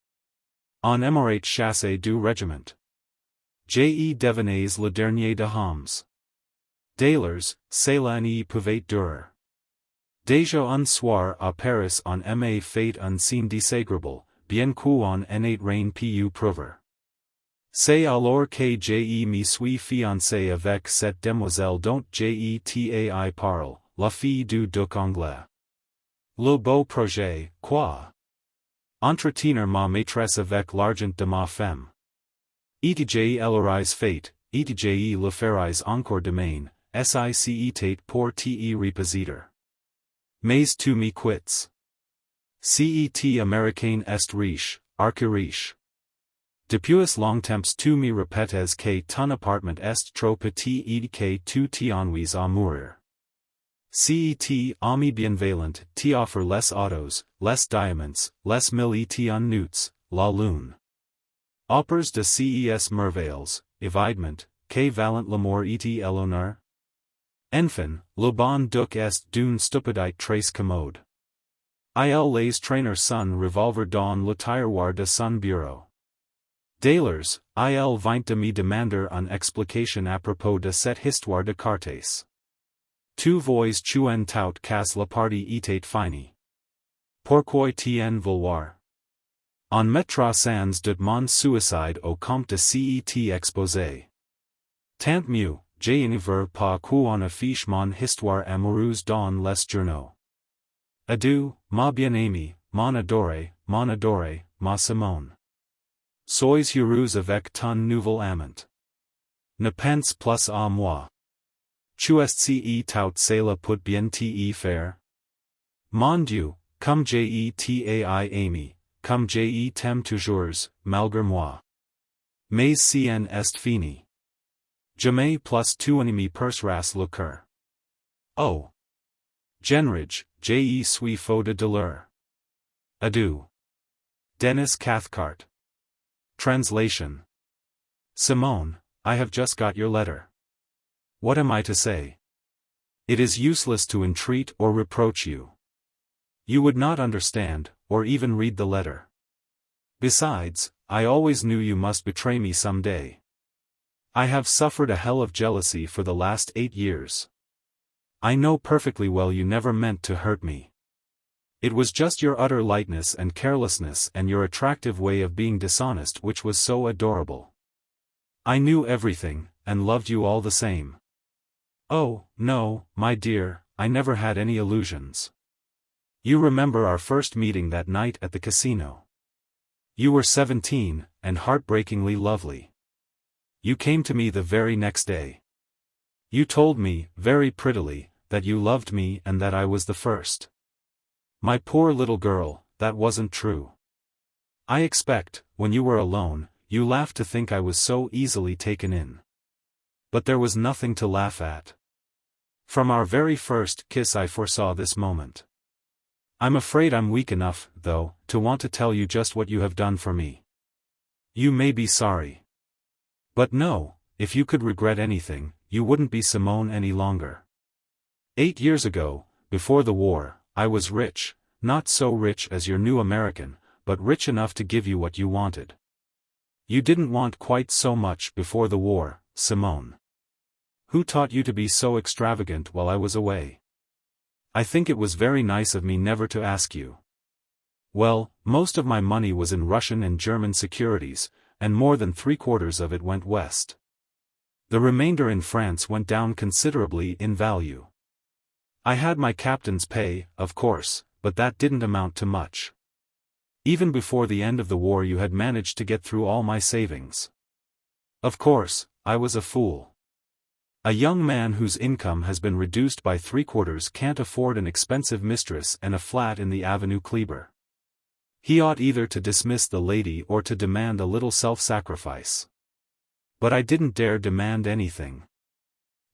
En émirate chassé du régiment. Devenez le dernier de Homs. D'ailleurs, cela ne pouvait durer. Déjà un soir à Paris on m'a fait un signe désagréable, bien qu'on n'ait rien pu prouver. C'est alors que je me suis fiancé avec cette demoiselle dont j'étais parle, la fille du duc anglais. Le beau projet, quoi? Entretenir ma maîtresse avec l'argent de ma femme. Etj l'aurais fait, etj le ferais encore demain, sicetate pour te repositor. Mais tu me quittes. Cet américain est riche, archi-riche. Depuis longtemps tu me répètes que ton appartement est trop petit et que tu t'ennuies à mourir. Cet ami bienveillant t'offre les autos, les diamants, les mille et un nuits, la lune. Opers de ces merveilles, évidemment, que valent l'amour et l'honneur? Enfin, le bon duc est d'une stupidité très commode. Il les traîner son revolver dans le tiroir de son bureau. D'ailleurs, il vient de me demander une explication à propos de cette histoire de cartes. Tu vois tu en tout cas la partie était finie. Pourquoi t'en vouloir? On mettra sans de mon suicide au compte de cet exposé. Tant mieux, je ne veux pas qu'on affiche mon histoire amoureuse dans les journaux. Adieu, ma bien-aimée, mon adoré, ma Simone. Sois heureuse avec ton nouvel amant. Ne pense plus à moi. Tu es tout cela peut bien te faire? Mon Dieu, comme je t'ai aimé, comme je t'aime toujours, malgré moi. Mais cien est fini. Jamais plus tu ne me perceras le cœur. Oh! Genrige, je suis fou de douleur. Adieu. Denis Cathcart. Translation. Simone, I have just got your letter. What am I to say? It is useless to entreat or reproach you. You would not understand, or even read the letter. Besides, I always knew you must betray me some day. I have suffered a hell of jealousy for the last 8 years. I know perfectly well you never meant to hurt me. It was just your utter lightness and carelessness and your attractive way of being dishonest which was so adorable. I knew everything, and loved you all the same. Oh, no, my dear, I never had any illusions. You remember our first meeting that night at the casino. You were 17, and heartbreakingly lovely. You came to me the very next day. You told me, very prettily, that you loved me and that I was the first. My poor little girl, that wasn't true. I expect, when you were alone, you laughed to think I was so easily taken in. But there was nothing to laugh at. From our very first kiss I foresaw this moment. I'm afraid I'm weak enough, though, to want to tell you just what you have done for me. You may be sorry. But no, if you could regret anything, you wouldn't be Simone any longer. 8 years ago, before the war, I was rich, not so rich as your new American, but rich enough to give you what you wanted. You didn't want quite so much before the war, Simone. Who taught you to be so extravagant while I was away? I think it was very nice of me never to ask you. Well, most of my money was in Russian and German securities, and more than 3/4 of it went west. The remainder in France went down considerably in value. I had my captain's pay, of course, but that didn't amount to much. Even before the end of the war you had managed to get through all my savings. Of course, I was a fool. A young man whose income has been reduced by 3/4 can't afford an expensive mistress and a flat in the Avenue Kleber. He ought either to dismiss the lady or to demand a little self-sacrifice. But I didn't dare demand anything.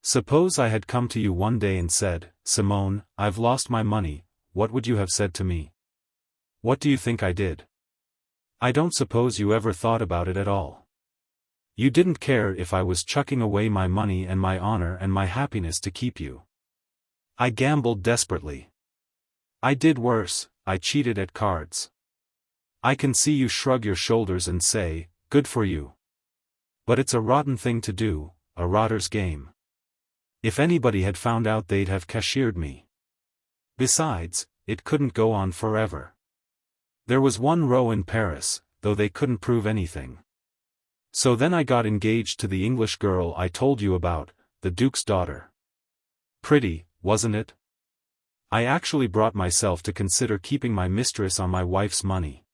Suppose I had come to you one day and said, "Simone, I've lost my money," what would you have said to me? What do you think I did? I don't suppose you ever thought about it at all. You didn't care if I was chucking away my money and my honor and my happiness to keep you. I gambled desperately. I did worse, I cheated at cards. I can see you shrug your shoulders and say, "Good for you." But it's a rotten thing to do, a rotter's game. If anybody had found out, they'd have cashiered me. Besides, it couldn't go on forever. There was one row in Paris, though they couldn't prove anything. So then I got engaged to the English girl I told you about, the Duke's daughter. Pretty, wasn't it? I actually brought myself to consider keeping my mistress on my wife's money.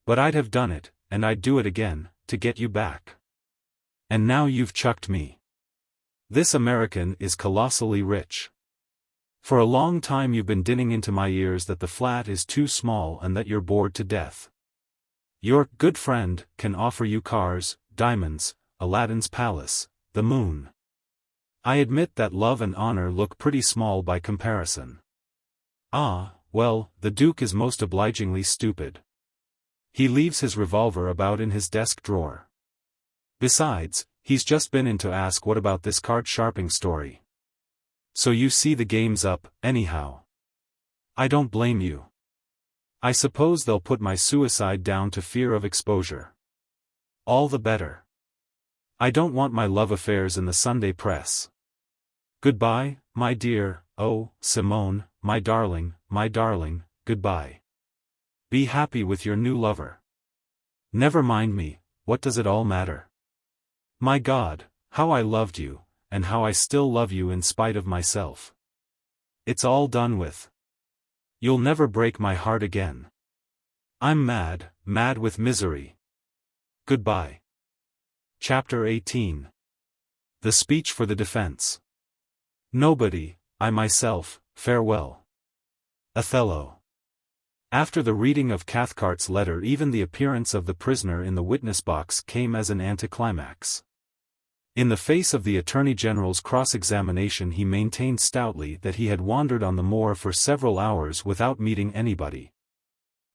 But I'd have done it, and I'd do it again, to get you back. And now you've chucked me. This American is colossally rich. For a long time you've been dinning into my ears that the flat is too small and that you're bored to death. Your good friend can offer you cars, diamonds, Aladdin's palace, the moon. I admit that love and honor look pretty small by comparison. Ah, well, the Duke is most obligingly stupid. He leaves his revolver about in his desk drawer. Besides, he's just been in to ask what about this card sharping story. So you see the game's up, anyhow. I don't blame you. I suppose they'll put my suicide down to fear of exposure. All the better. I don't want my love affairs in the Sunday press. Goodbye, my dear, oh, Simone, my darling, goodbye. Be happy with your new lover. Never mind me, what does it all matter? My God, how I loved you, and how I still love you in spite of myself. It's all done with. You'll never break my heart again. I'm mad, mad with misery. Goodbye. Chapter 18. The Speech for the Defense. Nobody, I myself, farewell. Othello. After the reading of Cathcart's letter, even the appearance of the prisoner in the witness box came as an anticlimax. In the face of the Attorney General's cross-examination, he maintained stoutly that he had wandered on the moor for several hours without meeting anybody.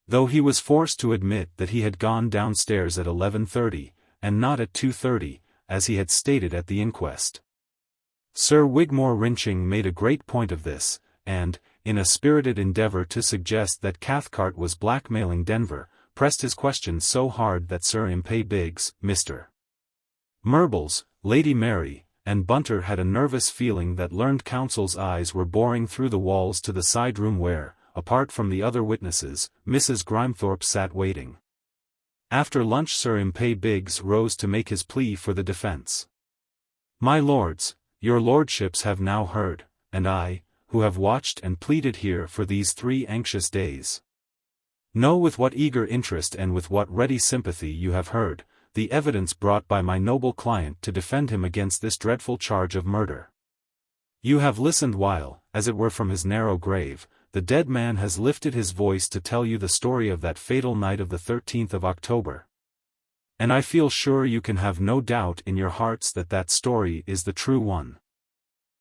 Though he was forced to admit that he had gone downstairs at 11:30, and not at 2:30, as he had stated at the inquest. Sir Wigmore Wrinching made a great point of this, and, in a spirited endeavor to suggest that Cathcart was blackmailing Denver, pressed his questions so hard that Sir Impey Biggs, Mr. Murbles, Lady Mary, and Bunter had a nervous feeling that learned counsel's eyes were boring through the walls to the side room where, apart from the other witnesses, Mrs. Grimethorpe sat waiting. After lunch Sir Impey Biggs rose to make his plea for the defense. My lords, your lordships have now heard, and I, who have watched and pleaded here for these 3 anxious days, know with what eager interest and with what ready sympathy you have heard the evidence brought by my noble client to defend him against this dreadful charge of murder. You have listened while, as it were from his narrow grave, the dead man has lifted his voice to tell you the story of that fatal night of the 13th of October. And I feel sure you can have no doubt in your hearts that that story is the true one.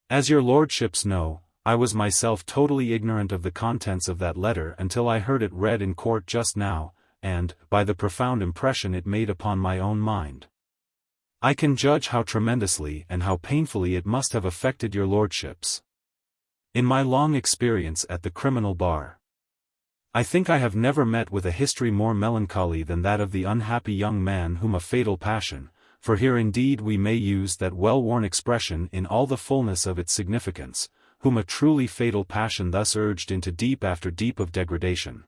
As your lordships know, I was myself totally ignorant of the contents of that letter until I heard it read in court just now, and, by the profound impression it made upon my own mind, I can judge how tremendously and how painfully it must have affected your lordships. In my long experience at the criminal bar, I think I have never met with a history more melancholy than that of the unhappy young man whom a fatal passion, for here indeed we may use that well-worn expression in all the fullness of its significance, whom a truly fatal passion thus urged into deep after deep of degradation,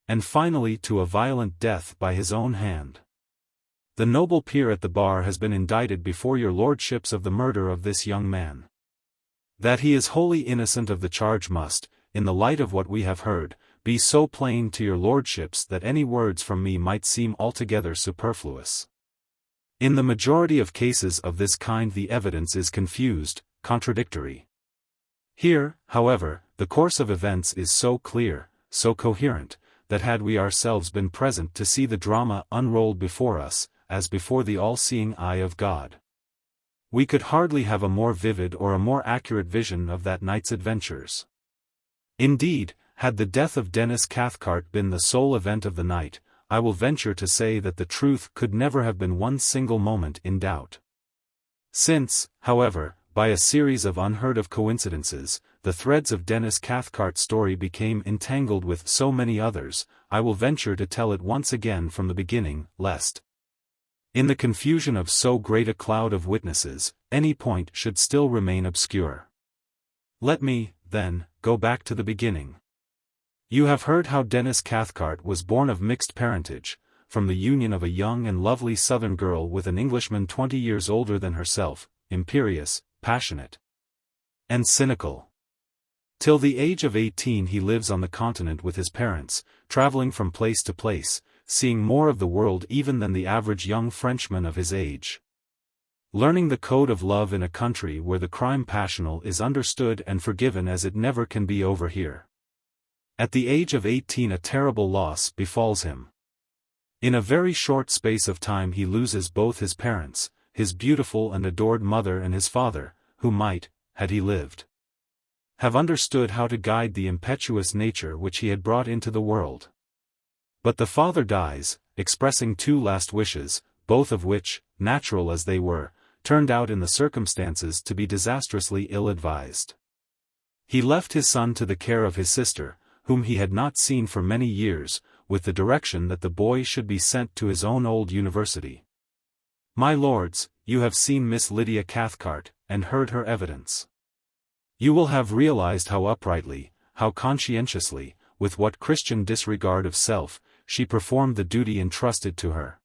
and finally to a violent death by his own hand. The noble peer at the bar has been indicted before your lordships of the murder of this young man. That he is wholly innocent of the charge must, in the light of what we have heard, be so plain to your lordships that any words from me might seem altogether superfluous. In the majority of cases of this kind the evidence is confused, contradictory. Here, however, the course of events is so clear, so coherent, that had we ourselves been present to see the drama unrolled before us, as before the all-seeing eye of God. We could hardly have a more vivid or a more accurate vision of that night's adventures. Indeed, had the death of Denis Cathcart been the sole event of the night, I will venture to say that the truth could never have been one single moment in doubt. Since, however, by a series of unheard-of coincidences, the threads of Denis Cathcart's story became entangled with so many others, I will venture to tell it once again from the beginning, lest, in the confusion of so great a cloud of witnesses, any point should still remain obscure. Let me, then, go back to the beginning. You have heard how Denis Cathcart was born of mixed parentage, from the union of a young and lovely southern girl with an Englishman 20 years older than herself, imperious, passionate, and cynical. Till the age of 18 he lives on the continent with his parents, traveling from place to place, seeing more of the world even than the average young Frenchman of his age. Learning the code of love in a country where the crime passional is understood and forgiven as it never can be over here. At the age of 18 a terrible loss befalls him. In a very short space of time he loses both his parents, his beautiful and adored mother and his father, who might, had he lived, have understood how to guide the impetuous nature which he had brought into the world. But the father dies, expressing two last wishes, both of which, natural as they were, turned out in the circumstances to be disastrously ill-advised. He left his son to the care of his sister, whom he had not seen for many years, with the direction that the boy should be sent to his own old university. My lords, you have seen Miss Lydia Cathcart, and heard her evidence. You will have realized how uprightly, how conscientiously, with what Christian disregard of self, she performed the duty entrusted to her.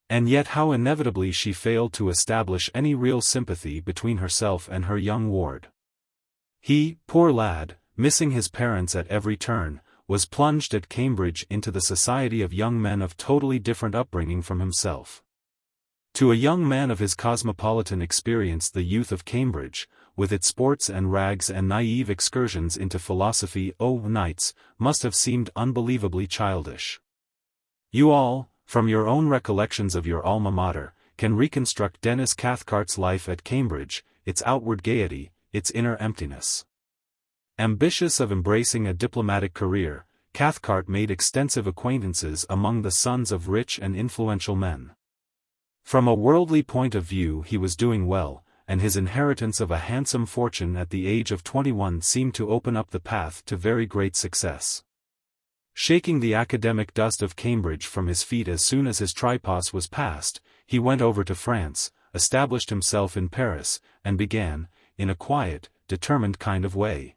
And yet how inevitably she failed to establish any real sympathy between herself and her young ward. He, poor lad, missing his parents at every turn, was plunged at Cambridge into the society of young men of totally different upbringing from himself. To a young man of his cosmopolitan experience the youth of Cambridge, with its sports and rags and naive excursions into philosophy nights, must have seemed unbelievably childish. You all, from your own recollections of your alma mater, can reconstruct Denis Cathcart's life at Cambridge, its outward gaiety, its inner emptiness. Ambitious of embracing a diplomatic career, Cathcart made extensive acquaintances among the sons of rich and influential men. From a worldly point of view he was doing well, and his inheritance of a handsome fortune at the age of 21 seemed to open up the path to very great success. Shaking the academic dust of Cambridge from his feet as soon as his tripos was passed, he went over to France, established himself in Paris, and began, in a quiet, determined kind of way,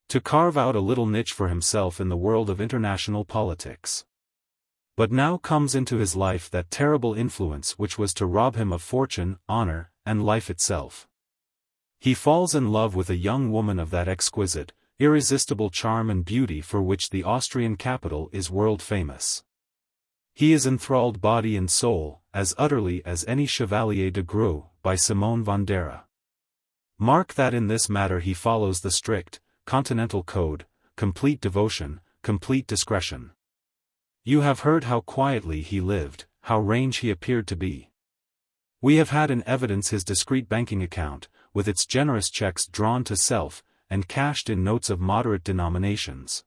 to carve out a little niche for himself in the world of international politics. But now comes into his life that terrible influence which was to rob him of fortune, honor, and life itself. He falls in love with a young woman of that exquisite, irresistible charm and beauty for which the Austrian capital is world famous. He is enthralled body and soul, as utterly as any Chevalier de Greux, by Simone Vondera. Mark that in this matter he follows the strict, continental code, complete devotion, complete discretion. You have heard how quietly he lived, how range he appeared to be. We have had in evidence his discreet banking account, with its generous checks drawn to self, and cashed in notes of moderate denominations,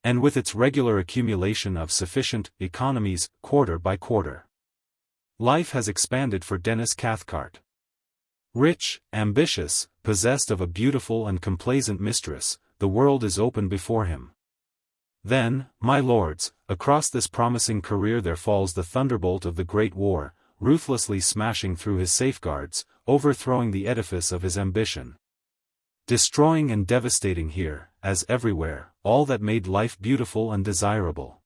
and with its regular accumulation of sufficient economies, quarter by quarter. Life has expanded for Denis Cathcart. Rich, ambitious, possessed of a beautiful and complaisant mistress, the world is open before him. Then, my lords, across this promising career there falls the thunderbolt of the Great War, ruthlessly smashing through his safeguards, overthrowing the edifice of his ambition, destroying and devastating here, as everywhere, all that made life beautiful and desirable.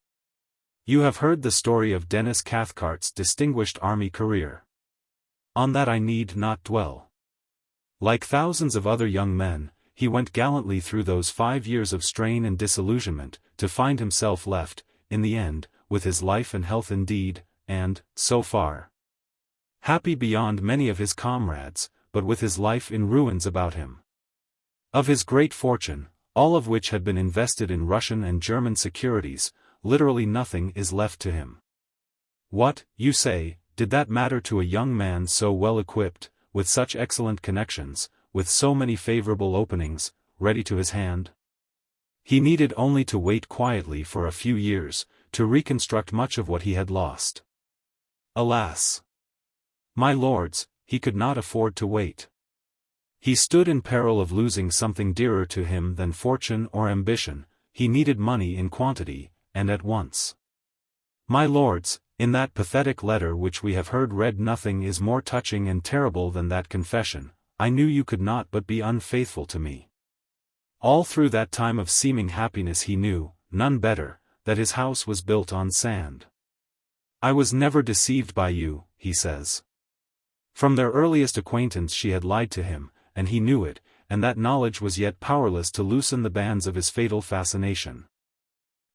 You have heard the story of Denis Cathcart's distinguished army career. On that I need not dwell. Like thousands of other young men, he went gallantly through those 5 years of strain and disillusionment, to find himself left, in the end, with his life and health indeed, and, so far, happy beyond many of his comrades, but with his life in ruins about him. Of his great fortune, all of which had been invested in Russian and German securities, literally nothing is left to him. What, you say, did that matter to a young man so well equipped, with such excellent connections, with so many favorable openings, ready to his hand? He needed only to wait quietly for a few years, to reconstruct much of what he had lost. Alas! My lords, he could not afford to wait. He stood in peril of losing something dearer to him than fortune or ambition. He needed money in quantity, and at once. My lords, in that pathetic letter which we have heard read, nothing is more touching and terrible than that confession: I knew you could not but be unfaithful to me. All through that time of seeming happiness he knew, none better, that his house was built on sand. I was never deceived by you, he says. From their earliest acquaintance she had lied to him, and he knew it, and that knowledge was yet powerless to loosen the bands of his fatal fascination.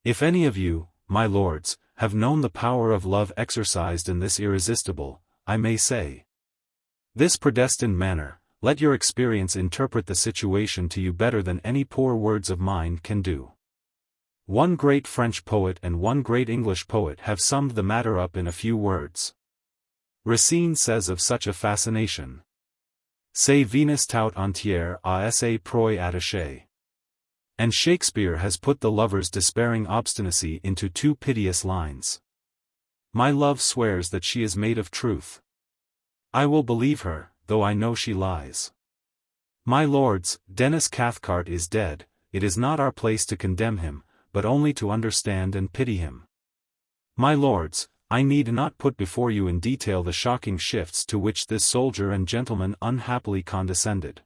If any of you, my lords, have known the power of love exercised in this irresistible, I may say, this predestined manner, let your experience interpret the situation to you better than any poor words of mine can do. One great French poet and one great English poet have summed the matter up in a few words. Racine says of such a fascination: C'est Venus tout entière à essayer proie attachée. And Shakespeare has put the lover's despairing obstinacy into two piteous lines. My love swears that she is made of truth. I will believe her, though I know she lies. My lords, Denis Cathcart is dead. It is not our place to condemn him, but only to understand and pity him. My lords, I need not put before you in detail the shocking shifts to which this soldier and gentleman unhappily condescended.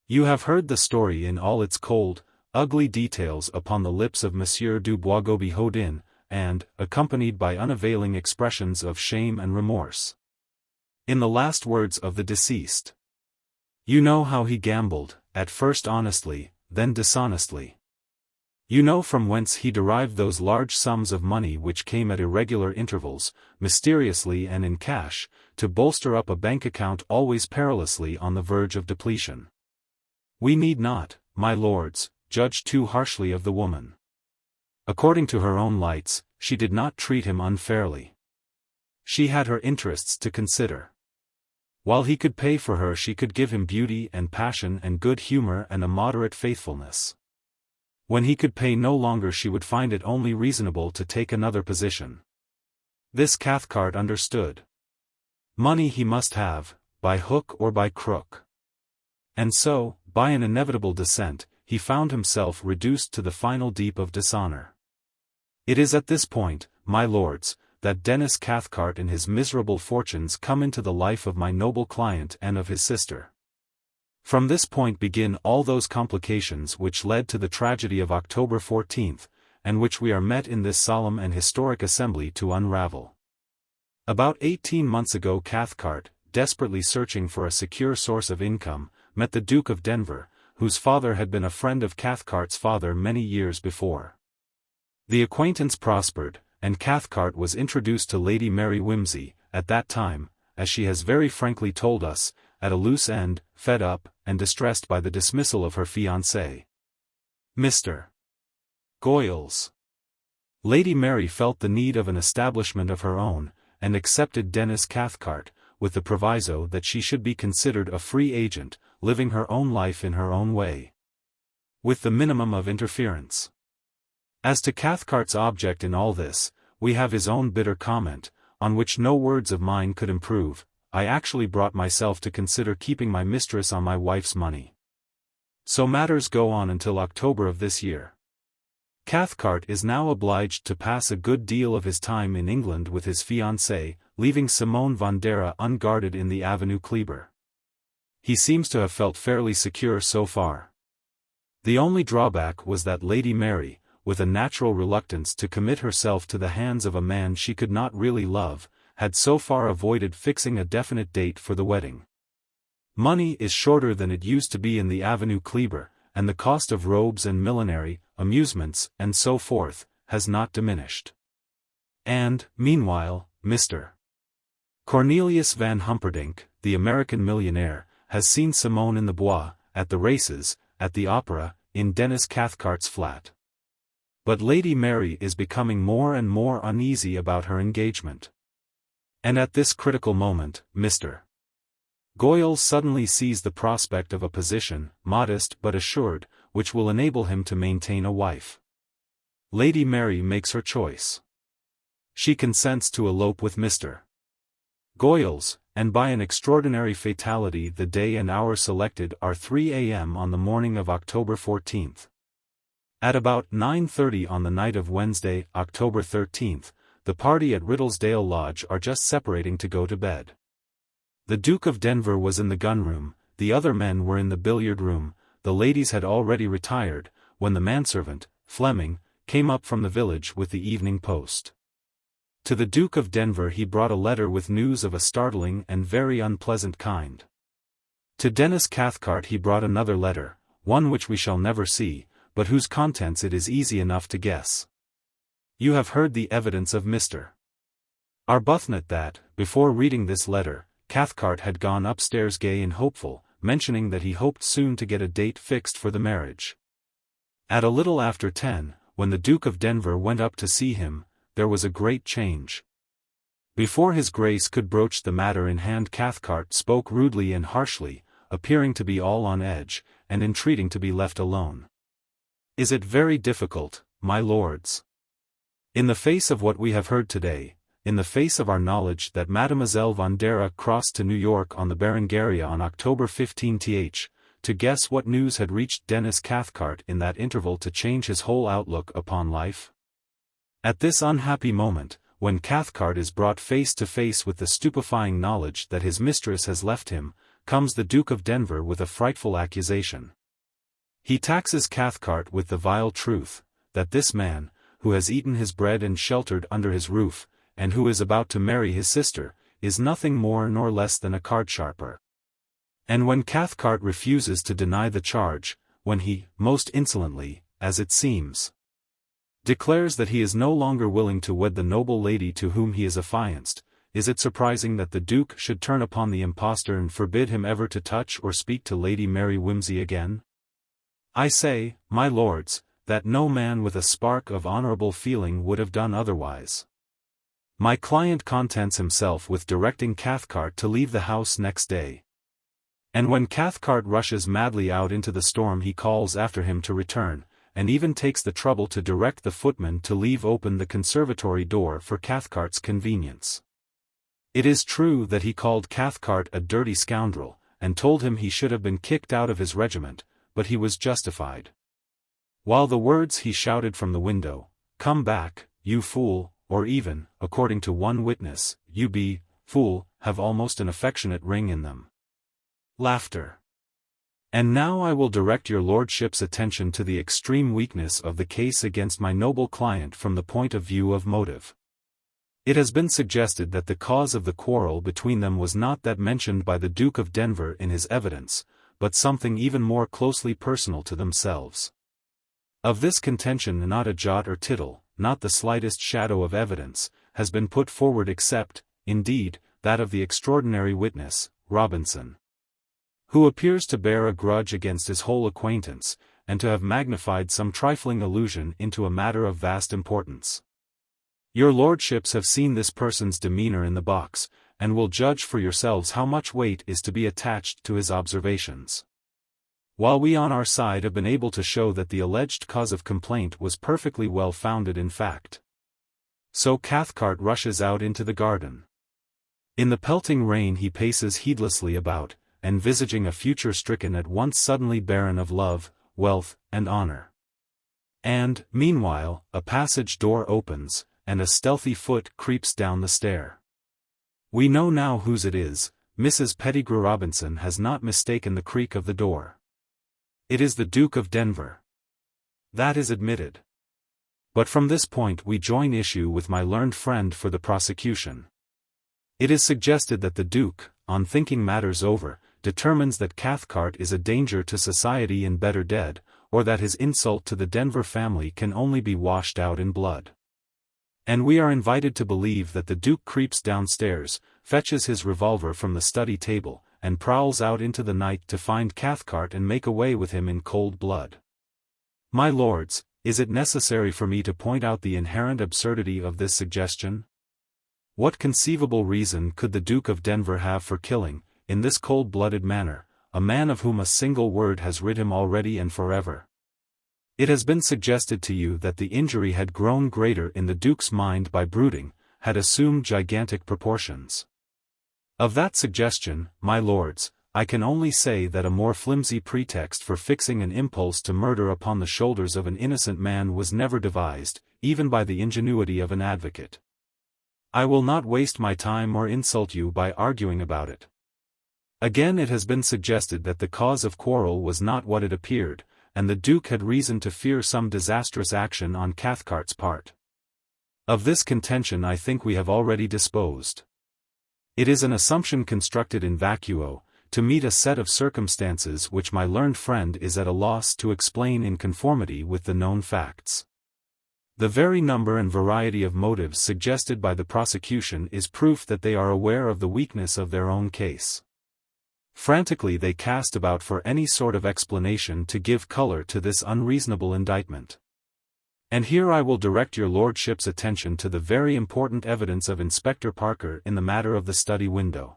You have heard the story in all its cold, ugly details upon the lips of Monsieur du Boisgobey Houdin, and, accompanied by unavailing expressions of shame and remorse, in the last words of the deceased. You know how he gambled, at first honestly, then dishonestly. You know from whence he derived those large sums of money which came at irregular intervals, mysteriously and in cash, to bolster up a bank account always perilously on the verge of depletion. We need not, my lords, judge too harshly of the woman. According to her own lights, she did not treat him unfairly. She had her interests to consider. While he could pay for her, she could give him beauty and passion and good humor and a moderate faithfulness. When he could pay no longer, she would find it only reasonable to take another position. This Cathcart understood. Money he must have, by hook or by crook. And so, by an inevitable descent, he found himself reduced to the final deep of dishonor. It is at this point, my lords, that Denis Cathcart and his miserable fortunes come into the life of my noble client and of his sister. From this point begin all those complications which led to the tragedy of October 14th, and which we are met in this solemn and historic assembly to unravel. About 18 months ago Cathcart, desperately searching for a secure source of income, met the Duke of Denver, whose father had been a friend of Cathcart's father many years before. The acquaintance prospered, and Cathcart was introduced to Lady Mary Wimsey, at that time, as she has very frankly told us, at a loose end, fed up, and distressed by the dismissal of her fiancé, Mr. Goyles. Lady Mary felt the need of an establishment of her own, and accepted Denis Cathcart, with the proviso that she should be considered a free agent, living her own life in her own way, with the minimum of interference. As to Cathcart's object in all this, we have his own bitter comment, on which no words of mine could improve: I actually brought myself to consider keeping my mistress on my wife's money. So matters go on until October of this year. Cathcart is now obliged to pass a good deal of his time in England with his fiancée, leaving Simone Vandera unguarded in the Avenue Kleber. He seems to have felt fairly secure so far. The only drawback was that Lady Mary, with a natural reluctance to commit herself to the hands of a man she could not really love, had so far avoided fixing a definite date for the wedding. Money is shorter than it used to be in the Avenue Kleber, and the cost of robes and millinery, amusements, and so forth, has not diminished. And, meanwhile, Mr. Cornelius Van Humperdinck, the American millionaire, has seen Simone in the Bois, at the races, at the opera, in Denis Cathcart's flat. But Lady Mary is becoming more and more uneasy about her engagement. And at this critical moment, Mr. Goyles suddenly sees the prospect of a position, modest but assured, which will enable him to maintain a wife. Lady Mary makes her choice. She consents to elope with Mr. Goyles, and by an extraordinary fatality the day and hour selected are 3 a.m. on the morning of October 14th. At about 9:30 on the night of Wednesday, October 13th, the party at Riddlesdale Lodge are just separating to go to bed. The Duke of Denver was in the gun-room, the other men were in the billiard-room, the ladies had already retired, when the manservant, Fleming, came up from the village with the evening post. To the Duke of Denver he brought a letter with news of a startling and very unpleasant kind. To Denis Cathcart he brought another letter, one which we shall never see, but whose contents it is easy enough to guess. You have heard the evidence of Mr. Arbuthnot that, before reading this letter, Cathcart had gone upstairs gay and hopeful, mentioning that he hoped soon to get a date fixed for the marriage. At a little after 10, when the Duke of Denver went up to see him, there was a great change. Before his Grace could broach the matter in hand Cathcart spoke rudely and harshly, appearing to be all on edge, and entreating to be left alone. Is it very difficult, my lords? In the face of what we have heard today, in the face of our knowledge that Mademoiselle von Dera crossed to New York on the Berengaria on October 15th, to guess what news had reached Denis Cathcart in that interval to change his whole outlook upon life? At this unhappy moment, when Cathcart is brought face to face with the stupefying knowledge that his mistress has left him, comes the Duke of Denver with a frightful accusation. He taxes Cathcart with the vile truth, that this man, who has eaten his bread and sheltered under his roof, and who is about to marry his sister, is nothing more nor less than a card-sharper. And when Cathcart refuses to deny the charge, when he, most insolently, as it seems, declares that he is no longer willing to wed the noble lady to whom he is affianced, is it surprising that the Duke should turn upon the impostor and forbid him ever to touch or speak to Lady Mary Wimsey again? I say, my lords, that no man with a spark of honorable feeling would have done otherwise. My client contents himself with directing Cathcart to leave the house next day. And when Cathcart rushes madly out into the storm he calls after him to return, and even takes the trouble to direct the footman to leave open the conservatory door for Cathcart's convenience. It is true that he called Cathcart a dirty scoundrel, and told him he should have been kicked out of his regiment, but he was justified. While the words he shouted from the window, "Come back, you fool," or even, according to one witness, "You be, fool," have almost an affectionate ring in them. Laughter. And now I will direct your lordship's attention to the extreme weakness of the case against my noble client from the point of view of motive. It has been suggested that the cause of the quarrel between them was not that mentioned by the Duke of Denver in his evidence, but something even more closely personal to themselves. Of this contention not a jot or tittle, not the slightest shadow of evidence, has been put forward except, indeed, that of the extraordinary witness, Robinson, who appears to bear a grudge against his whole acquaintance, and to have magnified some trifling allusion into a matter of vast importance. Your lordships have seen this person's demeanor in the box, and will judge for yourselves how much weight is to be attached to his observations. While we on our side have been able to show that the alleged cause of complaint was perfectly well founded in fact. So Cathcart rushes out into the garden. In the pelting rain he paces heedlessly about, envisaging a future stricken at once suddenly barren of love, wealth, and honor. And, meanwhile, a passage door opens, and a stealthy foot creeps down the stair. We know now whose it is. Mrs. Pettigrew Robinson has not mistaken the creak of the door. It is the Duke of Denver. That is admitted. But from this point we join issue with my learned friend for the prosecution. It is suggested that the Duke, on thinking matters over, determines that Cathcart is a danger to society and better dead, or that his insult to the Denver family can only be washed out in blood. And we are invited to believe that the Duke creeps downstairs, fetches his revolver from the study table, and prowls out into the night to find Cathcart and make away with him in cold blood. My lords, is it necessary for me to point out the inherent absurdity of this suggestion? What conceivable reason could the Duke of Denver have for killing, in this cold-blooded manner, a man of whom a single word has rid him already and forever? It has been suggested to you that the injury had grown greater in the Duke's mind by brooding, had assumed gigantic proportions. Of that suggestion, my lords, I can only say that a more flimsy pretext for fixing an impulse to murder upon the shoulders of an innocent man was never devised, even by the ingenuity of an advocate. I will not waste my time or insult you by arguing about it. Again, it has been suggested that the cause of quarrel was not what it appeared, and the Duke had reason to fear some disastrous action on Cathcart's part. Of this contention I think we have already disposed. It is an assumption constructed in vacuo, to meet a set of circumstances which my learned friend is at a loss to explain in conformity with the known facts. The very number and variety of motives suggested by the prosecution is proof that they are aware of the weakness of their own case. Frantically they cast about for any sort of explanation to give color to this unreasonable indictment. And here I will direct your lordship's attention to the very important evidence of Inspector Parker in the matter of the study window.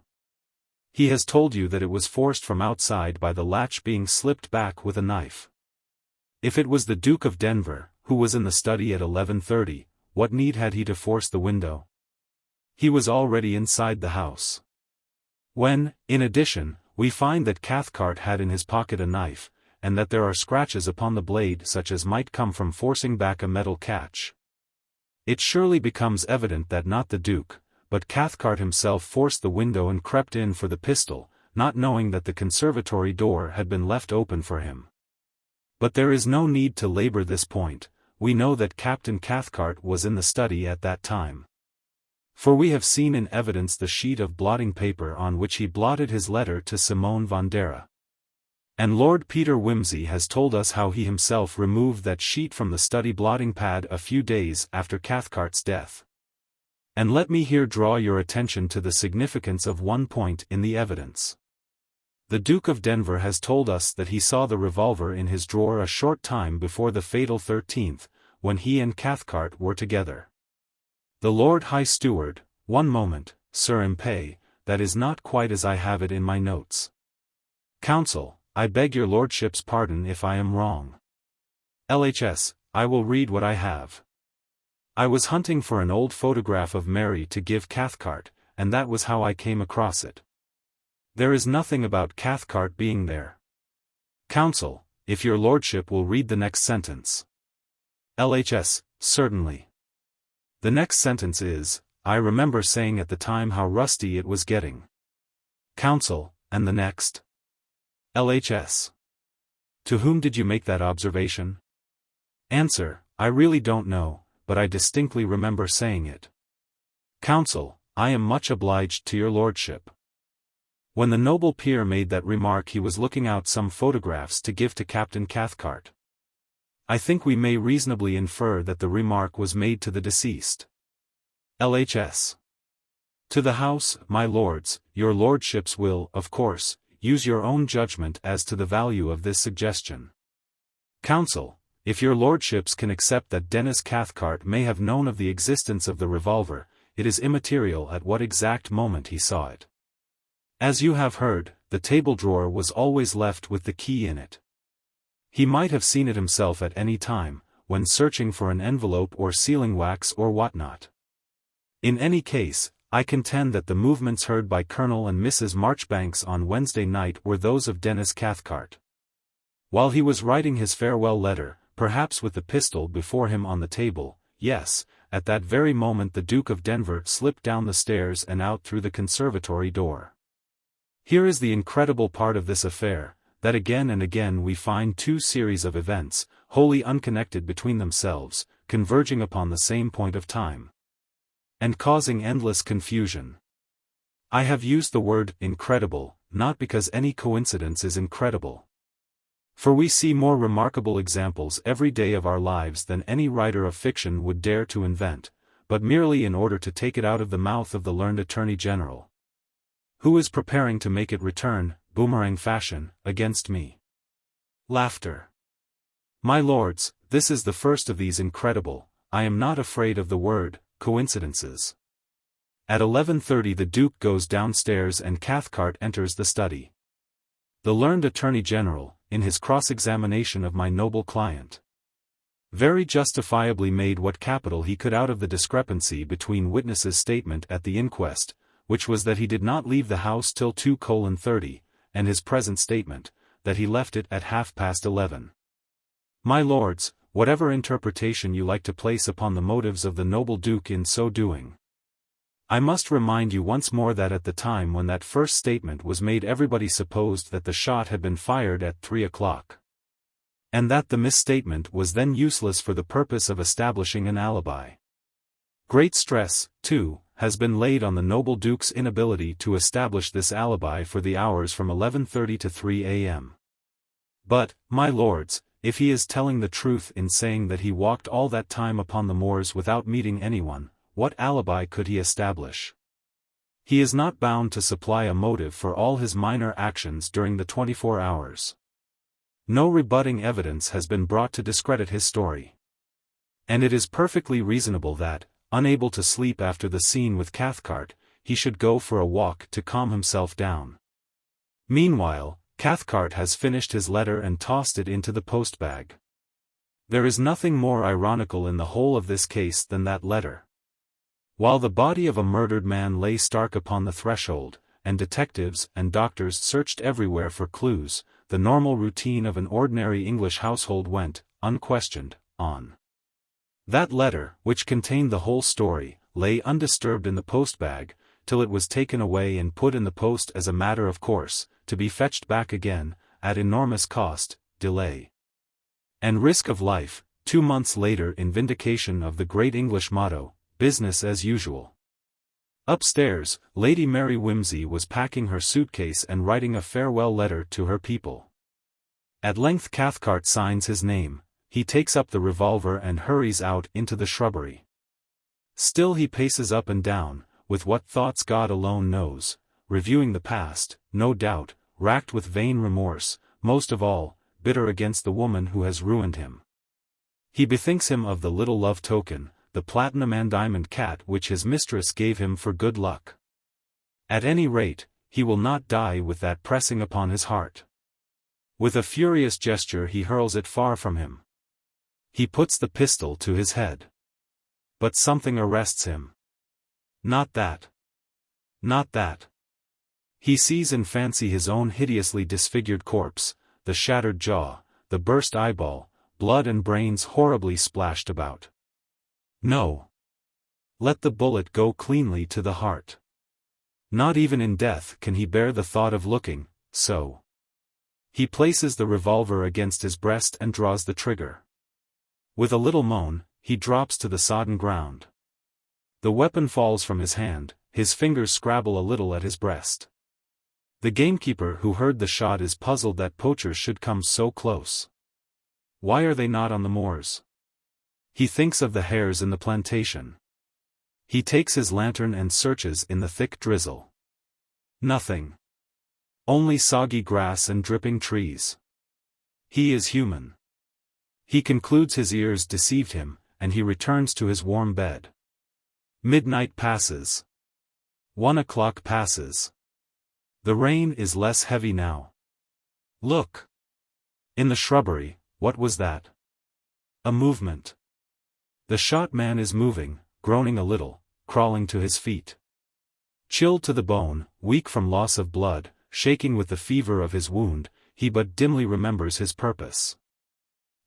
He has told you that it was forced from outside by the latch being slipped back with a knife. If it was the Duke of Denver, who was in the study at 11:30, what need had he to force the window? He was already inside the house. When, in addition, we find that Cathcart had in his pocket a knife, and that there are scratches upon the blade such as might come from forcing back a metal catch, it surely becomes evident that not the Duke, but Cathcart himself forced the window and crept in for the pistol, not knowing that the conservatory door had been left open for him. But there is no need to labor this point. We know that Captain Cathcart was in the study at that time. For we have seen in evidence the sheet of blotting paper on which he blotted his letter to Simone Vondera. And Lord Peter Wimsey has told us how he himself removed that sheet from the study blotting pad a few days after Cathcart's death. And let me here draw your attention to the significance of one point in the evidence. The Duke of Denver has told us that he saw the revolver in his drawer a short time before the fatal 13th, when he and Cathcart were together. The Lord High Steward, one moment, Sir Impey, that is not quite as I have it in my notes. Counsel, I beg your lordship's pardon if I am wrong. LHS, I will read what I have. I was hunting for an old photograph of Mary to give Cathcart, and that was how I came across it. There is nothing about Cathcart being there. Counsel, if your lordship will read the next sentence. LHS, certainly. The next sentence is, I remember saying at the time how rusty it was getting. Counsel, and the next? LHS. To whom did you make that observation? Answer, I really don't know, but I distinctly remember saying it. Counsel, I am much obliged to your lordship. When the noble peer made that remark he was looking out some photographs to give to Captain Cathcart. I think we may reasonably infer that the remark was made to the deceased. LHS. To the House, my lords, your lordships will, of course, use your own judgment as to the value of this suggestion. Counsel, if your lordships can accept that Denis Cathcart may have known of the existence of the revolver, it is immaterial at what exact moment he saw it. As you have heard, the table drawer was always left with the key in it. He might have seen it himself at any time, when searching for an envelope or sealing wax or whatnot. In any case, I contend that the movements heard by Colonel and Mrs. Marchbanks on Wednesday night were those of Denis Cathcart. While he was writing his farewell letter, perhaps with the pistol before him on the table, yes, at that very moment the Duke of Denver slipped down the stairs and out through the conservatory door. Here is the incredible part of this affair, that again and again we find two series of events, wholly unconnected between themselves, converging upon the same point of time, and causing endless confusion. I have used the word incredible, not because any coincidence is incredible. For we see more remarkable examples every day of our lives than any writer of fiction would dare to invent, but merely in order to take it out of the mouth of the learned Attorney General, who is preparing to make it return, boomerang fashion, against me. Laughter. My lords, this is the first of these incredible, I am not afraid of the word, coincidences. At 11:30 the Duke goes downstairs and Cathcart enters the study. The learned Attorney General, in his cross-examination of my noble client, very justifiably made what capital he could out of the discrepancy between witness's statement at the inquest, which was that he did not leave the house till 2:30, and his present statement, that he left it at 11:30. My lords, whatever interpretation you like to place upon the motives of the noble Duke in so doing, I must remind you once more that at the time when that first statement was made everybody supposed that the shot had been fired at 3 o'clock. And that the misstatement was then useless for the purpose of establishing an alibi. Great stress, too, has been laid on the noble Duke's inability to establish this alibi for the hours from 11:30 to 3 a.m. But, my lords, if he is telling the truth in saying that he walked all that time upon the moors without meeting anyone, what alibi could he establish? He is not bound to supply a motive for all his minor actions during the 24 hours. No rebutting evidence has been brought to discredit his story. And it is perfectly reasonable that, unable to sleep after the scene with Cathcart, he should go for a walk to calm himself down. Meanwhile, Cathcart has finished his letter and tossed it into the post-bag. There is nothing more ironical in the whole of this case than that letter. While the body of a murdered man lay stark upon the threshold, and detectives and doctors searched everywhere for clues, the normal routine of an ordinary English household went, unquestioned, on. That letter, which contained the whole story, lay undisturbed in the post-bag, till it was taken away and put in the post as a matter of course, to be fetched back again, at enormous cost, delay, and risk of life, 2 months later in vindication of the great English motto, business as usual. Upstairs, Lady Mary Wimsey was packing her suitcase and writing a farewell letter to her people. At length Cathcart signs his name, he takes up the revolver and hurries out into the shrubbery. Still he paces up and down, with what thoughts God alone knows, reviewing the past, no doubt, racked with vain remorse, most of all, bitter against the woman who has ruined him. He bethinks him of the little love token, the platinum and diamond cat which his mistress gave him for good luck. At any rate, he will not die with that pressing upon his heart. With a furious gesture he hurls it far from him. He puts the pistol to his head. But something arrests him. Not that. Not that. He sees in fancy his own hideously disfigured corpse, the shattered jaw, the burst eyeball, blood and brains horribly splashed about. No. Let the bullet go cleanly to the heart. Not even in death can he bear the thought of looking, so. He places the revolver against his breast and draws the trigger. With a little moan, he drops to the sodden ground. The weapon falls from his hand, his fingers scrabble a little at his breast. The gamekeeper who heard the shot is puzzled that poachers should come so close. Why are they not on the moors? He thinks of the hares in the plantation. He takes his lantern and searches in the thick drizzle. Nothing. Only soggy grass and dripping trees. He is human. He concludes his ears deceived him, and he returns to his warm bed. Midnight passes. 1 o'clock passes. The rain is less heavy now. Look! In the shrubbery, what was that? A movement. The shot man is moving, groaning a little, crawling to his feet. Chilled to the bone, weak from loss of blood, shaking with the fever of his wound, he but dimly remembers his purpose.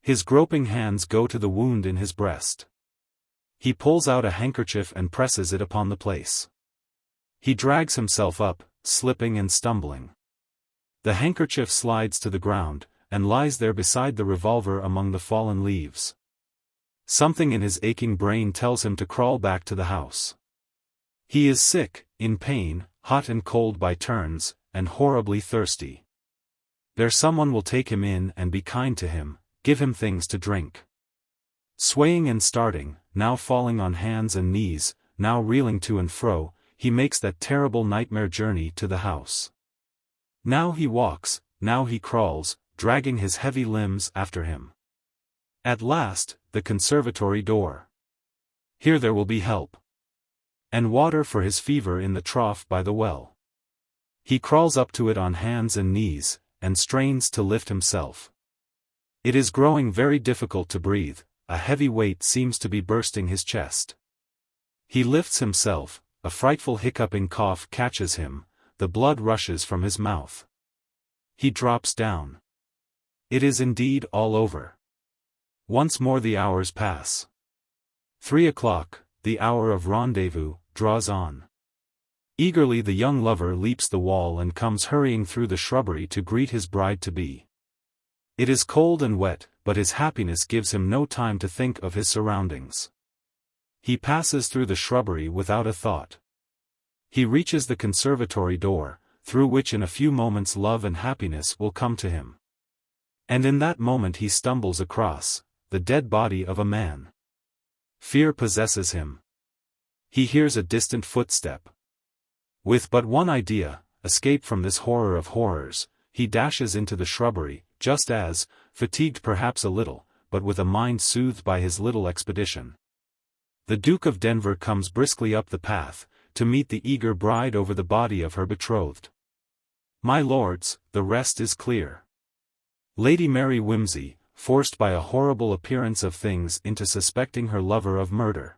His groping hands go to the wound in his breast. He pulls out a handkerchief and presses it upon the place. He drags himself up, slipping and stumbling. The handkerchief slides to the ground, and lies there beside the revolver among the fallen leaves. Something in his aching brain tells him to crawl back to the house. He is sick, in pain, hot and cold by turns, and horribly thirsty. There someone will take him in and be kind to him, give him things to drink. Swaying and starting, now falling on hands and knees, now reeling to and fro, he makes that terrible nightmare journey to the house. Now he walks, now he crawls, dragging his heavy limbs after him. At last, the conservatory door. Here there will be help. and water for his fever in the trough by the well. He crawls up to it on hands and knees, and strains to lift himself. It is growing very difficult to breathe, a heavy weight seems to be bursting his chest. He lifts himself, a frightful hiccuping cough catches him, the blood rushes from his mouth. He drops down. It is indeed all over. Once more the hours pass. 3 o'clock, the hour of rendezvous, draws on. Eagerly the young lover leaps the wall and comes hurrying through the shrubbery to greet his bride-to-be. It is cold and wet, but his happiness gives him no time to think of his surroundings. He passes through the shrubbery without a thought. He reaches the conservatory door, through which in a few moments love and happiness will come to him. And in that moment he stumbles across the dead body of a man. Fear possesses him. He hears a distant footstep. With but one idea, escape from this horror of horrors, he dashes into the shrubbery, just as, fatigued perhaps a little, but with a mind soothed by his little expedition. The Duke of Denver comes briskly up the path, to meet the eager bride over the body of her betrothed. My lords, the rest is clear. Lady Mary Wimsey, forced by a horrible appearance of things into suspecting her lover of murder,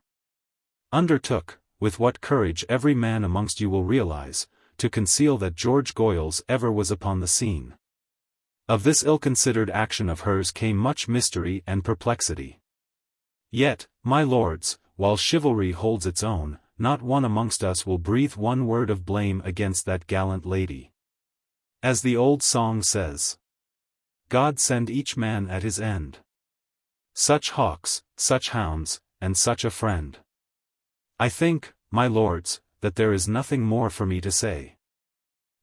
undertook, with what courage every man amongst you will realize, to conceal that George Goyles ever was upon the scene. Of this ill-considered action of hers came much mystery and perplexity. Yet, my lords, while chivalry holds its own, not one amongst us will breathe one word of blame against that gallant lady. As the old song says, God send each man at his end. Such hawks, such hounds, and such a friend. I think, my lords, that there is nothing more for me to say.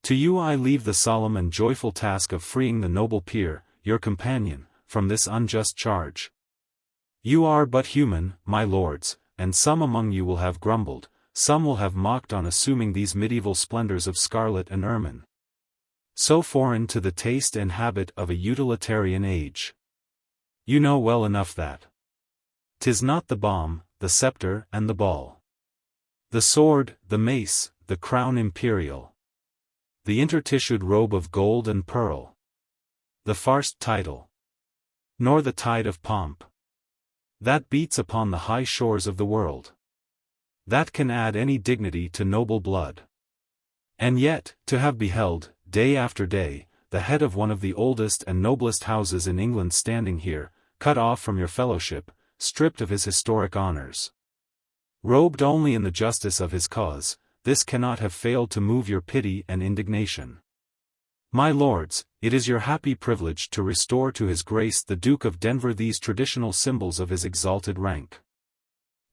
To you I leave the solemn and joyful task of freeing the noble peer, your companion, from this unjust charge. You are but human, my lords, and some among you will have grumbled, some will have mocked on assuming these medieval splendors of scarlet and ermine, so foreign to the taste and habit of a utilitarian age. You know well enough that 'tis not the bomb, the scepter and the ball, the sword, the mace, the crown imperial, the intertissued robe of gold and pearl, the farced title, nor the tide of pomp that beats upon the high shores of the world, that can add any dignity to noble blood. And yet, to have beheld, day after day, the head of one of the oldest and noblest houses in England standing here, cut off from your fellowship, stripped of his historic honors, robed only in the justice of his cause, this cannot have failed to move your pity and indignation. My lords, it is your happy privilege to restore to his grace the Duke of Denver these traditional symbols of his exalted rank.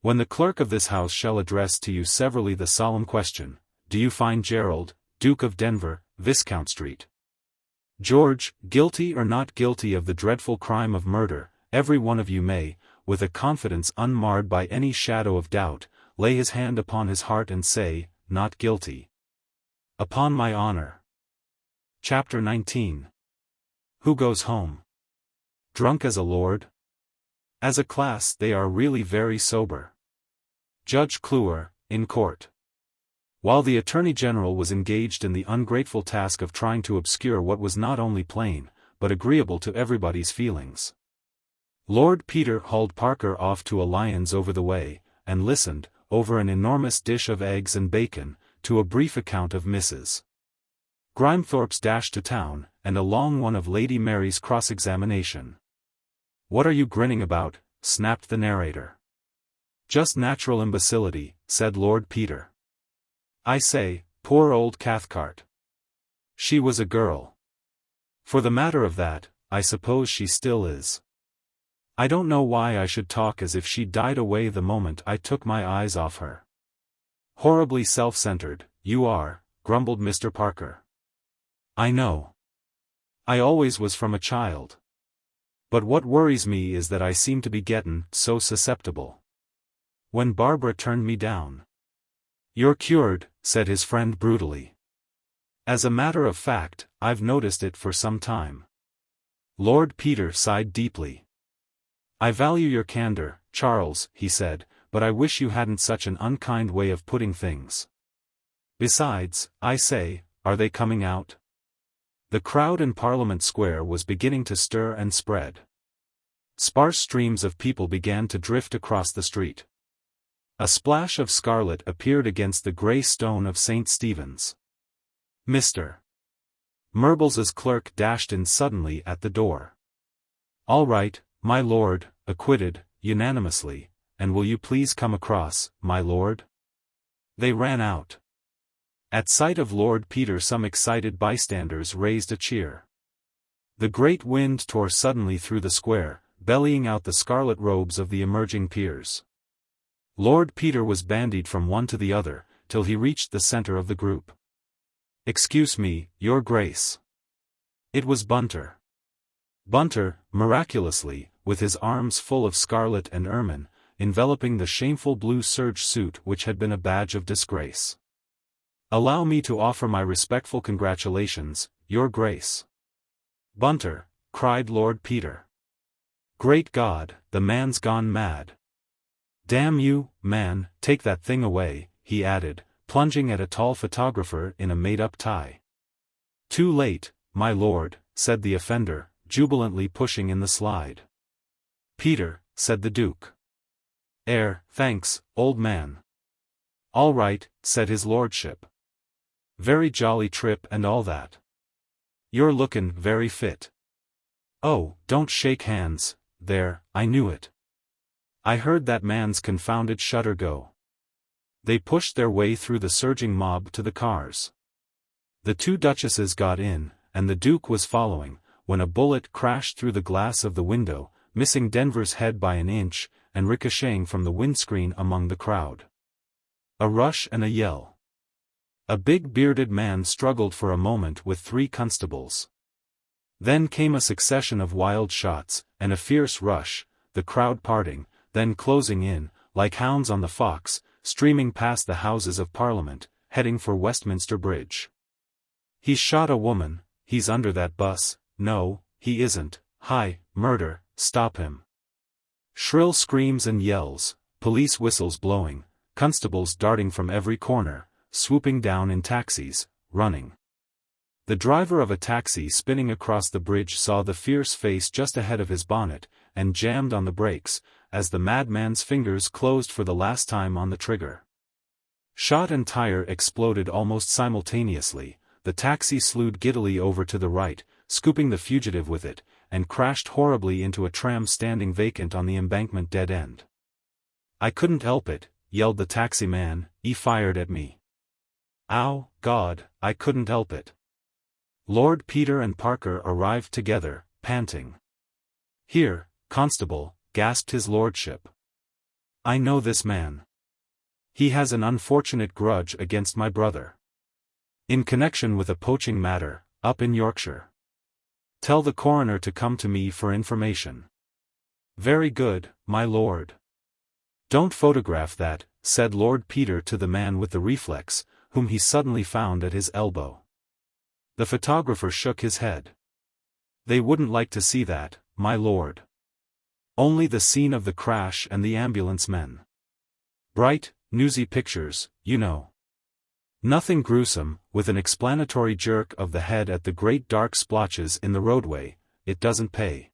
When the clerk of this house shall address to you severally the solemn question, do you find Gerald, Duke of Denver, Viscount Street, George, guilty or not guilty of the dreadful crime of murder, every one of you may, with a confidence unmarred by any shadow of doubt, lay his hand upon his heart and say, not guilty. Upon my honor. Chapter 19. Who goes home? Drunk as a lord? As a class they are really very sober. Judge Cluer, in court. While the Attorney General was engaged in the ungrateful task of trying to obscure what was not only plain, but agreeable to everybody's feelings, Lord Peter hauled Parker off to a Lyons over the way, and listened, over an enormous dish of eggs and bacon, to a brief account of Mrs. Grimethorpe's dash to town, and a long one of Lady Mary's cross-examination. What are you grinning about? Snapped the narrator. Just natural imbecility, said Lord Peter. I say, poor old Cathcart. She was a girl. For the matter of that, I suppose she still is. I don't know why I should talk as if she died away the moment I took my eyes off her. Horribly self-centered, you are, grumbled Mr. Parker. I know. I always was from a child. But what worries me is that I seem to be gettin' so susceptible. When Barbara turned me down. You're cured, said his friend brutally. As a matter of fact, I've noticed it for some time. Lord Peter sighed deeply. I value your candor, Charles, he said, but I wish you hadn't such an unkind way of putting things. Besides, I say, are they coming out? The crowd in Parliament Square was beginning to stir and spread. Sparse streams of people began to drift across the street. A splash of scarlet appeared against the grey stone of St. Stephen's. Mr. Merbles's clerk dashed in suddenly at the door. "All right, my lord," acquitted, unanimously, "and will you please come across, my lord?" They ran out. At sight of Lord Peter some excited bystanders raised a cheer. The great wind tore suddenly through the square, bellying out the scarlet robes of the emerging peers. Lord Peter was bandied from one to the other, till he reached the centre of the group. "Excuse me, your grace." It was Bunter. Bunter, miraculously, with his arms full of scarlet and ermine, enveloping the shameful blue serge suit which had been a badge of disgrace. "Allow me to offer my respectful congratulations, your grace." "Bunter," cried Lord Peter. "Great God, the man's gone mad. Damn you, man, take that thing away," he added, plunging at a tall photographer in a made-up tie. "Too late, my lord," said the offender, jubilantly pushing in the slide. "Peter," said the Duke. Thanks, old man." "All right," said his lordship. "Very jolly trip and all that. You're lookin' very fit." "Oh, don't shake hands, there, I knew it. I heard that man's confounded shutter go." They pushed their way through the surging mob to the cars. The two duchesses got in, and the Duke was following, when a bullet crashed through the glass of the window, missing Denver's head by an inch, and ricocheting from the windscreen among the crowd. A rush and a yell. A big bearded man struggled for a moment with three constables. Then came a succession of wild shots, and a fierce rush, the crowd parting, then closing in, like hounds on the fox, streaming past the Houses of Parliament, heading for Westminster Bridge. "He's shot a woman, he's under that bus." "No, he isn't." "Hi, murder, stop him." Shrill screams and yells, police whistles blowing, constables darting from every corner, swooping down in taxis, running. The driver of a taxi spinning across the bridge saw the fierce face just ahead of his bonnet, and jammed on the brakes, as the madman's fingers closed for the last time on the trigger. Shot and tire exploded almost simultaneously, the taxi slewed giddily over to the right, scooping the fugitive with it, and crashed horribly into a tram standing vacant on the embankment dead end. "I couldn't help it," yelled the taxi man, "he fired at me. Ow, God, I couldn't help it." Lord Peter and Parker arrived together, panting. "Here, constable," gasped his lordship. "I know this man. He has an unfortunate grudge against my brother. In connection with a poaching matter, up in Yorkshire. Tell the coroner to come to me for information." "Very good, my lord." "Don't photograph that," said Lord Peter to the man with the reflex, whom he suddenly found at his elbow. The photographer shook his head. "They wouldn't like to see that, my lord. Only the scene of the crash and the ambulance men. Bright, newsy pictures, you know. Nothing gruesome," with an explanatory jerk of the head at the great dark splotches in the roadway. "It doesn't pay."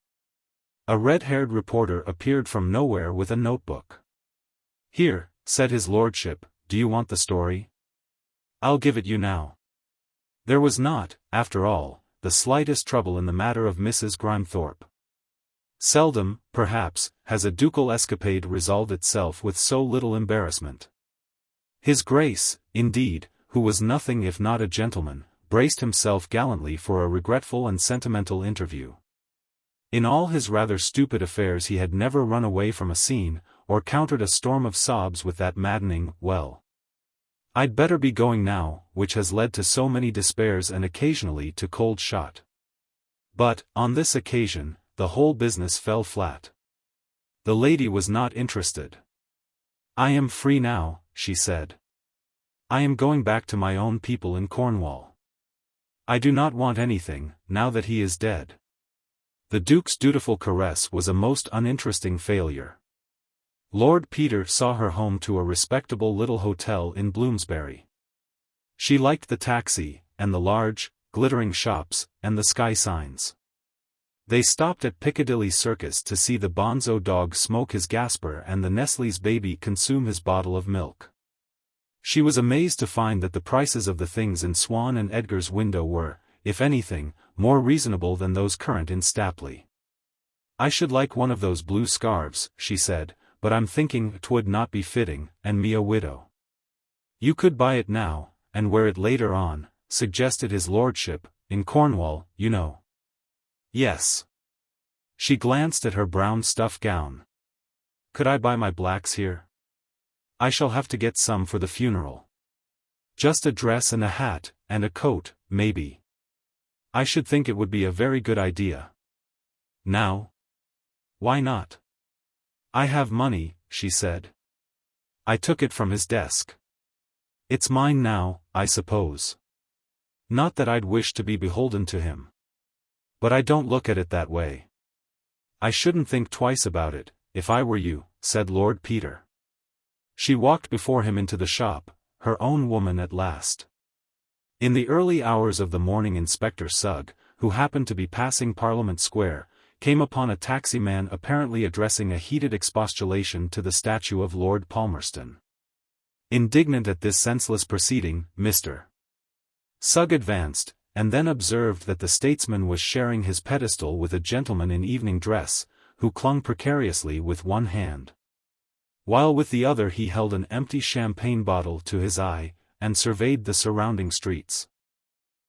A red-haired reporter appeared from nowhere with a notebook. "Here," said his lordship, "do you want the story? I'll give it you now." There was not, after all, the slightest trouble in the matter of Mrs. Grimethorpe. Seldom, perhaps, has a ducal escapade resolved itself with so little embarrassment. His Grace, indeed, who was nothing if not a gentleman, braced himself gallantly for a regretful and sentimental interview. In all his rather stupid affairs he had never run away from a scene, or countered a storm of sobs with that maddening, "Well, I'd better be going now," which has led to so many despairs and occasionally to cold shot. But, on this occasion, the whole business fell flat. The lady was not interested. "I am free now," she said. "I am going back to my own people in Cornwall. I do not want anything, now that he is dead." The Duke's dutiful caress was a most uninteresting failure. Lord Peter saw her home to a respectable little hotel in Bloomsbury. She liked the taxi, and the large, glittering shops, and the sky signs. They stopped at Piccadilly Circus to see the Bonzo dog smoke his Gasper and the Nestle's baby consume his bottle of milk. She was amazed to find that the prices of the things in Swan and Edgar's window were, if anything, more reasonable than those current in Stapley. "I should like one of those blue scarves," she said, "but I'm thinking 'twould not be fitting, and me a widow." "You could buy it now, and wear it later on," suggested his lordship, "in Cornwall, you know." "Yes." She glanced at her brown stuff gown. "Could I buy my blacks here? I shall have to get some for the funeral. Just a dress and a hat, and a coat, maybe. I should think it would be a very good idea." "Now?" "Why not?" "I have money," she said. I took it from his desk. "It's mine now, I suppose. Not that I'd wish to be beholden to him. But I don't look at it that way." "I shouldn't think twice about it, if I were you," said Lord Peter. She walked before him into the shop, her own woman at last. In the early hours of the morning Inspector Sugg, who happened to be passing Parliament Square, came upon a taxi-man apparently addressing a heated expostulation to the statue of Lord Palmerston. Indignant at this senseless proceeding, Mr. Sugg advanced, and then observed that the statesman was sharing his pedestal with a gentleman in evening dress, who clung precariously with one hand, while with the other he held an empty champagne bottle to his eye, and surveyed the surrounding streets.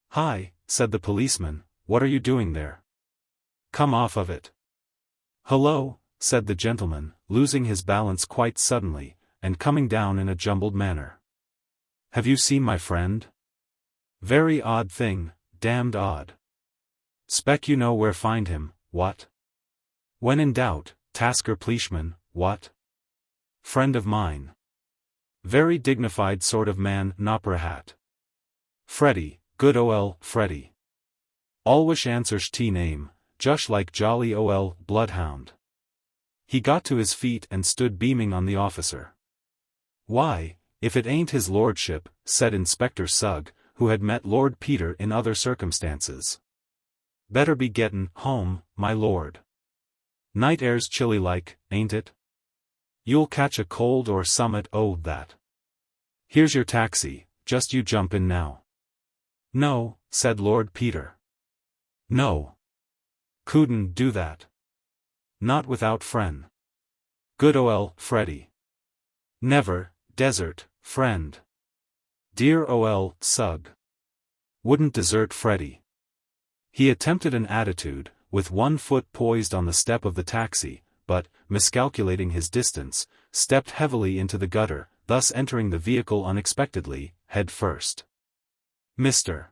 "Hi," said the policeman, "what are you doing there? Come off of it." "Hullo," said the gentleman, losing his balance quite suddenly, and coming down in a jumbled manner. "Have you seen my friend? Very odd thing, damned odd. Spec you know where find him, what? When in doubt, Tasker Pleishman, what? Friend of mine. Very dignified sort of man, nopera hat. Freddy, good ol' Freddy. Alwish answers t name, jush like jolly ol' bloodhound." He got to his feet and stood beaming on the officer. "Why, if it ain't his lordship," said Inspector Sugg, who had met Lord Peter in other circumstances. "Better be gettin' home, my lord. Night air's chilly like, ain't it? You'll catch a cold or summat o' that. Here's your taxi, just you jump in now." "No," said Lord Peter. "No. Couldn't do that. Not without friend. Good ol' Freddy. Never, desert, friend. Dear ol' Sugg. Wouldn't desert Freddy." He attempted an attitude, with one foot poised on the step of the taxi, but, miscalculating his distance, stepped heavily into the gutter, thus entering the vehicle unexpectedly, head first. "Mr.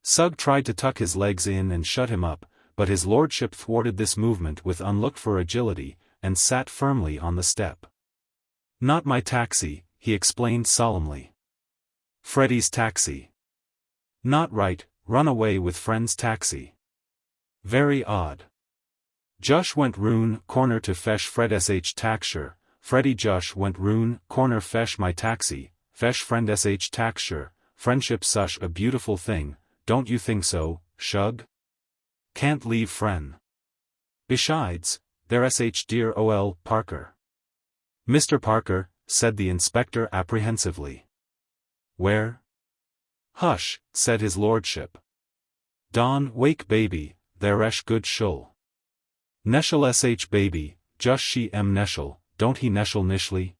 Sugg tried to tuck his legs in and shut him up, but his lordship thwarted this movement with unlooked-for agility, and sat firmly on the step. "Not my taxi," he explained solemnly. "Freddy's taxi. Not right, run away with friend's taxi. Very odd. Jush went roon corner to fesh Fred sh taxure, Freddy Jush went roon corner fesh my taxi, fesh friend sh taxure, friendship such a beautiful thing, don't you think so, Shug? Can't leave friend. Besides, there sh dear ol' Parker." "Mr. Parker," said the inspector apprehensively. "Where?" "Hush," said his lordship. "Don wake baby, theresh good shul. Neshel sh baby, jush she neshel, don't he neshel nishly?"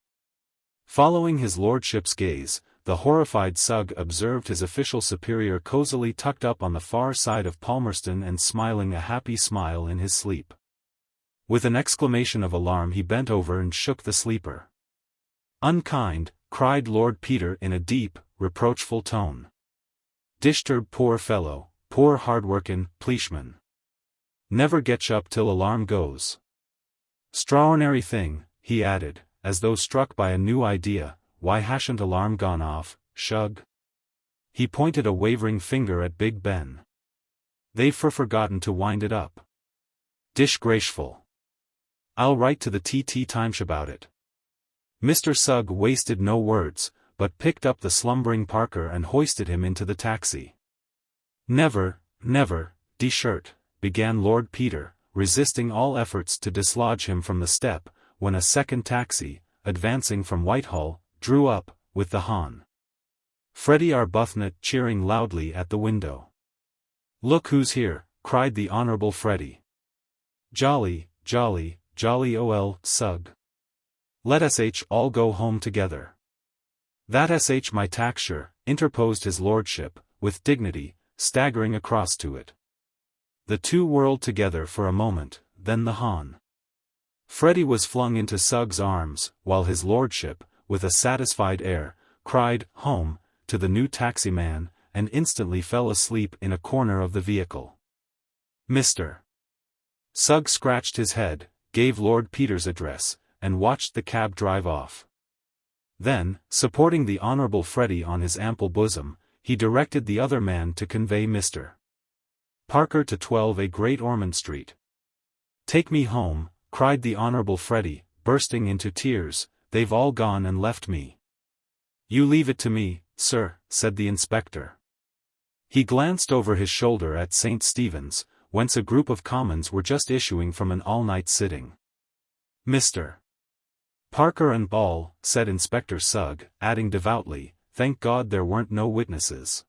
Following his lordship's gaze, the horrified Sugg observed his official superior cozily tucked up on the far side of Palmerston and smiling a happy smile in his sleep. With an exclamation of alarm he bent over and shook the sleeper. "Unkind," cried Lord Peter in a deep, reproachful tone. "Disturb poor fellow, poor hard-workin' Pleishman. Never getch up till alarm goes. Strawordinary thing," he added, as though struck by a new idea, "why hasn't alarm gone off, Shug?" He pointed a wavering finger at Big Ben. "They've forgotten to wind it up. Disgraceful. I'll write to the TT Times about it." Mr. Sugg wasted no words, but picked up the slumbering Parker and hoisted him into the taxi. Never, D-shirt, began Lord Peter, resisting all efforts to dislodge him from the step, when a second taxi, advancing from Whitehall, drew up, with the Hon. Freddie Arbuthnot cheering loudly at the window. "Look who's here," cried the Honourable Freddie. Jolly ol' Sugg. Let us all go home together." "That my taxure," interposed his lordship, with dignity, staggering across to it. The two whirled together for a moment, then the Hon. Freddie was flung into Sugg's arms, while his lordship, with a satisfied air, cried, "Home," to the new taxi-man, and instantly fell asleep in a corner of the vehicle. Mr. Sugg scratched his head, gave Lord Peter's address, and watched the cab drive off. Then, supporting the Honourable Freddie on his ample bosom, he directed the other man to convey Mr. Parker to 12A Great Ormond Street. "Take me home," cried the Honourable Freddie, bursting into tears, "they've all gone and left me." "You leave it to me, sir," said the inspector. He glanced over his shoulder at St. Stephen's, whence a group of Commons were just issuing from an all-night sitting. "Mr. Parker and all," said Inspector Sugg, adding devoutly, "thank God there weren't no witnesses."